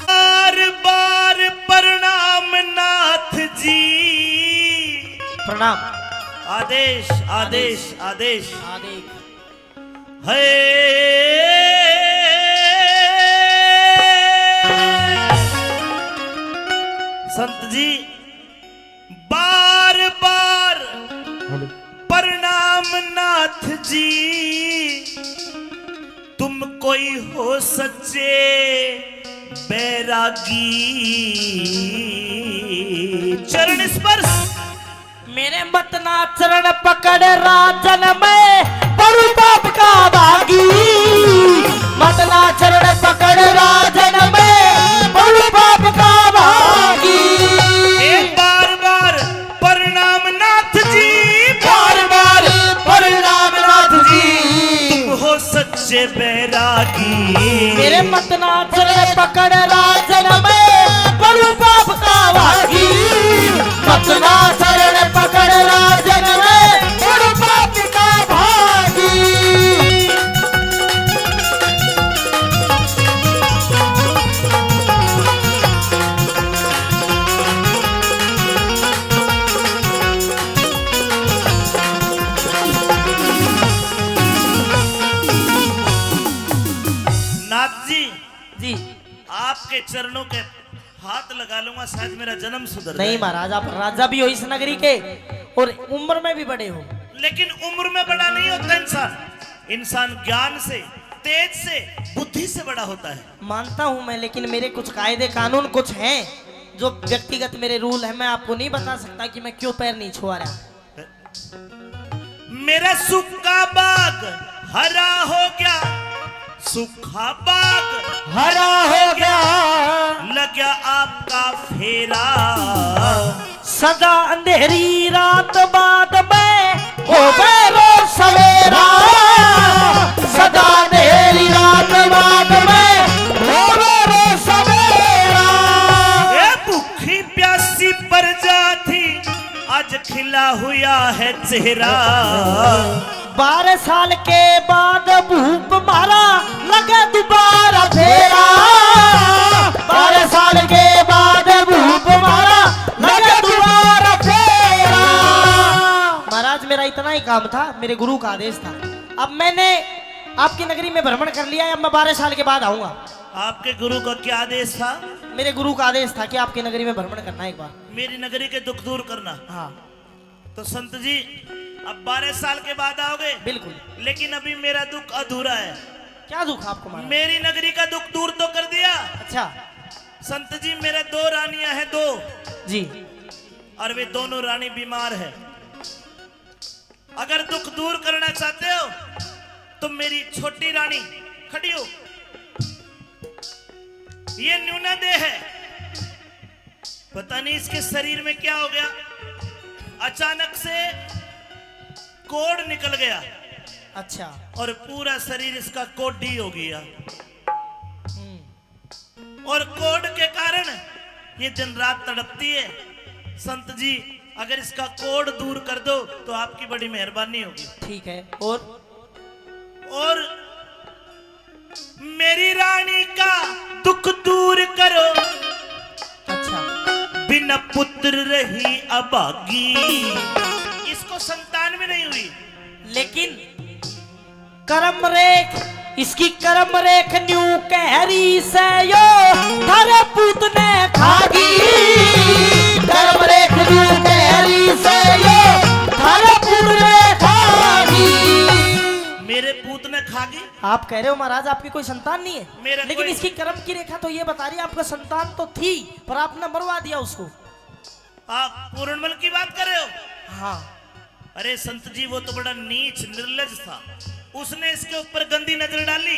बार बार प्रणाम नाथ जी। प्रणाम। आदेश आदेश आदेश आदेश। संत जी बार बार प्रणाम नाथ जी। तुम कोई हो सच्चे बैरागी। चरण स्पर्श मेरे मतना चरण पकड़ राजन में बड़ू बाप का बागी। मतना चरण पकड़ राजन में बड़ू बाप का बागी। बार बार प्रणाम नाथ जी। बार बार प्रणाम नाथ जी। तुम हो सच्चे बैरागी। मेरे मतना चरण पकड़ राजन में बड़ू बाप का बागी। मतना चरण पकड़ राजन में बड़ू बाप का भागी। नाथ जी जी आपके चरणों के हाथ लगा लूंगा, शायद मेरा जन्म सुधर जाए। नहीं महाराज, आप राजा भी हो इस नगरी के और उम्र में भी बड़े हो। लेकिन उम्र में बड़ा नहीं होता इंसान। इंसान ज्ञान से, तेज से, बुद्धि से बड़ा होता है। मानता हूं मैं, लेकिन मेरे कुछ कायदे कानून कुछ हैं जो व्यक्तिगत मेरे रूल है। मैं आपको नहीं बता सकता कि मैं क्यों पैर नहीं छुआ रहा। मेरा सूखा बाग हरा हो गया। सूखा बाग हरा हो गया। लग गया आपका फेरा। सदा अंधेरी रात बाद में हो बेरो सवेरा। सदा अंधेरी रात बाद में हो बेरो सवेरा। ए भूखी प्यासी प्रजाति आज खिला हुआ है चेहरा। 12 साल के बाद भूप मारा लगा दोबारा फेरा। 12 साल के बाद भूप मारा लगा दोबारा फेरा। महाराज मेरा इतना ही काम था, मेरे गुरु का आदेश था। अब मैंने आपकी नगरी में भ्रमण कर लिया है, अब मैं 12 साल के बाद आऊंगा। आपके गुरु का क्या आदेश था? मेरे गुरु का आदेश था कि आपकी नगरी में भ्रमण करना है एक बार। मेरी नगरी के दुख दूर करना। हाँ तो संत जी अब 12 साल के बाद आओगे? बिल्कुल। लेकिन अभी मेरा दुख अधूरा है। क्या दुख आपको महाराज? मेरी नगरी का दुख दूर तो कर दिया। अच्छा संत जी मेरे 2 रानियां हैं, 2 जी। और वे दोनों रानी बीमार है। अगर दुख दूर करना चाहते हो तो मेरी छोटी रानी खड़ी हो। ये न्यूना दे है, पता नहीं इसके शरीर में क्या हो गया। अचानक से कोढ़ निकल गया। अच्छा। और पूरा शरीर इसका कोडी हो गया, और कोड के कारण ये दिन रात तड़पती है। संत जी अगर इसका कोड दूर कर दो तो आपकी बड़ी मेहरबानी होगी। ठीक है। और मेरी रानी का दुख दूर करो, अच्छा। बिना पुत्र रही अभागी। इसको संतान भी नहीं हुई, लेकिन कर्म रेख, इसकी कर्म रेख न्यू कहरी से यो थारे पूत ने खागी। कर्म रेख न्यू कहरी से यो थारे पूत ने खागी। मेरे पूत ने खागी। आप कह रहे हो महाराज आपकी कोई संतान नहीं है, मेरा लेकिन कोई- इसकी कर्म की रेखा तो ये बता रही है आपका संतान तो थी पर आपने मरवा दिया उसको। आप पूर्णमल की बात कर रहे हो? हाँ। अरे संत जी वो तो बड़ा नीच निर्लज था, उसने इसके ऊपर गंदी नजर डाली।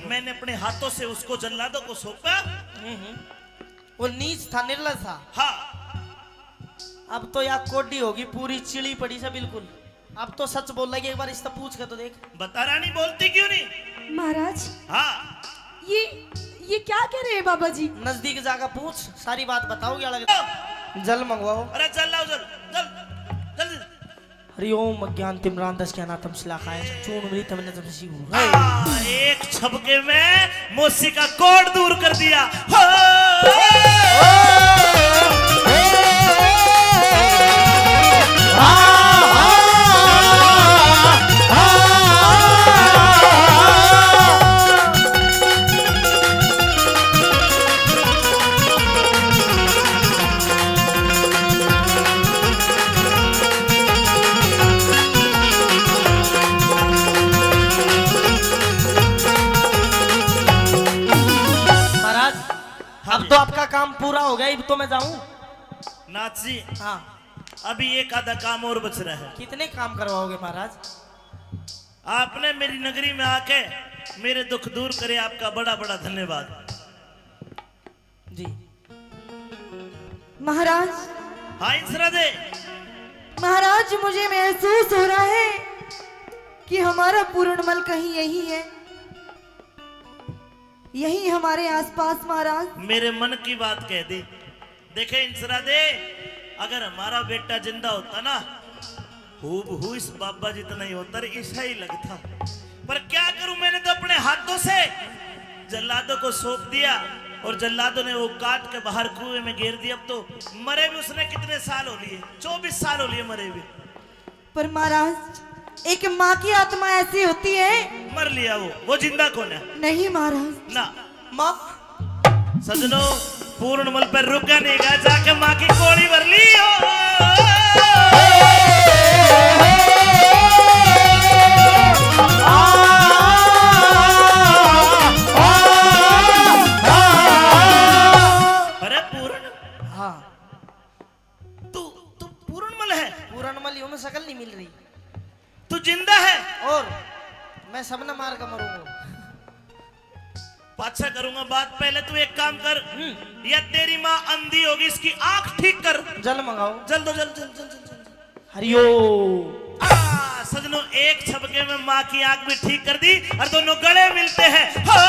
मैंने अपने हाथों से उसको जल्लादों को सौंपा। वो नीच था, निर्लज था। हाँ, अब तो या कोडी होगी पूरी चिड़ी पड़ी से बिल्कुल। अब तो सच बोल रही है, एक बार इससे पूछ कर तो देख। बता रानी बोलती क्यों नहीं? महाराज हाँ, ये क्या कह रहे हैं बाबा जी? नजदीक जाकर पूछ, सारी बात बताओगे। अलग जल मंगवाओ। अरे चल लाओ, जल जल जल्दी। हरिओम अज्ञान तिम्रांतस के अनाथम शिलाखाय चूर्ण मृत मन तम शिव। एक छपके में मौसी का कोड दूर कर दिया। महाराज अब तो आपका काम पूरा हो गया, अब तो मैं जाऊं। नाथ जी हाँ। अभी एक आधा काम और बच रहा है। कितने काम करवाओगे महाराज? आपने मेरी नगरी में आके मेरे दुख दूर करे, आपका बड़ा बड़ा धन्यवाद। जी। महाराज, हाँ इंसरा दे। महाराज मुझे महसूस हो रहा है कि हमारा पूर्णमल कहीं यही है, यही हमारे आसपास। महाराज मेरे मन की बात कह दी। देखे इंसरा दे, अगर हमारा बेटा जिंदा होता ना, हूबहू इस बाबा जितना ही होता, ऐसा ही लगता। पर क्या करूं, मैंने तो अपने हाथों से जल्लादों को सौंप दिया और जल्लादों ने वो काट के बाहर कुएं में गिर दिया। अब तो मरे भी उसने कितने साल हो लिए, 24 साल हो लिए मरे भी। पर महाराज एक माँ की आत्मा ऐसी होती है। मर लिया वो जिंदा कौन है? नहीं महाराज, ना माँ सजनों, पूर्णमल पर रुका नहीं गया, जाके माँ की कोड़ी भर ली हो। अरे पूर्ण, हाँ तू पूर्णमल है? पूरनमल यूं में शकल नहीं मिल रही तू जिंदा है? और मैं सबने मार कर मरूंगा। पाछा करूंगा बात, पहले तू एक काम कर, या तेरी माँ अंधी होगी, इसकी आंख ठीक कर। जल मंगाओ। जल दो, जल जल जल जल जल। हरिओम। सजनों एक छपके में माँ की आंख भी ठीक कर दी और दोनों गले मिलते हैं। हो!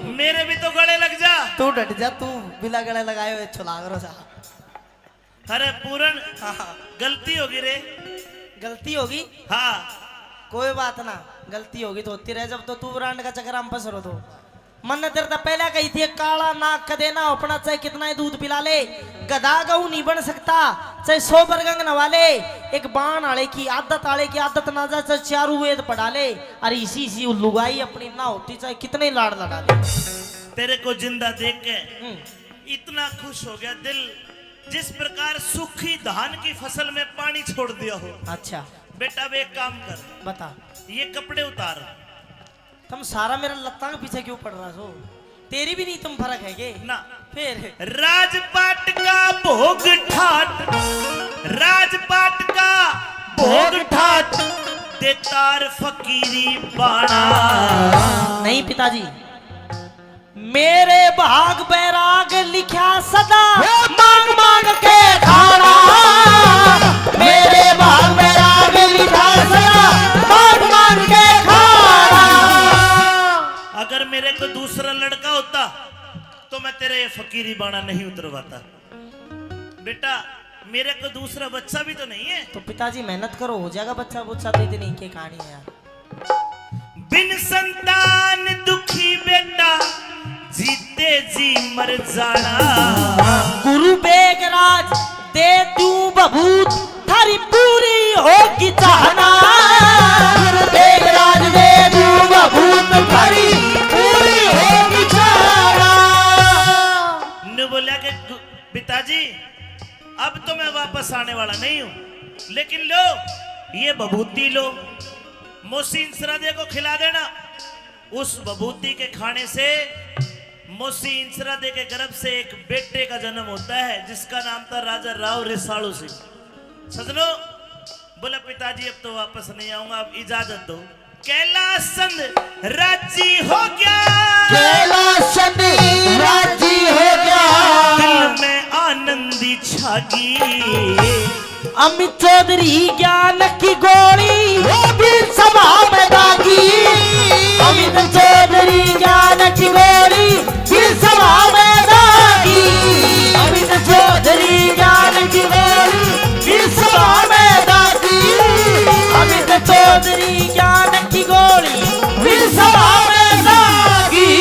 मेरे भी तो गले लग जा। तू डट जा, तू बिना गले लगाए हुए छुला करो जा। अरे पूरन, गलती होगी रे। गलती होगी? हाँ कोई बात ना, गलती होगी तो होती रहे। जब तो तू ब्रांड का चक्कर हम पसरो तो मन ने तेरे तो पहले कही थी, काला नाक का देना अपना, चाहे कितना ही दूध पिला ले, गधा गऊ नहीं बन सकता। चाहे 100 बरगंग नवा ले, एक बाण आले की आदत ना जा, चाहे 4 वेद पढ़ा ले, अरे इसी लुगाई अपनी ना होती, चाहे कितने लाड़ लड़ा ले। तेरे को जिंदा देख के इतना खुश हो गया दिल, जिस प्रकार सूखी धान की फसल में पानी छोड़ दिया हो। अच्छा बेटा अब एक काम कर, बता। ये कपड़े उतार। तुम सारा मेरा लत्ता के पीछे क्यों पड़ रहा हो? तेरी भी नहीं तुम फर्क है के ना फिर राजपाट का भोग ठाट, राजपाट का भोग ठाट, देतार फकीरी बाणा। नहीं पिताजी, मेरे भाग बैराग लिखा सदा मांग मांग के खाना। मेरे भाग बैराग लिखा सदा मांग मांग के खाना। अगर मेरे को दूसरा लड़का होता तो मैं तेरे ये फकीरी बाणा नहीं उतरवाता। बेटा मेरे को दूसरा बच्चा भी तो नहीं है। तो पिताजी मेहनत करो, हो जाएगा बच्चा बुच्चा। तो इतनी की कहानी है यार। बिन संतान दुखी बेटा, जीते जी मर जाना। गुरु बेगराज दे तू बबूत, थारी पूरी होगी चाहना। बेगराज दे तू बबूत, थारी पूरी होगी चाहना। ने बोला कि पिताजी अब तो मैं वापस आने वाला नहीं हूं, लेकिन लो ये बभूति लो, मौसी इंसरादे को खिला देना। उस बभूति के खाने से मौसी इंसरादे के गर्भ से एक बेटे का जन्म होता है जिसका नाम था राजा राव रिसालू सिंह। सजनो बोला पिताजी अब तो वापस नहीं आऊंगा, अब इजाजत दो। कैलाशचंद राजी हो गया, कैलाशचंद राजी हो गया। दिल में आनंदी छागी। अमित चौधरी ज्ञान की गोली वो भी सभा में दागी। अमित चौधरी ज्ञान की गोली फिर सभा में दागी। अमित चौधरी ज्ञान की गोली फिर सभा में दागी। अमित चौधरी ज्ञान की गोली फिर सभा में दागी।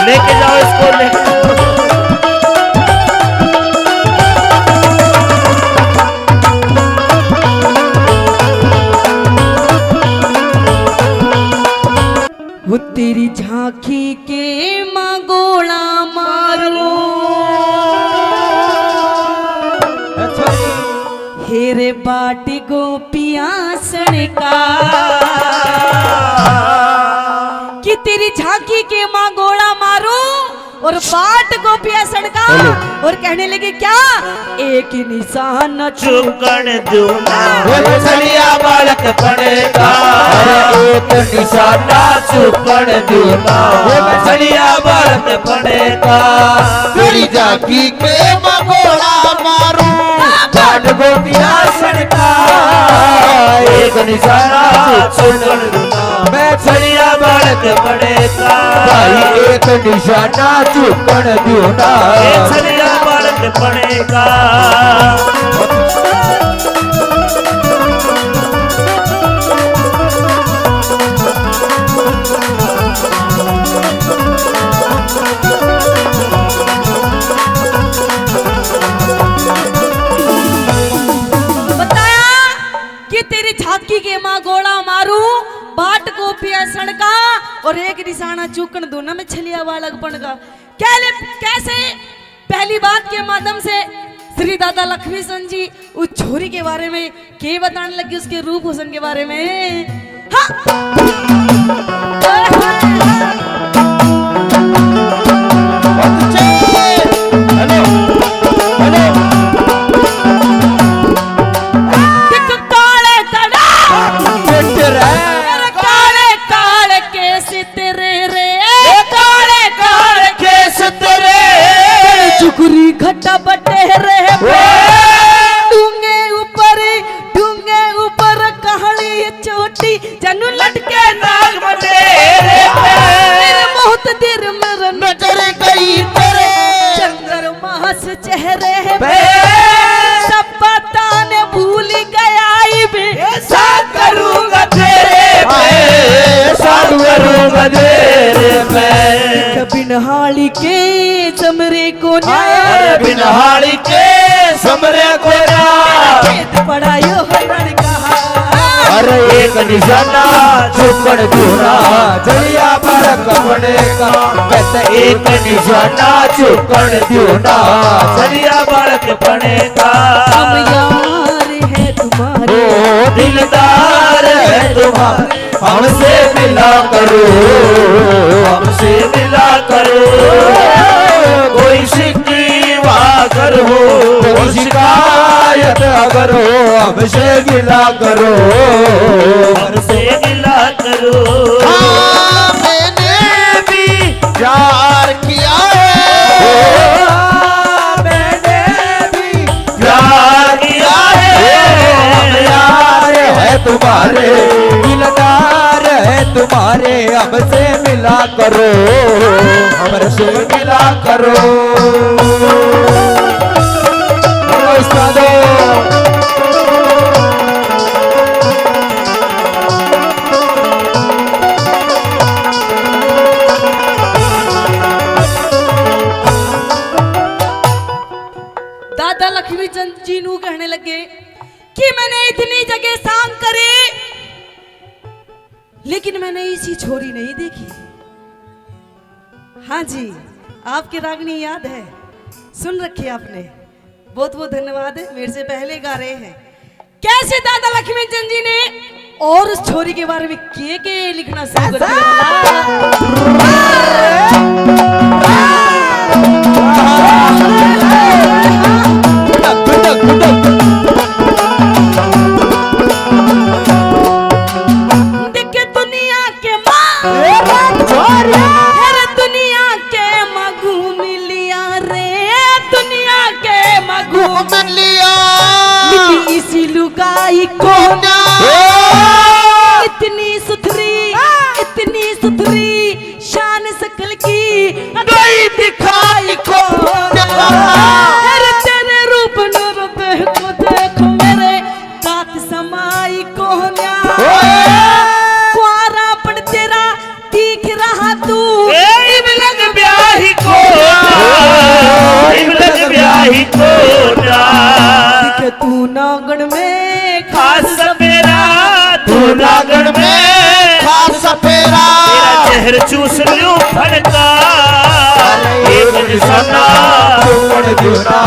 लेके जाओ इसको, लेके वो तेरी झांकी के मांगोला मारो, हेरे बाटी गोपियां सड़का। कि तेरी झांकी के मांगोला मारो और बाट गोपियां सड़का। और कहने लगे क्या, एक निशान चुकन दूना। मछलिया बालक पड़ेगा, एक निशाना चुपन दूना। मछलिया बालक पड़ेगा, तेरी झांकी के मगोड़ा मारू, बाट गोपिया सड़का। एक निशाना चुपन दूना, मछलिया बालक पड़ेगा। भाई एक निशाना चुपन दूना, मछलिया बालक पड़ेगा। झांकी के माँ गोला मारू, बाट गोपिया सड़का और एक निशाना चूकन दोनों में छलिया बालक बनगा। कैसे पहली बात के माध्यम से श्री दादा लक्ष्मी सन जी उस छोरी के बारे में के बताने लगे, उसके रूप हुसन के बारे में। घटा बटे रे डूंगे ऊपर कहानी चोटी जनू लटके नाग बटे रे। बहुत देर मेरा नजर गई तेरे चंद्रमा से चेहरे पे, सब बताने भूल गया। ऐसा करूंगा तेरे पे, साधु करूंगा तेरे पे। बिनहाली के चमरे को न्याय, बिन नहाली के समरे कोरा खेत पड़ायो हरण कहा अरे एक निशाना चुकड़ दूना जलिया बालक पड़े का कहते एक निशाना चुकड़ दूना जलिया बालक पड़े का हम यार है तुम्हारे ओ दिलदार है तुम्हारे हमसे मिला करो हमसे मिला करो कोई शिकवा करो कोई शिकायत अगर हो हमसे मिला करो हमसे मिला करो मैंने भी प्यार किया है मैंने भी प्यार किया है यार है तुम्हारे दिलदार है तुम्हारे हमसे मिला करो हमसे मिला करो दादा लक्ष्मी चंद जी नू कहने लगे कि मैंने इतनी जगह सांग करे लेकिन मैंने इसी छोरी नहीं देखी। हाँ जी, आपकी रागनी याद है, सुन रखी आपने। बहुत बहुत धन्यवाद है, मेरे से पहले गा रहे हैं। कैसे दादा लक्ष्मी चंद जी ने और उस छोरी के बारे में के लिखना शुरू कर दिया। इसी लुगाई को इतनी सुथरी शान सकल की गई दिखाई को तेरे रूप नूर को देखो मेरे कात समाई को कुआरा पड़ तेरा दिख रहा तू इबलग ब्याही को इबलग ब्याही को तू नागण में खास सपेरा तू नागण में खास सपेरा तेरा चेहर चूस लूं फड़का एक निशाना चुकड़ दूना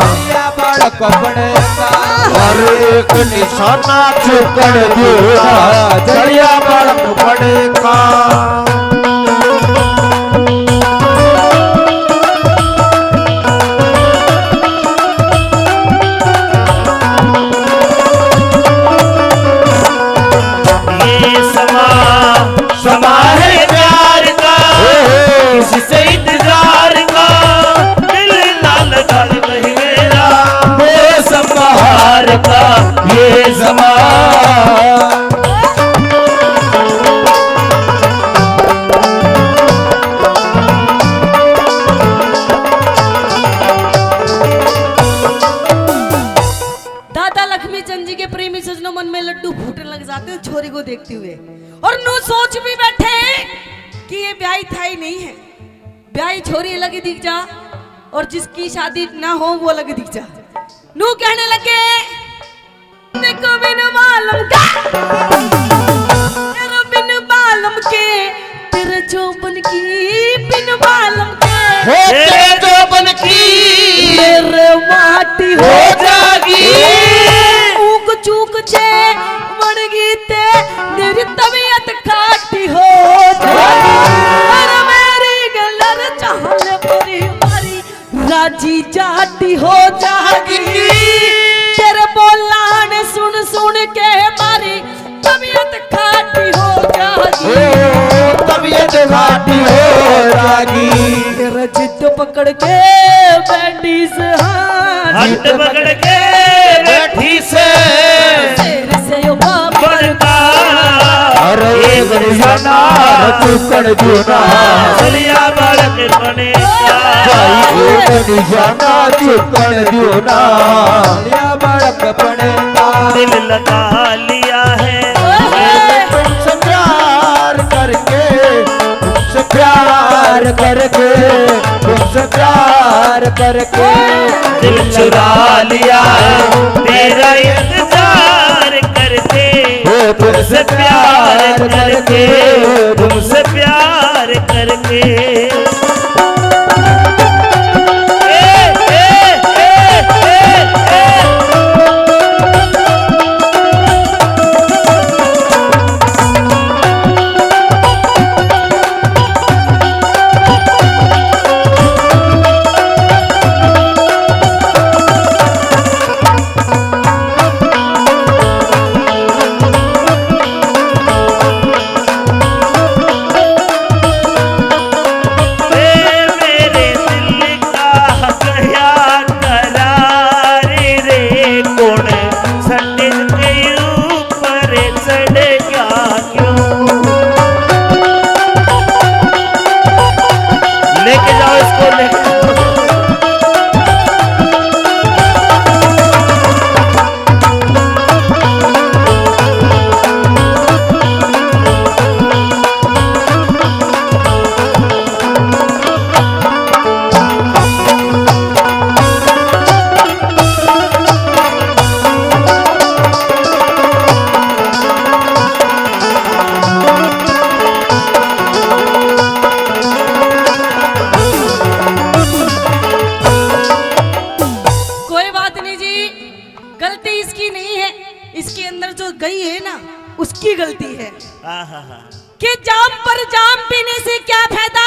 जलिया बालक पड़े का अरे एक निशाना चुकड़ दूना जलिया बालक पड़े का समा है प्यार का इससे इंतजार का दिल ना लगा नहीं मेरा वो संभार का ये समा दादा लक्ष्मी चंद जी के प्रेमी सजनों मन में लड्डू फूटने लग जाते हैं छोरी को देखते हुए, और नू सोच भी बैठे कि ये ब्याही था ही नहीं है। ब्याही छोरी अलग ही दिख जा और जिसकी शादी ना हो वो अलग दिख जा। नू कहने लगे देखो बिन बालम का तेरा बिन बालम के तेरे जोबन की बिन बालम के तेरे जोबन की मेरे माटी हो जागी ऊक चूक जे मड़गी ते मेरी तबीयत खाटी हो जागी और मेरी गलर चाहल पूरी मारी राजी जाती हो जागी तेरे बोलान सुन सुन के मारी तबीयत खाटी हो जागी तबीयत घाटी हो जागी तेरा जिद पकड़ के बैठी से हट पकड़ के बैठी से तेरे से यो बढ़ता अरे एक निशाना चुकड़ दूना जलिया बालक बने भाई एक निशाना चुकड़ दूना जलिया बालक पड़े का दिल लगा लिया है तुमसे प्यार करके तुमसे प्यार करके तुमसे तुमसे प्यार करके दिल चुरा लिया है तेरा इंतजार करके, तुमसे प्यार करके, तुमसे प्यार करके। लेके जाओ इसको, लेके इसके अंदर जो गई है ना उसकी गलती है आहा। कि जाम पर जाम पीने से क्या फायदा,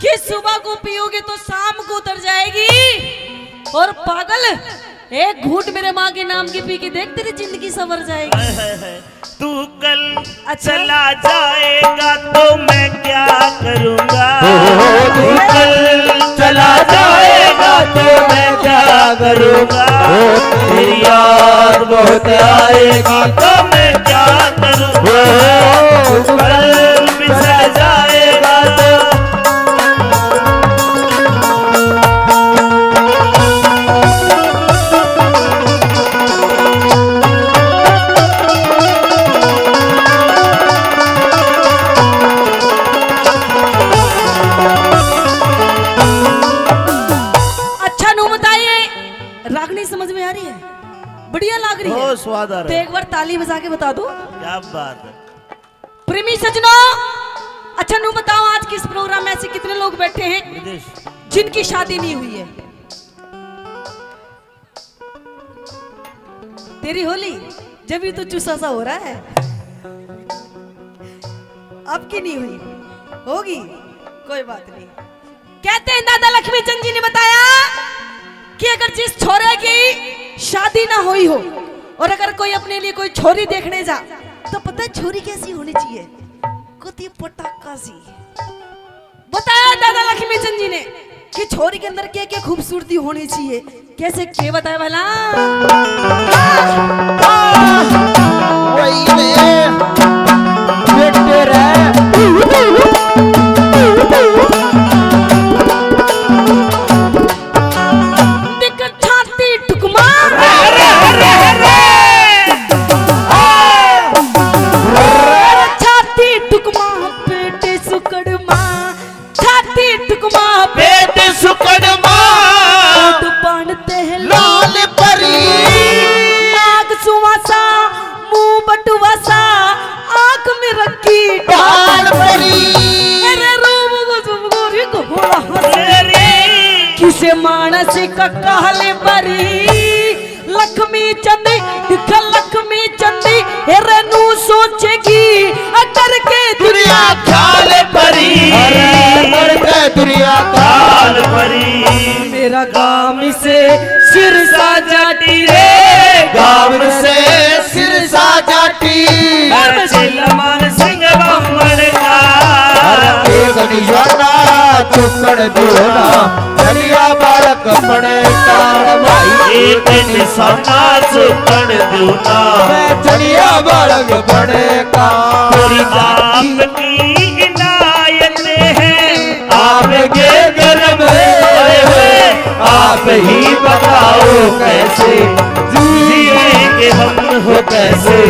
कि सुबह को पियोगे तो शाम को उतर जाएगी। और पागल, एक घूंट मेरे माँ के नाम की पी के देख, तेरी जिंदगी संवर जाएगी। तू कल चला जाएगा तो मैं क्या करूँगा, तू कल चला जाएगा तो मैं क्या करूँगा, तेरी याद बहुत आएगी तो मैं क्या करूँगा, तू कल बिछड़ जाएगा तो। रागनी समझ में आ रही है? बढ़िया लग रही है, बहुत स्वाद आ तो रहा है। एक बार ताली बजा के बता दो। क्या बात है। प्रेमी सजनों, अच्छा नू बताओ, आज किस प्रोग्राम में ऐसे कितने लोग बैठे हैं जिनकी शादी नहीं हुई है? तेरी होली जब भी तो चुसा सा हो रहा है, अब की नहीं हुई, होगी, कोई बात नहीं। कहते हैं दादा लक्ष्मी चंद जी ने बताया कि अगर जिस छोरे की शादी ना हुई हो और अगर कोई अपने लिए कोई छोरी देखने जा, तो पता है छोरी कैसी होनी चाहिए? कुती पटाखा सी। बताया दादा लक्ष्मी चंद जी ने कि छोरी के अंदर क्या क्या खूबसूरती होनी चाहिए, कैसे क्या बताया भला? किसे मानस का कहले बरी लक्ष्मी चंदी दिख लक्ष्मी चंदी हेरनू सोचेगी अगर के दुनिया ख्याल परी, अरे के दुनिया ख्याल परी। मेरा गाँव से सिर साजाटी रे, गाँव से सिर साजाटी, चिल्लमान सिंह बम्मड़ का चुकड़ दूना चलिया बालक पड़े कार भाई, एक निशाना चुकड़ दूना चलिया बालक पड़े कार। पूरी आप की इनायत है, आपके गर्भ हुए आप ही बताओ कैसे जिएंगे हम, हो कैसे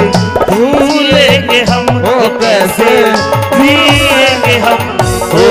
भूलेंगे हम, हो कैसे जिएंगे हम। हो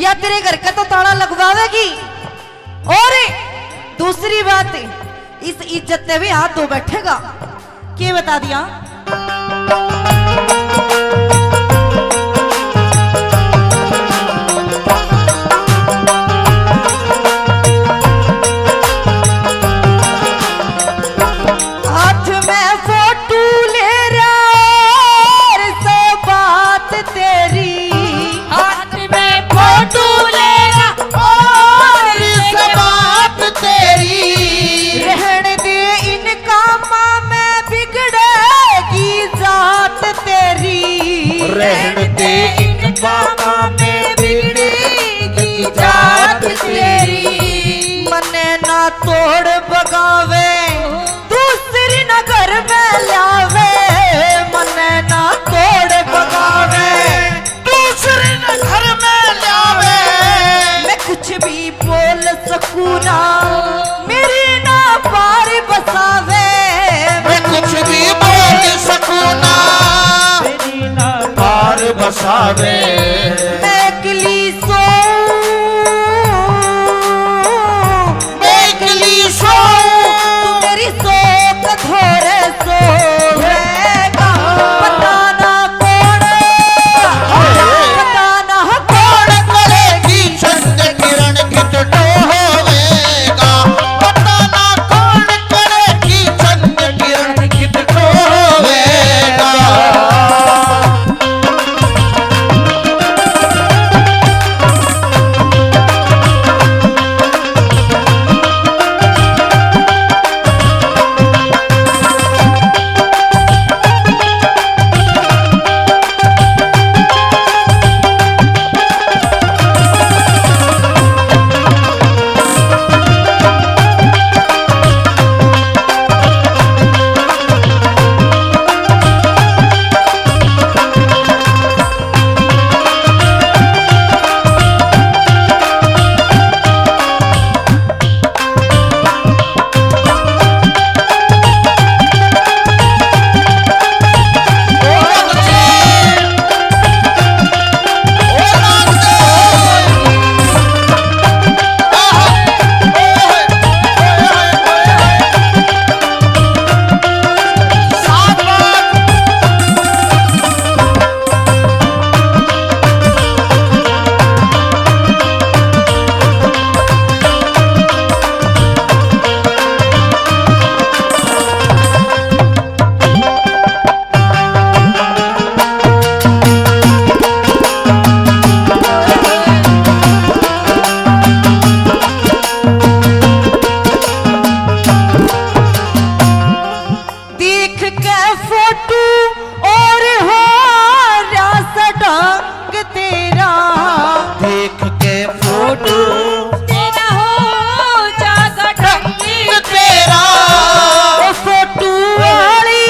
या तेरे घर का तो ताला लगवावेगी। और दूसरी बात, इस इज्जत ने भी हाथ धो बैठेगा। क्या बता दिया? हाथ में फोटो ले रहा सो बात तेरी, हाथ में फोटो लेना और इस बात तेरी, रहने दे इनका माँ में बिगड़ेगी जात तेरी, रहने दे इन बाबा में बिगड़ेगी जात तेरी। मने ना तोड़ बगावे दूसरी न घर में लावे, मने ना तोड़ बगावे दूसरे न घर में लावे, मैं कुछ भी बोल सकूं ना मेरी ना पार बसावे, मैं कुछ भी बोल सकूं ना मेरी ना पार बसावे। मैं अकेली सो बेकली सो मेरी सोच थोड़े सोएगा, पता ना कौन, पता ना कौन करेगी चंद किरण कित होवेगा, पता ना कौन करेगी चंद किरण कित होवेगा। देख के फोटो और हो रास ढंग तेरा, देख के फोटो तेरा हो जागा ढंग तेरा ओ फोटो वाली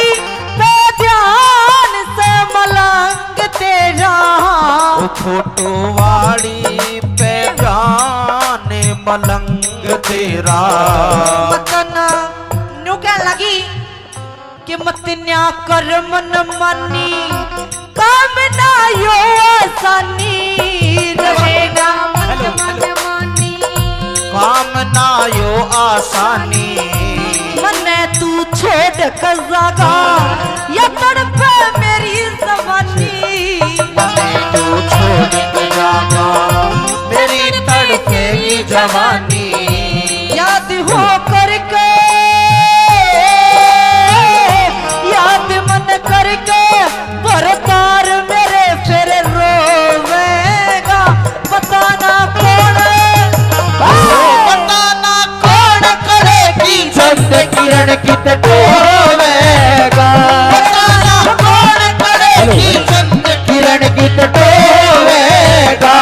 पे ध्यान से मलंग तेरा, ओ फोटो वाली पे गाने मलंग तेरा। मतन न्यू क्या लगी कि मत न्या कर मन मानी काम ना यो आसानी रहेगा मन मन मानी, काम ना यो आसानी, मने तू छोड़ कर जागा या तड़पे मेरी जवानी, मने तू छोड़ के जागा मेरी तड़पेगी जवानी। याद हो करके याद मन करके भरतार मेरे फिर रोवेगा, पता ना कौन, पता ना कौन करेगी चंद किरण कित होवेगा, पता ना कौन करेगी चंद किरण कित होवेगा।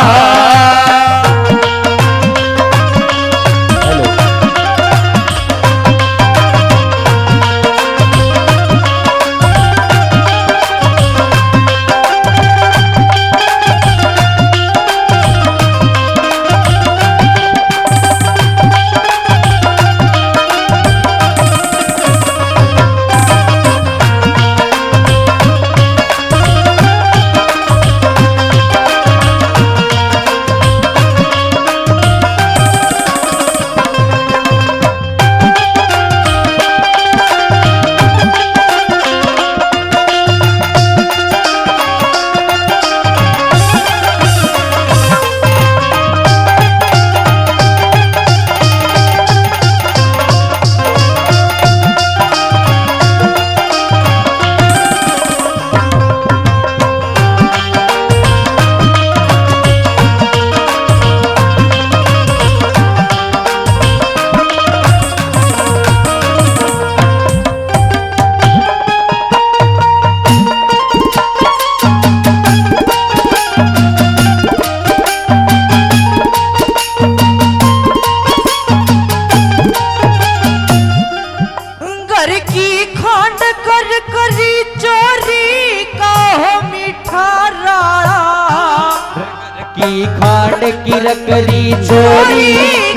की खांड की रकरी छोरी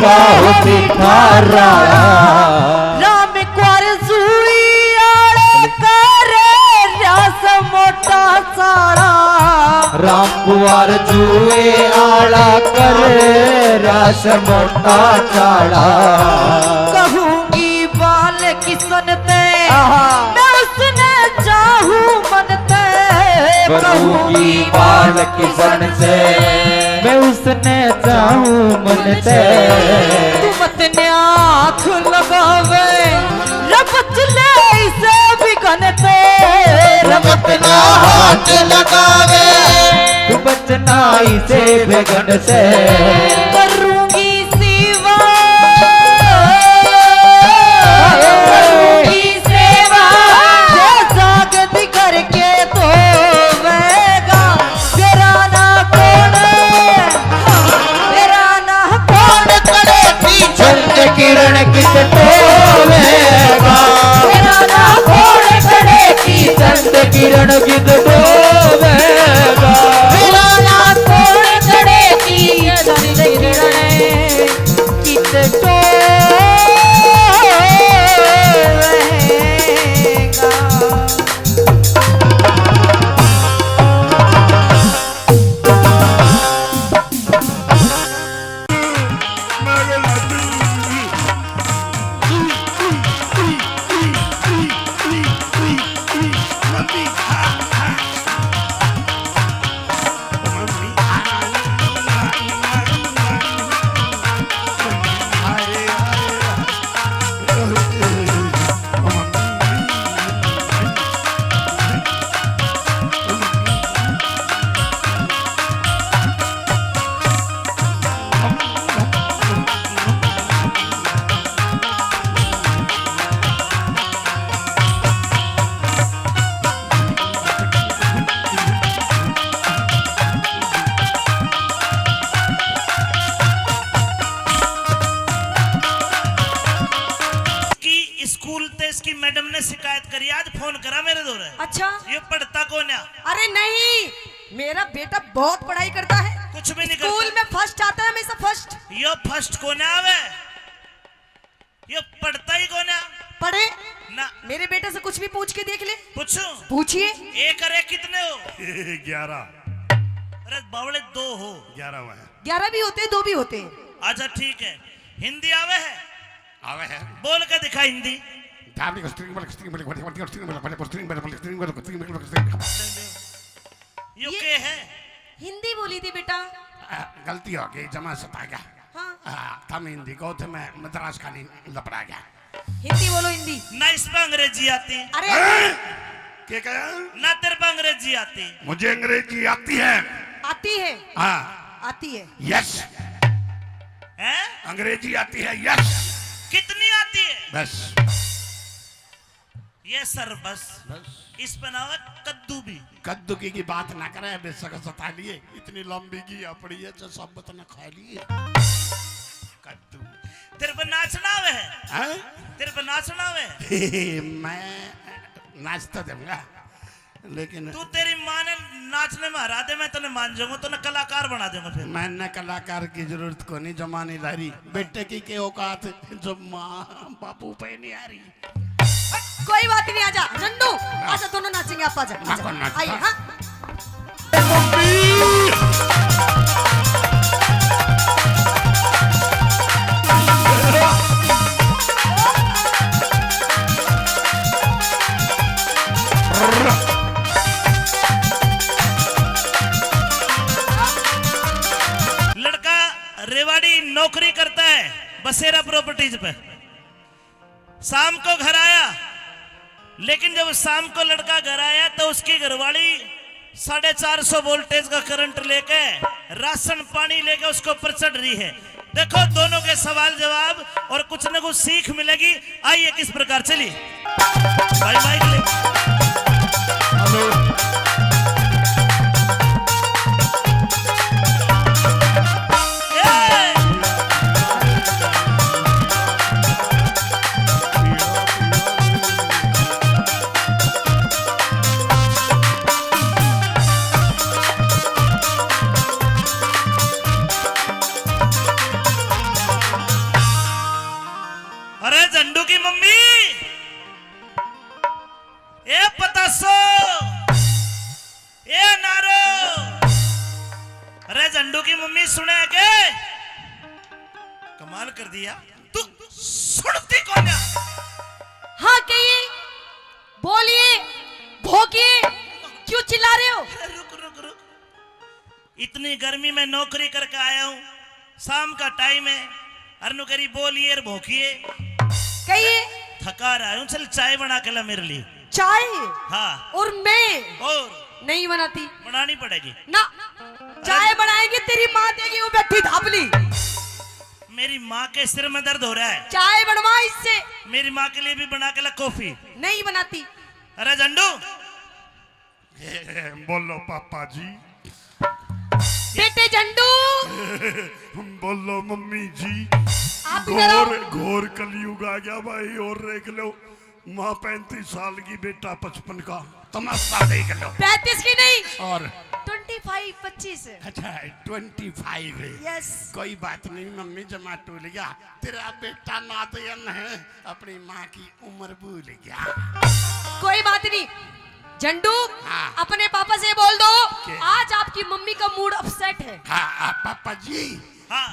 गाओ पिठारा राम क्वार जुई आड़े करे रास मोटा सारा राम कुंवर जुए आला कर रास मोटा चाड़ा कहूंगी बाल किसन ते मैं उसने चाहूं मन ते कहूंगी बाल किसन से मैं उसने चाहूं मन से तू मत ने आँख लगावे रब चले इसे बिगनते रमत ना हाथ लगावे तू बचना इसे बेगन से करूंगी सेवा करूंगी सेवा जो जागती करके धोवेगा तेरा ना कौन करे चंद किरण किस टोवेगा तेरा ना कौन करे चंद किरण गिद डोवेगा तेरा ना कौन करे चंद किरण कित इसकी मैडम ने शिकायत करी, आज फोन करा मेरे दौरे। अच्छा, ये पढ़ता कौन है? अरे नहीं, मेरा बेटा बहुत पढ़ाई करता है, कुछ भी नहीं स्कूल में फर्स्ट आता है, हमेशा फर्स्ट। ये फर्स्ट कौन है? आवे ये पढ़ता ही कौन है? पढ़े ना। मेरे बेटे से कुछ भी पूछ के देख ले। पूछो, पूछिए। एक अरे कितने हो? 11। अरे बावड़े 2 हो। 11 हुआ है। 11 भी होते हैं, 2 भी होते हैं। अच्छा ठीक है, हिंदी आवे है? आवे है। बोल के दिखा हिंदी। यो के है? हिंदी बोली थी बेटा। गलती हो गई, जमा सता गया। हाँ, थम हिंदी को थे, मैं मद्रास खाली लपड़ा गया। हिंदी बोलो, हिंदी। ना इस पर अंग्रेजी आती। अरे क्या कहा? ना तेरे पर अंग्रेजी आती। मुझे अंग्रेजी आती है। आती है? हाँ आती है। यस, हैं? अंग्रेजी आती है। यस। कितनी आती है? बस। ये सर बस। इस पर ना कद्दू भी। कद्दू की बात ना करे, बेशक सता लिए, इतनी लंबी की अपड़ी है जो सब बतना खा लिए। कद्दू। तेरे पर नाचना आवे है? हैं? तेरे पर नाचना आवे है? मैं नाच तो दूंगा, लेकिन तू तेरी माँ ने नाचने में हरा दे, मैं तने मान जाऊंगा, तने कलाकार बना दूंगा। फिर मैंने कलाकार की जरूरत को नहीं, जमानी लारी बेटे की औकात जो माँ बापू पे नहीं आ रही। कोई बात नहीं, आजा रन्नू, आजा, दोनों नाचेंगे। आप आजा, आइए। हाँ, लड़का रेवाड़ी नौकरी करता है बसेरा प्रॉपर्टीज पे। शाम को घर आया, लेकिन जब शाम को लड़का घर आया तो उसकी घरवाली 450 वोल्टेज का करंट लेके राशन पानी लेके उसको ऊपर चढ़ रही है। देखो दोनों के सवाल जवाब और कुछ न कुछ सीख मिलेगी। आइए किस प्रकार चलिए भाई माइक ले। अरे झंडू की मम्मी, ए पतासो, ए नारो, अरे झंडू की मम्मी सुने के कमाल कर दिया। तू सुनती कौन है? हाँ कहिए, बोलिए, भोगिए, क्यों चिल्ला रहे हो? अरे रुक रुक रुक, इतनी गर्मी में नौकरी करके आया हूँ, शाम का टाइम है, अरनु करी बोलिए और भोकिए, कहिए। थका रहा हूँ, चल चाय बना के ला मेरे लिए। चाय? हाँ। और मैं और नहीं बनाती बनानी पड़ेगी ना। चाय बनाएगी तेरी माँ देगी, वो बैठी धापली। मेरी माँ के सिर में दर्द हो रहा है, चाय बनवा इससे। मेरी माँ के लिए भी बना के ला कॉफी। नहीं बनाती। अरे झंडू, बोलो पापा जी। बेटे झंडू, बोलो मम्मी जी। आप इधर आओ। घोर कलयुग आ गया भाई, और देख लो, माँ 35 साल की, बेटा 55 का, तमाशा देख लो। 35 की नहीं, और 25 अच्छा 25 है। यस। कोई बात नहीं मम्मी, जमा टूल गया, तेरा बेटा नादयन है, अपनी माँ की उम्र भूल गया। कोई बात नहीं झंडू, हाँ। अपने पापा से बोल दो क्या? आज आपकी मम्मी का मूड अपसेट है। हाँ पापा जी। हाँ।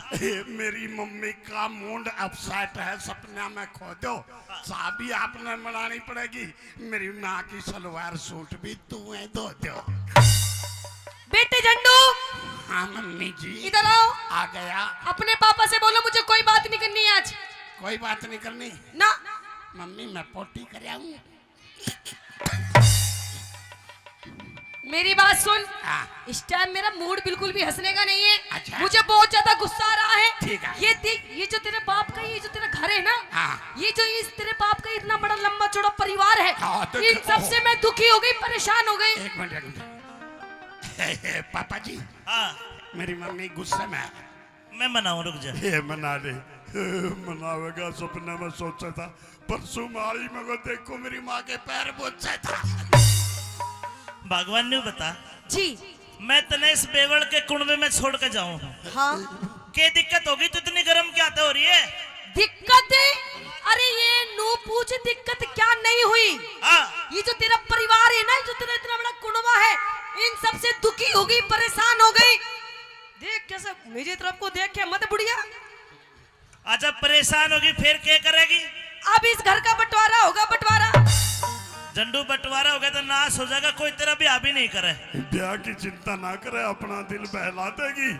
मेरी मम्मी का मूड अपसेट है, सपना में खो दो, चाबी आपने बनानी पड़ेगी, मेरी माँ की सलवार सूट भी तुम्हें धो दो। बेटे झंडू, हाँ मम्मी जी। इधर आओ। आ गया। अपने पापा से बोलो मुझे कोई बात नहीं करनी है आज। कोई बात नहीं करनी ना। मम्मी, मैं पोटी कर आऊं। मेरी बात सुन, हाँ। इस टाइम मेरा मूड बिल्कुल भी हंसने का नहीं है। अच्छा। मुझे बहुत ज्यादा गुस्सा आ रहा है। ठीक है। ये देख, ये जो तेरे बाप का, ये जो तेरा घर है ना, हाँ। ये जो इस तेरे बाप का इतना बड़ा लंबा चौड़ा परिवार है, हाँ, तो इन सबसे मैं दुखी हो गई, परेशान हो गई। एक मिनट पापा जी। हाँ। मेरी मम्मी गुस्से में है। मैं मनाऊं, रुक जा। ये मना ले। मनावेगा, सपने में सोचा था, परसों मारी मगर देखो मेरी माँ के पैर बोझे था। भगवान ने बता जी। मैं तने इस बेवड़ के कुंडे में छोड़ के जाऊं, हाँ। क्या दिक्कत होगी? तो इतनी गर्म क्या हो रही है? दिक्कत है? अरे ये नू पूछ, दिक्कत क्या नहीं हुई। हाँ। ये जो तेरा परिवार है ना, जो तेरा इतना बड़ा कुनबा है, इन सबसे दुखी हो गई, परेशान हो गई। देख कैसे मेरी तरफ को देख के मत बुढ़िया। अच्छा परेशान होगी फिर क्या करेगी? अब इस घर का बंटवारा होगा, बंटवारा। झंडू बंटवारा हो गया तो नाश हो जाएगा, कोई तेरा ब्याह भी नहीं करे। ब्याह की चिंता ना करे, अपना दिल बहला देगी,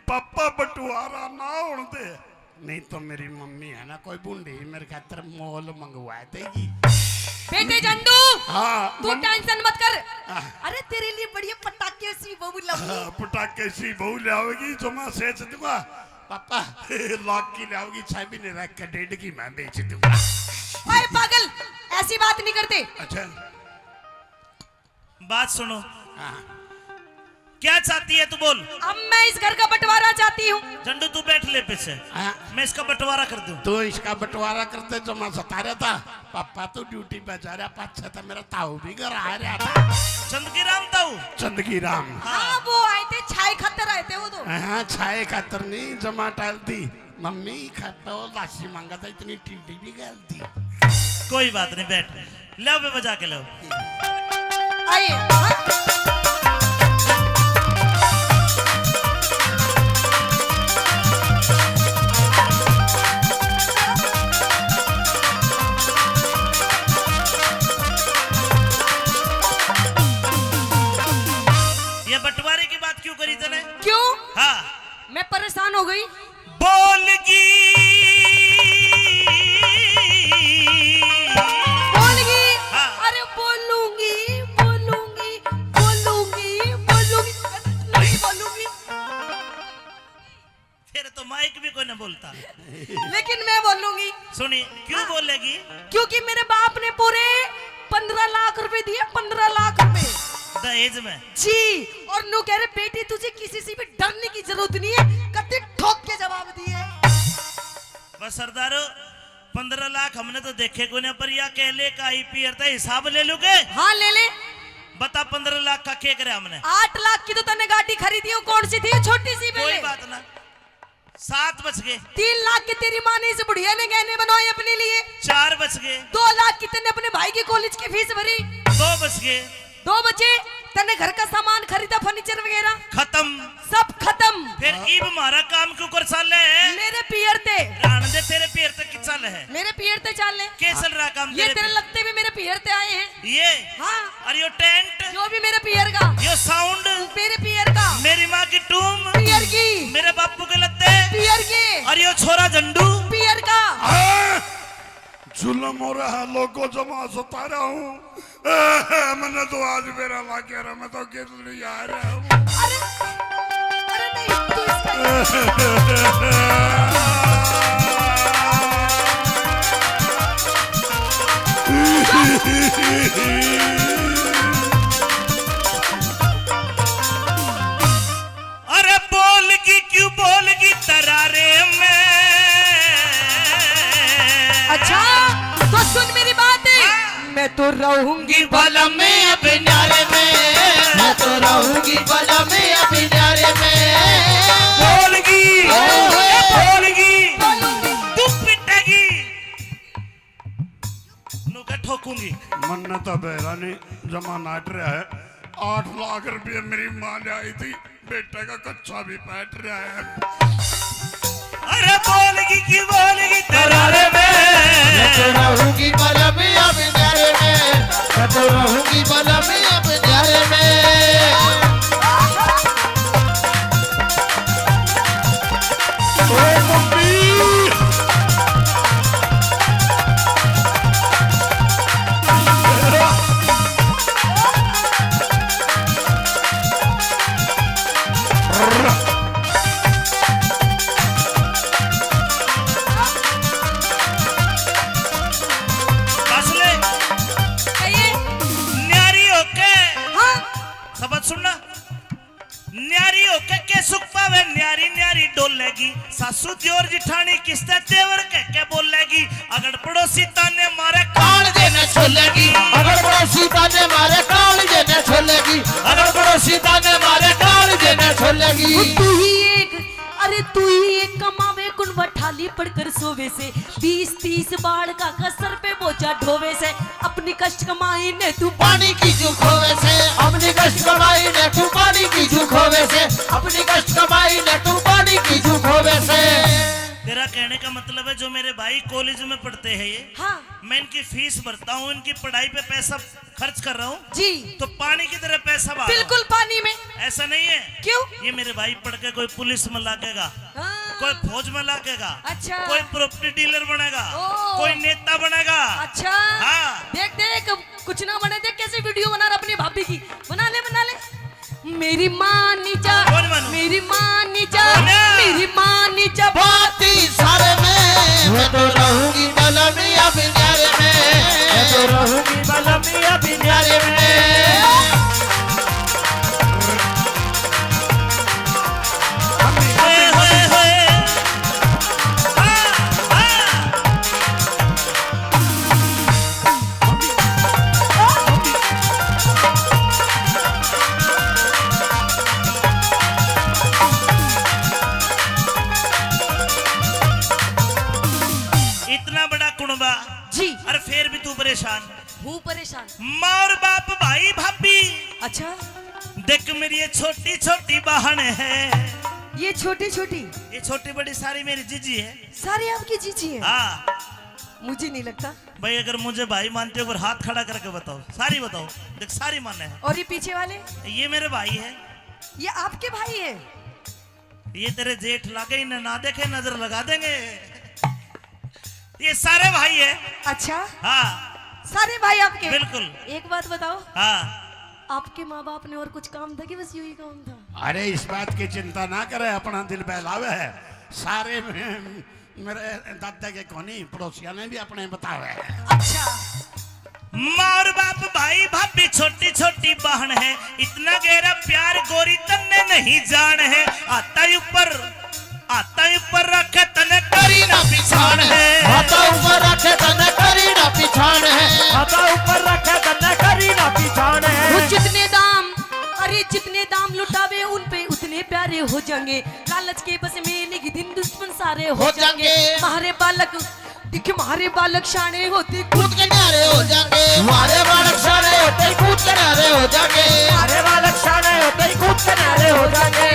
पापा बंटवारा ना होने दे। नहीं तो मेरी मम्मी है ना, कोई बूढ़ी मेरे खातर मोल मंगवा देगी। बेटे झंडू, हाँ तू टेंशन मत कर। हाँ। अरे तेरे लिए बढ़िया पटाखे सी बहू लाऊंगी। पटाखे सी बहू लाओगी जो मैं सेच दूंगा। पापा लाख की लाओगी, छह भी नहीं रख कर 1.5 की मैं बेच दूंगा। ओए पागल, ऐसी बात नहीं करते। अच्छा। बात सुनो। हाँ। क्या चाहती है तू बोल। अब मैं इस घर का बंटवारा चाहती हूँ। झंडू तू बैठ ले पीछे, हाँ। मैं इसका बंटवारा कर दूं। तो इसका बंटवारा करते जो मैं सता रहा था, पापा तो ड्यूटी पे जा रहा, पाछा था मेरा ताऊ भी घर आ रहा था। चंदगी राम ताऊ। चंदगी राम। हाँ वो आए थे, छाई खतर आए थे वो तो। हाँ छाए खातर नहीं, जमा टाल दी मम्मी, खाता लाशी मांगा था, इतनी टीटी भी गल दी। कोई बात नहीं, बैठ लो, मैं बजा के लो। आइए। हाँ। ये बंटवारे की बात क्यों करी तने? क्यों? हाँ। मैं परेशान हो गई। बोलगी बोलगी। हाँ। अरे बोलूंगी, बोलूंगी, बोलूंगी, बोलूंगी, नहीं बोलूंगी। फिर तो माइक भी कोई न बोलता। लेकिन मैं बोलूंगी। सुनिए, क्यों बोलेगी? क्योंकि मेरे बाप ने पूरे 15 लाख रुपए दिए, 15 लाख रुपए दहेज में। जी। और नु कह रहे बेटी तुझे किसी से भी डरने की जरूरत नहीं है, कत्ती ठोक के जवाब दिए। बस सरदारो 15 लाख हमने तो देखे को नहीं, पर या कहले का आईपीआर था, हिसाब ले लूगे। हाँ ले ले। बता 15 लाख का क्या करे हमने? 8 लाख की तो तने गाड़ी खरीदी हो, कौन सी थी? छोटी सी कोई पहले। बात ना, 7 बज गए। 3 लाख की तेरी माँ ने इस बुढ़िया ने गहने बनवाए अपने लिए। 4 बज गए। 2 लाख की तने अपने भाई की कॉलेज की फीस भरी। 2 बज गए। 2 बजे तने घर का सामान खरीदा, फर्नीचर वगैरह खत्म। सब खत्म। फिर ईब हमारा काम क्यों कर साले है? मेरे पियर ते रान दे तेरे पैर तक की चल है। मेरे पियर ते चल ले। के चल रहा काम ये तेरे तेरे पे? लगते भी मेरे पियर ते आए हैं। ये हाँ, और यो टेंट, जो भी मेरे पियर का, यो साउंड, मेरे पियर का, मेरी माँ की टूम, पियर की, मेरे बापू के लत्ते, पियर की, और यो छोरा झंडू। पियर का। जुल्म हो रहा है, लोग को जमा सता रहा हूँ। मैंने तो आज मेरा ला कह रहा, मैं तो कितनी आ रहा हूँ। अरे अरे नहीं, तू इसका अरे बोलगी क्यों बोलगी तरारे में। अच्छा तो सुन मेरी बात है। मैं तो रहूंगी बलम में अब न्यारे में, मैं तो रहूंगी बलम में अब न्यारे में। बोलगी बोलगी तू पिटेगी नुका ठोकूंगी। मन्नत तो बेरानी जमा नाट रहा है। 8 लाख रुपये मेरी माँ ले आई थी, बेटे का कच्चा भी पैट रहा है। अरे बोलगी की बोलगी तरारे में। मैं तो रहूंगी बलम में अब न्यारे में, मैं तो रहूंगी बलम में अब न्यारे में। ओ मम्मी, बस ले कहिए। न्यारी होके हाँ सबक सुनना। न्यारी होके के सुख पावे, न्यारी न्यारी डोलेगी। सासू दियोर जिठानी किसते तेवर के बोलेगी। अगर पड़ोसी ताने मारे कान देने छोलेगी, अगर पड़ोसी ताने मारे कान देने छोलेगी, अगर पड़ोसी ताने मारे कान देने छोलेगी। तू ही एक, अरे तू ही एक कमावे कुन बठाली पड़कर सोवे से। 20-30 बाढ़ का कसर पे बोझा ढोवे से। अपनी कष्ट कमाई ने तू पानी की झूठ होवे से, अपनी कष्ट कमाई ने तू पानी की झूठ होवे से, अपनी कष्ट कमाई ने तू पानी की झूठ होवे से। तेरा कहने का मतलब है जो मेरे भाई कॉलेज में पढ़ते हैं ये, हाँ मैं इनकी फीस भरता हूँ, इनकी पढ़ाई पे पैसा खर्च कर रहा हूँ, जी तो पानी की तरह पैसा बहा रहा हूँ। बिल्कुल पानी में। ऐसा नहीं है। क्यों? ये मेरे भाई पढ़ के कोई पुलिस में लागेगा, हाँ, कोई फौज में लागेगा, अच्छा। कोई प्रॉपर्टी डीलर बनेगा, ओ। कोई नेता बनेगा। अच्छा हाँ। देख देख कुछ ना बने, देख कैसे वीडियो बना रहा अपनी भाभी की। बना ले बना ले। मेरी माँ नीचा, कौन बनू? मेरी माँ नीचा, बना। मेरी माँ नीचा। बाती सारे में मैं तो रहूंगी बलम में अब न्यारे में, मैं तो रहूंगी बलम में अब न्यारे में। होए, होए, होए। हाँ, हाँ। इतना बड़ा कुनबा जी और फिर भी तू परेशान। हूँ परेशान। माँ और बाप भाई भाभी अच्छा देख मेरी ये छोटी छोटी बहन है, ये छोटी छोटी ये छोटी बड़ी सारी मेरी जीजी है। सारी आपकी जीजी है। हाँ मुझे नहीं लगता। भाई अगर मुझे भाई मानते हो, हाथ खड़ा करके बताओ, सारी बताओ। देख सारी माने है। और ये पीछे वाले, ये मेरे भाई है, ये आपके भाई है। ये तेरे जेठ लागे न ना देखे नजर लगा देंगे। ये सारे भाई है। अच्छा हाँ सारे भाई आपके। बिल्कुल। एक बात बताओ, हाँ आपके माँ बाप ने और कुछ काम था कि बस यही काम था? अरे इस बात की चिंता ना करे, अपना दिल बहलावे है। सारे मेरे दादा के कोनी पड़ोसिया ने भी अपने बतावे है। अच्छा माँ और बाप भाई भाभी छोटी छोटी बहन है। इतना गहरा प्यार गोरी तन्ने नहीं जान है। आता ही ऊपर रखे तने करी ना पिछाड़ है। हाथा ऊपर रखे तने करी ना पिछाड़ है, हाथा ऊपर रखे तने करी ना पिछाड़ है। वो जितने दाम, अरे जितने दाम लुटावे उन पे उतने प्यारे हो जाएंगे। लालच के बस में नहीं दिन सारे हो जाएंगे। हमारे बालक दिख हमारे बालक शाने होते कूद के नारे हो जाएंगे, हमारे बालक सारे होते ही कूद के नारे हो जाएंगे, अरे बालक शाने होते ही कूद के नारे हो जाएंगे।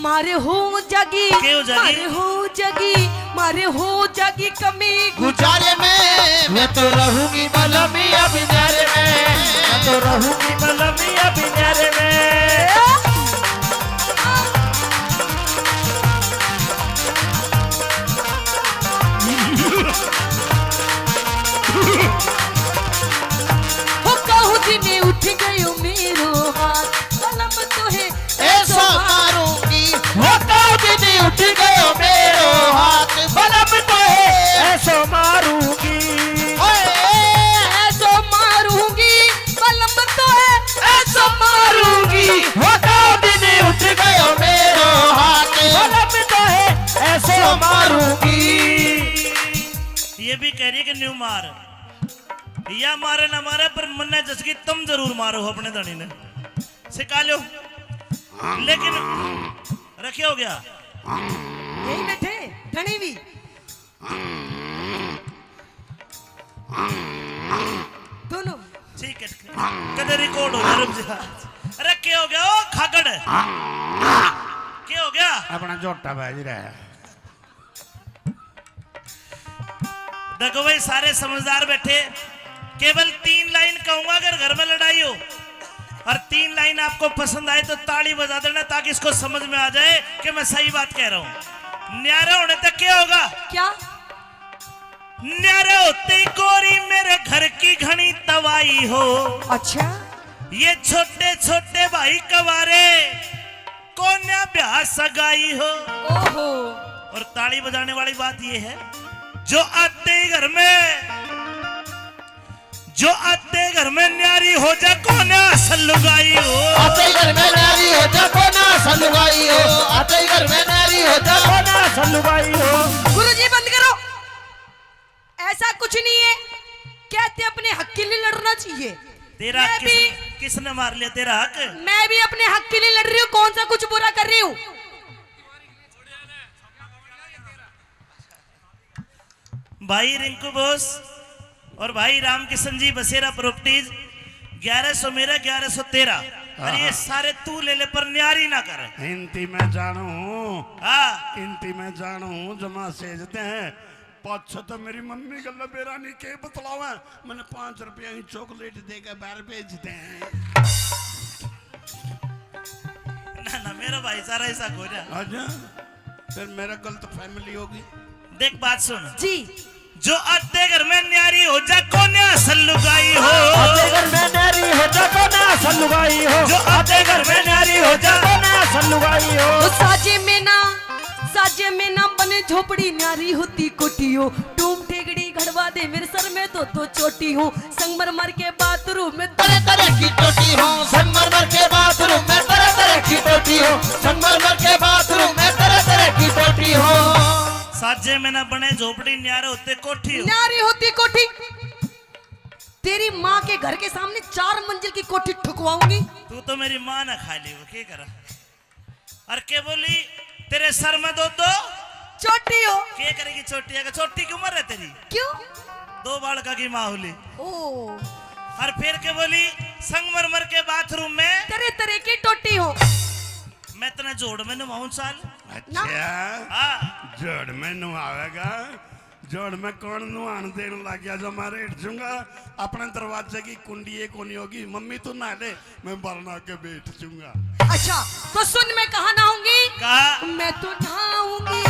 मारे हो जगी के हो जागी? मारे हो जगी मारे हो जगी कमी गुजारे में मैं तो रहूंगी बलमिया बिनारे में, मैं तो रहूंगी बलमिया बिनारे में। हो कहूँ दिने उठ गयो मेरो हाथ कलम तो है ऐसा मारूंगी होता दीदी उठ गयो मेरो हाथ बलम तो है ऐसो मारूंगी, ओए ऐसो मारूंगी कलम तो है ऐसा मारूंगी होता दीदी उठ गयो मेरो हाथ बलम तो है ऐसो मारूंगी। ये भी कह रही है कि न्यू मार या मारे ना मारे पर मन्ने जसकी तुम जरूर मारो अपने धनी ने सिखा लो, लेकिन रखे हो गया यही बैठे धनी भी दोनों ठीक है कदे रिकॉर्ड हो जा रुक जा। रखे हो गया ओ खागड़ क्या हो गया? अपना झोटा बाज रहा है। देखो भाई सारे समझदार बैठे, केवल 3 लाइन कहूंगा अगर घर में लड़ाई हो और 3 लाइन आपको पसंद आए तो ताली बजा देना ताकि इसको समझ में आ जाए कि मैं सही बात कह रहा हूं। न्यारा होने तक क्या होगा? क्या न्यारा होते ही गोरी मेरे घर की घनी तवाई हो, अच्छा ये छोटे छोटे भाई कवारे कोन्या ब्याह सगाई हो। ओहो और ताली बजाने वाली बात ये है जो आते ही घर में न्यारी हो जा कोना सलुगाई हो, आते ही घर में नारी हो जा कोना सलुगाई हो, आते ही घर में नारी हो जा कोना सलुगाई हो। गुरुजी बंद करो, ऐसा कुछ नहीं है, कहते अपने हक के लिए लड़ना चाहिए। तेरा मैं किसने मार लिया तेरा हक? मैं भी अपने हक के लिए लड़ रही हूँ, कौन सा कुछ बुरा कर रही हूँ? भाई रिंकू बोस और भाई रामकिशन जी बसेरा प्रॉपर्टीज 1100 मेरा 1100 तेरा, और ये सारे तू ले ले पर न्यारी ना कर। हिंदी में जानू, हाँ हिंदी में जानू जमा सेजते हैं पाँच तो मेरी मम्मी का लबेरानी के बतलावा मैंने 5 रुपया ही चॉकलेट देकर बाहर भेजते हैं। ना ना मेरा भाई सारा ऐसा हो रहा। अच्छा फिर मेरा गलत फैमिली होगी। देख बात सुन, जी जो आते घर में न्यारी हो जा कोन्या सलुगाई हो, आते घर में नारी हो जा कोना सलुगाई हो, जो आते घर में न्यारी हो जा कोना सलुगाई हो। तो साजे में ना बने झोपड़ी न्यारी होती कोठी हो, टूम ठेगड़ी घड़वा दे मेरे सर में तो चोटी हो, संगमरमर के बाथरूम में तरह तरह की टोटी हो, संगमरमर के बाथरूम में तरह तरह की टोटी हो, संगमरमर के बाथरूम में तरह तरह की टोटी हो। साजे में ना बने झोपड़ी न्यारे होते कोठी हो। न्यारी होती कोठी, तेरी माँ के घर के सामने 4 मंजिल की कोठी ठुकवाऊंगी। तू तो मेरी माँ ना खा ली वो क्या करा? और क्या बोली तेरे सर में दो चोटी हो क्या करेगी चोटी? अगर चोटी की उम्र है तेरी, क्यों? 2 बालका की माँ होली। ओ और फिर क्या बोली संगमरमर के बाथरूम में तरह तरह की टोटी हो। मैं तना जोड़ में नवाऊं साल। अच्छा हाँ जोड़ में नुआवेगा, जोड़ में कौन नुआन देने लग गया जो मैं रेट दूंगा। अपने दरवाजे की कुंडी एक होनी होगी, मम्मी तू नहा ले मैं बरना के बैठ दूंगा। अच्छा तो सुन, मैं कहाँ नहाऊंगी? कहा मैं तो नहाऊंगी,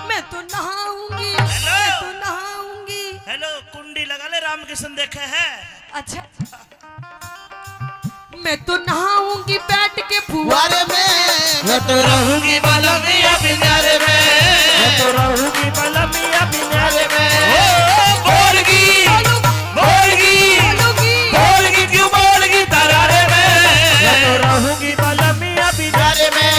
मैं तो नहाऊंगी, हेलो। मैं तो नहाऊंगी। हेलो कुंडी लगा ले, रामकिशन देखे है। अच्छा मैं तो नहाऊंगी बैठ के फुवारे में मैं तो रहूंगी बलमिया बिनारे में, मैं तो रहूंगी बलमिया बिनारे में। बोलगी बोलगी क्यों बोलगी तरारे मैं तो में, रहूंगी बलमिया बिनारे बिनारे में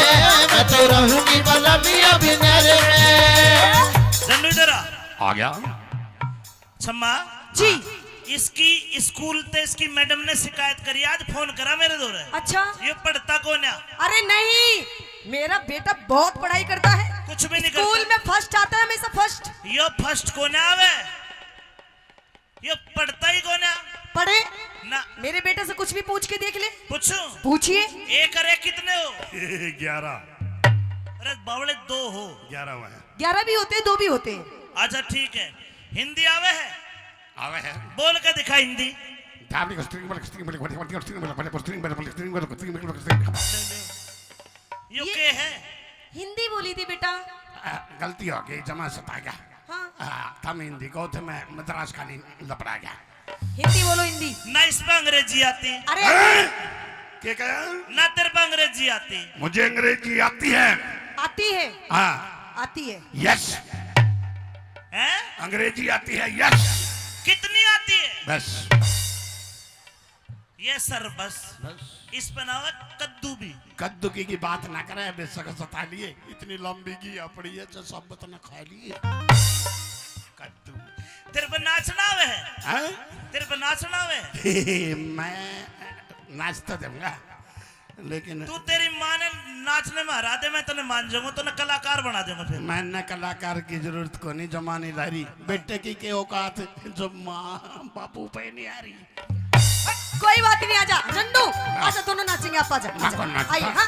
मैं तो रहूंगी बलमिया बिनारे में। जन्नू इधर आ गया छम्मा जी। इसकी स्कूल ते इसकी मैडम ने शिकायत करी, आज फोन करा मेरे दौरे। अच्छा ये पढ़ता कौन है? अरे नहीं, मेरा बेटा बहुत पढ़ाई करता है। कुछ भी नहीं स्कूल करते में फर्स्ट आता है हमेशा फर्स्ट। यो फर्स्ट कोने आवे, यो पढ़ता ही कोने पढ़े ना। मेरे बेटे से कुछ भी पूछ के देख ले। पूछो, पूछिए। एक अरे कितने हो? 11। अरे बावड़े 2 हो। 11 हुआ है। 11 भी होते हैं, 2 भी होते हैं। अच्छा ठीक है, हिंदी आवे है? आवे है। बोल के दिखा हिंदी। यो ये- के है? हिंदी बोली थी बेटा। गलती हो गई, जमा सता गया। हाँ हम हिंदी को थे, मैं मद्रास का लपड़ा गया। हिंदी बोलो हिंदी। ना इस पे अंग्रेजी आती, अरे क्या कहा? ना तेरे पे अंग्रेजी आती। मुझे अंग्रेजी आती है। आती है, हाँ आती है। यस, हैं? अंग्रेजी आती है। यस कितनी आती है? बस ये सर बस। इस पे ना होगा कद्दू भी। कद्दू की बात ना करे, बेशक सता लिए। इतनी लंबी की अपड़ी है जो सब बतना खा लिए। कद्दू तेरे पे नाचना आवे है? हैं? तेरे पे नाचना आवे है? मैं नाच तो दूंगा, लेकिन तू तेरी माँ ने नाचने में हरा दे, मैं तने मान जाऊंगा, तने कलाकार बना दूंगा फिर। मैंने कलाकार की जरूरत को नहीं, जमानी ला रही बेटे की औकात जो माँ बापू पे नहीं आ रही। कोई बात नहीं, आजा नन्नू, आजा दोनों नाचेंगे। आप आजा, ना कौन नाचता? आइए। हाँ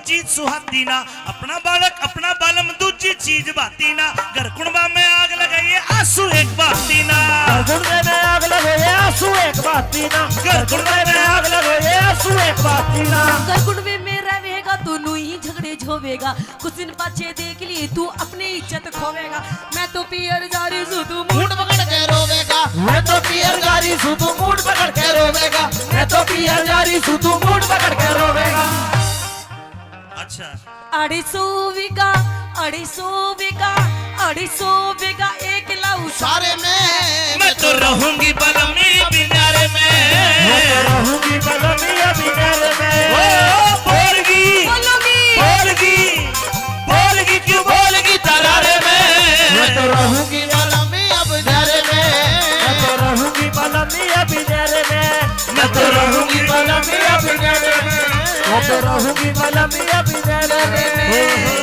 चीज सुहाती ना, अपना बालक अपना बालम दूसरी चीज बाती ना। घर कुंडवा में आग लगाइए आंसू एक बाती ना, गुंडे में आग लगे आंसू एक बाती ना, घर कुंडवा में आग लगे आंसू एक बाती ना। घर कुंडवे में रहेगा तो नू ही झगड़े झोवेगा, कुछ दिन पाछे देख लिए तू अपनी इज्जत खोवेगा। मैं तो पियर जा रही हूँ तू मूड पकड़ के रोवेगा, मैं तो पियर जा रही हूँ तू मूड पकड़ के रोवेगा, मैं तो पियर जा रही हूँ तू मूड पकड़ के रोवेगा। अच्छा 250 बीघा 250 बीघा एक लाऊ सारे में। मैं तो रहूंगी बलमी बिनारे में, मैं तो रहूंगी बलमिया बिनारे में। ओ बोलगी बोलगी बोलगी क्यों बोलगी तरारे में। मैं तो रहूंगी बलमिया बिनारे में, मैं तो रहूंगी बलमिया बिनारे में, मैं तो रहूंगी बलमिया बिनारे में, मैं तो रहूंगी बलमिया बिनारे में।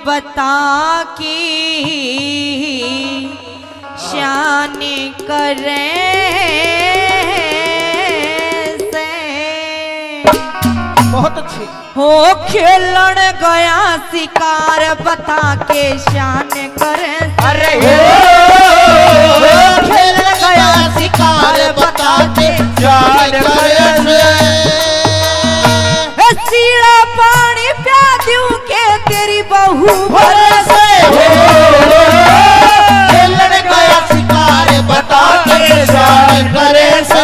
बता के शान करे बहुत अच्छे। हो खेलन गया शिकार बता के शान करे अरे खेल गया शिकार बता के जान करे से सीड़ा पानी प्या दूं के तेरी बहू भरोसे खेलन गया शिकार बता के जान करे से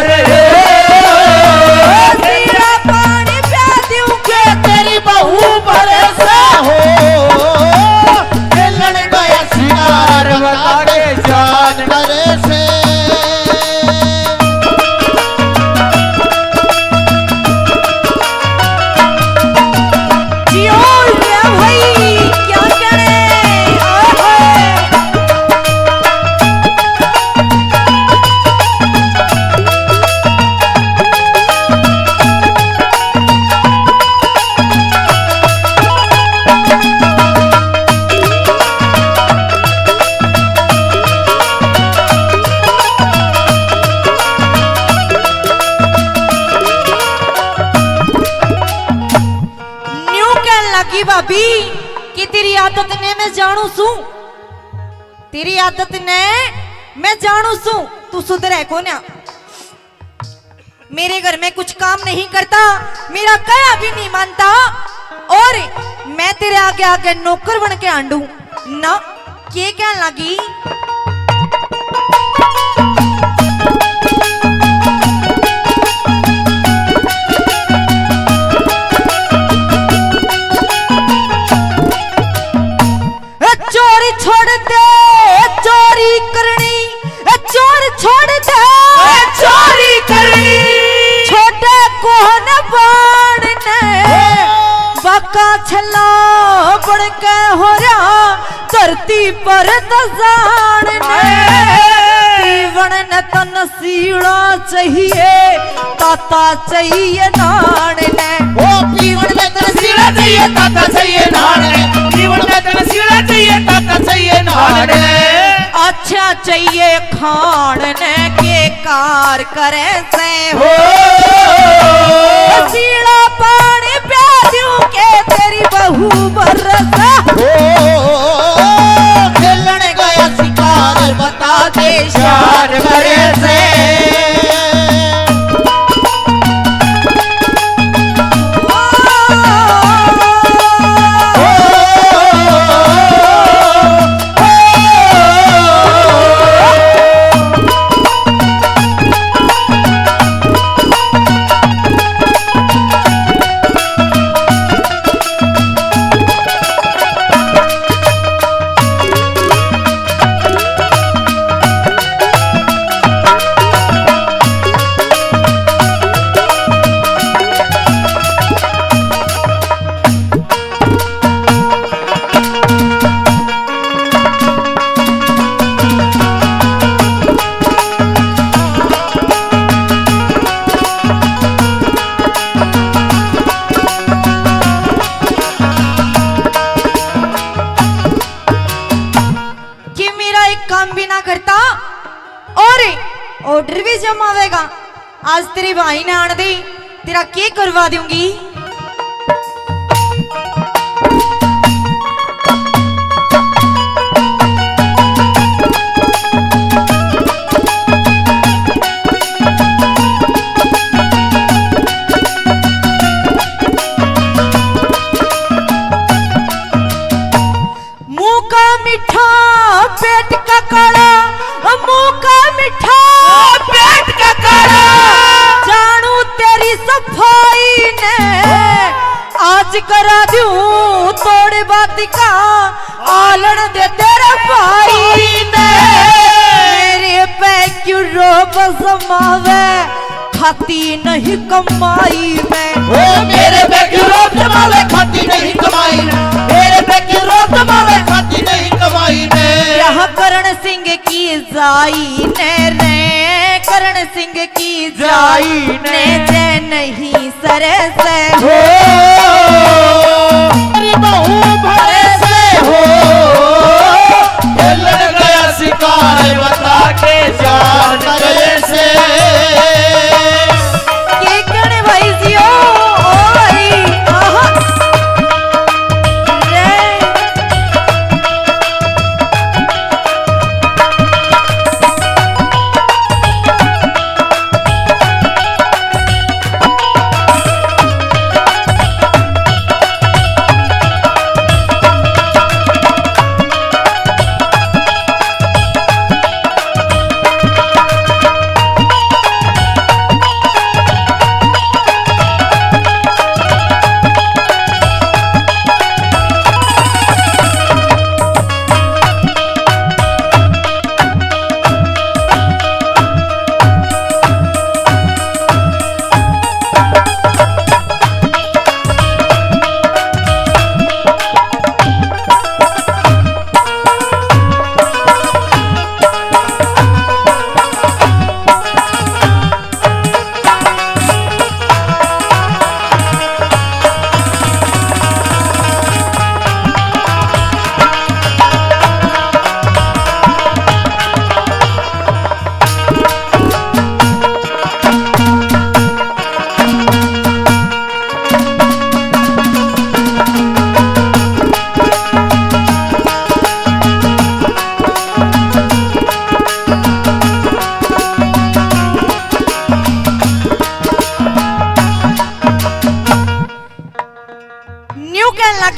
सीड़ा पानी प्या दूं के तेरी बहू भरोसे हो खेलन गया शिकार बता के जान करे से जियो रे भाई क्या करे ओए न्यू कहन लगी भाभी कि तेरी आदत ने मैं जानू सू तेरी आदत ने मैं जानू सू तू सुधर है को ना मेरे घर में कुछ काम नहीं करता मेरा कया भी नहीं मानता और मैं तेरे आगे आगे नौकर बन के आंडू ना के कहन लगी चोरी छोड़ दे चोरी करनी चोर छोड़ दे चोरी करनी छोटे कोहन बाण ने बाका छला बड़ के हो रहा धरती पर दजान ने पीवण न तन सीड़ा चाहिए ताता चाहिए नान ने ओ पीवण में तरसीला चाहिए ताता चाहिए नाने पीवण में तरसीला चाहिए ताता चाहिए नाने अच्छा चाहिए खान ने के कार करे से हो सीड़ा पानी प्या दूं के तेरी बहू बरसा हो खेलन गया शिकार बता के शान करे से कि मेरा एक काम भी ना करता और ऑर्डर भी जमावेगा आज तेरी भाई ने आन दी तेरा के करवा दूंगी मुंह का मीठा पेट का काला मुंह का मीठा पेट का काला जानू तेरी सफाई ने आज करा दूं तोड़े बात का आलन दे तेरे भाई ने मेरे पे क्यों रोब समावे खाती नहीं कमाई में ओ मेरे पे क्यों रोब जमावे खाती नहीं कमाई मेरे पे क्यों रोब जमावे खाती नहीं कमाई ने यह करण सिंह की जाई ने रे करण सिंह की जाई ने जे नहीं सरे से हो तेरी बहू भरे से हो खेलन गया शिकार बता के जान करे से के कण भाई जियो ओई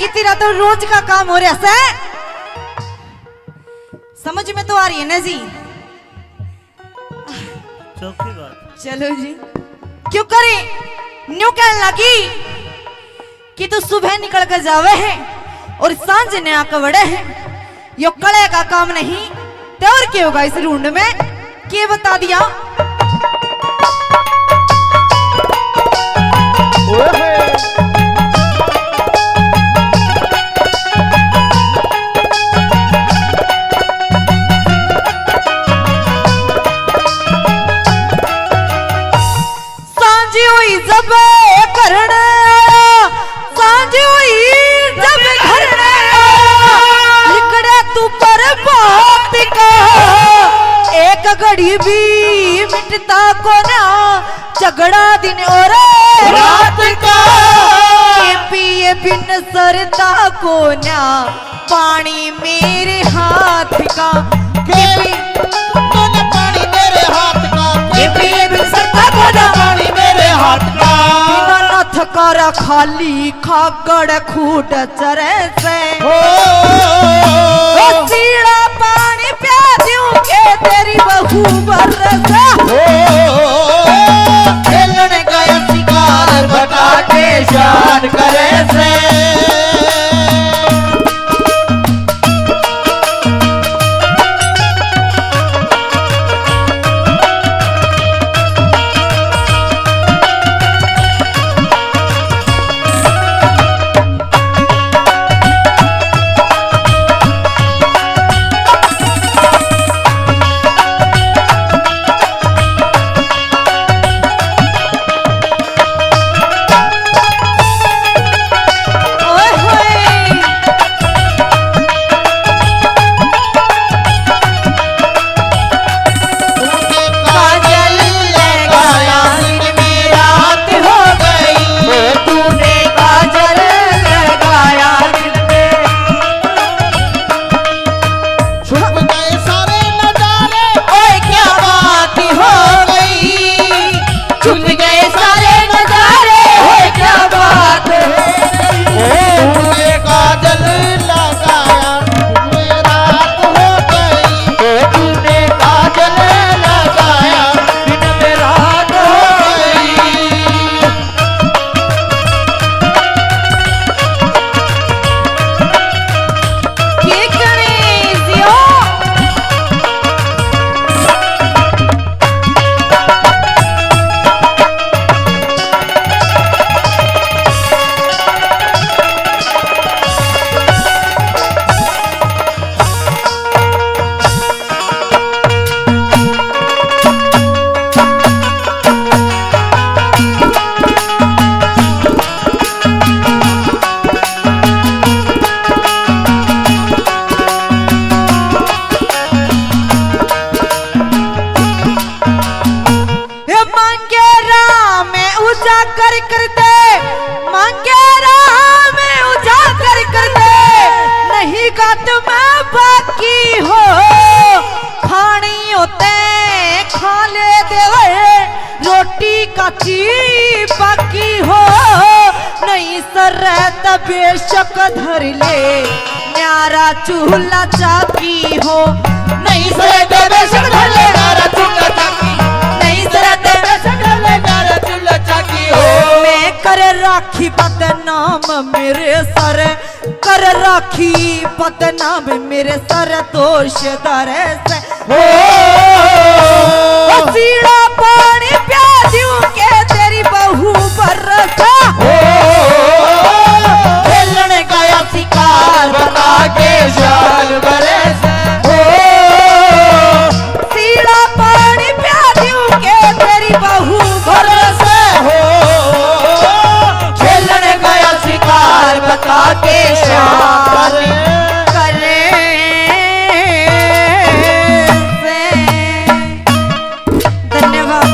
कि तेरा तो रोज का काम हो रहा है। समझ में तो आ रही है ना जी? चौकी बात। चलो जी, क्यों करे न्यू कहने लगी कि तू सुबह निकल कर जावे है और सांझ ने आकर बड़े है। यो कड़े का काम नहीं तो और क्या होगा इस रूंड में, के बता दिया। सांझी हुई जब करने आया, सांझी हुई जब घर लिखड़े तू पर बात का, एक घड़ी भी मिटता को ना, झगड़ा दिन और रात का, पिए बिन सरता को ना, पानी मेरे हाथ का, पानी मेरे हाथ का, पिए बिन सरता को ना, पानी मेरे हाथ का। बिना नथ कर खाली खागड़ खूट चरे से, सीड़ा पानी प्या दूं के तेरी बहू बरसा, खेलने गया शिकार बता के शान करे से। काची बाकी हो नहीं सरत बेशक धर ले न्यारा चूल्हा चाकी हो नहीं सरत बेशक धर ले न्यारा चूल्हा चाकी नहीं सरत बेशक धर ले न्यारा चूल्हा चाकी हो मैं कर राखी बदनाम मेरे सर कर राखी बदनाम मेरे सर दोष दर से हो सीड़ा पानी प्या दूं के तेरी बहू बरसा खेलने गया शिकार बता के शान बरसा सीड़ा पानी प्या दूं के तेरी बहू बरसा खेलने गया शिकार बता के शान करे धन्यवाद।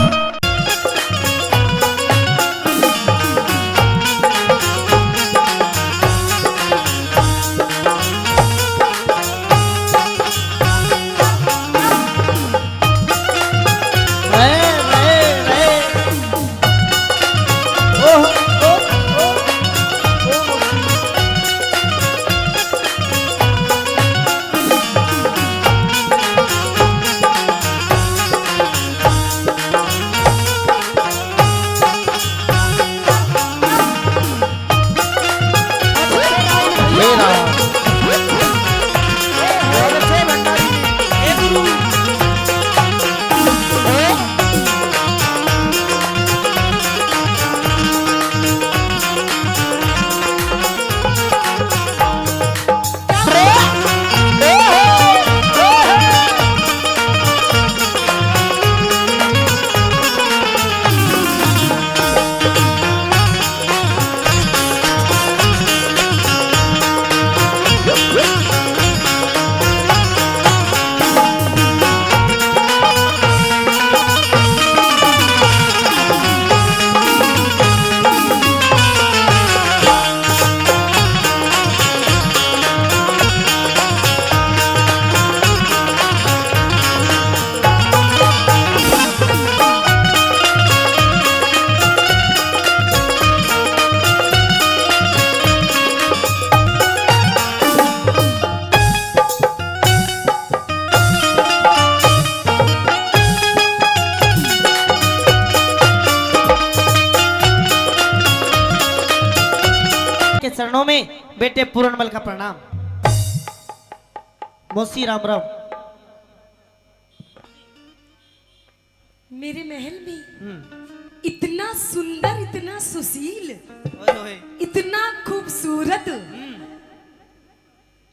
चरणों में बेटे पूर्णमल का प्रणाम। मौसी राम राम। मेरे महल में इतना सुंदर, इतना सुशील, इतना खूबसूरत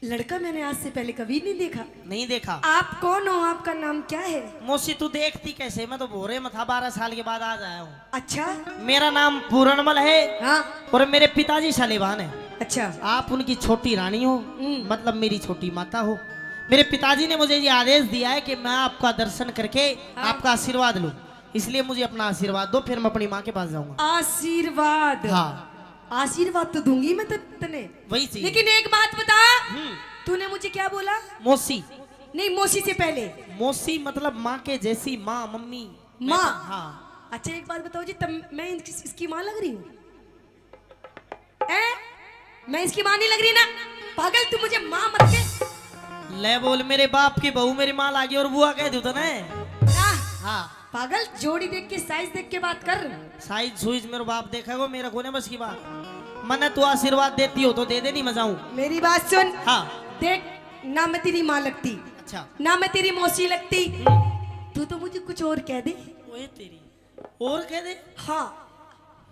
लड़का मैंने आज से पहले कभी नहीं देखा। नहीं देखा। आप कौन हो? आपका नाम क्या है? मौसी तू देखती कैसे, मैं तो भोरे में था, 12 साल के बाद आज आया हूँ। अच्छा। मेरा नाम पूर्णमल है हाँ। और मेरे पिताजी शालिवान है। अच्छा। आप उनकी छोटी रानी हो, मतलब मेरी छोटी माता हो। मेरे पिताजी ने मुझे ये आदेश दिया है कि मैं आपका दर्शन करके आपका आशीर्वाद लूं, इसलिए मुझे अपना आशीर्वाद दो, फिर मैं अपनी माँ के पास जाऊंगा। आशीर्वाद? हाँ। आशीर्वाद तो दूंगी मैं तने, वही चाहिए। लेकिन एक बात बता, तूने मुझे क्या बोला? मौसी। नहीं, मौसी से पहले मौसी मतलब माँ के जैसी, माँ, मम्मी, माँ। हाँ। अच्छा एक बात बताओ जी, तब मैं इसकी माँ लग रही हूँ? मैं इसकी माँ नहीं लग रही ना? पागल, तू मुझे माँ मत के। ले बोल, मेरे बाप की बहू मेरी माँ लागी और बुआ कह दू तो ना। हाँ। पागल, जोड़ी देख के, साइज देख के बात कर। साइज सुइज मेरे बाप देखा मेरा कोने बस की बात। मने तू आशीर्वाद देती हो तो दे दे, नहीं मजाऊं। मेरी बात सुन। हाँ। देख, ना मैं तेरी माँ लगती, अच्छा, ना मैं तेरी मौसी लगती, तू तो मुझे कुछ और कह दे। ओए तेरी और कह दे। हाँ।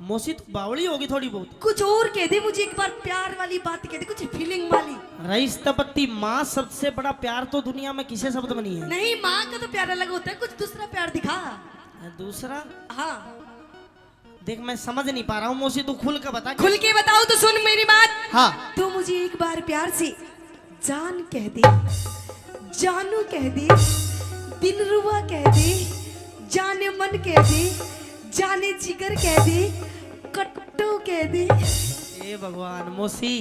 मौसी तू बावली होगी थोड़ी बहुत। कुछ और कह दे मुझे, एक बार प्यार वाली बात कह दे, कुछ फीलिंग वाली। रईस तपत्ती, माँ सबसे बड़ा प्यार तो दुनिया में किसे शब्द में नहीं है। नहीं, माँ का तो प्यार अलग होता है, कुछ दूसरा प्यार दिखा। दूसरा? हाँ। देख मैं समझ नहीं पा रहा हूँ मौसी, तू खुल के बता। खुल के बताओ तो सुन मेरी बात। हाँ। तू मुझे एक बार प्यार से जान कह दे, जानू कह दे, दिलरुबा कह दे, जाने मन कह दे, जाने जिगर कह दे, कट्टू कह दे। ए भगवान मौसी,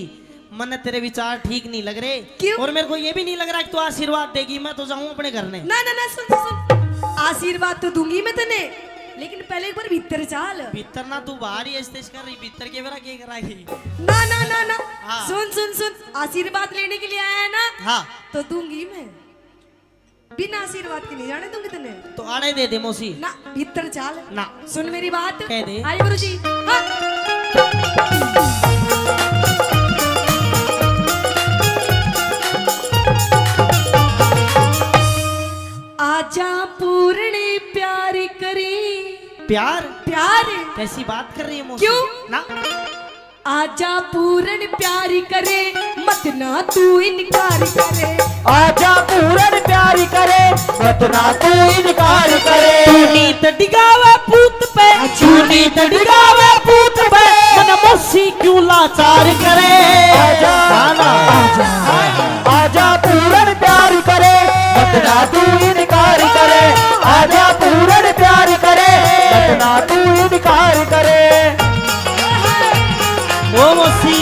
मन तेरे विचार ठीक नहीं लग रहे। क्यों? और मेरे को ये भी नहीं लग रहा कि तू आशीर्वाद देगी। मैं तो जाऊं अपने घर में। ना ना ना, सुन सुन, आशीर्वाद तो दूंगी मैं तने, लेकिन पहले एक बार भीतर चाल। भीतर ना, तू बाहर ही ऐसे कर रही, भीतर के बेरा क्या कराएगी? ना ना ना ना। हाँ। सुन सुन सुन, आशीर्वाद लेने के लिए आया है ना? हाँ। तो दूंगी मैं, बिना आशीर्वाद के नहीं जाने दूंगी तने। तो आड़े दे दे मौसी। ना, भीतर चाल ना। सुन मेरी बात। कह दे। आई गुरुजी। हाँ। आजा पूर्ण प्यार करे। प्यार? प्यार? कैसी बात कर रही है मौसी? क्यों? ना। आजा पूर्ण प्यार करे, मत ना तू इनकार करे। आजा पूरन प्यारी करे, मत ना तू इनकार करे। नीत डिगावे पूत पे, नीत डिगावे पूत पे, मन मौसी क्यों लाचार करे? आजा आजा आजा पूरन प्यारी करे, मत ना तू इनकार करे। आजा पूरन प्यारी करे, मत ना तू इनकार करे। ओ मौसी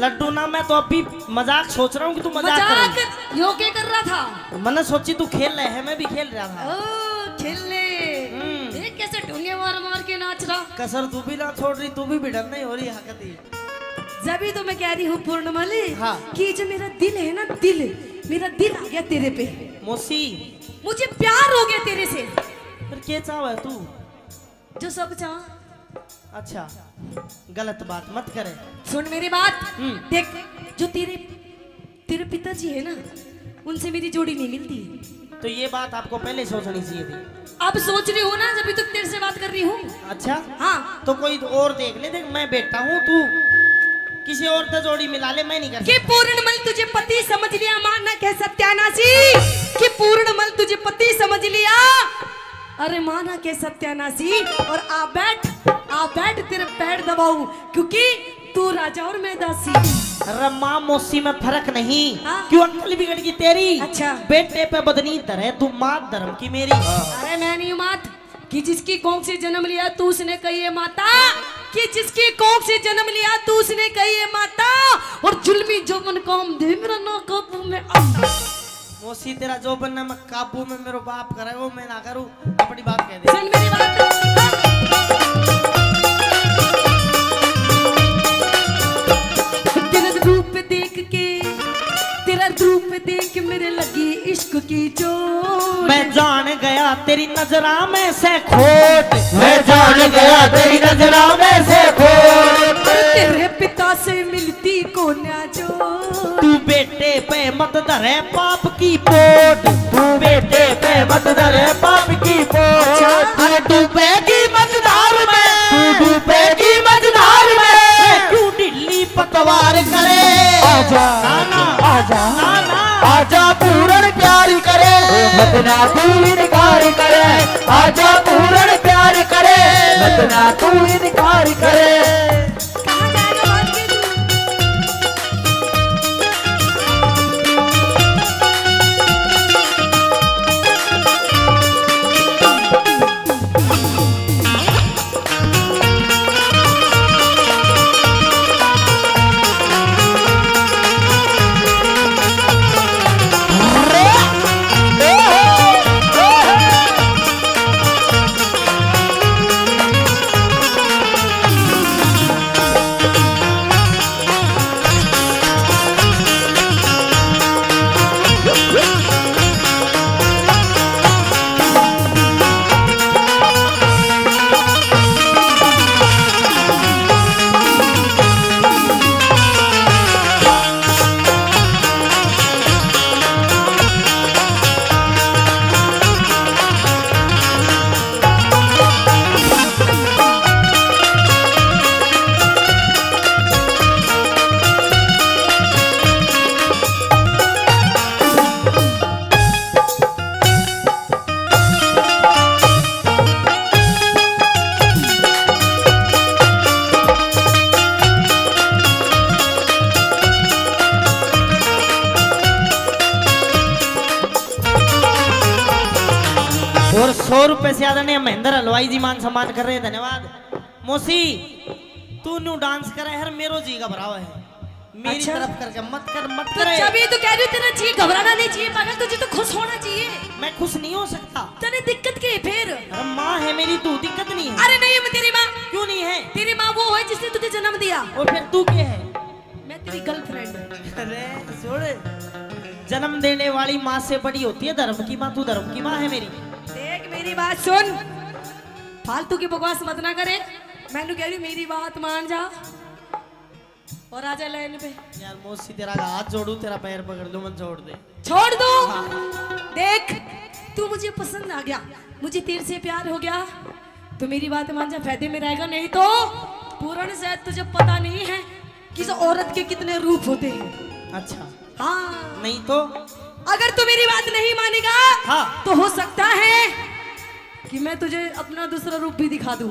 लड्डू ना, मैं तो अभी मजाक सोच रहा हूँ कि तू मजाक कर रही है। यो क्या कर रहा था? मैंने सोची तू खेल रहे है, मैं भी खेल रहा था। ओ खेलने। देख कैसे ढूंढे मार मार के नाच रहा। कसर तू भी ना छोड़ रही, तू भी भिड़न नहीं हो रही हकती। जब तो मैं कह रही हूँ पूर्णमली, हाँ। कि जो मेरा दिल है ना, दिल, मेरा दिल आ गया तेरे पे। मौसी मुझे प्यार हो गया तेरे से। फिर क्या चाह है तू? जो सब चाह। अच्छा, गलत बात मत करे। सुन मेरी बात। देख, जो तेरे पिताजी है ना, उनसे मेरी जोड़ी नहीं मिलती। तो ये बात आपको पहले सोचनी चाहिए थी। अब सोच रही हूँ ना, जब तक तेरे से बात कर रही हूँ। अच्छा। हाँ। तो कोई और देख ले। देख मैं बेटा हूँ, तू किसी और से जोड़ी मिला ले, मैं नहीं कर कि सकता। पूर्णमल तुझे पति समझ लिया, मान ना कह सत्यानाशी। कि पूर्णमल तुझे पति समझ लिया, अरे माना के सत्यानाशी। और आ बैठ तेरे पैर दबाऊं, क्योंकि तू राजा और मैं दासी। अरे माँ मौसी में फर्क नहीं। हाँ? क्यों अक्ल बिगड़ गई तेरी? अच्छा। बेटे पे बदनी तरह तू मात धर्म की मेरी। अरे मैं नहीं मात, कि जिसकी कोख से जन्म लिया तू उसने कही है माता, कि जिसकी कोख से जन्म लिया तू उसने कही है माता, और जुल्मी जोबन काम दे मेरा ना काबू में आता। मौसी तेरा जो बनना मैं काबू में मेरे बाप करे वो मैं ना करूं, अपनी बात कह दे। सुन मेरी बात, तेरा रूप देख मेरे लगी इश्क की चोट। मैं जान गया तेरी नजरा में से खोट, मैं जान गया तेरी नजरा में से खोट। तेरे पिता से मिलती को ना जो, तू बेटे पे मत धरे पाप की पोट, तू बेटे पे मत धरे पाप की पोट। अरे डूबेगी मझधार में, तू डूबेगी मझधार में, क्यों ढिल्ली पतवार करे। आजा आजा आजा पूर्ण प्यार करे, मत ना तू इनकार करे। आजा पूर्ण प्यार करे, मत ना तू इनकार करे। कहाँ जाएगा बात के तू? और 100 रुपए से ज्यादा नहीं महेंद्र हलवाई जी मान सम्मान कर रहे हैं, धन्यवाद। मौसी तू न्यू डांस करे हर मेरो जी घबरावा है, मेरी अच्छा? तरफ करके मत कर मत तो करे। जब ये तो कह रही हूँ तेरा जी घबराना नहीं चाहिए पागल, तुझे तो खुश होना चाहिए। मैं खुश नहीं हो सकता। तेरे दिक्कत के फिर? अरे माँ है मेरी, तू दिक्कत नहीं है। अरे नहीं मैं तेरी माँ, क्यों नहीं है? तेरी माँ वो है जिसने तुझे जन्म दिया, और फिर तू क्या है? मैं तेरी गर्लफ्रेंड। अरे सुन, जन्म देने वाली माँ से बड़ी होती है धर्म की माँ, तू धर्म की माँ है मेरी। देख मेरी बात सुन, फालतू की बकवास मत ना करे। मैंने कह रही हूँ मेरी बात मान जा और आजा लाइन पे। यार मौसी तेरा हाथ जोड़ू, तेरा पैर पकड़ लूं, मत छोड़ दे। छोड़ दो। देख तू मुझे पसंद आ गया, मुझे तेरे से प्यार हो गया, तो मेरी बात मान जा, फायदे में रहेगा। नहीं तो पूर्ण शायद तुझे पता नहीं है कि जो औरत के कितने रूप होते हैं। अच्छा हाँ नहीं तो? अगर तू मेरी बात नहीं मानेगा हाँ। तो हो सकता है कि मैं तुझे अपना दूसरा रूप भी दिखा दूं।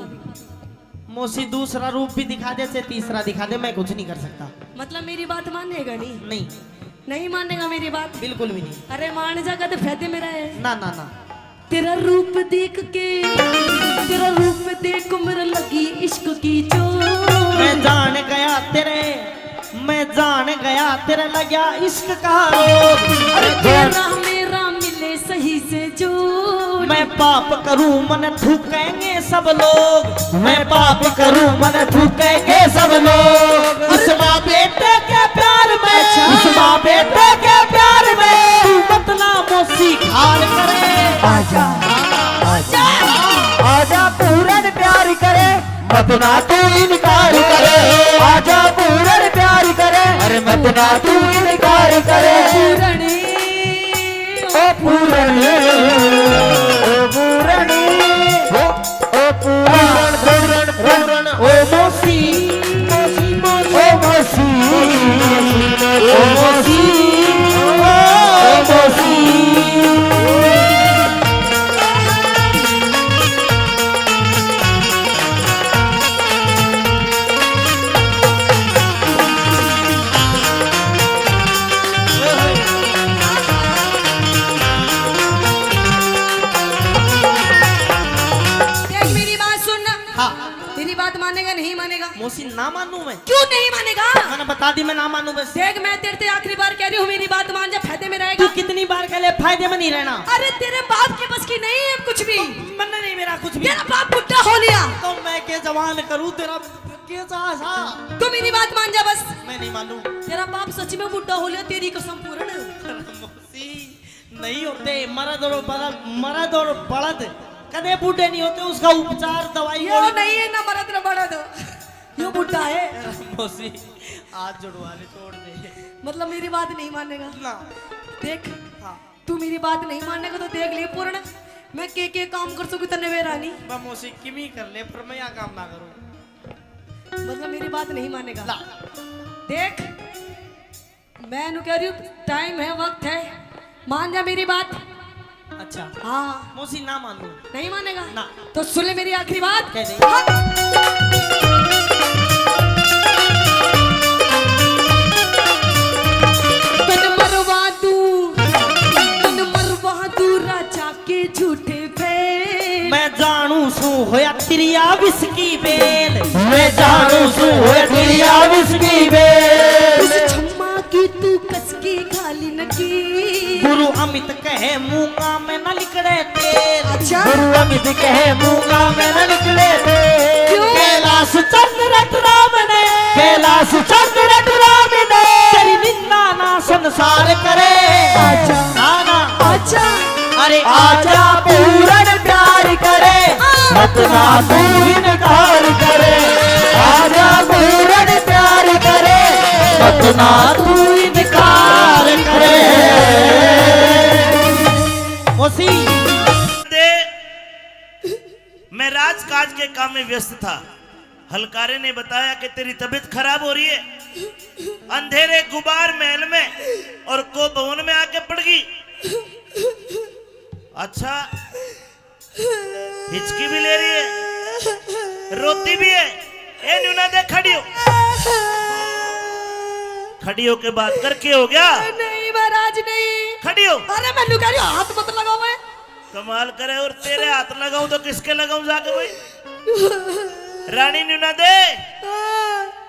मौसी दूसरा रूप भी दिखा दे, से तीसरा दिखा दे, मैं कुछ नहीं कर सकता। मतलब मेरी बात मानेगा नहीं? नहीं नहीं मानेगा मेरी बात? बिल्कुल भी नहीं। अरे मान जाएगा तो फायदे में रहे। ना ना ना, तेरा रूप देख के, तेरा रूप देख मेरा लगी इश्क की चोट। मैं जान गया तेरे, मैं जान गया तेरे लगा इश्क का रोग। अरे तेरा मेरा मिले सही से जोड़। मैं पाप करूं मन थूकेंगे सब लोग, मैं पाप करूं मन थूकेंगे सब लोग। इस माँ बेटे के प्यार में, इस माँ बेटे के प्यार में तू मत ना मौसी खाल करे। आजा आजा आजा पूर्ण प्यार करे, मत ना तू इनकार करे। आजा पूर्ण प्यार करे, अरे मत ना तू इनकार करे। पूरणी ओ पूर्ण ओ पूर्ण ओ पूर्ण पूर्ण ओ मौसी मौसी ओ मौसी ओ मौसी ओ मौसी। मानेगा नहीं मानेगा? मौसी ना मानू मैं? क्यों नहीं मानेगा? मैंने बता दी मैं ना मानू बस। देख मैं तेरे से आखिरी बार कह रही हूँ, मेरी बात मान जा, फायदे में तू रहेगा। कितनी बार कह ले फायदे में नहीं रहना। अरे तेरे बाप के बस की नहीं है कुछ भी। मन नहीं मेरा कुछ भी। तेरा बाप बुढ़ा हो लिया तो मैं के जवान करूँ तेरा कैसा सा? तू मेरी बात मान जा बस। मैं नहीं मानू। तेरा बाप सच में बुढ़ा हो लिया, तेरी कसम पूर्ण। मौसी नहीं होते मर्द और बड़द कदे बूढ़े नहीं होते, उसका उपचार दवाई यो नहीं है ना मर्द ना बड़द, यो बुढ़ा है। मौसी हाथ जुड़वाने छोड़ दे। मतलब मेरी बात नहीं मानेगा ना। देख हाँ तू मेरी बात नहीं मानेगा तो देख ले पूर्ण, मैं के काम कर सकूँ तने वे रानी। मैं मौसी किमी कर ले पर मैं यहाँ काम ना करूँ। मतलब मेरी बात नहीं मानेगा। ला। देख मैं नु कह रही हूँ, टाइम है, वक्त है, मान जा मेरी बात। अच्छा हाँ मौसी ना मानू। नहीं मानेगा ना। तो सुन ले मेरी आखिरी बात। कह दे। हाँ। तन मरवा दू राजा के झूठे फेल। मैं जानू सू होया तिरिया विस्की बेल। मैं जानू सू होया तिरिया विस्की बेल। उस छम्मा की तू कसकी खाली नकी। गुरु अमित कहे मूंगा में न लिकड़े तेल। अच्छा गुरु अमित कहे मूंगा में न निकले थे। क्यों? कैलाश चंद्र राम ने, कैलाश चंद्र राम ने तेरी निंदा ना संसार करे। अच्छा ना ना अच्छा अरे आजा पूरन प्यार करे, मत ना तू इनकार करे। आजा पूरन प्यार करे, मत ना तू इनकार करे। मौसी दे मैं राजकाज के काम में व्यस्त था। हलकारे ने बताया कि तेरी तबीयत खराब हो रही है, अंधेरे गुबार महल में और को भवन में आके पड़ गई। अच्छा हिचकी भी ले रही है, रोती भी है। ए न्यूना दे, खड़ी हो। खड़ी हो के बात कर, के हो गया? नहीं महाराज नहीं। खड़ी हो। अरे मैं कह रही हूँ, हाथ मत लगाओ। मैं कमाल करे, और तेरे हाथ लगाऊं तो किसके लगाऊं जाके भाई? रानी न्यूना दे,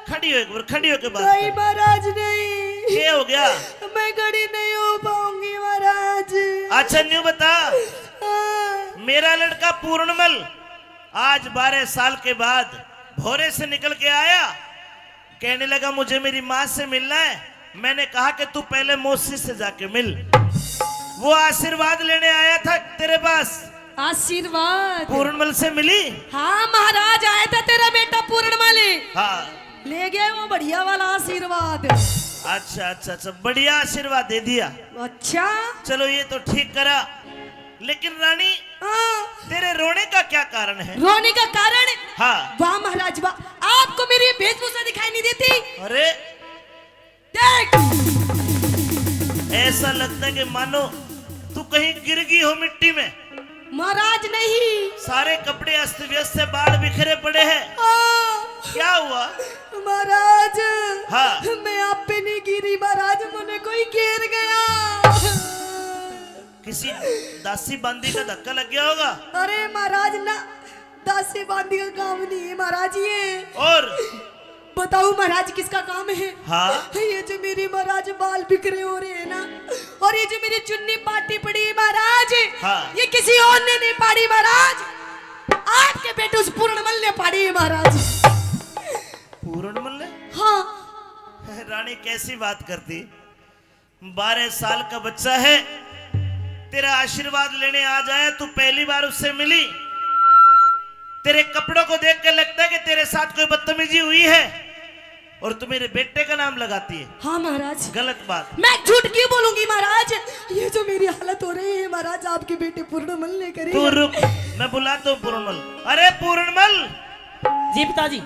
खड़ी हो एक बार, खड़ी हो के बात नहीं कर। महाराज नहीं। क्या हो गया? मैं खड़ी नहीं हो पाऊंगी महाराज। अच्छा न्यू बता, मेरा लड़का पूर्णमल आज 12 साल के बाद भोरे से निकल के आया, कहने लगा मुझे मेरी माँ से मिलना है। मैंने कहा कि तू पहले मौसी से जाके मिल। वो आशीर्वाद लेने आया था तेरे पास। आशीर्वाद पूर्णमल से मिली? हाँ महाराज, आया था तेरा बेटा पूर्णमल, हाँ। ले गया वो बढ़िया वाला आशीर्वाद। अच्छा अच्छा अच्छा, बढ़िया आशीर्वाद दे दिया। अच्छा चलो ये तो ठीक करा, लेकिन रानी हाँ। तेरे रोने का क्या कारण है? रोने का कारण? हाँ। वाह महाराज वाह, आपको मेरी वेशभूषा दिखाई नहीं देती? अरे देख ऐसा लगता है कि मानो तू कहीं गिर गई हो मिट्टी में। महाराज नहीं। सारे कपड़े अस्त व्यस्त से, बाल बिखरे पड़े हैं। क्या हुआ? महाराज हाँ। मैं आप पे नहीं गिरी महाराज, मुझे कोई घेर गया। किसी दासी बांदी का धक्का लग गया होगा। अरे महाराज ना, दासी बांदी का काम नहीं है महाराज ये। और बताओ महाराज किसका काम है? हाँ। ये जो मेरी महाराज बाल बिखरे हो रहे हैं ना, और ये जो मेरी चुन्नी पाटी पड़ी है महाराज, हाँ। ये किसी और ने नहीं पाड़ी महाराज, आपके बेटे उस पूर्णमल ने पाड़ी है महाराज। पूर्णमल ने? हाँ। रानी कैसी बात करती, 12 साल का बच्चा है, तेरा आशीर्वाद लेने आ जाए, तू पहली बार उससे मिली। तेरे कपड़ों को देख के लगता है कि तेरे साथ कोई बदतमीजी हुई है, और तू मेरे बेटे का नाम लगाती है। हाँ महाराज। गलत बात। मैं झूठ क्यों बोलूंगी महाराज? ये जो मेरी हालत हो रही है महाराज, आपके बेटे पूर्णमल ने करी। तू रुक, मैं बुलाता हूँ पूर्णमल। अरे पूर्णमल। जी पिताजी।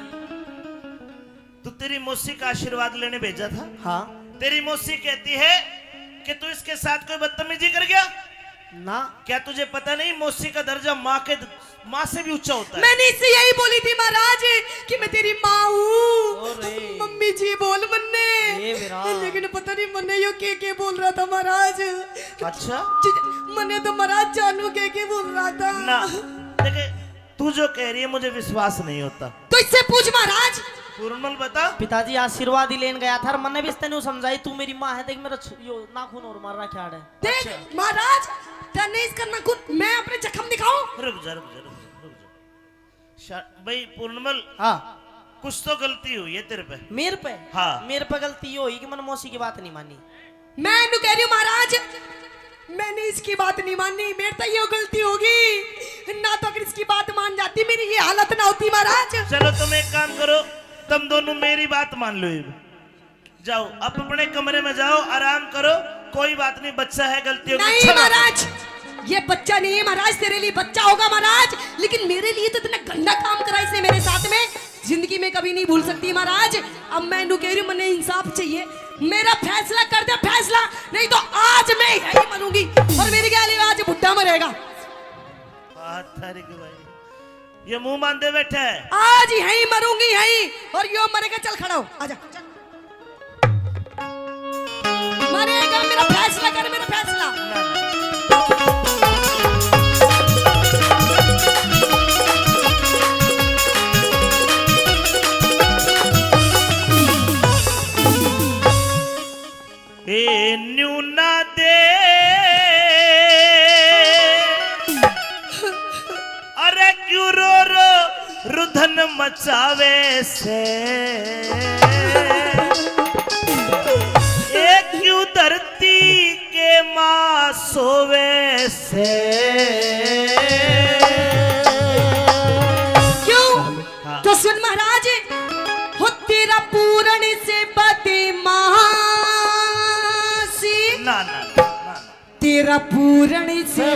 तू तेरी मौसी का आशीर्वाद लेने भेजा था। हाँ। तेरी मौसी कहती है कि तू इसके साथ कोई बदतमीजी कर गया। ना। क्या तुझे पता नहीं मौसी का दर्जा माँ से भी ऊंचा होता है? मैंने इससे यही बोली थी महाराज कि मैं तेरी माँ हूँ। अरे। मम्मी जी बोल मन्ने, ये मेरा। लेकिन पता नहीं मन्ने यो के बोल रहा था महाराज। अच्छा। मन्ने तो महाराज जानू के बोल रहा था ना देखे, तू जो कह रही है मुझे विश्वास नहीं होता। तो इससे पूछ महाराज। पूर्णमल बता। पिताजी आशीर्वाद ही लेन गया था और मैंने भी तेन समझाई तू मेरी माँ है, देख मेरा यो नाखून और मार रहा क्या है। देख महाराज, तेने इसका नाखून मैं अपने जख्म दिखाऊं? रुक जा रुक जा रुक जा रुक जा। भाई पूर्णमल, हाँ कुछ तो गलती हुई है तेरे पे। मेरे पे? हाँ। मेरे पे गलती ये हुई कि मैंने मौसी की बात नहीं मानी। मैं इन्हें कह रही हूँ महाराज, मैंने इसकी बात नहीं मानी, मेरे तो ये गलती होगी ना, तो अगर इसकी बात मान जाती मेरी ये हालत ना होती महाराज। चलो तुम एक काम करो, तुम दोनों मेरी बात मान लो। जाओ अब अपने कमरे में जाओ, आराम करो, कोई बात नहीं, बच्चा है, गलती होगी। नहीं महाराज, ये बच्चा नहीं है महाराज, तेरे लिए बच्चा होगा महाराज, लेकिन मेरे लिए तो इतना गंदा काम करा इसने मेरे साथ में, जिंदगी में कभी नहीं भूल सकती महाराज। अब मैं इन्हें कह रही हूँ, मैंने इंसाफ चाहिए, मेरा फैसला कर दे फैसला, नहीं तो आज मैं यही मरूंगी और मेरी क्या आज बुढ़ा मरेगा। ये मुंह बांधे बैठे है। आज यही मरूंगी यही, और यो मरेगा। चल खड़ा हो, आजा। मरेगा, मेरा फैसला कर, मेरा फैसला। ए न्यूना दे अरे क्यों रो रो रुधन मचावे से, एक क्यों धरती के माँ सोवे से। क्यों? हाँ। तो सुन महाराज, हो तेरा पूर्ण से बदमाशी, ना ना ना ना, तेरा पूर्ण से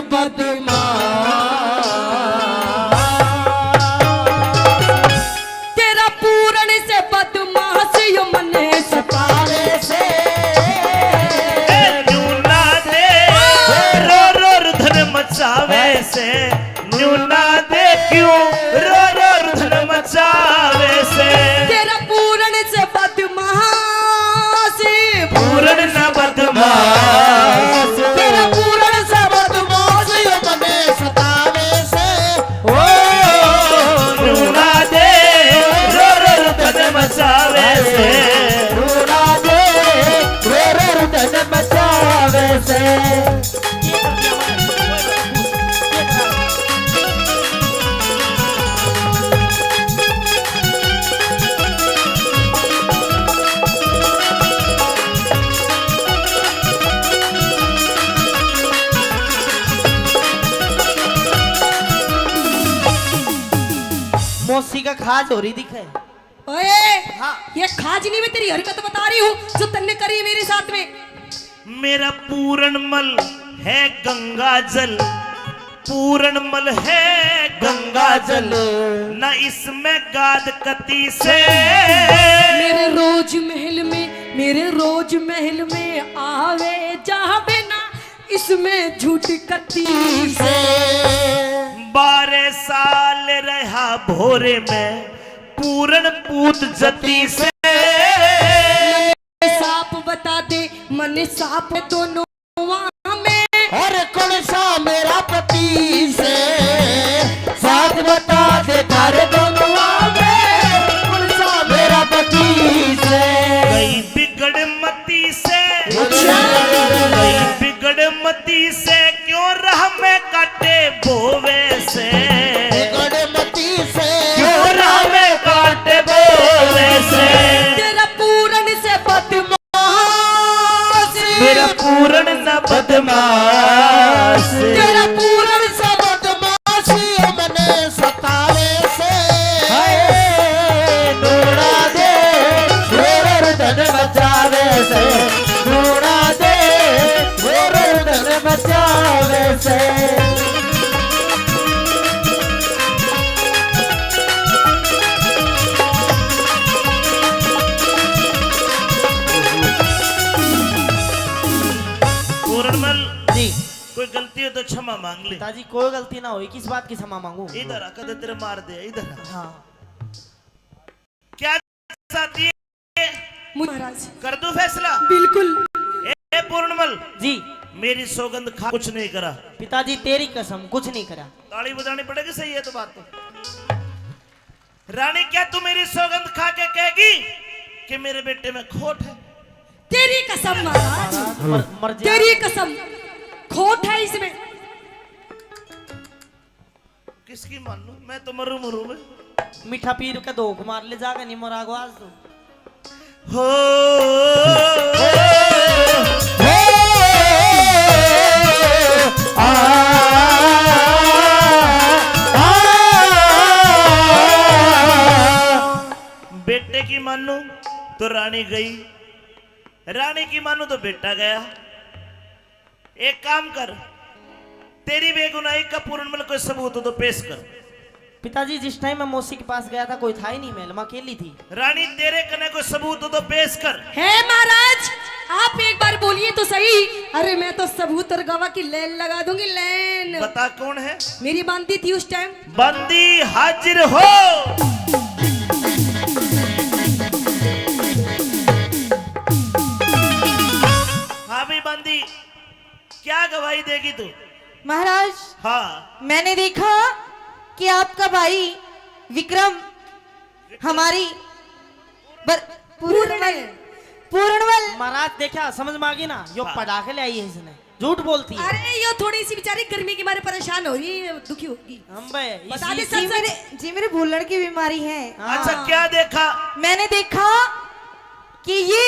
तेरा पूर्ण से बदमाशी यो मने सतावे से। न्यूना दे रो रो रुधन मचावे से, न्यूना दे क्यों रो रो रुधन मचावे से। तेरा पूर्ण से बदमाशी, पूर्ण न बदमाश, तेरा पूर्ण से बदमाशी मने सतावे से। ओ न्यूना दे रो रो रुधन मचावे से। रूड़ा दे रो रुदन मचावे से। मौसी का खाज हो रही दिखे। ओए, हाँ। ये खाज नहीं, मैं तेरी हरकत बता रही हूँ जो तन्ने करी है मेरे साथ में। मेरा पूरणमल है गंगा जल, पूरणमल है गंगा जल, न इसमें गाद कती से। मेरे रोज महल में, मेरे रोज महल में आवे जहाँ बिना इसमें झूठ कती से। 12 साल रहा भोरे में पूरण पूत जती से। साप बता दे मन साप दोनों में, और कौन सा मेरा पति से साथ बता दे तारे दोनों में, कौन सा मेरा पति से। गई बिगड़ मती से, गई बिगड़ मती से, क्यों राह में काटे बोवे से। गणमती से क्यों राह में काटे बोवे से। तेरा पूर्ण से बदमाशी, मेरा पूरण न बदमाश, तेरा पूर्ण से बदमाशी मने सतावे से। दूड़ा दे रुदन मचावे से, दूड़ा दे रुदन मचावे से। पूरणमल जी कोई गलती हो तो क्षमा मांग ले। पिताजी कोई गलती ना हुई, किस बात की क्षमा मांगू। इधर आकर दे, तेरे मार दे इधर। हाँ क्या साथी है? महाराज कर दो फैसला। बिल्कुल। ए पूर्णमल, जी मेरी सौगंध खा कुछ नहीं करा। पिताजी तेरी कसम कुछ नहीं करा। ताली बजानी पड़ेगी, सही है तो बात तो। रानी क्या तू मेरी सौगंध खा के कहेगी कि मेरे बेटे में खोट है? तेरी कसम महाराज, मर जा। तेरी कसम, खोट है इसमें। किसकी मान लूं? मैं तो मरू मरू में। मीठा पीर का धोख मार ले जागा नहीं मरागो आज तो। हो बेटे की मानू तो रानी गई, रानी की मानू तो बेटा गया। एक काम कर, तेरी बेगुनाही का पूर्णमल कोई सबूत हो तो पेश कर। पिताजी जिस टाइम मैं मौसी के पास गया था कोई था ही नहीं, महल में अकेली थी। रानी तेरे कने कोई सबूत हो तो पेश कर। है महाराज, आप एक बार बोलिए तो सही। अरे मैं तो सबूत और गवाह की लाइन लगा दूंगी, लाइन। बता कौन है? मेरी बांधी थी उस टाइम। बंदी हाजिर हो। हाँ भी बंदी, क्या गवाही देगी तू? महाराज, हाँ, मैंने देखा कि आपका भाई विक्रम हमारी पूर्णमल महाराज देखा समझ में आ गई ना, यो हाँ। पढ़ा के ले आई है इसने, झूठ बोलती है। अरे ये थोड़ी सी बेचारी गर्मी के मारे परेशान हो रही है, दुखी होगी। हम बे बता दे इसी- सच। जी मेरे भूलड़ की बीमारी है। अच्छा क्या देखा? मैंने देखा कि ये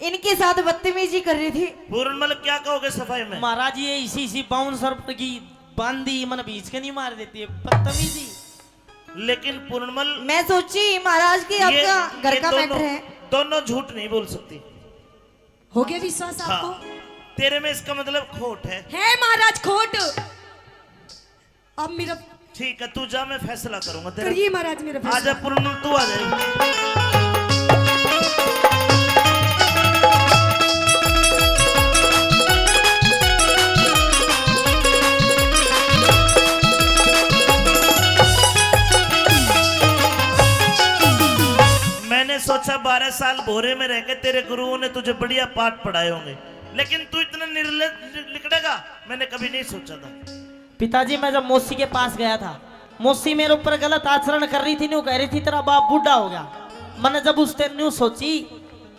इनके साथ बदतमीजी कर रही थी। पूर्णमल क्या कहोगे सफाई में? महाराज ये इसी बाउंसर की बांदी मन बीच के नहीं मार देती है, बदतमीजी। लेकिन पूर्णमल मैं सोची महाराज की आपका घर का मैटर है। दोनों झूठ नहीं बोल सकती। हो गया विश्वास हाँ, आपको? तेरे में इसका मतलब खोट है। है महाराज खोट। अब मेरा ठीक है, तू जा, मैं फैसला करूंगा तेरा। करिए महाराज मेरा फैसला। आजा पूर्णमल, तू आ जाएगी। मैंने सोचा 12 साल भोरे में रह के तेरे गुरुओं ने तुझे बढ़िया पाठ पढ़ाए होंगे, लेकिन तू इतना निर्लज निकलेगा मैंने कभी नहीं सोचा था। पिताजी मैं जब मौसी के पास गया था, मौसी मेरे ऊपर गलत आचरण कर रही थी, न्यू कह रही थी तेरा बाप बूढ़ा हो गया। मैंने जब उस दिन न्यू सोची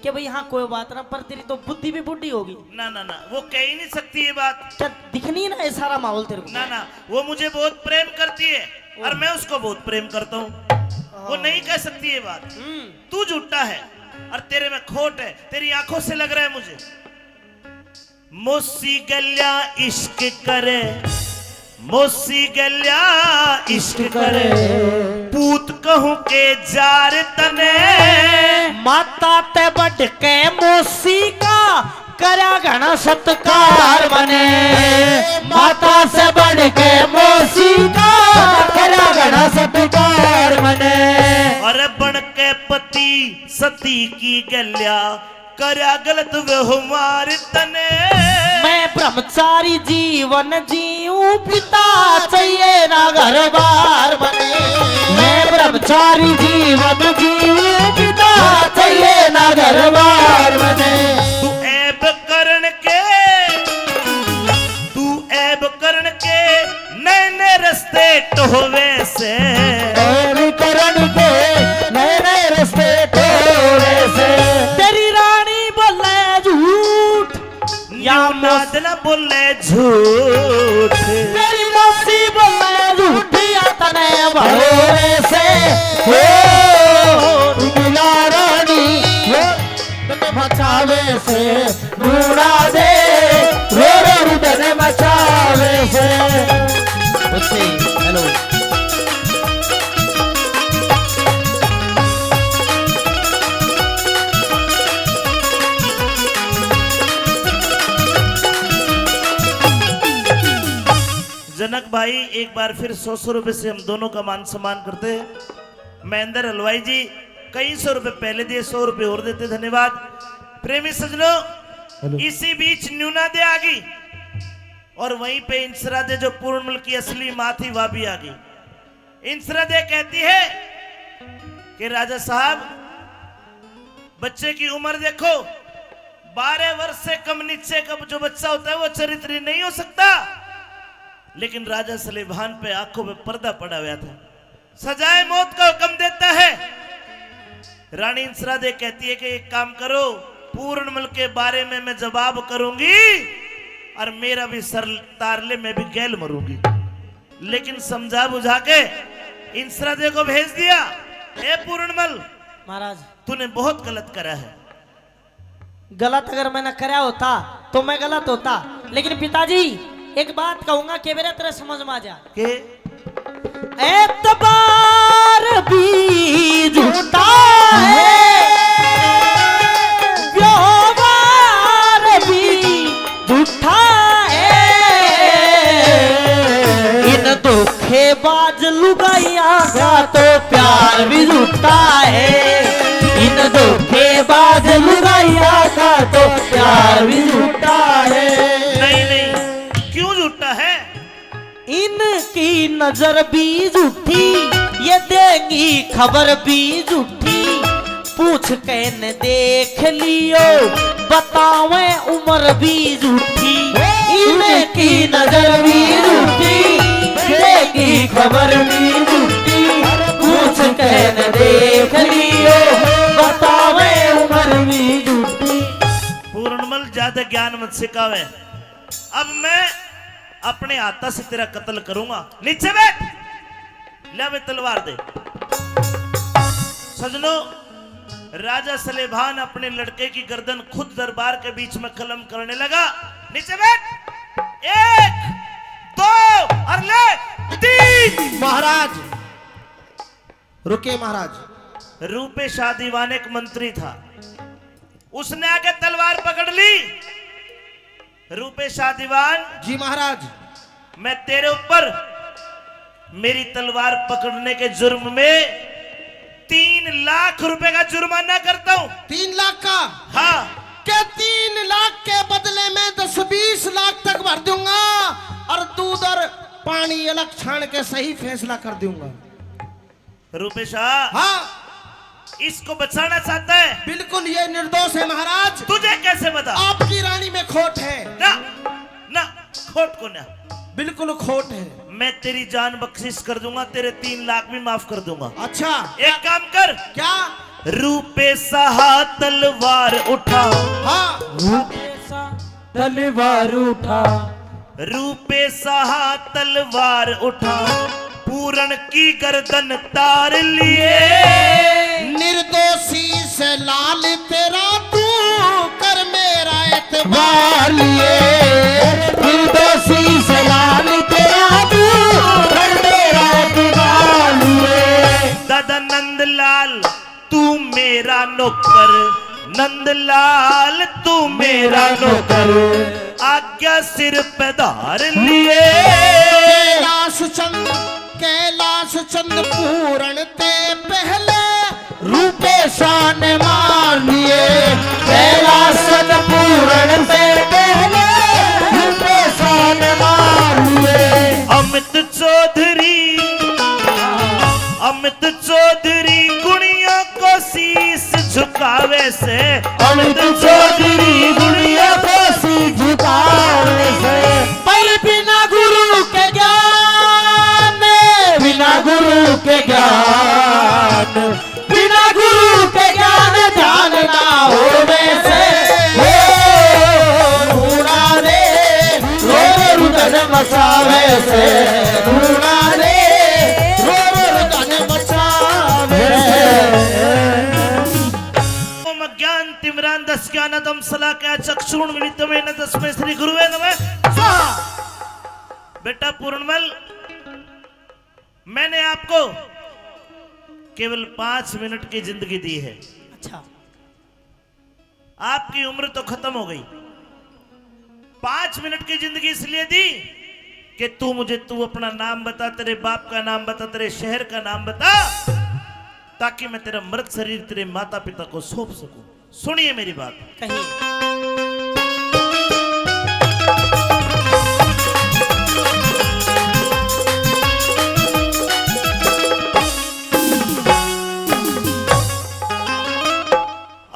कि भाई हाँ कोई बात ना, पर तेरी तो बुद्धि भी बुढ़ी होगी। ना ना ना, वो कह ही नहीं सकती ये बात। क्या दिखनी ना ये सारा माहौल तेरे को? ना ना, वो मुझे बहुत प्रेम करती है और मैं उसको बहुत प्रेम करता हूँ। वो नहीं कह सकती ये बात। तू झूठा है और तेरे में खोट है, तेरी आंखों से लग रहा है मुझे। मोसी गल्या इश्क करे, मोसी गल्या इश्क करे, पूत कहूं के जार तने, माता ते बढ़ के मौसी का करा घना सत्कार बने, माता से बढ़ के मौसी का करा घना सत्कार बने। और बन के पति सती की गल्या करा गलत व्यवहार तने। मैं ब्रह्मचारी जीवन जीऊं, पिता चाहिए ना घर बार बने। मैं ब्रह्मचारी जीवन जीऊं, पिता चाहिए ना घर बार बने। तू ऐब करण के, तू ऐब करण के नए नए रस्ते टोवे से, ऐब करण के नए नए रस्ते टोवे से। तेरी रानी बोले झूठ या नाद न बोले झूठ, तेरी मौसी बोले झूठ या तने भरोरे से हो मिला रानी, हो तने मचावे से ढूंढा दे, रो रो तने मचावे से। हेलो जनक भाई, एक बार फिर 100 रुपए से हम दोनों का मान सम्मान करते हैं। महेंद्र हलवाई जी कई 100 रुपए पहले दिए, 100 रुपए और देते, धन्यवाद। प्रेमी सजनों, इसी बीच न्यूना दे आ गई और वहीं पे इंसरा दे जो पूर्णमल की असली माँ थी वह भी आ गई। इंसरा दे कहती है कि राजा साहब बच्चे की उम्र देखो, 12 वर्ष से कम नीचे का जो बच्चा होता है वो चरित्र नहीं हो सकता। लेकिन राजा सलेभान पे आंखों पे पर्दा पड़ा हुआ था। सजाए मौत का हुक्म देता है। रानी इंसरादे कहती है कि एक काम करो, पूर्णमल के बारे में मैं जवाब करूंगी और मेरा भी सर तार ले, मैं भी गैल मरूंगी। लेकिन समझा बुझा के इंसरादे को भेज दिया, ए पूर्णमल महाराज तूने बहुत गलत करा है। गलत अगर मैंने करा होता तो मैं गलत होता, लेकिन पिताजी एक बात कहूंगा कि मेरा तेरा समझ में आ जा के एतबार भी झूठा है, व्यवहार भी झूठा है, इन धोखेबाज लुगाइया का तो प्यार भी झूठा है, इन धोखेबाज लुगाइया का तो प्यार भी झूठा है। नहीं नहीं, क्यों झूठा है? इनकी नजर भी झूठी, ये देंगी खबर भी झूठी, पूछ के न देख लियो बतावे उम्र भी झूठी, इनकी नजर भी झूठी, देंगी खबर भी झूठी, पूछ के न देख लियो बतावे उम्र भी झूठी। पूर्णमल ज्यादा ज्ञान मत सिखावे, अब मैं अपने हाथा से तेरा कत्ल करूंगा। नीचे बैठ, ले वे तलवार दे। सजनों, राजा सलेभान अपने लड़के की गर्दन खुद दरबार के बीच में कलम करने लगा। नीचे बैठ, 1 2 और ले 3। महाराज रुके महाराज। रूपे शाह दीवान एक मंत्री था, उसने आके तलवार पकड़ ली। रूपे शाह दीवान, जी महाराज। मैं तेरे ऊपर मेरी तलवार पकड़ने के जुर्म में 3 लाख रुपए का जुर्माना करता हूं। 3 लाख का? हाँ। के 3 लाख के बदले में 10-20 लाख तक भर दूंगा और दूध और पानी अलग छान के सही फैसला कर दूंगा। रूपे शाह, हाँ इसको बचाना चाहता है? बिल्कुल, ये निर्दोष है महाराज। तुझे कैसे बता? आपकी रानी में खोट है। ना ना, खोट को ना, बिल्कुल खोट है। मैं तेरी जान बख्शिश कर दूंगा, तेरे 3 लाख भी माफ कर दूंगा। अच्छा, एक काम कर। क्या? रूपे साहा तलवार उठा। हाँ, तलवार उठा, रूपे साहा तलवार उठा, पूरण की गर्दन तार लिए, निर्दोषी से लाल तेरा तू कर मेरा एतबार बार लिए, निर्दोषी से लाल तेरा तू कर मेरा एतबार लिए। दादा नंदलाल तू मेरा नौकर, नंदलाल तू मेरा नौकर, आज्ञा सिर पे धार लिए। कैलाश चंद पूरण ते पहले रूपे शान मान लिए, कैलाश पूरण से पहले रूपे शान मान लिए। अमित चौधरी गुड़िया को शीश झुकावे से, अमित चौधरी गुड़िया को शीश झुकावे से, पर बिना गुरु के ज्ञान, बिना गुरु के ज्ञान, बिना गुरु के ज्ञान जानना हो वैसे, हो रूड़ा रे रो रुदन मचावे से, रूड़ा रे रो रुदन मचावे से। ओम ज्ञान तिमरान दस ज्ञानदम सला क्या चक्षुण मिलितमे न तस्मै श्री गुरुवे नमः स्वाहा। बेटा पूर्णमल, मैंने आपको केवल 5 मिनट की जिंदगी दी है। अच्छा, आपकी उम्र तो खत्म हो गई। 5 मिनट की जिंदगी इसलिए दी कि तू अपना नाम बता, तेरे बाप का नाम बता, तेरे शहर का नाम बता, ताकि मैं तेरा मृत शरीर तेरे माता पिता को सौंप सकूं। सुनिए मेरी बात। कहिए।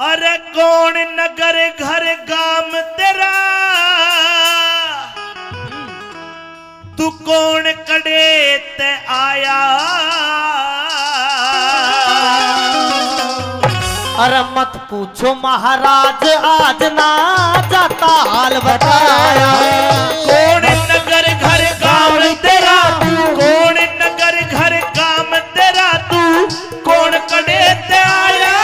अरे कौन नगर घर गाम तेरा, तू कौन कौन कड़े ते आया। अरे मत पूछो महाराज आज ना जाता हाल बताया। कौन नगर घर काम तेरा तू, कौन नगर घर काम तेरा तू, कौन कड़े ते आया।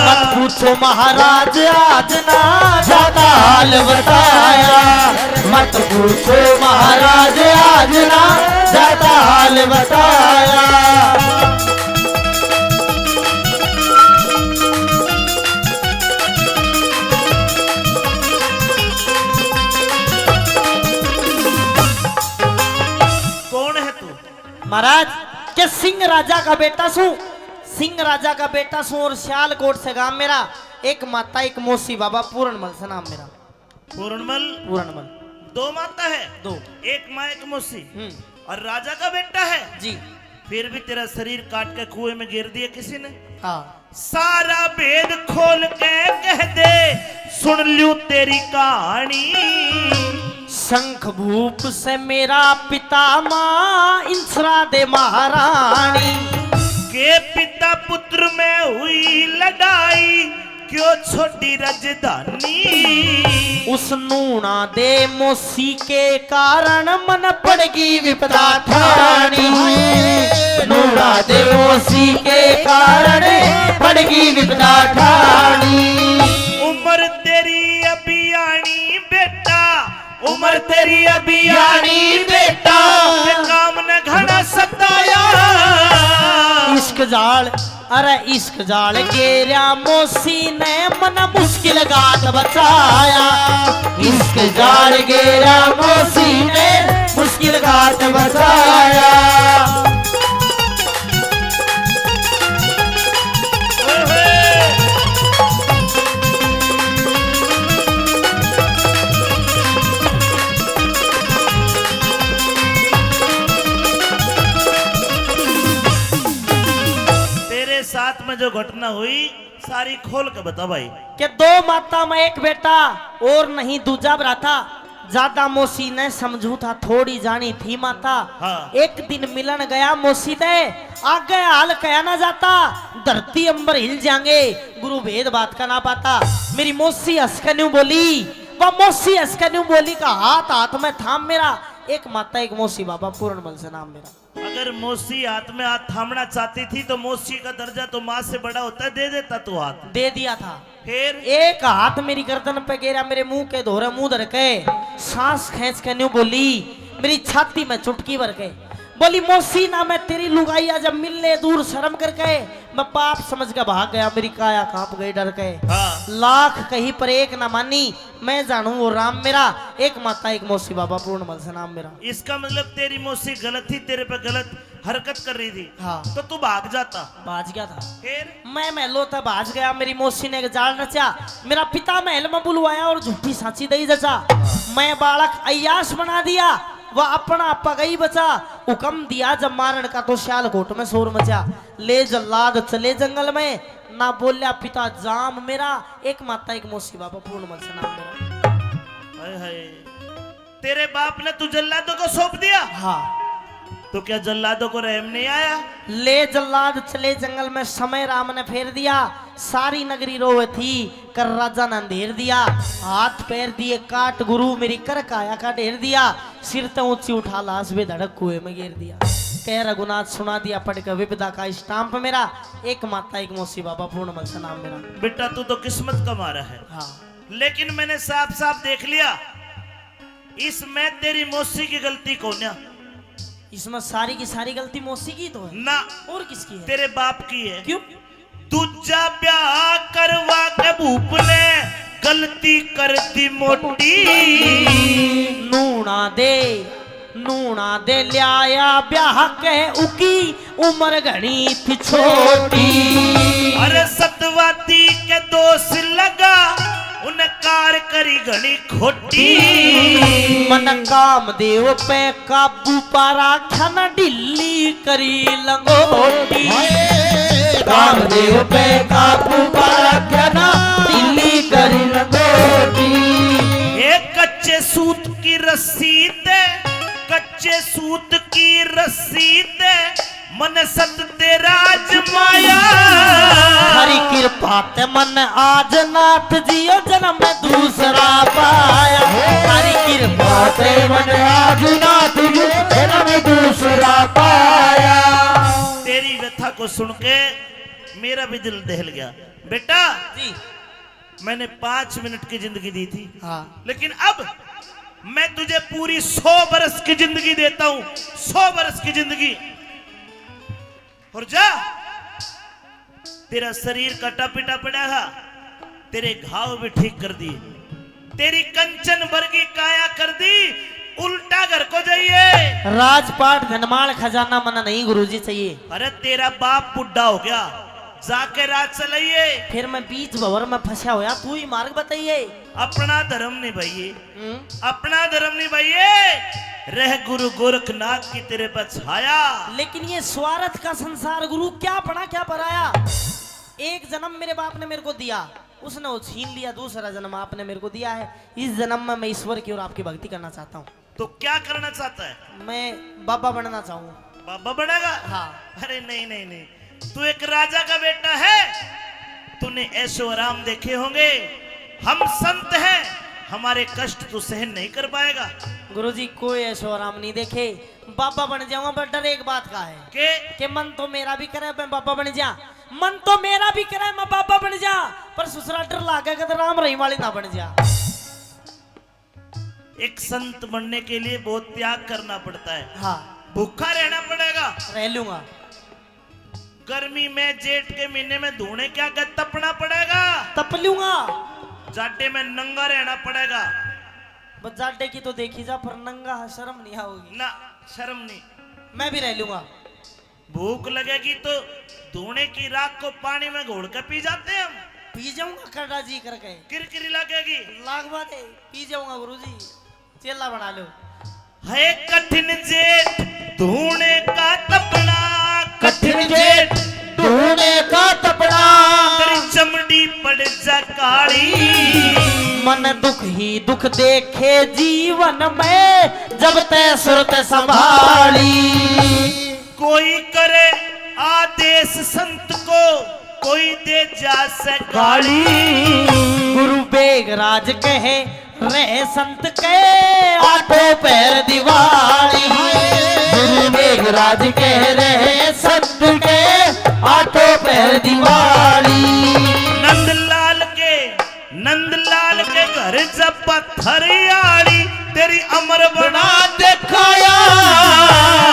मत पूछो महाराज आज ना जाता हाल बताया। मत पूछो महाराज आज ना जाता हाल बताया। कौन है तू? महाराज के सिंह राजा का बेटा सू, सिंह राजा का बेटा सू और सियालकोट से गांव मेरा। एक माता एक मौसी बाबा पूर्णमल से नाम मेरा। पूर्णमल। पूर्णमल दो माता है? दो। एक माँ एक मौसी और राजा का बेटा है जी। फिर भी तेरा शरीर काट के कुएं में गिर दिया किसी ने। हाँ सारा भेद खोल के कह दे सुन लूं तेरी कहानी। शंख भूप से मेरा पिता माँ इंसरा दे महारानी। के पिता पुत्र में हुई लड़ाई क्यों छोटी राजधानी। उस नूना दे मौसी के कारण मन पड़गी विपदा ठानी। नूना दे मौसी के कारण पड़गी विपदा ठानी। उम्र तेरी अभी आनी बेटा, उम्र तेरी अभी आनी बेटा, काम न घना सताया। इश्क जाल अरे इश्क जाल गेरा मौसी ने मन मुश्किल गात बचाया। इश्क जाल गेरा मौसी ने मुश्किल गात बचाया। साथ में जो घटना हुई सारी खोल के बता भाई। कि दो माता में एक बेटा और नहीं दूजा भ्राता। ज्यादा मौसी ने समझू था थोड़ी जानी थी माता। हाँ। एक दिन मिलन गया मौसी दे आगे हाल कया ना जाता। धरती अंबर हिल जाएंगे गुरु भेद बात का ना पाता। मेरी मौसी हंसकन्यू बोली, वह मौसी हंसकन्यू बोली का हाथ हाथ में थाम मेरा। एक माता एक मौसी बाबा पूर्णमल से नाम मेरा। अगर मौसी हाथ में हाथ थामना चाहती थी तो मौसी का दर्जा तो माँ से बड़ा होता है, दे देता तू हाथ। दे दिया था। फिर एक हाथ मेरी गर्दन पे गिरा, मेरे मुंह के धोरे मुंह धर के सांस खींच के न्यू बोली, मेरी छाती में चुटकी भर के बोली मौसी ना मैं तेरी लुगाइया जब मिलने दूर शर्म करके मैं पाप समझ के भाग गया। मेरी काया कांप गई डर के। हाँ। लाख कहीं पर एक ना मानी, मैं जानू वो राम मेरा। एक माता एक मौसी बाबा पूर्णमल से नाम मेरा। इसका मतलब तेरी मौसी गलत थी, तेरे पे गलत हरकत कर रही थी। हाँ। तो तू भाग जाता। बाज गया था। फिर मैं महलों तक भाज गया। मेरी मौसी ने एक जाल रचा, मेरा पिता महल में बुलवाया और झूठी सांची दई जचा। मैं बालक अय्याश बना दिया, वह अपना पगई बचा। हुक्म दिया जब मारण का तो सियालकोट में शोर मचा। ले जल्लाद चले जंगल में, ना बोलिया पिता जाम मेरा। एक माता एक मौसी बाबा पूर्णमल से नाम मेरा। हाय हाय, तेरे बाप ने तू जल्लादों को सौंप दिया। हाँ। तो क्या जल्लादों को रहम नहीं आया? ले जल्लाद चले जंगल में, समय राम ने फेर दिया। सारी नगरी रोवे थी, कर राजा ने अंधेर दिया। हाथ पैर दिए काट गुरु, मेरी कर काया का ढेर दिया। सिर तो ऊंची उठा लाश भी धड़क कुएं में गिर दिया। कह रघुनाथ सुना दिया पढ़ के विपदा का स्टाम्प मेरा। एक माता एक मौसी बाबा पूर्णमल से नाम मेरा। बेटा तू तो किस्मत का मारा है। हाँ। लेकिन मैंने साफ साफ देख लिया इसमें तेरी मौसी की गलती कौन है? इसमें सारी की सारी गलती मौसी की तो है ना, और किसकी है? तेरे बाप की है। क्यों? दूजा ब्याह करवा के भूप ने गलती कर दी मोटी। नूना दे लिया ब्याह के उकी उम्र घनी थी छोटी। अरे सतवाती के दोष लगा उन कार करी घनी खोटी। मन काम देव पे काबू पारा खन ढिल्ली करी लंगोटी। काम देव पे काबू पारा खन ढिल्ली करी लंगोटी। एक कच्चे सूत की रस्सी ते कच्चे बच्चे सूत की रस्सी दे मन सत तेरा जमाया। हरी कृपा ते मन आज नाथ जियो जन्म में दूसरा पाया। हरी कृपा ते मन आज नाथ जियो जन्म में दूसरा पाया। तेरी व्यथा को सुन के मेरा भी दिल दहल गया। बेटा जी मैंने 5 मिनट की जिंदगी दी थी, हाँ लेकिन अब मैं तुझे पूरी 100 बरस की जिंदगी देता हूं, 100 बरस की जिंदगी। और जा, तेरा शरीर कटा पिटा पड़ा था, तेरे घाव भी ठीक कर दिए, तेरी कंचन वर्गी काया कर दी, उल्टा घर को जाइए। राजपाट धनमाल खजाना मना नहीं गुरुजी चाहिए। अरे तेरा बाप बुढ़ा हो गया, जाके राज चलाइए। फिर मैं बीच भंवर में फंसा होया, तू ही मार्ग बताइए। अपना धर्म निभाइए, अपना धर्म निभाइए। रह गुरु गोरखनाथ की तेरे पर छाया। लेकिन ये स्वार्थ का संसार गुरु, क्या पढ़ा क्या पढ़ाया। एक जन्म मेरे बाप ने मेरे को दिया, उसने वो छीन लिया। दूसरा जन्म आपने मेरे को दिया है। इस जन्म में मैं ईश्वर की और आपकी भक्ति करना चाहता हूँ। तो क्या करना चाहता है? मैं बाबा बनना चाहूंगा। बाबा बनेगा? हाँ। अरे नहीं नहीं नहीं, तू एक राजा का बेटा है, तूने ऐशो आराम देखे होंगे। हम संत हैं, हमारे कष्ट तू सहन नहीं कर पाएगा। गुरुजी कोई ऐशो आराम नहीं देखे, बाबा बन जाऊंगा। पर डर एक बात का है कि मन तो मेरा भी करे मैं बाबा बन जा, मन तो मेरा भी करे मैं बाबा बन जा, पर ससुरा डर लागेगा तो राम रहीम वाली ना बन जा। एक संत बनने के लिए बहुत त्याग करना पड़ता है। हाँ भूखा रहना पड़ेगा, रह लूंगा। गर्मी में जेठ के महीने में धोने क्या कर तपना पड़ेगा, तप लूंगा। जाटे में नंगा रहना पड़ेगा। बस जाटे की तो देखी जा, पर नंगा शर्म नहीं आओगी ना, शर्म नहीं। मैं भी रह लूंगा। भूख लगेगी तो धोने की राख को पानी में घोल कर पी जाते हैं हम। पी जाऊंगा करड़ा जी करके, किरकिरी लगेगी। लाख बात है, पी जाऊंगा गुरुजी। चेला बना लो। है कठिन जेठ धोने का तपना, कठिन जेठ धोने का तपना, तेरी चमड़ी पड़ जा काली। मन दुख ही दुख देखे जीवन में, जब तय सुरत संभाली। कोई करे आदेश संत को, कोई दे जा से गाली। गुरु बेगराज कहे रहे संत के, आठों पैर दिवाली। गुरु मेघराज कह रहे संत के, आठों पैर दिवाली। नंदलाल के घर जब पत्थरियाड़ी, तेरी अमर बना दिखाया।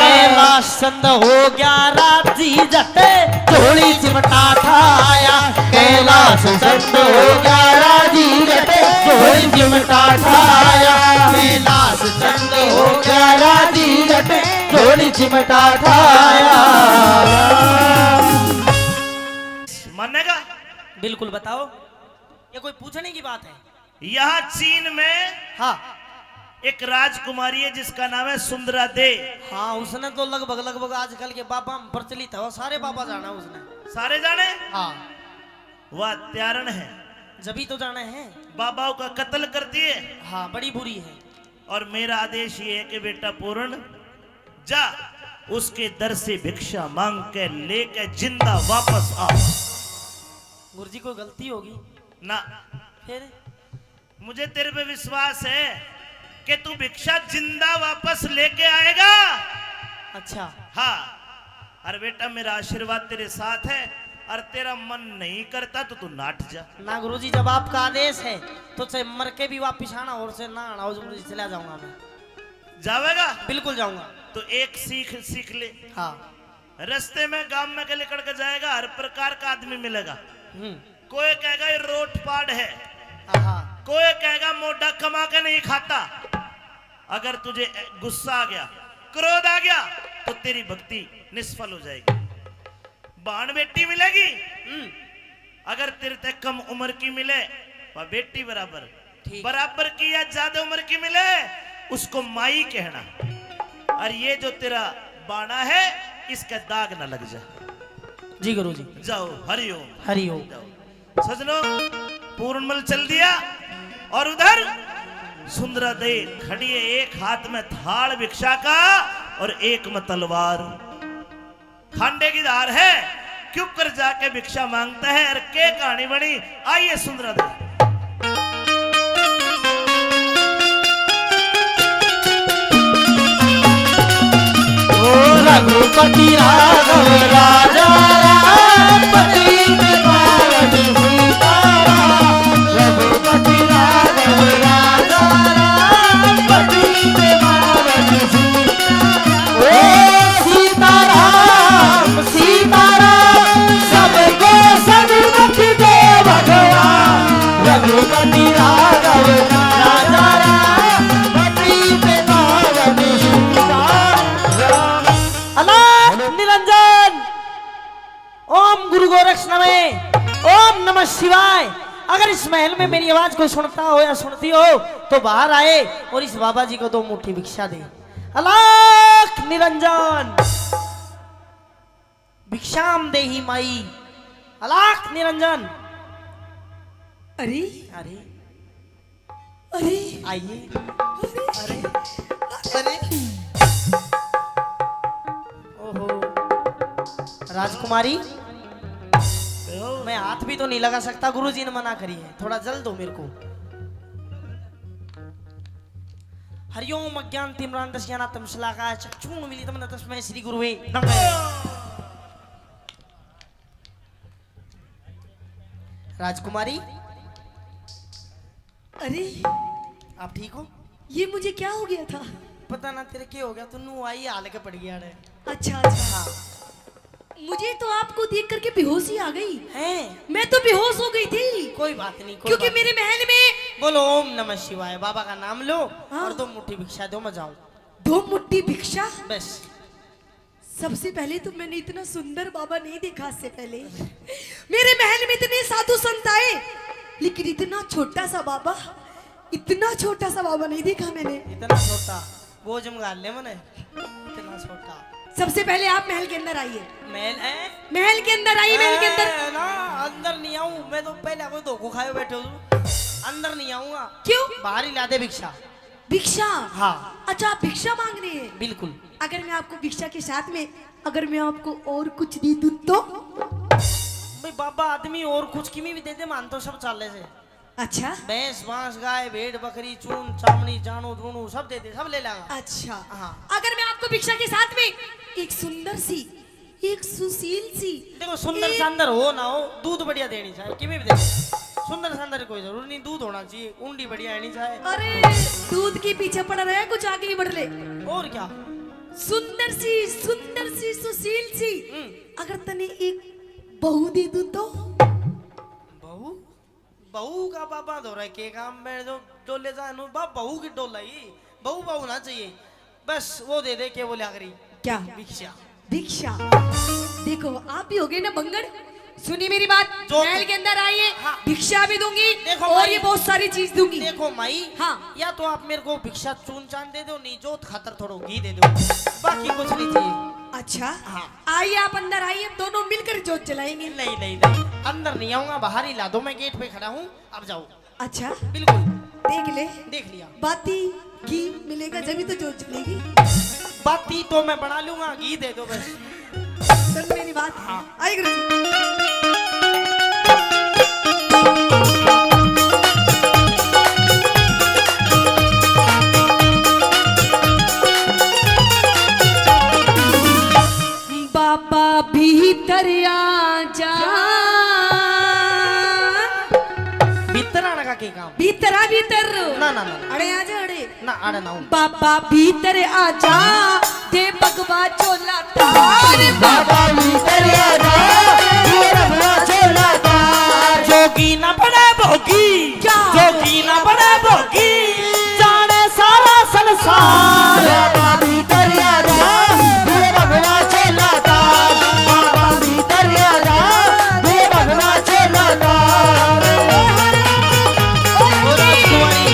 कैलाश चंद हो गया राजी जटे, झोली चिमटा ठाया। कैलाश चंद हो गया राजी जटे, झोली चिमटा ठाया। कैलाश चंद हो गया राजी जटे, झोली चिमटा ठाया। मानेगा? बिल्कुल बताओ, ये कोई पूछने की बात है? यहाँ चीन में हाँ एक राजकुमारी है जिसका नाम है सुंदरा दे। हाँ, उसने तो लगभग आजकल के बाबा में प्रचलित है, वो सारे बाबा जाना उसने। सारे जाने? हाँ। वह त्यारण है, जभी तो जाने हैं। बाबाओं का कत्ल करती है। हाँ, बड़ी बुरी है। और मेरा आदेश ये है कि बेटा पूर्ण जा, उसके दर से भिक्षा मांग के लेके जिंदा वापस आ। गुरुजी कोई गलती होगी ना, फिर? मुझे तेरे पे विश्वास है कि तू भिक्षा जिंदा वापस लेके आएगा। अच्छा। हाँ, अरे बेटा मेरा आशीर्वाद तेरे साथ है, और तेरा मन नहीं करता तो तू नाट जा। ना गुरुजी, जब आपका आदेश है तो चाहे मर के भी वापिस आना, और से ना आना गुरुजी, चला जाऊंगा मैं। जावेगा? बिल्कुल जाऊंगा। तो एक सीख ले। हाँ। रास्ते में गांव में के लेकर के जाएगा, हर प्रकार का आदमी मिलेगा। कोई कहेगा ये रोट पाड़ है, कोई कहेगा मोटा कमा के नहीं खाता। अगर तुझे गुस्सा आ गया, क्रोध आ गया, तो तेरी भक्ति निष्फल हो जाएगी। बाण बेटी मिलेगी, अगर तेरे तक कम उम्र की मिले वह बेटी बराबर, बराबर की या ज्यादा उम्र की मिले उसको माई कहना। और ये जो तेरा बाणा है इसका दाग ना लग जाए। जी गुरुजी। जाओ, हरिओम हरिओम। सजनो, पूर्णमल चल दिया और उधर सुंदरा दे खड़ी है, एक हाथ में थाल भिक्षा का और एक में तलवार। खांडे की धार है, क्यों कर जाके भिक्षा मांगता है और के कहानी बनी। आइए सुंदरा दे। रघुपति राघव राजा राम पतित पावन सीताराम। रघुपति राघव राजा राम पतित पावन सीताराम। ओ सीताराम सीताराम सबको सन्मुख दे भगवान। रघुपति राघव राजा राम पतित पावन सीताराम। अलाख निरंजन। ओम गुरु गोरक्ष नमः। ओम नमः शिवाय। अगर इस महल में मेरी आवाज को सुनता हो या सुनती हो तो बाहर आए और इस बाबा जी को 2 मुट्ठी भिक्षा दे। अलाख निरंजन। भिक्षाम देहि माई। अलाख निरंजन। अरे अरे अरे आइए। अरे अरे ओहो राजकुमारी, मैं हाथ भी तो नहीं लगा सकता, गुरुजी ने मना करी है, थोड़ा जल दो मेरे को। हरिओम अज्ञान तिम्रान दस्याना तमसलाका चक्षुण मिलितम न तस्मै श्री गुरुवे नमः। राजकुमारी, अरे आप ठीक हो? ये मुझे क्या हो गया था? पता ना तेरे क्या हो गया, तू आई हाल के पड़ गया रे। अच्छा अच्छा, मुझे तो आपको देख करके बेहोशी आ गई हैं? मैं तो बेहोश हो गई थी कोई बात नहीं, कोई क्योंकि बात मेरे महल में बोलो ओम नमः शिवाय, बाबा का नाम लो हाँ। और 2 मुट्ठी भिक्षा दो, मैं जाऊं 2 मुट्ठी भिक्षा। बस। सबसे पहले तो मैंने इतना सुंदर बाबा नहीं देखा इससे पहले। मेरे महल में इतने साधु संत आए, लेकिन इतना छोटा सा बाबा, इतना छोटा सा बाबा नहीं देखा मैंने। इतना छोटा वो जमगाल ले मने, इतना छोटा। सबसे पहले आप महल के अंदर आइए। महल है? महल के अंदर आइए, महल के अंदर। ना अंदर नहीं आऊं मैं, तो पहले कोई धोखो खाए बैठे हो, अंदर नहीं आऊंगा। क्यों? बाहर ही ला दे भिक्षा। भिक्षा? हाँ। अच्छा, आप भिक्षा मांग रहे हैं? बिल्कुल। अगर मैं आपको भिक्षा के साथ में अगर मैं आपको और कुछ दे दूं तो? भाई बाबा आदमी और कुछ किमी भी दे दे, मान तो सब चाले से। अच्छा भैंस बांस गाय भेड़ बकरी चून चामड़ी जानो दूनो सब दे दे, सब ले लेगा। अच्छा हाँ। अगर मैं आपको भिक्षा के साथ में एक सुंदर सी, एक सुशील सी, देखो सुंदर शानदार हो ना हो, दूध बढ़िया देनी चाहिए, किमी भी दे दे। सुंदर शानदार कोई जरूर नहीं, दूध होना चाहिए, उंडी बढ़िया आनी चाहिए। अरे दूध के पीछे पड़ रहा है, कुछ आगे ही बढ़ ले। और क्या? सुंदर सी सुशील सी, अगर तने एक बहू दे दूं तो? बहू? बहू का बाबा धो रहा है के काम में, जो ले जाए बहू की डोल लाई, बहू बहू ना चाहिए, बस वो दे दे के बोले आखिरी क्या? भिक्षा। भिक्षा? देखो आप भी हो गए ना बंगड़, सुनिए मेरी बात। जो महल के अंदर आइए, हाँ। भिक्षा भी दूंगी देखो और माई, ये बहुत सारी चीज दूंगी। देखो माई, हाँ। या तो आप मेरे को भिक्षा चून चान दे दो, नहीं जो खातर थोड़ा घी दे दो, बाकी कुछ नहीं चाहिए। अच्छा हाँ। आइए आप अंदर आइए, दोनों मिलकर जोत जलाएंगे। नहीं नहीं नहीं, अंदर नहीं आऊंगा, बाहर ही ला दो, मैं गेट पे खड़ा हूँ, अब जाओ। अच्छा बिल्कुल। देख ले, देख लिया। बाती घी मिलेगा जब तो जोत जलेगी। बाती तो मैं बना लूंगा, घी दे दो बस। सुन मेरी बात। हाँ। आइए गुरुजी। बाबा भीतर आ जा। भीतर आने का क्या काम? भीतर आ, भीतर। ना ना ना अड़े आ जा, अड़े ना, अरे ना हूँ। बाबा भीतर आ जा, दे भगवा चोला तार। बाबा भीतर आ जा, ये रघुआ चोला तार। जोगी ना बड़ा भोगी, क्या? जोगी ना बड़ा भोगी, जाने सारा संसार। बाबा भीतर आ जा, ये रघुआ चोला तार। बाबा भीतर आ जा, ये रघुआ चोला तार। ओ राजकुमारी,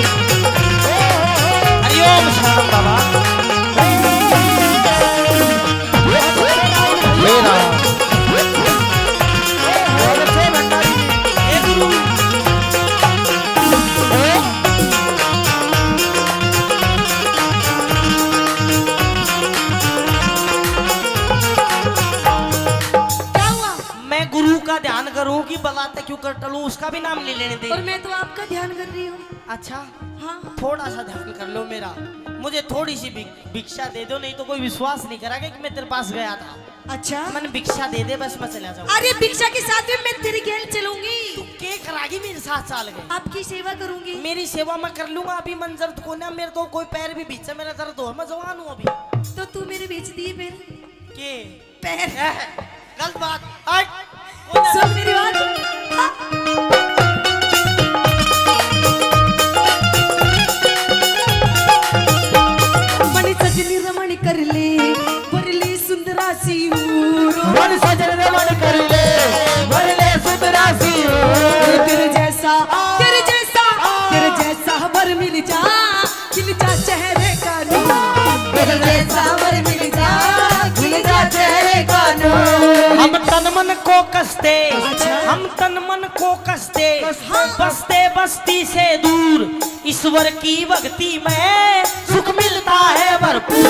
हरिओम शरणम बाबा। हे राम। भी बताते क्यों कर टलू, उसका भी नाम ले लेने दे। और मैं तो आपका ध्यान कर रही हूँ। अच्छा हाँ थोड़ा सा ध्यान कर लो मेरा, मुझे थोड़ी सी भिक्षा दे दो, नहीं तो कोई विश्वास नहीं करेगा कि मैं तेरे पास गया था। अच्छा मन भिक्षा दे दे बस मैं चला जाऊँ। अरे भिक्षा के साथ में मैं तेरी गैल चलूंगी, तू के करागी मेरे साथ चाल गए। आपकी सेवा करूंगी। मेरी सेवा मैं कर लूंगा, अभी मन दर्द को ना मेरे को कोई पैर भी बीच मेरा दर्द हो, मैं जवान हूँ अभी। तो तू मेरे बेच दिए फिर के पैर। गलत बात, हट। कौन है? सुन मेरी बात। हाँ। मणि सजनी रमण कर ले वरले सुंदरा सी मन सजन रमण कर ले वरले सुंदरा सी तेरे जैसा वर मिल जा चेहरे का नूर, तेरे जैसा वर मिल जा खिल जा चेहरे का नूर। हम तन मन को कसते, हम तन मन को कसते, बसते बस्ती से दूर, ईश्वर की भक्ति में सुख मिलता है भरपूर,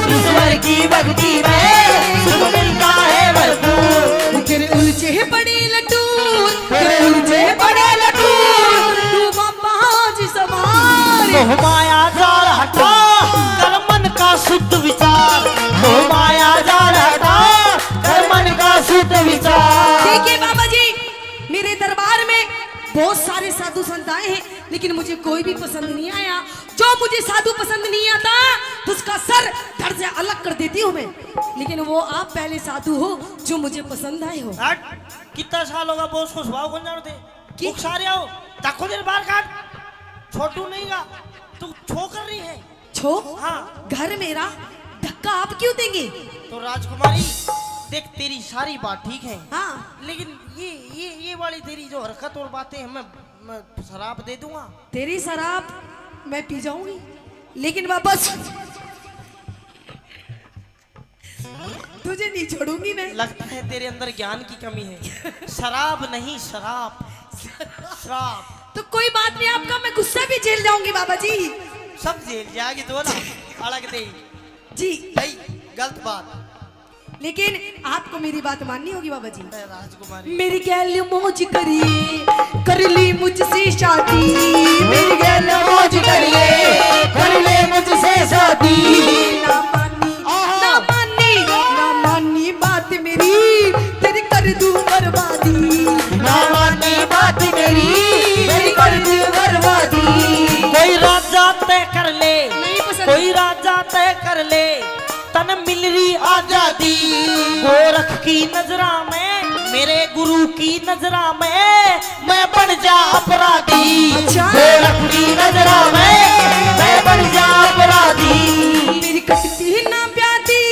ईश्वर की भक्ति में सुख मिलता है भरपूर। तेरे उलझे पड़े लटूर, तेरे उलझे पड़े लटूर, तू बाबा जी सवार। मोह माया जाल हटा कर मन का शुद्ध विचार, मोह माया जाल हटा कर मन का शुद्ध विचार। देखिए बाबा जी, मेरे दरबार में बहुत सारे साधु संत आए हैं, लेकिन मुझे कोई भी पसंद नहीं आया। जो मुझे साधु पसंद नहीं आता तो उसका सर धड़ से अलग कर देती हूँ मैं, लेकिन वो आप पहले साधु हो जो मुझे पसंद आए हो। हट, कितना साल होगा बोस को स्वभाव कौन जानते की? कि सारे आओ ताको देर बाहर काट, छोटू नहीं गा तू छो कर रही है। छो हाँ घर मेरा धक्का आप क्यों देंगे? तो राजकुमारी देख तेरी सारी बात ठीक है, हाँ लेकिन ये वाली तेरी जो हरकत और बातें हैं, मैं शराब दे दूंगा। तेरी शराब मैं पी जाऊंगी, लेकिन वापस तुझे नहीं छोड़ूंगी मैं। लगता है तेरे अंदर ज्ञान की कमी है। शराब नहीं शराब, शराब। तो कोई बात नहीं, आपका मैं गुस्सा भी झेल जाऊंगी बाबा जी। सब जेल जाएगी तो ना अलग दे जी नहीं, गलत बात। लेकिन आपको मेरी बात माननी होगी बाबा जी। राजकुमारी मेरी गैल मौज करिए, कर ली मुझसे शादी, मेरी गैल मौज करिए कर ले मुझसे शादी। ना मानी ना मानी ना मानी बात मेरी, तेरी कर दूं बर्बादी। ना मानी बात मेरी तेरी कर दी बर्बादी। कोई राजा तय कर ले, नहीं पसंद। कोई राजा तय कर ले, तन मिल रही आजादी। गोरख की नजरा में, मेरे गुरु की नजरा में, मैं बन जा अपराधी। अच्छा। गोरख की नजरा में मैं बन जा अपराधी। मेरी कटती ना प्यादी,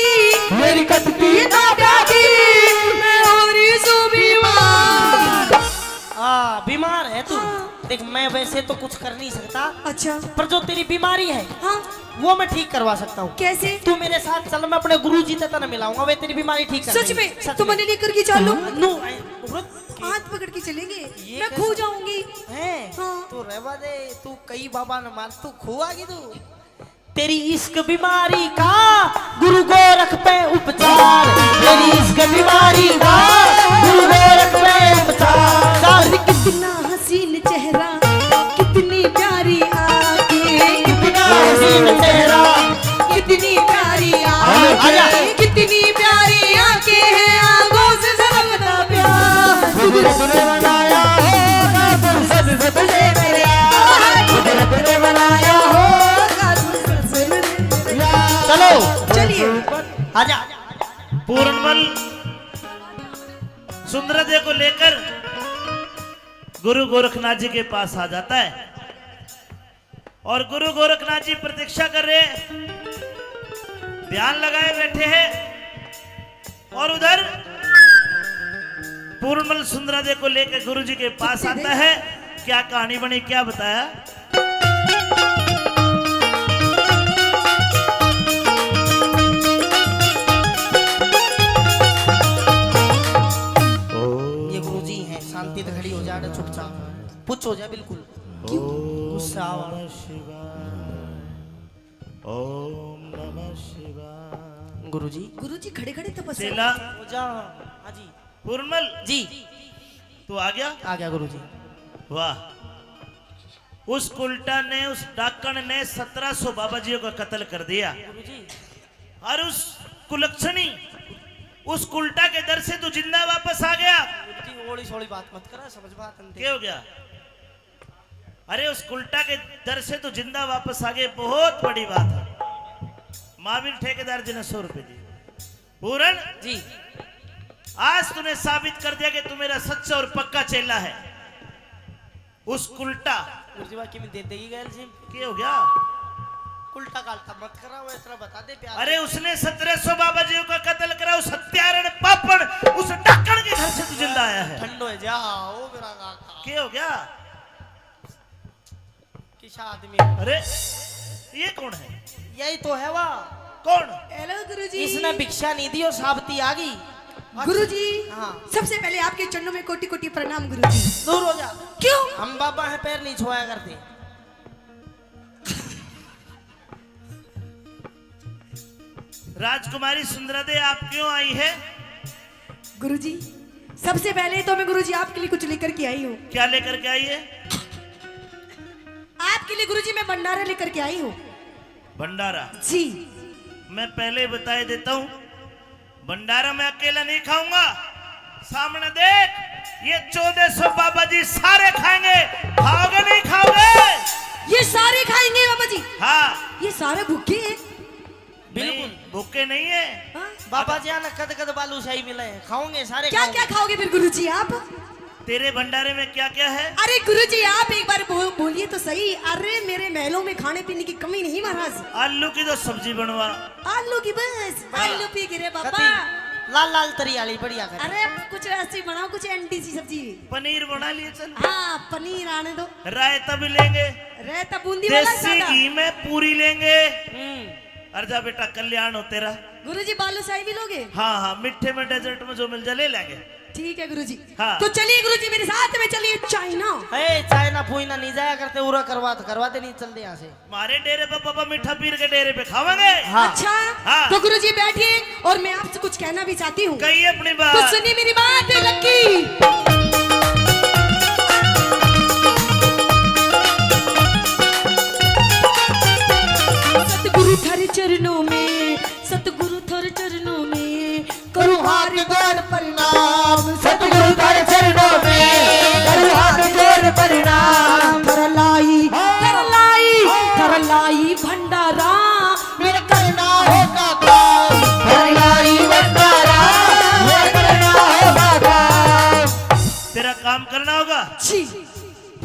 मेरी कटती ना प्यादी, मैं हो रही सो बीमार। बीमार है तू। देख मैं वैसे तो कुछ कर नहीं सकता, अच्छा पर जो तेरी बीमारी है हाँ वो मैं ठीक करवा सकता हूँ। कैसे? तू मेरे साथ चल, मैं अपने गुरुजी से तना मिलाऊंगा, वे तेरी बीमारी ठीक कर सच देंगे। में? तो मैंने लेकर के चलो, नो हाथ पकड़ के चलेंगे, ये मैं कैसे? खो जाऊंगी। है हाँ। तू रहवा दे, तू कई बाबा न मार, तू खोआगी तू। तेरी इश्क बीमारी का गुरु गोरख पे उपचार, तेरी इश्क बीमारी का गुरु गोरख पे उपचार। अरे कितना हसीन चेहरा, कितनी प्यारी आंखें, कितना हसीन चेहरा, कितनी प्यारी आजा। आंखें, कितनी प्यारी आंखें हैं, आंखों से झलकता प्यार। कुदरत ने बनाया होगा फुर्सत से तुझे मेरे यार, कुदरत ने बनाया होगा फुर्सत से तुझे मेरे यार। चलो चलिए आजा। पूर्णमल सुंदरदेव को लेकर गुरु गोरखनाथ जी के पास आ जाता है और गुरु गोरखनाथ जी प्रतीक्षा कर रहे हैं, ध्यान लगाए बैठे हैं। और उधर पूर्णमल सुंदरदेव को लेकर गुरु जी के पास आता है। क्या कहानी बनी, क्या बताया? ये गुरुजी हैं, शांति से खड़ी हो जा, चुपचाप पुछ हो जा बिल्कुल। गुस्सा आवा। ओम नमः शिवाय। गुरुजी गुरुजी खड़े खड़े तपस्या। चेला हो जा। हाँ जी पूर्णमल जी। तू तू आ गया? आ गया गुरुजी। वाह, उस उल्टा ने, उस डाकण ने 1700 बाबाजियों का कत्ल कर दिया गुरुजी और उस कुलक्षणी, उस उल्टा के दर से तू जिंदा वापस आ गया। गुरुजी ओली सोली बात मत करा, समझ बात अंते। क्या हो गया? अरे उस उल्टा के दर से तू जिंदा वापस आ गए, बहुत बड़ी बात है। महावीर ठेकेदार जी ने 100 रुपए दिए। पूरन जी आज तूने साबित कर दिया कि तू मेरा सच्चा और पक्का चेला है। उस उल्टा गुरुजी बाकी में दे देगी गैल जी। क्या हो गया? उल्टा काल्टा मत करा, वो इतना बता दे प्यार। अरे उसने 1700 बाबाजियों का कत्ल करा, उस हत्यारण पापड़, उस डाकण के घर से तू जिंदा आया है। ठंडो है जा ओ मेरा काका। क्या हो गया? किसा आदमी? अरे ये कौन है? यही तो है वाह। कौन? हेलो गुरुजी। इसने भिक्षा नहीं दी और साबती आ गई। गुरुजी हाँ। सबसे पहले आपके चरणों में कोटि कोटि प्रणाम गुरुजी। दूर हो जा। क्यों? हम बाबा है, पैर नहीं छुआया करते। राजकुमारी सुंदरादे आप क्यों आई है? गुरुजी सबसे पहले तो मैं गुरुजी आपके लिए कुछ लेकर के आई हूँ। क्या लेकर के आई है? आपके लिए गुरुजी मैं भंडारा लेकर के आई हूँ। भंडारा? जी। मैं पहले बता देता हूँ, भंडारा मैं अकेला नहीं खाऊंगा। सामने देख, ये 1400 बाबा जी सारे खाएंगे। खाओगे नहीं खाओगे? ये सारे खाएंगे बाबा जी? हाँ। ये सारे भूखे हैं? बिल्कुल भूखे नहीं है। हाँ? बाबा जी आना कद कद बालूशाही मिले हैं, खाओगे सारे। क्या क्या खाओगे फिर गुरुजी आप? तेरे भंडारे में क्या क्या है? अरे गुरुजी आप एक बार बोलिए तो सही। अरे मेरे महलों में खाने पीने की कमी नहीं महाराज। आलू की तो सब्जी बनवा। आलू की बस? आलू पी गिरे बाबा। लाल लाल तरी आली बढ़िया कर। अरे कुछ ऐसी बनाओ, कुछ एंटी सी सब्जी। पनीर बना लिए चल। हाँ पनीर आने दो। रायता भी लेंगे, रहता बूंदी वाला देसी सादा। घी में पूरी लेंगे। अर्जा बेटा कल्याण हो तेरा। गुरुजी बालूशाही भी लोगे? हाँ हाँ, मिठे में डेजर्ट में जो मिल जाए ले लेंगे। ठीक है गुरुजी। हाँ। तो चलिए गुरुजी मेरे साथ में चलिए चाइना। चाइना फूइना नहीं जाया करते, उरा करवाते नहीं चलते यहाँ से। हमारे डेरे पे पापा मीठा पीर के डेरे पे खावांगे। हाँ। अच्छा हाँ। तो गुरुजी बैठिए और मैं आपसे कुछ कहना भी चाहती हूँ। कहिए अपनी तो बात। सुनिए मेरी बात है लक्की। सतगुरु थारे चरणों में, सतगुरु थारे चरणों में करूँ हार गौर परिणाम। सतगुरु तारे चरणों में करूँ हाथ जोड़ परिणाम। थरलाई भंडारा मेरा करना होगा काम। भलाई भंडारा मेरा करना होगा काम। तेरा काम करना होगा। जी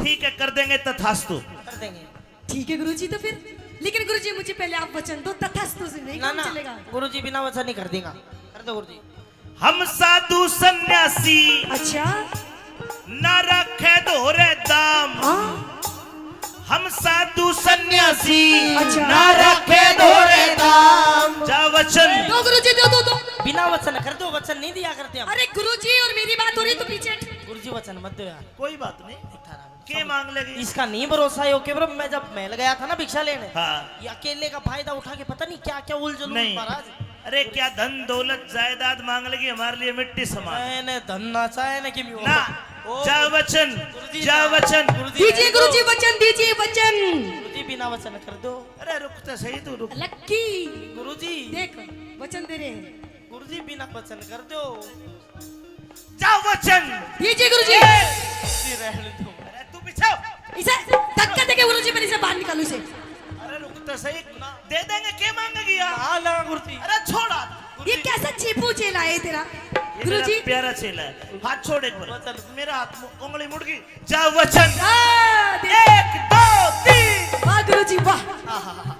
ठीक है, कर देंगे तथास्तु। कर देंगे। ठीक है गुरुजी। तो फिर लेकिन गुरुजी मुझे पहले आप वचन दो, तथास्तु से नहीं ना काम ना चलेगा। गुरुजी बिना वचन नहीं कर देगा। कर दो गुरुजी। हम साधु सन्यासी अच्छा न रखे दोहरे दाम। हाँ हम साधु सन्यासी अच्छा। न रखे दोहरे दाम। जा वचन। दो गुरुजी दो। बिना वचन कर दो, वचन नहीं दिया करते हम। अरे गुरुजी और मेरी बात हो रही तो पीछे। गुरुजी वचन मत दो यार। कोई बात नहीं। के मांग लेगी? इसका नहीं भरोसा है। ओके ब्रो, मैं जब महल गया था ना भिक्षा लेने, हाँ। ये अकेले का फायदा उठा के पता नहीं क्या क्या उलझन नहीं। महाराज। अरे क्या धन दौलत जायदाद मांग लेगी? हमारे लिए मिट्टी समान। मैंने धन नाचा है ना कि ना। जा वचन, जा वचन। दीजिए गुरुजी वचन, दीजिए वचन। गुरुजी बिना वचन कर दो। अरे रुक तो सही, तू रुक। लक्की गुरुजी देख वचन दे रहे हैं। गुरुजी बिना वचन कर दो। जा वचन। दीजिए गुरुजी। गुरुजी रहने दो। अरे तू पीछे। इसे धक्का देके गुरुजी मेरे से बाहर निकालो इसे। अरे रुक तो सही, दे देंगे। के मांगेगी यार? हाँ ना गुरुजी। अरे छोड़ा। ये कैसा चीपू चेला है तेरा ये गुरुजी? मेरा प्यारा चेला है। हाथ छोड़ एक बार। मेरा हाथ उंगली मुड़ गई। जा वचन। दे। 1 2 3। वाह गुरुजी वाह।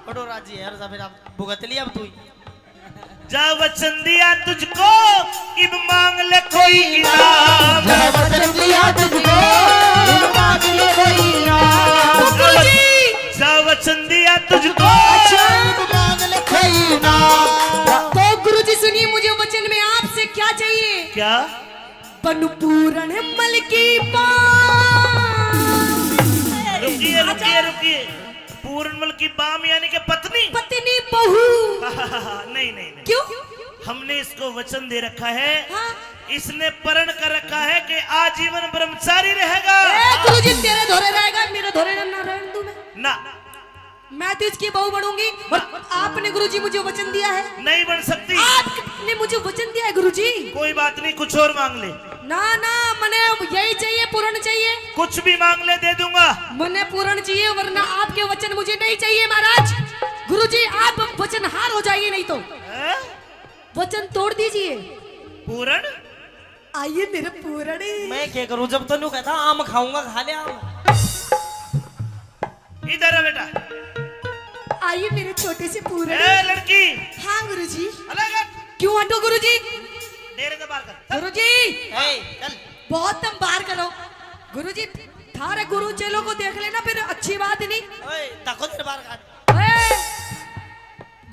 बड़ो राजी है यार। फिर आप भुगत लिया अब तू ही। जा वचन दिया तुझको, इब मांग ले कोई इनाम। जा वचन दिया तुझको, इब मांग ले कोई इनाम। गुरुजी जा वचन दिया तुझको। इब मांग ले कोई इनाम। तो गुरुजी सुनिए, मुझे वचन में आपसे क्या चाहिए? क्या? बनु पूर्ण मल की रुकिए रुकिए रुकिए। पूर्णमल की बाम यानी कि पत्नी? पत्नी बहू। नहीं नहीं नहीं। क्यों? हमने इसको वचन दे रखा है, हाँ। इसने प्रण कर रखा है कि आजीवन ब्रह्मचारी रहेगा। गुरुजी तेरे धोरे रहेगा, मेरे धोरे ना रहने दूं ना, मैं तो इसकी बहू बनूंगी। और आपने गुरुजी मुझे वचन दिया है, नहीं बन सकती। आपने मुझे वचन दिया है गुरुजी। कोई बात नहीं, कुछ और मांग ले। ना ना, मने यही चाहिए, पूर्ण चाहिए। कुछ भी मांग ले, दे दूंगा। मने पूर्ण चाहिए, वरना आपके वचन मुझे नहीं चाहिए महाराज। गुरुजी आप वचन हार हो जाइए, नहीं तो हैं? वचन तोड़ दीजिए। पूरण आइए मेरे पूर्ण। मैं क्या करूं, जब तो नहीं कहता आम खाऊंगा, खा ले आम। इधर है बेटा। आइए मेरे छोटे से पूर्ण। ए लड़की, हाँ गुरुजी। अलग हट। क्यों हटो गुरुजी? डेरे से बाहर कर। गुरुजी चल। बहुत तुम बाहर करो। गुरुजी थारे गुरु चेलों को देख लेना, फिर अच्छी बात नहीं। ओए ताको तेरे बाहर काट। ओए,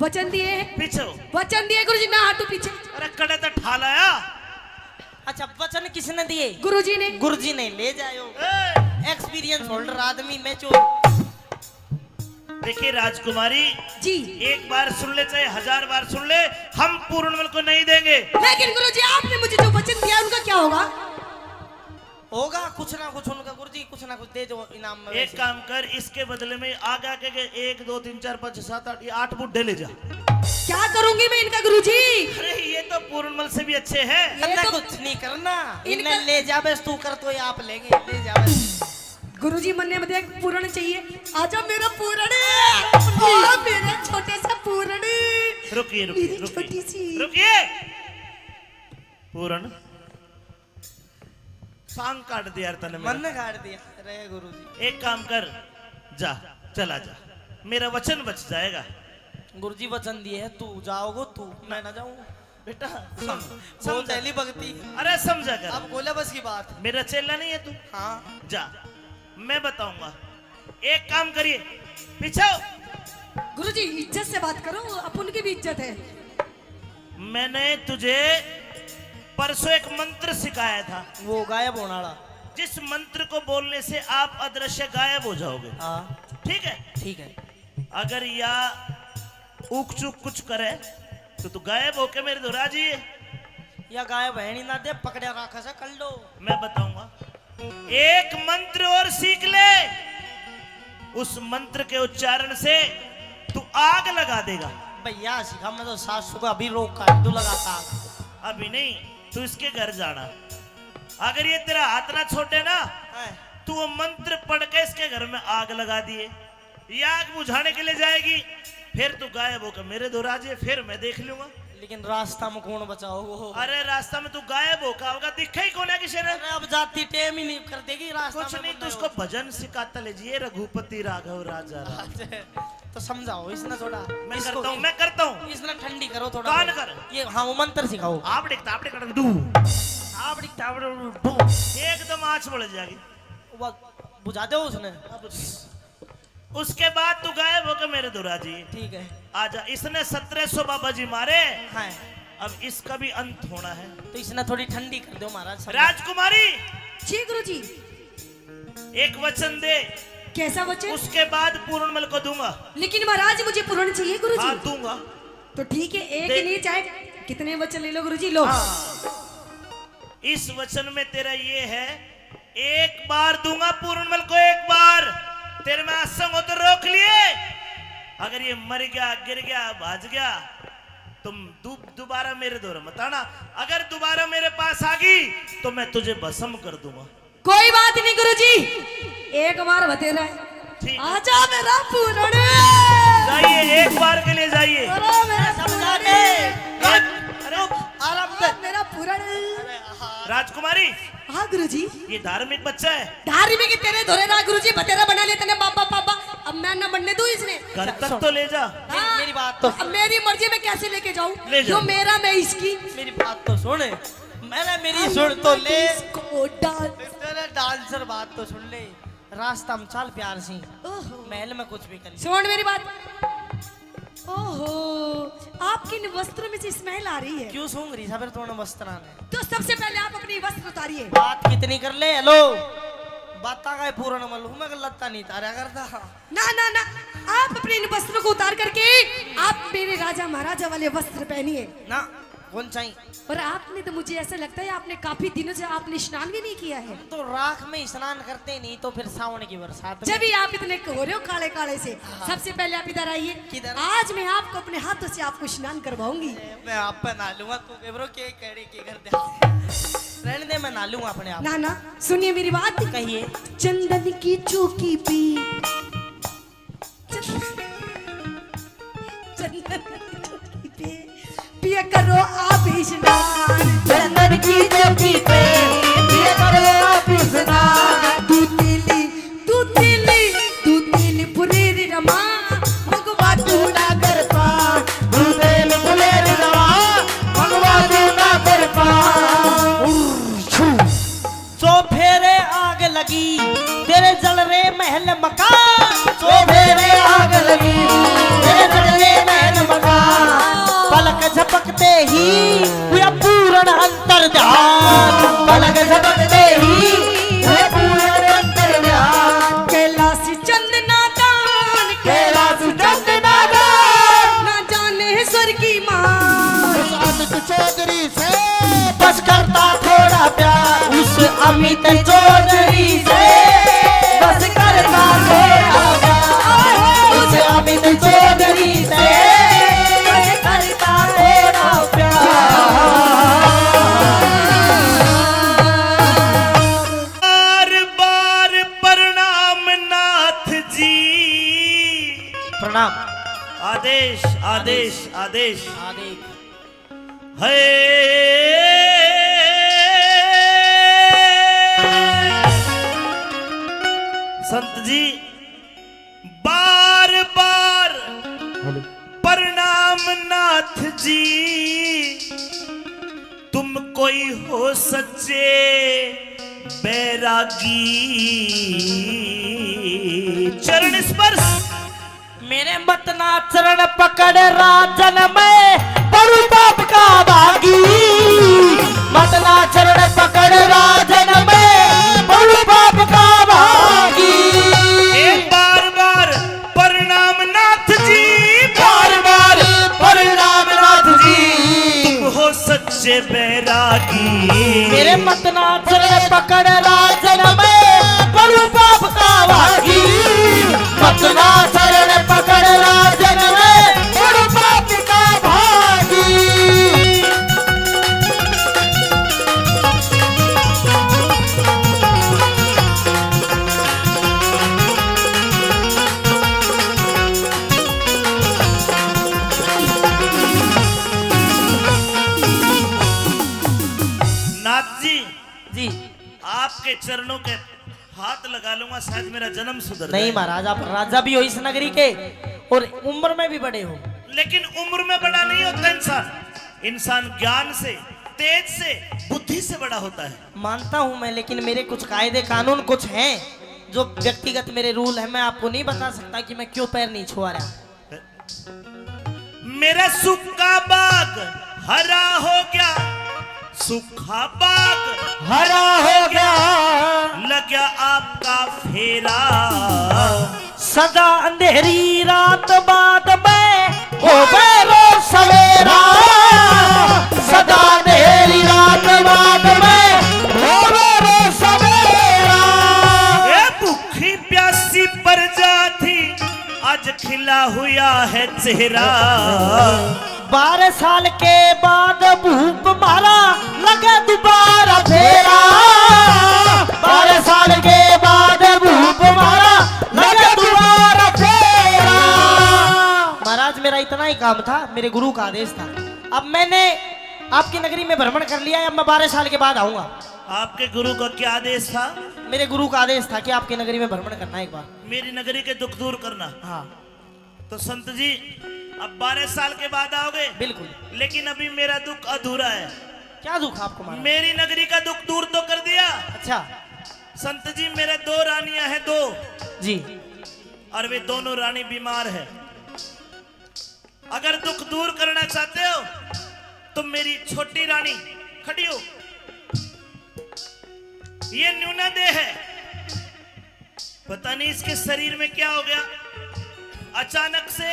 वचन दिए, पीछे हो। वचन दिए गुरुजी, ना हटो पीछे। अरे कड़े तो ठालाया। अच्छा वचन किसने दिए? गुरुजी ने। गुरुजी ने ले जायो। ए, एक्सपीरियंस होल्डर आदमी मैं चोर। देखिए राजकुमारी, जी एक बार सुन ले चाहे 1000 बार सुन ले, हम पूर्णमल को नहीं देंगे। लेकिन गुरुजी आपने मुझे जो वचन दिया उनका क्या होगा? होगा कुछ ना कुछ उनका, गुरुजी कुछ ना कुछ दे दो इनाम में। एक वैसे। काम कर, इसके बदले में आगे आके के 1 2 3 4 5 6 7 8 ये 8 बुड्ढे ले जा। क्या करूंगी मैं इनका गुरुजी? अरे ये तो पूर्णमल से भी अच्छे हैं। ये अन्ना तो- कुछ नहीं करना, इनका- इन्हें ले जा बस, तू कर तो ये आप लेंगे, ले जा बस। गुरुजी मन्ने में देख पूर्ण चाहिए। आजा मेरा पूर्ण, आ मेरा छोटे सा पूर्ण। रुकिए मेरी रुकिए छोटी सी। रुकिए पूर्ण, सांग काट दिया यार तने मन मेरा। काट दिया। अरे गुरुजी, एक काम कर, जा चला जा, मेरा वचन बच जाएगा। गुरुजी वचन दिए है, तू जाओगे तू, मैं ना जाऊँ बेटा वो समझा। पहली भक्ति। अरे समझा कर, अब बोला बस की बात। मेरा चेला नहीं है तू। हाँ जा, मैं बताऊंगा। एक काम करिए, पीछे हो। गुरुजी इज्जत से बात करो, अपन की भी इज्जत है। मैंने तुझे परसों एक मंत्र सिखाया था, वो गायब होना वाला। जिस मंत्र को बोलने से आप अदृश्य गायब हो जाओगे। हाँ ठीक है, ठीक है। अगर या ऊक चूक कुछ करे तो तू गायब होके मेरे दो राजी है। या गायब है नहीं ना दे, पकड़े रखा से कर लो। मैं बताऊंगा, एक मंत्र और सीख ले, उस मंत्र के उच्चारण से तू आग लगा देगा। भैया सिखा, मैं तो सासू का अभी रोक काट दू लगाता। अभी नहीं, तू इसके घर जाना। अगर ये तेरा हाथ ना छोटे ना, तू वो मंत्र पढ़ के इसके घर में आग लगा दिए, ये आग बुझाने के लिए जाएगी, फिर तू गायब होकर मेरे दो राजे, फिर मैं देख लूंगा। लेकिन रास्ता में कौन बचाओ? अरे रास्ता में तू गायब होगा, दिखा ही कौन है किसी ने? अरे अब जाती टेम ही नहीं कर देगी रास्ता कुछ में नहीं, बंदा तू उसको भजन सिखाता ले जी, रघुपति राघव राजा राम। हो। तो समझाओ इसने थोड़ा। मैं इसको- करता हूँ, मैं करता हूँ। इसने ठंडी करो थोड़ा। कान कर। ये हाँ वो मंत्र सिखाओ। आप दिखता, आप दिखता, डू आप दिखता, आप डू, एकदम आँच बढ़ जाएगी। वो बुझा दो उसने। उसके बाद तू गायब होकर मेरे दो राजी। ठीक है। आजा, इसने 1700 बाबा जी मारे, हाँ अब इसका भी अंत होना है। तो इसने थोड़ी ठंडी कर दो महाराज। समझा। राजकुमारी, जी गुरुजी। एक वचन दे, कैसा वचन? उसके बाद पूर्णमल को दूंगा। लेकिन महाराज मुझे पूर्ण चाहिए गुरुजी। हाँ दूंगा। तो ठीक है, एक दे- नहीं चाहे कितने वचन ले लो गुरुजी, लो। इस वचन में तेरा ये है, एक बार दूंगा पूर्णमल को, एक बार तेरे में असंग हो तो रोक लिए। अगर ये मर गया, गिर गया, भाज गया, तुम दोबारा मेरे दौर मत आना। अगर दोबारा मेरे पास आ गई तो मैं तुझे भस्म कर दूंगा। कोई बात नहीं गुरुजी, एक बार बतेरा है। ठीक। आजा मेरा पूर्ण। जाइए, एक बार के लिए जाइए। अरे मेरा समझा पूर्ण। अरे आराम से। मेरा पूर्ण। राजकुमारी, हाँ गुरुजी। ये धार्मिक बच्चा है, धार्मिक के तेरे धोरे ना गुरुजी, बतेरा बना लेते ने बाबा पापा। अब मैं ना बनने दूं इसने। घर तक तो ले जा। हाँ, मेरी बात तो- अब मेरी मर्जी में कैसे लेके जाऊं? ले जाओ। जो मेरा मैं इसकी। मेरी बात तो सुन। मैंने मेरी सुन तो ले। इसको डांस। तेरे डांसर बात तो सुन ले। रास्ता में चल प्यार से, ओहो। महल में कुछ भी कर। सुन मेरी बात। ओहो, आपके इन वस्त्रों में से स्मेल आ रही है। क्यों सूंघ रही सब तो वस्त्र ने? तो सबसे पहले आप अपनी वस्त्र उतारिए। बात कितनी कर ले? हेलो बाता का पूर्ण मालूम मैं लत्ता नहीं तारा करता। ना ना ना, आप अपने इन वस्त्रों को उतार करके आप मेरे राजा महाराजा वाले वस्त्र पहनिए। ना कौन चाहिए? और आपने तो मुझे ऐसा लगता है आपने काफी दिनों से आपने स्नान भी नहीं किया है। तो राख में स्नान करते नहीं तो फिर सावन की बरसात में। जब भी आप इतने हो रहे हो काले काले से, सबसे पहले आप इधर आइए। किधर? आज मैं आपको अपने हाथों से आपको स्नान करवाऊंगी। मैं आप पे नहा लूंगा, तू केबरो के कड़े के घर दे रहने दे, मैं नहा लूंगा अपने आप। ना ना सुनिए मेरी बात, कहिए। चंदन की चौकी पे चंदन की चौकी पे पिया करो आप स्नान। चंदन की चौकी पे पिया करो आप स्नान। दूध तिली पुरेरी रमा मगवा ना कर पा दूधेल फुलेर दवा मंगवा दूंगा कर पा। सो फेरे आग लगी तेरे जल रे महल मकान, सो फेरे आग लगी तेरे जल रे महल मकान, पलक झपकते ही हुआ पूर्ण अंतर्ध्यान, पलक झपकते ही हुआ पूर्ण अंतर्ध्यान। कैलाश चंदना दान कैलाश चंदना दान ना जाने स्वर की मान। चौधरी से बस करता थोड़ा प्यार उस अमित चौधरी से, बस करता थोड़ा प्यार उस अमित चौधरी से, बस करता थोड़ा बार बार प्रणाम नाथ जी। प्रणाम। आदेश आदेश आदेश आदेश। संत जी बार बार प्रणाम नाथ जी, तुम कोई हो सच्चे बैरागी। चरण स्पर्श मेरे मतना चरण पकड़ राजन में बड़ू बाप का भागी, मतना चरण पकड़ राजन में बड़ू बाप का भागी। एक बार बार प्रणाम नाथ जी, बार बार प्रणाम नाथ जी, तुम हो सच्चे बैरागी। मेरे मतना चरण पकड़ राजन में बड़ू बाप का भागी, मतना चरण पकड़ राजन में बड़ू बाप का भागी। नाथ जी जी आपके चरणों के हाथ लगा लूंगा, शायद मेरा जन्म सुधर नहीं जाए। महाराज, आप राजा भी हो इस नगरी के और उम्र में भी बड़े हो। लेकिन उम्र में बड़ा नहीं होता इंसान, इंसान ज्ञान से, तेज से, बुद्धि से बड़ा होता है। मानता हूं मैं, लेकिन मेरे कुछ कायदे कानून कुछ हैं जो व्यक्तिगत मेरे रूल है, मैं आपको नहीं बता सकता कि मैं क्यों पैर नहीं छुआ रहा। मेरा सूखा बाग हरा हो गया, सूखा बाग हरा हो गया लग गया आपका फेरा। सदा अंधेरी रात बाद में हो बेरो सवेरा, सदा अंधेरी रात बाद में हो बेरो सवेरा। ए भूखी प्यासी प्रजा थी आज खिला हुआ है चेहरा। 12 साल के बाद भूप मारा लगा दोबारा फेरा, 12 साल के बाद भूप मारा लगा दोबारा फेरा। महाराज मेरा इतना ही काम था, मेरे गुरु का आदेश था। अब मैंने आपकी नगरी में भ्रमण कर लिया है, अब मैं 12 साल के बाद आऊंगा। आपके गुरु का क्या आदेश था? मेरे गुरु का आदेश था कि आपकी नगरी में भ्रमण करना है एक बार। मेरी नगरी के दुख दूर करना। हाँ तो संत जी अब 12 साल के बाद आओगे? बिल्कुल। लेकिन अभी मेरा दुख अधूरा है। क्या दुख आपको महाराज? मेरी नगरी का दुख दूर तो कर दिया। अच्छा संत जी मेरे 2 रानियां हैं, 2 जी। और वे दोनों रानी बीमार है। अगर दुख दूर करना चाहते हो तो मेरी छोटी रानी खड़ी हो, ये न्यूना देह है, पता नहीं इसके शरीर में क्या हो गया, अचानक से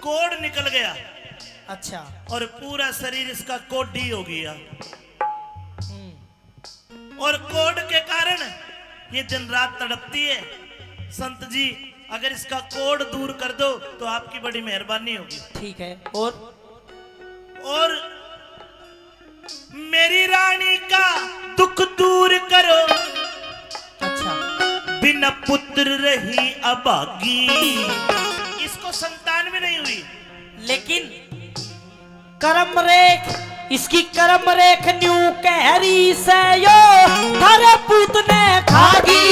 कोढ़ निकल गया। अच्छा। और पूरा शरीर इसका कोडी हो गया। और कोड के कारण ये दिन रात तड़पती है। संत जी अगर इसका कोड दूर कर दो तो आपकी बड़ी मेहरबानी होगी। ठीक है। और मेरी रानी का दुख दूर करो। अच्छा। बिना पुत्र रही अभागी। इसको संतान भी नहीं हुई, लेकिन कर्म रेख, इसकी कर्म रेख न्यू कहरी से यो थारे पूत ने खागी।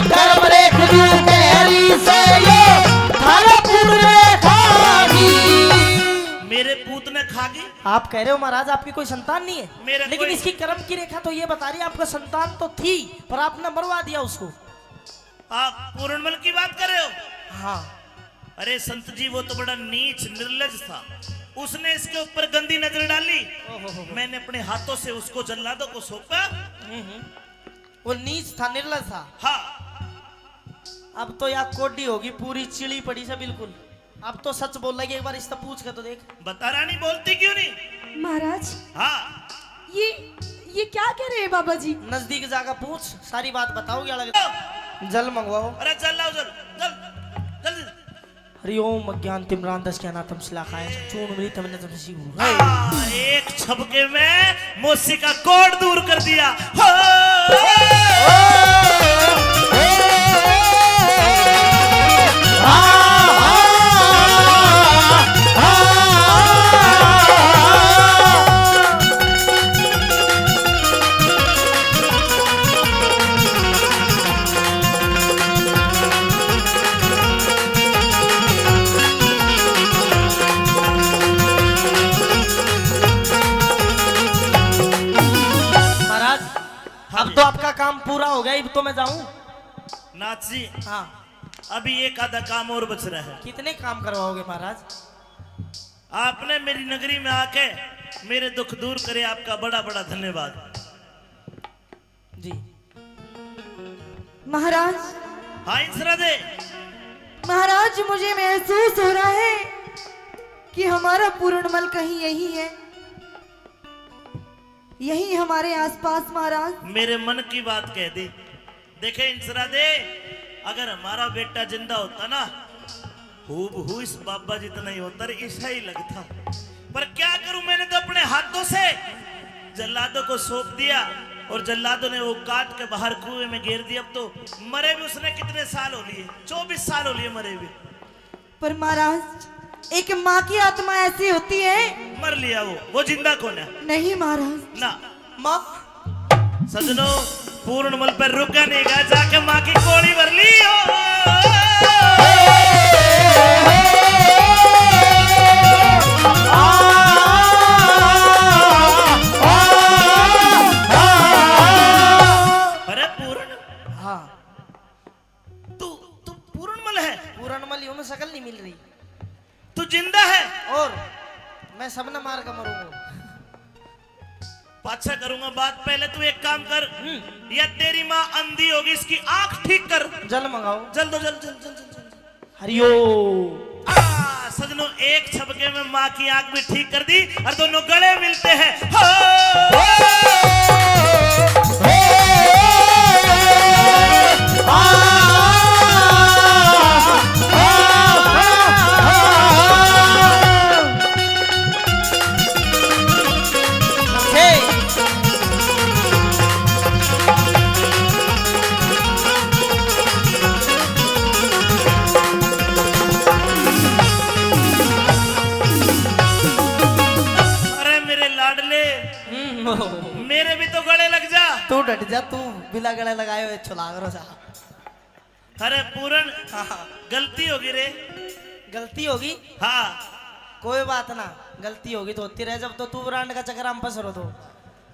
कर्म रेख न्यू कहरी से यो थारे पूत ने खागी। मेरे पूत ने खागी। आप कह रहे हो महाराज आपकी कोई संतान नहीं है, मेरा लेकिन कोई- इसकी कर्म की रेखा तो ये बता रही है आपका संतान तो थी, पर आपने मरवा दिया उसको। आप पूर्णमल की बात कर रहे हो? हाँ। अरे संत जी वो तो बड़ा नीच निर्लज था। उसने इसके ऊपर गंदी नजर डाली। मैंने अपने हाथों से उसको जल्लादों को सौंपा। वो नीच था, निर्लज था। हाँ। अब तो यहाँ कोडी होगी पूरी चिड़ी पड़ी से बिल्कुल। अब तो सच बोल रही है, एक बार इससे पूछ कर तो देख। बता रानी बोलती क्यों नहीं? महाराज हाँ। ये क्या कह रहे हैं बाबा जी? नजदीक जाकर पूछ, सारी बात बताओ। क्या लगता जल मंगवाओ। अरे चल लाओ जल जल जल्दी। हरिओम अज्ञान तिमरान दस के अनाथम शिलाखाय चूर्ण मिली तमने तम सी हूँ। एक छपके में मौसी का कोड दूर कर दिया। हो! अब तो आपका काम पूरा हो गया, अब तो मैं जाऊं। नाथ जी हाँ। अभी एक आधा काम और बच रहा है। कितने काम करवाओगे महाराज? आपने मेरी नगरी में आके मेरे दुख दूर करे, आपका बड़ा बड़ा धन्यवाद। जी महाराज, हाँ इंसरा दे। महाराज मुझे महसूस हो रहा है कि हमारा पूर्णमल कहीं यही है, यही हमारे आसपास। महाराज मेरे मन की बात कह दी। देखे इंसरा दे, अगर हमारा बेटा जिंदा होता ना, हूबहू इस बाबा जितना ही होता, ऐसा ही लगता। पर क्या करूं, मैंने तो अपने हाथों से जल्लादों को सौंप दिया और जल्लादों ने वो काट के बाहर कुएं में घेर दिया। अब तो मरे भी उसने कितने साल हो लिए, 24 साल हो लिए मरे भी। पर महाराज, एक माँ की आत्मा ऐसी होती है। मर लिया वो जिंदा कौन है? नहीं महाराज। ना माँ। सजनों, पूर्णमल पर रुका नहीं गया, जाके माँ की कोड़ी भर ली। अरे पूर्ण, हाँ। तू पूर्णमल है? पूरणमल में शकल नहीं मिल रही। तू जिंदा है? और मैं सबने मार कर मरूंगा। पाछा करूंगा बात, पहले तू एक काम कर। या तेरी माँ अंधी होगी, इसकी आंख ठीक कर। जल मंगाओ। जल दो, जल जल जल जल। हरिओ। सजनों, एक छपके में माँ की आंख भी ठीक कर दी और दोनों गले मिलते हैं। मेरे भी तो गले लग जा। तू डट जा, तू बिना गले लगाए हुए छुलाग रो जा। अरे पूरन, गलती होगी रे। गलती होगी? हाँ। कोई बात ना, गलती होगी तो होती रहे। जब तो तू ब्रांड का चक्कर हम पसरो तो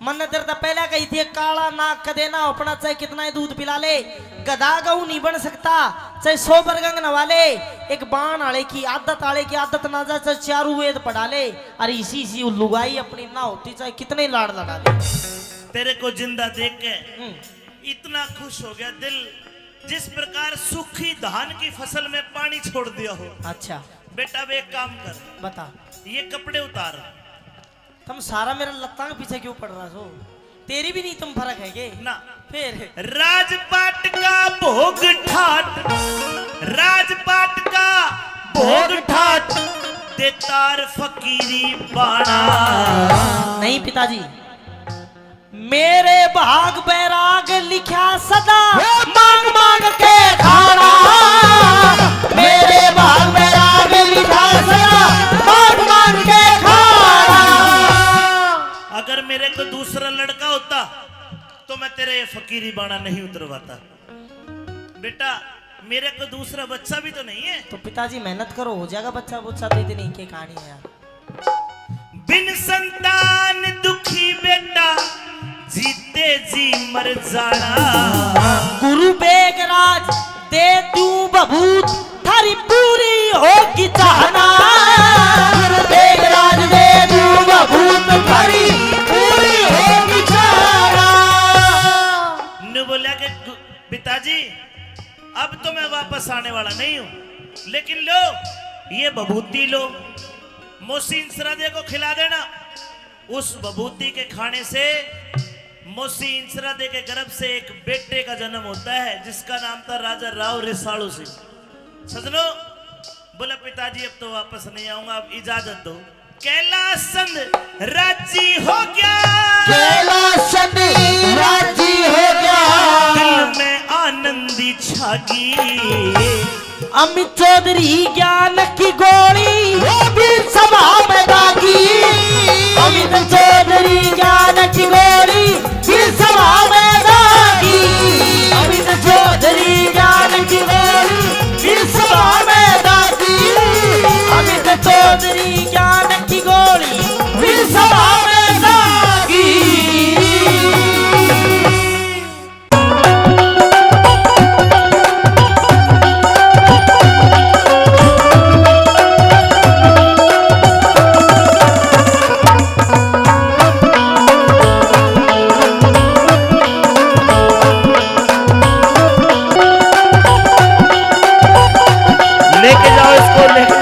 मन तेरे तो पहले कही थी, काला नाक का देना अपना, चाहे कितना ही दूध पिला ले, गधा गऊ नहीं बन सकता। चाहे 100 बरगंग नवा ले, एक बाण आले की आदत ना जा, चाहे चारू वेद पढ़ा ले, अरे इसी लुगाई अपनी ना होती, चाहे कितने लाड़ लड़ा ले। तेरे को जिंदा देख के इतना खुश हो गया दिल, जिस प्रकार सूखी धान की फसल में पानी छोड़ दिया हो। अच्छा बेटा, वे एक काम कर, बता। ये कपड़े उतार। तुम सारा मेरा लत्ता के पीछे क्यों पड़ रहा हो? तेरी भी नहीं तुम फर्क है के ना फिर राजपाट का भोग ठाट, राजपाट का भोग ठाट, देतार फकीरी बाणा। नहीं पिताजी, मेरे भाग बैराग लिखा सदा मांग मांग के खाना। मेरे भाग बैराग लिखा सदा मांग मांग के खाना। अगर मेरे को दूसरा लड़का होता तो मैं तेरे फकीरी बाणा नहीं उतरवाता। बेटा मेरे को दूसरा बच्चा भी तो नहीं है। तो पिताजी मेहनत करो, हो जाएगा बच्चा बुच्चा। तो इतनी की कहानी है यार। बिन संतान दुखी बेटा, जीते जी मर जाना। गुरु बेगराज दे दूं बबूत, थारी पूरी होगी चाहना। गुरु बेगराज दे दूं बबूत, थारी पूरी होगी चाहना। ने बोला कि पिताजी अब तो मैं वापस आने वाला नहीं हूं, लेकिन लो ये बभूति लो, मोसी इंसरादे को खिला देना। उस बभूति के खाने से मोसी इंसरादे के गर्भ से एक बेटे का जन्म होता है जिसका नाम था राजा राव रिसालू सिंह। सजनो बोला पिताजी अब तो वापस नहीं आऊंगा, अब इजाजत दो। कैलाशचंद राजी हो गया, कैलाशचंद राजी हो गया। दिल में आनंदी छागी। अमित चौधरी ज्ञान की गोली वो भी सभा में दागी। अमित चौधरी ज्ञान की गोली फिर सभा में दागी। अमित चौधरी ज्ञान की गोली फिर सभा में दागी। अमित चौधरी ज्ञान की गोली फिर सभा में दागी। लेके जाओ इसको, लेके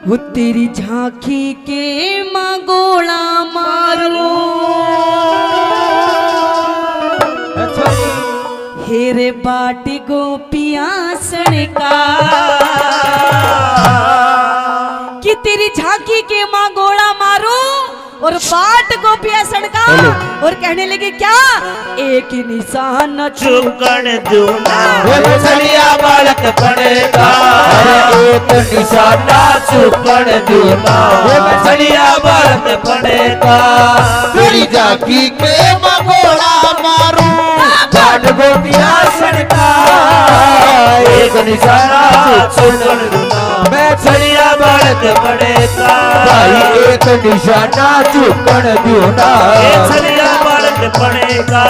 वो तेरी झांकी के माँ गोला मारो, हेरे बाटी गोपिया सड़का। कि तेरी झांकी के माँ गोला मारो और बाट गोपिया सड़का। और कहने लगे क्या, एक निशान चुकन दूना। मछलिया बालक पड़ेगा, एक निशाना चुकन दूना। मछलिया बालक पड़ेगा, तेरी जाकी के मगोड़ा मारू, बाट गोपिया सड़का। एक निशाना चुकन दूना, मछलिया बालक पड़ेगा। भाई एक निशाना चुकन दूना, मछलिया बालक पड़ेगा।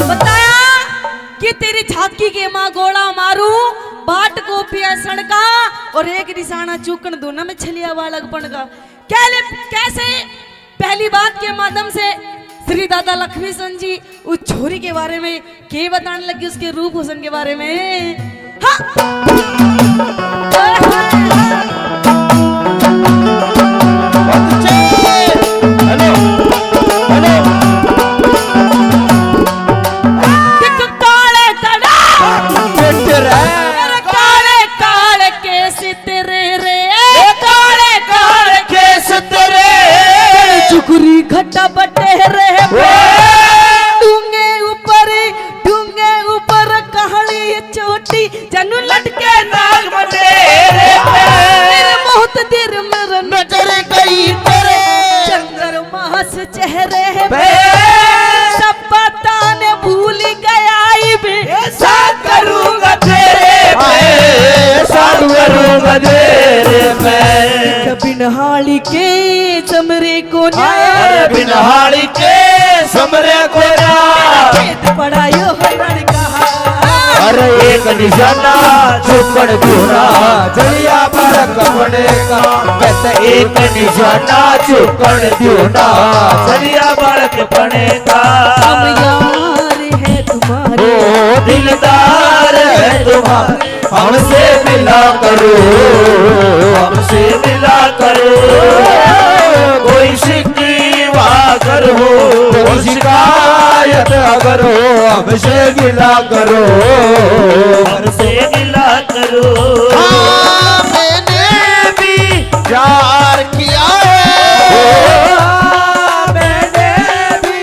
बताया कि तेरी झांकी के माँ गोला मारू, बाट गोपिया सड़का और एक निशाना चूकन दोनों में छलिया बालक पड़का। कैसे पहली बात के माध्यम से श्री दादा लक्ष्मी सन जी उस छोरी के बारे में के बताने लगी, उसके रूप हुसन के बारे में। हाँ। काले काले केस तेरे रे, काले काले केस तेरे, चुकुरी घटा बटे रे, डूंगे ऊपर कहानी चोटी जनू लटके नाग बटे रे। तेरे बहुत देर मेरा नजर गई तेरे चंद्रमास चेहरे पे, सब बताने भूल गया बे, ऐसा करूंगा तेरे पे, ऐसा करूंगा तेरे पे। बिनहाली के चमरे को न्याय निहाली के समरे कोरा खेत पढ़ायो लड़का अरे एक निशाना चुकड़ दूना जलिया बालक पड़े का कहते एक निशाना चुकड़ दूना जलिया बालक पड़े का हम यार है तुम्हारे ओ दिलदार है तुम्हारे हमसे मिला करो हमसे मिला करो कोई शिकवा अगर हो कोई शिकायत अगर हो हमसे मिला करो हमसे मिला करो मैंने भी प्यार किया है मैंने भी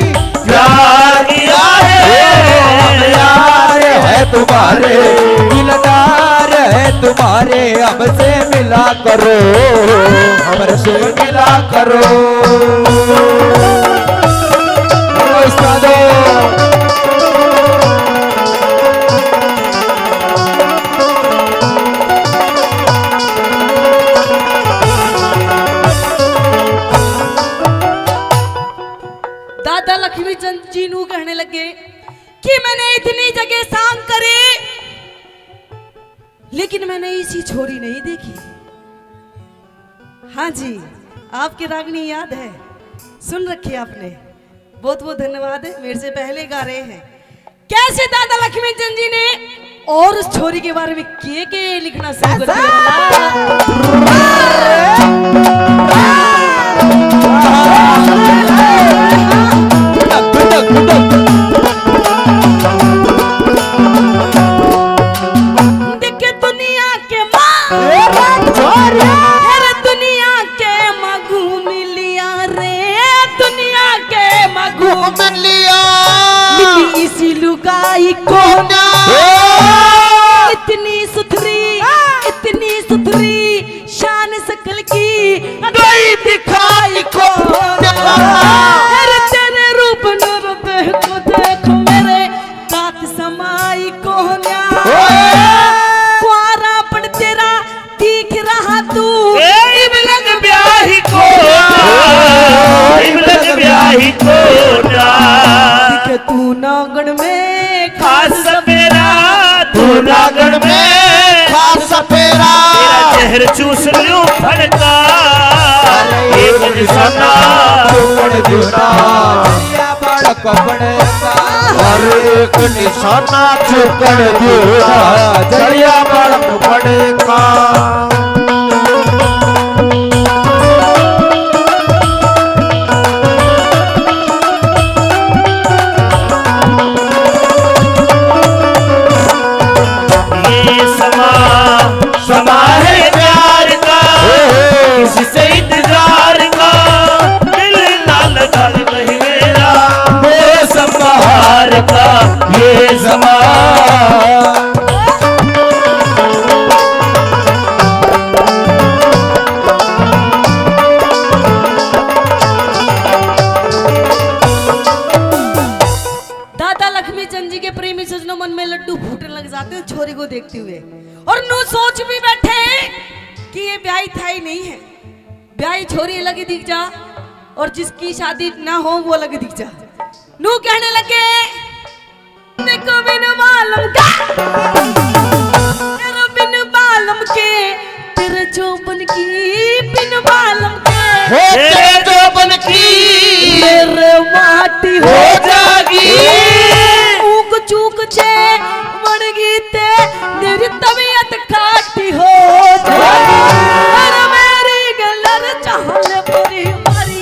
प्यार किया है यार है तुम्हारे दिलदार है तुम्हारे हमसे मिला करो हमसे मिला करो उस्तादो दादा लक्ष्मी चंद जी नू कहने लगे कि मैंने इतनी जगह सांग करे लेकिन मैंने इसी छोरी नहीं देखी। हाँ जी, आपकी रागनी याद है, सुन रखी आपने, बहुत बहुत धन्यवाद है, मेरे से पहले गा रहे हैं। कैसे दादा लक्ष्मी चंद जी ने और उस छोरी के बारे में के लिखना शुरू कर दिया। दुनिया के दुनिया के मगू मिलिया रे, दुनिया के मगू मिलिया इसी लुगाई को इतनी सुथरी शान सकल की गई दिखाई को तेरे रूप नूर देखो देखो मेरे कात समाई को कुआरा पड़ तेरा दिख रहा तू इबलग ब्याही को इबलग ब्याही को कि तू नागण में खास मेरा तू नागण में खास मेरा तेरा चेहर चूस लूं फड़का एक निशाना चुकड़ दूना जलिया बालक पड़े का और एक निशाना चुकड़ दूना जलिया बालक पड़े का समा है प्यार का किससे इंतजार का दिल ना लगा नहीं मेरा मौसम बहार का ये समा दादा लक्ष्मी चंद जी के प्रेमी सजनों मन में लड्डू फूटने लग जाते हैं छोरी को देखते हुए, और नू सोच भी बैठे कि ये ब्याही थाई नहीं है, ब्याही छोरी अलग ही दिख जा और जिसकी शादी ना हो वो अलग दिख जा। नू कहने लगे देखो बिन मालूम का तेरा बिन मालूम के तेरे जोबन की बिन मालूम के तेरे जोबन की मेरे माटी हो जागी ऊक चूक छे वणगी ते मेरी तबीयत खाटी हो जागी अरे मेरी गलर चाहने पूरी मारी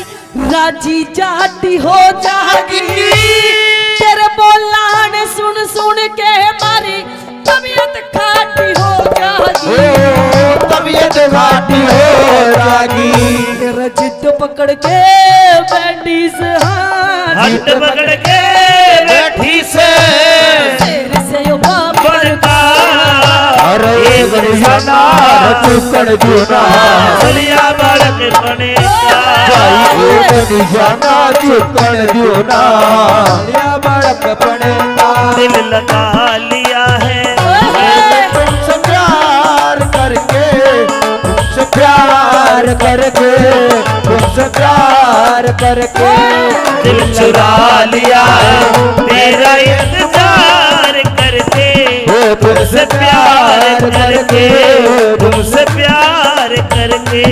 राजी जाती हो जागी तेरे बोलाने सुन सुन के मारी तबीयत खाटी हो जागी तबीयत घाटी हो जागी तेरा जिद पकड़ के बैठी से हट पकड़ के बैठी से तेरे से यो बढ़ता अरे एक निशाना चुकड़ दूना जलिया बालक बने भाई एक निशाना चुकड़ दूना जलिया बालक पड़े का दिल लगा लिया है तुमसे प्यार करके तुमसे प्यार करके तुमसे प्यार करके दिल चुरा लिया है तेरा इंतजार करके, तुमसे प्यार करके, तुमसे प्यार करके।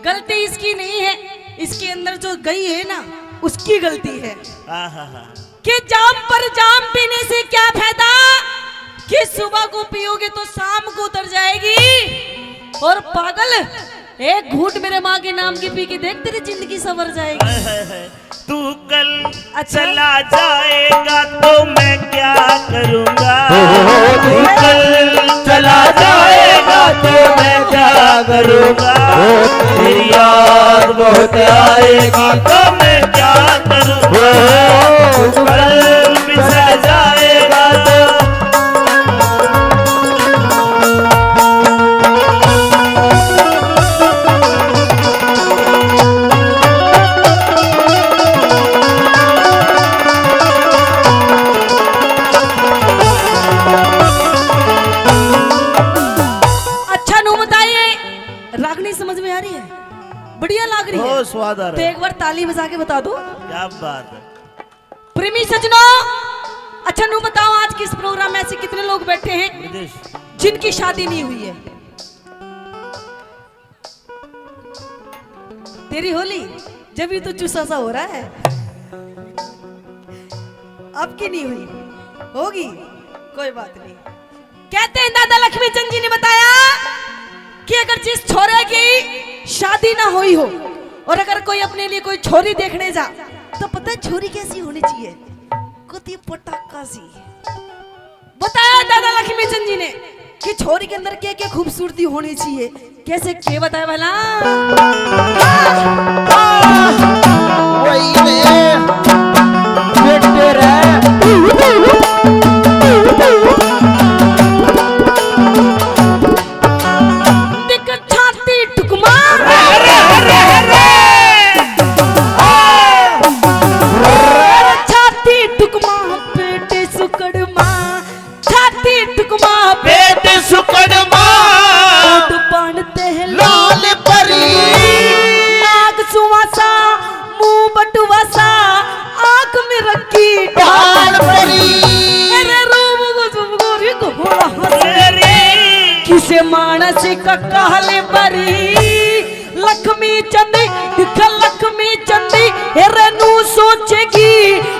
गलती इसकी नहीं है, इसके अंदर जो गई है ना उसकी गलती है। कि जाम पर जाम पीने से क्या फायदा, कि सुबह को पियोगे तो शाम को उतर जाएगी। और पागल, एक घूंट मेरे माँ के नाम की पी के देख, तेरी जिंदगी संवर जाएगी। तू कल चला जाएगा तो मैं क्या करूँगा, तू कल चला जाएगा तो मैं क्या करूँगा, तेरी याद बहुत आएगी तो मैं क्या करूँगा, तू कल बिछड़ जाएगा तो। समझ में आ रही है, बढ़िया लग रही है, स्वाद आ रहा है। तो एक बार ताली बजा के बता दो। क्या बात है। प्रेमी सजनों, अच्छा नू बताओ, आज किस प्रोग्राम में ऐसे कितने लोग बैठे हैं जिनकी शादी नहीं हुई है? तेरी होली जब भी तो चूसा सा हो रहा है, अब की नहीं हुई, होगी, कोई बात नहीं। कहते हैं दादा लक्ष्मी चंद जी ने बताया कि अगर जिस छोरे की शादी ना हुई हो और अगर कोई अपने लिए कोई छोरी देखने जा, तो पता है छोरी कैसी होनी चाहिए? कुती पटाखा सी। बताया दादा लक्ष्मी चंद जी ने कि छोरी के अंदर क्या क्या खूबसूरती होनी चाहिए, कैसे क्या बताया भला? मानस का कहले बरी लक्ष्मी चंदी दिख लक्ष्मी चंदी हेरनू सोचेगी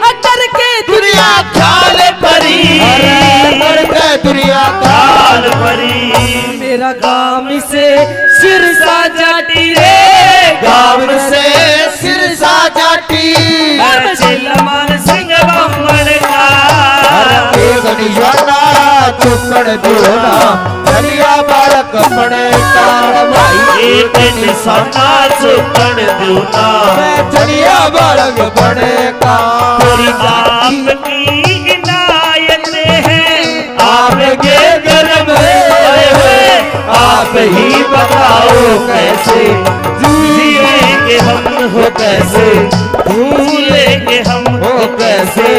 अगर के दुनिया ख्याल परी, अरे के दुनिया ख्याल परी। मेरा गांव से सिरसा जाटी रे, गाँव से सिरसा जाटी, चिल्लमान सिंह बम्मन का निशाना चुकड़ दियोना, चलिया बालक पड़े कार भाई, एक निशाना चुकड़ दियोना, चलिया बालक पड़े कार। पूरी आप की इनायत है, आपके गर्भ है, आप ही बताओ कैसे जिएंगे हम, हो कैसे भूलेंगे हम, हो कैसे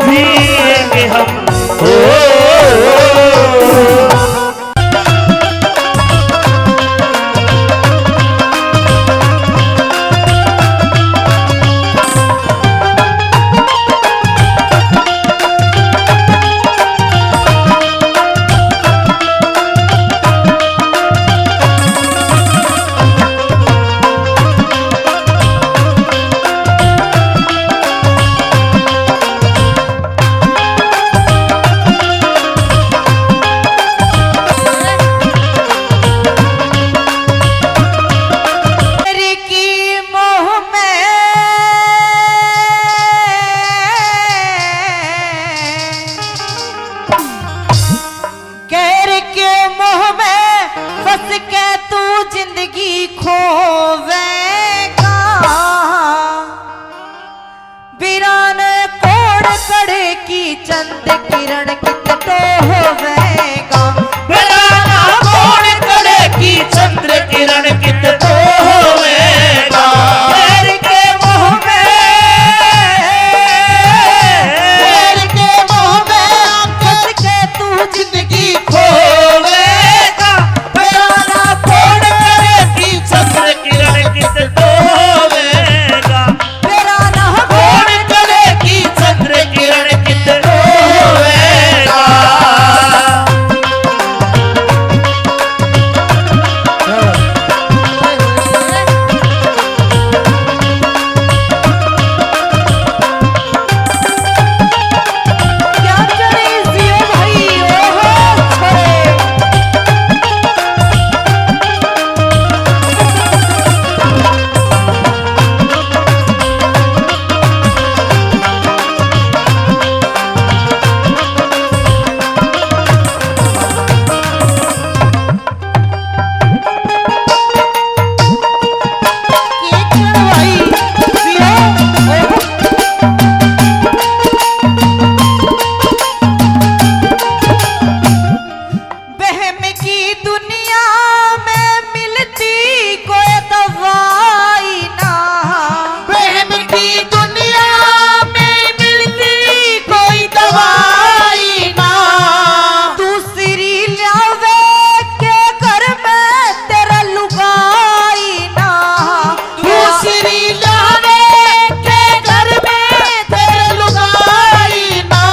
जिएंगे हम। हो होवेगा वीरान कोण कड़े की चंद किरण कित तो होवेगा बेराना कौन करे की चंद्र किरण कित तो होवेगा पैर के मोह में फंस के तू जिंदगी होवेगा बेराना कौन करे की चंद्र किरण कित तो होवेगा वीरान कौन करे की चंद्र किरण कित तो होवेगा क्या करे जियो भाई ओहो छोड़े के क्षण भाई जियो ओहो बहम की दुनिया में मिलती कोई दवाई ना बहम की दुनिया में मिलती कोई दवाई ना दूसरी लावे के घर में तेरा लुगाई ना दूसरी लावे के घर में तेरे लुगाई ना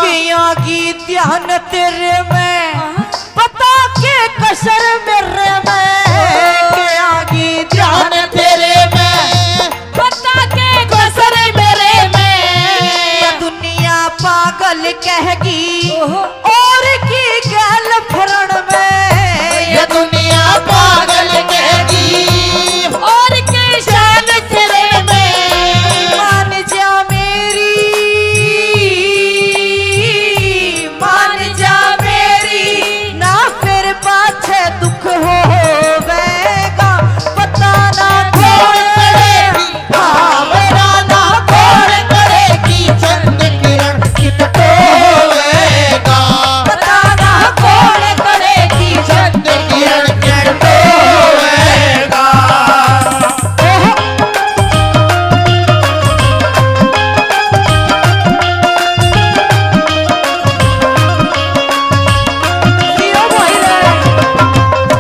पिया की ध्यान तेरे में पता के कसर मेरे में पिया की ध्यान ध्यान तेरे में पता के कसर मेरे में दुनिया पागल कहेगी और की गल भरण में ये दुनिया पागल कहेगी और के शान तेरे में मान जा मेरी मान जा मेरी ना फिर पाछे दुख होवेगा पता ना कौन करेगी हाँ बेराना कौन करेगी चंद किरण कित तो होवेगा पता ना कौन करेगी चंद किरण कित तो होवेगा जियो भाई रे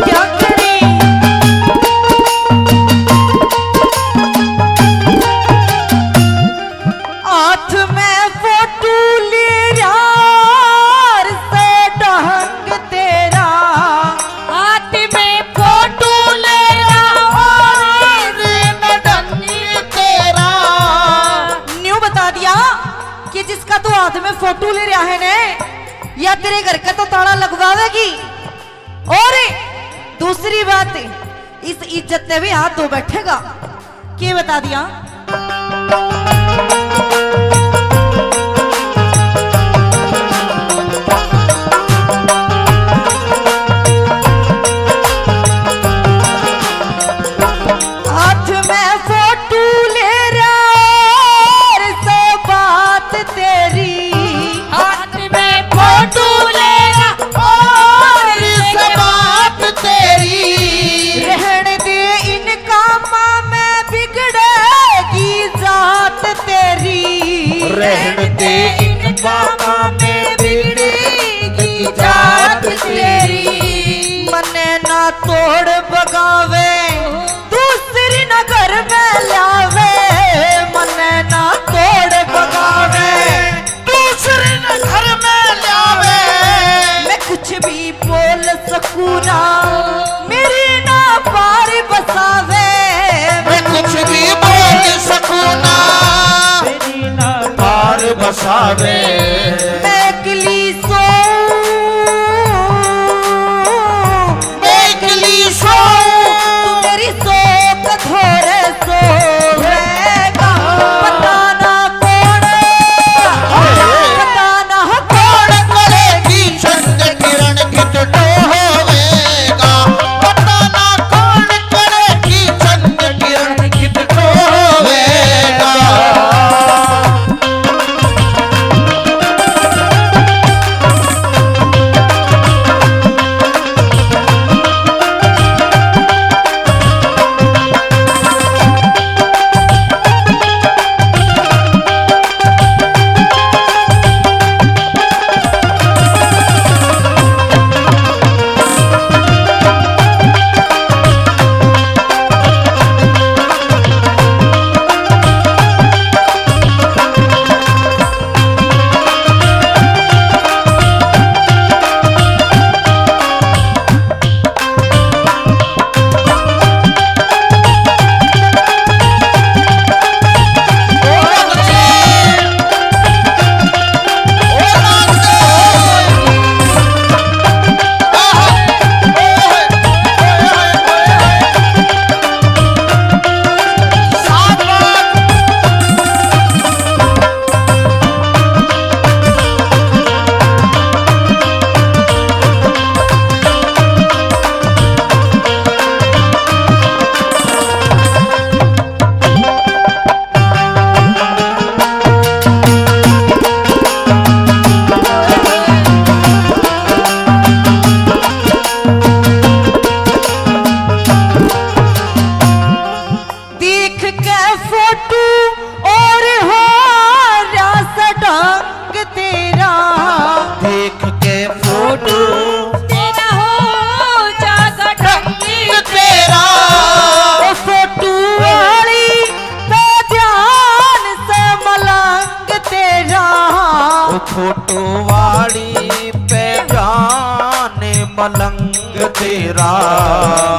क्या करें हाथ में फोटू ले यार से ढंग तेरा हाथ में फोटू ले तेरा न्यू बता दिया कि जिसका तू हाथ में फोटो ले रहा है ने या तेरे घर का तो ताला लगवावेगी और दूसरी बात इस इज्जत ने भी हाथ धो बैठेगा के बता दिया हाथ में फोटो ले रहा से बात तेरी हाथ में फोटू ले और इस बात तेरी कामा में बिगड़ेगी जात तेरी, रहने दे इन बाका में बिगड़ेगी जात तेरी। मने ना तोड़ बगावे दूसरी नगर में लावे, मने ना तोड़ बगावे दूसरे न घर में लावे, मैं कुछ भी बोल सकूं ना मेरी ना पार बसावे, मैं कुछ भी बोल सकूं ना मेरी ना पार बसावे। मैं अकेली सो तू मेरी सो कठोरे सोएगा, पता ना कौन करेगी चंद किरण कितनो होवेगा, पता ना कौन करेगी चंद किरण कितनो होवेगा। फोटो वाली पे जाने मलंग तेरा।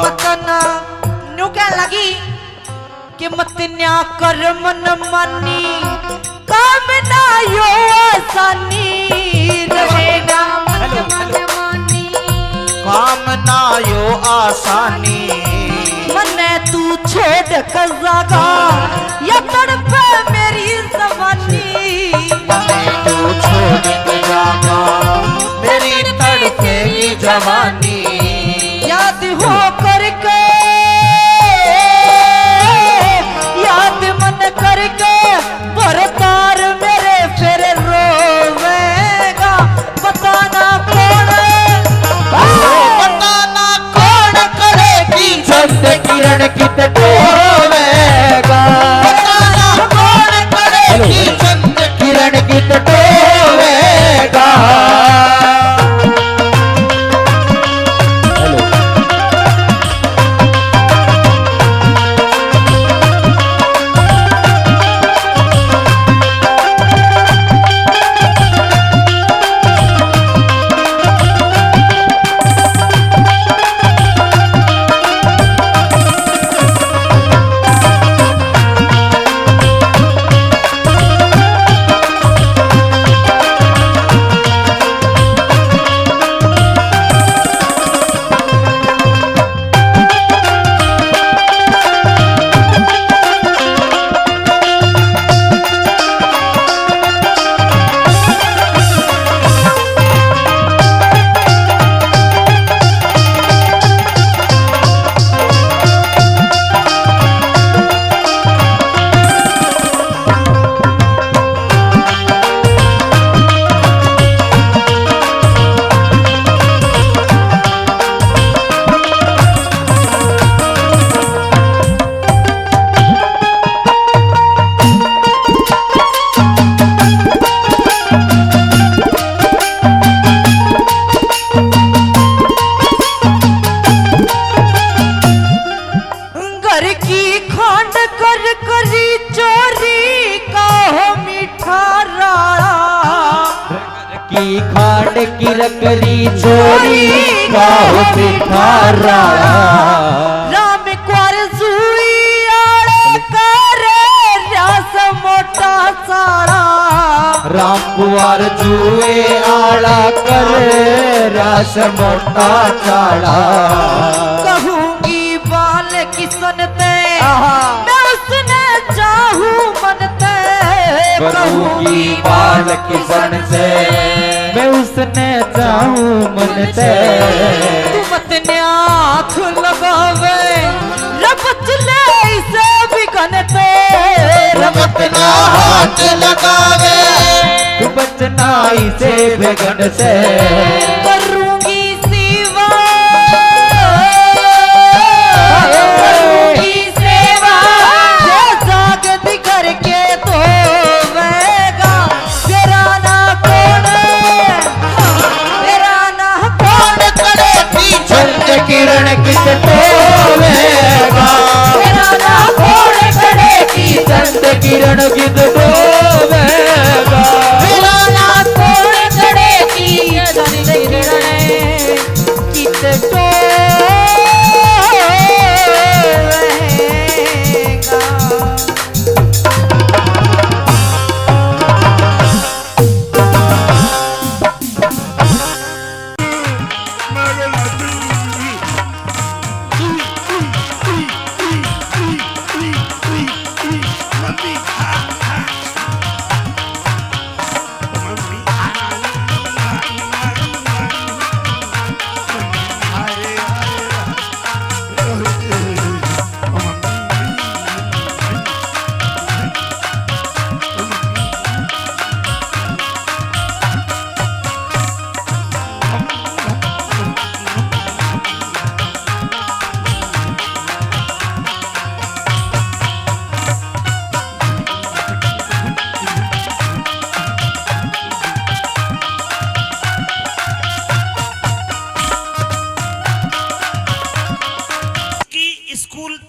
मतन न्यू क्या लगी कि मत न्या कर मन मानी काम ना यो आसानी रहेगा मत मन मानी काम ना यो आसानी मने तू छोड़ कर जागा या तड़पे मेरी जवानी तू छोड़ के जागा मेरी तड़पेगी जवानी। याद हो करके याद मन करके परतार मेरे फिर रोवेगा पता ना कौन पता ना कौन करेगी चंद किरण कित डोवेगा। पता ना की खांड की रकरी छोरी गाओ पिठारा राम क्वार जुई आड़े करे रास मोटा साड़ा राम कुंवर जुए आला करे रस मोटा चाड़ा कहूंगी बाल किसन ते मैं उसने चाहूं मन ते कहूंगी बाल किसन से मैं उसने चाहूं मन से तुम अपने आँख लगावे रबच ले इसे बिगनते रमत ना हाथ लगावे तू बचना इसे बेगन से करूंगी सेवा करूंगी सेवा जागत करके तो वेगा तेरा ना कौन करे चंद किरण किस टोवेगा तेरा ना कौन करे चंद किरण किस टोवेगा तेरा ना कौन करे चंद किरण किस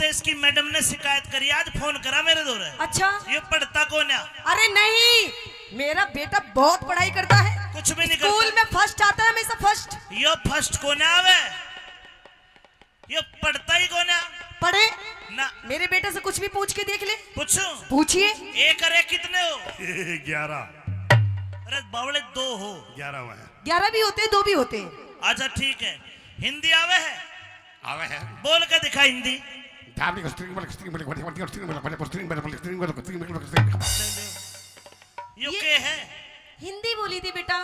इसकी मैडम ने शिकायत करी, आज फोन करा मेरे दौर। अच्छा, ये पढ़ता कौन है? अरे नहीं, मेरा बेटा बहुत पढ़ाई करता है, कुछ भी नहीं स्कूल करता। में फर्स्ट आता है, हमेशा फर्स्ट। ये फर्स्ट कौन है? आवे ये पढ़ता ही कौन है? पढ़े ना। मेरे बेटे से कुछ भी पूछ के देख ले। पूछो, पूछिए। एक अरे कितने हो? 11। अरे बावले 2 हो। 11 हुआ है। 11 भी होते हैं, 2 भी होते हैं। अच्छा ठीक है। हिंदी आवे है? आवे है। बोल के दिखा हिंदी। यो के है? हिंदी बोली थी बेटा।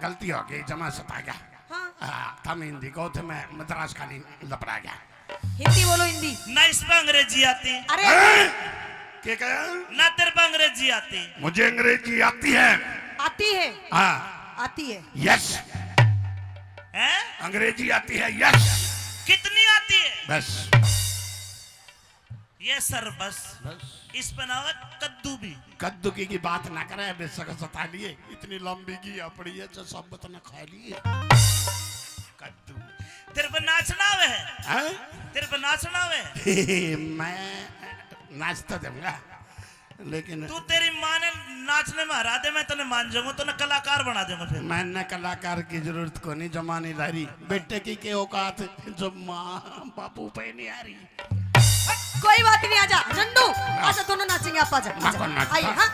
गलती हो गई, जमा सता गया। हाँ, हम हिंदी को थे, मैं मद्रास खाली लपड़ा गया। हिंदी बोलो, हिंदी। ना इस पर अंग्रेजी आती। अरे क्या कहा? ना तेरे पर अंग्रेजी आती। मुझे अंग्रेजी आती है। आती है? हाँ आती है। यस, है? अंग्रेजी आती है। यस। कितनी आती है? बस ये सर बस इस पर ना कद्दू भी। कद्दू की बात ना करे, बेशक सता लिए, इतनी लंबी की अपड़ी है जो सब बतना खा लिए। कद्दू। तेरे पर नाचना है? हैं? तेरे पर नाचना है? मैं नाच तो दूंगा, लेकिन तू तेरी माँ ने नाचने में हरा दे, मैं तने मान जाऊंगा, तो ना कलाकार बना दूंगा फिर। मैंने कलाकार की जरूरत को नहीं, जमानी ला रही बेटे की के औकात जो माँ बापू पे नहीं आ रही। कोई बात नहीं, आजा नन्नू, आजा, दोनों नाचेंगे। आप आजा, ना कौन नाचता? आइए। हाँ,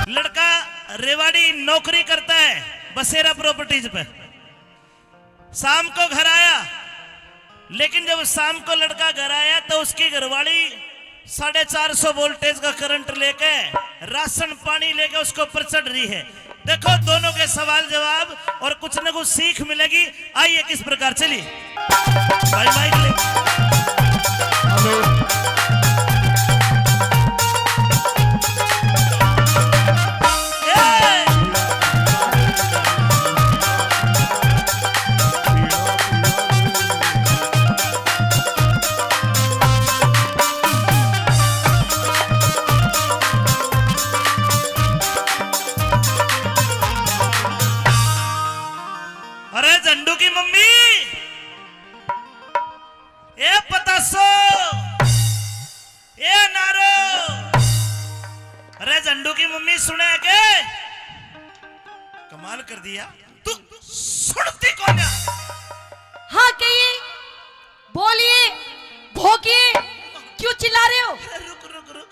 लड़का रेवाड़ी नौकरी करता है बसेरा प्रॉपर्टीज पे। शाम को घर आया, लेकिन जब शाम को लड़का घर आया तो उसकी घरवाली 450 वोल्टेज का करंट लेके राशन पानी लेके उसके ऊपर चढ़ रही है। देखो दोनों के सवाल जवाब और कुछ न कुछ सीख मिलेगी। आइए किस प्रकार चलिए भाई माइक ले। कर दिया। तू सुनती कौन है? हाँ कहिए, बोलिए, भोंकिए, क्यों चिल्ला रहे हो? रुक रुक रुक,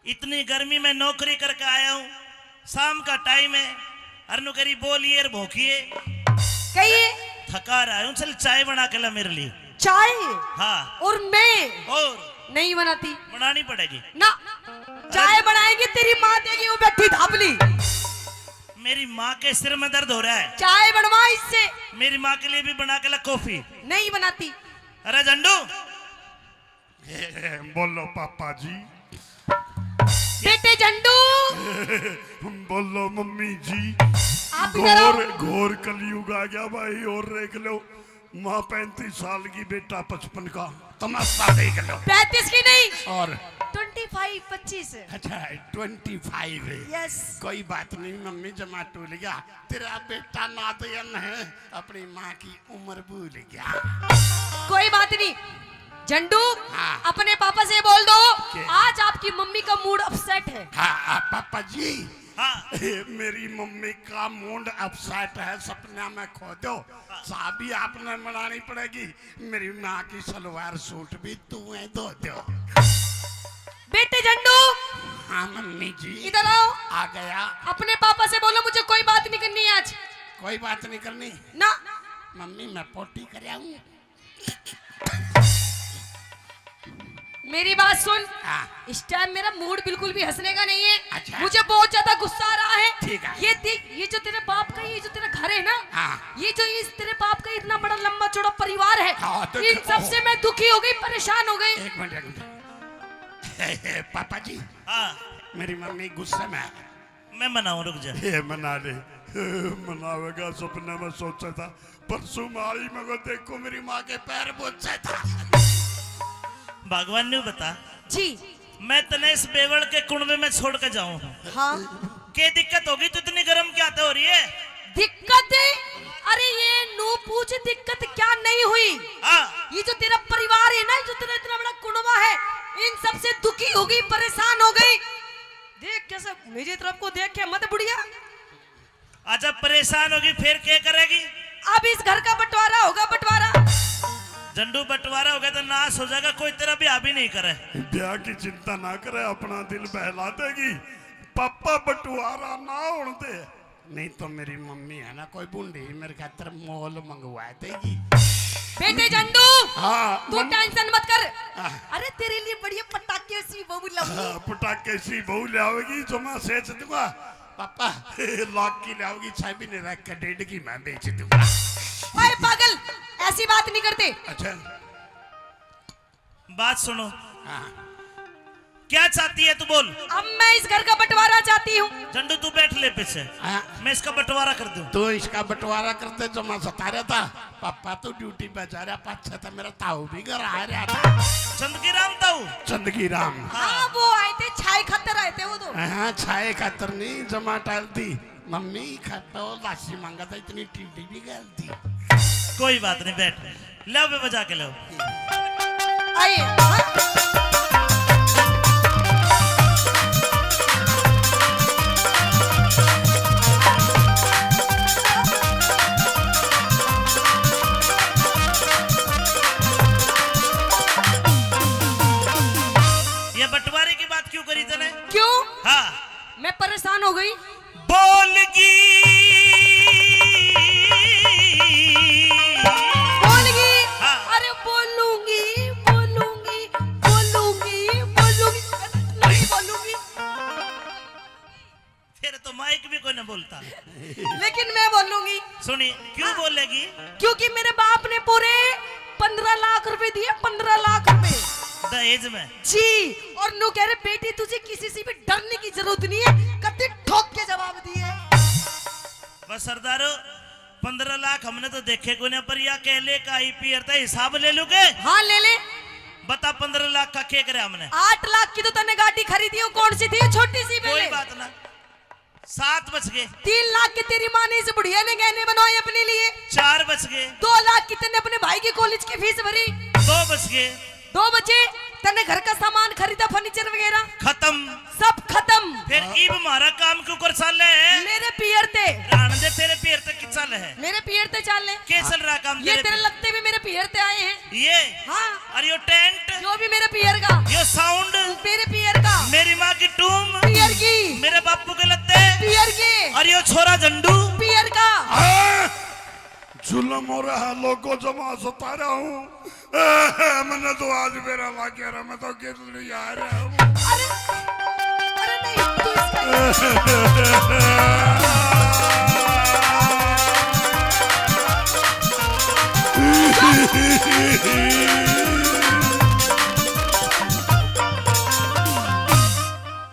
इतनी गर्मी में नौकरी करके आया हूँ, शाम का टाइम है, अरनु करी बोलिए और भोंकिए। कहिए। थका रहा हूँ, चल चाय बना के ला मेरे लिए। चाय? हाँ। और मैं और नहीं बनाती। बनानी पड़ेगी ना, चाय बनाएगी तेरी माँ देगी, वो बैठी धापली। मेरी माँ के सिर में दर्द हो रहा है, चाय बनवा इससे। मेरी माँ के लिए भी बना के ला कॉफी। नहीं बनाती। अरे झंडू, बोलो पापा जी। बेटे झंडू। बोलो मम्मी जी। आप इधर आओ। घोर कलयुग आ गया भाई, और देख लो, माँ 35 साल की, बेटा 55 का, तमाशा देख लो। 35 की नहीं, और 25 अच्छा 25 है। यस। कोई बात नहीं मम्मी, जमा टूल गया, तेरा बेटा नादयन है, अपनी माँ की उम्र भूल गया। कोई बात नहीं झंडू, हाँ। अपने पापा से बोल दो क्या? आज आपकी मम्मी का मूड अपसेट है। हाँ पापा जी। हाँ। मेरी मम्मी का मूड अपसेट है, सपना में खो दो, चाबी आपने बनानी पड़ेगी, मेरी माँ की सलवार सूट भी तुम्हें दो दो। बेटे झंडू। हाँ मम्मी जी। इधर आओ। आ गया। अपने पापा से बोलो मुझे कोई बात नहीं करनी है आज। कोई बात नहीं करनी ना। मम्मी, मैं पोटी कर आऊं। मेरी बात सुन, हाँ। इस टाइम मेरा मूड बिल्कुल भी हंसने का नहीं है। अच्छा। मुझे बहुत ज्यादा गुस्सा आ रहा है। ठीक है। ये देख, ये जो तेरे बाप का, ये जो तेरा घर है ना, हाँ। ये जो इस तेरे बाप का इतना बड़ा लंबा चौड़ा परिवार है, हाँ, तो इन सब से मैं दुखी हो गई, परेशान हो गई। एक मिनट पापा जी। हाँ। मेरी मम्मी गुस्से में है। मैं मनाऊं, रुक जा। ये मना ले। मनावेगा, सपने में सोचा था, परसों मारी मगर देखो मेरी माँ के पैर बोझे था। भगवान ने बता जी। मैं तने इस बेवड़ के कुंडवे में छोड़ के जाऊं। हाँ। क्या दिक्कत होगी? तो इतनी गर्म क्या हो रही है? दिक्कत है? अरे ये नू पूछ, दिक्कत क्या नहीं हुई। हाँ। ये जो तेरा परिवार है ना, जो तेरा इतना बड़ा कुनबा है, इन सब से दुखी हो गई, परेशान हो गई। देख कैसे मेरी तरफ को देख के मत बुढ़िया। अच्छा परेशान होगी फिर क्या करेगी? अब इस घर का बंटवारा होगा, बंटवारा। झंडू बंटवारा हो गया तो नाश हो जाएगा, कोई तेरा ब्याह भी नहीं करे। ब्याह की चिंता ना करे, अपना दिल बहला देगी, पापा बंटवारा ना होने दे। नहीं तो मेरी मम्मी है ना, कोई बूढ़ी मेरे खातर मोल मंगवा देगी। बेटे झंडू, हाँ तू टेंशन मत कर। अरे तेरे लिए बढ़िया पटाखे सी बहू लाऊंगी। पटाखे सी बहू लाओगी जो मैं सेच दूंगा। पापा लाख की लाओगी, छह भी नहीं रख कर 1.5 की मैं बेच दूंगा। ओए पागल, ऐसी बात नहीं करते। अच्छा बात सुनो। हाँ। क्या चाहती है तू बोल। अब मैं इस घर का बंटवारा चाहती हूँ। झंडू तू बैठ ले पीछे, हाँ। मैं इसका बंटवारा कर दूं। तो इसका बंटवारा करते जो मैं सता रहा था, पापा तो ड्यूटी पे जा रहा, पाछा था मेरा ताऊ भी घर आ रहा था। चंदगी राम ताऊ। चंदगी राम। हाँ वो आए थे, छाई खातर आए थे वो तो। हाँ छाए खातर नहीं, जमा टाल दी। मम्मी खाता लाशी मांगा था, इतनी टीडी भी कर दी। कोई बात नहीं, बैठ लो, बे बजा के लो। आइए। हाँ। ये बंटवारे की बात क्यों करी तने? क्यों? हाँ। मैं परेशान हो गई। बोलगी बोलगी। हाँ। अरे बोलूंगी, बोलूंगी, बोलूंगी, बोलूंगी, नहीं बोलूंगी। फिर तो माइक भी कोई न बोलता। लेकिन मैं बोलूंगी। सुनी क्यों बोलेगी? क्योंकि मेरे बाप ने पूरे 15 लाख रुपए दिए, 15 लाख रुपए दहेज में। जी। और नो कह रहे बेटी तुझे किसी से भी डरने की जरूरत नहीं है, कत्ते ठोक के जवाब दिए। बस सरदारो 15 लाख हमने तो देखे को नहीं, पर या कहले का आईपीआर था हिसाब ले लूगे। हाँ ले ले। बता 15 लाख का क्या करे हमने? 8 लाख की तो तने गाड़ी खरीदी हो, कौन सी थी? छोटी सी कोई पहले। बात ना, 7 बच गए। 3 लाख की तेरी माँ ने इस बुढ़िया ने गहने बनवाए अपने लिए। 4 बच गए। 2 लाख की तने अपने भाई की कॉलेज की फीस भरी। 2 बच गए। 2 बचे, तने घर का सामान खरीदा, फर्नीचर वगैरह खत्म। सब खत्म। फिर ईब मारा काम क्यों कर साले है? मेरे पियर ते रान दे तेरे पैर तक की चल है। मेरे पियर ते चाल ले। क्या चल रहा काम ये तेरे तेरे पे? लगते भी मेरे पियर ते आए हैं। ये हाँ, और यो टेंट, जो भी मेरे पियर का, यो साउंड, मेरे पियर का, मेरी माँ की टूम, पियर की, मेरे बापू के लत्ते, पियर की, और यो छोरा झंडू। पियर का। जुल्म हो रहा है, लोगों को जमा सता रहा हूँ। मैंने तो आज मेरा वाक्य रहा, मैं तो गिर लिया आ रहा हूँ। अरे अरे नहीं, तू इसका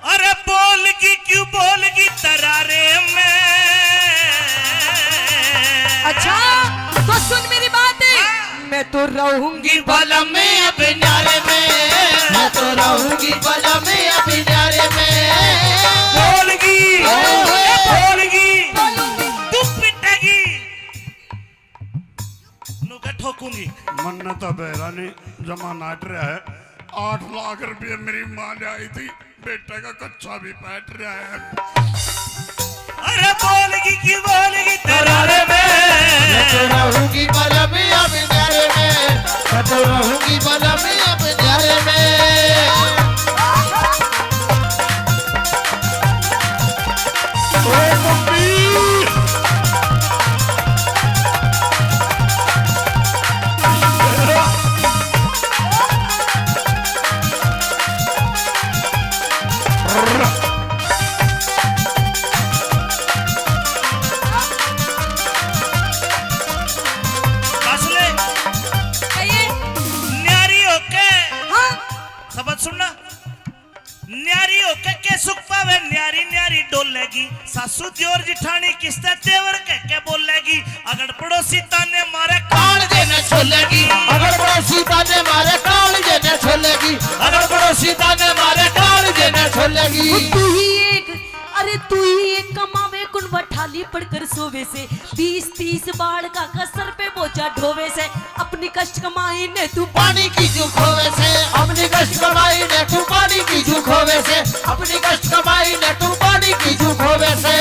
अरे बोलगी क्यों बोलगी तरारे में। अच्छा तो सुन मेरी बात है, मैं तो रहूंगी बलम में अब न्यारे में, मैं तो रहूंगी बलम में अब न्यारे में। बोलगी बोलगी तू पिटेगी, नुका ठोकूंगी। मन तो बेरा नहीं जमा नाट रहा है। 8 लाख रुपये मेरी माँ ने आई थी, बेटे का कच्चा भी बैठ रहा है। अरे बोलगी क्यों बोलगी तरारे में। मैं तो रहूंगी बलम में अब न्यारे में, मैं तो रहूंगी बलम में अब न्यारे में। ओ मम्मी, असले कहिए। न्यारी होके हाँ, सबक सुनना। न्यारी होके के सुख पावे, न्यारी न्यारी डोलेगी। सासू दियोर जिठानी किस्ता तेवर कह के बोलेगी। अगर पड़ोसी ताने मारे काल देने छोलेगी, अगर पड़ोसी ताने मारे काल देने छोलेगी, अगर पड़ोसी ताने मारे काल देने छोलेगी। तू ही एक, अरे तू ही एक कमावे कुन बठाली पड़कर सोवे से, 20-30 बाढ़ का कसर पे बोझा ढोवे से, अपनी कष्ट कमाई ने तू पानी की जू खोवे से, अपनी कष्ट कमाई ने तू पानी की जू खोवे से, अपनी कष्ट कमाई ने तू पानी की जू खोवे से।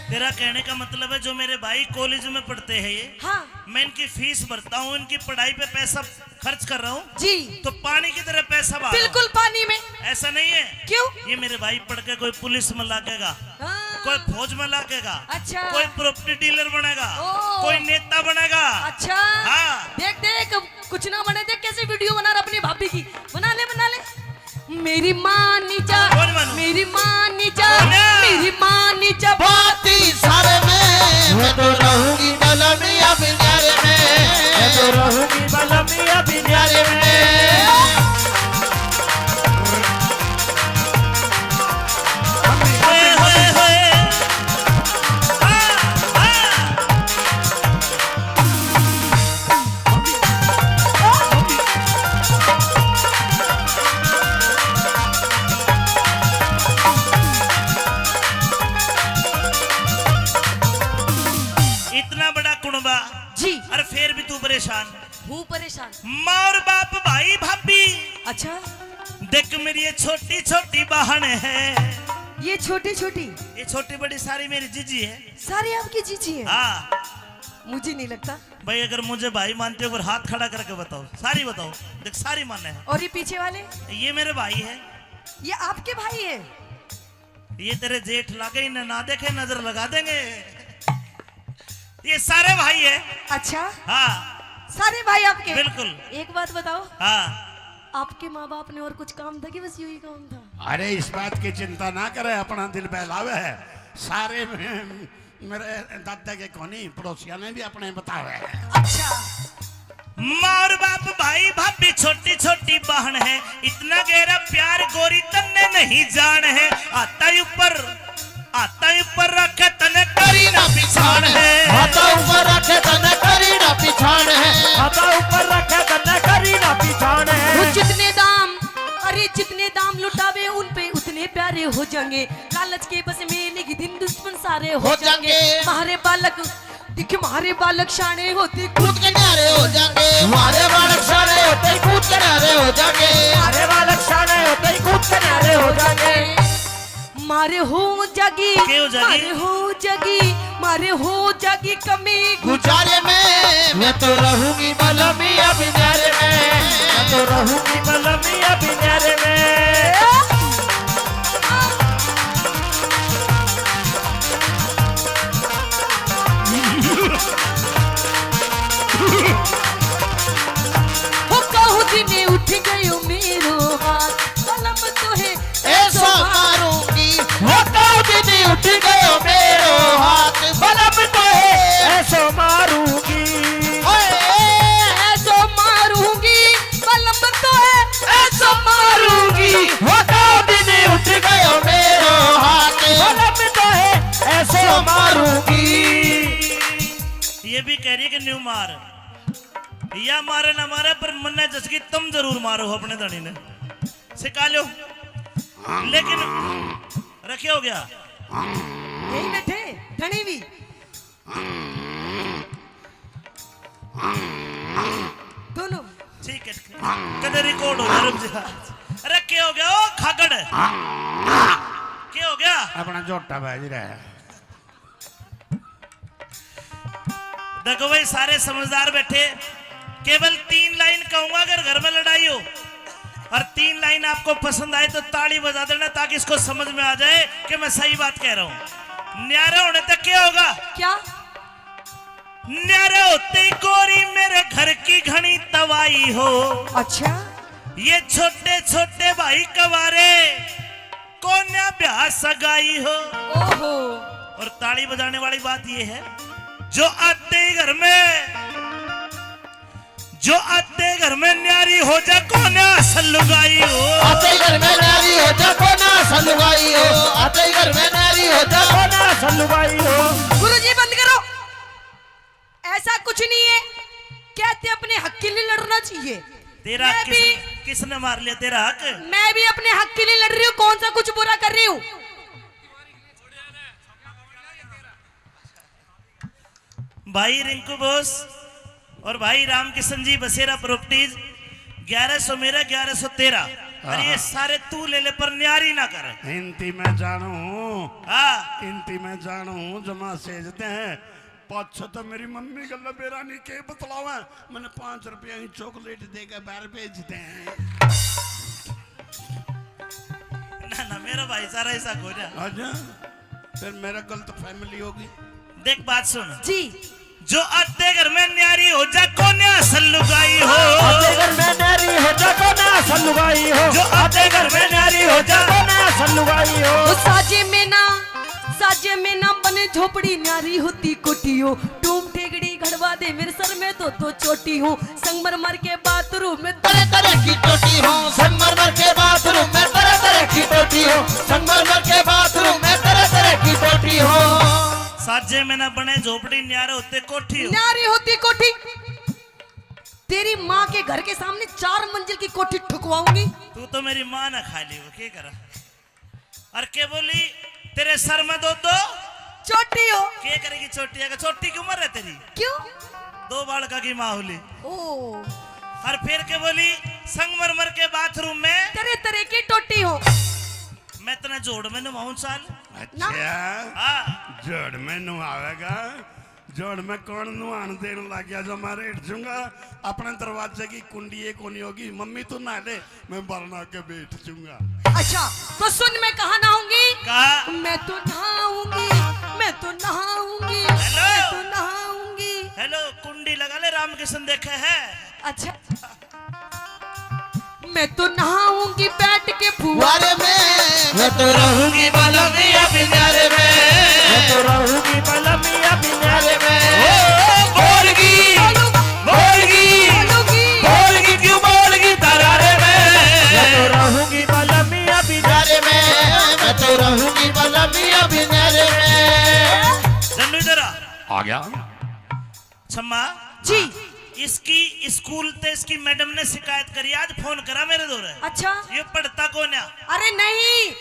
तेरा कहने का मतलब है जो मेरे भाई कॉलेज में पढ़ते हैं ये, हाँ मैं इनकी फीस भरता हूँ, इनकी पढ़ाई पे पैसा खर्च कर रहा हूँ, जी, तो पानी की तरह पैसा बहा रहा हूँ। बिल्कुल पानी में। ऐसा नहीं है। क्यों? ये मेरे भाई पढ़ के कोई पुलिस में लागेगा, हाँ, कोई फौज में लागेगा, अच्छा। कोई प्रॉपर्टी डीलर बनेगा, ओ। कोई नेता बनेगा। अच्छा हाँ। देख देख, कुछ ना बने, देख कैसे वीडियो बना रहा अपनी भाभी की। बना ले बना ले। मेरी माँ नीचा, कौन बनू? मेरी माँ नीचा, बोला। मेरी माँ नीचा। बाती सारे में मैं तो रहूंगी बलम में अब न्यारे में, मैं तो रहूंगी बलम में अब न्यारे में। होए, होए, होए। हाँ, हाँ। इतना बड़ा कुनबा, जी, और फिर भी तू परेशान। हूँ परेशान। माँ और बाप, भाई भाभी, अच्छा, देख मेरी ये छोटी छोटी बहन है, ये छोटी छोटी ये छोटी बड़ी सारी मेरी जीजी है। सारी आपकी जीजी है? हाँ मुझे नहीं लगता। भाई, अगर मुझे भाई मानते हो, हाथ खड़ा करके बताओ, सारी बताओ। देख सारी माने है। और ये पीछे वाले, ये मेरे भाई है, ये आपके भाई है? ये तेरे जेठ लागे, इन्हें ना देखे नजर लगा देंगे। ये सारे भाई है। अच्छा, हाँ सारे भाई आपके? बिल्कुल। एक बात बताओ, हाँ, आपके माँ बाप ने और कुछ काम था कि बस यही काम था? अरे इस बात की चिंता ना करे, अपना दिल बहलावे है। सारे मेरे दादा के कोनी पड़ोसिया ने भी अपने बतावे है। अच्छा, माँ और बाप, भाई भाभी, छोटी छोटी बहन है। इतना गहरा प्यार गोरी तन्ने नहीं जान है। आता ही ऊपर रखे तने करी ना पिछाड़ है। हाथा ऊपर रखे तने करी ना पिछाड़ है, हाथा ऊपर रखे तने करी ना पिछाड़ है। वो जितने दाम, अरे जितने दाम लुटावे उन पे उतने प्यारे हो जाएंगे। लालच के बस में लेगी दिन दुश्मन सारे हो जाएंगे। हमारे बालक देखिए, हमारे बालक शाने होते कूद के न्यारे हो जाएंगे, हमारे बालक सारे होते कूद के न्यारे हो जाएंगे। अरे जाएंगे। मारे हो जगी क्यों जगी? मारे हो जगी मारे हो जगी कमी गुजारे में मैं तो रहूंगी बलमिया बिनारे में, मैं तो रहूंगी बलमिया बिनारे में। हो कहूँ दिने उठ गयो मेरो हाथ कलम तो है ऐसा मारूंगी वो दिन उठ गयो मेरो हाथ बलम तो है ऐसो मारूंगी, ऐसो मारूंगी कलम तो है ऐसो मारूंगी वो दिन उठ गयो मेरो हाथ बलम तो है ऐसो मारूंगी। ये भी कह रही है कि न्यू मार या मारे ना मारे पर मन्ने जसकी तुम जरूर मारो अपने धनी ने सिखा लो। लेकिन रखे हो गया यही बैठे धनी भी दोनों ठीक है कदर रिकॉर्ड हो गया रुक जा। अरे क्या हो गया ओ खागड़ क्या हो गया? अपना जोटा बाज रहा है। देखो भाई सारे समझदार बैठे, केवल 3 लाइन कहूंगा अगर घर में लड़ाई हो और 3 लाइन आपको पसंद आए तो ताली बजा देना ताकि इसको समझ में आ जाए कि मैं सही बात कह रहा हूं। न्यारे होने तक क्या होगा? क्या न्यारे होते ही गोरी मेरे घर की घनी तवाई हो, अच्छा ये छोटे छोटे भाई कवारे कोन्या ब्याह सगाई हो। ओहो और ताली बजाने वाली बात ये है जो आते ही घर में न्यारी हो जा कोन्या सलुगाई हो। आते ही घर में नारी हो जा कोना सलुगाई हो, आते ही घर में नारी हो जा कोना सलुगाई हो। गुरुजी बंद करो, ऐसा कुछ नहीं है। कहते अपने हक के लिए लड़ना चाहिए। तेरा मैं भी किसने मार लिया तेरा हक? मैं भी अपने हक के लिए लड़ रही हूँ, कौन सा कुछ बुरा कर रही हूँ? भाई रिंकू बोस और भाई रामकिशन जी बसेरा प्रॉपर्टीज 1100 मेरा 1100 तेरा। अरे ये सारे तू ले ले पर न्यारी ना कर। हिंदी में जानू हाँ हिंदी में जानू जमा सेजते हैं पाँच तो मेरी मम्मी का लबेरानी के बतलावा मैंने 5 रुपया की चॉकलेट देकर बाहर भेजते हैं। ना ना मेरा भाई सारा ऐसा हो जा। अच्छा फिर मेरा गलत फैमिली होगी। देख बात सुन, जी जो आते घर में न्यारी हो जा कोन्या सलुगाई हो। आते घर में नारी हो जा कोना सलुगाई हो, जो आते घर में न्यारी हो जा कोना सलुगाई हो। वो साजे में ना बने झोपड़ी न्यारी होती कोठी हो। टूम ठेगड़ी घड़वा दे मेरे सर में तो चोटी हूँ। संगमरमर के बाथरूम में तरह तरह की टोटी हो, संगमरमर के बाथरूम में तरह तरह की टोटी हो, संगमरमर के बाथरूम में तरह तरह की टोटी हो। साजे में ना बने झोपड़ी न्यारे होते कोठी हो। न्यारी होती कोठी। तेरी माँ के घर के सामने 4 मंजिल की कोठी ठुकवाऊंगी। तू तो मेरी माँ ना खा ली वो क्या करा? और क्या बोली तेरे सर में दो चोटी हो। क्या करेगी चोटी? अगर चोटी की उम्र है तेरी क्यों? 2 बालका की माँ होली। ओ और फिर क्या बोली संगमरमर के बाथरूम में तरह तरह की टोटी हो। मैं तना जोड़ में नवाऊं साल। अच्छा हाँ जोड़ में नुआवेगा, जोड़ में कौन नुआन देने लग गया जो मैं रेट दूंगा। अपने दरवाजे की कुंडी एक होनी होगी, मम्मी तू नहा ले मैं बरना के बैठ दूंगा। अच्छा तो सुन, मैं कहाँ नहाऊंगी? कहा मैं तो नहाऊंगी, मैं तो नहाऊंगी, हेलो। मैं तो नहाऊंगी। हेलो कुंडी लगा ले रामकिशन देखे है। अच्छा मैं तो नहाऊंगी बैठ के फुवारे में मैं तो रहूंगी बलमिया बिनारे में, मैं तो रहूंगी बलमिया बिनारे में। बोलगी बोलगी क्यों बोलगी तरारे में। मैं तो रहूंगी बलमिया बिनारे बिनारे में मैं तो रहूंगी बलमिया बिनारे में। जन्नू इधर आ गया छम्मा जी। इसकी स्कूल ते इसकी मैडम ने शिकायत करी, आज फोन करा मेरे दौर। अच्छा ये पढ़ता कौन है? अरे नहीं,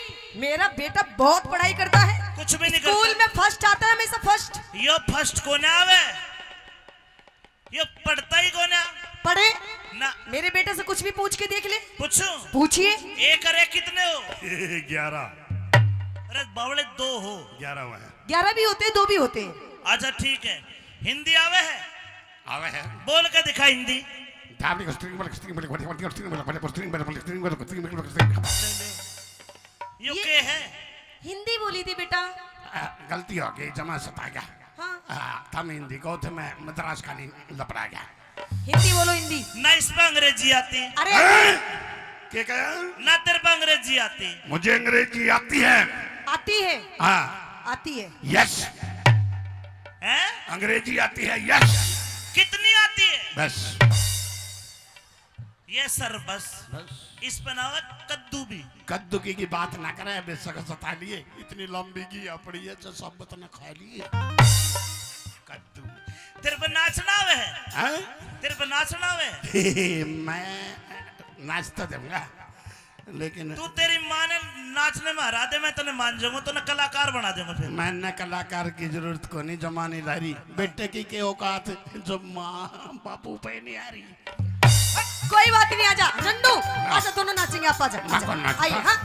मेरा बेटा बहुत पढ़ाई करता है, कुछ भी नहीं स्कूल करता। में फर्स्ट आता है, हमेशा फर्स्ट। यो फर्स्ट कौन है आवे? यो पढ़ता ही कौन है? पढ़े ना मेरे बेटे से कुछ भी पूछ के देख ले। पूछूं? पूछिए। एक अरे कितने हो? 11 अरे बावड़े 2 हो। 11 हुआ है 11 भी होते हैं, 2 भी होते हैं। अच्छा ठीक है, हिंदी आवे है? आवे है बोल के दिखा हिंदी। यू के है? हिंदी बोली थी बेटा। गलती हो गई, जमा सता गया। हाँ तुम हिंदी को थे, मैं मद्रास का नहीं लपड़ा गया। हिंदी बोलो, हिंदी। ना इस पे अंग्रेजी आती, अरे क्या कहा? ना तेरे पे अंग्रेजी आती। मुझे अंग्रेजी आती है। आती है, हाँ आती है। यस, हैं? अंग्रेजी आती है। यस कितनी आती है? बस ये सर बस इस पे ना हो कद्दू भी। कद्दू की बात ना करे, बेशक सता लिए, इतनी लंबी की अपड़ी है जो सब ने खा लिए। कद्दू तेरे पे नाचना आवे है? हैं? तेरे पे नाचना आवे है? मैं नाच तो दूंगा, लेकिन तू तेरी माँ ने नाचने में हरा दे, मैं तने मान जाऊंगा, तो ना कलाकार बना दूंगा फिर। मैंने कलाकार की जरूरत को नहीं, जमानी ला रही बेटे की के औकात जो माँ बापू पे नहीं आ रही। कोई बात नहीं, आजा नन्नू, आजा, दोनों नाचेंगे। आप आजा, मैं कौन नाचता? आइए। हाँ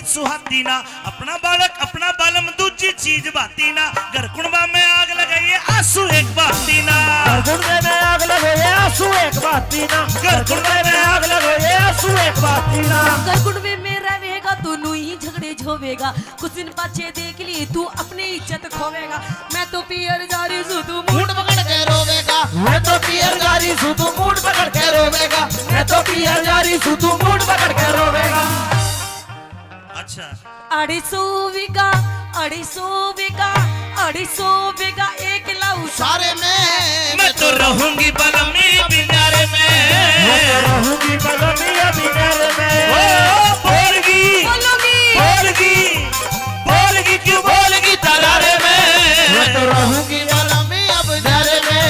सुहाती ना, अपना बालक अपना बालम दूजी चीज बाती ना, घर कुणबा में आग लगाइए आंसू एक बाती ना, घर कुंडे में आग लगाइए आंसू एक बाती ना, घर कुंडे में आग लगाइए आंसू एक बाती ना। घर कुंडे में रहेगा तो नू ही झगड़े झोवेगा, कुछ दिन पाछे देख लिए तू अपनी इज्जत खोवेगा। मैं तो पियर जा रही हूँ तू मूड पकड़ के रोवेगा, मैं तो पियर जा रही हूँ तू मूड पकड़ के रोवेगा, मैं तो पियर जा रही हूँ तू मूड पकड़ के रोवेगा। अच्छा 250 बीघा 250 बीघा एक लाऊ सारे में, मैं तो रहूंगी बलमी बिनारे में, मैं तो रहूंगी बलमी बिनारे में। ओ बोलगी क्यों बोलगी तरारे में, मैं तो रहूंगी बलमी बिनारे में,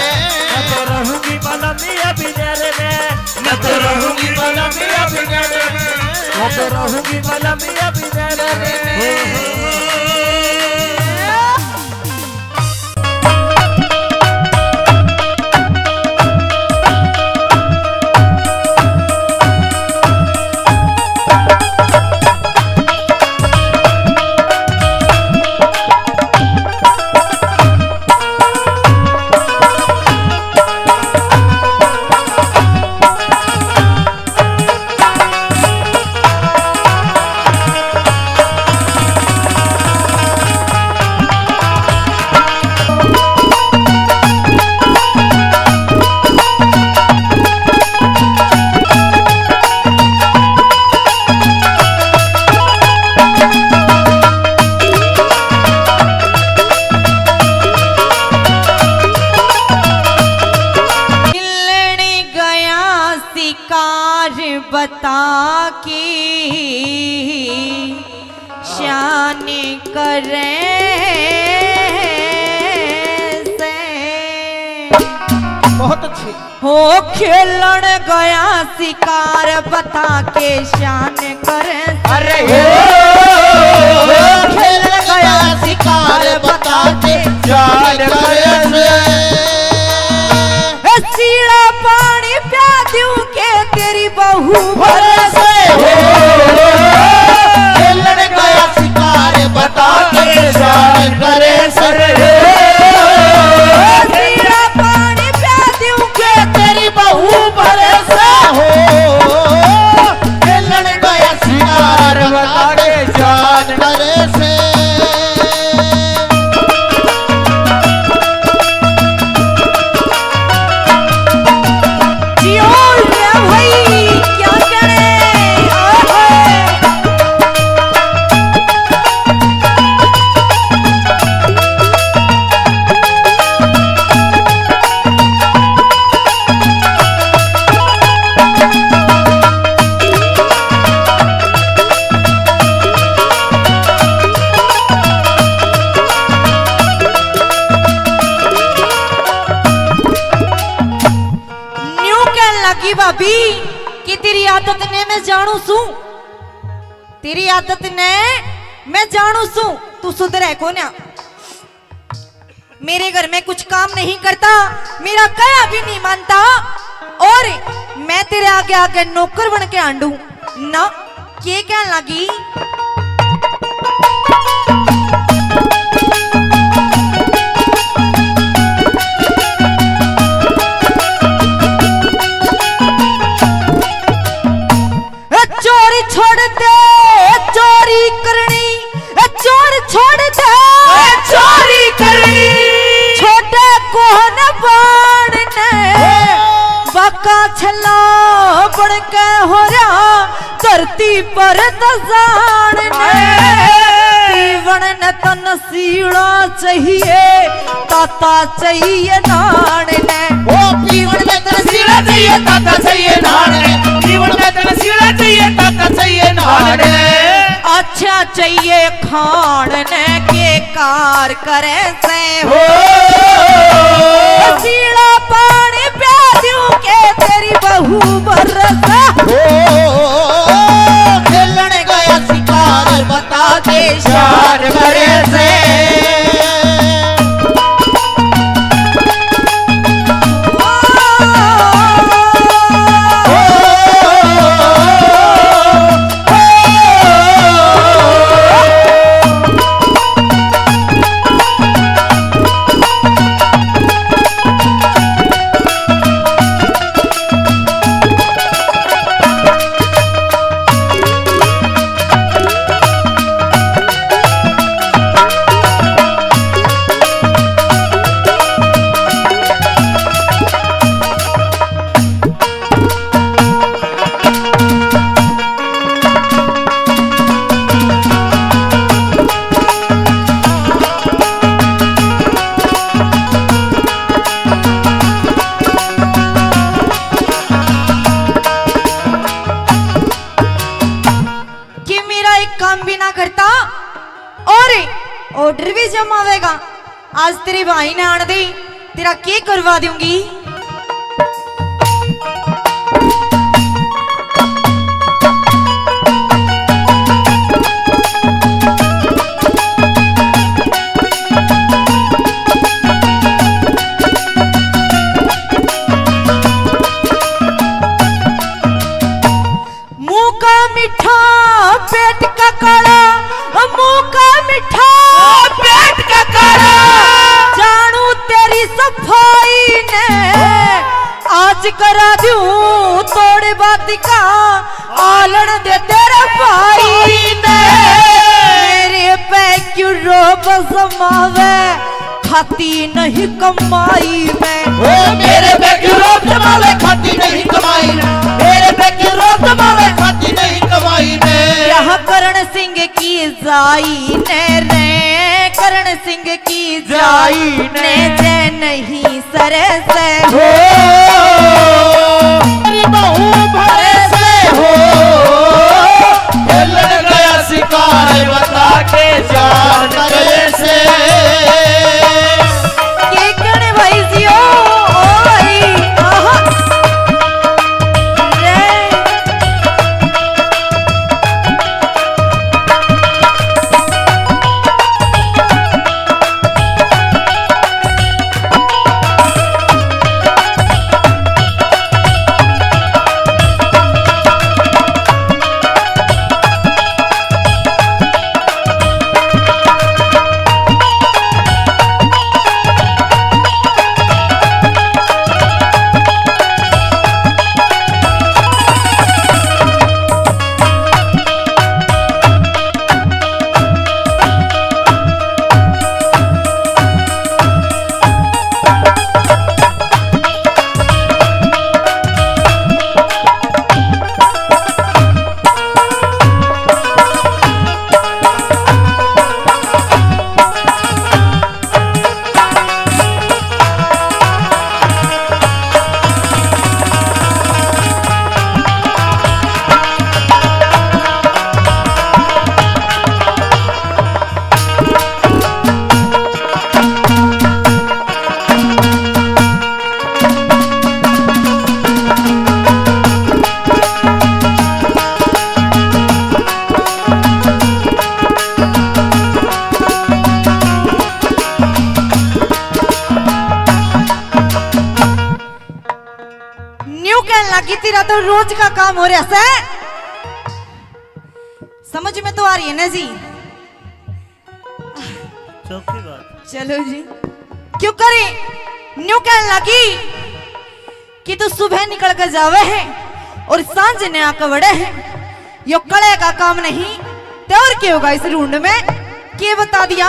मैं तो रहूंगी बलमी बिनारे में, मैं तो रहूंगी बलमी बिनारे में, मैं तो रहूंगी बलमी बिनारे में। बता की शान करे से बहुत अच्छी हो खेलन गया शिकार बता के शान करे। अरे हो खेलन गया शिकार बता के शान करे। सीड़ा पानी प्या दूं के तेरी बहू भरोसे हो खेलन गया शिकार बता के जान करे सर सीड़ा पानी प्या दूं के तेरी बहू भरोसे हो खेलन गया शिकार बता के जान करे से जियो रे भाई क्या करें ओए न्यू कहने लगी भाभी कि तेरी आदत ने मैं जानू सू तेरी आदत ने मैं जानू सू तू सुधरे को ना मेरे घर में कुछ काम नहीं करता मेरा कया भी नहीं मानता और मैं तेरे आगे आगे नौकर बन के आंडू ना ये कहने लगी चोरी छोड़ दे चोरी करनी चोर छोड़ दे चोरी करनी छोटे कोहन बाणने बाका छला बड़ के हो रहा धरती पर तजाणने पीवण न तन सीड़ा चाहिए ताता चाहिए नाणने ओ पीवण में तरसीला चाहिए ताता चाहिए नाड़े पीवण में तरसीला चाहिए ताता चाहिए नाड़े अच्छा चाहिए खाने के कार करे से हो सीड़ा पानी प्या दूं के तेरी बहू बरसा खेलन गया शिकार बता के शार करे से कि मेरा एक काम भी ना करता और ऑर्डर भी जमावेगा आज तेरी भाई ने आन दी तेरा के करवा दूंगी मुंह का मीठा पेट का काला मुंह का मीठा पेट का काला जानू तेरी सफाई ने आज करा दूं तोड़े बात का आलन दे तेरा भाई ने मेरे पे क्यों रोब समावे खाती नहीं कमाई में ओ मेरे पे क्यों रोक जमावे खाती नहीं कमाई मेरे पे क्यों रोक जमावे खाती नहीं कमाई में यह करण सिंह की जाई ने रे करण सिंह की जाई ने जे नहीं सरे से हो तेरी बहू भरे से हो खेलन गया शिकार बता के जान करे से के कण भाई जियो ओ भाई आहा रे कि तेरा तो रोज का काम हो रहा है। समझ में तो आ रही है ना जी? चौकी बात। चलो जी, क्यों करे न्यू कहने लगी कि तू सुबह निकल कर जावे है और सांझ ने आकर बड़े है। यो कड़े का काम नहीं तो और क्या होगा इस रूंड में? के बता दिया?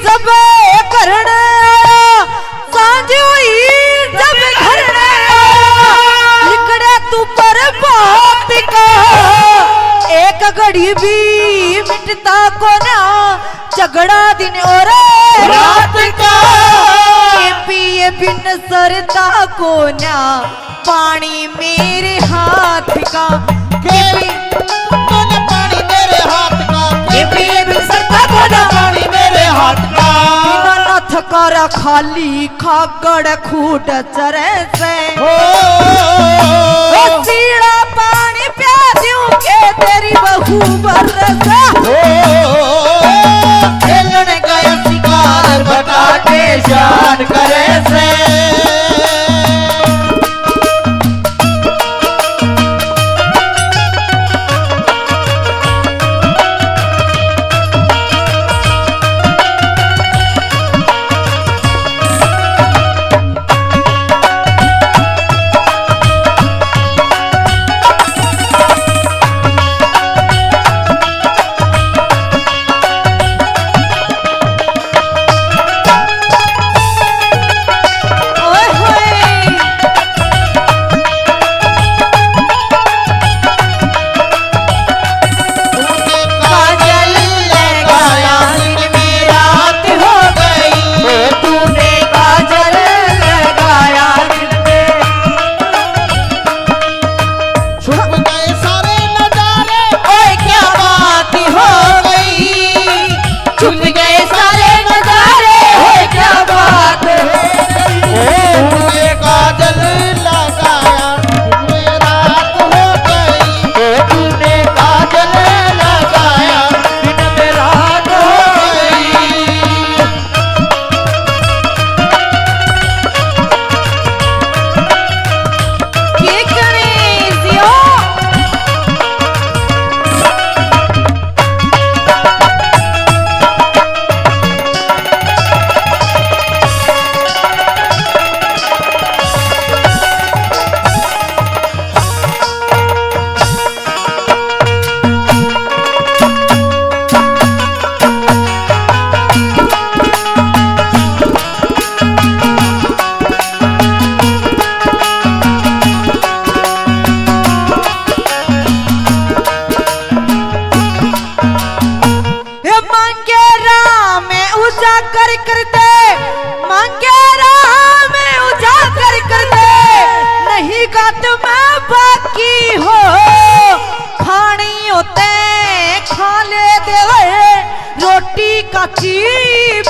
जब करण सांझ हुई जब घर लिखड़े तू पर बात का एक घड़ी भी मिटता को ना झगड़ा दिन और रात का पिए बिन सरता को ना पानी मेरे हाथ का पानी मेरे हाथ का पिए बिन सरता को ना पानी मेरे हाथ का नथ कर खाली खागड़ खूट चरे से सीड़ा पानी प्या दूं के तेरी बहू बरसा खेलने गया शिकार बता के शान करे से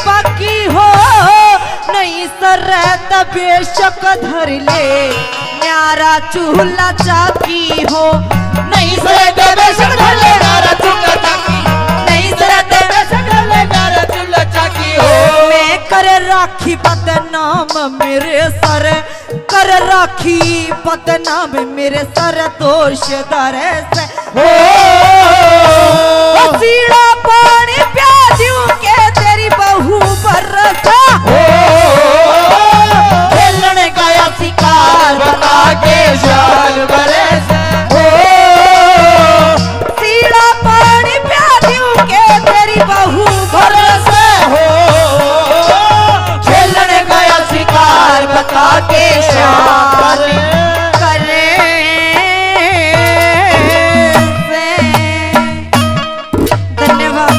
बाकी हो नहीं सर बेशक धर ले न्यारा चूल्हा चाकी हो नहीं सर बेशक धर ले न्यारा चूल्हा चाकी नहीं सर बेशक धर ले न्यारा चूल्हा चाकी हो मैं कर राखी बदनाम मेरे सर कर राखी बदनाम मेरे सर दोष दर से हो सीड़ा पानी प्या दूं के तेरी बहू बरसा खेलने गया शिकार बता के शान करे से सीड़ा पानी प्या दूं के तेरी बहू बरसा खेलने गया शिकार बता के शान करे से। धन्यवाद।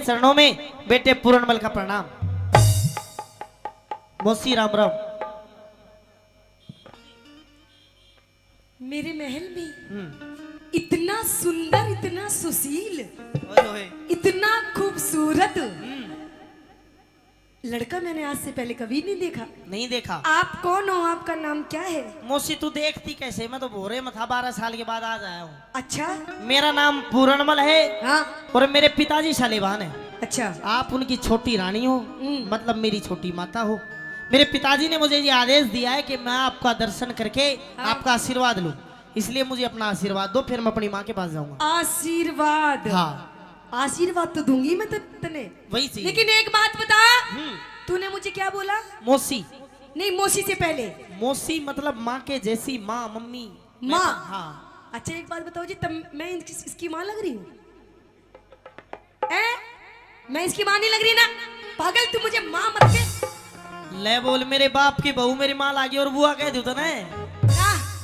चरणों में बेटे पूरनमल का प्रणाम। मौसी राम राम। मेरे महल में इतना सुंदर, इतना सुशील, इतना खूबसूरत लड़का मैंने आज से पहले कभी नहीं देखा। नहीं देखा। आप कौन हो? आपका नाम क्या है? मौसी तू देखती कैसे, मैं तो भोरे में था, 12 साल के बाद आज आया हूँ। अच्छा। मेरा नाम पूरनमल है हाँ। और मेरे पिताजी शालिवान है। अच्छा। आप उनकी छोटी रानी हो, मतलब मेरी छोटी माता हो। मेरे पिताजी ने मुझे ये आदेश दिया है कि मैं आपका दर्शन करके आपका आशीर्वाद लूं, इसलिए मुझे अपना आशीर्वाद दो, फिर मैं अपनी माँ के पास जाऊंगा। आशीर्वाद? हाँ। आशीर्वाद तो दूंगी मैं तने, वही चीज। लेकिन एक बात बता, तूने मुझे क्या बोला? मौसी। नहीं, मौसी से पहले मौसी मतलब माँ के जैसी, माँ, मम्मी, माँ। हाँ। अच्छा एक बात बताओ जी, तब मैं इसकी माँ लग रही हूँ? मैं इसकी माँ नहीं लग रही ना? पागल, तू मुझे माँ मत के। ले बोल, मेरे बाप की बहू मेरी माँ लागी और बुआ कह दो तो ना।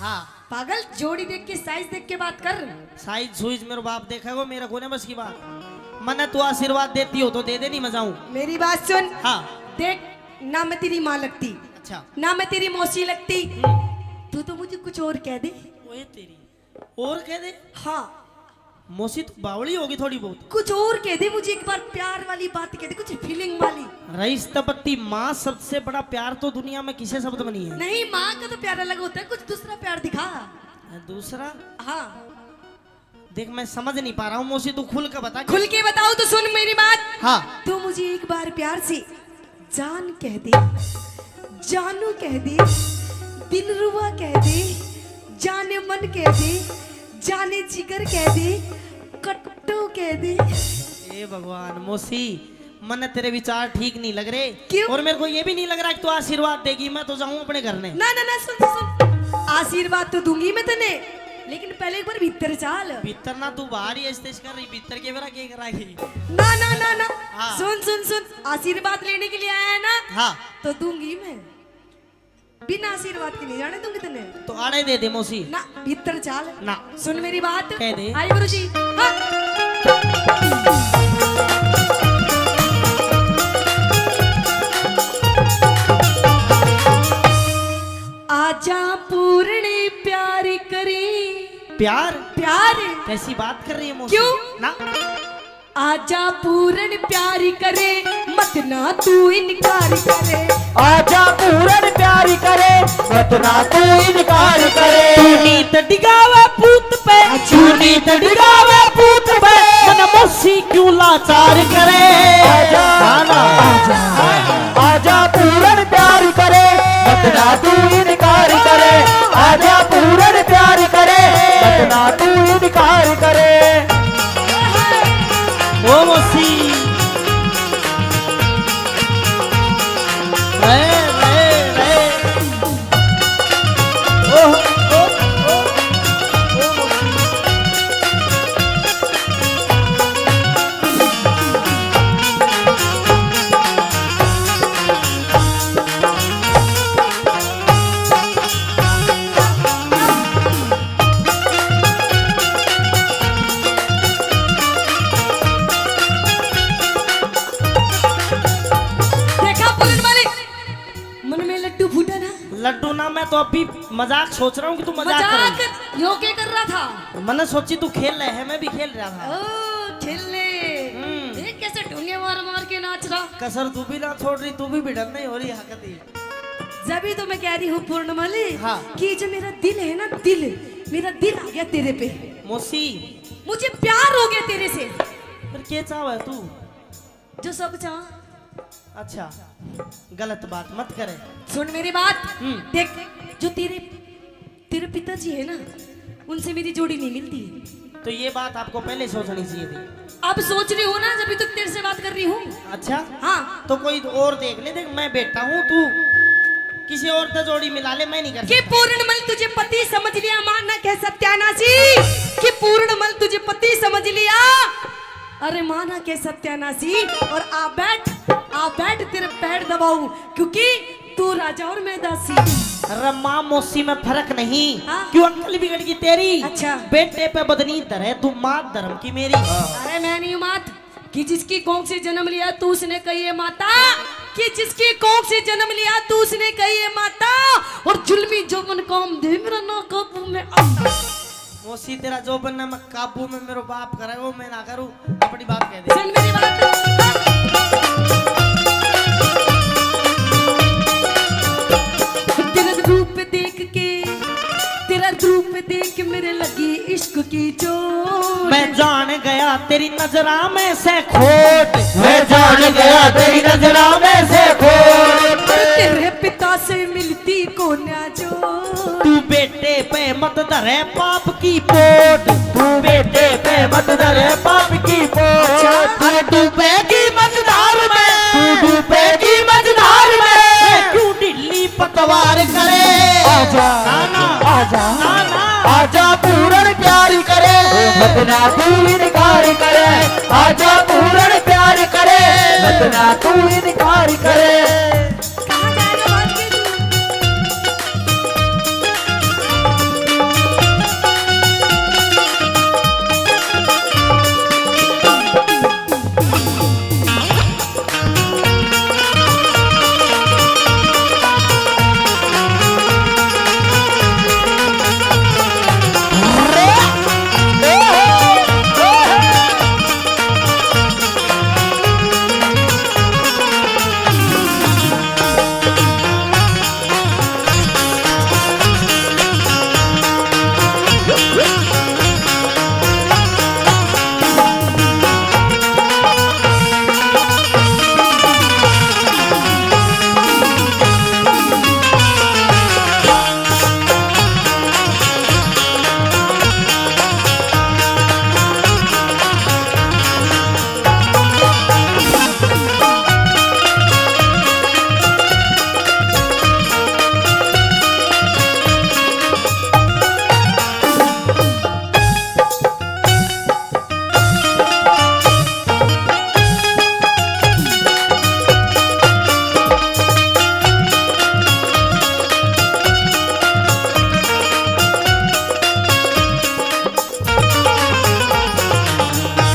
हाँ। पागल, जोड़ी देख के, साइज देख के बात कर। साइज सुइज मेरे बाप देखेगा, मेरा कोने बस की बात। मने तू आशीर्वाद देती हो तो दे दे, नहीं मैं जाऊं। मेरी बात सुन। हाँ। देख, ना मैं तेरी माँ लगती, अच्छा, ना मैं तेरी मौसी लगती, तू तो मुझे कुछ और कह दे। ओए तेरी और कह दे। हाँ। मौसी तू बावली होगी थोड़ी बहुत। कुछ और कह दे मुझे, एक बार प्यार वाली बात कह दे, कुछ फीलिंग वाली। रईस तपत्ती, माँ सबसे बड़ा प्यार तो दुनिया में किसे शब्द में नहीं है। नहीं, माँ का तो प्यार अलग होता है, कुछ दूसरा प्यार दिखा। दूसरा? हाँ। देख मैं समझ नहीं पा रहा हूँ मौसी, तू खुल के बता। खुल के बताओ तो सुन मेरी बात। हाँ। तू मुझे एक बार प्यार से जान कह दे, जानू कह दे, दिलरुबा कह दे, जाने मन कह दे, जाने जिगर कह दे, कट्टू कह दे। ए भगवान मौसी, मन तेरे विचार ठीक नहीं लग रहे। क्यों? और मेरे को ये भी नहीं लग रहा कि तू आशीर्वाद देगी, मैं तो जाऊं अपने घर में। ना ना ना, सुन सुन, आशीर्वाद तो दूंगी मैं तने, लेकिन पहले एक बार भीतर चाल। भीतर ना, तू बाहर ही ऐसे कर रही, भीतर के मेरा क्या कराएगी? ना ना ना ना। हाँ। सुन सुन सुन, आशीर्वाद लेने के लिए आया है ना? हाँ। तो दूंगी मैं, बिना आशीर्वाद के नहीं जाने दूंगी तने। तो आड़े दे दे मौसी। ना, भीतर चाल ना। सुन मेरी बात। कह दे। आई गुरुजी। हाँ। आजा पूर्णी प्यारी करी। प्यार? प्यार कैसी बात कर रही है मौसी? क्यों? ना। आजा पूरन प्यारी करे, मत ना तू इनकार करे। आजा पूरन प्यारी करे, मत ना तू इनकार करे। नीत डिगावे पूत पे, नीत डिगावे पूत पे, मन मौसी क्यों लाचार करे। आजा आजा आजा पूरन प्यारी करे, मत ना तू इनकार करे। आजा पूरन प्यारी करे, मत ना तू इनकार करे। ओ मौसी रे रे रे। ओ ओ ओ ओ मौसी। लड्डू ना, मैं तो अभी मजाक सोच रहा हूँ कि तू मजाक कर रही मजाक यो क्या कर रहा था? है। मैंने सोची तू खेल रहे है, मैं भी खेल रहा था। ओ खेलने। देख कैसे ढूंगे मार मार के नाच रहा। कसर तू भी ना छोड़ रही, तू भी भिड़न नहीं हो रही हकती। जब तो मैं कह रही हूँ पूर्णमली, हाँ। कि जो मेरा दिल है ना, दिल, मेरा दिल आ गया तेरे पे। मौसी मुझे प्यार हो गया तेरे से। फिर क्या चाह है तू? जो सब चाह। अच्छा, गलत बात मत करे। सुन मेरी बात। देख, जो तेरे तेरे पिताजी है ना, उनसे मेरी जोड़ी नहीं मिलती। तो ये बात आपको पहले सोचनी चाहिए थी। अब सोच रही हूँ ना, जब तक तेरे से बात कर रही हूँ। अच्छा हाँ। तो कोई और देख ले। देख मैं बेटा हूँ, तू किसी और से जोड़ी मिला ले, मैं नहीं कर कि सकता। पूर्णमल तुझे पति समझ लिया, मानना कह सत्यानाशी कि पूर्णमल तुझे पति समझ लिया। अरे माना के सत्यानाशी, और आ बैठ तेरे पैर दबाऊं, क्योंकि तू राजा और मैं दासी। अरे माँ मौसी में फर्क नहीं। हाँ? क्यों अक्ल बिगड़ गई तेरी? अच्छा। बेटे पे बदनी धरे, तू माँ धर्म की मेरी। अरे मैं नहीं हूं मात, कि जिसकी कोख से जन्म लिया तू उसने कही है माता, कि जिसकी कोख से जन्म लिया तू उसने कही है माता, और जुल्मी जो मन काम दे मेरा ना काबू में आता। मौसी तेरा जो बनना मैं काबू में मेरे बाप करे वो मैं ना करूं, अपनी बात कह दे। सुन मेरी बात, तेरा रूप देख के मेरे लगी इश्क की चोट। मैं जान गया तेरी नजरा में से खोट, मैं जान गया तेरी नजरा में से खोट। तेरे पिता से मिलती को ना जो, तू बेटे पे मत धरे पाप की पोट, तू बेटे पे मत धरे पाप की पोट। अरे डूबेगी मझधार में, तू डूबेगी मझधार में, क्यों ढिल्ली पतवार करे। आजा नाना आजा नाना आजा पूर्ण प्यार करे, मत ना तू इनकार करे। आजा पूर्ण प्यार करे, मत ना तू इनकार करे। कहाँ जाएगा बात के तू?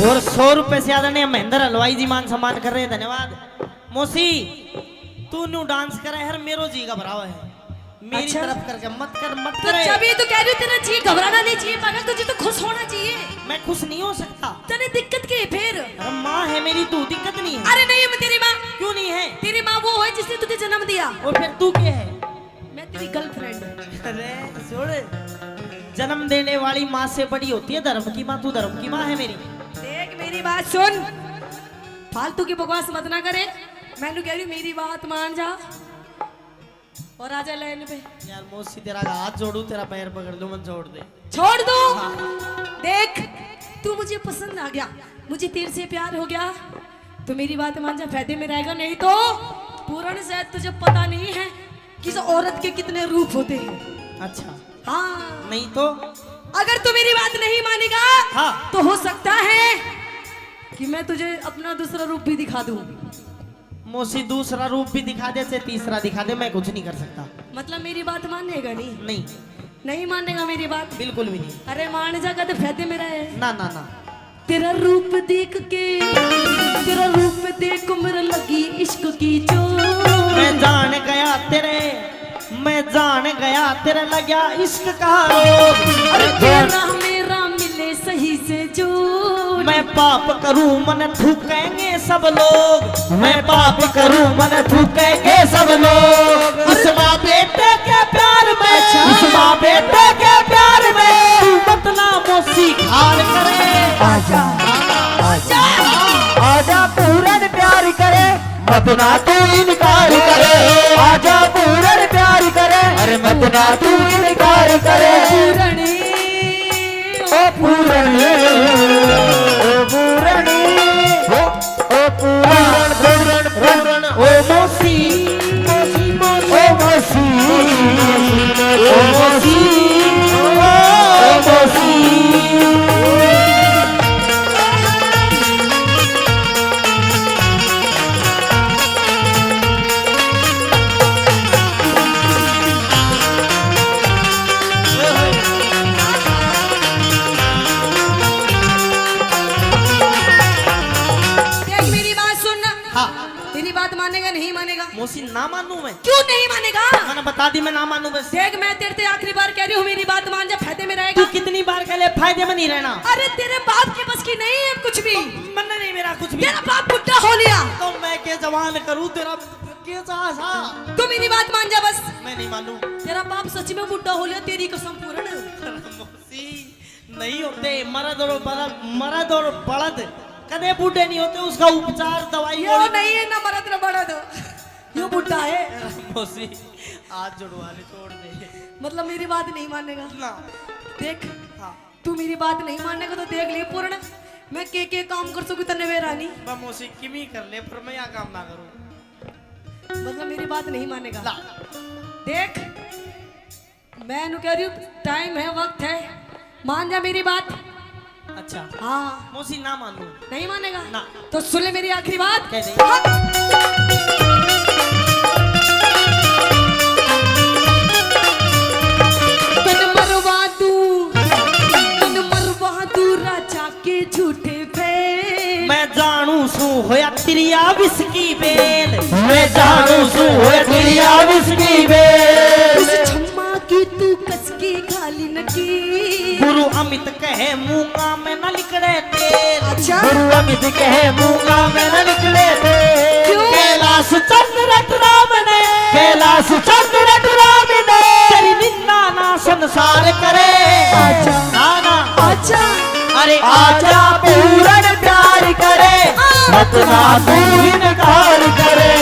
और 100 रुपए से ज्यादा नहीं, महेंद्र हलवाई जी मान सम्मान कर रहे हैं, धन्यवाद। मौसी तू न्यू डांस करे हर मेरो जी का भरावा है, मेरी अच्छा? तरफ करके मत कर मत तो करे। जब ये तो कह रही हूँ तेरा जी घबराना नहीं चाहिए पागल, तुझे तो खुश होना चाहिए। मैं खुश नहीं हो सकता। तेरी दिक्कत क्या है फिर? अरे माँ है मेरी, तू दिक्कत नहीं है। अरे नहीं, मैं तेरी माँ, क्यों नहीं है? तेरी माँ वो है जिसने तुझे जन्म दिया। और फिर तू क्या है? मैं तेरी गर्लफ्रेंड। अरे छोड़, जन्म देने वाली माँ से बड़ी होती है धर्म की माँ, तू धर्म की माँ है मेरी। देख मेरी बात सुन, फालतू की बकवास मत ना करे। मैंने कह रही मेरी बात मान जा और आजा लाइन पे। यार मौसी तेरा हाथ जोड़ू, तेरा पैर पकड़ लूं, मत जोड़ दे। छोड़ दो। देख तू मुझे पसंद आ गया, मुझे तेरे से प्यार हो गया, तो मेरी बात मान जा, फायदे में रहेगा। नहीं तो पूर्ण शायद तुझे पता नहीं है कि इस औरत के कितने रूप होते हैं। अच्छा हाँ, नहीं तो अगर तू मेरी बात नहीं मानेगा हाँ। तो हो सकता है कि मैं तुझे अपना दूसरा रूप भी दिखा दूं। मौसी दूसरा रूप भी दिखा दे, से तीसरा दिखा दे, मैं कुछ नहीं कर सकता। मतलब मेरी बात मानेगा नहीं? नहीं, नहीं मानेगा मेरी बात? बिल्कुल भी नहीं। अरे मान जा, तो फायदे मेरा है। ना ना ना, तेरा रूप देख के, तेरा रूप देख मेरा लगी इश्क की चोट। मैं जान गया तेरे, मैं जान गया तेरे लगा इश्क का रोग। अरे तेरा मेरा मिले सही से जो, मैं पाप करूं मन थूकेंगे सब लोग, मैं पाप करूं मन थूकेंगे सब लोग। उस माँ बेटे के प्यार में, उस माँ बेटे के प्यार में तू मत ना मौसी खार करे। आजा आजा आजा पूर्ण प्यार करे, मत ना तू इनकार करे। आजा पूर्ण प्यार करे, अरे मत ना तू इनकार करे। पूरणी ओ पूरणी, ओ पूरणी, ओ पूरण पूरण, ओ मौसी मौसी ओ मौसी, ओ मौसी, ओ मौसी। मानेगा नहीं मानेगा? मौसी ना मानू मैं? क्यों नहीं मानेगा? मैंने बता दी मैं ना मानू बस। देख मैं तेरे से आखिरी बार कह रही हूँ, मेरी बात मान जा, फायदे में तू रहेगा। कितनी बार कह ले फायदे में नहीं रहना। अरे तेरे बाप के बस की नहीं है कुछ भी। मैंने नहीं मेरा कुछ भी। तेरा बाप बुढ़ा हो लिया तो मैं के जवान करूँ तेरा के सा। तू मेरी बात मान जा बस। मैं नहीं मानू। तेरा बाप सच में बुढ़ा हो लिया, तेरी कसम पूर्ण। मौसी नहीं होते मर्द और बड़द कदे बूढ़े नहीं होते, उसका उपचार दवाई यो नहीं है ना मरद न बड़द, यो बुढ़ा है। मौसी आज जुड़वाने छोड़ दे। मतलब मेरी बात नहीं मानेगा ना देख। हाँ तू मेरी बात नहीं मानेगा तो देख ले पूर्ण, मैं के काम कर सकूं तने वे रानी। मैं मौसी किमी कर ले पर मैं यहाँ काम ना करूँ। मतलब मेरी बात नहीं मानेगा। ला देख मैं नु कह रही हूँ, टाइम है, वक्त है, मान जा मेरी बात। अच्छा हाँ मौसी ना मानू। नहीं मानेगा ना। तो सुन ले मेरी आखिरी बात। कह दे। हाँ। तन मरवा दू राजा के झूठे फेल। मैं जानू सू होया तिरिया विस्की बेल। मैं जानू सू होया तिरिया विस्की बेल। उस छम्मा की तू कसकी खाली नकी। गुरु अमित कहे मूंगा में न निकले तेल। अच्छा गुरु अमित कहे मूंगा में न निकले थे। क्यों? कैलाश चंद्र राम ने, कैलाश चंद्र राम ने तेरी निंदा ना संसार करे। अच्छा ना ना अच्छा अरे आजा पूरन प्यार करे, मत ना तू इनकार करे।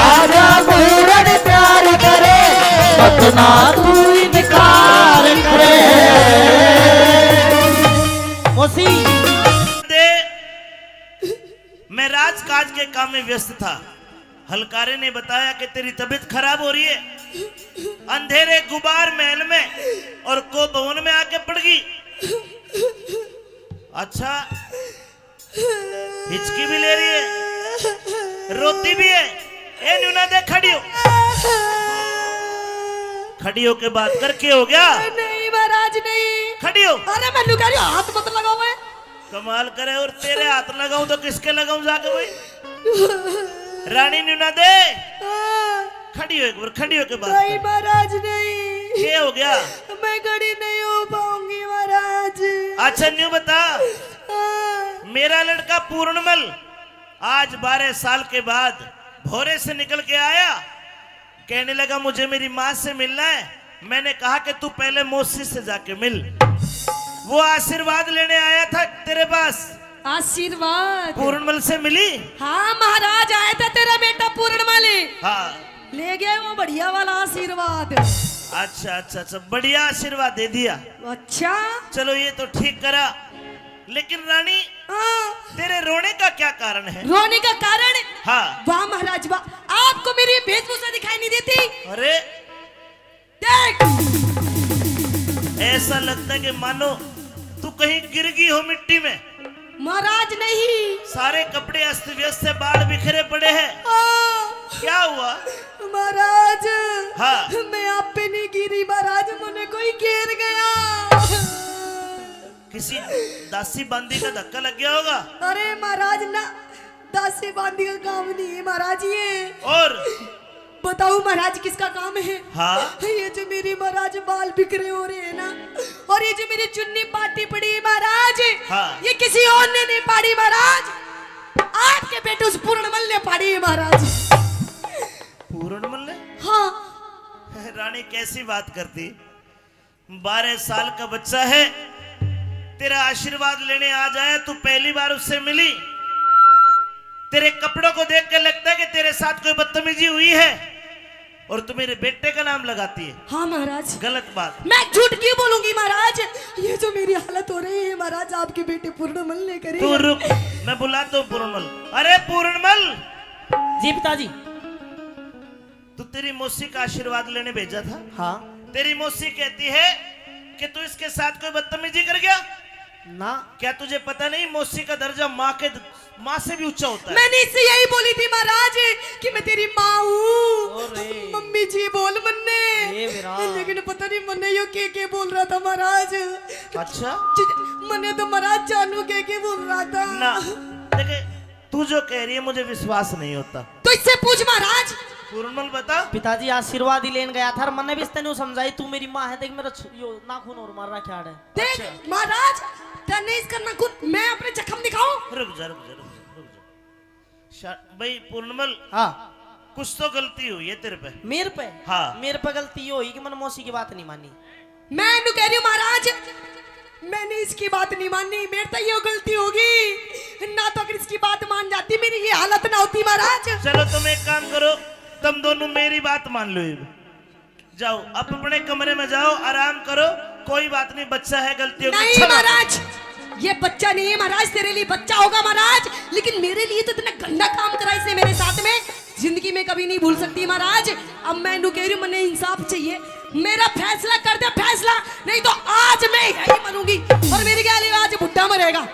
आजा पूरन प्यार करे, मत ना तू इनकार करे। मौसी दे मैं राजकाज के काम में व्यस्त था। हलकारे ने बताया कि तेरी तबीयत खराब हो रही है, अंधेरे गुबार महल में और को भवन में आके पड़ गई। अच्छा हिचकी भी ले रही है, रोती भी है। ए न्यूना दे खड़ी हो, खड़ी हो के बात कर, के हो गया? नहीं महाराज नहीं। खड़ी हो। अरे मैं कह रही हूँ, हाथ मत लगाओ। मैं कमाल करे, और तेरे हाथ लगाऊं तो किसके लगाऊं जाके भाई? रानी न्यूना दे खड़ी हो, एक बार खड़ी हो के बात नहीं कर। महाराज नहीं। क्या हो गया? मैं खड़ी नहीं हो पाऊंगी महाराज। अच्छा न्यू बता, मेरा लड़का पूर्णमल आज 12 साल के बाद भोरे से निकल के आया, कहने लगा मुझे मेरी माँ से मिलना है। मैंने कहा कि तू पहले मौसी से जाके मिल। वो आशीर्वाद लेने आया था तेरे पास। आशीर्वाद? पूर्णमल से मिली? हाँ महाराज आया था तेरा बेटा पूर्णमल, हाँ। ले गया वो बढ़िया वाला आशीर्वाद। अच्छा अच्छा अच्छा, बढ़िया आशीर्वाद दे दिया। अच्छा चलो ये तो ठीक करा, लेकिन रानी हाँ। तेरे रोने का क्या कारण है? रोने का कारण? हाँ। वाह महाराज वाह, आपको मेरी वेशभूषा दिखाई नहीं देती? अरे देख ऐसा लगता है कि मानो तू कहीं गिर गई हो मिट्टी में। महाराज नहीं। सारे कपड़े अस्त व्यस्त से, बाल बिखरे पड़े हैं। क्या हुआ? महाराज हाँ। मैं आप पे नहीं गिरी महाराज, मुझे कोई घेर गया। किसी दासी बांदी का धक्का लग गया होगा। अरे महाराज ना, दासी बांदी का काम नहीं है महाराज ये। और बताओ महाराज किसका काम है? हाँ। ये जो मेरी महाराज बाल बिखरे हो रहे हैं ना, और ये जो मेरी चुन्नी पाटी पड़ी है महाराज, हाँ। ये किसी और ने नहीं पाड़ी महाराज, आपके बेटे उस पूर्णमल ने पाड़ी है महाराज। पूर्णमल ने? हाँ। रानी कैसी बात करती, 12 साल का बच्चा है, तेरा आशीर्वाद लेने आ जाए, तू पहली बार उससे मिली। तेरे कपड़ों को देख कर लगता है कि तेरे साथ कोई बदतमीजी हुई है, और तू मेरे बेटे का नाम लगाती है। हाँ महाराज। गलत बात। मैं झूठ क्यों बोलूंगी महाराज? ये जो मेरी हालत हो रही है महाराज, आपके बेटे पूर्णमल ने करी। तू रुक, मैं बुलाता हूँ पूर्णमल। अरे पूर्णमल। जी पिताजी। तू तेरी मौसी का आशीर्वाद लेने भेजा था। हाँ। तेरी मौसी कहती है कि तू इसके साथ कोई बदतमीजी कर गया। ना। क्या तुझे पता नहीं मौसी का दर्जा माँ से भी ऊंचा होता है? मैंने इससे यही बोली थी महाराज कि मैं तेरी माँ हूँ। अरे। मम्मी जी बोल मन्ने, ए मेरा। लेकिन पता नहीं मन्ने यो के बोल रहा था महाराज। अच्छा। मन्ने तो महाराज जानू के बोल रहा था। ना देखे, तू जो कह रही है मुझे विश्वास नहीं होता। तो इससे पूछ महाराज। पूर्णमल बता। पिताजी आशीर्वाद ही लेने गया था और मैंने भी इसने समझाई तू मेरी माँ है, देख मेरा यो नाखून और मार रहा क्या है। देख महाराज, तने इसका नाखून, मैं अपने जख्म दिखाऊं? रुक जा रुक जा रुक जा रुक जा। भाई पूर्णमल, हाँ कुछ तो गलती हुई है तेरे पे। मेरे पे? हाँ। मेरे पे गलती ये हुई कि मैंने मौसी की बात नहीं मानी। मैं इन्हें कह रही हूँ महाराज, मैंने इसकी बात नहीं मानी, मेरे तो ये गलती होगी ना, तो अगर इसकी बात मान जाती मेरी ये हालत ना होती महाराज। चलो तुम एक काम करो, तुम दोनों मेरी बात मान लो। जाओ अब अपने कमरे में जाओ, आराम करो, कोई बात नहीं, बच्चा है, गलती होगी। नहीं महाराज, ये बच्चा नहीं है महाराज, तेरे लिए बच्चा होगा महाराज, लेकिन मेरे लिए तो इतना गंदा काम करा इसने मेरे साथ में, जिंदगी में कभी नहीं भूल सकती महाराज। अब मैं इन्हें कह रही हूँ, मैंने इंसाफ चाहिए, मेरा फैसला कर दे फैसला, नहीं तो आज मैं यही मरूंगी और मेरी क्या आज बुढ़ा मरेगा।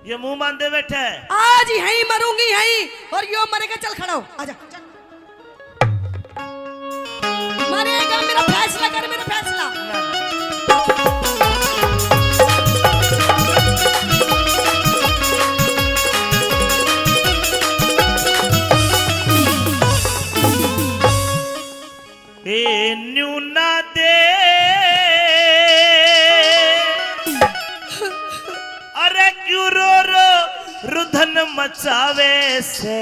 ये मुंह बांधे बैठे है। आज यही मरूंगी यही, और यो मरेगा। चल खड़ा हो, आजा। मरेगा, मेरा फैसला कर, मेरा फैसला। ए न्यूना दे अरे क्यों रो रो रुधन मचावे से,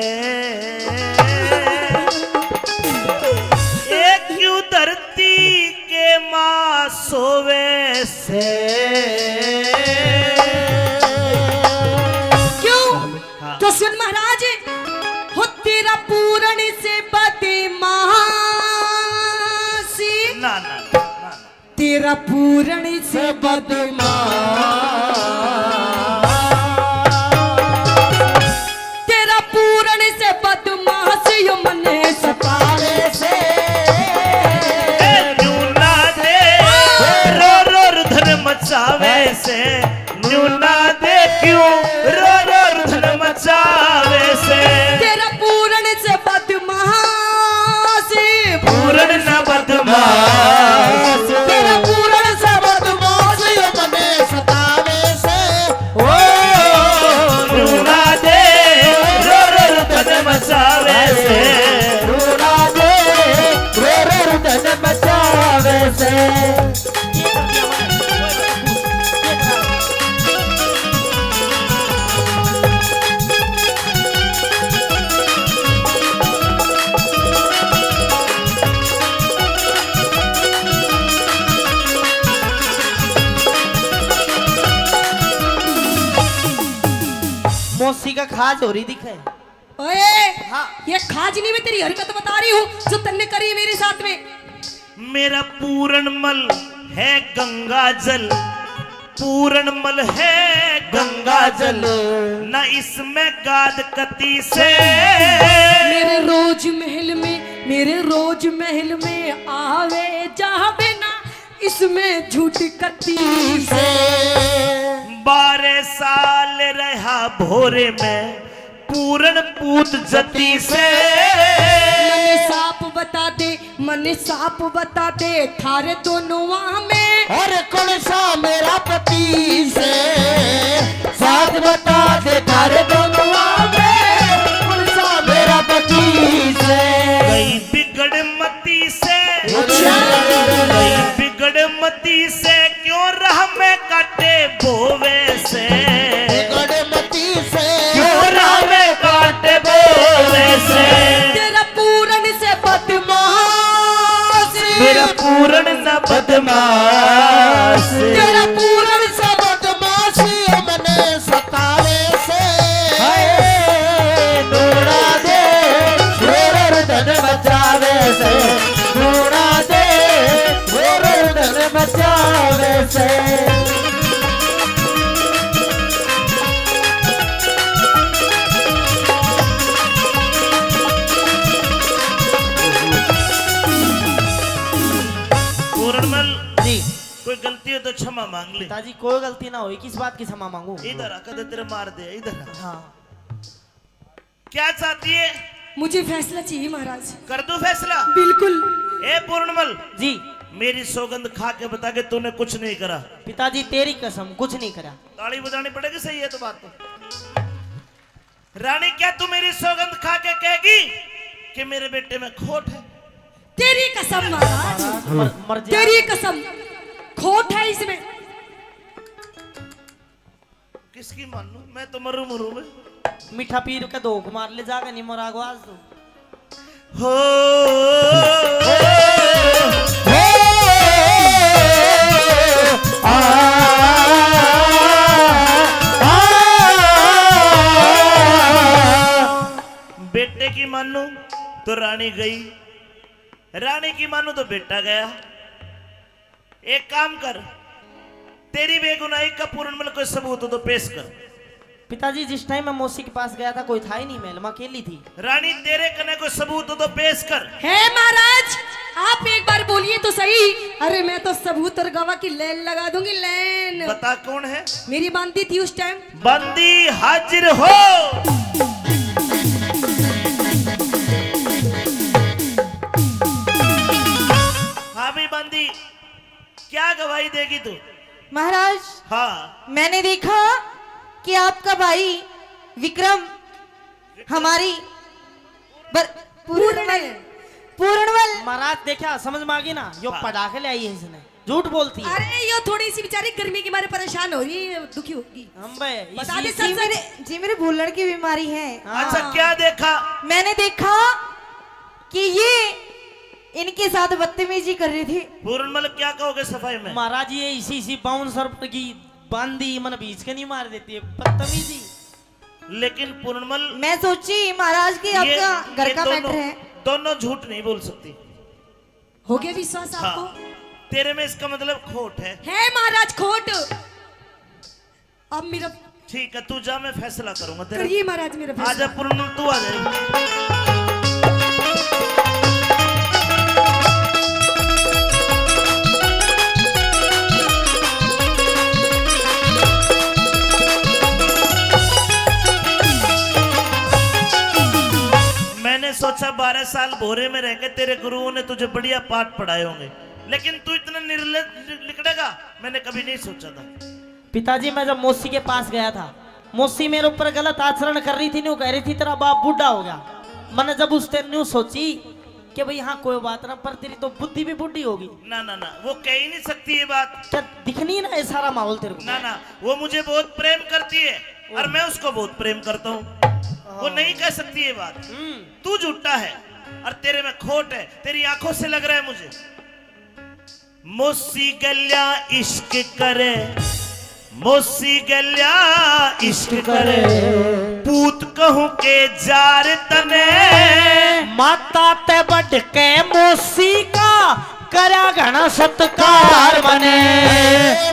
ए क्यों धरती के माँ सोवे से। क्यों? हाँ। तो सुन महाराज, हो तेरा पूरण से बदमाशी, ना ना ना ना, तेरा पूरण से तेरा पूरण से बदमाशी यो मने सतावे से। ए न्यूना दे रो रो रुधन मचावे से, न्यूना दे क्यों रो रो रुधन मचावे से। तेरा पूरण से बदमाशी, पूरण न बदमाश, तेरा पूरण से बदमाशी यो मने सतावे से। ओ न्यूना दे रो रो रुधन मचावे से, रूना दे रो रो रुदन मचावे से। मौसी का खाज हो रही दिखे। ओए, हाँ। ये खाज नहीं, मैं तेरी हरकत बता रही हूँ जो तन्ने करी मेरे साथ में। मेरा पूरणमल है गंगा जल, पूरणमल है गंगा जल, न इसमें गाद कती से। मेरे रोज महल में, मेरे रोज महल में आवे जावे ना, इसमें झूठ कती से। 12 साल रहा भोरे में पूरण पूत जती से। मने साप बता दे, मने साप बता दे, थारे दोनों में और कौन सा मेरा पति से साथ बता दे, थारे दोनों में कौन सा मेरा पति से। गई बिगड़ मती से, गई बिगड़ मती से, क्यों राह में काटे बोवे से। गड़मती से क्यों राह में काटे बोवे से। तेरा पूरण से बदमाश, मेरा पूरण न बदमाश, तेरा पूरण से बदमाशी मने सतावे से। दूरा दे रो रुदन मचावे से, दूरा दे रो रुदन मचावे से। पूरणमल जी कोई गलती हो तो क्षमा मांग ले। पिताजी कोई गलती ना हुई, किस बात की क्षमा मांगू। इधर आ, कदे तेरे मार दे, इधर आ। हाँ क्या चाहती है? मुझे फैसला चाहिए महाराज, कर दो फैसला। बिल्कुल। ए पूर्णमल, जी मेरी सौगंध खा के बता के तूने कुछ नहीं करा। पिताजी तेरी कसम कुछ नहीं करा। ताली बजानी पड़ेगी, सही है तो बात तो। रानी क्या तू मेरी सौगंध खा के कहेगी कि मेरे बेटे में खोट है? तेरी कसम महाराज, मर जा। तेरी कसम, खोट है इसमें। किसकी मान लूं? मैं तो मरू मरू में। मीठा पीर का धोख मार ले जागा नहीं मोरागो आज तो। हो बेटे की मानू तो रानी गई, रानी की मानू तो बेटा गया। एक काम कर, तेरी बेगुनाही का पूर्ण कोई सबूत हो तो पेश कर। पिताजी जिस टाइम मैं मौसी के पास गया था कोई था ही नहीं, महल में अकेली थी। रानी तेरे कने कोई सबूत हो तो पेश कर। है महाराज, आप एक बार बोलिए तो सही। अरे मैं तो सबूत और गवाह की लाइन लगा दूंगी, लाइन। बता कौन है? मेरी बांधी थी उस टाइम। बंदी हाजिर हो। हाँ भी बंदी, क्या गवाही देगी तू? महाराज, हाँ मैंने देखा कि आपका भाई विक्रम हमारी पूर्णवल महाराज देखा समझ में आ गई ना, यो हाँ। पढ़ा के ले आई है इसने, झूठ बोलती है। अरे ये थोड़ी सी बेचारी गर्मी के मारे परेशान हो रही है, दुखी होगी। हम बे बता दे जी मेरे भूलने की बीमारी है। अच्छा क्या देखा? मैंने देखा कि ये इनके साथ बदतमीजी कर रही थी। पूर्णमल क्या कहोगे सफाई में? महाराज ये इसी बाउंसर की बांदी मन बीच के नहीं मार देती है, बदतमीजी। लेकिन पूर्णमल मैं सोची महाराज की आपका घर का मैटर है। दोनों झूठ नहीं बोल सकती। हो गया विश्वास हाँ, आपको? तेरे में इसका मतलब खोट है। है महाराज खोट। अब मेरा ठीक है, तू जा, मैं फैसला करूंगा तेरा। करिए महाराज मेरा फैसला। आजा पूर्णमल, तू आ जाएगी। मैंने सोचा 12 साल भोरे में रहकर तेरे गुरुओं ने तुझे बढ़िया पाठ पढ़ाए होंगे, लेकिन तू इतना निर्लज निकलेगा मैंने कभी नहीं सोचा था। पिताजी मैं जब मौसी के पास गया था, मौसी मेरे ऊपर गलत आचरण कर रही थी, न्यू कह रही थी तेरा बाप बूढ़ा हो गया। मैंने जब उस दिन न्यू सोची कि भाई हाँ कोई बात ना, पर तेरी तो बुद्धि भी बुढ़ी होगी। ना ना ना, वो कह ही नहीं सकती ये बात। क्या दिखनी ना ये सारा माहौल तेरे को? ना ना, वो मुझे बहुत प्रेम करती है और मैं उसको बहुत प्रेम करता हूँ। वो नहीं कह सकती ये बात। तू झूठा है और तेरे में खोट है, तेरी आंखों से लग रहा है मुझे। मोसी गल्या इश्क करे, मोसी गल्या इश्क करे, पूत कहूं के जार तने, माता ते बढ़ के मौसी का करा घना सत्कार बने,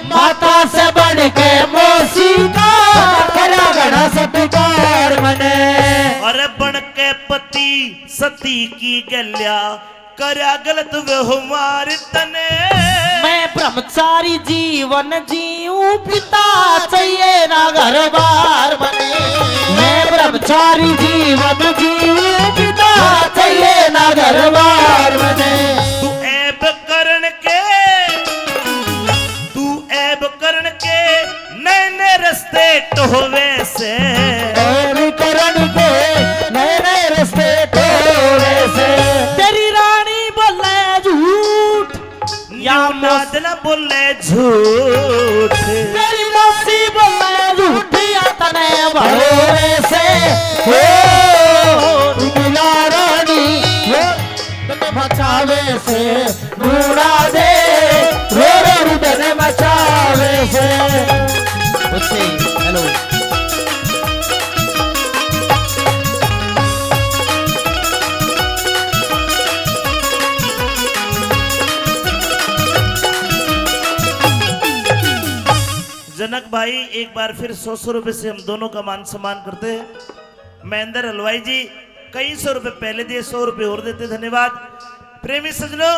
माता से बढ़ के मौसी का करा घना सत्कार बने। और बन के पति सती की गल्या करा गलत व्यवहार तने। मैं ब्रह्मचारी जीवन जीऊं, पिता चाहिए ना घर बार बने। मैं ब्रह्मचारी जीवन जीऊं, पिता चाहिए ना घर बार बने। तू ऐब करण के नए नए रस्ते टोवे से, ऐब करण के नए नए रस्ते टोवे से। तेरी रानी बोले झूठ या नाद न बोले झूठ, तेरी मौसी बोले झूठ, या तने भरोरे से हो मिला रानी, मचावे से ढूंढा दे, रो रो रुदन मचावे से। हेलो जनक भाई, एक बार फिर 100 रुपए से हम दोनों का मान सम्मान करते हैं। महेंद्र हलवाई जी कई 100 रुपए पहले दिए, 100 रुपए और देते, धन्यवाद। प्रेमी सजनों,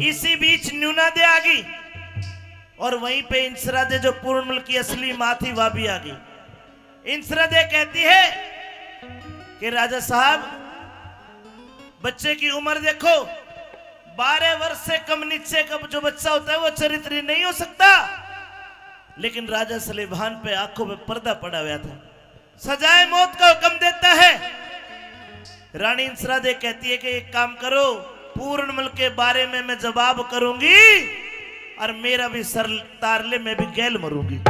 इसी बीच न्यूना दे आ गई और वहीं पे इंसरा दे जो पूर्णमल की असली माँ थी वह भी आ गई। इंसरा दे कहती है कि राजा साहब बच्चे की उम्र देखो, 12 वर्ष से कम नीचे का जो बच्चा होता है वो चरित्री नहीं हो सकता। लेकिन राजा सलेभान पे आंखों में पर्दा पड़ा हुआ था। सजाए मौत का हुक्म देता है। रानी इंसरादे कहती है कि एक काम करो, पूर्णमल के बारे में मैं जवाब करूंगी और मेरा भी सर तारले में भी गैल मरूंगी।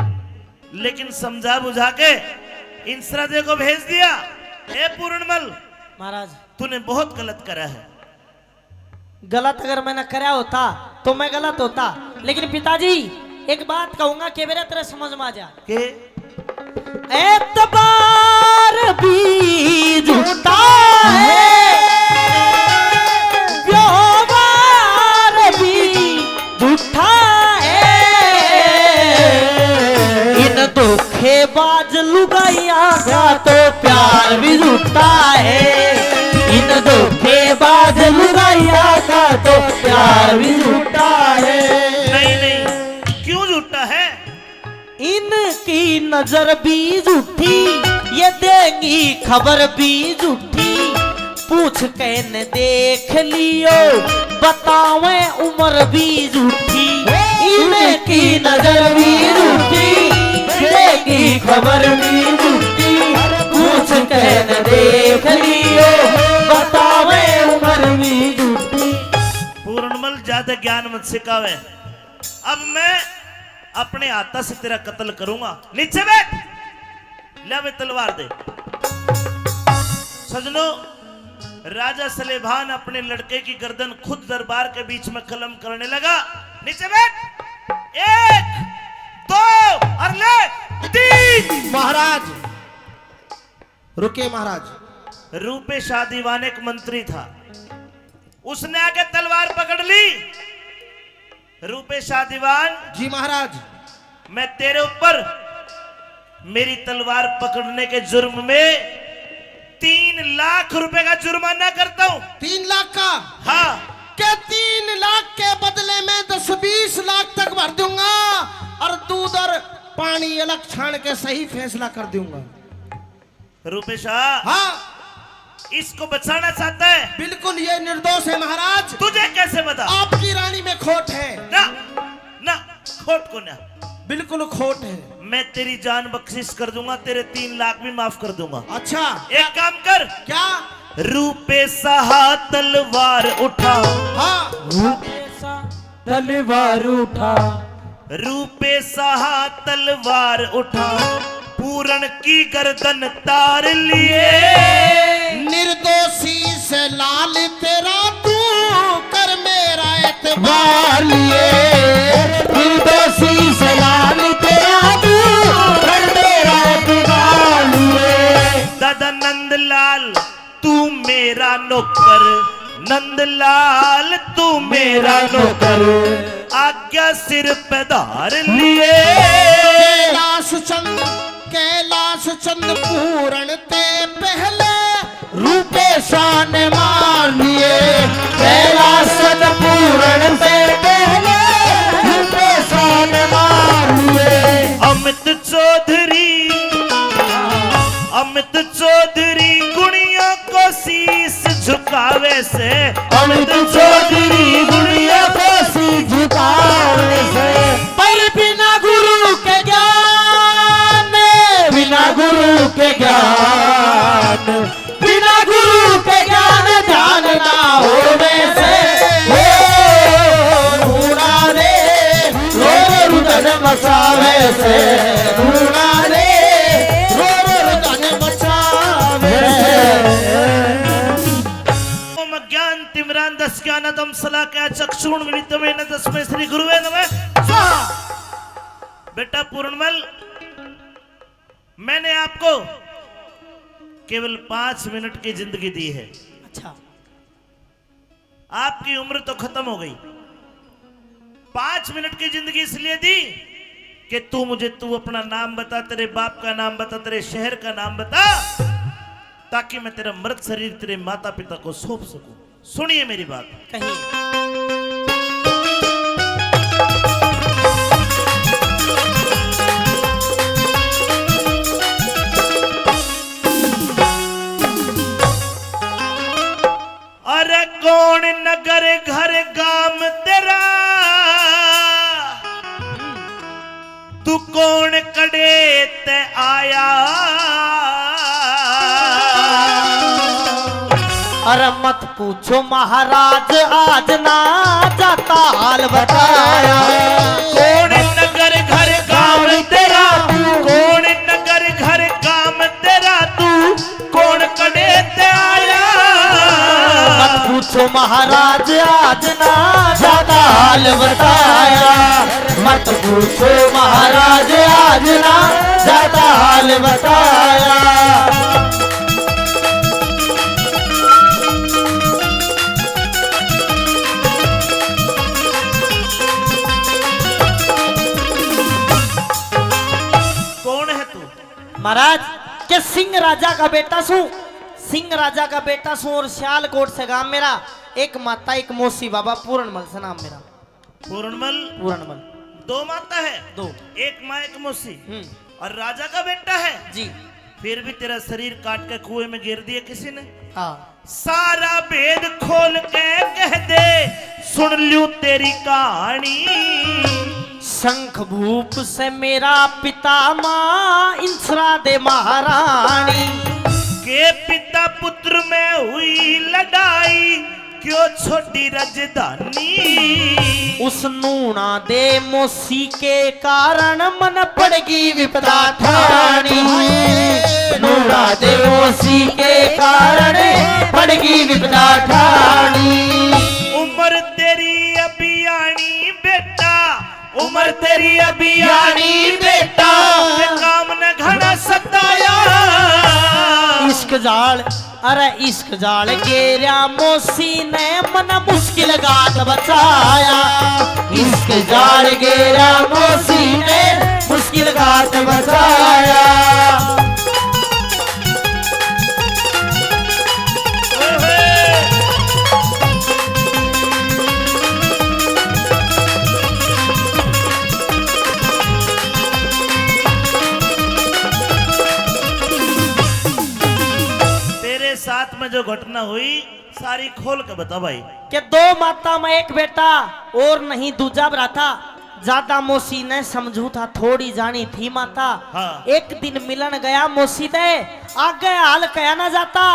लेकिन समझा बुझा के इंसरादे को भेज दिया, ए पूर्णमल महाराज तूने बहुत गलत करा है। गलत अगर मैंने करा होता तो मैं गलत होता, लेकिन पिताजी एक बात कहूंगा कि मेरा तेरा समझ में आ जा के एतबार भी झूठा है, व्यवहार भी झूठा है, इन धोखेबाज लुगाइया का तो प्यार भी झूठा है, इन धोखेबाज लुगाइया का तो प्यार भी झूठा है। नहीं नहीं, क्यों झूठा है? इनकी नजर भी झूठी, ये देंगी खबर भी झूठी, पूछ के न देख लियो बतावे उम्र भी झूठी, इनकी नजर भी झूठी, देंगी खबर भी झूठी, पूछ के न देख लियो बतावे उम्र भी झूठी। पूर्णमल ज्यादा ज्ञान मत सिखावे। अब मैं अपने हाथा से तेरा कत्ल करूंगा। नीचे बैठ, ले वे तलवार दे। सजनों, राजा सलेभान अपने लड़के की गर्दन खुद दरबार के बीच में कलम करने लगा। नीचे बैठ, 1 2 और ले 3। महाराज रुके महाराज। रूपे शाह दीवान एक मंत्री था, उसने आके तलवार पकड़ ली। रूपे शाह दीवान, जी महाराज। मैं तेरे ऊपर मेरी तलवार पकड़ने के जुर्म में 3 लाख रुपए का जुर्माना करता हूं। 3 लाख का? हाँ। के 3 लाख के बदले में 10-20 लाख तक भर दूंगा और दूध और पानी अलग छान के सही फैसला कर दूंगा। रूपे शाह, हाँ इसको बचाना चाहता है? बिल्कुल, ये निर्दोष है महाराज। तुझे कैसे बता? आपकी रानी में खोट है। ना ना, खोट को ना, बिल्कुल खोट है। मैं तेरी जान बख्शिश कर दूंगा, तेरे 3 लाख भी माफ कर दूंगा। अच्छा, एक काम कर। क्या? रूपे साहा तलवार उठा। हाँ, तलवार उठा, रूपे साहा तलवार उठा, पूरण की गर्दन तार लिए। निर्दोषी से लाल तेरा तू कर मेरा एतबार बार लिए, निर्दोषी से लाल तेरा तू कर मेरा एतबार लिए। दादा नंदलाल तू मेरा नौकर, नंदलाल तू मेरा नौकर, आज्ञा सिर पे धार लिए। कैलाश चंद पूरण ते पहले रूपे शान मान लिए, कैलाश पूरण से पहले रूपे शान मान लिए। अमित चौधरी गुड़िया को शीश झुकावे से, अमित चौधरी गुड़िया को शीश झुकावे से, पर बिना गुरु के ज्ञान, बिना गुरु के ज्ञान, बिना गुरु के ज्ञान जानना हो वैसे हो रूड़ा रे रो रुदन मचावे से, रूड़ा रे रो रुदन मचावे से। ओम ज्ञान तिमरान 10 ज्ञानदम सला के चक्षुण मिलितमे न तस्मै श्री गुरुवे नमः स्वाहा। बेटा पूर्णमल, मैंने आपको केवल 5 मिनट की जिंदगी दी है। अच्छा, आपकी उम्र तो खत्म हो गई। 5 मिनट की जिंदगी इसलिए दी कि तू अपना नाम बता, तेरे बाप का नाम बता, तेरे शहर का नाम बता, ताकि मैं तेरा मृत शरीर तेरे माता पिता को सौंप सकूं। सुनिए मेरी बात। कहिए। अरे कौन नगर घर पूछो महाराज आज ना जाता हाल बताया। कौन नगर घर गांव तेरा कौन नगर घर गांव तेरा तू कौन कड़े ते आया। मत पूछो महाराज आज ना जाता हाल बताया। मत पूछो महाराज आज ना जाता हाल बताया। कौन है तू? महाराज के सिंह राजा का बेटा सू, सिंह राजा का बेटा सू और सियालकोट से गांव मेरा। एक माता एक मौसी बाबा पूर्णमल से नाम मेरा। पूर्णमल। पूर्णमल दो माता है? दो। एक माँ एक मौसी और राजा का बेटा है जी। फिर भी तेरा शरीर काट के कुएं में गिर दिया किसी ने। हाँ सारा भेद खोल के कह दे सुन लूं तेरी कहानी। शंख भूप से मेरा पिता माँ इंसरा दे महारानी। के पिता पुत्र में हुई लड़ाई क्यों छोटी राजधानी। उस नूना दे मौसी के कारण मन पड़गी विपदा ठानी। नूना दे मौसी के कारण पड़गी विपदा ठानी। उम्र तेरी अभियानी बेटा उम्र तेरी अभियानी बेटा काम न घना सताया। इश्क जाल अरे इश्क जाल गेरा मौसी ने मन मुश्किल गात बचाया। इश्क जाल गेरा मौसी ने मुश्किल गात बचाया। साथ में जो घटना हुई सारी खोल के बता भाई। कि दो माता में एक बेटा और नहीं दूजा भ्राता। ज्यादा मौसी ने समझू था थोड़ी जानी थी माता। हाँ। एक दिन मिलन गया मौसी ते आगे हाल कया ना जाता।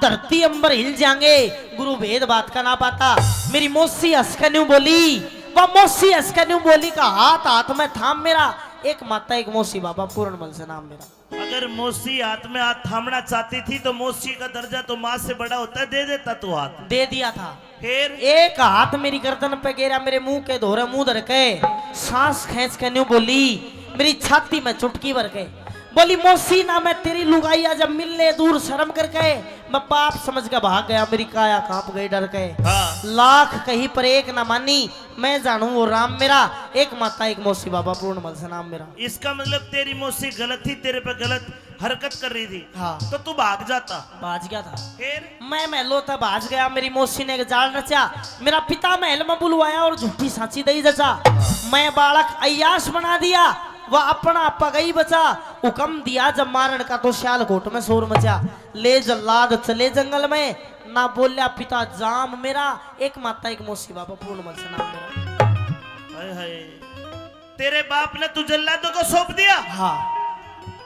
धरती अंबर हिल जाएंगे गुरु भेद बात का ना पाता। मेरी मौसी हंसकन्यू बोली वह मौसी हंसकन्यू बोली का हाथ हाथ में थाम मेरा। एक माता एक मौसी बाबा पूर्णमल से नाम मेरा। अगर मौसी हाथ में हाथ थामना चाहती थी तो मौसी का दर्जा तो माँ से बड़ा होता है दे देता तू हाथ। दे दिया था। फिर एक हाथ मेरी गर्दन पे गिरा मेरे मुंह के धोरे मुंह धर के सांस खींच के न्यू बोली मेरी छाती में चुटकी भर के बोली मौसी ना मैं तेरी लुगाइया जब मिलने दूर शर्म करके मैं पाप समझ के भाग गया। मेरी काया कांप गई डर के। हाँ। लाख कहीं पर एक ना मानी मैं जानू वो राम मेरा। एक माता एक मौसी बाबा पूर्णमल से नाम मेरा। इसका मतलब तेरी मौसी गलत थी तेरे पे गलत हरकत कर रही थी। हाँ। तो तू भाग जाता। बाज गया था। फिर मैं महलों तक भाज गया। मेरी मौसी ने एक जाल रचा मेरा पिता महल में बुलवाया और झूठी सांची दई जचा। मैं बालक अय्याश बना दिया वह अपना आपा गई बचा। हुक्म दिया जब मारण का तो सियालकोट में शोर मचा। ले जल्लाद चले जंगल में ना बोलिया पिता जाम मेरा। एक माता एक मौसी बाबा पूर्णमल से नाम मेरा। हाय हाय तेरे बाप ने तू जल्लादों को सौंप दिया। हाँ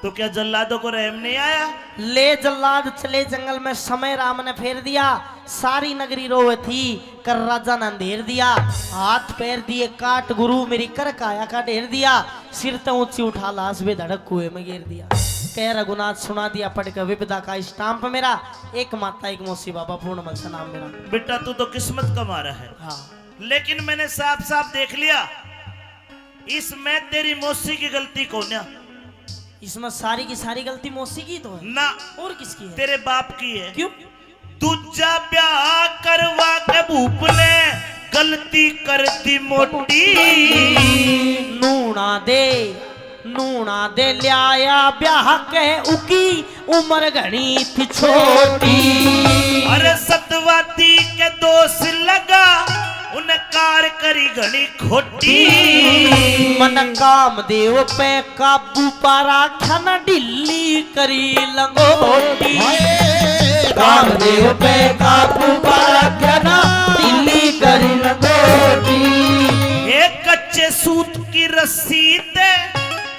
तो क्या जल्लादों को रहम नहीं आया? ले जल्लाद चले जंगल में समय राम ने फेर दिया। सारी नगरी रोवे थी कर राजा ने अंधेर दिया। हाथ पैर दिए काट गुरु मेरी कर काया का ढेर दिया। सिर तो ऊंची उठा लाश बे धड़क कुएं में गिर दिया। कह रघुनाथ सुना दिया पढ़ कर विपदा का स्टाम्प मेरा। एक माता एक मौसी बाबा पूर्णमल से नाम मेरा। बेटा तू तो किस्मत का मारा है। हाँ लेकिन मैंने साफ साफ देख लिया इसमें तेरी मौसी की गलती कौन है? इसमें सारी की सारी गलती मौसी की तो है ना और किसकी है? तेरे बाप की है। क्यों? दूजा ब्याह करवा के भूप ने गलती कर दी मोटी। नूना दे लिया ब्याह के उकी उम्र घनी थी छोटी। अरे सतवाती के दोष लगा उन कार करी घनी खोटी। मन काम देव पे काबू पारा खन ढिल्ली करी लंगोटी। काम देव पे काबू पारा खन ढिल्ली करी लंगोटी। एक कच्चे सूत की रस्सी ते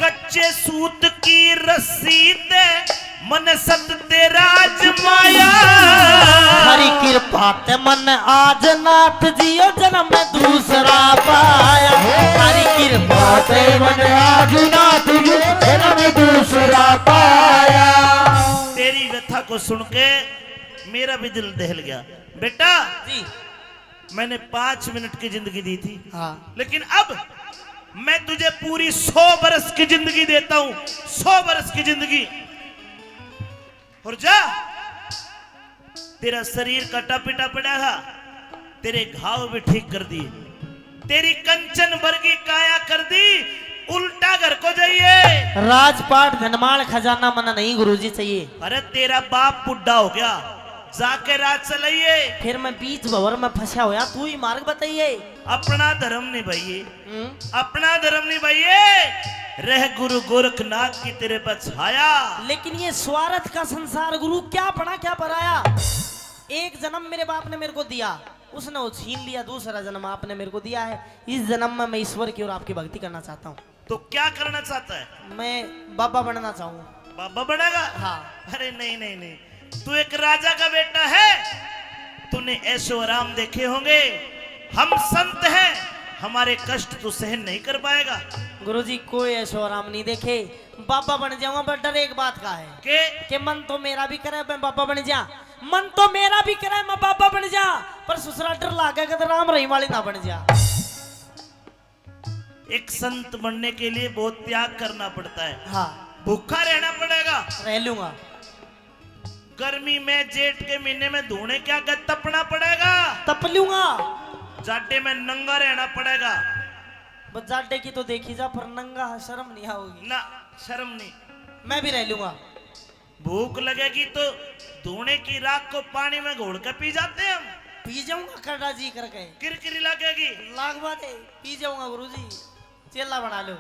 कच्चे सूत की रस्सी ते मन सत तेरा माया हरी कृपा ते मन आज नाथ जियो जन्म में दूसरा पाया। हरी कृपा ते मन आज नाथ जियो जन्म में दूसरा पाया। तेरी व्यथा को सुन के मेरा भी दिल दहल गया। बेटा जी मैंने 5 मिनट की जिंदगी दी थी, हाँ लेकिन अब मैं तुझे पूरी 100 बरस की जिंदगी देता हूं, 100 बरस की जिंदगी। और जा, तेरा शरीर कटा पिटा पड़ा था, तेरे घाव भी ठीक कर दिए, तेरी कंचन वर्गी काया कर दी, उल्टा घर को जाइए। राजपाट धनमाल खजाना मना नहीं गुरुजी चाहिए। अरे तेरा बाप बुढ़ा हो गया, जाके राज चलाइए। फिर मैं बीच भंवर में फंसा होया, तू ही मार्ग बताइए। अपना धर्म निभाइए, अपना धर्म निभाइए। रह गुरु गोरखनाथ की तेरे पर छाया। लेकिन ये स्वार्थ का संसार गुरु, क्या पढ़ा क्या पढ़ाया। एक जन्म मेरे बाप ने मेरे को दिया, उसने वो छीन लिया। दूसरा जन्म आपने मेरे को दिया है। इस जन्म में मैं ईश्वर की और आपकी भक्ति करना चाहता हूँ। तो क्या करना चाहता है? मैं बाबा बनना चाहूंगा। बाबा बनेगा? हाँ। अरे नहीं नहीं नहीं, तू एक राजा का बेटा है, तूने ऐशो आराम देखे होंगे। हम संत हैं, हमारे कष्ट तू सहन नहीं कर पाएगा। गुरुजी कोई ऐशो आराम नहीं देखे, बाबा बन जाऊंगा। पर डर एक बात का है कि मन तो मेरा भी करे मैं बाबा बन जा, मन तो मेरा भी करे मैं बाबा बन जा, पर ससुरा डर लागेगा तो राम रहीम वाली ना बन जा। एक संत बनने के लिए बहुत त्याग करना पड़ता है। हाँ भूखा रहना पड़ेगा, रह लूंगा। गर्मी में जेठ के महीने में धूने क्या तपना पड़ेगा, तप लूंगा। जाटे में नंगा रहना पड़ेगा। बस जाटे की तो देखी जा, पर नंगा शर्म नहीं आओगी ना, शर्म नहीं। मैं भी रह लूंगा। भूख लगेगी तो धूने की राख को पानी में घोल कर पी जाते हैं हम। पी जाऊंगा करड़ा जी करके, किरकिरी लगेगी। लाख बात है, पी जाऊंगा गुरुजी। चेला बना लो।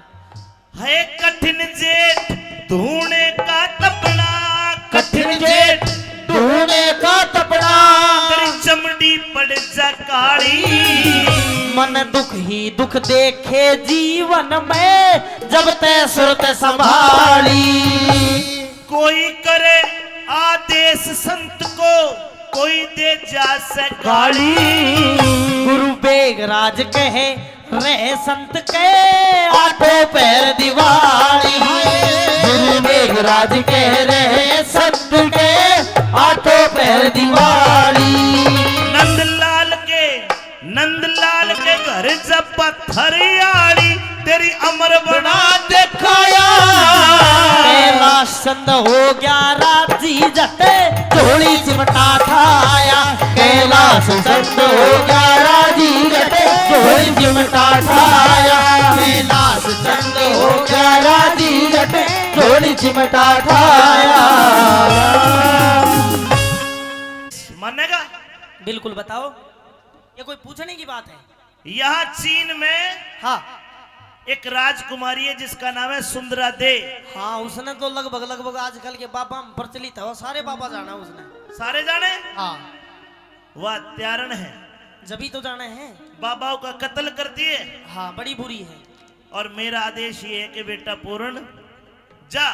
है कठिन जेठ धूने का तपना, कठिन जेठ धूने का तपना, तेरी चमड़ी पड़ जा काली। मन दुख ही दुख देखे जीवन में, जब तय सुरत संभाली। कोई करे आदेश संत को, कोई दे जा से गाली। गुरु बेगराज कहे रहे संत के, आठों पैर दिवाली। गुरु मेघराज कह रहे संत के, आठों पैर दिवाली। नंदलाल के घर जब पत्थरियाड़ी, तेरी अमर बना दिखाया। कैलाश चंद हो गया राजी जटे, झोली चिमटा ठाया। कैलाश चंद हो गया राजी जटे, झोली चिमटा ठाया। कैलाश चंद हो गया राजी जटे, झोली चिमटा ठाया। मानेगा? बिल्कुल बताओ, ये कोई पूछने की बात है? यहाँ चीन में हाँ एक राजकुमारी है जिसका नाम है सुंदरा दे। हाँ, उसने तो लगभग आजकल के बाबा में प्रचलित है, वो सारे बाबा जाना उसने। सारे जाने? हाँ। वह त्यारण है, जभी तो जाने हैं। बाबाओं का कत्ल करती है। हाँ, बड़ी बुरी है। और मेरा आदेश ये है कि बेटा पूर्ण जा,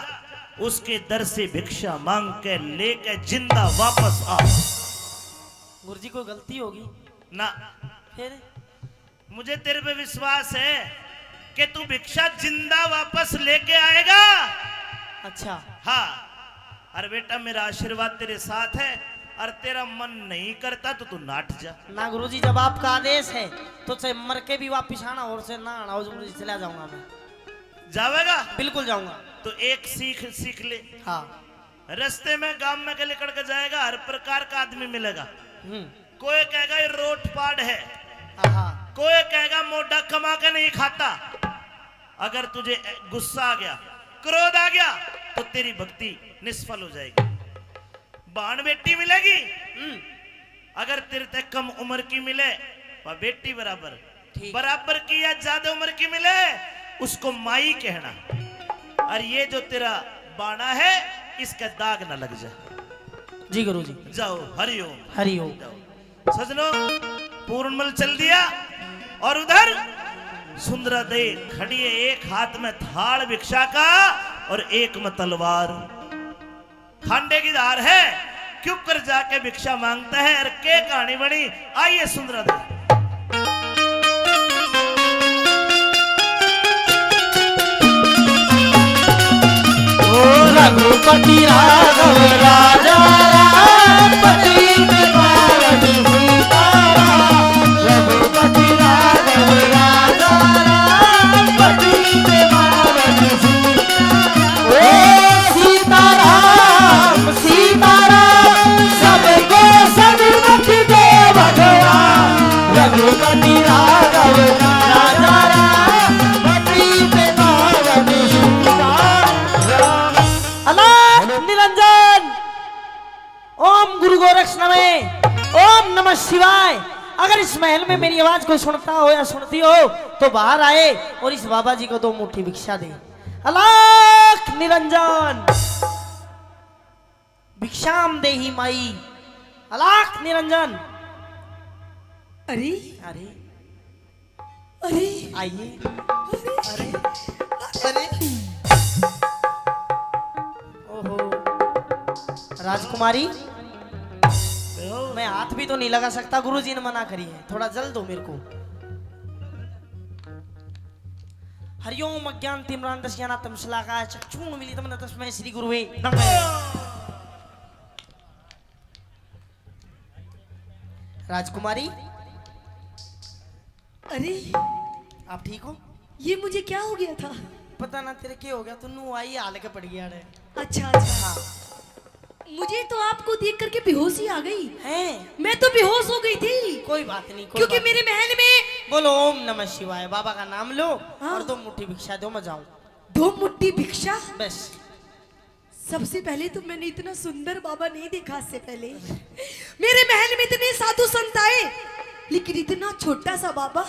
उसके दर से भिक्षा मांग के लेके जिंदा वापस आ। गुरुजी को गलती होगी ना, फिर? मुझे तेरे पे विश्वास है कि तू भिक्षा जिंदा वापस लेके आएगा। अच्छा। हाँ, अरे बेटा मेरा आशीर्वाद तेरे साथ है, और तेरा मन नहीं करता तो तू नाट जा। ना गुरुजी, जब आपका आदेश है तो चाहे मर के भी वापिस आना और से ना आना, गुरुजी चला जाऊंगा मैं। जावेगा? बिल्कुल जाऊंगा। तो एक सीख ले। हाँ। रास्ते में गांव में के लेकर के जाएगा, हर प्रकार का आदमी मिलेगा। कोई कहेगा ये रोट पाड़ है, कोई कहेगा मोटा कमा के नहीं खाता। अगर तुझे गुस्सा आ गया, क्रोध आ गया, तो तेरी भक्ति निष्फल हो जाएगी। बाण बेटी मिलेगी, अगर तेरे तक कम उम्र की मिले वह बेटी बराबर, बराबर की या ज्यादा उम्र की मिले उसको माई कहना। और ये जो तेरा बाणा है इसका दाग ना लग जाए। जी गुरुजी। जाओ, हरिओम हरिओम। सजनो, पूर्णमल चल दिया और उधर सुंदरा दे खड़ी है, एक हाथ में थाल भिक्षा का और एक में तलवार। खांडे की धार है, क्यों कर जाके भिक्षा मांगता है, और के कहानी बनी, आइए सुंदरा दा। रघुपति राघव राजा राम पतित पावन सीताराम। रघुपति राघव राजा राम पतित पावन सीताराम। ओ सीताराम सीताराम सबको सदमुख दे भगवान। रघुपति राघव राजा राम पतित पावन सीताराम। अलाख निरंजन। ओम गुरु गोरक्ष नमः। ओम नमः शिवाय। अगर इस महल में मेरी आवाज को सुनता हो या सुनती हो तो बाहर आए और इस बाबा जी को 2 मुट्ठी भिक्षा दे। अलाख निरंजन। भिक्षाम देहि माई। अलाख निरंजन। अरे अरे अरे आइए। अरे अरे ओहो राजकुमारी, मैं हाथ भी तो नहीं लगा सकता, गुरुजी ने मना करी है, थोड़ा जल दो मेरे को। हरिओम अज्ञान तिम्रांतस्याना तमसलाका चक्षुण मिलितम तस्मै श्री गुरुवे नमः। राजकुमारी, अरे आप ठीक हो? ये मुझे क्या हो गया था? पता ना तेरे क्या हो गया, तू आई हाल के पड़ गया रे। अच्छा अच्छा, मुझे तो आपको देख करके बेहोशी आ गई हैं? मैं तो बेहोश हो गई थी कोई बात नहीं, कोई क्योंकि बात मेरे महल में नहीं। बोलो ओम नमः शिवाय, बाबा का नाम लो हाँ। और 2 मुट्ठी भिक्षा दो, मैं जाऊं 2 मुट्ठी भिक्षा। बस। सबसे पहले तो मैंने इतना सुंदर बाबा नहीं देखा इससे पहले। मेरे महल में इतने साधु संत आए, लेकिन इतना छोटा सा बाबा,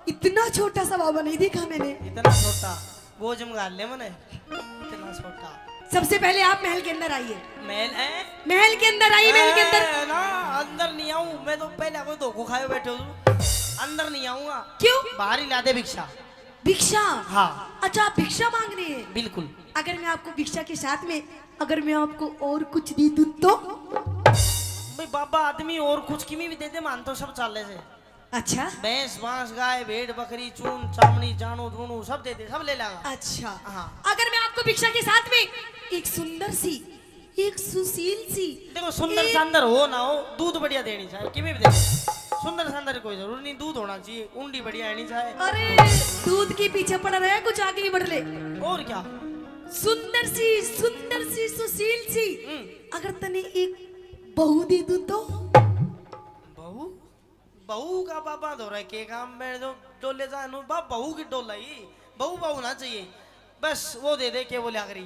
इतना छोटा सा बाबा नहीं देखा मैंने। इतना छोटा वो जमगाल ले मने, इतना छोटा। सबसे पहले आप महल के अंदर आइए। महल है? महल के अंदर आइए, महल के अंदर। ना अंदर नहीं आऊं मैं, तो पहले कोई धोखो खाए बैठे हो, अंदर नहीं आऊंगा। क्यों? बाहर ही ला दे भिक्षा। भिक्षा? हाँ अच्छा, आप भिक्षा मांग रहे हैं? बिल्कुल। अगर मैं आपको भिक्षा के साथ में अगर मैं आपको और कुछ दे दूं तो? भाई बाबा आदमी और कुछ किमी भी दे दे, मान तो सब चाले से। अच्छा भैंस बांस गाय भेड़ बकरी चून चामड़ी जानो दूनो सब दे दे, सब ले लेगा। अच्छा, हाँ। अगर मैं आपको भिक्षा के साथ में एक सुंदर सी, एक सुशील सी, देखो सुंदर सांदर हो ना हो, दूध बढ़िया देनी चाहिए, किमी भी दे दे। सुंदर सांदर कोई जरूर नहीं, दूध होना चाहिए, उंडी बढ़िया आनी चाहिए। अरे दूध के पीछे पड़ रहा है, कुछ आगे ही बढ़ ले। और क्या? सुंदर सी सुशील सी, अगर तने एक बहू दे दूं तो? बहू? बहू का बाबा धो रहा है के काम में जो ले जाए बहू की डोलाई, बहू बहू ना चाहिए, बस वो दे दे के बोले आखिरी